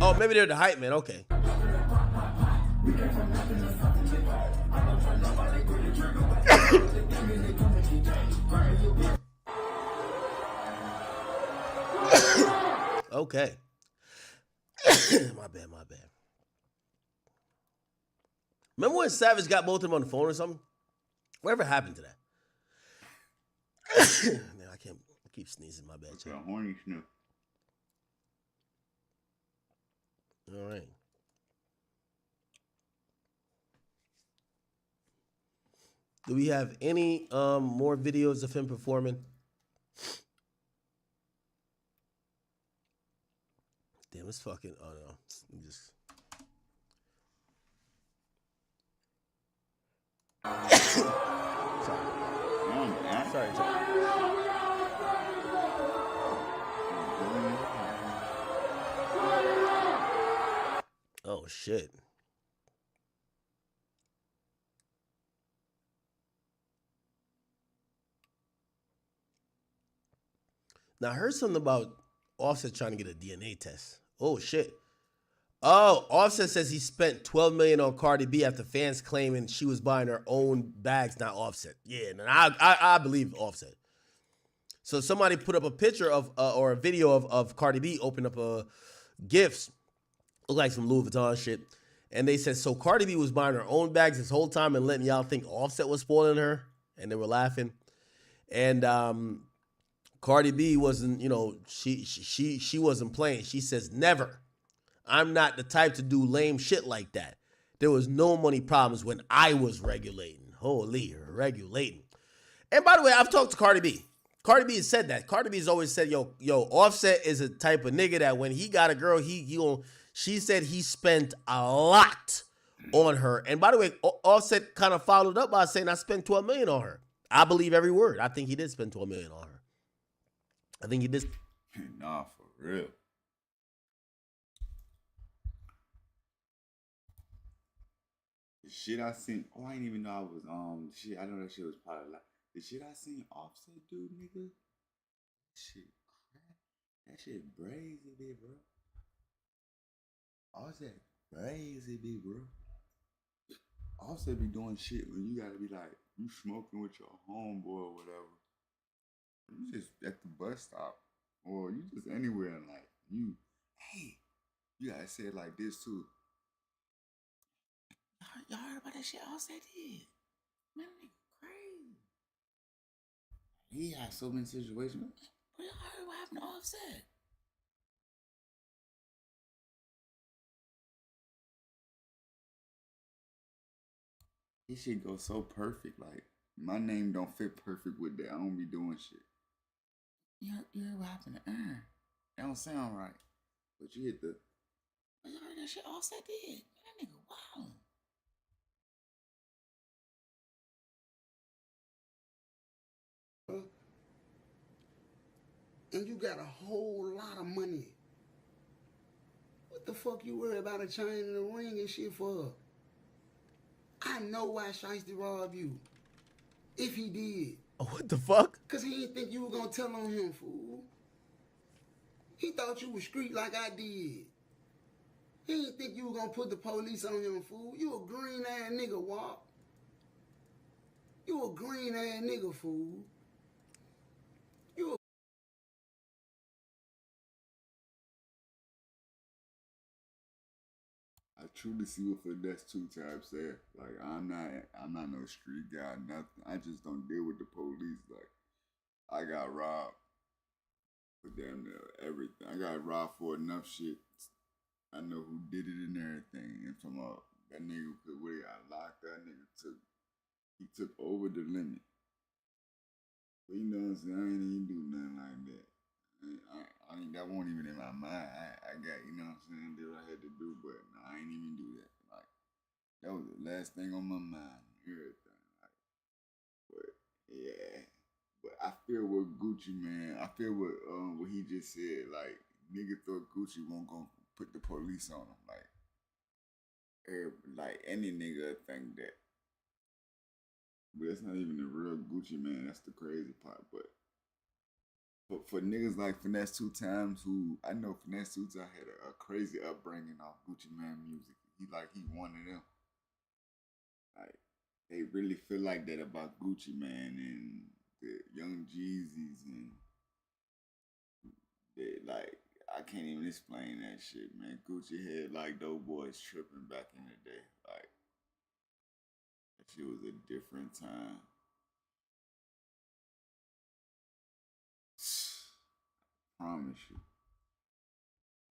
Oh, maybe they're the hype man. Okay. Okay. My bad. Remember when Savage got both of them on the phone or something? Whatever happened to that? Man, I keep sneezing. My bad. A horny sniff. All right. Do we have any more videos of him performing? Damn, it's fucking. Oh no, let me just. Sorry. Oh shit. Now I heard something about Offset trying to get a DNA test. Oh shit. Oh, Offset says he spent $12 million on Cardi B after fans claiming she was buying her own bags, not Offset. Yeah, and I believe Offset. So somebody put up a picture of or a video of Cardi B open up gifts, look like some Louis Vuitton shit, and they said so Cardi B was buying her own bags this whole time and letting y'all think Offset was spoiling her, and they were laughing, and Cardi B wasn't, you know, she wasn't playing. She says never. I'm not the type to do lame shit like that. There was no money problems when I was regulating. Holy, regulating. And by the way, I've talked to Cardi B. Cardi B has said that. Cardi B has always said, yo, Offset is a type of nigga that when he got a girl, she said he spent a lot on her. And by the way, Offset kind of followed up by saying I spent $12 million on her. I believe every word. I think he did spend $12 million on her. I think he did. Nah, for real. The shit I seen. Oh, I didn't even know I was shit. I know that shit was part of like the shit I seen Offset do, nigga. Shit, crap. That shit crazy, big bro. Offset crazy, big bro. Offset be doing shit when you gotta be like you smoking with your homeboy or whatever. You just at the bus stop or you just anywhere and like you gotta say it like this too. Y'all heard about that shit Offset did? Man, that nigga crazy. He had so many situations. But y'all heard what happened to Offset? This shit goes so perfect. Like, my name don't fit perfect with that. I don't be doing shit. You heard what happened to Aaron? That don't sound right. But you hit the... You heard that shit Offset did? That nigga wow. And you got a whole lot of money. What the fuck you worry about a chain and a ring and shit for? I know why Shiesty robbed you. if he did. Oh, what the fuck? Cause he didn't think you were gonna tell on him, fool. He thought you was street like I did. He didn't think you were gonna put the police on him, fool. You a green ass nigga, Wop. You a green ass nigga, fool. I truly see what Finesse 2 Time said. Like, I'm not no street guy, nothing. I just don't deal with the police. Like, I got robbed for damn near everything. I got robbed for enough shit. I know who did it and everything. And from that nigga put where he got locked, that nigga took over the limit. But you know what I'm saying? I ain't even do nothing like that. I mean, that wasn't even in my mind. I got, you know what I'm saying, did what I had to do, but no, I ain't even do that. Like, that was the last thing on my mind, everything. Like, but yeah, but I feel what Gucci, man. I feel what he just said. Like, nigga thought Gucci won't go put the police on him. Like any nigga think that. But it's not even the real Gucci, man. That's the crazy part. But for niggas like Finesse 2 Times, who I know Finesse 2 Times had a crazy upbringing off Gucci Mane music. He one of them. Like, they really feel like that about Gucci Mane and the Young Jeezys, and they, like, I can't even explain that shit, man. Gucci had like those boys tripping back in the day. Like, that shit was a different time. Promise you.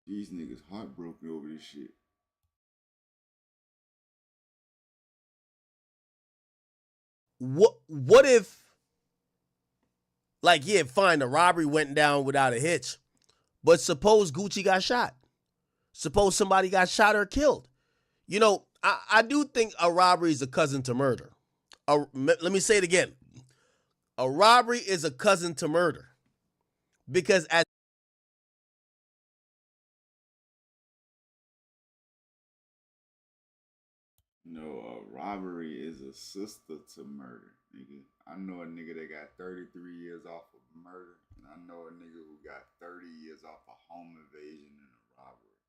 These niggas heartbroken over this shit. What if, like, yeah, fine, the robbery went down without a hitch, but suppose Gucci got shot. Suppose somebody got shot or killed. You know, I do think a robbery is a cousin to murder. Let me say it again. A robbery is a cousin to murder. Because at No, robbery is a sister to murder, nigga. I know a nigga that got 33 years off of murder, and I know a nigga who got 30 years off of home invasion and a robbery.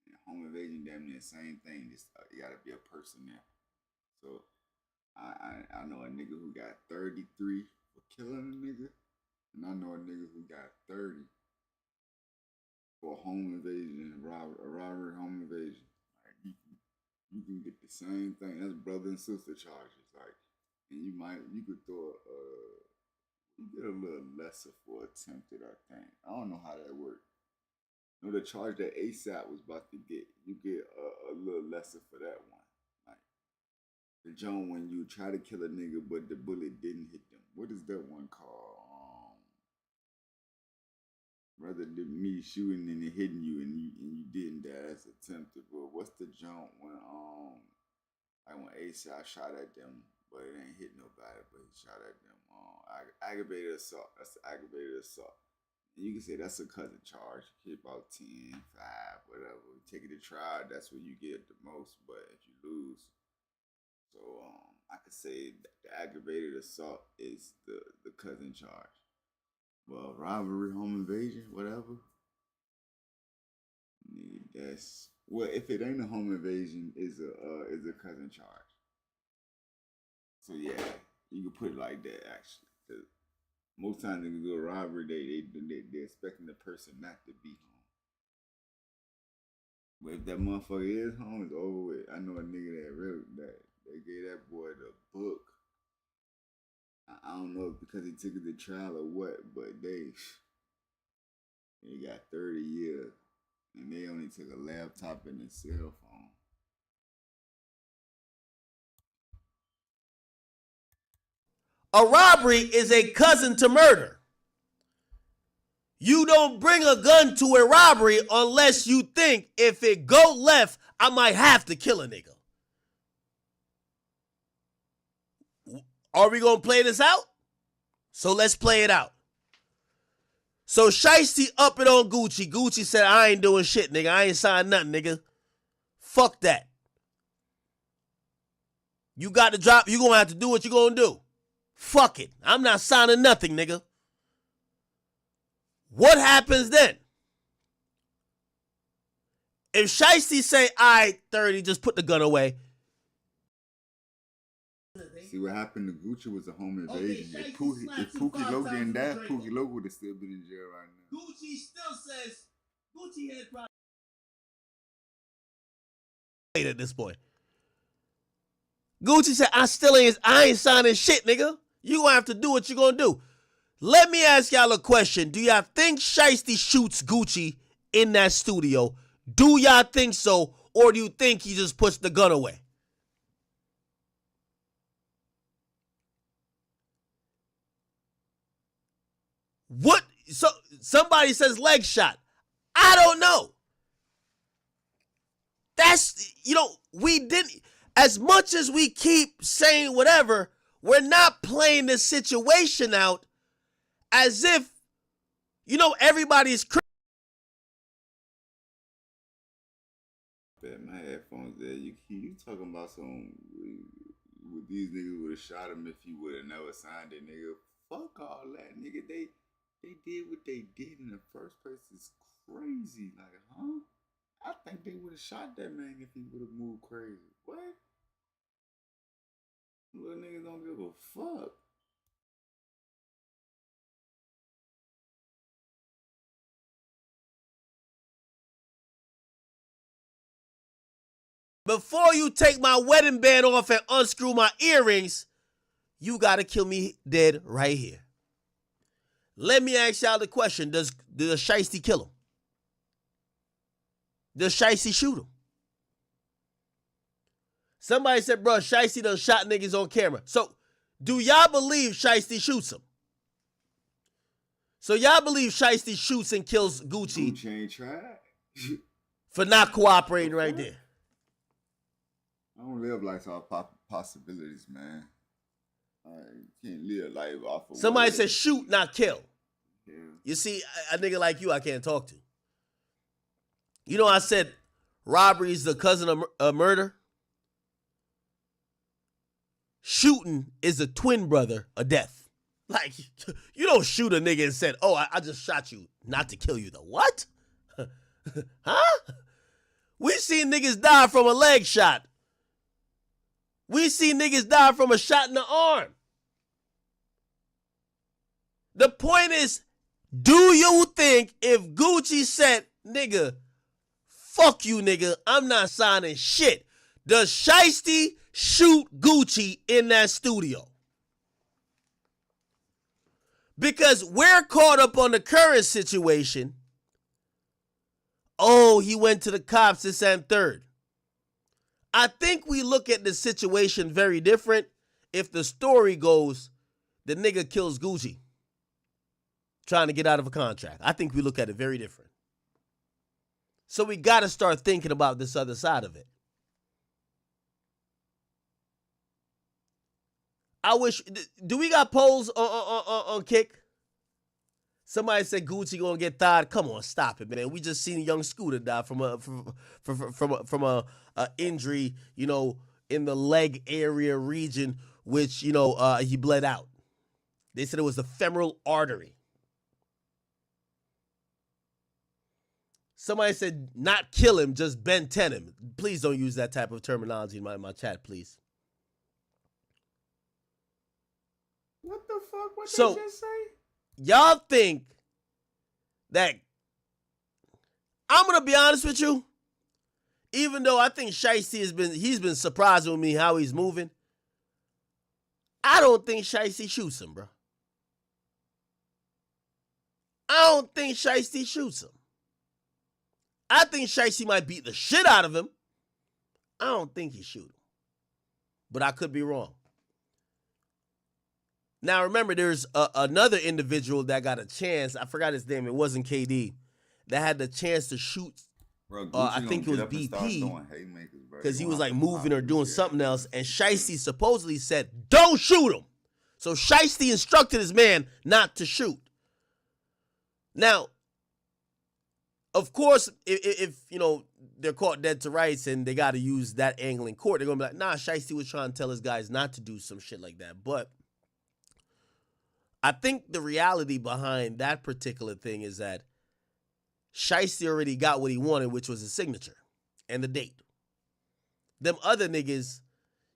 And home invasion, damn near the same thing. Just you gotta be a person there. So I know a nigga who got 33 for killing a nigga, and I know a nigga who got 30 for home invasion and a robbery, home invasion. Like, you can get the same thing. That's brother and sister charges. Like, and you could throw you get a little lesser for attempted, I think. I don't know how that works. You know, the charge that ASAP was about to get, you get a little lesser for that one. Like, the joint when you try to kill a nigga but the bullet didn't hit them. What is that one called? Rather than me shooting and it hitting you and you didn't die, that's attempted. But what's the jump when like when ASAP shot at them, but it ain't hit nobody, but he shot at them. Aggravated assault. That's aggravated assault. And you can say that's a cousin charge. You get about 10, 5, whatever. You take it to trial, that's where you get the most. But if you lose, so I could say the aggravated assault is the cousin charge. Well, robbery, home invasion, whatever. Nigga, that's if it ain't a home invasion, is a cousin charge. So yeah, you can put it like that actually. 'Cause most times niggas do a robbery, they expecting the person not to be home. But if that motherfucker is home, it's over with. I know a nigga that they gave that boy the book. I don't know if because he took it to trial or what, but they got 30 years, and they only took a laptop and a cell phone. a robbery is a cousin to murder. You don't bring a gun to a robbery unless you think if it go left, I might have to kill a nigga. Are we going to play this out? So let's play it out. So Shiesty up it on Gucci. Gucci said, I ain't doing shit, nigga. I ain't signed nothing, nigga. Fuck that. You got to drop. You going to have to do what you going to do. Fuck it. I'm not signing nothing, nigga. What happens then? If Shiesty say, all right, 30, just put the gun away. See what happened to Gucci was a home invasion. If Pookie Loc didn't die, Pookie Loc would have still been in jail right now. Gucci still says Gucci had probably at this point. Gucci said, I ain't signing shit, nigga. You gonna have to do what you gonna do. Let me ask y'all a question. Do y'all think Shiesty shoots Gucci in that studio? Do y'all think so? Or do you think he just puts the gun away? What? So somebody says leg shot. I don't know. That's, we didn't, as much as we keep saying whatever, we're not playing the situation out as if, everybody's My headphones there. You talking about some with these niggas would have shot him if he would have never signed it, nigga. Fuck all that, nigga. They did what they did in the first place. It's crazy. Like, huh? I think they would have shot that man if he would have moved crazy. What? Little niggas don't give a fuck. Before you take my wedding band off and unscrew my earrings, you gotta kill me dead right here. Let me ask y'all the question. Does Shiesty kill him? Does Shiesty shoot him? Somebody said, bro, Shiesty done shot niggas on camera. So, do y'all believe Shiesty shoots him? So y'all believe Shiesty shoots and kills Gucci ain't tried. for not cooperating right there? I don't live life off possibilities, man. I can't live life off of Somebody what said shoot, not kill. Yeah. You see, a nigga like you, I can't talk to. I said robbery is the cousin of murder. Shooting is the twin brother of death. Like, you don't shoot a nigga and said, oh, I just shot you, not to kill you, though. What? Huh? We seen niggas die from a leg shot. We see niggas die from a shot in the arm. The point is, do you think if Gucci said, nigga, fuck you, nigga, I'm not signing shit, does Shiesty shoot Gucci in that studio? Because we're caught up on the current situation. Oh, he went to the cops this and third. I think we look at the situation very different if the story goes, the nigga kills Gucci trying to get out of a contract. I think we look at it very different. So we got to start thinking about this other side of it. I wish, do we got polls on Kick? Somebody said Gucci gonna get thawed. Come on, stop it, man. We just seen young Scooter die from a injury, in the leg area region, which he bled out. They said it was the femoral artery. Somebody said not kill him, just Ben 10 him. Please don't use that type of terminology in my chat, please. What the fuck? What So, they just say? Y'all think that, I'm going to be honest with you, even though I think Shiesty he's been surprising with me how he's moving, I don't think Shiesty shoots him, bro. I don't think Shiesty shoots him. I think Shiesty might beat the shit out of him. I don't think he shoot him. But I could be wrong. Now, remember, there's another individual that got a chance. I forgot his name. It wasn't KD. That had the chance to shoot. Bro, I think it was BP. Because he was like moving or doing something else. And Shiesty supposedly said, don't shoot him. So Shiesty instructed his man not to shoot. Now, of course, if they're caught dead to rights and they got to use that angle in court, they're going to be like, nah, Shiesty was trying to tell his guys not to do some shit like that. But I think the reality behind that particular thing is that Shiesty already got what he wanted, which was a signature and the date. Them other niggas,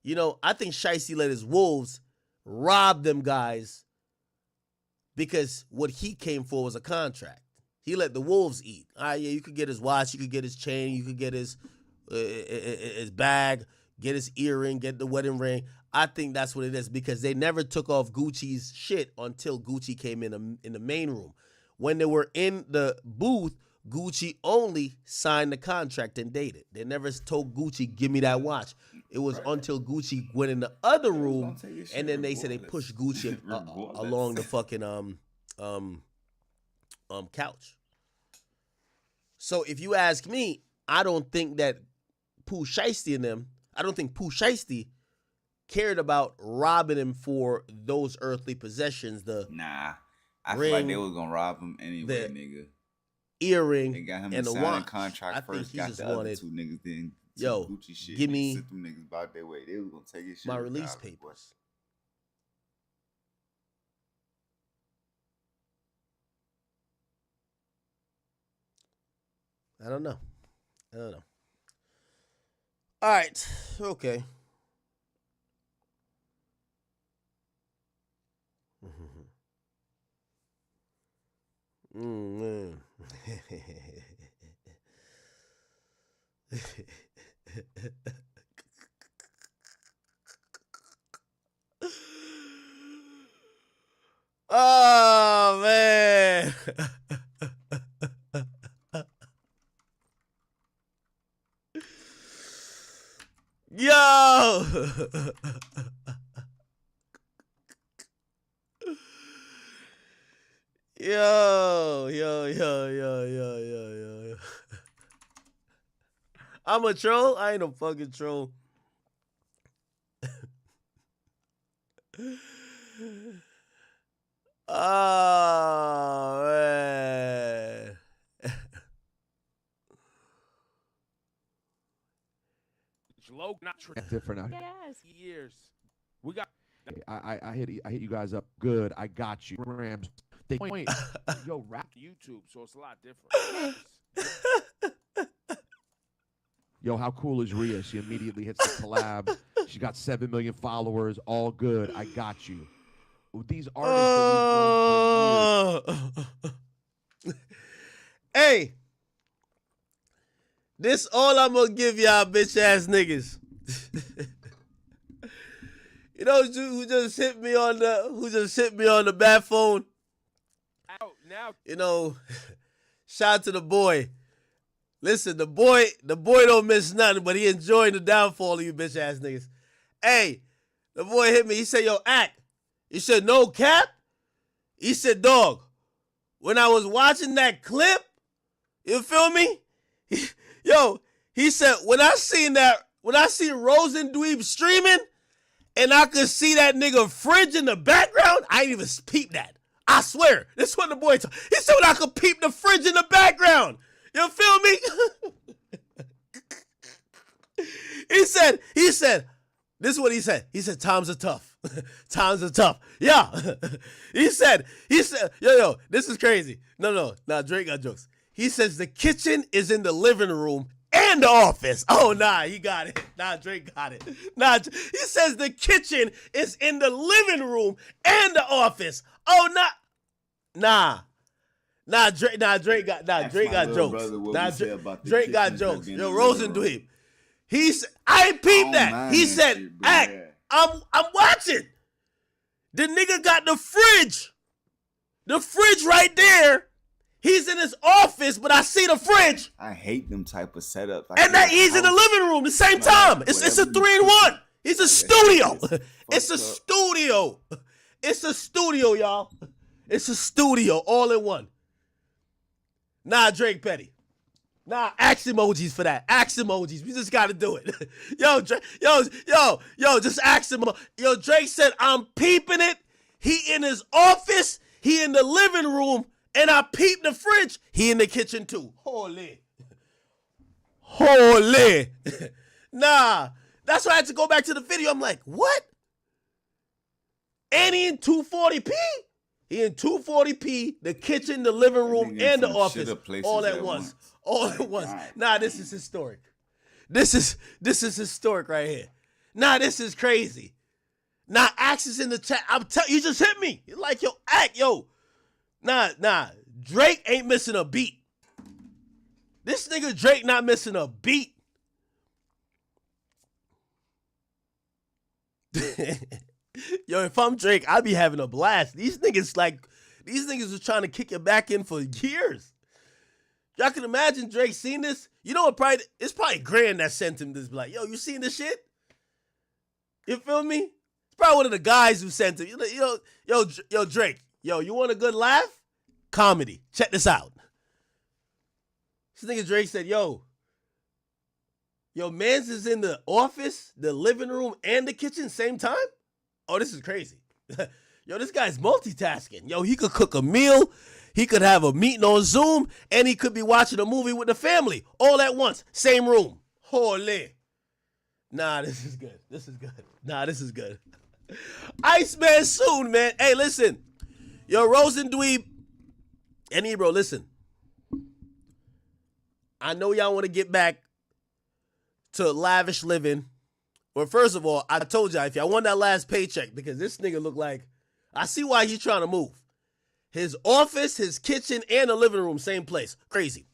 you know, I think Shiesty let his wolves rob them guys because what he came for was a contract. He let the wolves eat. All right, yeah, you could get his watch, you could get his chain, you could get his bag, get his earring, get the wedding ring. I think that's what it is because they never took off Gucci's shit until Gucci came in the main room. When they were in the booth, Gucci only signed the contract and dated. They never told Gucci, give me that watch. It was until Gucci went in the other room and then they said they pushed Gucci along the fucking couch. So if you ask me, I don't think that Pooh Shiesty and them, I don't think Pooh Shiesty cared about robbing him for those earthly possessions. I ring, feel like they was gonna rob him anyway, nigga. Earring they got him and to a sign watch. contract I first. Think he got just the other wanted, two niggas then. Yo, Gucci shit. give me Sent them niggas about their way. They was gonna take his shit. my release papers. I don't know. All right. Okay. Man. Oh man. Yo. Yo. I'm a troll? I ain't no fucking troll. Oh, man. Different. Yes. Years. We got. I hit you guys up good. I got you. Rams. They point. Yo, rap YouTube, so it's a lot different. Yo, how cool is Rhea? She immediately hits the collab. She got 7 million followers. All good. I got you. These artists. Hey, this all I'm gonna give y'all bitch ass niggas. You know who just hit me on the bat phone? Now. You know, shout out to the boy. Listen, the boy don't miss nothing, but he enjoying the downfall of you bitch ass niggas. Hey, the boy hit me. He said, yo, act. He said, no cap? He said, dog, when I was watching that clip, you feel me? He said, when I seen Rosen Dweeb streaming, and I could see that nigga Fridge in the background, I didn't even peep that. I swear. This is what the boy told. He said when I could peep the Fridge in the background. You feel me? He said, this is what he said. He said, times are tough. Times are tough. Yeah. He said, yo, this is crazy. No, Drake got jokes. He says the kitchen is in the living room and the office. Oh, nah, he got it. Nah, Drake got it. Nah, he says the kitchen is in the living room and the office. Oh, nah, Drake got jokes. Drake got jokes. Yo, Rosen Dweeb. I peeped that. He said, act. I'm watching. The nigga got the fridge. The fridge right there. He's in his office, but I see the fridge. I hate them type of setups. And that he's in the living room the same time. It's a 3-in-1. He's a studio. It's a studio. It's a studio, y'all. It's a studio all in one. Nah, Drake Petty. Nah, axe emojis for that. Axe emojis. We just gotta do it. Yo, just axe him. Yo, Drake said, I'm peeping it. He in his office. He in the living room. And I peeped the fridge. He in the kitchen too. Holy. Nah. That's why I had to go back to the video. I'm like, what? And he in 240p? He in 240p, the kitchen, the living room, Nigga and the from office shitter places all at at once. once. All at once. Nah, this is historic. This is historic right here. Nah, this is crazy. Nah, Axe is in the chat. I'm telling you, just hit me. You're like, yo, Act, yo. Nah. Drake ain't missing a beat. This nigga Drake not missing a beat. Yo, if I'm Drake, I be having a blast. These niggas was trying to kick it back in for years. Y'all can imagine Drake seeing this. You know what? It's probably Grand that sent him this. Like, yo, you seen this shit? You feel me? It's probably one of the guys who sent him. Yo, Drake. Yo, you want a good laugh? Comedy. Check this out. This nigga Drake said, yo, mans is in the office, the living room, and the kitchen same time? Oh, this is crazy. Yo, this guy's multitasking. Yo, he could cook a meal, he could have a meeting on Zoom, and he could be watching a movie with the family all at once. Same room. Holy. Nah, this is good. This is good. Iceman soon, man. Hey, listen. Yo, Rosendweeb and Ebro, listen. I know y'all want to get back to lavish living. Well, first of all, I told y'all, if y'all want that last paycheck, because this nigga look like, I see why he's trying to move. His office, his kitchen, and the living room, same place. Crazy.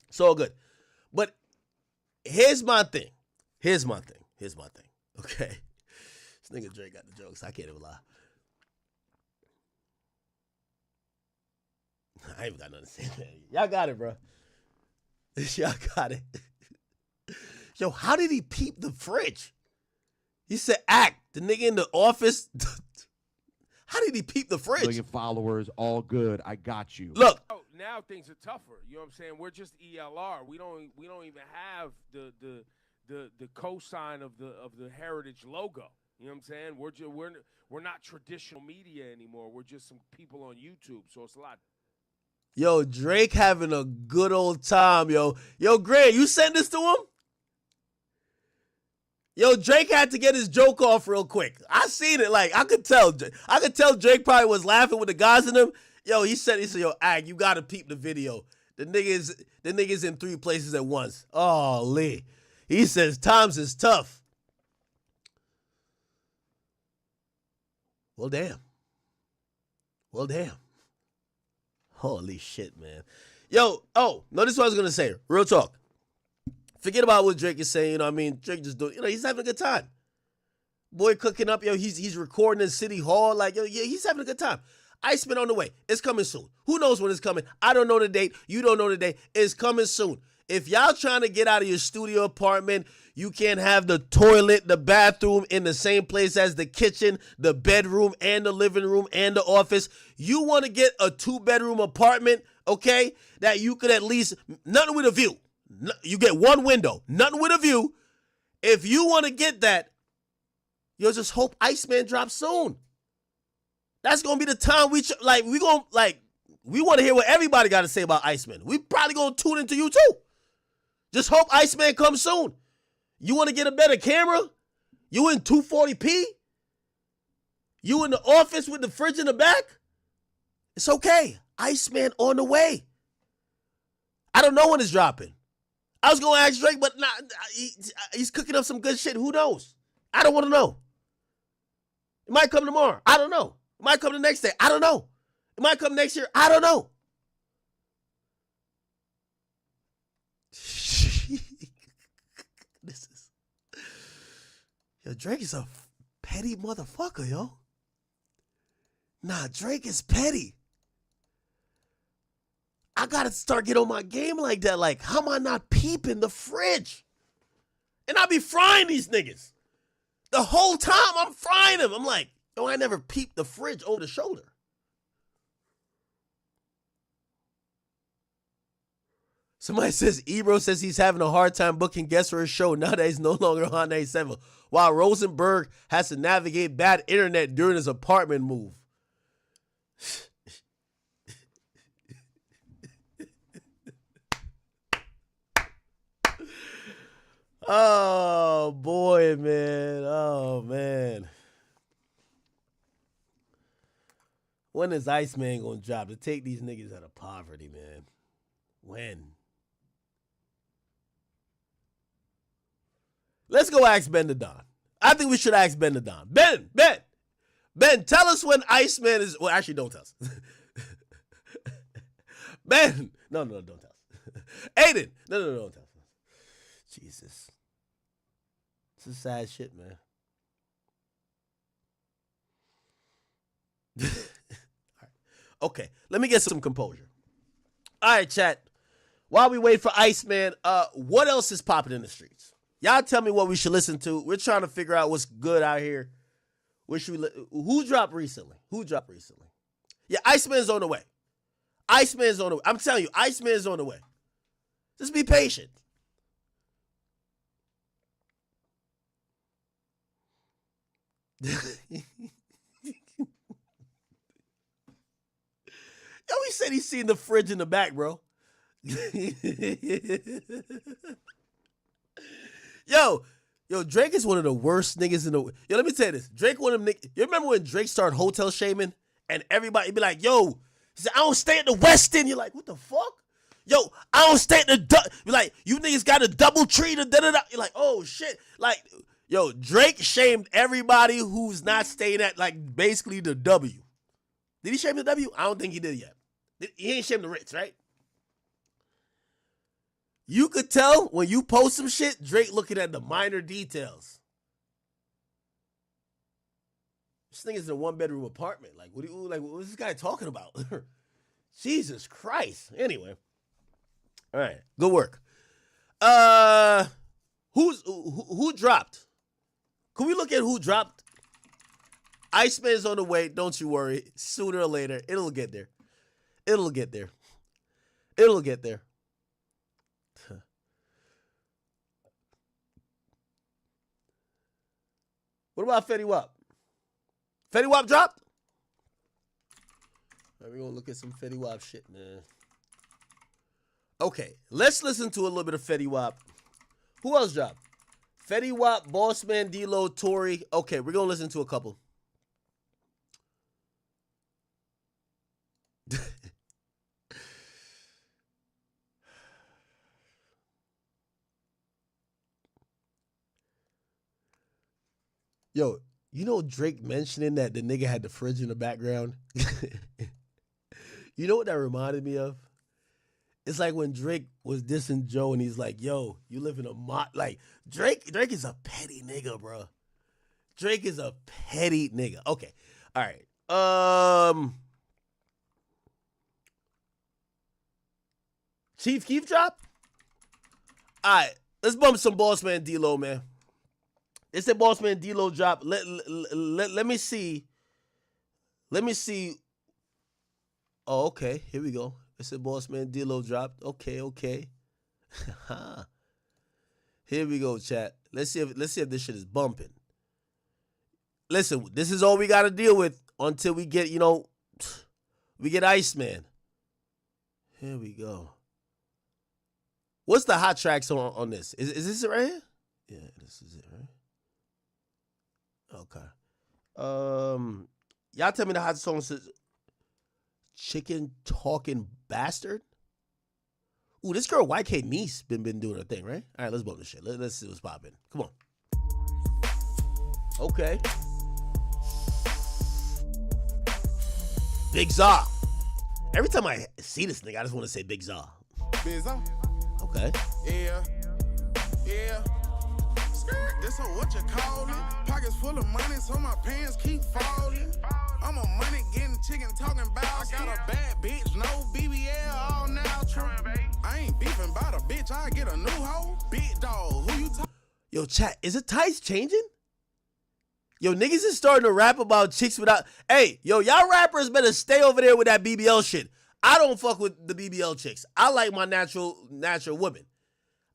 It's all good. But here's my thing. Okay? This nigga Drake got the jokes. I can't even lie. I ain't even got nothing to say. Y'all got it, bro. Y'all got it. Yo, how did he peep the fridge? He said, Act, the nigga in the office. How did he peep the fridge? 1 million followers, all good. I got you. Look. Now things are tougher. You know what I'm saying? We're just ELR. We don't even have the cosign of the Heritage logo. You know what I'm saying? We're not traditional media anymore. We're just some people on YouTube. So it's a lot. Yo, Drake having a good old time, yo. Yo, Grant, you sent this to him? Yo, Drake had to get his joke off real quick. I seen it. Like, I could tell Drake probably was laughing with the guys in him. Yo, he said, yo, Ag, you gotta peep the video. The nigga's in 3 places at once. Oh, Lee. He says, times is tough. Well, damn. Holy shit, man. Yo, no, this is what I was gonna say. Real talk. Forget about what Drake is saying, you know what I mean? Drake just doing, he's having a good time. Boy cooking up, yo, he's recording in City Hall, like, yo, yeah, he's having a good time. Iceman on the way. It's coming soon. Who knows when it's coming? I don't know the date. You don't know the date. It's coming soon. If y'all trying to get out of your studio apartment, you can't have the toilet, the bathroom in the same place as the kitchen, the bedroom, and the living room, and the office. You want to get a 2-bedroom apartment, okay, that you could at least, nothing with a view. You get 1 window, nothing with a view. If you want to get that, you'll just hope Iceman drops soon. That's going to be the time we want to hear what everybody got to say about Iceman. We probably going to tune into you too. Just hope Iceman comes soon. You want to get a better camera? You in 240p? You in the office with the fridge in the back? It's okay. Iceman on the way. I don't know when it's dropping. I was going to ask Drake, but he's cooking up some good shit. Who knows? I don't want to know. It might come tomorrow. I don't know. It might come the next day. I don't know. It might come next year. I don't know. Yo, Drake is a petty motherfucker, yo. Nah, Drake is petty. I gotta start getting on my game like that. Like, how am I not peeping the fridge? And I be frying these niggas. The whole time I'm frying them. I'm like, yo, I never peeped the fridge over the shoulder. Somebody says, Ebro says he's having a hard time booking guests for his show now that he's no longer on 97, while Rosenberg has to navigate bad internet during his apartment move. Oh, boy, man. Oh, man. When is Iceman gonna drop to take these niggas out of poverty, man? When? Let's go ask Ben the Don. I think we should ask Ben the Don. Ben, tell us when Iceman is. Well, actually, don't tell us. Ben, no, don't tell us. Aiden, no, don't tell us. Jesus, this is sad shit, man. All right. Okay, let me get some composure. All right, chat. While we wait for Iceman, what else is popping in the streets? Y'all tell me what we should listen to. We're trying to figure out what's good out here. Who dropped recently? Yeah, Iceman's on the way. I'm telling you, Iceman's on the way. Just be patient. Yo, he said he's seen the fridge in the back, bro. Yo, Drake is one of the worst niggas in the. Yo, let me tell you this. Drake, one of them niggas. You remember when Drake started hotel shaming and everybody be like, yo, he said, I don't stay at the Westin. You're like, what the fuck? Yo, I don't stay at the. You're like, you niggas got a double tree to da-da-da. You're like, oh shit. Like, yo, Drake shamed everybody who's not staying at, like, basically the W. Did he shame the W? I don't think he did yet. He ain't shamed the Ritz, right? You could tell when you post some shit, Drake looking at the minor details. This thing is in a 1-bedroom apartment. Like, what's this guy talking about? Jesus Christ. Anyway. All right. Good work. Who dropped? Can we look at who dropped? Iceman's on the way. Don't you worry. Sooner or later, it'll get there. It'll get there. What about Fetty Wap? Fetty Wap dropped? All right, we're going to look at some Fetty Wap shit, man. Okay, let's listen to a little bit of Fetty Wap. Who else dropped? Fetty Wap, Bossman, D-Lo, Tory. Okay, we're going to listen to a couple. Yo, you know Drake mentioning that the nigga had the fridge in the background? You know what that reminded me of? It's like when Drake was dissing Joe and he's like, yo, you live in a like Drake is a petty nigga, bro. Drake is a petty nigga. Okay. All right. Chief Keef drop? All right. Let's bump some Bossman D-Lo, man. It's a Bossman D-Lo drop. Let me see. Let me see. Oh, okay. Here we go. It's a Bossman D-Lo drop. Okay. Here we go, chat. Let's see if this shit is bumping. Listen, this is all we got to deal with until we get, we get Iceman. Here we go. What's the hot tracks on this? Is this it right here? Yeah, this is it, right? Okay. Y'all tell me the hot song says Chicken Talking Bastard. Ooh, this girl YK Niece been doing her thing, right? All right, let's bump this shit. Let's see what's popping. Come on. Okay. Big Zaw. Every time I see this nigga, I just want to say Big Zaw. Big Zaw. Okay. Yeah. This is what you call it. Pockets full of money, so my pants keep falling. I'm a money getting chicken talking about. I got a bad bitch, no BBL, all natural. I ain't beefing about a bitch, I get a new hoe. Big dog, who you talking? Yo, chat, is it tights changing? Yo, niggas is starting to rap about chicks without. Hey, yo, y'all rappers better stay over there with that BBL shit. I don't fuck with the BBL chicks. I like my natural women.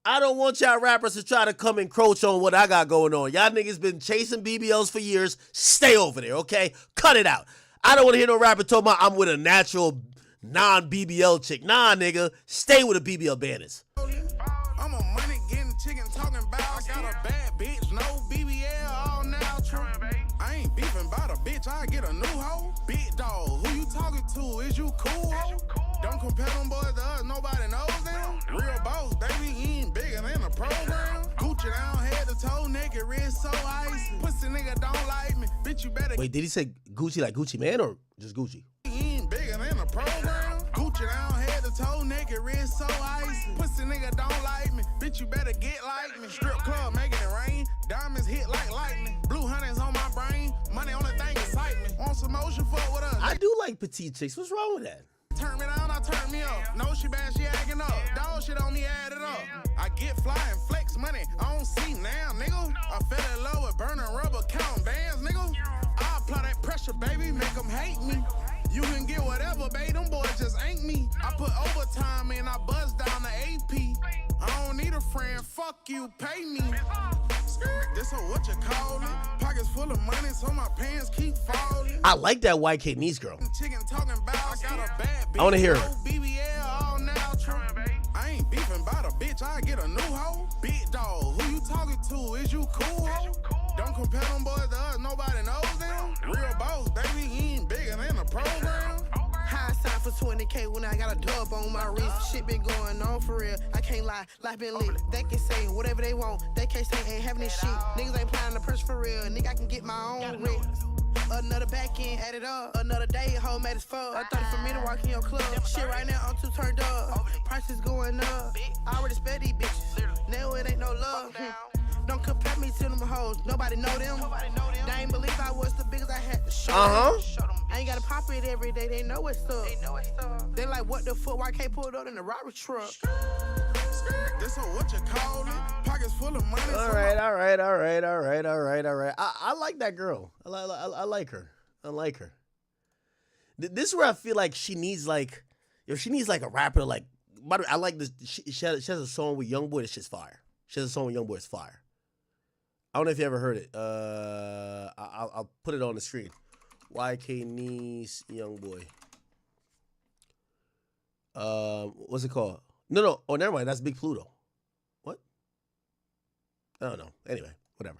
I don't want y'all rappers to try to come encroach on what I got going on. Y'all niggas been chasing BBLs for years. Stay over there, okay? Cut it out. I don't want to hear no rapper talking about I'm with a natural non-BBL chick. Nah, nigga. Stay with the BBL bandits. I'm a money getting chicken talking about. I got a bad bitch, no BBL, all natural. I ain't beefing about a bitch, I get a new hoe. Big dog, who you talking you cool, ho? Don't compare them boys to us, nobody knows them. Real boss, baby, he ain't bigger than a program. Gucci down, head to toe, naked, wrist so icy. Pussy nigga don't like me, bitch, you better. Wait, did he say Gucci like Gucci Man or just Gucci? He ain't bigger than a program. Gucci down, head to toe, naked, wrist so icy. Pussy nigga don't like me, bitch, you better get like me. Strip club making it rain, diamonds hit like lightning. Blue honey's on my brain, money only thing excite me. Want some motion, fuck with us. I do like petite chicks. What's wrong with that? Turn me down, I turn me up. No, she bad, she acting up. Dog shit on me, add it up. I get fly and flex money, I don't see now, nigga. I fell in love with burning rubber, counting bands, nigga. I apply that pressure, baby, make them hate me. You can get whatever, babe, them boys just ain't me. I put overtime in, I buzz down the AP. I don't need a friend, fuck you, pay me. This is what you call it. Pockets full of money, so my pants keep falling. I like that YK Niece girl. Chicken talking about, I got a bad bitch. I want to hear her. BBL all natural. I ain't beefing about a bitch, I get a new hoe. Big dog, who you talking to? Is you cool, ho? Don't compare them boys to us, nobody knows them. Real boss, baby, he ain't bigger than a program. High sign for 20K when I got a dub on my wrist. Shit been going on for real. I can't lie, life been lit. They can say whatever they want. They can't say ain't having this shit. Niggas ain't playing the pressure for real. Nigga, I can get my own rent. Another back end, add it up. Another day, hoe made as fuck. I thought for me to walk in your club. Shit right now, I'm too turned up. Prices going up. I already spent these bitches. Now it ain't no love. Don't compare me to them hoes. Nobody know them. They ain't believe I was the biggest. I had to show them. I ain't gotta pop it every day. They know it's up. They like, what the fuck? Why can't pull it up in the robbery truck? This is what you call it. Pockets full of money. All right. I like that girl. I like her. I like her. This is where I feel like she needs like a rapper. Like, by the way, I like this. She has a song with YoungBoy. This shit's fire. She has a song with YoungBoy. It's fire. I don't know if you ever heard it. I'll put it on the screen. YK Niece, YoungBoy. What's it called? No. Oh, never mind. That's Big Pluto. What? I don't know. Anyway, whatever.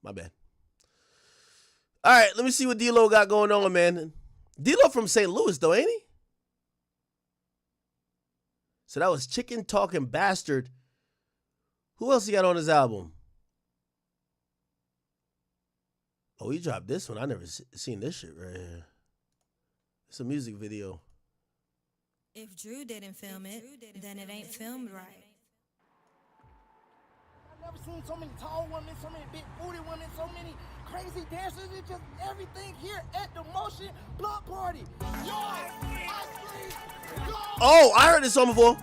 My bad. All right, let me see what D-Lo got going on, man. D-Lo from St. Louis, though, ain't he? So that was Chicken Talking Bastard. Who else he got on his album? Oh, he dropped this one. I never seen this shit right here. It's a music video. If Drew didn't film it, then it ain't filmed right. I've never seen so many tall women, so many big booty women, so many crazy dancers. It's just everything here at the Motion Block Party. Yo, I scream, yo. Oh, I heard this song before.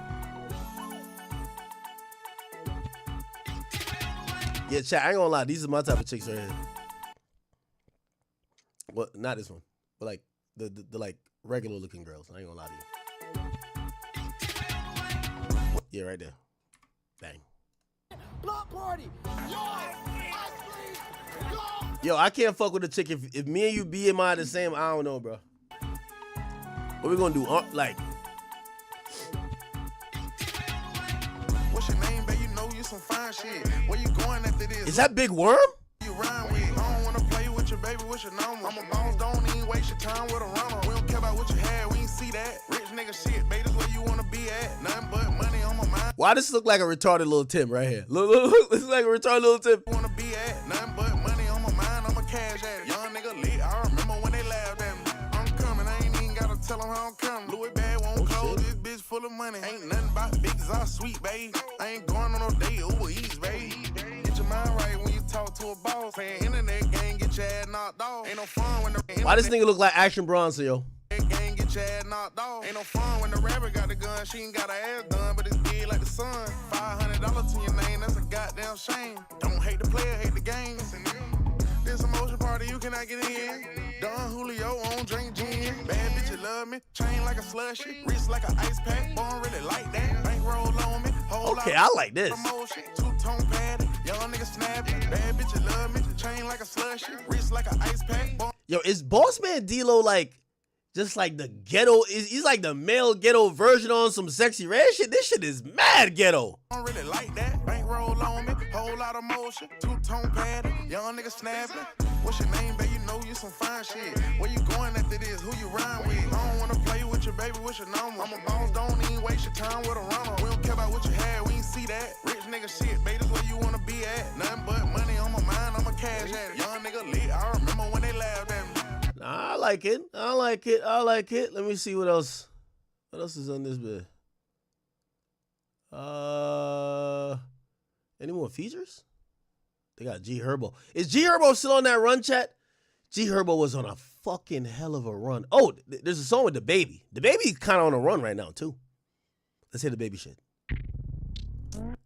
Yeah, chat, I ain't gonna lie. These are my type of chicks right here. Well, not this one, but like the like regular looking girls. I ain't gonna lie to you. Yeah, right there. Bang. Block Party. Yo, I scream, yo. Yo, I can't fuck with a chick if me and you BMI the same. I don't know, bro. What we gonna do? Like. What's your name, babe? You know you some fine shit. Where you going after this? Is that Big Worm? You rhyme with. I don't wanna play with your baby. What's your number? I'm a boss. Don't even waste your time with a runner. We don't care about what you had. We ain't see that. Rich nigga shit, babe. That's where you wanna be at. Nothing but money on my mind. Why does this look like a retarded little Tim right here? Look, this is like a retarded little Tim. Wanna be at. Nothing but money on my mind. I'm a cash addict. Young nigga lit. I remember when they laughed at me. I'm coming. I ain't even gotta tell them how I'm coming. Louis bag won't close. This bitch full of money. Ain't nothing about big exotic sweet, babe. I ain't going on no date. Uber Eats, babe. Get your mind right when you talk to a boss. Playing internet game, get your ass knocked off. Ain't no fun when the Why this nigga look like Action Bronson, yo? Gang get your ass knocked off. Ain't no fun when the rapper got the gun. She ain't got her ass done, but it's big like the sun. $500 to your name, that's a goddamn shame. Don't hate the player, hate the game. This a motion party, you cannot get in. Don Julio on drink gin. Bad bitch, you love me. Chain like a slushy. Wrist like an ice pack. Born really like that. Bankroll on me. Okay, I like this. Promotion. Two-tone padded. Young nigga snapping. Bad bitch, you love me. Chain like a slushy. Wrist like an ice pack. Yo, is Boss Man D-Lo like, just like the ghetto. He's like the male ghetto version on some Sexy Red shit. This shit is mad ghetto. I don't really like that. Bankroll on me, whole lot of motion, two-tone pattern, young nigga snapping. What's your name, baby? You know you some fine shit. Where you going after this? Who you rhyme with? I don't wanna play with your baby. What's your number? I'm a boss, don't even waste your time with a runner. We don't care about what you had, we ain't see that. Rich nigga shit, baby, that's where you wanna be at. Nothing but money on my mind, I'm a cash at it. Young nigga lit, I remember when they laughed at me. Nah, I like it. I like it. I like it. Let me see what else. What else is on this bit? Any more features? They got G Herbo. Is G Herbo still on that run, chat? G Herbo was on a fucking hell of a run. Oh, there's a song with DaBaby. DaBaby kind of on a run right now too. Let's hear DaBaby shit. There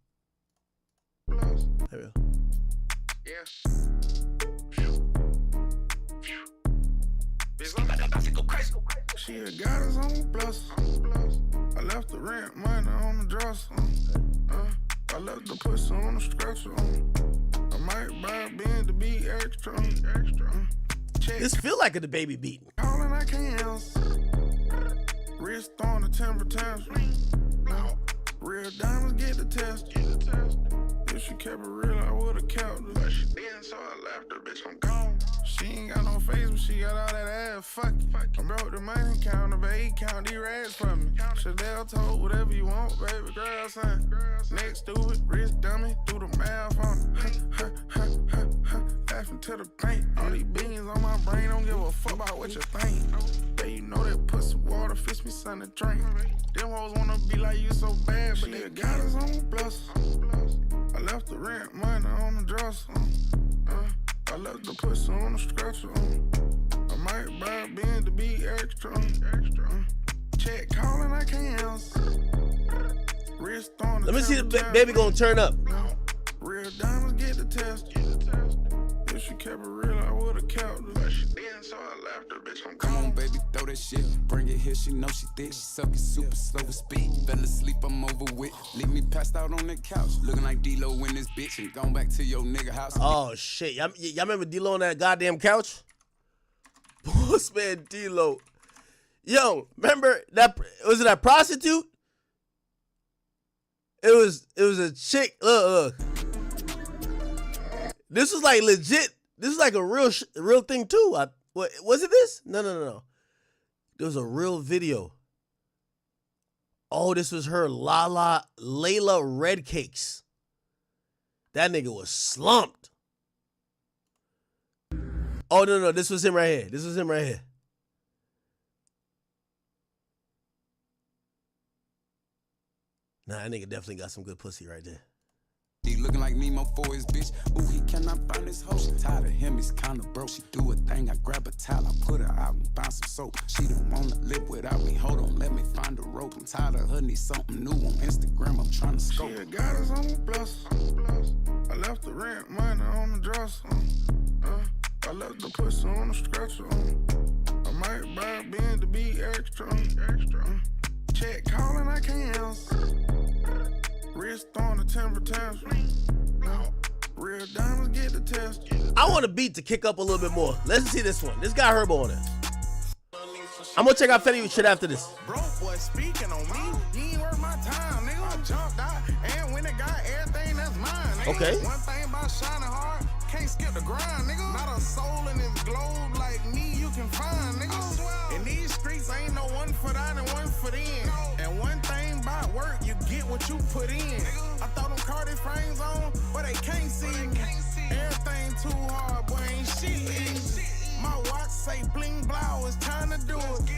we go. She had got us on plus. I left the rent money on the dresser. I left the pussy on the stretcher. I might buy a Benz to be extra. This feel like a DaBaby beat. Calling, I can't answer. Wrist on the temper tantrum. Real diamonds get the test. If she kept it real, I would've kept her. But she didn't, so I left her, bitch, I'm gone. She ain't got no face, but she got all that ass, fuck it. I broke the money counter, but he count these rags for me. Chanel told whatever you want, baby girl, son. Next stupid, wrist dummy, do the math on it. Laughing to the bank, all these beans on my brain, don't give a fuck about what you think. Yeah, you know that pussy water, fits me something to drink. Them hoes wanna be like you so bad, but they got us on plus. I left the rent money on the dresser. I left the pussy on the stretcher. I might buy a Benz to be extra. Check calling, I can't answer. Wrist on the Let me see the baby gonna turn up. Real diamonds get the test. If she kept it real, I would've kept her. But she didn't, so I left her, bitch, I'm Come on, baby, throw that shit. Bring it here, she know she thick. She suck it super slow with speed. Fell asleep, I'm over with. Leave me passed out on that couch. Looking like D-Lo in this bitch and gone back to your nigga house. Oh, shit. Y'all remember D-Lo on that goddamn couch? Boss man D-Lo. Yo, remember that? Was it that prostitute? It was a chick. Look. This was like legit. This is like a real thing too. What was it? This? No. There was a real video. Oh, this was her, Layla Red Cakes. That nigga was slumped. Oh no, this was him right here. Nah, that nigga definitely got some good pussy right there. He looking like Nemo for his bitch. Ooh, he cannot find his hoe. She tired of him, he's kinda broke. She do a thing, I grab a towel, I put her out and buy some soap. She don't wanna live without me. Hold on, let me find a rope. I'm tired of her, need something new on Instagram. I'm trying to scope. She had got us on plus. I left the rent money on the dresser. I left the pussy on the stretcher. I might buy a Benz to be extra. Check calling, I can't answer. Wrist on the temper tantrum. Real diamonds get the test. I want a beat to kick up a little bit more. Let's see this one. This got Herbo on it. I'm gonna check out Fetty shit after this. Broke boy speaking on me. You ain't worth my time, nigga. I jumped out and when it got everything that's mine, nigga. Okay. One thing about shining hard, can't skip the grind, nigga. Not a soul in this globe like me you can find, nigga. In these streets ain't no one for that and one for them. And one thing about work, you get what you put in. I throw them Cardi frames on, but they can't see me. Everything too hard, boy, ain't shit easy. My watch say bling blow, it's time to do it.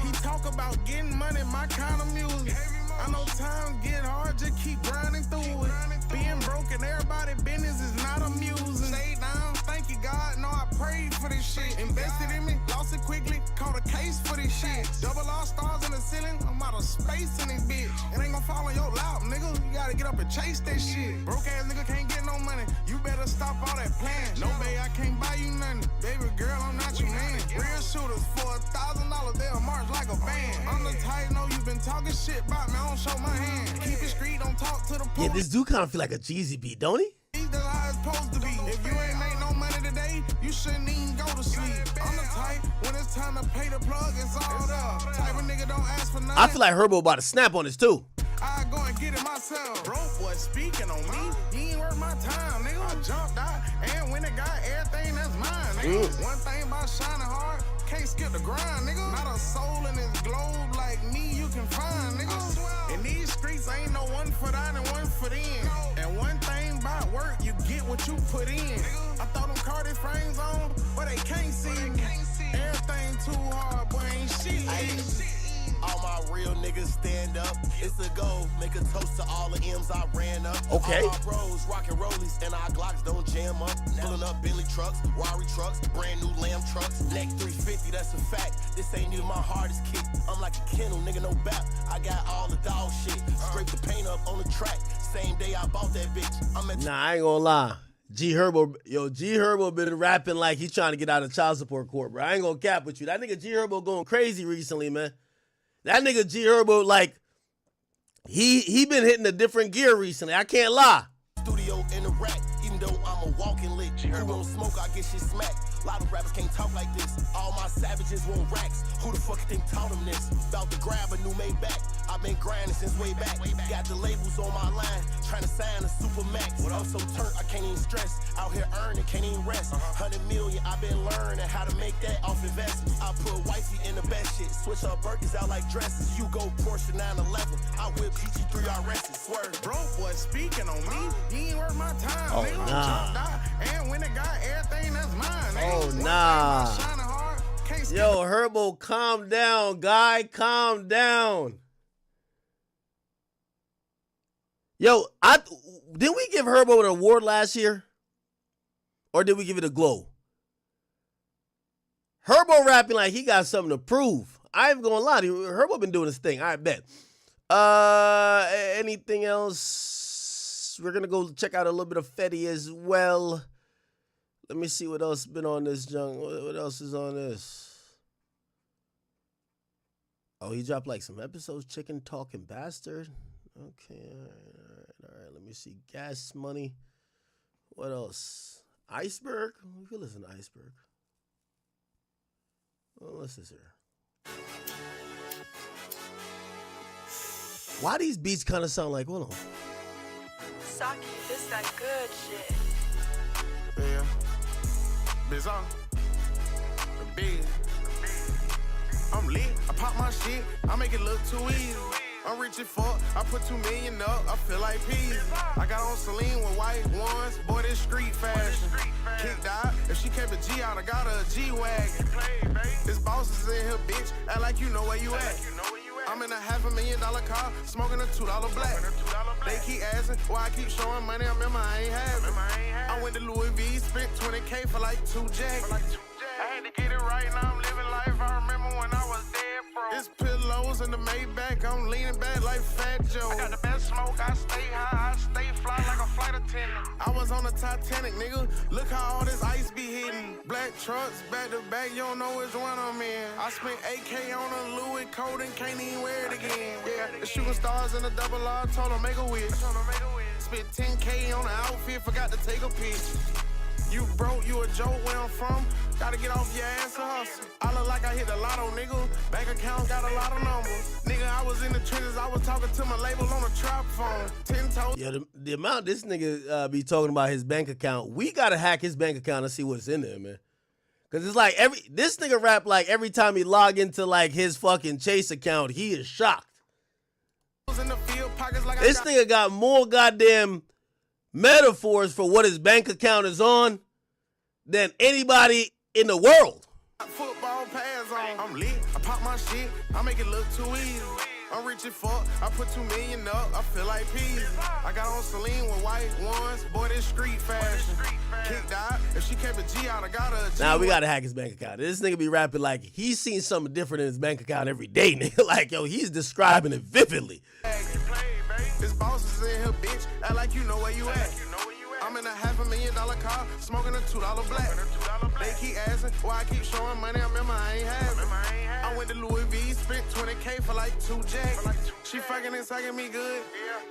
He talk about getting money, my kind of music. I know times get hard, just keep grinding through it. Being broken, everybody business is not amusing. Stay down, thank you God, know I prayed for this shit. Invested in me, lost it quickly, caught a case for this shit. Double R stars in the ceiling, I'm out of space in this bitch. It ain't gonna fall on your lap, nigga, you gotta get up and chase that shit. Broke ass nigga can't get no money, you better stop all that plan. No, babe, I can't buy you nothing, baby girl, I'm not your man. Real shooters for $1,000, they'll march like a band. I'm the type, know you been talking shit about me, I don't show my hand. Keep it street, don't talk to the police. Yeah, this dude kind of feel like a Jeezy beat, don't he? That's how it's supposed to be. If you ain't make no money today, you shouldn't even go to sleep. I'm the tight. When it's time to pay the plug, it's all there. Type of nigga don't ask for nothing. I feel like Herbo about to snap on this too. I go and get it myself. Bro, boy, speaking on me, you ain't worth my time, nigga. I jumped out and when it got everything that's mine, nigga. One thing about shining hard, can't skip the grind, nigga. Not a soul in this globe like me you can find, nigga. In these streets, ain't no one for out and one for in. And one thing about work, you get what you put in. I throw them Cardi frames on, but they can't see. Everything too hard, boy, ain't shit. All my real niggas stand up. It's a goal. Make a toast to all the M's I ran up. Okay. All my bros, rockin' rollies, and our Glocks don't jam up. Pulling up Bentley trucks, Rari trucks, brand new Lamb trucks. Neck 350, that's a fact. This ain't even my hardest kick. I'm like a kennel, nigga, no bap. I got all the dog shit. Scrape the paint up on the track. Same day I bought that bitch. I'm at Nah, I ain't gonna lie. G Herbo been rapping like he's trying to get out of child support court, bro. I ain't gonna cap with you. That nigga G Herbo going crazy recently, man. That nigga G Herbo, like, he been hitting a different gear recently. I can't lie. Studio in the rack, even though I'm a walking lick. Who won't smoke, I get shit smacked. A lot of rappers can't talk like this. All my savages want racks. Who the fuck think taught them this? About to grab a new Maybach. I've been grinding since way back. Got the labels on my line, trying to sign a super max. I'm so turned, I can't even stress. Out here earning, can't even rest. 100 million, I've been learning how to make that off investments. I put wifey in the best shit. Switch up Birkins out like dresses. You go Porsche 911. I whip GT3 RS's. Swerve. Bro, boy, speaking on me, you ain't worth my time, Oh, nigga. nah. And when it got everything that's mine, nigga. Oh, nah. Yo, Herbo, calm down, guy. Calm down. Yo, didn't we give Herbo an award last year? Or did we give it a glow? Herbo rapping like he got something to prove. I ain't gonna lie to you. Herbo been doing his thing. I bet. Anything else? We're gonna go check out a little bit of Fetty as well. Let me see what else been on this junk. What else is on this? Oh, he dropped like some episodes. Chicken Talking Bastard. Okay, all right. Let me see. Gas Money. What else? Iceberg. We could listen to Iceberg. Well, what's this here? Why these beats kind of sound like, hold on. Saki, this that good shit. Yeah. Bizarre. The big. I'm lit. I pop my shit. I make it look too easy. I'm rich as fuck. I put 2 million up. I feel like peas. I got on Celine with white ones. Boy, this street fashion. Kicked out. If she kept a G out, I got her a G-Wagon. This boss is in here, bitch. Act like you know where you at. I'm in a $500,000 car, smoking a $2 black. They keep asking why I keep showing money. I remember I ain't having. I went to Louis V, spent 20K for like 2 jackets. I had to get it right, now I'm living life. I remember when I was dead, bro. It's pillows in the Maybach, I'm leaning back like Fat Joe. I got the best smoke, I stay high, I stay fly like a flight attendant. I was on the Titanic, nigga. Look how all this ice be hitting. Black trucks, back to back, you don't know which one I'm in. I spent 8K on a Louis coat and can't even wear it again. Yeah, the shooting stars in the double R, told them make a wish. Spent 10K on the outfit, forgot to take a picture. You broke, you a joke where I'm from. Gotta get off your ass and hustle. I look like I hit the lotto, nigga. Bank account got a lot of numbers. Nigga, I was in the trenches. I was talking to my label on a trap phone. 10 toes. Yeah, the amount this nigga be talking about his bank account, we gotta hack his bank account and see what's in there, man. Cause it's like this nigga rap like every time he log into like his fucking Chase account, he is shocked. This nigga got more goddamn metaphors for what his bank account is on than anybody in the world. Football pads on. I'm lit. I pop my shit. I make it look too easy. I'm rich as fuck. I put 2 million up. I feel like peas. I got on Celine with white ones. Boy, this street fashion. Kicked out. If she kept a G out, I got her a G. Now we gotta hack his bank account. This nigga be rapping like he's seen something different in his bank account every day, nigga. Like, yo, he's describing it vividly. This boss is in here, bitch. Act like you know where you at. I'm in a $500,000 car, smoking a $2 black. They keep asking why I keep showing money. I remember I ain't having. I went to Louis V, spent 20K for like 2 jackets. She fucking and sucking me good.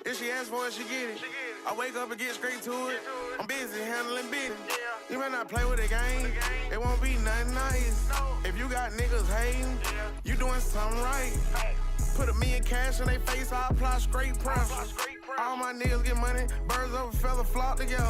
If she asks for it, she get it. I wake up and get straight to it. I'm busy handling business. You better not play with the game. It won't be nothing nice. If you got niggas hating, you doing something right. Put $1 million cash in their face, I apply straight pressure. All my niggas get money, birds of a feather flock together.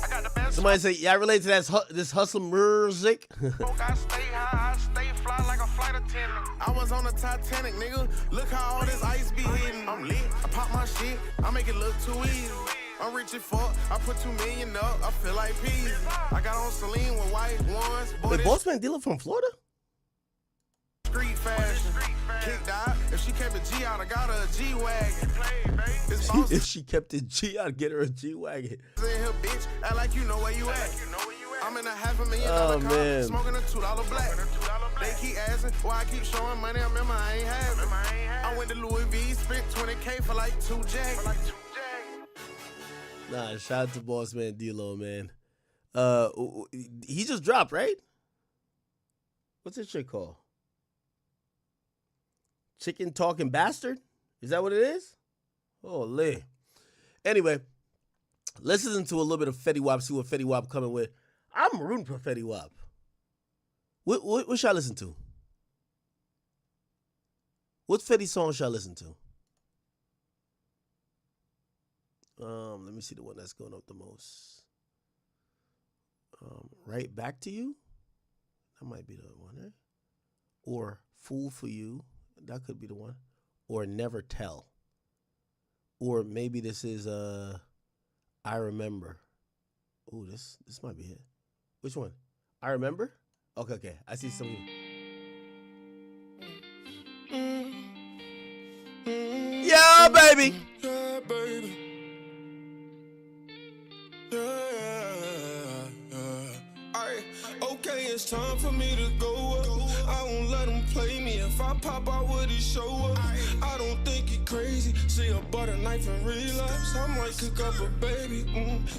I got the best. Somebody say, yeah, I relate to that this hustle music. I stay high, I stay fly like a flight attendant. I was on the Titanic, nigga. Look how all this ice be hitting. I'm lit, I pop my shit, I make it look too easy. I'm rich as fuck, I put 2 million up, I feel like peas. I got on Celine with white ones. Wait, Bossman dealer from Florida? Street fashion, kicked out. If she kept a G out, I got her a G-Wagon. If she kept a G, I'd get her a G-Wagon. In here, bitch, act like you know where you at. I'm in a $500,000 car, man. smoking a $2 black. They keep asking why I keep showing money. I remember I ain't having. I went to Louis V, spent $20K for like 2 jacks. Nah, shout out to Bossman D-Lo, man. He just dropped, right? What's this shit called? Chicken Talking Bastard? Is that what it is? Holy. Anyway, let's listen to a little bit of Fetty Wap, see what Fetty Wap coming with. I'm rooting for Fetty Wap. What should I listen to? What Fetty song should I listen to? Let me see the one that's going up the most. Right Back to You? That might be the one, eh? Or Fool for You. That could be the one. Or Never Tell. Or maybe this is I Remember. Ooh, this might be it. Which one? I Remember? Okay. I see some of you. Yeah, baby. Yeah, baby. Okay, it's time for me to go up. I won't let him play me. If I pop out, would he show up? I don't think he crazy. See a butter knife and relapse. I might cook up a baby.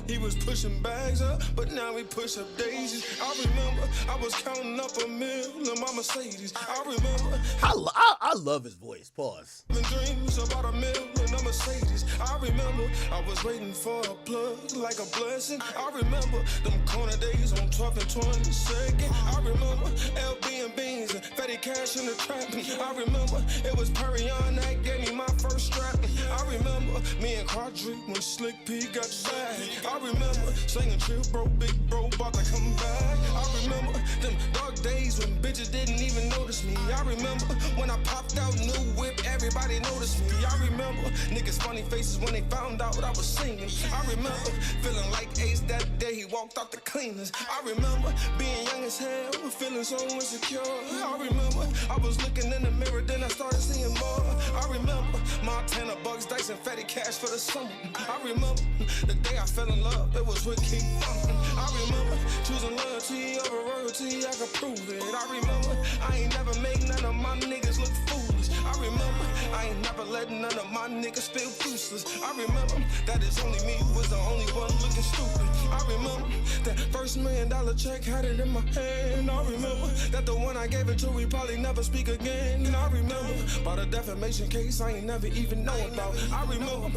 He was pushing bags up, but now he push up daisies. I remember I was counting up a meal in my Mercedes. I remember I love his voice. Pause. Dreams about a meal in a Mercedes. I remember I was waiting for a plug like a blessing. I remember them corner days on 12th and 22nd. I remember LB and beans and Fetty Cash in the trap. I remember it was Perion that gave me my first strap. I remember me and Quadri when Slick P got back. I remember singing Chill Bro, Big Bro, about to come back. I remember them dark days when bitches didn't even notice me. I remember when I popped out new whip, everybody noticed me. I remember niggas funny faces when they found out I was singing. I remember feeling like Ace that day he walked out the cleaners. I remember being young as hell, feeling so insecure. I remember I was looking in the mirror, then I started seeing more. I remember Montana, Bugs, Dice, and Fetty Cash for the summer. I remember the day I fell in love, it was with King Thunder. I remember choosing loyalty over royalty, I could prove it. I remember I ain't never make none of my niggas look foolish. I remember I ain't never let none of my niggas feel useless. I remember that it's only me who was the only one looking stupid. I remember that first $1 million check, had it in my hand. I remember that the one I gave it to, we probably never speak again. I remember about a defamation case I ain't never even know about. I remember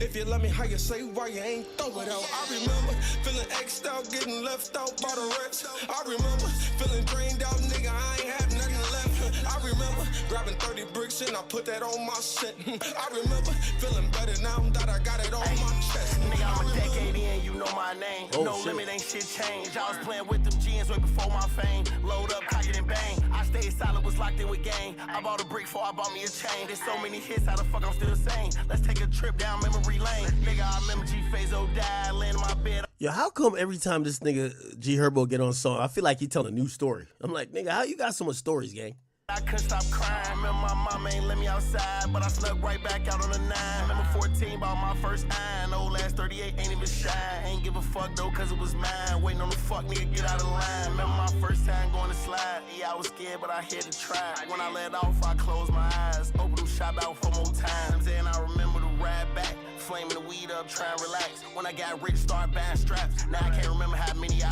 if you let me, how you say why you ain't throw it out. I remember feeling X'd out, getting left out by the reps. I remember feeling drained out, nigga, I ain't have nothing left. I remember grabbing 30 bricks and I put that on my shit. I remember feeling better now that I got it on my chest. Nigga, I'm a decade in, you know my name. No limit, ain't shit changed. I was playing with them jeans way before my fame. Load up, cock it and bang. I stayed solid, was locked in with gang. I bought a brick before I bought me a chain. There's so many hits, how the fuck I'm still sane? Let's take a trip down memory lane. Nigga, I remember G-Fazo died, laying in my bed. Yo, how come every time this nigga G Herbo get on song, I feel like he telling a new story? I'm like, nigga, how you got so much stories, gang? I couldn't stop crying. Remember my mama ain't let me outside, but I snuck right back out on the 9. Remember 14, bought my first iron. Old ass 38 ain't even shine. Ain't give a fuck though, cause it was mine. Waiting on the fuck nigga, get out of line. Remember my first time going to slide. Yeah, I was scared, but I had to try. When I let off, I closed my eyes. Open them shop out for more times. And I remember the ride back. Flaming the weed up, try and relax. When I got rich, start buying straps. Now I can't remember how many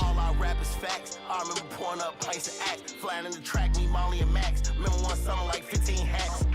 all I rap is facts. I remember pouring up pints of act. Flying in the track, me, Molly, and Max. Remember one summer like 15 hats.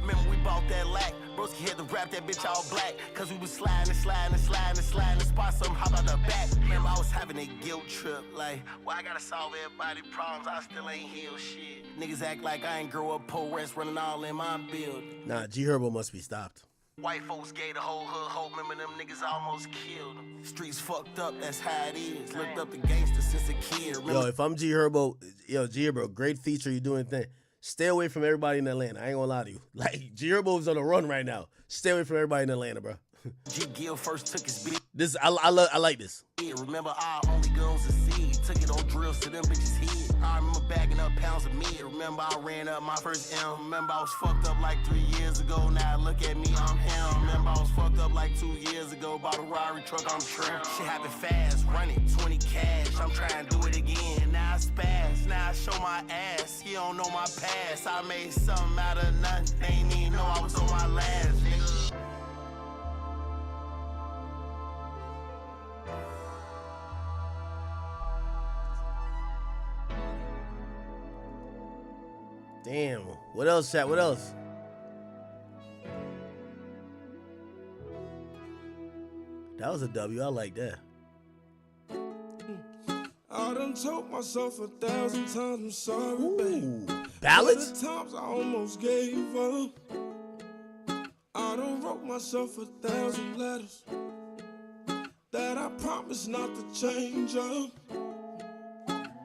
Remember we bought that lack. Broski had the rap wrap that bitch all black. Cause we was sliding the spot some hop out the back. Remember, I was having a guilt trip. Like, why I gotta solve everybody's problems? I still ain't healed shit. Niggas act like I ain't grow up poor rest running all in my build. Nah, G Herbo must be stopped. White folks gave the whole hood hope. Remember them niggas almost killed them. Streets fucked up, that's how it is. Looked up the gangster since a kid. Remember? Yo, if I'm G Herbo, G Herbo, great feature, you doing thing. Stay away from everybody in Atlanta. I ain't gonna lie to you. Like, G Herbo's on a run right now. Stay away from everybody in Atlanta, bro. G Gill first took his beat. This I like this. Remember our only guns to see. Took it on drills to them bitches head. I remember bagging up pounds of meat. Remember I ran up my first M. Remember I was fucked up like 3 years ago. Now look at me, I'm him. Remember I was fucked up like 2 years ago. Bought a Rari truck, I'm trim. Shit happen fast, run it, 20 cash. I'm trying to do it again. Now I spaz, now I show my ass. He don't know my past. I made something out of nothing. They ain't even know I was on my last, nigga. Damn. What else, chat? What else? That was a W. I like that. I done told myself 1,000 times I'm sorry, babe. Ballads? The times I almost gave up. I done wrote myself 1,000 letters that I promised not to change up.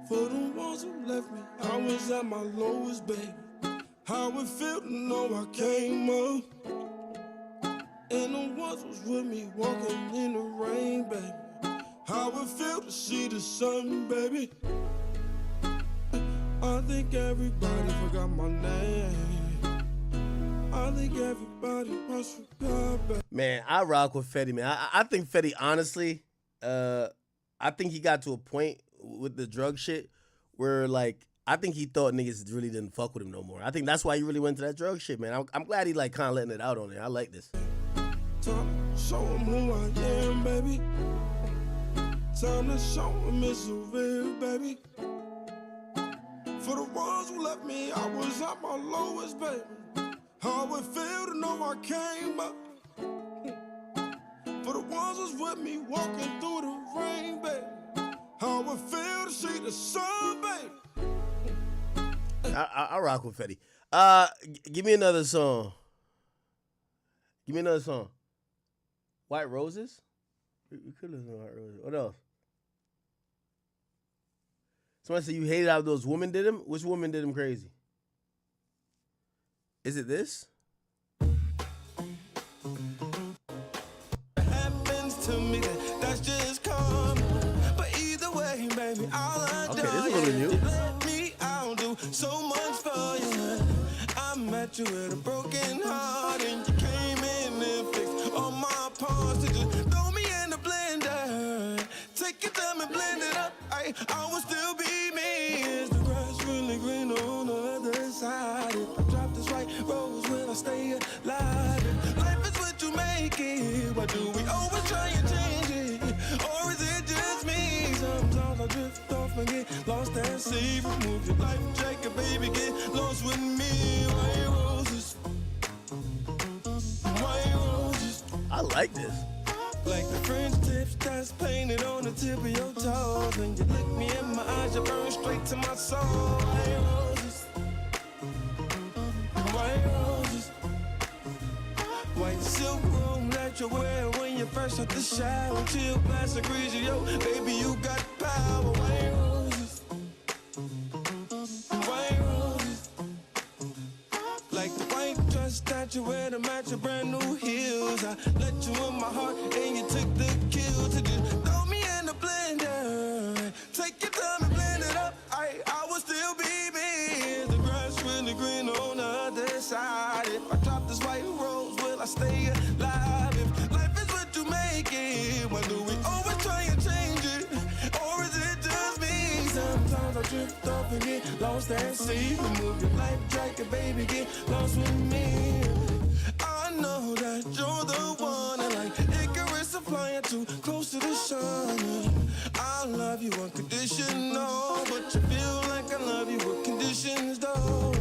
For the ones who left me, I was at my lowest, baby. How it felt to know I came up. And the ones who's with me walking in the rain, baby. How it felt to see the sun, baby. I think everybody forgot my name. I think everybody must forgot, baby. Man, I rock with Fetty, man. I think Fetty, honestly, I think he got to a point with the drug shit where, like, I think he thought niggas really didn't fuck with him no more. I think that's why he really went to that drug shit, man. I'm glad he, like, kind of letting it out on there. I like this. Time to show him who I am, baby. Time to show him it's so real, baby. For the ones who left me, I was at my lowest, baby. How it felt to know I came up. For the ones who's with me walking through the rain, baby. How it feel to see the sun, baby. I rock with Fetty. Give me another song. Give me another song. White Roses? We could listen to White Roses. What else? Somebody said you hated how those women did him? Which woman did him crazy? Is it this? Happens to me, that's just karma. But either way, baby, I'll Okay, this is a little bit new. me, I'll do so much for you. I met you with a broken heart, and you came in and fixed all my parts. You just throw me in the blender, take your time and blend it up. I will still be me. Is the grass really green on the other side? If I drop this white rose, will I stay alive? If life is what you make it, why do we always try and change it? Or is it just me? Sometimes I drift off and get lost at sea. Remove your life jacket, baby, get lost with me. White roses, white roses. I like this. Like the French tips that's painted on the tip of your toes. When you look me in my eyes, you burn straight to my soul. White roses, white roses. White silk room that you wear when you first hit the shower. Chill past the grease, yo, baby, you got power. White roses, white roses. Like the white dress that you wear to match your brand new heels. I let you in my heart and you took the kill to just throw me in the blender. Take your time and blend it up. I will still be me. Is the grass really green on the other side? If I drop this white rose, will I stay alive? If life is what you make it, why do we always try and change it? Or is it just me? Sometimes I drift off and get lost at sea. Remove your life jacket, baby, get lost with me. I know that you're the one. I like Icarus and flying too close to the sun. I love you unconditional, but you feel like I love you with conditions though.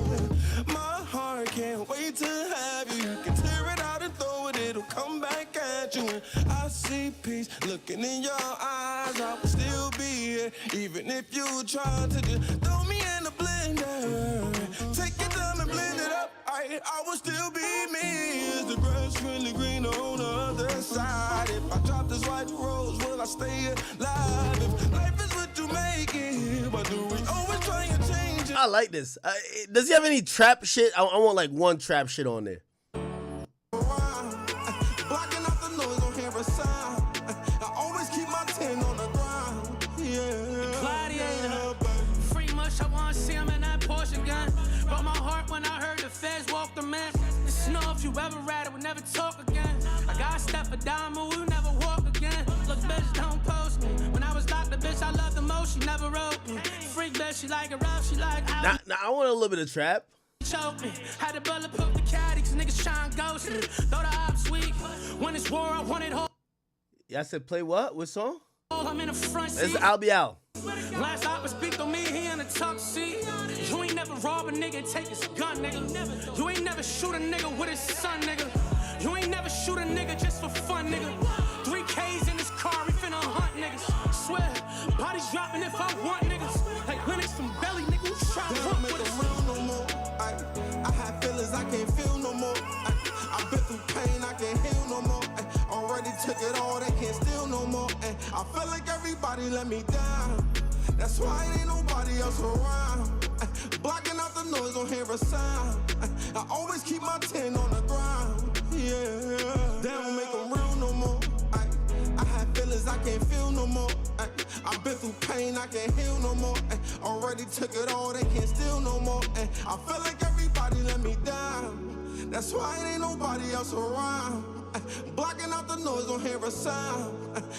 My heart can't wait to have you. You can tear it out and throw it come back at you. And I see peace looking in your eyes. I will still be here, even if you try to just throw me in the blender. Take your time and blend it up. I will still be me. Is the grass really green on the other side? If I drop this white rose, will I stay alive? If life is what you make it, but do we always try and change it? I like this. Does he have any trap shit? I want like one trap shit on there. Blocking out the noise, don't hear a sound. I always keep my 10 on the ground. Yeah. Gladiator. Free mush, I wanna see him in that Porsche gun. Broke my heart when I heard the feds walk the man. It's snow if you ever ride it, we never talk again. I got step for diamond, we never walk again. Look, bitch, don't post me. When I was locked, the bitch I loved the most, she never wrote me. Freak bitch, she like it rough, she like Now I want a little bit of trap. choke me. Had to bulletproof the caddy, cause niggas trying ghost me. Throw the ops weak. When it's war, I want it whole. Y'all said play what? What song? I'm in the front seat. It's I'll Be Out. Last op speak on me, he in a tuxedo. You ain't never rob a nigga and take his gun, nigga. You ain't never shoot a nigga with his son, nigga. You ain't never shoot a nigga just for fun, nigga. 3Ks in this car, we finna hunt niggas. Swear, bodies dropping if I want niggas. Like Lennox from Belly, nigga, who try to run with us? No more. I have feelings I can't feel no more. I've been through pain, I can't heal no more. Already took it all, they can't steal no more. I feel like everybody let me down. That's why ain't nobody else around. Blocking out the noise, don't hear a sound. I always keep my 10 on the ground. Yeah, they don't make them real no more. I have feelings I can't feel no more. I've been through pain, I can't heal no more. Already took it all, they can't steal no more. I feel like everybody let me down. That's why ain't nobody else around. Blocking out the noise, don't hear a sound.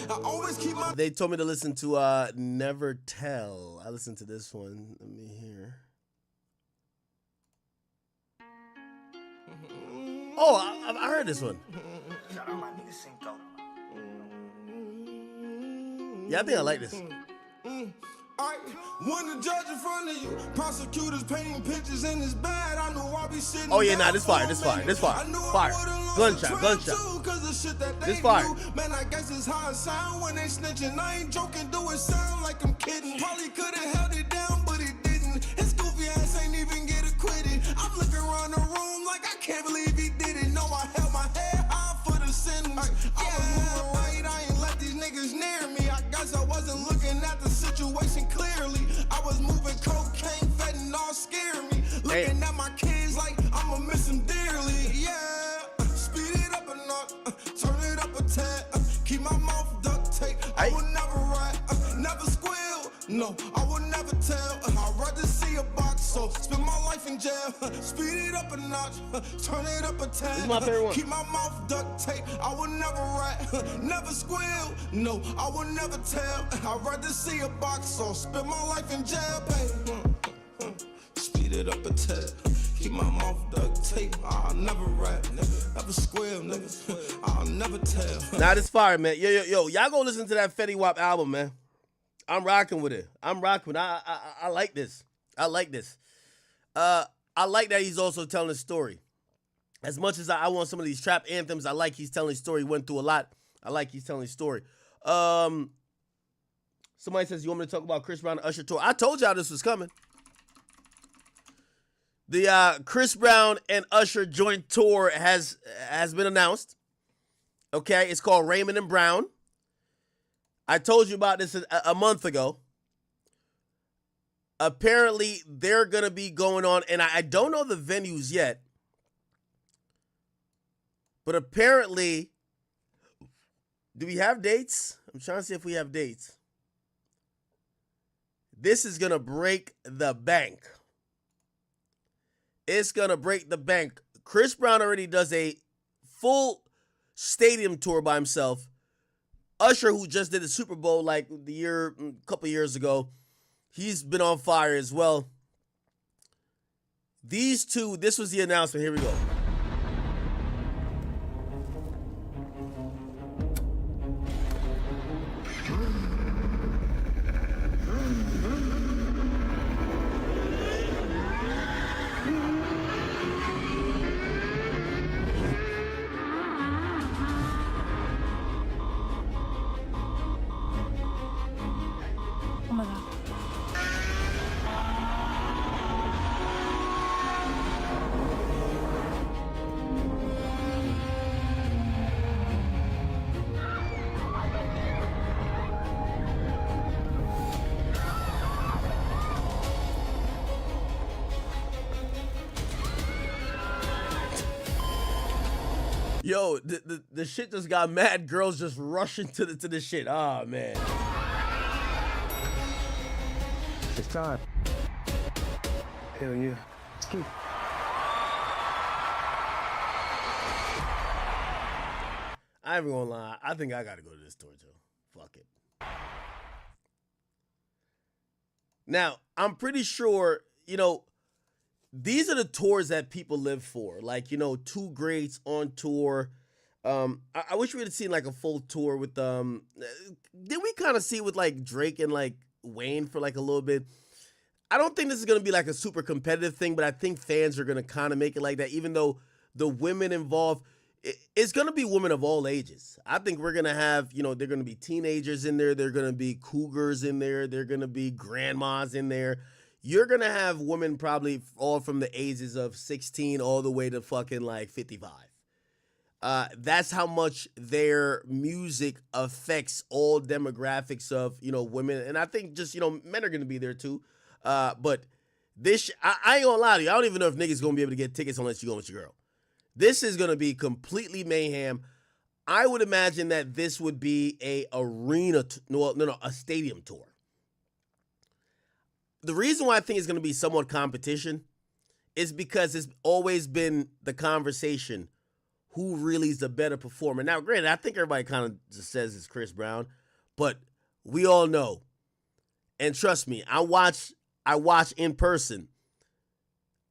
I always keep my. They told me to listen to Never Tell. I listened to this one. Let me hear. Oh, I heard this one. Yeah, I think I like this. When the judge in front of you, prosecutors painting pictures in his bed. I know I'll be sitting. Oh yeah, nah, this fire, this fire, this fire, fire. Gunshot, gunshot. This fire. Man, I guess it's how it sound when they snitching. I ain't joking, do it sound like I'm kidding. Probably could've held it down, but it didn't. His goofy ass ain't even get acquitted. I'm looking around the room like I can't believe he did it. No, I held my head high for the sentence. I was moving right, I ain't let these niggas near me. I guess I wasn't looking at the situation clearly. I was moving cocaine, fentanyl scared me. Looking at my kids like I'ma miss them dearly. Yeah, speed it up a notch, turn it up a tad. Keep my mouth duct tape. I will never rat, never squeal. No, I will never tell. I'd rather see a box, so spend my life in jail. Speed it up a notch, turn it up a tad. This is my favorite one. Keep my mouth duct tape. I will never rat, never squeal. No, I will never tell. I'd rather see a box, so spend my life in jail. Speed it up a tad. Keep my mouth duct tape. I'll never rat, nigga. Never squeal, nigga. I'll never tell. Nah, this fire, man. Yo, y'all go listen to that Fetty Wap album, man. I'm rocking with it. I'm rocking. I like this. I like this. I like that he's also telling a story. As much as I want some of these trap anthems, I like he's telling a story. He went through a lot. I like he's telling a story. Somebody says, you want me to talk about Chris Brown and Usher tour? I told y'all this was coming. The Chris Brown and Usher joint tour has been announced. Okay, it's called Raymond and Brown. I told you about this a month ago. Apparently, they're going to be going on, and I don't know the venues yet, but apparently, do we have dates? I'm trying to see if we have dates. This is going to break the bank. It's going to break the bank. Chris Brown already does a full stadium tour by himself. Usher, who just did the Super Bowl like a couple years ago, he's been on fire as well. These two, this was the announcement. Here we go. Yo, the shit just got mad. Girls just rushing to the shit. Oh man. It's time. Hell yeah. Ski. I ain't even gonna lie. I think I gotta go to this tour too. Fuck it. Now, I'm pretty sure, you know, these are the tours that people live for. Like, you know, two greats on tour. I wish we had seen like a full tour with did we kind of see with like Drake and like Wayne for like a little bit? I don't think this is gonna be like a super competitive thing, but I think fans are gonna kind of make it like that, even though the women involved, it's gonna be women of all ages. I think we're gonna have, you know, they're gonna be teenagers in there, they're gonna be cougars in there, they're gonna be grandmas in there. You're gonna have women probably all from the ages of 16 all the way to fucking like 55. That's how much their music affects all demographics of, you know, women. And I think just, you know, men are gonna be there too. But this, I ain't gonna lie to you, I don't even know if niggas gonna be able to get tickets unless you go with your girl. This is gonna be completely mayhem. I would imagine that this would be a a stadium tour. The reason why I think it's going to be somewhat competition is because it's always been the conversation, who really is the better performer. Now, granted, I think everybody kind of just says it's Chris Brown, but we all know, and trust me, I watch in person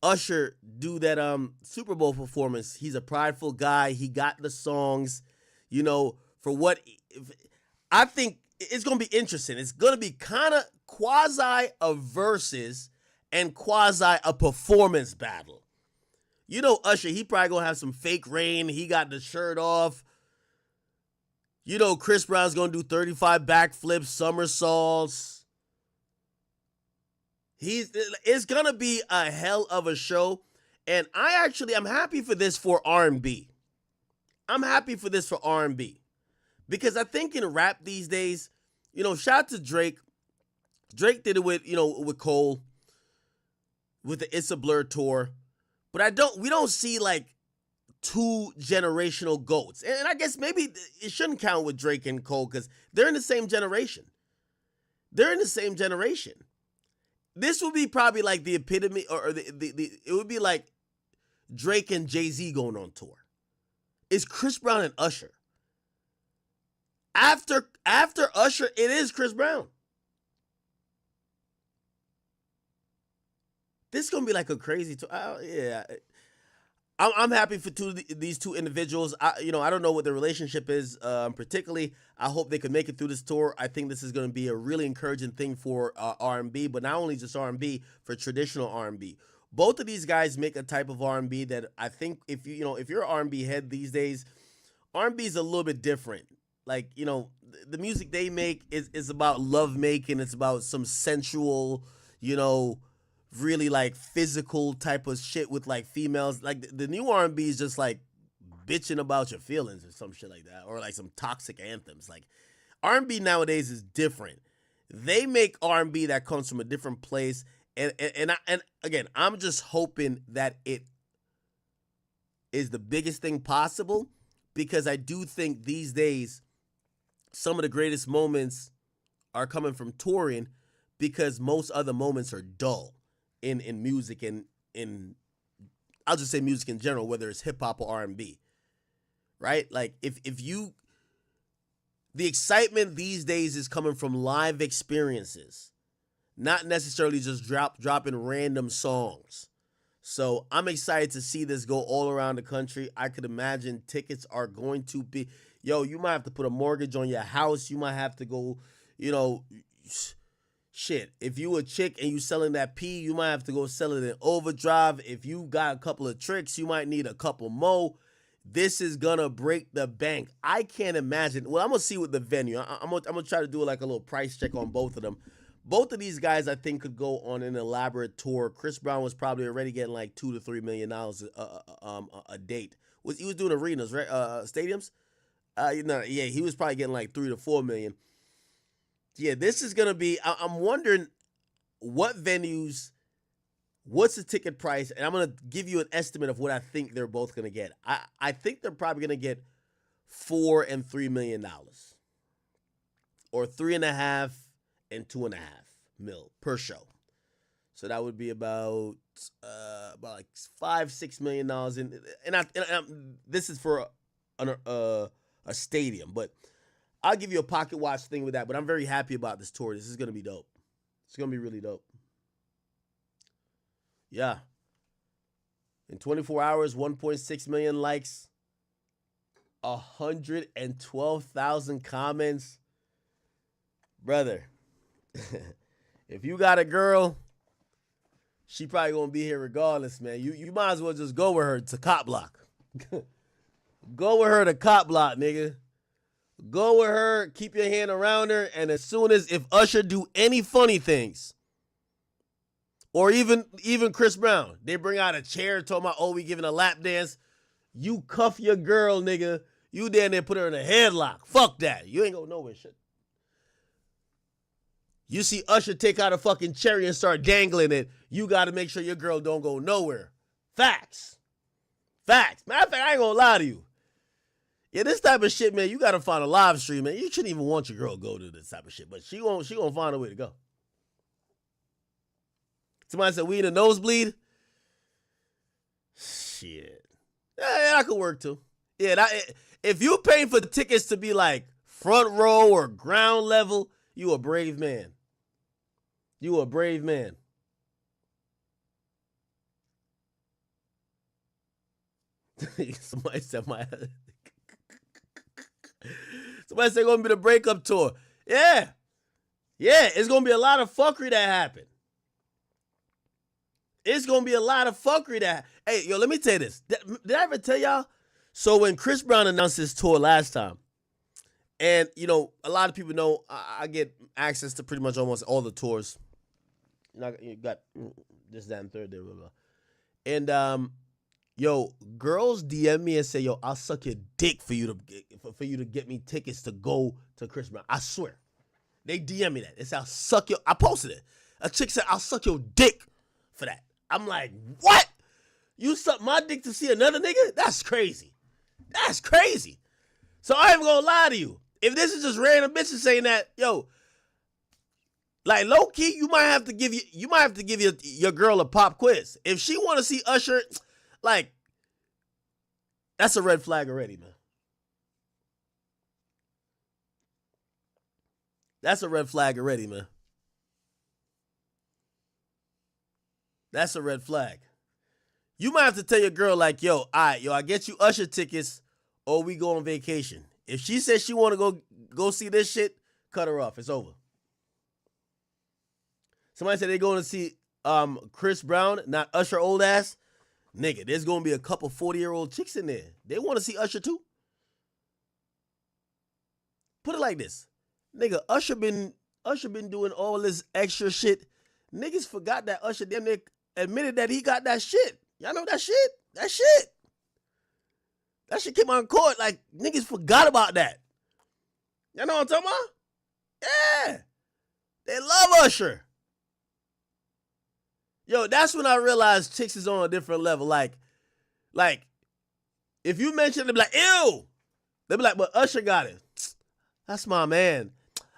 Usher do that Super Bowl performance. He's a prideful guy. He got the songs, you know, for what I think it's going to be interesting. It's going to be kind of quasi a versus and quasi a performance battle. You know, Usher, he probably going to have some fake rain. He got the shirt off. You know, Chris Brown's going to do 35 backflips, somersaults. It's going to be a hell of a show. And I'm happy for this for R&B. I'm happy for this for R&B. Because I think in rap these days, you know, shout out to Drake. Drake did it with, you know, with Cole, with the It's a Blur tour. But we don't see like two generational GOATs. And I guess maybe it shouldn't count with Drake and Cole because they're in the same generation. This would be probably like the epitome, or it would be like Drake and Jay-Z going on tour. It's Chris Brown and Usher. After Usher, it is Chris Brown. This is gonna be like a crazy tour. Yeah, I'm happy for these two individuals. I don't know what their relationship is. Particularly, I hope they can make it through this tour. I think this is going to be a really encouraging thing for R&B, but not only just R&B, for traditional R&B. Both of these guys make a type of R&B that I think if you're an R&B head these days, R&B is a little bit different. Like, you know, the music they make is about love making. It's about some sensual, you know, really like physical type of shit with like females. Like the new R&B is just like bitching about your feelings or some shit like that, or like some toxic anthems. Like R&B nowadays is different. They make R&B that comes from a different place, and again, I'm just hoping that it is the biggest thing possible, because I do think these days some of the greatest moments are coming from touring, because most other moments are dull in music, and in I'll just say music in general, whether it's hip hop or R&B, right? Like if the excitement these days is coming from live experiences, not necessarily just dropping random songs. So I'm excited to see this go all around the country. I could imagine tickets are going to be, you might have to put a mortgage on your house. You might have to go, shit. If you a chick and you selling that pee, you might have to go sell it in overdrive. If you got a couple of tricks, you might need a couple more. This is gonna break the bank. I can't imagine. Well, I'm gonna see with the venue. I'm gonna try to do like a little price check on both of them. Both of these guys, I think, could go on an elaborate tour. Chris Brown was probably already getting like $2 to $3 million a date. He was doing arenas, right? Stadiums. He was probably getting like $3 to $4 million. Yeah, this is gonna be. I'm wondering what venues what's the ticket price? And I'm going to give you an estimate of what I think they're both going to get. I think they're probably going to get $4 and $3 million, or 3.5 and 2.5 mil per show. So that would be about like $5-6 million. And this is for a stadium, but I'll give you a pocket watch thing with that. But I'm very happy about this tour. This is gonna be dope. It's gonna be really dope. Yeah. In 24 hours, 1.6 million likes, 112,000 comments. Brother, if you got a girl, she probably gonna be here regardless, man. You might as well just go with her to Cop Block. Go with her to Cop Block, nigga. Go with her, keep your hand around her, and as soon as if Usher do any funny things, or even Chris Brown, they bring out a chair talking about, oh, we giving a lap dance, you cuff your girl, nigga. You down there put her in a headlock. Fuck that. You ain't going nowhere, shit. You see Usher take out a fucking cherry and start dangling it, you got to make sure your girl don't go nowhere. Facts. Facts. Matter of fact, I ain't gonna lie to you. Yeah, this type of shit, man, you got to find a live stream, man. You shouldn't even want your girl to go to this type of shit, but she gonna find a way to go. Somebody said, we in a nosebleed? Shit. Yeah, that could work too. Yeah, if you paying for tickets to be like front row or ground level, you a brave man. You a brave man. Somebody said Somebody said gonna be the breakup tour. Yeah. Yeah, it's gonna be a lot of fuckery that happen. It's gonna be a lot of fuckery that. Hey, yo, let me tell you this. Did I ever tell y'all? So when Chris Brown announced his tour last time, and you know, a lot of people know I get access to pretty much almost all the tours. You got this, that, and third, blah, blah, blah. And yo, girls DM me and say, yo, I'll suck your dick for you to get me tickets to go to Chris Brown. I swear. They DM me that. They say, I'll suck your, I posted it. A chick said, I'll suck your dick for that. I'm like, what? You suck my dick to see another nigga? That's crazy. That's crazy. So I ain't gonna lie to you. If this is just random bitches saying that, yo, like low key, you might have to give your girl a pop quiz. If she want to see Usher, like, that's a red flag already, man. That's a red flag already, man. That's a red flag. You might have to tell your girl, like, yo, all right, yo, I get you Usher tickets or we go on vacation. If she says she want to go see this shit, cut her off. It's over. Somebody said they're going to see Chris Brown, not Usher old ass. Nigga, there's going to be a couple 40-year-old chicks in there. They want to see Usher too. Put it like this. Nigga, Usher been doing all this extra shit. Niggas forgot that Usher damn near admitted that he got that shit. Y'all know that shit? That shit. That shit came on court. Like, niggas forgot about that. Y'all know what I'm talking about? Yeah. They love Usher. Yo, that's when I realized chicks is on a different level. Like, if you mention it, they be like, ew. They be like, but Usher got it. That's my man.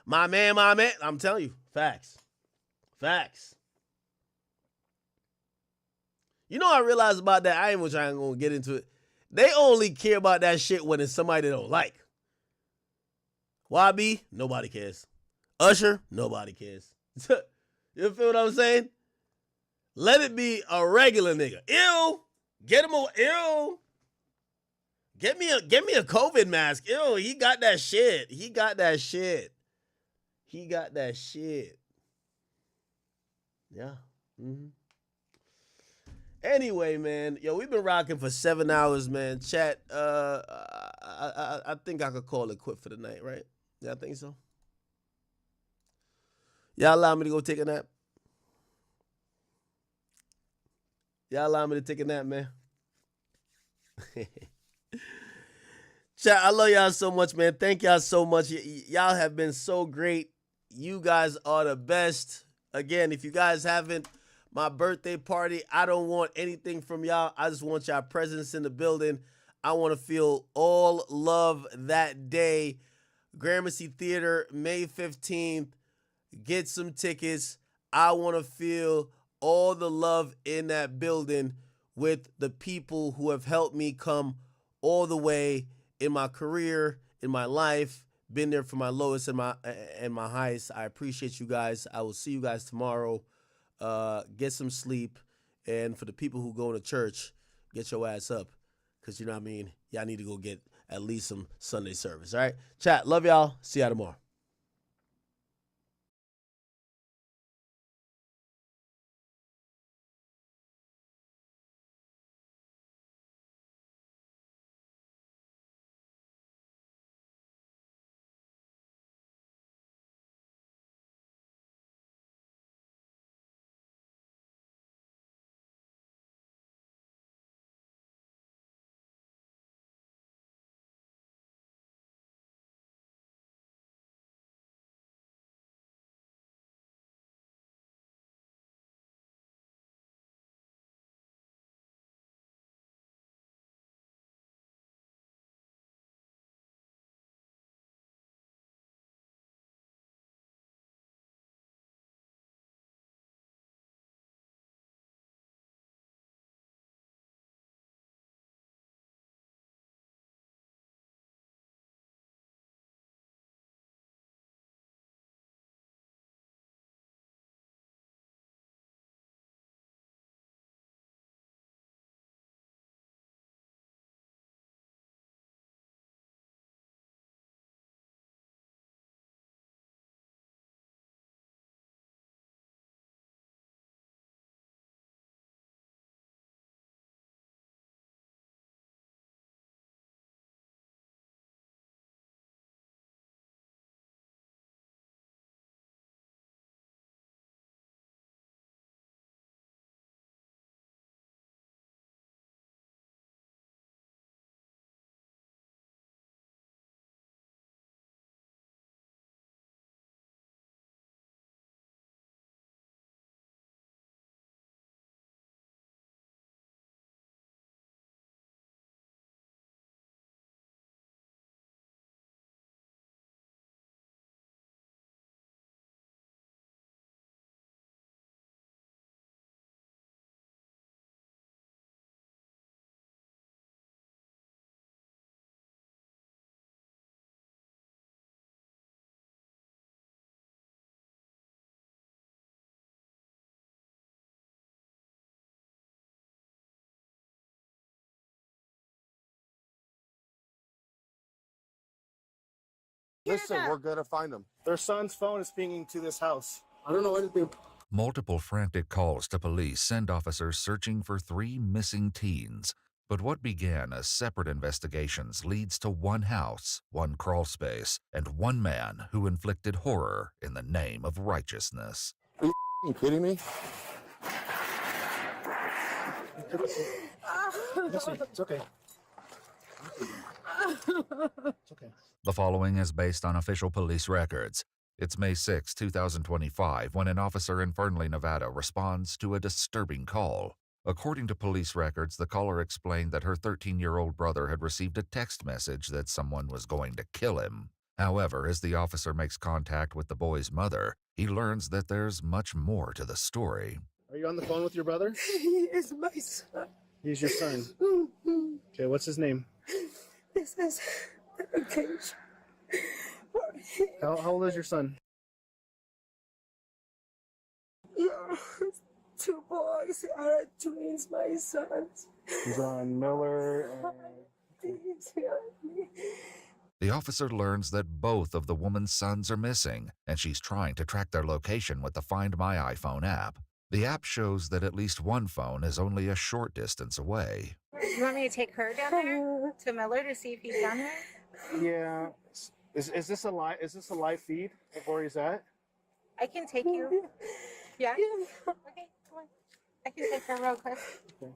My man, my man. I'm telling you, facts. Facts. You know what I realized about that? I ain't gonna get into it. They only care about that shit when it's somebody they don't like. YB, nobody cares. Usher, nobody cares. You feel what I'm saying? Let it be a regular nigga. Ew. Get him a ew. Get me a COVID mask. Ew, he got that shit. He got that shit. He got that shit. Yeah. Mm-hmm. Anyway, man, yo, we've been rocking for 7 hours, man. Chat, I think I could call it quit for the night, right? Yeah, I think so. Y'all allow me to go take a nap? Y'all allow me to take a nap, man? Chat, I love y'all so much, man. Thank y'all so much. Y'all have been so great. You guys are the best. Again, if you guys haven't my birthday party. I don't want anything from y'all. I just want y'all presence in the building. I want to feel all love that day. Gramercy Theater, May 15th. Get some tickets. I want to feel all the love in that building with the people who have helped me come all the way in my career, in my life, been there for my lowest and my highest. I appreciate you guys. I will see you guys tomorrow. Get some sleep. And for the people who go to church, get your ass up. Because you know what I mean? Y'all need to go get at least some Sunday service. All right? Chat. Love y'all. See y'all tomorrow. Listen, we're gonna find them. Their son's phone is pinging to this house. I don't know anything. Multiple frantic calls to police send officers searching for 3 missing teens. But what began as separate investigations leads to one house, one crawl space, and one man who inflicted horror in the name of righteousness. Are you kidding me? Listen, it's okay. It's okay. The following is based on official police records. It's May 6, 2025, when an officer in Fernley, Nevada responds to a disturbing call. According to police records, the caller explained that her 13-year-old brother had received a text message that someone was going to kill him. However, as the officer makes contact with the boy's mother, he learns that there's much more to the story. Are you on the phone with your brother? He is my son. He's your son. Okay, what's his name? This is dedication. How old is your son? Yeah, 2 boys are twins, my sons. He's on Miller and... The officer learns that both of the woman's sons are missing, and she's trying to track their location with the Find My iPhone app. The app shows that at least one phone is only a short distance away. You want me to take her down there to Miller to see if he's down there? Yeah. Is this a live feed of where he's at? I can take you. Yeah? Okay, come on. I can take her real quick. Okay.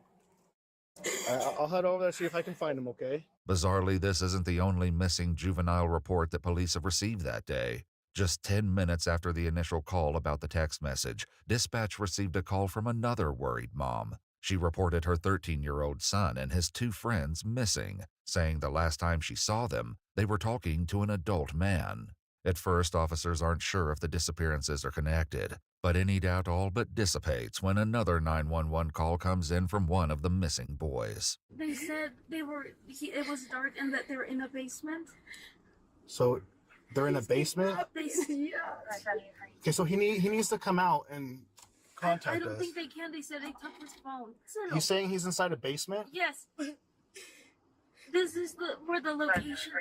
I'll head over there and see if I can find him, okay? Bizarrely, this isn't the only missing juvenile report that police have received that day. Just 10 minutes after the initial call about the text message, dispatch received a call from another worried mom. She reported her 13-year-old son and his 2 friends missing, saying the last time she saw them, they were talking to an adult man. At first, officers aren't sure if the disappearances are connected, but any doubt all but dissipates when another 911 call comes in from one of the missing boys. They said it was dark and that they were in a basement. So they're in a basement? Yeah. Okay, so he needs to come out and contact I don't us. think they can. They said they took his phone. He's saying he's inside a basement? Yes. This is where the location.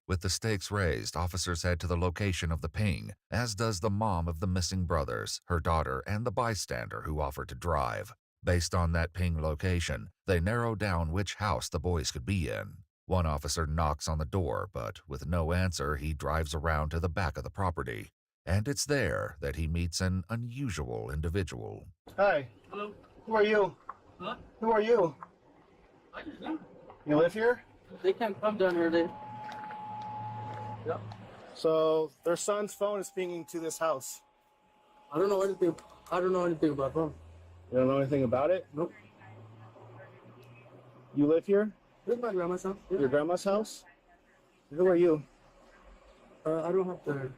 With the stakes raised, officers head to the location of the ping, as does the mom of the missing brothers, her daughter, and the bystander who offered to drive. Based on that ping location, they narrow down which house the boys could be in. One officer knocks on the door, but with no answer, he drives around to the back of the property. And it's there that he meets an unusual individual. Hi. Hello. Who are you? Huh? Who are you? I just know. You live here? They can't come down here. Yep. So their son's phone is pinging to this house. I don't know anything. I don't know anything about them. You don't know anything about it? Nope. You live here? This is my grandma's house. Yeah. Your grandma's house? Who are you? I don't have to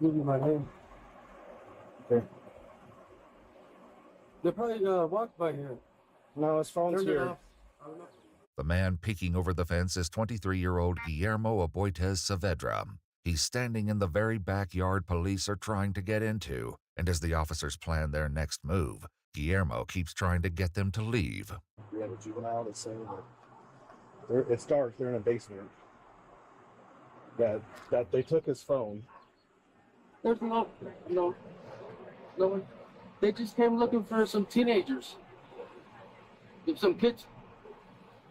give you my name. Okay. They probably walked by here. No, his phone's Turned it here. off. I don't know. The man peeking over the fence is 23-year-old Guillermo Aboitez Saavedra. He's standing in the very backyard police are trying to get into, and as the officers plan their next move, Guillermo keeps trying to get them to leave. We have a juvenile that's saying that it's dark, they're in a basement. That they took his phone. There's no one. They just came looking for some teenagers, some kids,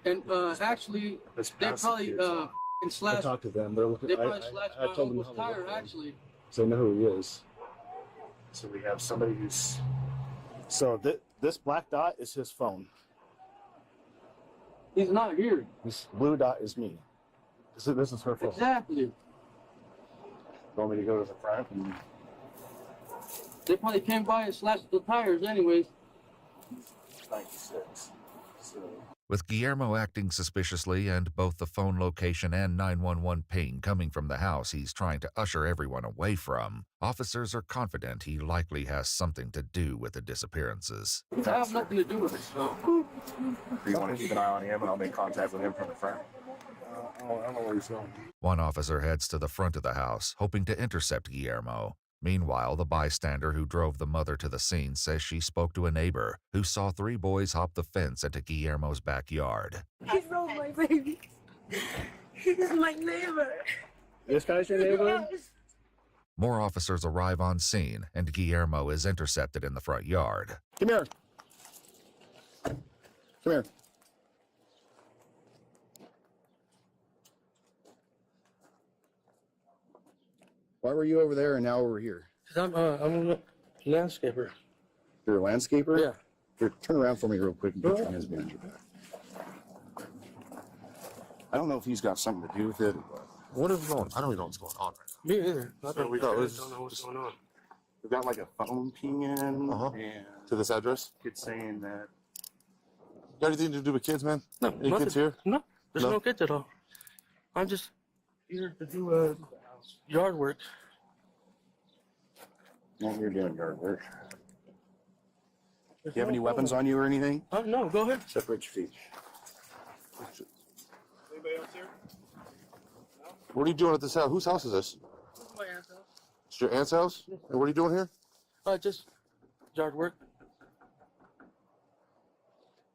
and actually they probably I slashed. talked to them. They're looking. They probably slashed I my told them uncle's how to tire. look for him. Actually, So they know who he is. So we have somebody who's. So this black dot is his phone. he's not here. This blue dot is me. This is her phone. Exactly. You want me to go to the front? They probably came by and slashed the tires, anyways. 96. So. With Guillermo acting suspiciously and both the phone location and 911 ping coming from the house he's trying to usher everyone away from, officers are confident he likely has something to do with the disappearances. I have nothing to do with it. So. Do you want to keep an eye on him and I'll make contact with him from the front? I don't know where he's going. One officer heads to the front of the house, hoping to intercept Guillermo. Meanwhile, the bystander who drove the mother to the scene says she spoke to a neighbor who saw 3 boys hop the fence into Guillermo's backyard. He stole my baby. He's my neighbor. This guy's your neighbor? Yes. More officers arrive on scene, and Guillermo is intercepted in the front yard. Come here. Come here. Why were you over there and now over here? I'm a landscaper. You're a landscaper? Yeah. Here, turn around for me real quick and put your hands behind your back. I don't know if he's got something to do with it. What is going on? I don't even know what's going on right now. Me either. I So we don't got, know what's going on. we've got like a phone ping in and To this address? it's saying that You got anything to do with kids, man? No, Any nothing. kids here? No, there's No? no kids at all. I'm just here to do yard work. no, you're doing yard work. There's Do you have no any weapons phone. on you or anything? No, go ahead. Separate your feet. Anybody else here? What are you doing at this house? Whose house is this? My aunt's house. It's your aunt's house? And what are you doing here? Just yard work.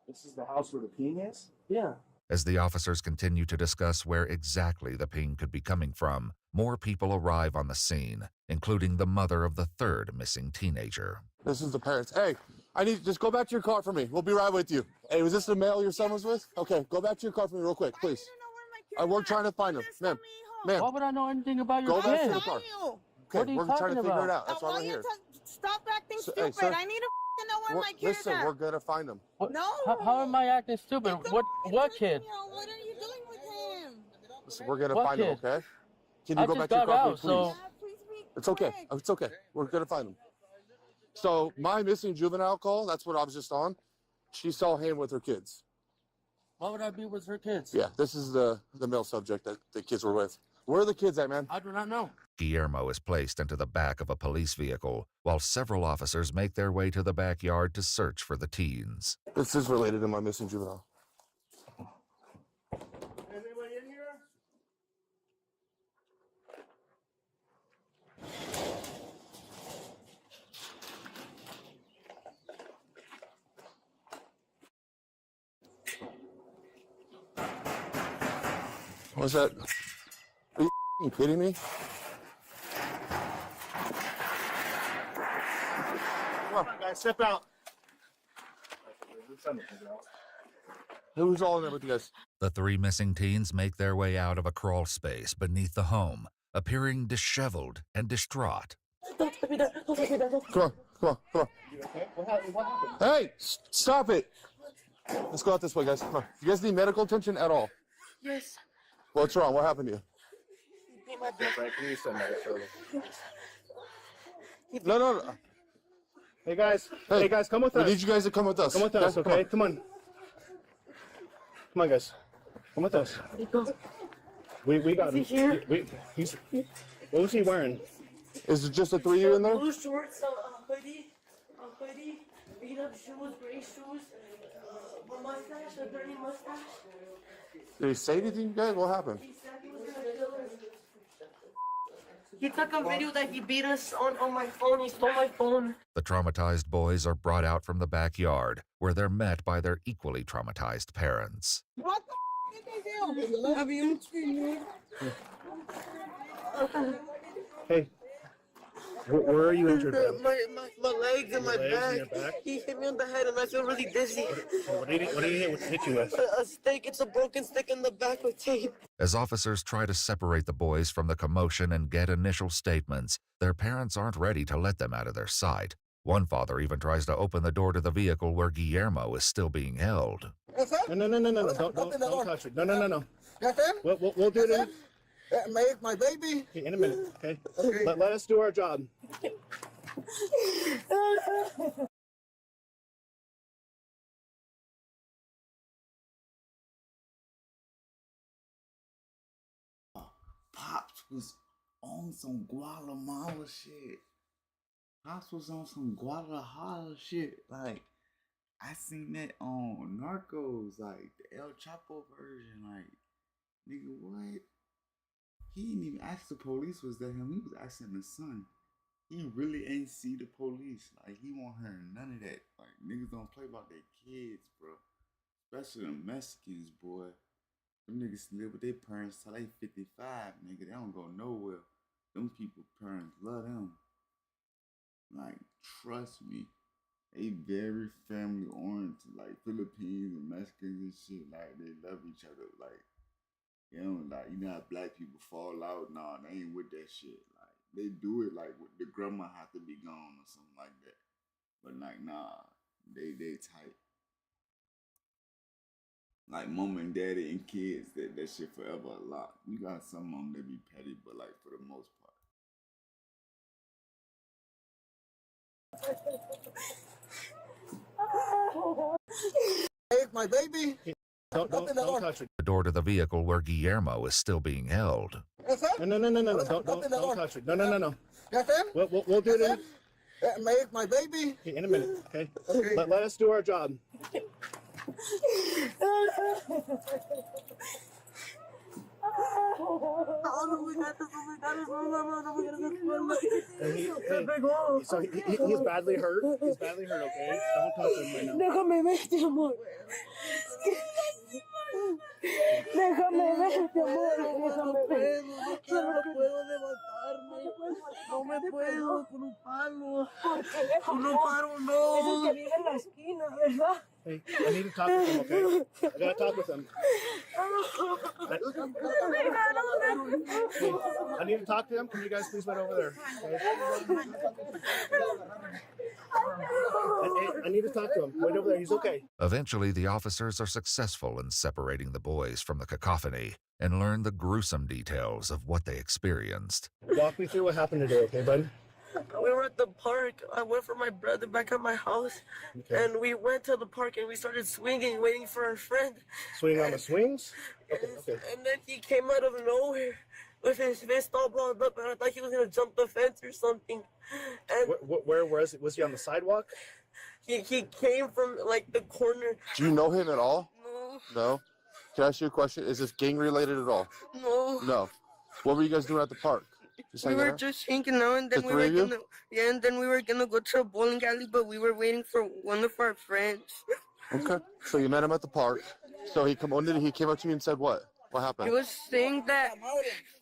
This is the house where the ping is? Yeah. As the officers continue to discuss where exactly the ping could be coming from, more people arrive on the scene, including the mother of the 3rd missing teenager. This is the parents. Hey, I need just go back to your car for me. We'll be right with you. Hey, was this the male your son was with? Okay, go back to your car for me real quick, please. We're trying to find him. Ma'am, Why would I know anything about your go back to kid? your car. What Okay, are you we're trying talking to figure about? it out. That's why we're here. Stop acting So- stupid. hey, sir. I need to know where my kid is Listen, at. we're gonna find him. No. How am I acting stupid? What kid? What are you doing with him? Listen, we're gonna What find him, kid? okay? Can you I go just back to your got car, out, please? so It's okay. It's okay. We're gonna find him. So my missing juvenile call, that's what I was just on. She saw him with her kids. why would I be with her kids? Yeah, this is the male subject that the kids were with. Where are the kids at, man? I do not know. Guillermo is placed into the back of a police vehicle while several officers make their way to the backyard to search for the teens. This is related to my missing juvenile. Anybody in here? What's that? Are you kidding me? Come on, guys, step out. Who's all in there with you guys? The three missing teens make their way out of a crawl space beneath the home, appearing disheveled and distraught. Come on. Hey, stop it. Let's go out this way, guys. Come on. You guys need medical attention at all? Yes. What's wrong? What happened to you? Beat my back. No. Hey guys, come with us. We need you guys to come with us. Come with us, Guys, okay? Come on. Come on, guys. Come with us. We got him. Is he here? What was he wearing? Is it just the three of you in there? Blue shorts, hoodie, beat up shoes, gray shoes, a mustache, a dirty mustache. Did he say anything, guys? What happened? He said he was gonna kill us. He took a video that he beat us on my phone. He stole my phone. The traumatized boys are brought out from the backyard, where they're met by their equally traumatized parents. What the did they do? Have you seen Hey, where are you injured from? my legs and my back. He hit me on the head and I feel really dizzy. What did he hit you with? A stick. It's a broken stick in the back with tape. As officers try to separate the boys from the commotion and get initial statements, their parents aren't ready to let them out of their sight. One father even tries to open the door to the vehicle where Guillermo is still being held. No. Don't touch it. No. We'll do it My baby. in a minute, okay? Let us do our job. Pops was on some Guatemala shit. Pops was on some Guadalajara shit. Like, I seen that on Narcos, like the El Chapo version. Like, nigga, what? He didn't even ask the police was that him. He was asking the son. He really ain't see the police. Like, he won't hear none of that. Like, niggas don't play about their kids, bro. Especially the Mexicans, boy. Them niggas live with their parents till they 55, nigga. They don't go nowhere. Them people parents love them. Like, trust me. They very family oriented. Like, Philippines and Mexicans and shit. Like, they love each other. Like, you know, like, you know how black people fall out? Nah, they ain't with that shit. Like, they do it like the grandma have to be gone or something like that. But like, nah, they tight. Like mom and daddy and kids, that shit forever a lot. You got some of them that be petty, but like for the most part. My baby. Don't touch it. The door to the vehicle where Guillermo is still being held. No. Don't touch it. No. We'll do it My baby. in a minute, okay? Let us do our job. So he's badly hurt. He's badly hurt, okay? Don't touch him right now. Déjame verte, amor. Déjame verte, amor. Déjame verte. No puedo levantarme. No me puedo con un palo. Con un palo, no. Es el que vive en la esquina, ¿verdad? Hey, I need to talk with him, okay? I gotta talk with him. I need to talk to him. Can you guys please wait over there? I need to talk to him. Wait over there. He's okay. Eventually, the officers are successful in separating the boys from the cacophony and learn the gruesome details of what they experienced. Walk me through what happened today, okay, bud? We were at the park. I went for my brother back at my house, and we went to the park and we started swinging, waiting for our friend. Swing on the swings? Okay. And then he came out of nowhere with his fist all balled up, and I thought he was gonna jump the fence or something. And Where was it? Was he on the sidewalk? he came from like the corner. Do you know him at all? No. No? Can I ask you a question? Is this gang related at all? No. No. What were you guys doing at the park? Just We hanging were out? just hanging out, and then The we three were of you? gonna go to a bowling alley, but we were waiting for one of our friends. Okay. So you met him at the park. So he came up to you and said what? What happened? He was saying that.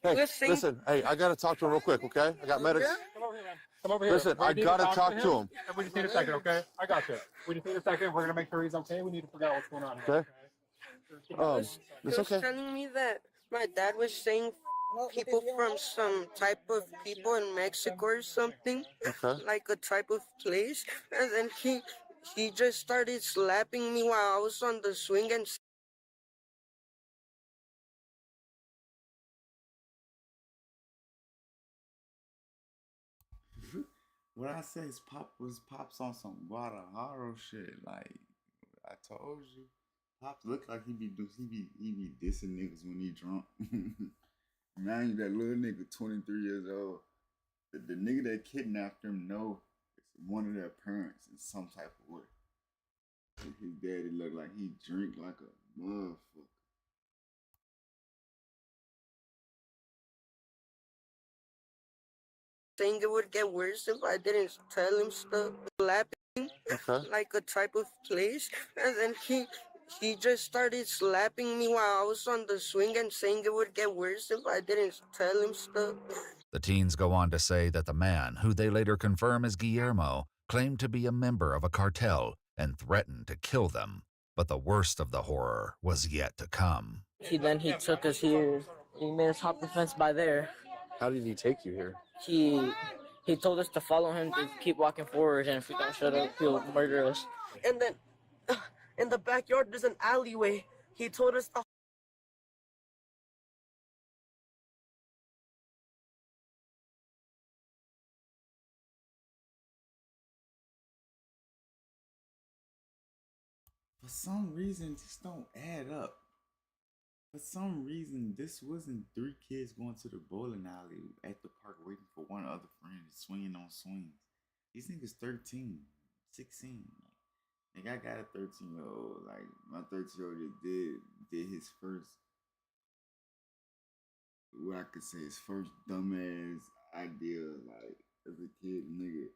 Hey, he was saying, listen. Hey, I gotta talk to him real quick, okay? I got medics. Come over here, man. Come over here. Listen, I gotta talk to him. We just need a second, okay? I got you. We just need a second. We're gonna make sure he's okay. We need to figure out what's going on. Okay. he was It's okay. telling me that my dad was saying people from some type of people in Mexico or something, Okay. like a type of place, and then he just started slapping me while I was on the swing and. What I say is Pops on some Guadalajara shit. Like I told you, Pops look like he be dissing niggas when he drunk. Man, you that little nigga, 23 years old. The nigga that kidnapped him know it's one of their parents in some type of way. His daddy look like he drink like a motherfucker. Saying it would get worse if I didn't tell him stuff, slapping like a type of place, and then he just started slapping me while I was on the swing and saying it would get worse if I didn't tell him stuff. The teens go on to say that the man, who they later confirm is Guillermo, claimed to be a member of a cartel and threatened to kill them. But the worst of the horror was yet to come. He took us here. He made us hop the fence by there. How did he take you here? He told us to follow him, to keep walking forward, and if we don't shut up, he'll murder us. And then in the backyard, there's an alleyway. He told us to. For some reason, this don't add up. For some reason, this wasn't 3 kids going to the bowling alley at the park waiting for one other friend swinging on swings. These niggas 13, 16. Like I got a 13-year-old. Like my 13-year-old just did his first, what I could say, his first dumbass idea. Like as a kid, nigga,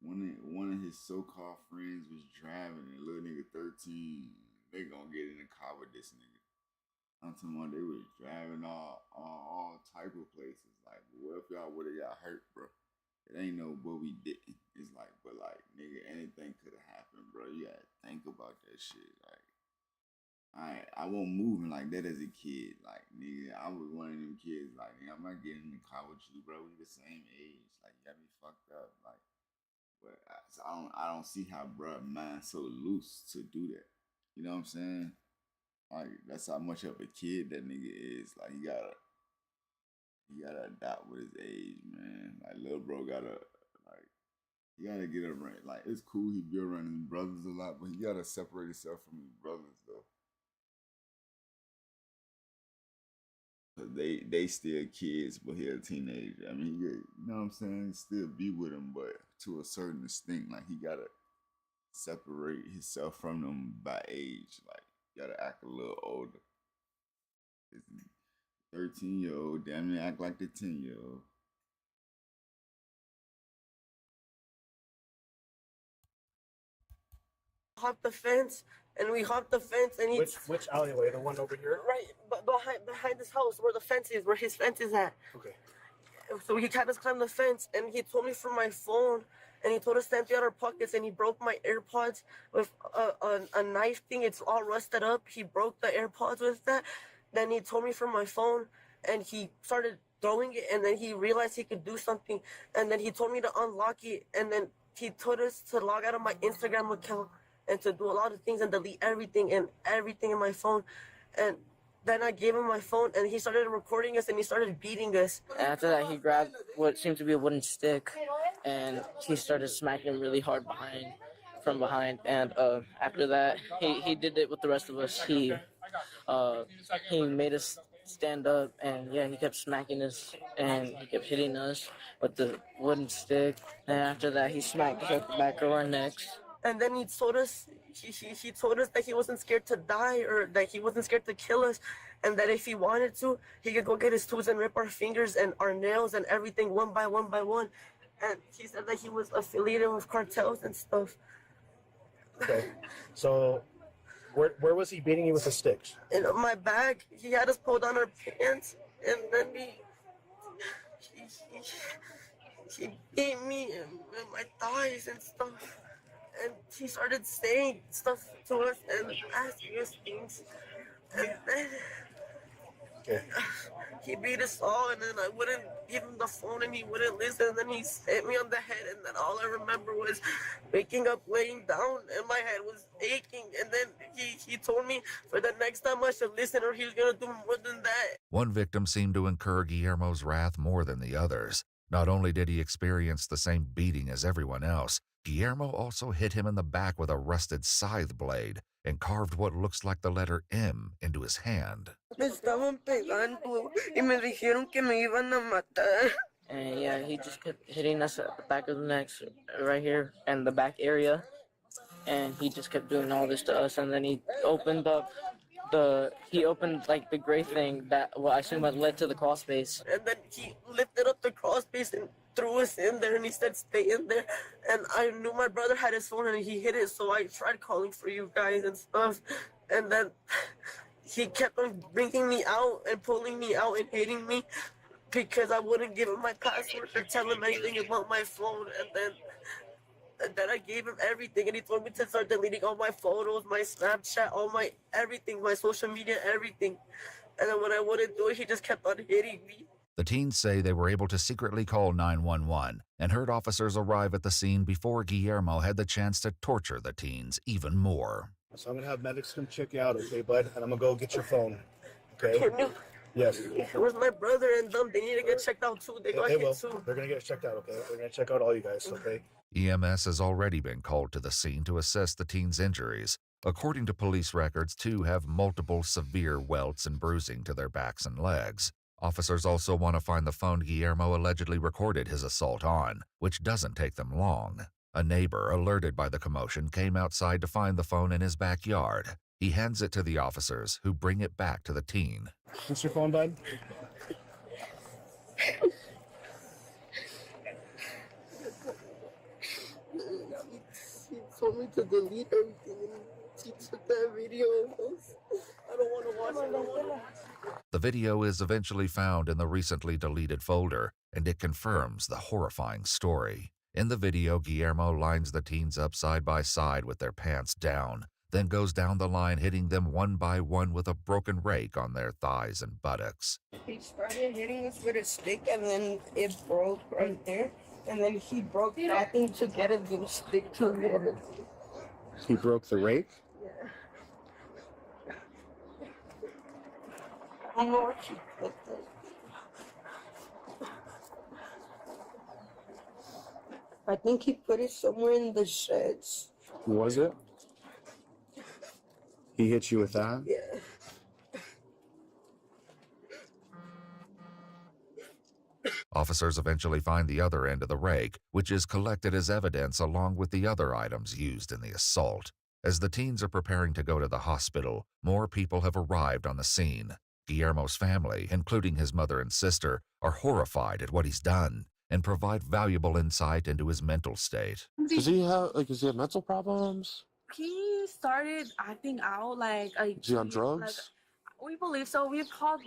one of his so-called friends was driving, and little nigga 13, they gonna get in the car with this nigga. I'm talking about they was driving all type of places. Like, what if y'all would have got hurt, bro? It ain't no, but we didn't. It's like, but like, nigga, anything could have happened, bro. You gotta think about that shit. Like, I wasn't moving like that as a kid. Like, nigga, I was one of them kids. Like, nigga, I'm not getting in the car with you, bro. We the same age. Like, you got me fucked up. Like, but I don't see how bro mind so loose to do that. You know what I'm saying? Like, that's how much of a kid that nigga is. Like, he gotta adapt with his age, man. Like, little bro he gotta get around. Like, it's cool he be around his brothers a lot, but he gotta separate himself from his brothers, though. Cause they still kids, but he a teenager. I mean, you know what I'm saying? Still be with him, but to a certain extent, like, he gotta separate himself from them by age. Like, gotta act a little older. 13-year-old, damn near act like the 10-year-old. Hopped the fence, and we hopped the fence, and he. Which alleyway? The one over here? Right, but behind this house, where the fence is, where his fence is at. Okay. So he had us climb the fence, and he told me for my phone, and he told us to empty out our pockets, and he broke my AirPods with a knife thing. It's all rusted up. He broke the AirPods with that. Then he told me for my phone, and he started throwing it, and then he realized he could do something, and then he told me to unlock it, and then he told us to log out of my Instagram account and to do a lot of things and delete everything in my phone. And then I gave him my phone, and he started recording us, and he started beating us. After that, he grabbed what seemed to be a wooden stick, and he started smacking him really hard from behind. And after that, he did it with the rest of us. He made us stand up, and yeah, he kept smacking us, and he kept hitting us with the wooden stick. And after that, he smacked us at the back of our necks. And then he told us that he wasn't scared to die, or that he wasn't scared to kill us, and that if he wanted to, he could go get his tools and rip our fingers and our nails and everything one by one by one. And he said that he was affiliated with cartels and stuff. Okay, so where was he beating you with the sticks? In my bag, he had us pull down our pants, and then he beat me in my thighs and stuff. And he started saying stuff to us and asking us things. And then he beat us all, and then I wouldn't give him the phone, and he wouldn't listen. And then he hit me on the head, and then all I remember was waking up, laying down, and my head was aching. And then he told me for the next time I should listen, or he was going to do more than that. One victim seemed to incur Guillermo's wrath more than the others. Not only did he experience the same beating as everyone else, Guillermo also hit him in the back with a rusted scythe blade and carved what looks like the letter M into his hand. Me estaban pegando y me dijeron que me iban a matar. And yeah, he just kept hitting us at the back of the necks, right here, and the back area. And he just kept doing all this to us. And then he opened like the gray thing that, well, I assume led to the crawl space. And then he lifted up the crawl space and threw us in there, and he said, stay in there. And I knew my brother had his phone, and he hid it, so I tried calling for you guys and stuff. And then he kept on bringing me out and pulling me out and hitting me because I wouldn't give him my password or tell him anything about my phone. And then I gave him everything, and he told me to start deleting all my photos, my Snapchat, all my everything, my social media, everything. And then when I wouldn't do it, he just kept on hitting me. The teens say they were able to secretly call 911 and heard officers arrive at the scene before Guillermo had the chance to torture the teens even more. So I'm going to have medics come check you out, okay, bud? And I'm going to go get your phone, okay? Yes. It was my brother and them. They need to get checked out, too. They got hit, too. They're going to get checked out, okay? They're going to check out all you guys, okay? EMS has already been called to the scene to assess the teens' injuries. According to police records, 2 have multiple severe welts and bruising to their backs and legs. Officers also want to find the phone Guillermo allegedly recorded his assault on, which doesn't take them long. A neighbor, alerted by the commotion, came outside to find the phone in his backyard. He hands it to the officers, who bring it back to the teen. What's your phone, bud? He told me to delete everything, and he took that video. I don't want to watch it. The video is eventually found in the recently deleted folder, and it confirms the horrifying story. In the video, Guillermo lines the teens up side by side with their pants down, then goes down the line, hitting them one by one with a broken rake on their thighs and buttocks. He started hitting us with a stick, and then it broke right there. And then he broke that thing to get a new stick to it. He broke the rake? I think he put it somewhere in the sheds. Was it? He hit you with that? Yeah. Officers eventually find the other end of the rake, which is collected as evidence along with the other items used in the assault. As the teens are preparing to go to the hospital, more people have arrived on the scene. Guillermo's family, including his mother and sister, are horrified at what he's done and provide valuable insight into his mental state. Does he have mental problems? He started acting out like Is he on drugs? We believe so. We've called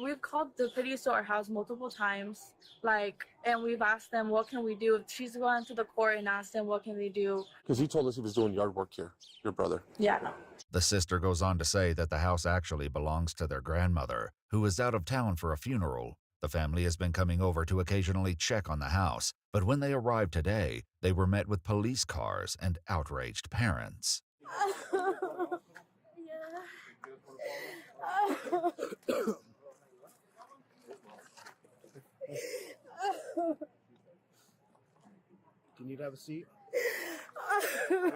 the police to our house multiple times, and we've asked them what can we do. She's gone to the court and asked them what can they do. Because he told us he was doing yard work here, your brother. Yeah, no. The sister goes on to say that the house actually belongs to their grandmother, who is out of town for a funeral. The family has been coming over to occasionally check on the house, but when they arrived today, they were met with police cars and outraged parents. Can you have a seat? It's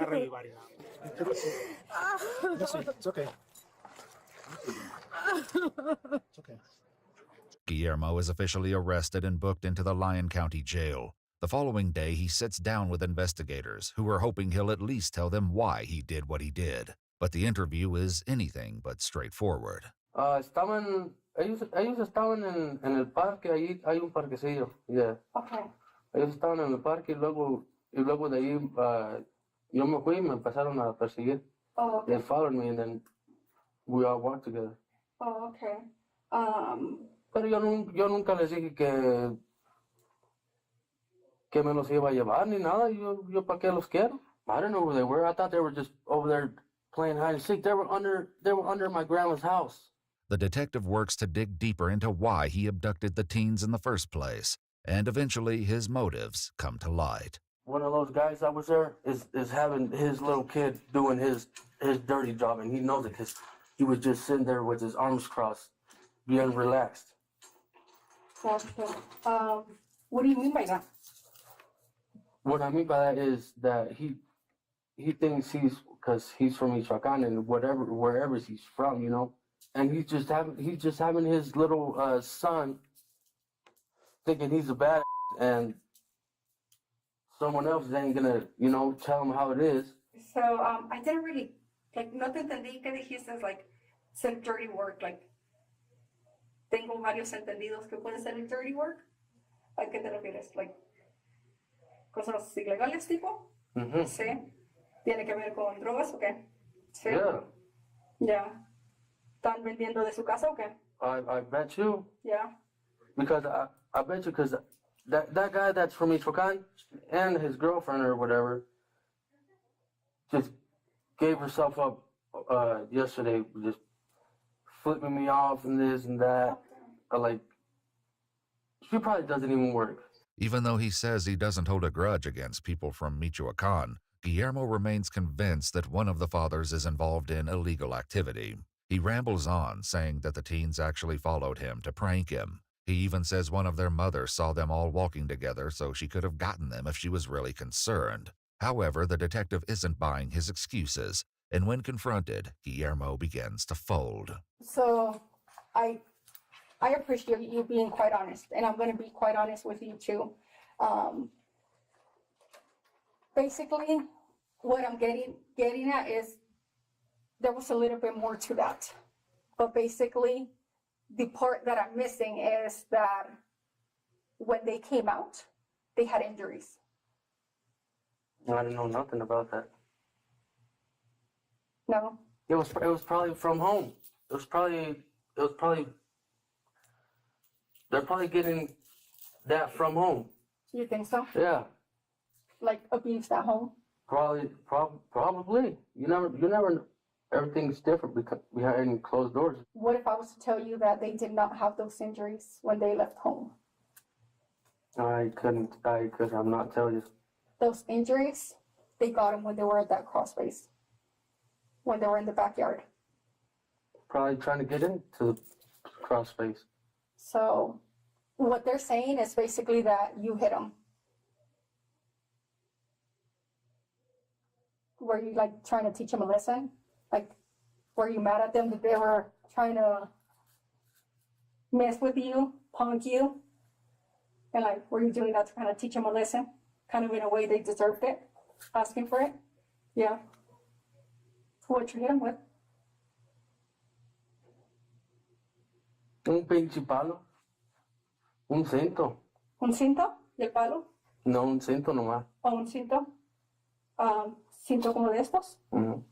okay. It's okay. Guillermo is officially arrested and booked into the Lyon County Jail. The following day, he sits down with investigators who are hoping he'll at least tell them why he did what he did. But the interview is anything but straightforward. Ellos estaban en el parque, ahí hay un parquecillo, yeah. Okay. Ellos estaban en el parque y luego de ahí yo me fui y me empezaron a perseguir. Oh, okay. They followed me and then we all walked together. Oh, okay. Pero yo nunca les dije que me los iba a llevar ni nada. Yo para qué los quiero. I didn't know who they were. I thought they were just over there playing hide and seek. They were under my grandma's house. The detective works to dig deeper into why he abducted the teens in the first place, and eventually his motives come to light. One of those guys that was there is having his little kid doing his dirty job, and he knows it because he was just sitting there with his arms crossed, being relaxed. Okay. What do you mean by that? What I mean by that is that he thinks because he's from Michoacan and wherever he's from, you know, and he's just having his little son thinking he's a bad and someone else ain't gonna, you know, tell him how it is. So I didn't really no te entendí que dijiste ser dirty work, tengo varios entendidos que puede ser el dirty work. ¿A qué te refieres? Cosas ilegales tipo? Mm-hmm. Sí. ¿Tiene que ver con drogas o qué? Sí. Yeah. Ya. ¿Están vendiendo de su casa o qué? I bet you. Yeah. Because I bet you because that guy that's from Michoacan and his girlfriend or whatever just gave herself up yesterday, just flipping me off and this and that. She probably doesn't even work. Even though he says he doesn't hold a grudge against people from Michoacan, Guillermo remains convinced that one of the fathers is involved in illegal activity. He rambles on, saying that the teens actually followed him to prank him. He even says one of their mothers saw them all walking together, so she could have gotten them if she was really concerned. However, the detective isn't buying his excuses, and when confronted, Guillermo begins to fold. So I appreciate you being quite honest, and I'm going to be quite honest with you too. Basically, what I'm getting at is there was a little bit more to that, but basically, the part that I'm missing is that when they came out, they had injuries. I didn't know nothing about that. No. It was probably from home. It was probably they're probably getting that from home. You think so? Yeah. Like abused at home? Probably. You never. Everything's different behind closed doors. What if I was to tell you that they did not have those injuries when they left home? I could not tell you. Those injuries, they got them when they were at that cross space, when they were in the backyard. Probably trying to get into the cross space. So what they're saying is basically that you hit them. Were you trying to teach them a lesson? Were you mad at them that they were trying to mess with you, punk you? And were you doing that to kind of teach them a lesson? Kind of in a way they deserved it? Asking for it? Yeah. What you hit them with? Un pinche palo. Un cinto. ¿Un cinto de palo? No, un cinto nomás. ¿O un cinto? ¿Cinto como de estos? Mm-hmm.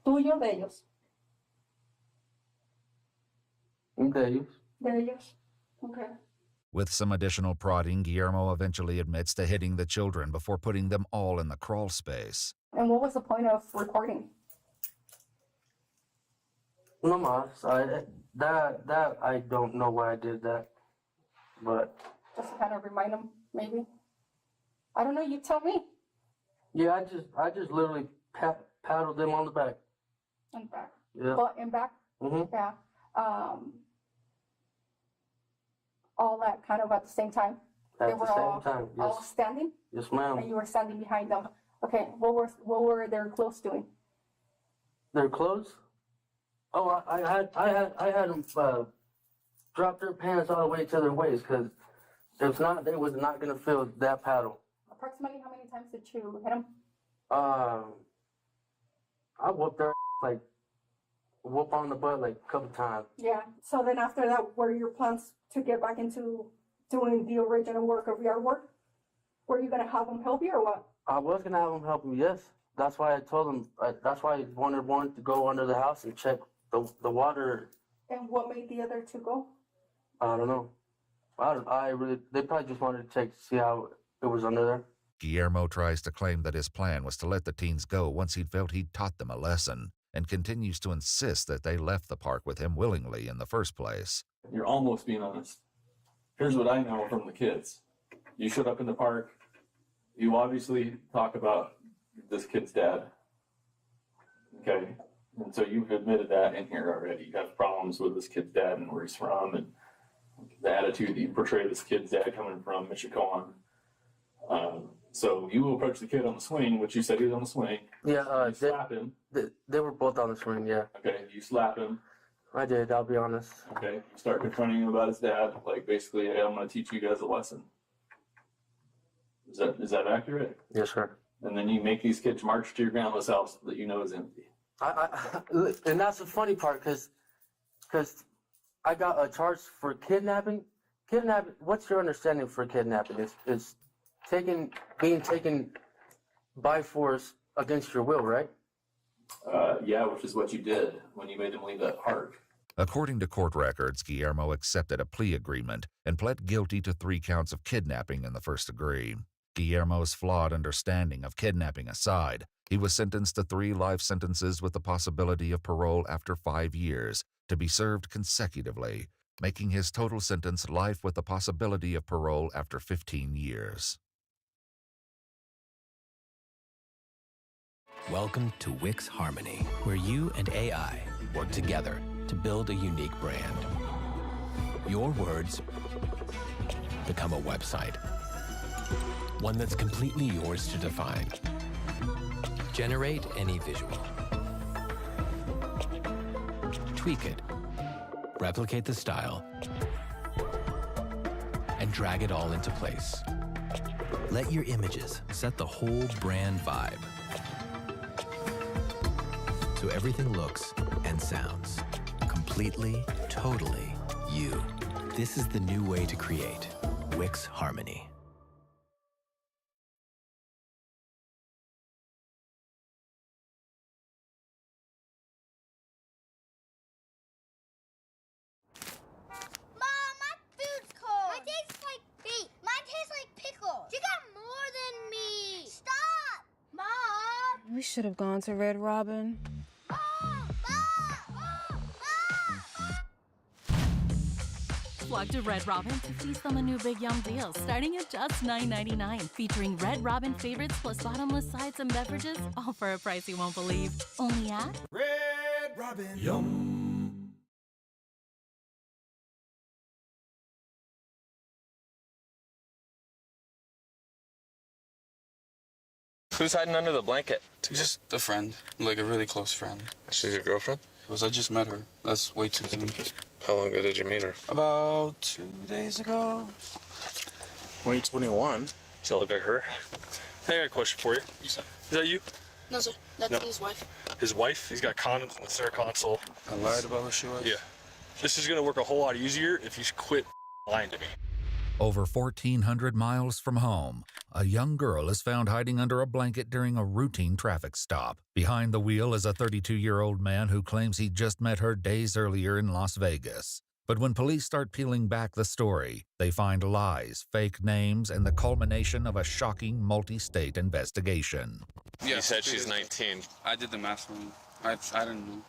¿Tuyo de ellos? De ellos. De ellos. Okay. With some additional prodding, Guillermo eventually admits to hitting the children before putting them all in the crawl space. And what was the point of recording? No más. That I don't know why I did that, but Just to kind of remind them, maybe. I don't know. You tell me. yeah, I just literally paddled them on the back. And back. Yeah. But in back. Mhm. Yeah. All that kind of at the same time. At They the were same all, time, all yes. standing. Yes, ma'am. And you were standing behind them. Okay. What were their clothes doing? Their clothes? Oh, I had them drop their pants all the way to their waist, because if not, they was not gonna feel that paddle. Approximately how many times did you hit them? I whooped their like whoop on the butt like a couple times. Yeah. So then after that, were your plans to get back into doing the original work of yard work? Were you gonna have them help you or what? I was gonna have them help me, yes. That's why I told them. That's why I wanted to go under the house and check the water. And what made the other two go? I don't know. They probably just wanted to check to see how it was under there. Guillermo tries to claim that his plan was to let the teens go once he'd felt he'd taught them a lesson, and continues to insist that they left the park with him willingly in the first place. You're almost being honest. Here's what I know from the kids. You showed up in the park. You obviously talk about this kid's dad. Okay. And so you've admitted that in here already. You have problems with this kid's dad and where he's from and the attitude that you portray this kid's dad coming from Michigan. So you approach the kid on the swing, which you said he was on the swing. Yeah, you slap him. They were both on the swing, yeah. Okay, you slap him. I did, I'll be honest. Okay, you start confronting him about his dad, like basically, hey, I'm going to teach you guys a lesson. Is that accurate? Yes, sir. And then you make these kids march to your grandma's house that you know is empty. And that's the funny part, because I got a charge for kidnapping. Kidnapping. What's your understanding for kidnapping? It's being taken by force against your will, right? Yeah, which is what you did when you made them leave that park. According to court records, Guillermo accepted a plea agreement and pled guilty to 3 counts of kidnapping in the first degree. Guillermo's flawed understanding of kidnapping aside, he was sentenced to 3 life sentences with the possibility of parole after 5 years, to be served consecutively, making his total sentence life with the possibility of parole after 15 years. Welcome to Wix Harmony, where you and AI work together to build a unique brand. Your words become a website, one that's completely yours to define. Generate any visual. Tweak it. Replicate the style. And drag it all into place. Let your images set the whole brand vibe, so everything looks and sounds completely, totally you. This is the new way to create Wix Harmony. Mom, my food's cold. Mine tastes like beet. Mine tastes like pickles. You got more than me. Stop! Mom! We should have gone to Red Robin. Flock to Red Robin to feast on the new Big Yum deals, starting at just $9.99, featuring Red Robin favorites plus bottomless sides and beverages, all for a price you won't believe. Only at Red Robin. Yum. Who's hiding under the blanket? Just a friend, like a really close friend. She's your girlfriend? I just met her. That's way too soon. How long ago did you meet her? About 2 days ago. 2021. She look like her. Hey, I got a question for you. Is that you? No, sir. That's No. his wife. His wife? He's got condoms in the center console. I lied about who she was? Yeah. This is gonna work a whole lot easier if you quit lying to me. Over 1,400 miles from home, a young girl is found hiding under a blanket during a routine traffic stop. Behind the wheel is a 32-year-old man who claims he just met her days earlier in Las Vegas. But when police start peeling back the story, they find lies, fake names, and the culmination of a shocking multi-state investigation. You said she's 19. I did the math wrong. I didn't know.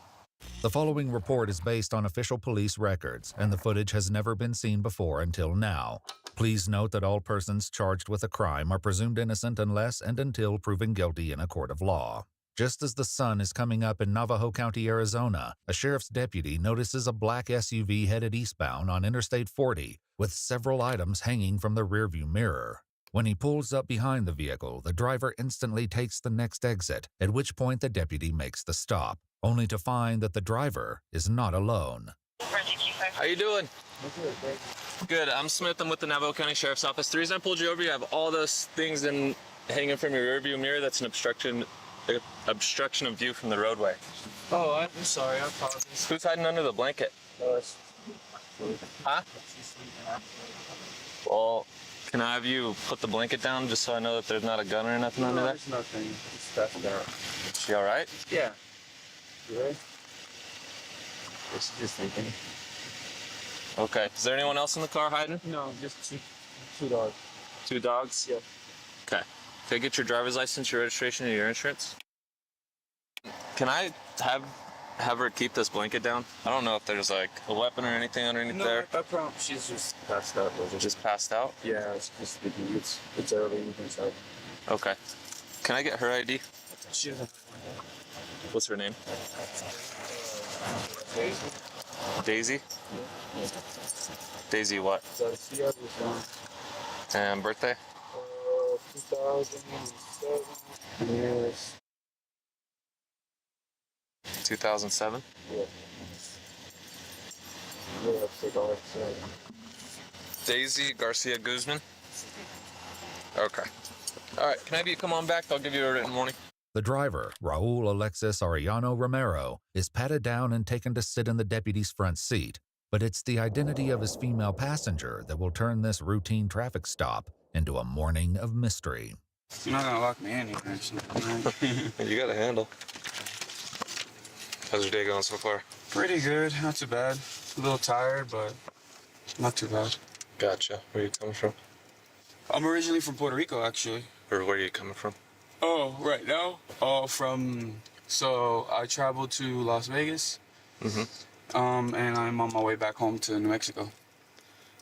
The following report is based on official police records, and the footage has never been seen before until now. Please note that all persons charged with a crime are presumed innocent unless and until proven guilty in a court of law. Just as the sun is coming up in Navajo County, Arizona, a sheriff's deputy notices a black SUV headed eastbound on Interstate 40 with several items hanging from the rearview mirror. When he pulls up behind the vehicle, the driver instantly takes the next exit, at which point the deputy makes the stop, only to find that the driver is not alone. How you doing? Good. I'm Smith. I'm with the Navajo County Sheriff's Office. The reason I pulled you over, you have all those things hanging from your rearview mirror. That's an obstruction of view from the roadway. Oh, I'm sorry. I apologize. Who's hiding under the blanket? Huh? Well, can I have you put the blanket down just so I know that there's not a gun or nothing under there? There's nothing. It's passed out. She all right? Yeah. You ready? Just thinking. Okay. Is there anyone else in the car hiding? No, just two dogs. 2 dogs? Yeah. Okay. Can I get your driver's license, your registration, and your insurance? Can I have her keep this blanket down? I don't know if there's like a weapon or anything underneath there. No, I promise. She's just passed out. Just passed out? Yeah, it's just it's early. You can tell. Okay. Can I get her ID? She doesn't. What's her name? Daisy. Daisy? Daisy what? And birthday? 2007. Yes. 2007? Yeah. Daisy Garcia Guzman? Okay. All right, can I have you come on back? I'll give you a written warning. The driver, Raul Alexis Arellano Romero, is patted down and taken to sit in the deputy's front seat, but it's the identity of his female passenger that will turn this routine traffic stop into a morning of mystery. You're not gonna lock me in here, actually. You got a handle. How's your day going so far? Pretty good, not too bad. A little tired, but not too bad. Gotcha. Where are you coming from? I'm originally from Puerto Rico, actually. Or where are you coming from? Oh, right now? Oh, so I traveled to Las Vegas. Mm-hmm. And I'm on my way back home to New Mexico.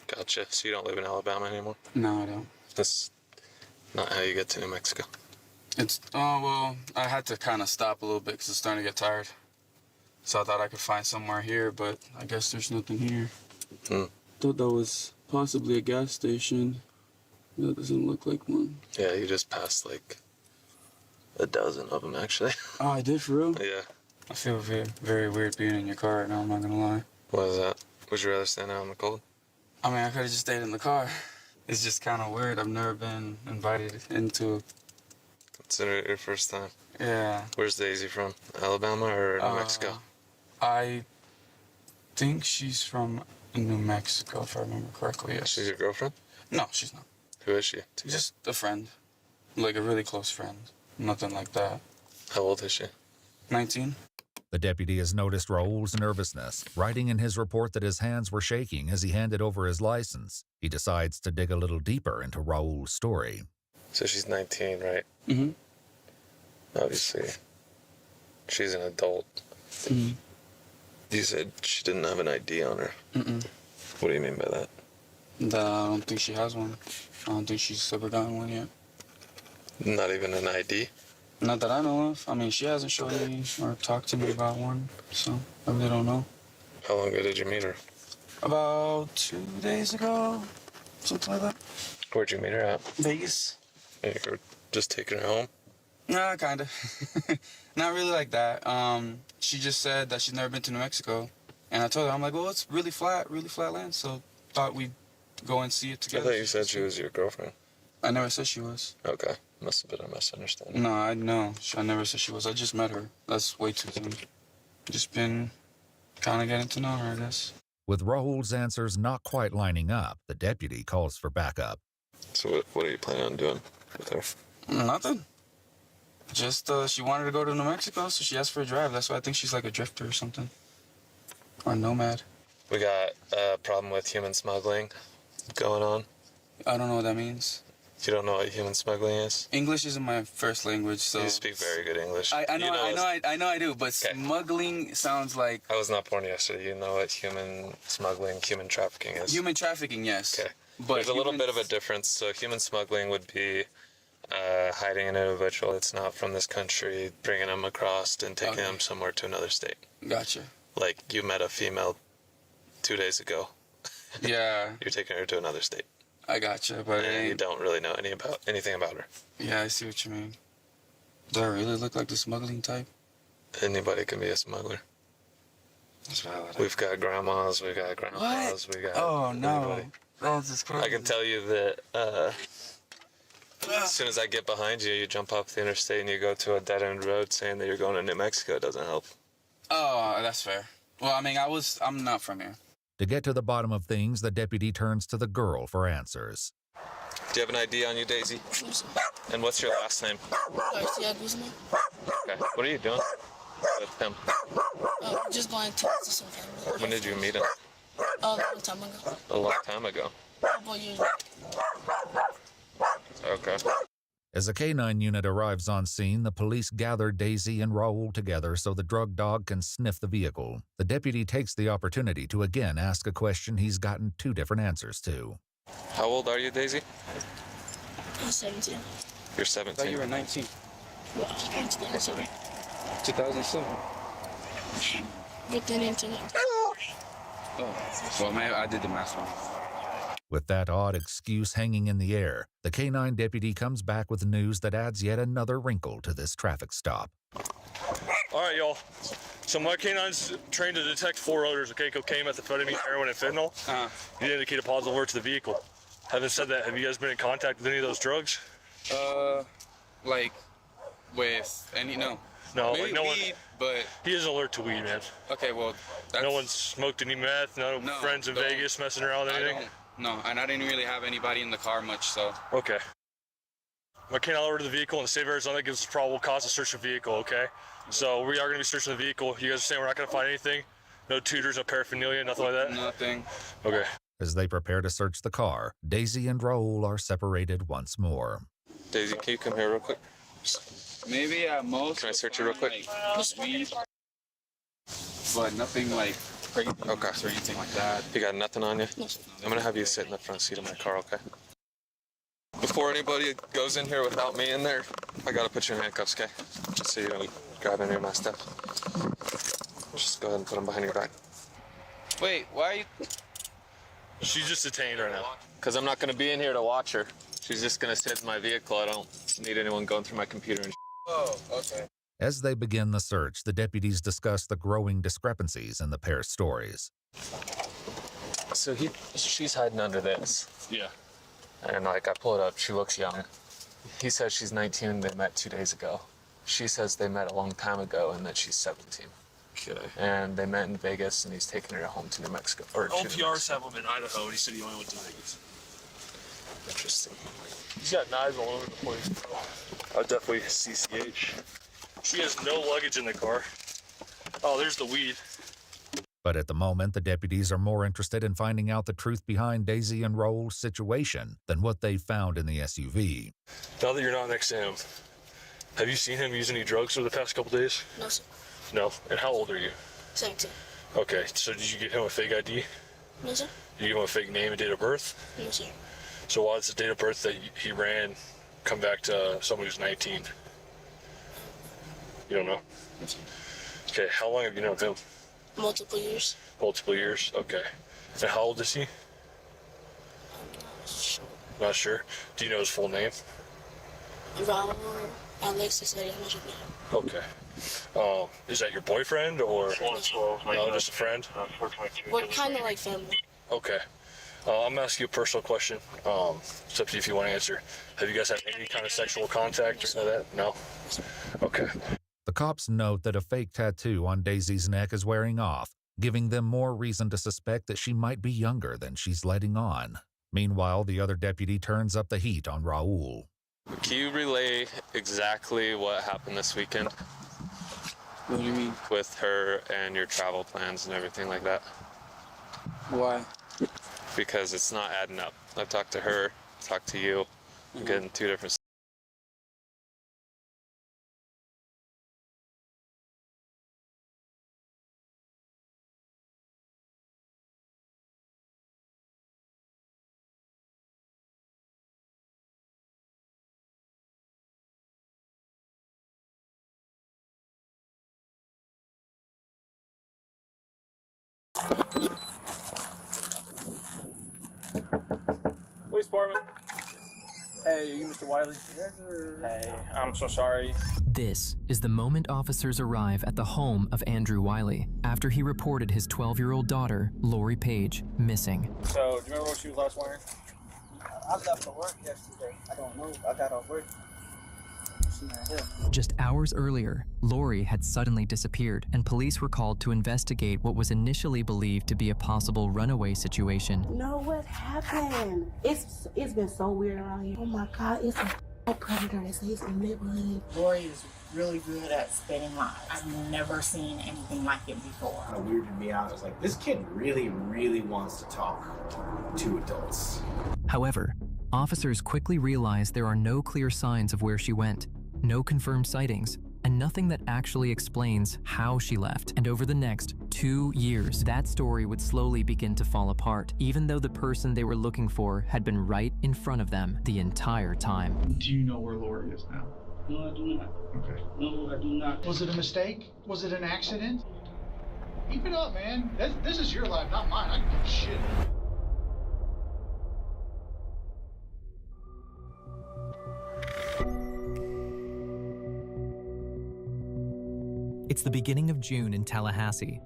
Gotcha. So you don't live in Alabama anymore? No, I don't. That's not how you get to New Mexico. Well, I had to kind of stop a little bit because it's starting to get tired. So I thought I could find somewhere here, but I guess there's nothing here. Thought that was possibly a gas station. That doesn't look like one. Yeah, you just passed like a dozen of them, actually. Oh, I did, for real? Yeah. I feel very, very weird being in your car right now, I'm not gonna lie. Why is that? Would you rather stand out in the cold? I mean, I could've just stayed in the car. It's just kind of weird. I've never been invited into... Consider it your first time. Yeah. Where's Daisy from? Alabama or New Mexico? I think she's from New Mexico, if I remember correctly, yes. She's your girlfriend? No, she's not. Who is she? Just a friend. Like a really close friend. Nothing like that. How old is she? 19. The deputy has noticed Raul's nervousness, writing in his report that his hands were shaking as he handed over his license. He decides to dig a little deeper into Raul's story. So she's 19, right? Mm-hmm. Obviously, she's an adult. Mm-hmm. You said she didn't have an ID on her. Mm-mm. What do you mean by that? I don't think she has one. I don't think she's ever gotten one yet. Not even an ID? Not that I know of. I mean, she hasn't shown me or talked to me about one, so I really don't know. How long ago did you meet her? About 2 days ago, something like that. Where'd you meet her at? Vegas. You were just taking her home? Nah, kind of. Not really like that. She just said that she's never been to New Mexico. And I told her, I'm like, well, it's really flat land, so thought we'd go and see it I together. thought you said she was your girlfriend. I never said she was. Okay. Must have been a misunderstanding. No, I never said she was. I just met her. That's way too soon. Just been kind of getting to know her, I guess. With Raul's answers not quite lining up, the deputy calls for backup. So what are you planning on doing with her? Nothing. Just, she wanted to go to New Mexico, so she asked for a drive. That's why I think she's like a drifter or something. Or a nomad. We got a problem with human smuggling going on. I don't know what that means. You don't know what human smuggling is? English isn't my first language, so... You speak very good English. I know I do, but smuggling sounds like... I was not born yesterday. You know what human smuggling, human trafficking is? Human trafficking, yes. Okay. But there's a little bit of a difference. So human smuggling would be hiding an individual that's not from this country, bringing them across and taking them somewhere to another state. Gotcha. Like you met a female 2 days ago. Yeah. You're taking her to another state. I gotcha, but you don't really know anything about her. Yeah, I see what you mean. Do I really look like the smuggling type? Anybody can be a smuggler. That's valid. We've got grandmas, we got grandpas, we got. Oh no, anybody. that's just crazy. I can tell you that as soon as I get behind you, you jump off the interstate and you go to a dead end road saying that you're going to New Mexico. It doesn't help. Oh, that's fair. Well, I mean, I'm not from here. To get to the bottom of things, the deputy turns to the girl for answers. Do you have an ID on you, Daisy? And what's your last name? Garcia Guzman. Okay. What are you doing with him? Just going to some family. When did you meet him? A long time ago. A long time ago. Couple years ago. Okay. As a K-9 unit arrives on scene, the police gather Daisy and Raul together so the drug dog can sniff the vehicle. The deputy takes the opportunity to again ask a question he's gotten 2 different answers to. How old are you, Daisy? I'm 17. You're 17. I thought you were 19. Well, I'm 2007. 2007. With the internet. Oh, well, maybe I did the math wrong. With that odd excuse hanging in the air, the K-9 deputy comes back with news that adds yet another wrinkle to this traffic stop. All right, y'all. So my K-9's trained to detect 4 odors, okay? Cocaine, methamphetamine, heroin, and fentanyl. You indicate a positive alert to the vehicle. Having said that, have you guys been in contact with any of those drugs? Like, with any, no. No, maybe like no weed, but... He is alert to weed, man. Okay, well, No one's smoked any meth, no friends in Vegas messing around with anything? No, and I didn't really have anybody in the car much, so... Okay. My K-9 alert to the vehicle in the state of Arizona gives us probable cause to search the vehicle, okay? So we are going to be searching the vehicle. You guys are saying we're not going to find anything? No tutors, no paraphernalia, nothing like that? Nothing. Okay. As they prepare to search the car, Daisy and Raul are separated once more. Daisy, can you come here real quick? Maybe at most... Can I search you real quick? Like, weed, but nothing like crazy or anything like that. You got nothing on you? I'm going to have you sit in the front seat of my car, okay? Before anybody goes in here without me in there, I got to put you in handcuffs, okay? Just so you don't grab any of my stuff. Just go ahead and put them behind your back. Wait, why are you... She's just detained right now. Because I'm not going to be in here to watch her. She's just going to sit in my vehicle. I don't need anyone going through my computer and Oh, okay. As they begin the search, the deputies discuss the growing discrepancies in the pair's stories. So she's hiding under this. Yeah. And like I pull it up, she looks young. He says she's 19 and they met 2 days ago. She says they met a long time ago and that she's 17. Okay. And they met in Vegas and he's taking her home to New Mexico. Or to New OPRs have him in Idaho and he said he only went to Vegas. Interesting. He's got knives all over the place, bro. I definitely CCH. She has no luggage in the car. Oh, there's the weed. But at the moment, the deputies are more interested in finding out the truth behind Daisy and Raul's situation than what they found in the SUV. Now that you're not next to him, have you seen him use any drugs over the past couple days? No, sir. No? And how old are you? 17. Okay, so did you get him a fake ID? No, sir. Did you give him a fake name and date of birth? No, sir. So why does the date of birth that he ran come back to somebody who's 19? You don't know? No, sir. Okay, how long have you known him? Multiple years. Multiple years, okay. And how old is he? Not sure. Do you know his full name? Raul Alexis Ariana. Okay. Is that your boyfriend or no, just a friend? We're kind of like family. Okay. I'm gonna ask you a personal question. It's up to you if you want to answer. Have you guys had any kind of sexual contact or something like that? No? Okay. The cops note that a fake tattoo on Daisy's neck is wearing off, giving them more reason to suspect that she might be younger than she's letting on. Meanwhile, the other deputy turns up the heat on Raul. Can you relay exactly what happened this weekend? What do you mean? With her and your travel plans and everything like that. Why? Because it's not adding up. I've talked to her, talked to you. I'm getting two different. Police department. Hey, are you Mr. Wiley? Yes, sir. Hey, I'm so sorry. This is the moment officers arrive at the home of Andrew Wiley after he reported his 12-year-old daughter, Lori Page, missing. So, do you remember what she was last wearing? I left for work yesterday. I don't know. I got off work. She's not here. Just hours earlier, Lori had suddenly disappeared, and police were called to investigate what was initially believed to be a possible runaway situation. No, what happened? It's been so weird around here. Oh my God, it's a predator that stays in the neighborhood. Lori is really good at spinning lies. I've never seen anything like it before. Kind of weirded me out. I was like, this kid really, really wants to talk to adults. However, officers quickly realized there are no clear signs of where she went, no confirmed sightings, and nothing that actually explains how she left. And over the next 2 years, that story would slowly begin to fall apart, even though the person they were looking for had been right in front of them the entire time. Do you know where Lori is now? No, I do not. Okay. No, I do not. Was it a mistake? Was it an accident? Keep it up, man. This is your life, not mine. I can give a shit. It's the beginning of June in Tallahassee.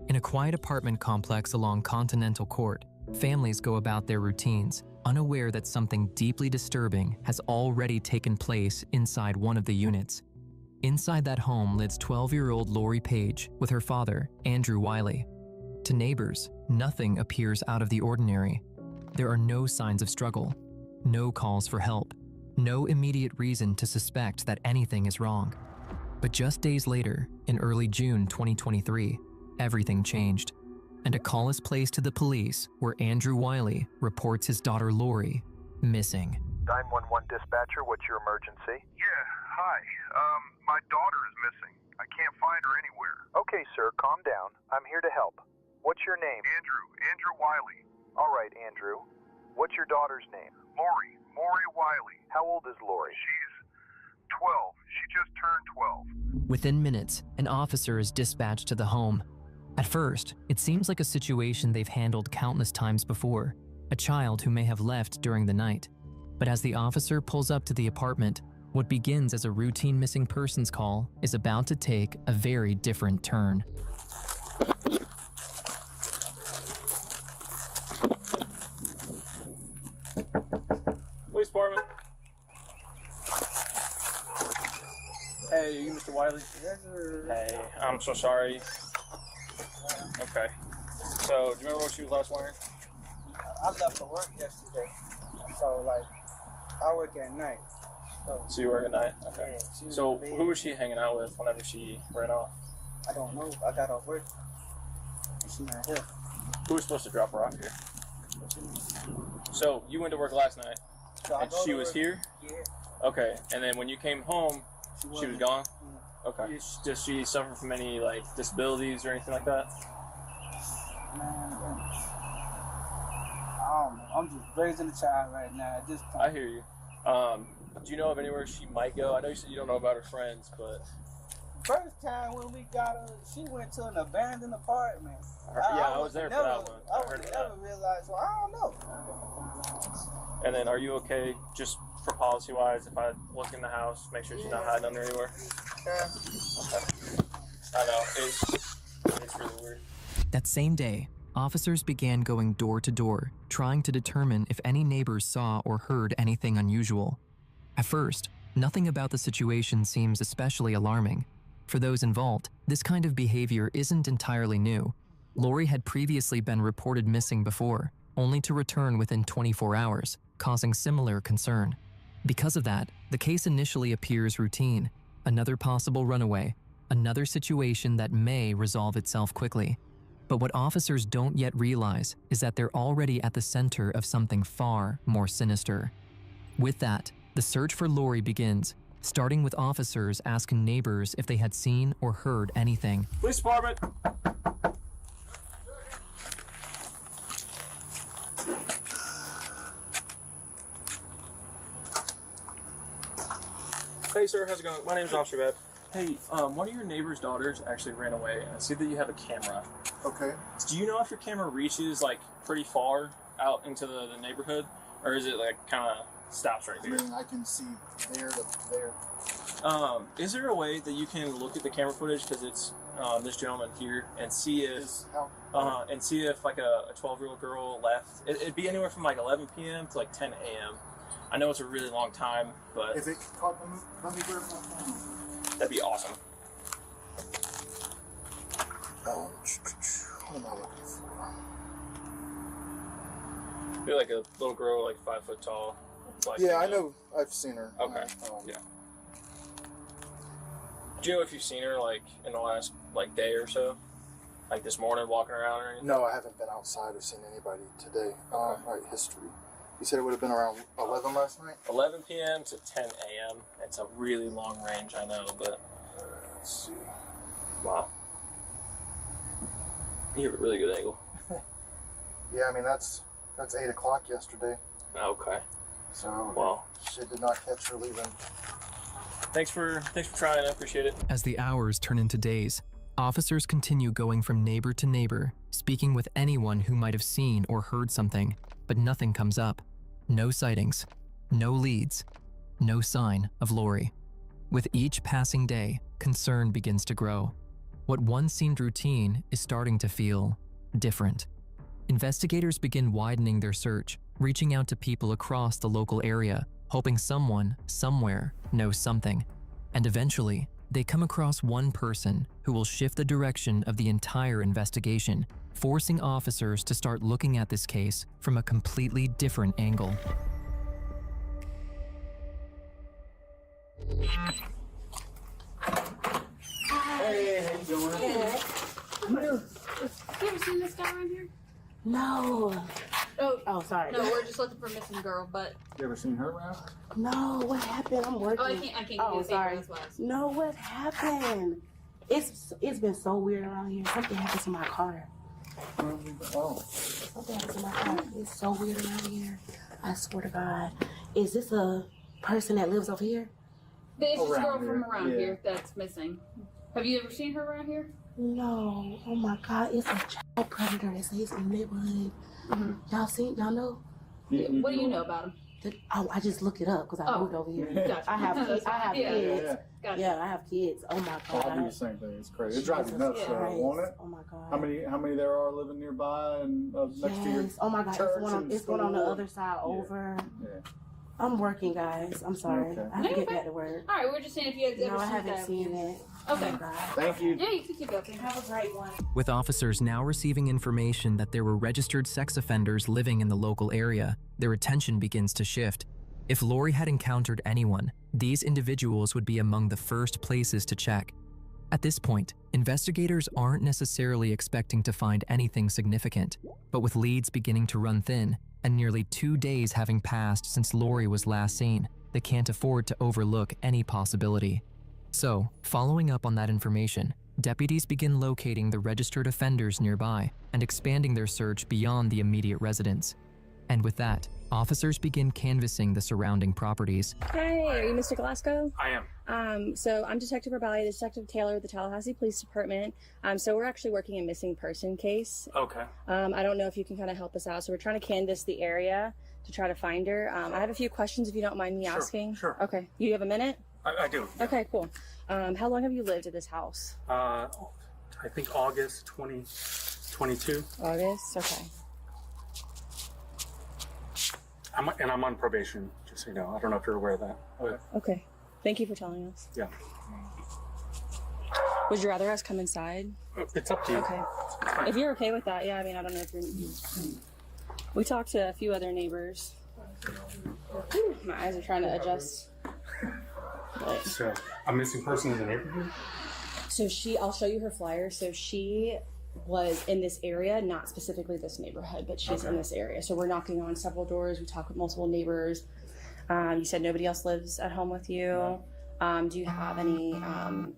In a quiet apartment complex along Continental Court, families go about their routines, unaware that something deeply disturbing has already taken place inside one of the units. Inside that home lives 12-year-old Lori Page with her father, Andrew Wiley. To neighbors, nothing appears out of the ordinary. There are no signs of struggle, no calls for help, no immediate reason to suspect that anything is wrong. But just days later, in early June 2023, everything changed, and a call is placed to the police where Andrew Wiley reports his daughter Lori missing. 911 dispatcher, what's your emergency? Yeah, hi. My daughter is missing. I can't find her anywhere. Okay, sir, calm down. I'm here to help. What's your name? Andrew Wiley. All right, Andrew. What's your daughter's name? Maury Wiley. How old is Lori? She's 12. She just turned 12. Within minutes, an officer is dispatched to the home. At first, it seems like a situation they've handled countless times before, a child who may have left during the night. But as the officer pulls up to the apartment, what begins as a routine missing persons call is about to take a very different turn. Police department. Hey, are you Mr. Wiley? Yes, sir. Hey, I'm so sorry. Okay. So, do you remember what she was last wearing? I left for work yesterday. So, like, I work at night. So you work at night? Okay. Yeah, so who was she hanging out with whenever she ran off? I don't know. I got off work. She's not here. Who was supposed to drop her off here? So you went to work last night, So and she was here? Yeah. Okay. And then when you came home, she was gone? Yeah. Okay. Does she suffer from any, like, disabilities or anything like that? Man, I don't know. I'm just raising a child right now at this point. I hear you. Do you know of anywhere she might go? I know you said you don't know about her friends, but... First time when we got her, she went to an abandoned apartment. I was there for that one. I would never realize, so I don't know. And then, are you okay, just for policy-wise, if I look in the house, make sure she's not hiding under anywhere? Yeah. Okay. I know, it's really weird. That same day, officers began going door to door, trying to determine if any neighbors saw or heard anything unusual. At first, nothing about the situation seems especially alarming. For those involved, this kind of behavior isn't entirely new. Lori had previously been reported missing before, only to return within 24 hours, causing similar concern. Because of that, the case initially appears routine, another possible runaway, another situation that may resolve itself quickly. But what officers don't yet realize is that they're already at the center of something far more sinister. With that, the search for Lori begins, starting with officers asking neighbors if they had seen or heard anything. Police department. Hey sir, how's it going? My name's Officer Bab. Hey, one of your neighbor's daughters actually ran away, and I see that you have a camera. Okay. Do you know if your camera reaches like pretty far out into the neighborhood, or is it like kind of stops right here? I mean, I can see there to there. Is there a way that you can look at the camera footage, because it's this gentleman here, and see if like a 12-year-old girl left? It'd be anywhere from like 11 p.m. to like 10 a.m. I know it's a really long time, but if it caught, let me grab my phone. That'd be awesome. What am I looking for? You're like a little girl, like 5 foot tall. Like, yeah, I know. I've seen her. Okay. Yeah. Do you know if you've seen her like in the last like day or so, like this morning walking around or anything? No, I haven't been outside or seen anybody today. All right, history. You said it would have been around 11 last night? 11 p.m. to 10 a.m. It's a really long range, I know, but... Let's see. Wow. You have a really good angle. Yeah, I mean, that's 8 o'clock yesterday. Okay. So, wow. She did not catch her leaving. Thanks for trying, I appreciate it. As the hours turn into days, officers continue going from neighbor to neighbor, speaking with anyone who might have seen or heard something, but nothing comes up. No sightings, no leads, no sign of Lori. With each passing day, concern begins to grow. What once seemed routine is starting to feel different. Investigators begin widening their search, reaching out to people across the local area, hoping someone, somewhere, knows something. And eventually, they come across one person who will shift the direction of the entire investigation, forcing officers to start looking at this case from a completely different angle. Hey, how you doing? Good. You ever seen this guy around here? No. Oh, sorry. No, we're just looking for a missing girl, but... You ever seen her around? No, what happened? I'm working. Oh, I can't give you a sorry. paper as well. No, what happened? It's been so weird around here. Something happened to my car. Oh. Something happened to my car. It's so weird around here. I swear to God. Is this a person that lives over here? This is a girl from around here that's missing. Have you ever seen her around here? No. Oh my God. It's a child predator that stays in the neighborhood. Mm-hmm. Y'all know? What do you know about him? I just looked it up because I moved over here. Gotcha. I have kids. Yeah. Gotcha. Yeah, I have kids. Oh my God. I do the same thing. It's crazy. It drives you nuts, won't it? Oh my God. How many there are living nearby and next to your Oh my God. church It's one on the other side over. Yeah. I'm working, guys. I'm sorry. Okay. I have to get back to work. All right, we're just seeing if you had ever No, I seen haven't that. seen it. Okay. Oh God. Thank you. Yeah, you can keep going. Have a great one. With officers now receiving information that there were registered sex offenders living in the local area, their attention begins to shift. If Lori had encountered anyone, these individuals would be among the first places to check. At this point, investigators aren't necessarily expecting to find anything significant, but with leads beginning to run thin, and nearly 2 days having passed since Lori was last seen, they can't afford to overlook any possibility. So, following up on that information, deputies begin locating the registered offenders nearby and expanding their search beyond the immediate residence. And with that, officers begin canvassing the surrounding properties. Hi, are you Mr. Glasgow? I am. So I'm Detective Rabali, Detective Taylor of the Tallahassee Police Department. So we're actually working a missing person case. Okay. I don't know if you can kind of help us out. So we're trying to canvass the area to try to find her. I have a few questions if you don't mind me asking. Sure. Okay. You have a minute? I do. Okay, cool. How long have you lived at this house? I think August 2022. August? Okay. I'm on probation, just so you know. I don't know if you're aware of that. Okay. Thank you for telling us. Yeah. Would you rather us come inside? It's up to you. Okay. If you're okay with that, yeah, I mean, I don't know if you're... We talked to a few other neighbors. Whew, my eyes are trying to adjust. But... So, a missing person in the neighborhood? So I'll show you her flyer. So she was in this area, not specifically this neighborhood, but she's in this area. So we're knocking on several doors. We talk with multiple neighbors. You said nobody else lives at home with you. Do you have any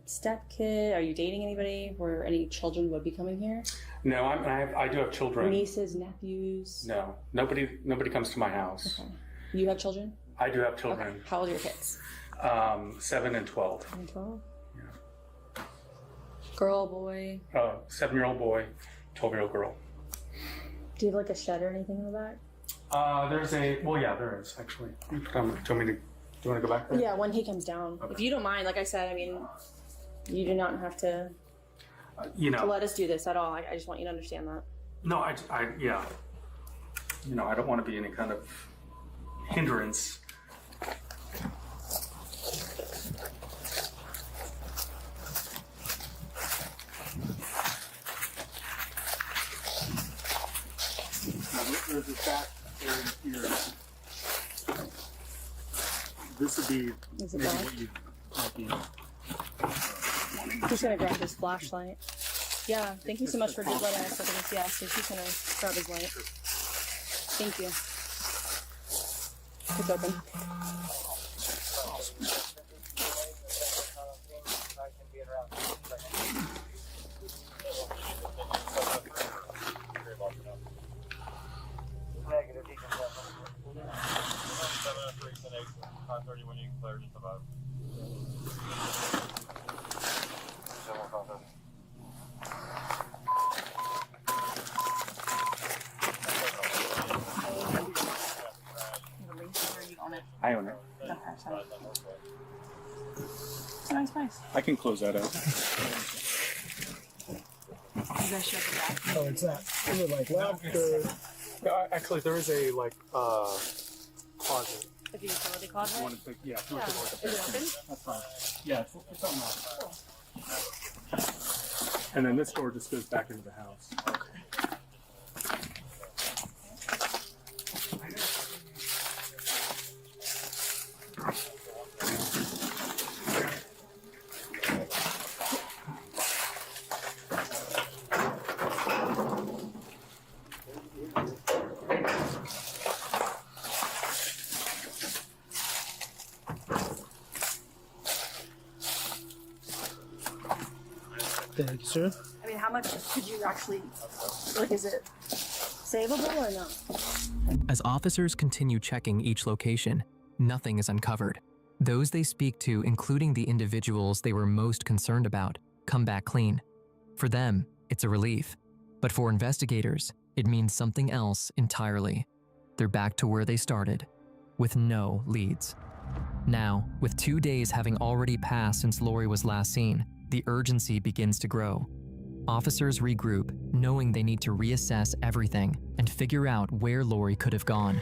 step kid? Are you dating anybody where any children would be coming here? No, I do have children. Nieces, nephews? No, nobody comes to my house. Okay. You have children? I do have children. Okay. How old are your kids? 7 and 12. 7 and 12? Yeah. Girl, boy? 7-year-old boy, 12-year-old girl. Do you have like a shed or anything in the back? There is actually. Do you want to go back there? Yeah, when he comes down. Okay. If you don't mind, like I said, I mean, you do not have to to let us do this at all. I just want you to understand that. No, I don't want to be any kind of hindrance. There's a back area here. This would be maybe what you might be. I'm just gonna grab his flashlight. Yeah, thank you so much for letting us look at this. Yeah, so he's gonna grab his light. Thank you. It's open. I own it. Okay, sorry. It's a nice place. I can close that out. You guys shut the back. Oh, it's that. Is it like left or? Actually, there is a closet. Like a utility closet? One is big, yeah. Yeah. Is it open? That's fine. Yeah, it's unlocked. And then this door just goes back into the house. Thank you, sir. I mean, how much could you actually, like, is it savable or not? As officers continue checking each location, nothing is uncovered. Those they speak to, including the individuals they were most concerned about, come back clean. For them, it's a relief. But for investigators, it means something else entirely. They're back to where they started, with no leads. Now, with 2 days having already passed since Lori was last seen, the urgency begins to grow. Officers regroup, knowing they need to reassess everything and figure out where Lori could have gone.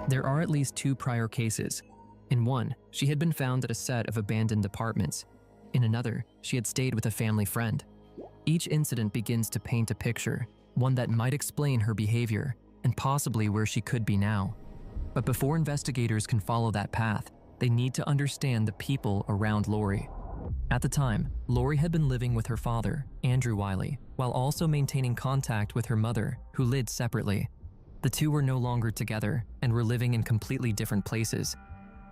There are at least 2 prior cases. In one, she had been found at a set of abandoned apartments. In another, she had stayed with a family friend. Each incident begins to paint a picture, one that might explain her behavior and possibly where she could be now. But before investigators can follow that path, they need to understand the people around Lori. At the time, Lori had been living with her father, Andrew Wiley, while also maintaining contact with her mother, who lived separately. The two were no longer together and were living in completely different places.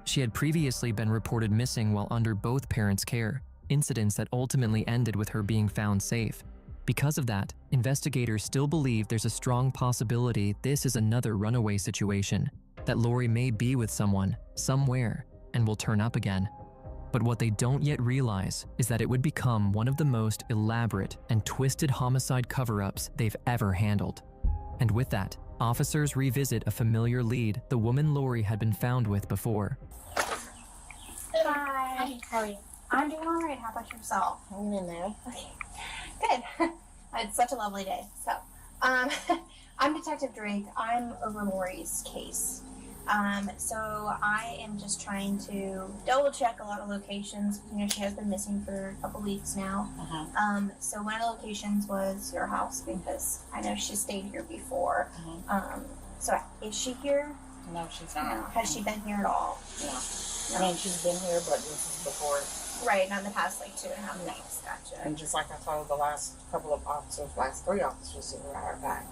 She had previously been reported missing while under both parents' care, incidents that ultimately ended with her being found safe. Because of that, investigators still believe there's a strong possibility this is another runaway situation, that Lori may be with someone, somewhere, and will turn up again. But what they don't yet realize is that it would become one of the most elaborate and twisted homicide cover-ups they've ever handled. And with that, officers revisit a familiar lead the woman Lori had been found with before. Hi. How are you? I'm doing all right. How about yourself? Hanging in there. Okay. Good. It's such a lovely day. So, I'm Detective Drake. I'm over Lori's case. So I am just trying to double check a lot of locations. You know, she has been missing for a couple weeks now. So one of the locations was your house because I know she stayed here before. So is she here? No, she's not. No. Has she been here at all? No. I mean, she's been here, but this is before Right, not in the past like 2.5 weeks. Gotcha. And just like I told the last couple of officers, last 3 officers who were at her back,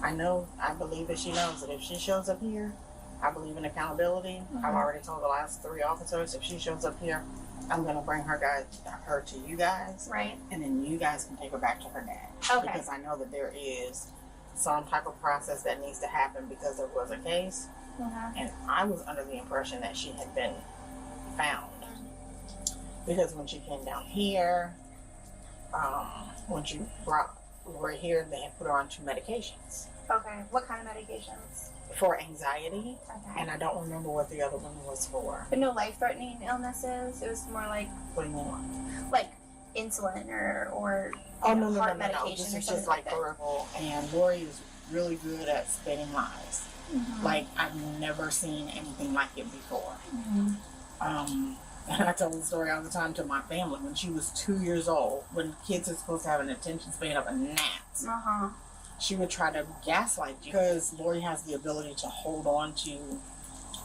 I believe that she knows that if she shows up here, I believe in accountability. I've already told the last 3 officers, if she shows up here, I'm gonna bring her to you guys. Right. And then you guys can take her back to her dad. Okay. Because I know that there is some type of process that needs to happen because there was a case. And I was under the impression that she had been found. Because when she came down here, when she brought Lori here, they had put her on 2 medications. Okay. What kind of medications? For anxiety, and I don't remember what the other one was for. But no life-threatening illnesses. It was more like What do you mean? like insulin or Oh no, heart no. medication This or is something just like that. verbal. And Lori is really good at spinning lies. Like I've never seen anything like it before. And I tell the story all the time to my family. When she was 2 years old, when kids are supposed to have an attention span of a gnat, she would try to gaslight you because Lori has the ability to hold on to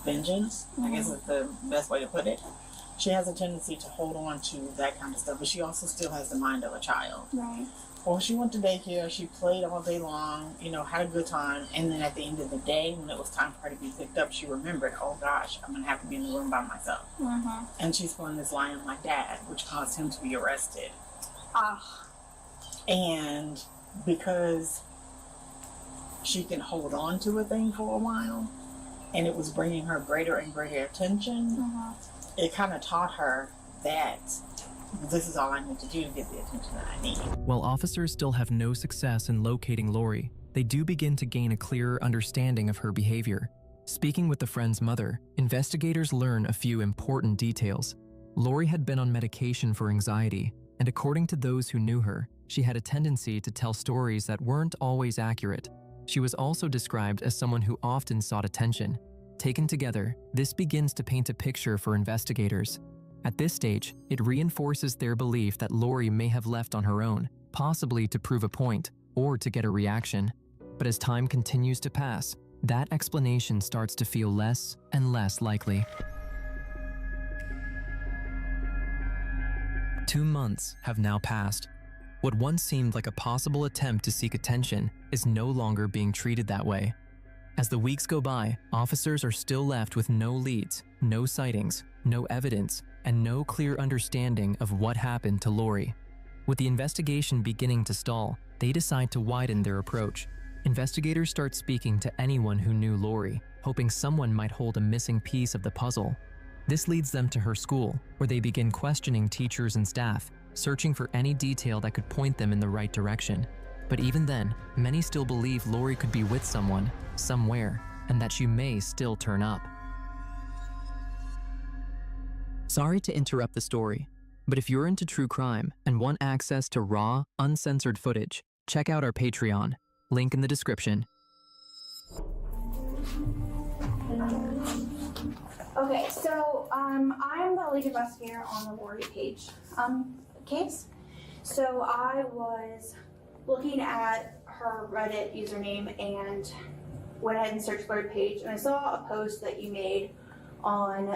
vengeance. I guess is the best way to put it. She has a tendency to hold on to that kind of stuff, but she also still has the mind of a child. Right. Well, she went to daycare, she played all day long, had a good time, and then at the end of the day, when it was time for her to be picked up, she remembered, oh gosh, I'm gonna have to be in the room by myself. And she spun this lie on my dad, which caused him to be arrested. And because she can hold on to a thing for a while, and it was bringing her greater and greater attention, it kind of taught her that this is all I need to do to get the attention that I need. While officers still have no success in locating Lori, they do begin to gain a clearer understanding of her behavior. Speaking with the friend's mother, investigators learn a few important details. Lori had been on medication for anxiety, and according to those who knew her, she had a tendency to tell stories that weren't always accurate. She was also described as someone who often sought attention. Taken together, this begins to paint a picture for investigators. At this stage, it reinforces their belief that Lori may have left on her own, possibly to prove a point or to get a reaction. But as time continues to pass, that explanation starts to feel less and less likely. 2 months have now passed. What once seemed like a possible attempt to seek attention is no longer being treated that way. As the weeks go by, officers are still left with no leads, no sightings, no evidence, and no clear understanding of what happened to Lori. With the investigation beginning to stall, they decide to widen their approach. Investigators start speaking to anyone who knew Lori, hoping someone might hold a missing piece of the puzzle. This leads them to her school, where they begin questioning teachers and staff, searching for any detail that could point them in the right direction. But even then, many still believe Lori could be with someone, somewhere, and that she may still turn up. Sorry to interrupt the story, but if you're into true crime and want access to raw, uncensored footage, check out our Patreon, link in the description. Okay, so I'm the lead investigator on the Lori Page case. So I was looking at her Reddit username and went ahead and searched Lori Page, and I saw a post that you made on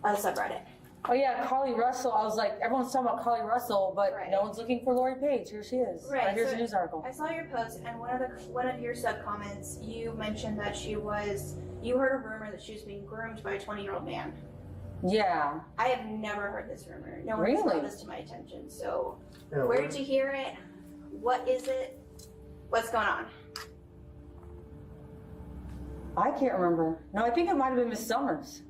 a subreddit. Oh yeah, Carly Russell. I was like, everyone's talking about Carly Russell, but no one's looking for Lori Page. Here she is. Right. Here's so a news article. I saw your post, and one of your sub comments, you mentioned that you heard a rumor that she was being groomed by a 20-year-old man. Yeah. I have never heard this rumor. No one Really? brought this to my attention. So, Yeah, where what- did you hear it? What is it? What's going on? I can't remember. No, I think it might have been Miss Summers.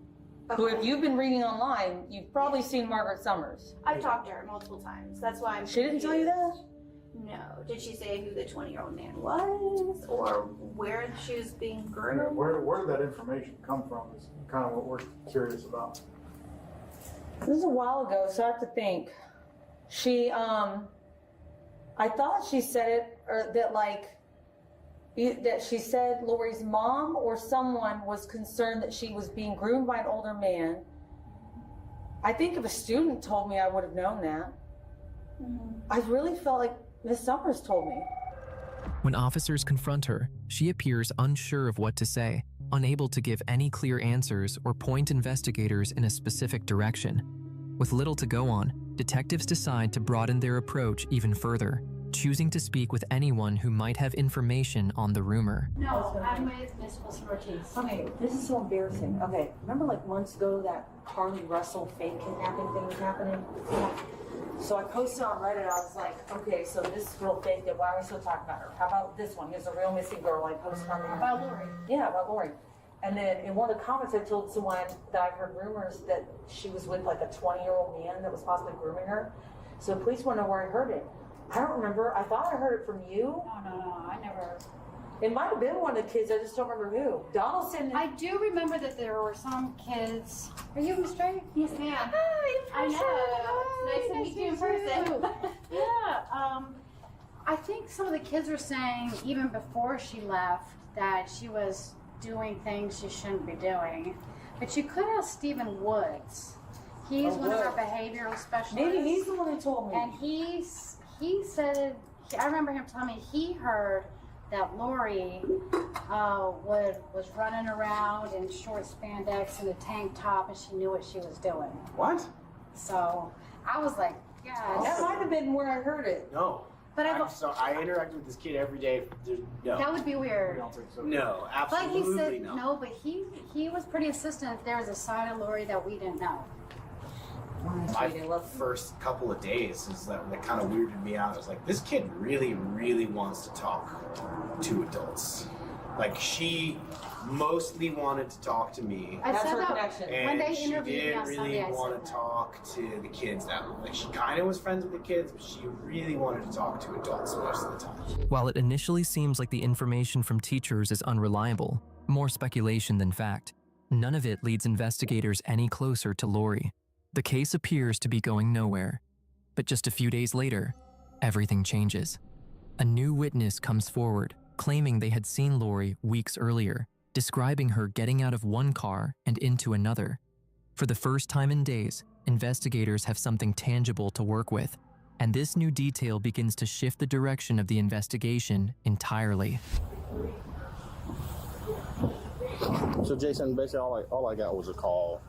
Who, if you've been reading online, you've probably seen Margaret Summers. I've talked to her multiple times. That's why I'm She didn't tell you that? No. Did she say who the 20-year-old man was, or where she was being groomed? Where did that information come from is kind of what we're curious about. This is a while ago, so I have to think. She, I thought she said it, or that that she said Lori's mom or someone was concerned that she was being groomed by an older man. I think if a student told me, I would have known that. I really felt like Miss Summers told me. When officers confront her, she appears unsure of what to say, unable to give any clear answers or point investigators in a specific direction. With little to go on, detectives decide to broaden their approach even further, choosing to speak with anyone who might have information on the rumor. No, I'm with Miss Wilson Ortiz. Okay, this is so embarrassing. Okay, remember like months ago that Carly Russell fake kidnapping thing was happening? So I posted on Reddit, I was like, okay, so this girl faked it, why are we still talking about her? How about this one? Here's a real missing girl I posted on there. About Lori. Yeah, about Lori. And then in one of the comments, I told someone that I've heard rumors that she was with like a 20-year-old man that was possibly grooming her. So the police want to know where I heard it. I don't remember. I thought I heard it from you. No, I never. It might have been one of the kids. I just don't remember who. Donaldson. I do remember that there were some kids. Are you Miss Drake? Yes, ma'am. Hi, I know. It's nice to meet you in person. Yeah. I think some of the kids were saying even before she left that she was doing things she shouldn't be doing. But you could ask Stephen Woods. He's one of our behavioral specialists. Maybe he's the one who told me. And he said, I remember him telling me he heard that Lori was running around in short spandex and a tank top, and she knew what she was doing. What? So I was like, yeah. That might have been where I heard it. No. But I interact with this kid every day. No. That would be weird. No, But absolutely he said not. no. But he was pretty insistent there was a side of Lori that we didn't know. My first couple of days is that kind of weirded me out. I was like, this kid really, really wants to talk to adults. Like, she mostly wanted to talk to me. That's her connection. And When they she interviewed me didn't on really Sunday, I want said to talk to the kids that like she kind of was friends with the kids, but she really wanted to talk to adults most of the time. While it initially seems like the information from teachers is unreliable, more speculation than fact, none of it leads investigators any closer to Lori. The case appears to be going nowhere. But just a few days later, everything changes. A new witness comes forward, claiming they had seen Lori weeks earlier, describing her getting out of one car and into another. For the first time in days, investigators have something tangible to work with, and this new detail begins to shift the direction of the investigation entirely. So Jason, basically all I got was a call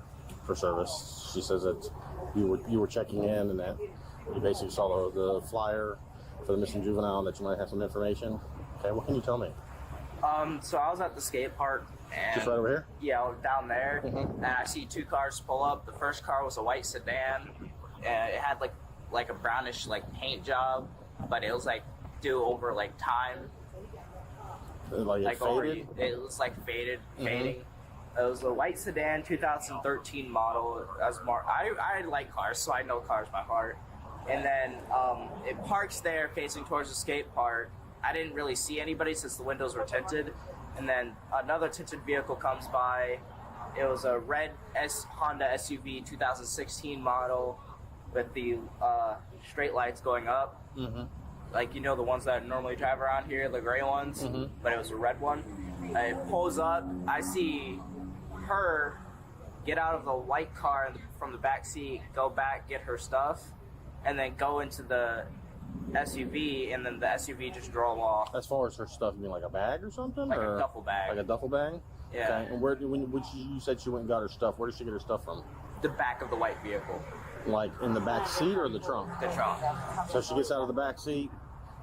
for service. She says that you were checking in and that you basically saw the flyer for the missing juvenile and that you might have some information. Okay, what can you tell me? So I was at the skate park and Just right over here? Yeah, I was down there, and I see two cars pull up. The first car was a white sedan, and it had like a brownish paint job, but it was due over time. Like faded? It was fading. It was a white sedan, 2013 model. I like cars, so I know cars by heart. And then it parks there facing towards the skate park. I didn't really see anybody since the windows were tinted. And then another tinted vehicle comes by. It was a red Honda SUV 2016 model with the straight lights going up. Mm-hmm. The ones that normally drive around here, the gray ones. Mm-hmm. But it was a red one. It pulls up. I see her get out of the white car from the back seat, go back, get her stuff, and then go into the SUV, and then the SUV just drove off. As far as her stuff, you mean like a bag or something? Like or a duffel bag. Like a duffel bag? Yeah. Okay. And when you said she went and got her stuff, where did she get her stuff from? The back of the white vehicle. Like in the back seat or the trunk? The trunk. So she gets out of the back seat.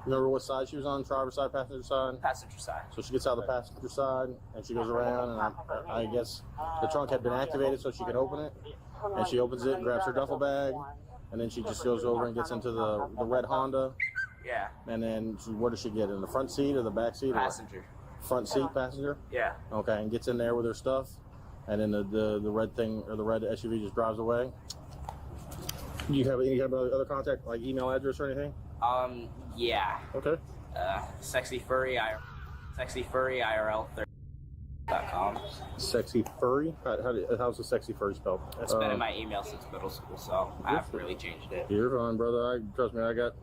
Remember what side she was on? Driver's side, passenger side? Passenger side. So she gets out of the passenger side and she goes around, and I guess the trunk had been activated so she could open it. And she opens it, grabs her duffel bag, and then she just goes over and gets into the red Honda. Yeah. And then where does she get? In the front seat or the back seat? Passenger. Front seat, passenger? Yeah. Okay, and gets in there with her stuff, and then the red thing, or the red SUV just drives away. Do you have any other contact, like email address or anything? Yeah. Okay. sexyfurryirl.com. Sexy furry? How's the sexy furry spelled? It's been in my email since middle school, so I haven't really changed it. You're fine, brother. Trust me, I got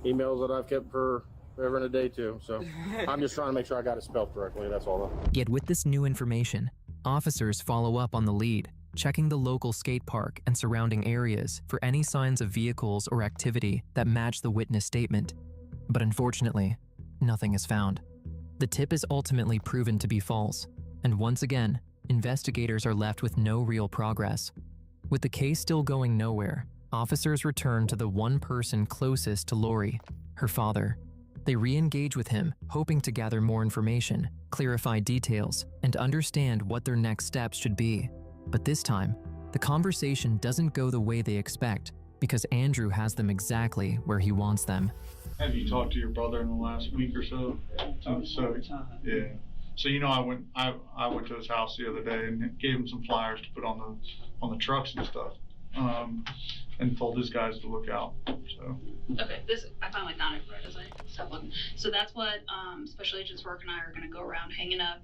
emails that I've kept for forever and a day too. So I'm just trying to make sure I got it spelled correctly. That's all. Yet with this new information, officers follow up on the lead, checking the local skate park and surrounding areas for any signs of vehicles or activity that match the witness statement. But unfortunately, nothing is found. The tip is ultimately proven to be false, and once again, investigators are left with no real progress. With the case still going nowhere, officers return to the one person closest to Lori, her father. They re-engage with him, hoping to gather more information, clarify details, and understand what their next steps should be. But this time, the conversation doesn't go the way they expect because Andrew has them exactly where he wants them. Have you talked to your brother in the last week or so? Yeah. So I went to his house the other day and gave him some flyers to put on the trucks and stuff, and told his guys to look out. So. Okay, this I finally found it right as I stopped looking. So that's what Special Agents Rourke and I are going to go around hanging up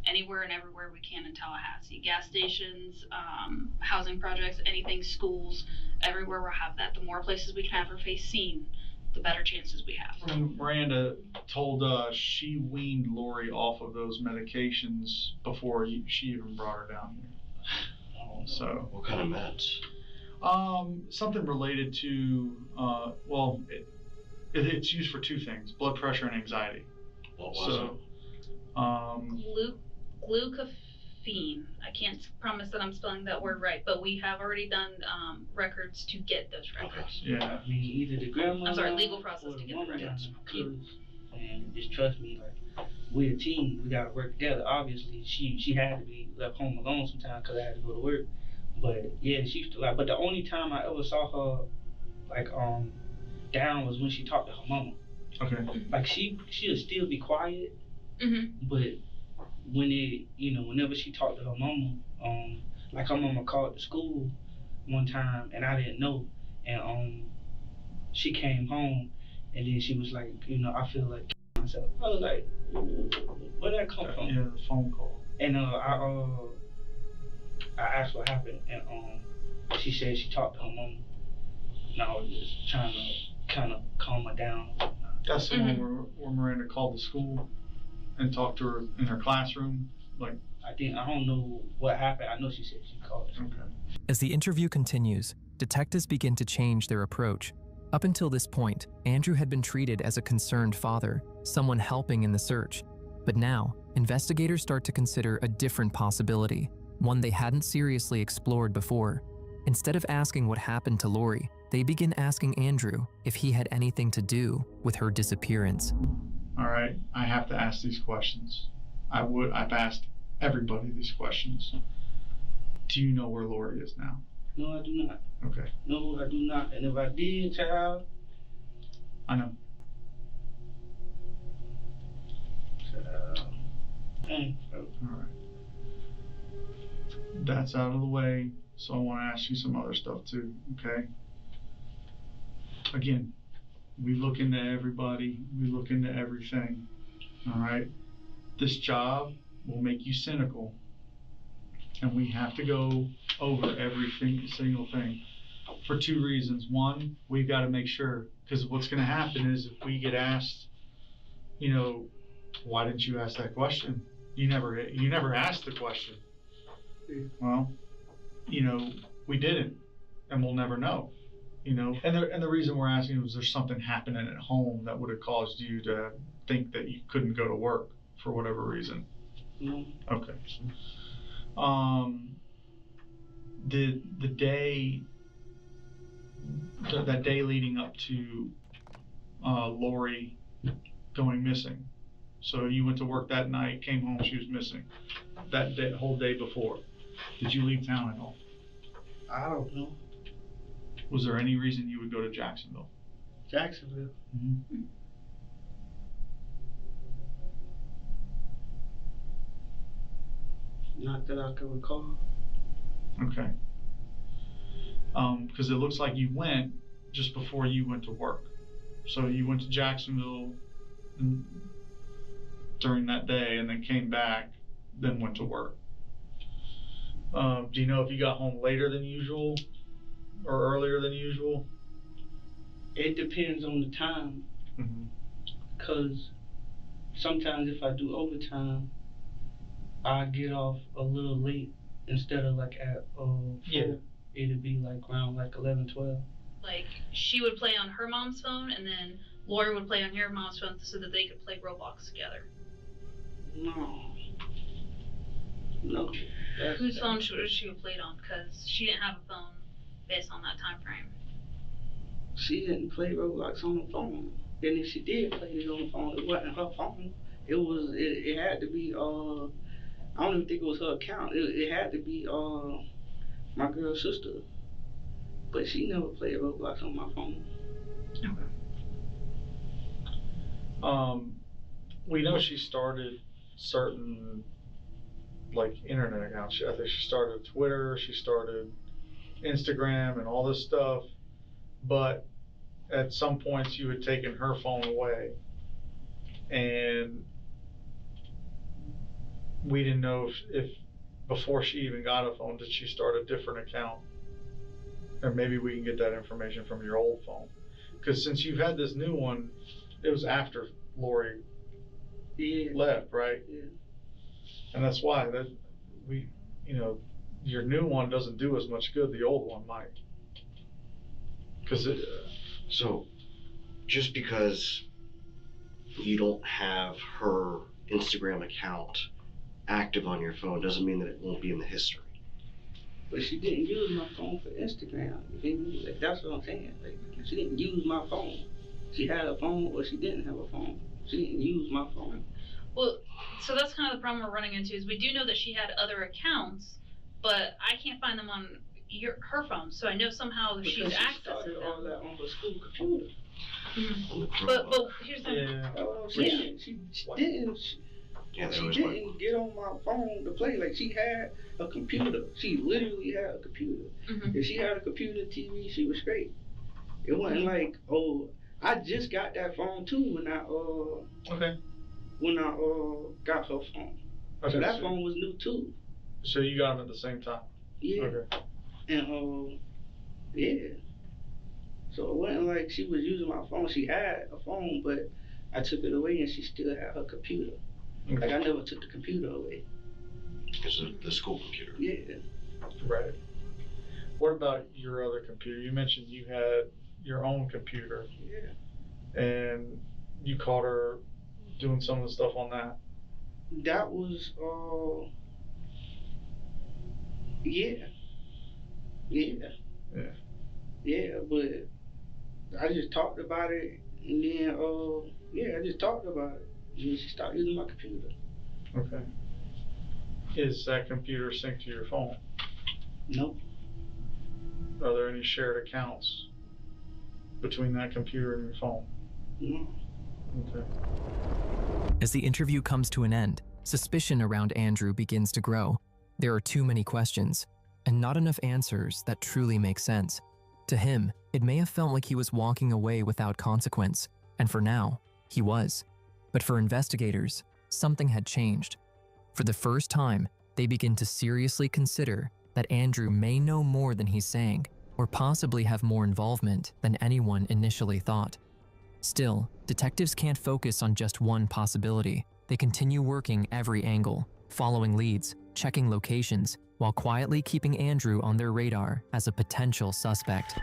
anywhere and everywhere we can in Tallahassee. Gas stations, housing projects, anything, schools, everywhere we'll have that. The more places we can have her face seen, the better chances we have. Miranda told us she weaned Lori off of those medications before she even brought her down here. So. What kind of meds? Something related to, it's used for two things, blood pressure and anxiety. What was it? Glucophene. I can't promise that I'm spelling that word right, but we have already done records to get those records. Yeah. I mean, either the grandma. I'm sorry, legal process to get the records. And just trust me, like, we're a team. We gotta work together. Obviously, she had to be left home alone sometimes because I had to go to work. But yeah, she used to like. But the only time I ever saw her like down was when she talked to her mama. Okay. Like she'll still be quiet, but when whenever she talked to her mama, like her mama called the school one time and I didn't know, and she came home and then she was like, I feel like myself. I was like, where'd that come from? Yeah, the phone call. And I asked what happened, and she said she talked to her mom. And I was just trying to kind of calm her down. That's the one where Miranda called the school and talked to her in her classroom. Like, I don't know what happened. I know she said she called. Okay. As the interview continues, detectives begin to change their approach. Up until this point, Andrew had been treated as a concerned father, someone helping in the search. But now, investigators start to consider a different possibility, one they hadn't seriously explored before. Instead of asking what happened to Lori, they begin asking Andrew if he had anything to do with her disappearance. All right, I have to ask these questions. I've asked everybody these questions. Do you know where Lori is now? No, I do not. Okay. No, I do not. And if I did, child. I know. All right. That's out of the way, so I want to ask you some other stuff too, okay? Again, we look into everybody, we look into everything, all right? This job will make you cynical, and we have to go over every single thing for two reasons. One, we've got to make sure, because what's going to happen is if we get asked, why didn't you ask that question? You never asked the question. Well, we didn't, and we'll never know, And the reason we're asking was there's something happening at home that would have caused you to think that you couldn't go to work for whatever reason. Okay. The day, that day leading up to Lori going missing. So you went to work that night, came home, she was missing. That day, whole day before. Did you leave town at all? I don't know. Was there any reason you would go to Jacksonville? Jacksonville? Mm-hmm. Not that I can recall. Okay. Because it looks like you went just before you went to work. So you went to Jacksonville during that day and then came back, then went to work. Do you know if you got home later than usual or earlier than usual? It depends on the time. Because sometimes if I do overtime, I get off a little late instead of like at 4. It'd be like around like 11, 12. Like, she would play on her mom's phone, and then Lori would play on her mom's phone so that they could play Roblox together. No. No. Whose phone should she have played on? Because she didn't have a phone based on that time frame. She didn't play Roblox on the phone. And if she did play it on the phone, it wasn't her phone. It had to be I don't even think it was her account. It had to be my girl's sister. But she never played Roblox on my phone. We know she started certain like internet accounts. I think she started Twitter, she started Instagram and all this stuff, but at some points you had taken her phone away, and we didn't know if before she even got a phone, did she start a different account? Or maybe we can get that information from your old phone, because since you've had this new one, it was after Lori left, right? Yeah. And that's why that your new one doesn't do as much good. The old one might. So, just because you don't have her Instagram account active on your phone doesn't mean that it won't be in the history. But she didn't use my phone for Instagram. You feel me? Like, that's what I'm saying. Like, she didn't use my phone. She had a phone or she didn't have a phone. She didn't use my phone. Well, so that's kind of the problem we're running into is we do know that she had other accounts, but I can't find them on her phone. So I know somehow Because she's she accessing started them. all that on her school computer. But here's the That's what I'm saying. She didn't. She didn't get on my phone to play. Like, she had a computer. She literally had a computer. If she had a computer, TV, she was straight. It wasn't like, oh, I just got that phone too when I got her phone. Okay, So that so- phone was new too. So you got them at the same time? Yeah. Okay. And yeah. So it wasn't like she was using my phone. She had a phone, but I took it away and she still had her computer. Okay. Like, I never took the computer away. Because of the school computer. Yeah. Right. What about your other computer? You mentioned you had your own computer. Yeah. And you caught her doing some of the stuff on that. That was yeah. But I just talked about it, and then I just talked about it, and then she started using my computer. Okay. Is that computer synced to your phone? No. Are there any shared accounts between that computer and your phone? No. Okay. As the interview comes to an end, suspicion around Andrew begins to grow. There are too many questions, and not enough answers that truly make sense. To him, it may have felt like he was walking away without consequence, and for now, he was. But for investigators, something had changed. For the first time, they begin to seriously consider that Andrew may know more than he's saying, or possibly have more involvement than anyone initially thought. Still, detectives can't focus on just one possibility. They continue working every angle, following leads, checking locations, while quietly keeping Andrew on their radar as a potential suspect.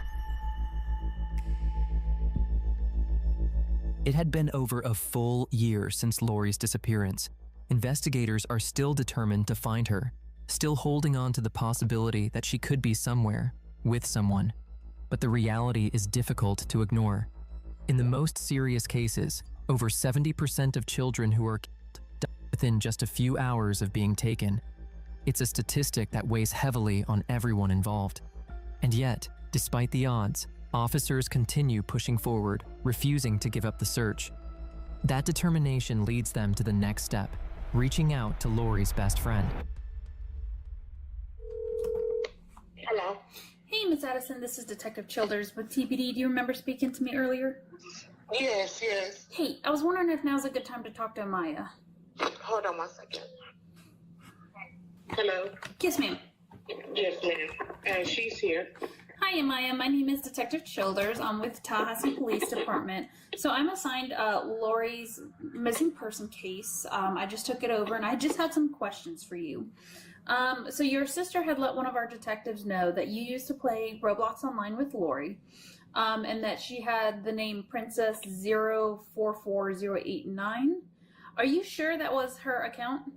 It had been over a full year since Lori's disappearance. Investigators are still determined to find her, still holding on to the possibility that she could be somewhere, with someone. But the reality is difficult to ignore. In the most serious cases, over 70% of children who are killed die within just a few hours of being taken. It's a statistic that weighs heavily on everyone involved. And yet, despite the odds, officers continue pushing forward, refusing to give up the search. That determination leads them to the next step, reaching out to Lori's best friend. Hello. Hey, Miss Addison, this is Detective Childers with TPD. Do you remember speaking to me earlier? Yes. Hey, I was wondering if now's a good time to talk to Amaya. Hold on 1 second. Hello. Yes, ma'am. Yes, ma'am. She's here. Hi, Amaya. My name is Detective Childers. I'm with Tallahassee Police Department. So I'm assigned Lori's missing person case. I just took it over, and I just had some questions for you. So your sister had let one of our detectives know that you used to play Roblox online with Lori, and that she had the name Princess 044089. Are you sure that was her account?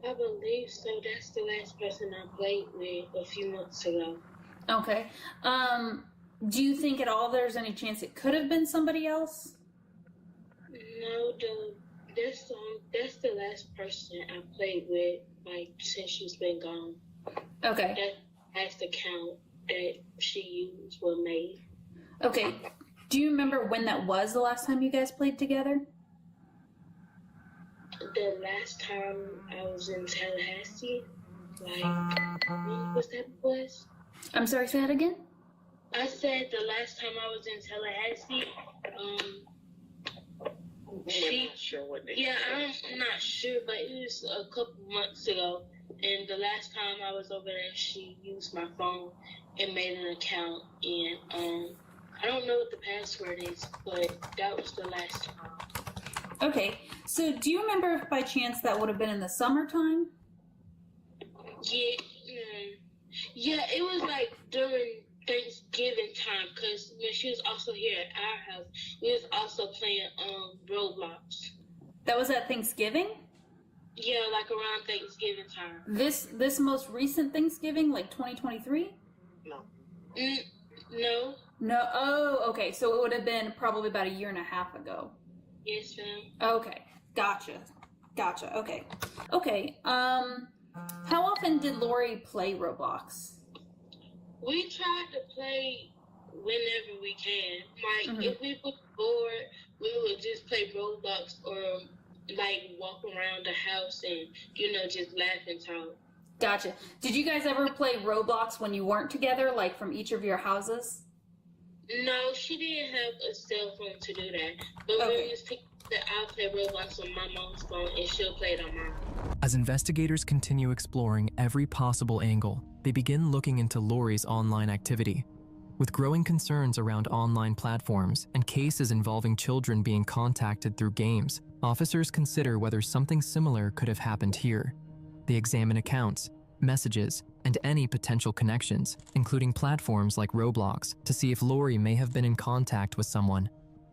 I believe so. That's the last person I played with a few months ago. Okay. Do you think at all there's any chance it could have been somebody else? No, that's the last person I played with, like, since she's been gone. Okay. That's the count that she used were made. Okay. Do you remember when that was the last time you guys played together? The last time I was in Tallahassee, like, when was that? I'm sorry, say that again? I said the last time I was in Tallahassee, I'm not sure, but it was a couple months ago. And the last time I was over there, she used my phone and made an account. And I don't know what the password is, but that was the last time. Okay. So do you remember if by chance that would have been in the summertime? Yeah, it was like during Thanksgiving time, because when she was also here at our house, we was also playing Roblox. That was at Thanksgiving? Yeah, like around Thanksgiving time. This most recent Thanksgiving, like 2023? No. No. Oh, okay. So it would have been probably about a year and a half ago. Yes, ma'am. Okay. Gotcha. Okay. How often did Lori play Roblox? We tried to play whenever we can. Like, if we were bored, we would just play Roblox or, like, walk around the house and, just laugh and talk. Gotcha. Did you guys ever play Roblox when you weren't together, like from each of your houses? No, she didn't have a cell phone to do that. But when we was together, I'll play Roblox on my mom's phone and she'll play it on mine. As investigators continue exploring every possible angle, they begin looking into Lori's online activity. With growing concerns around online platforms and cases involving children being contacted through games, officers consider whether something similar could have happened here. They examine accounts, messages, and any potential connections, including platforms like Roblox, to see if Lori may have been in contact with someone.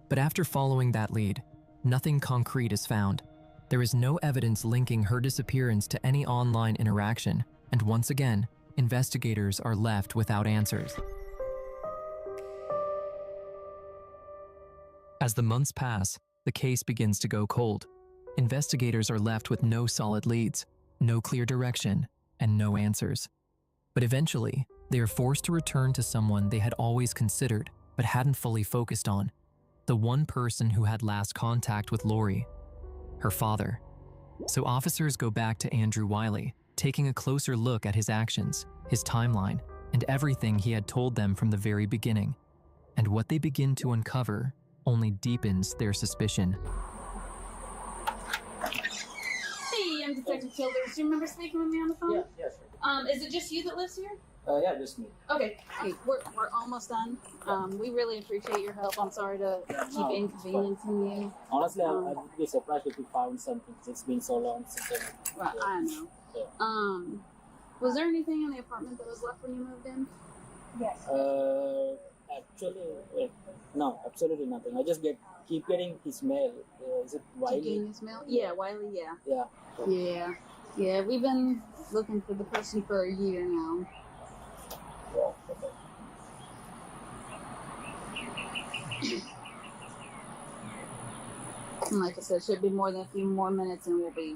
But after following that lead, nothing concrete is found. There is no evidence linking her disappearance to any online interaction, and once again, investigators are left without answers. As the months pass, the case begins to go cold. Investigators are left with no solid leads, no clear direction, and no answers. But eventually, they are forced to return to someone they had always considered but hadn't fully focused on. The one person who had last contact with Lori, her father. So officers go back to Andrew Wiley, taking a closer look at his actions, his timeline, and everything he had told them from the very beginning. And what they begin to uncover only deepens their suspicion. Hey, I'm Detective Childers. Do you remember speaking with me on the phone? Yes. Is it just you that lives here? Yeah, just me. Okay, we're almost done. We really appreciate your help. I'm sorry to keep inconveniencing you. Honestly, I'd be surprised if you found something. It's been so long since Right, I know. Yeah. Was there anything in the apartment that was left when you moved in? Yes. Actually, no, absolutely nothing. I just keep getting his mail. Is it Wiley? Keep getting his mail? Yeah, Wiley, yeah. Yeah. Yeah, we've been looking for the person for a year now. And like I said, it should be more than a few more minutes and we'll be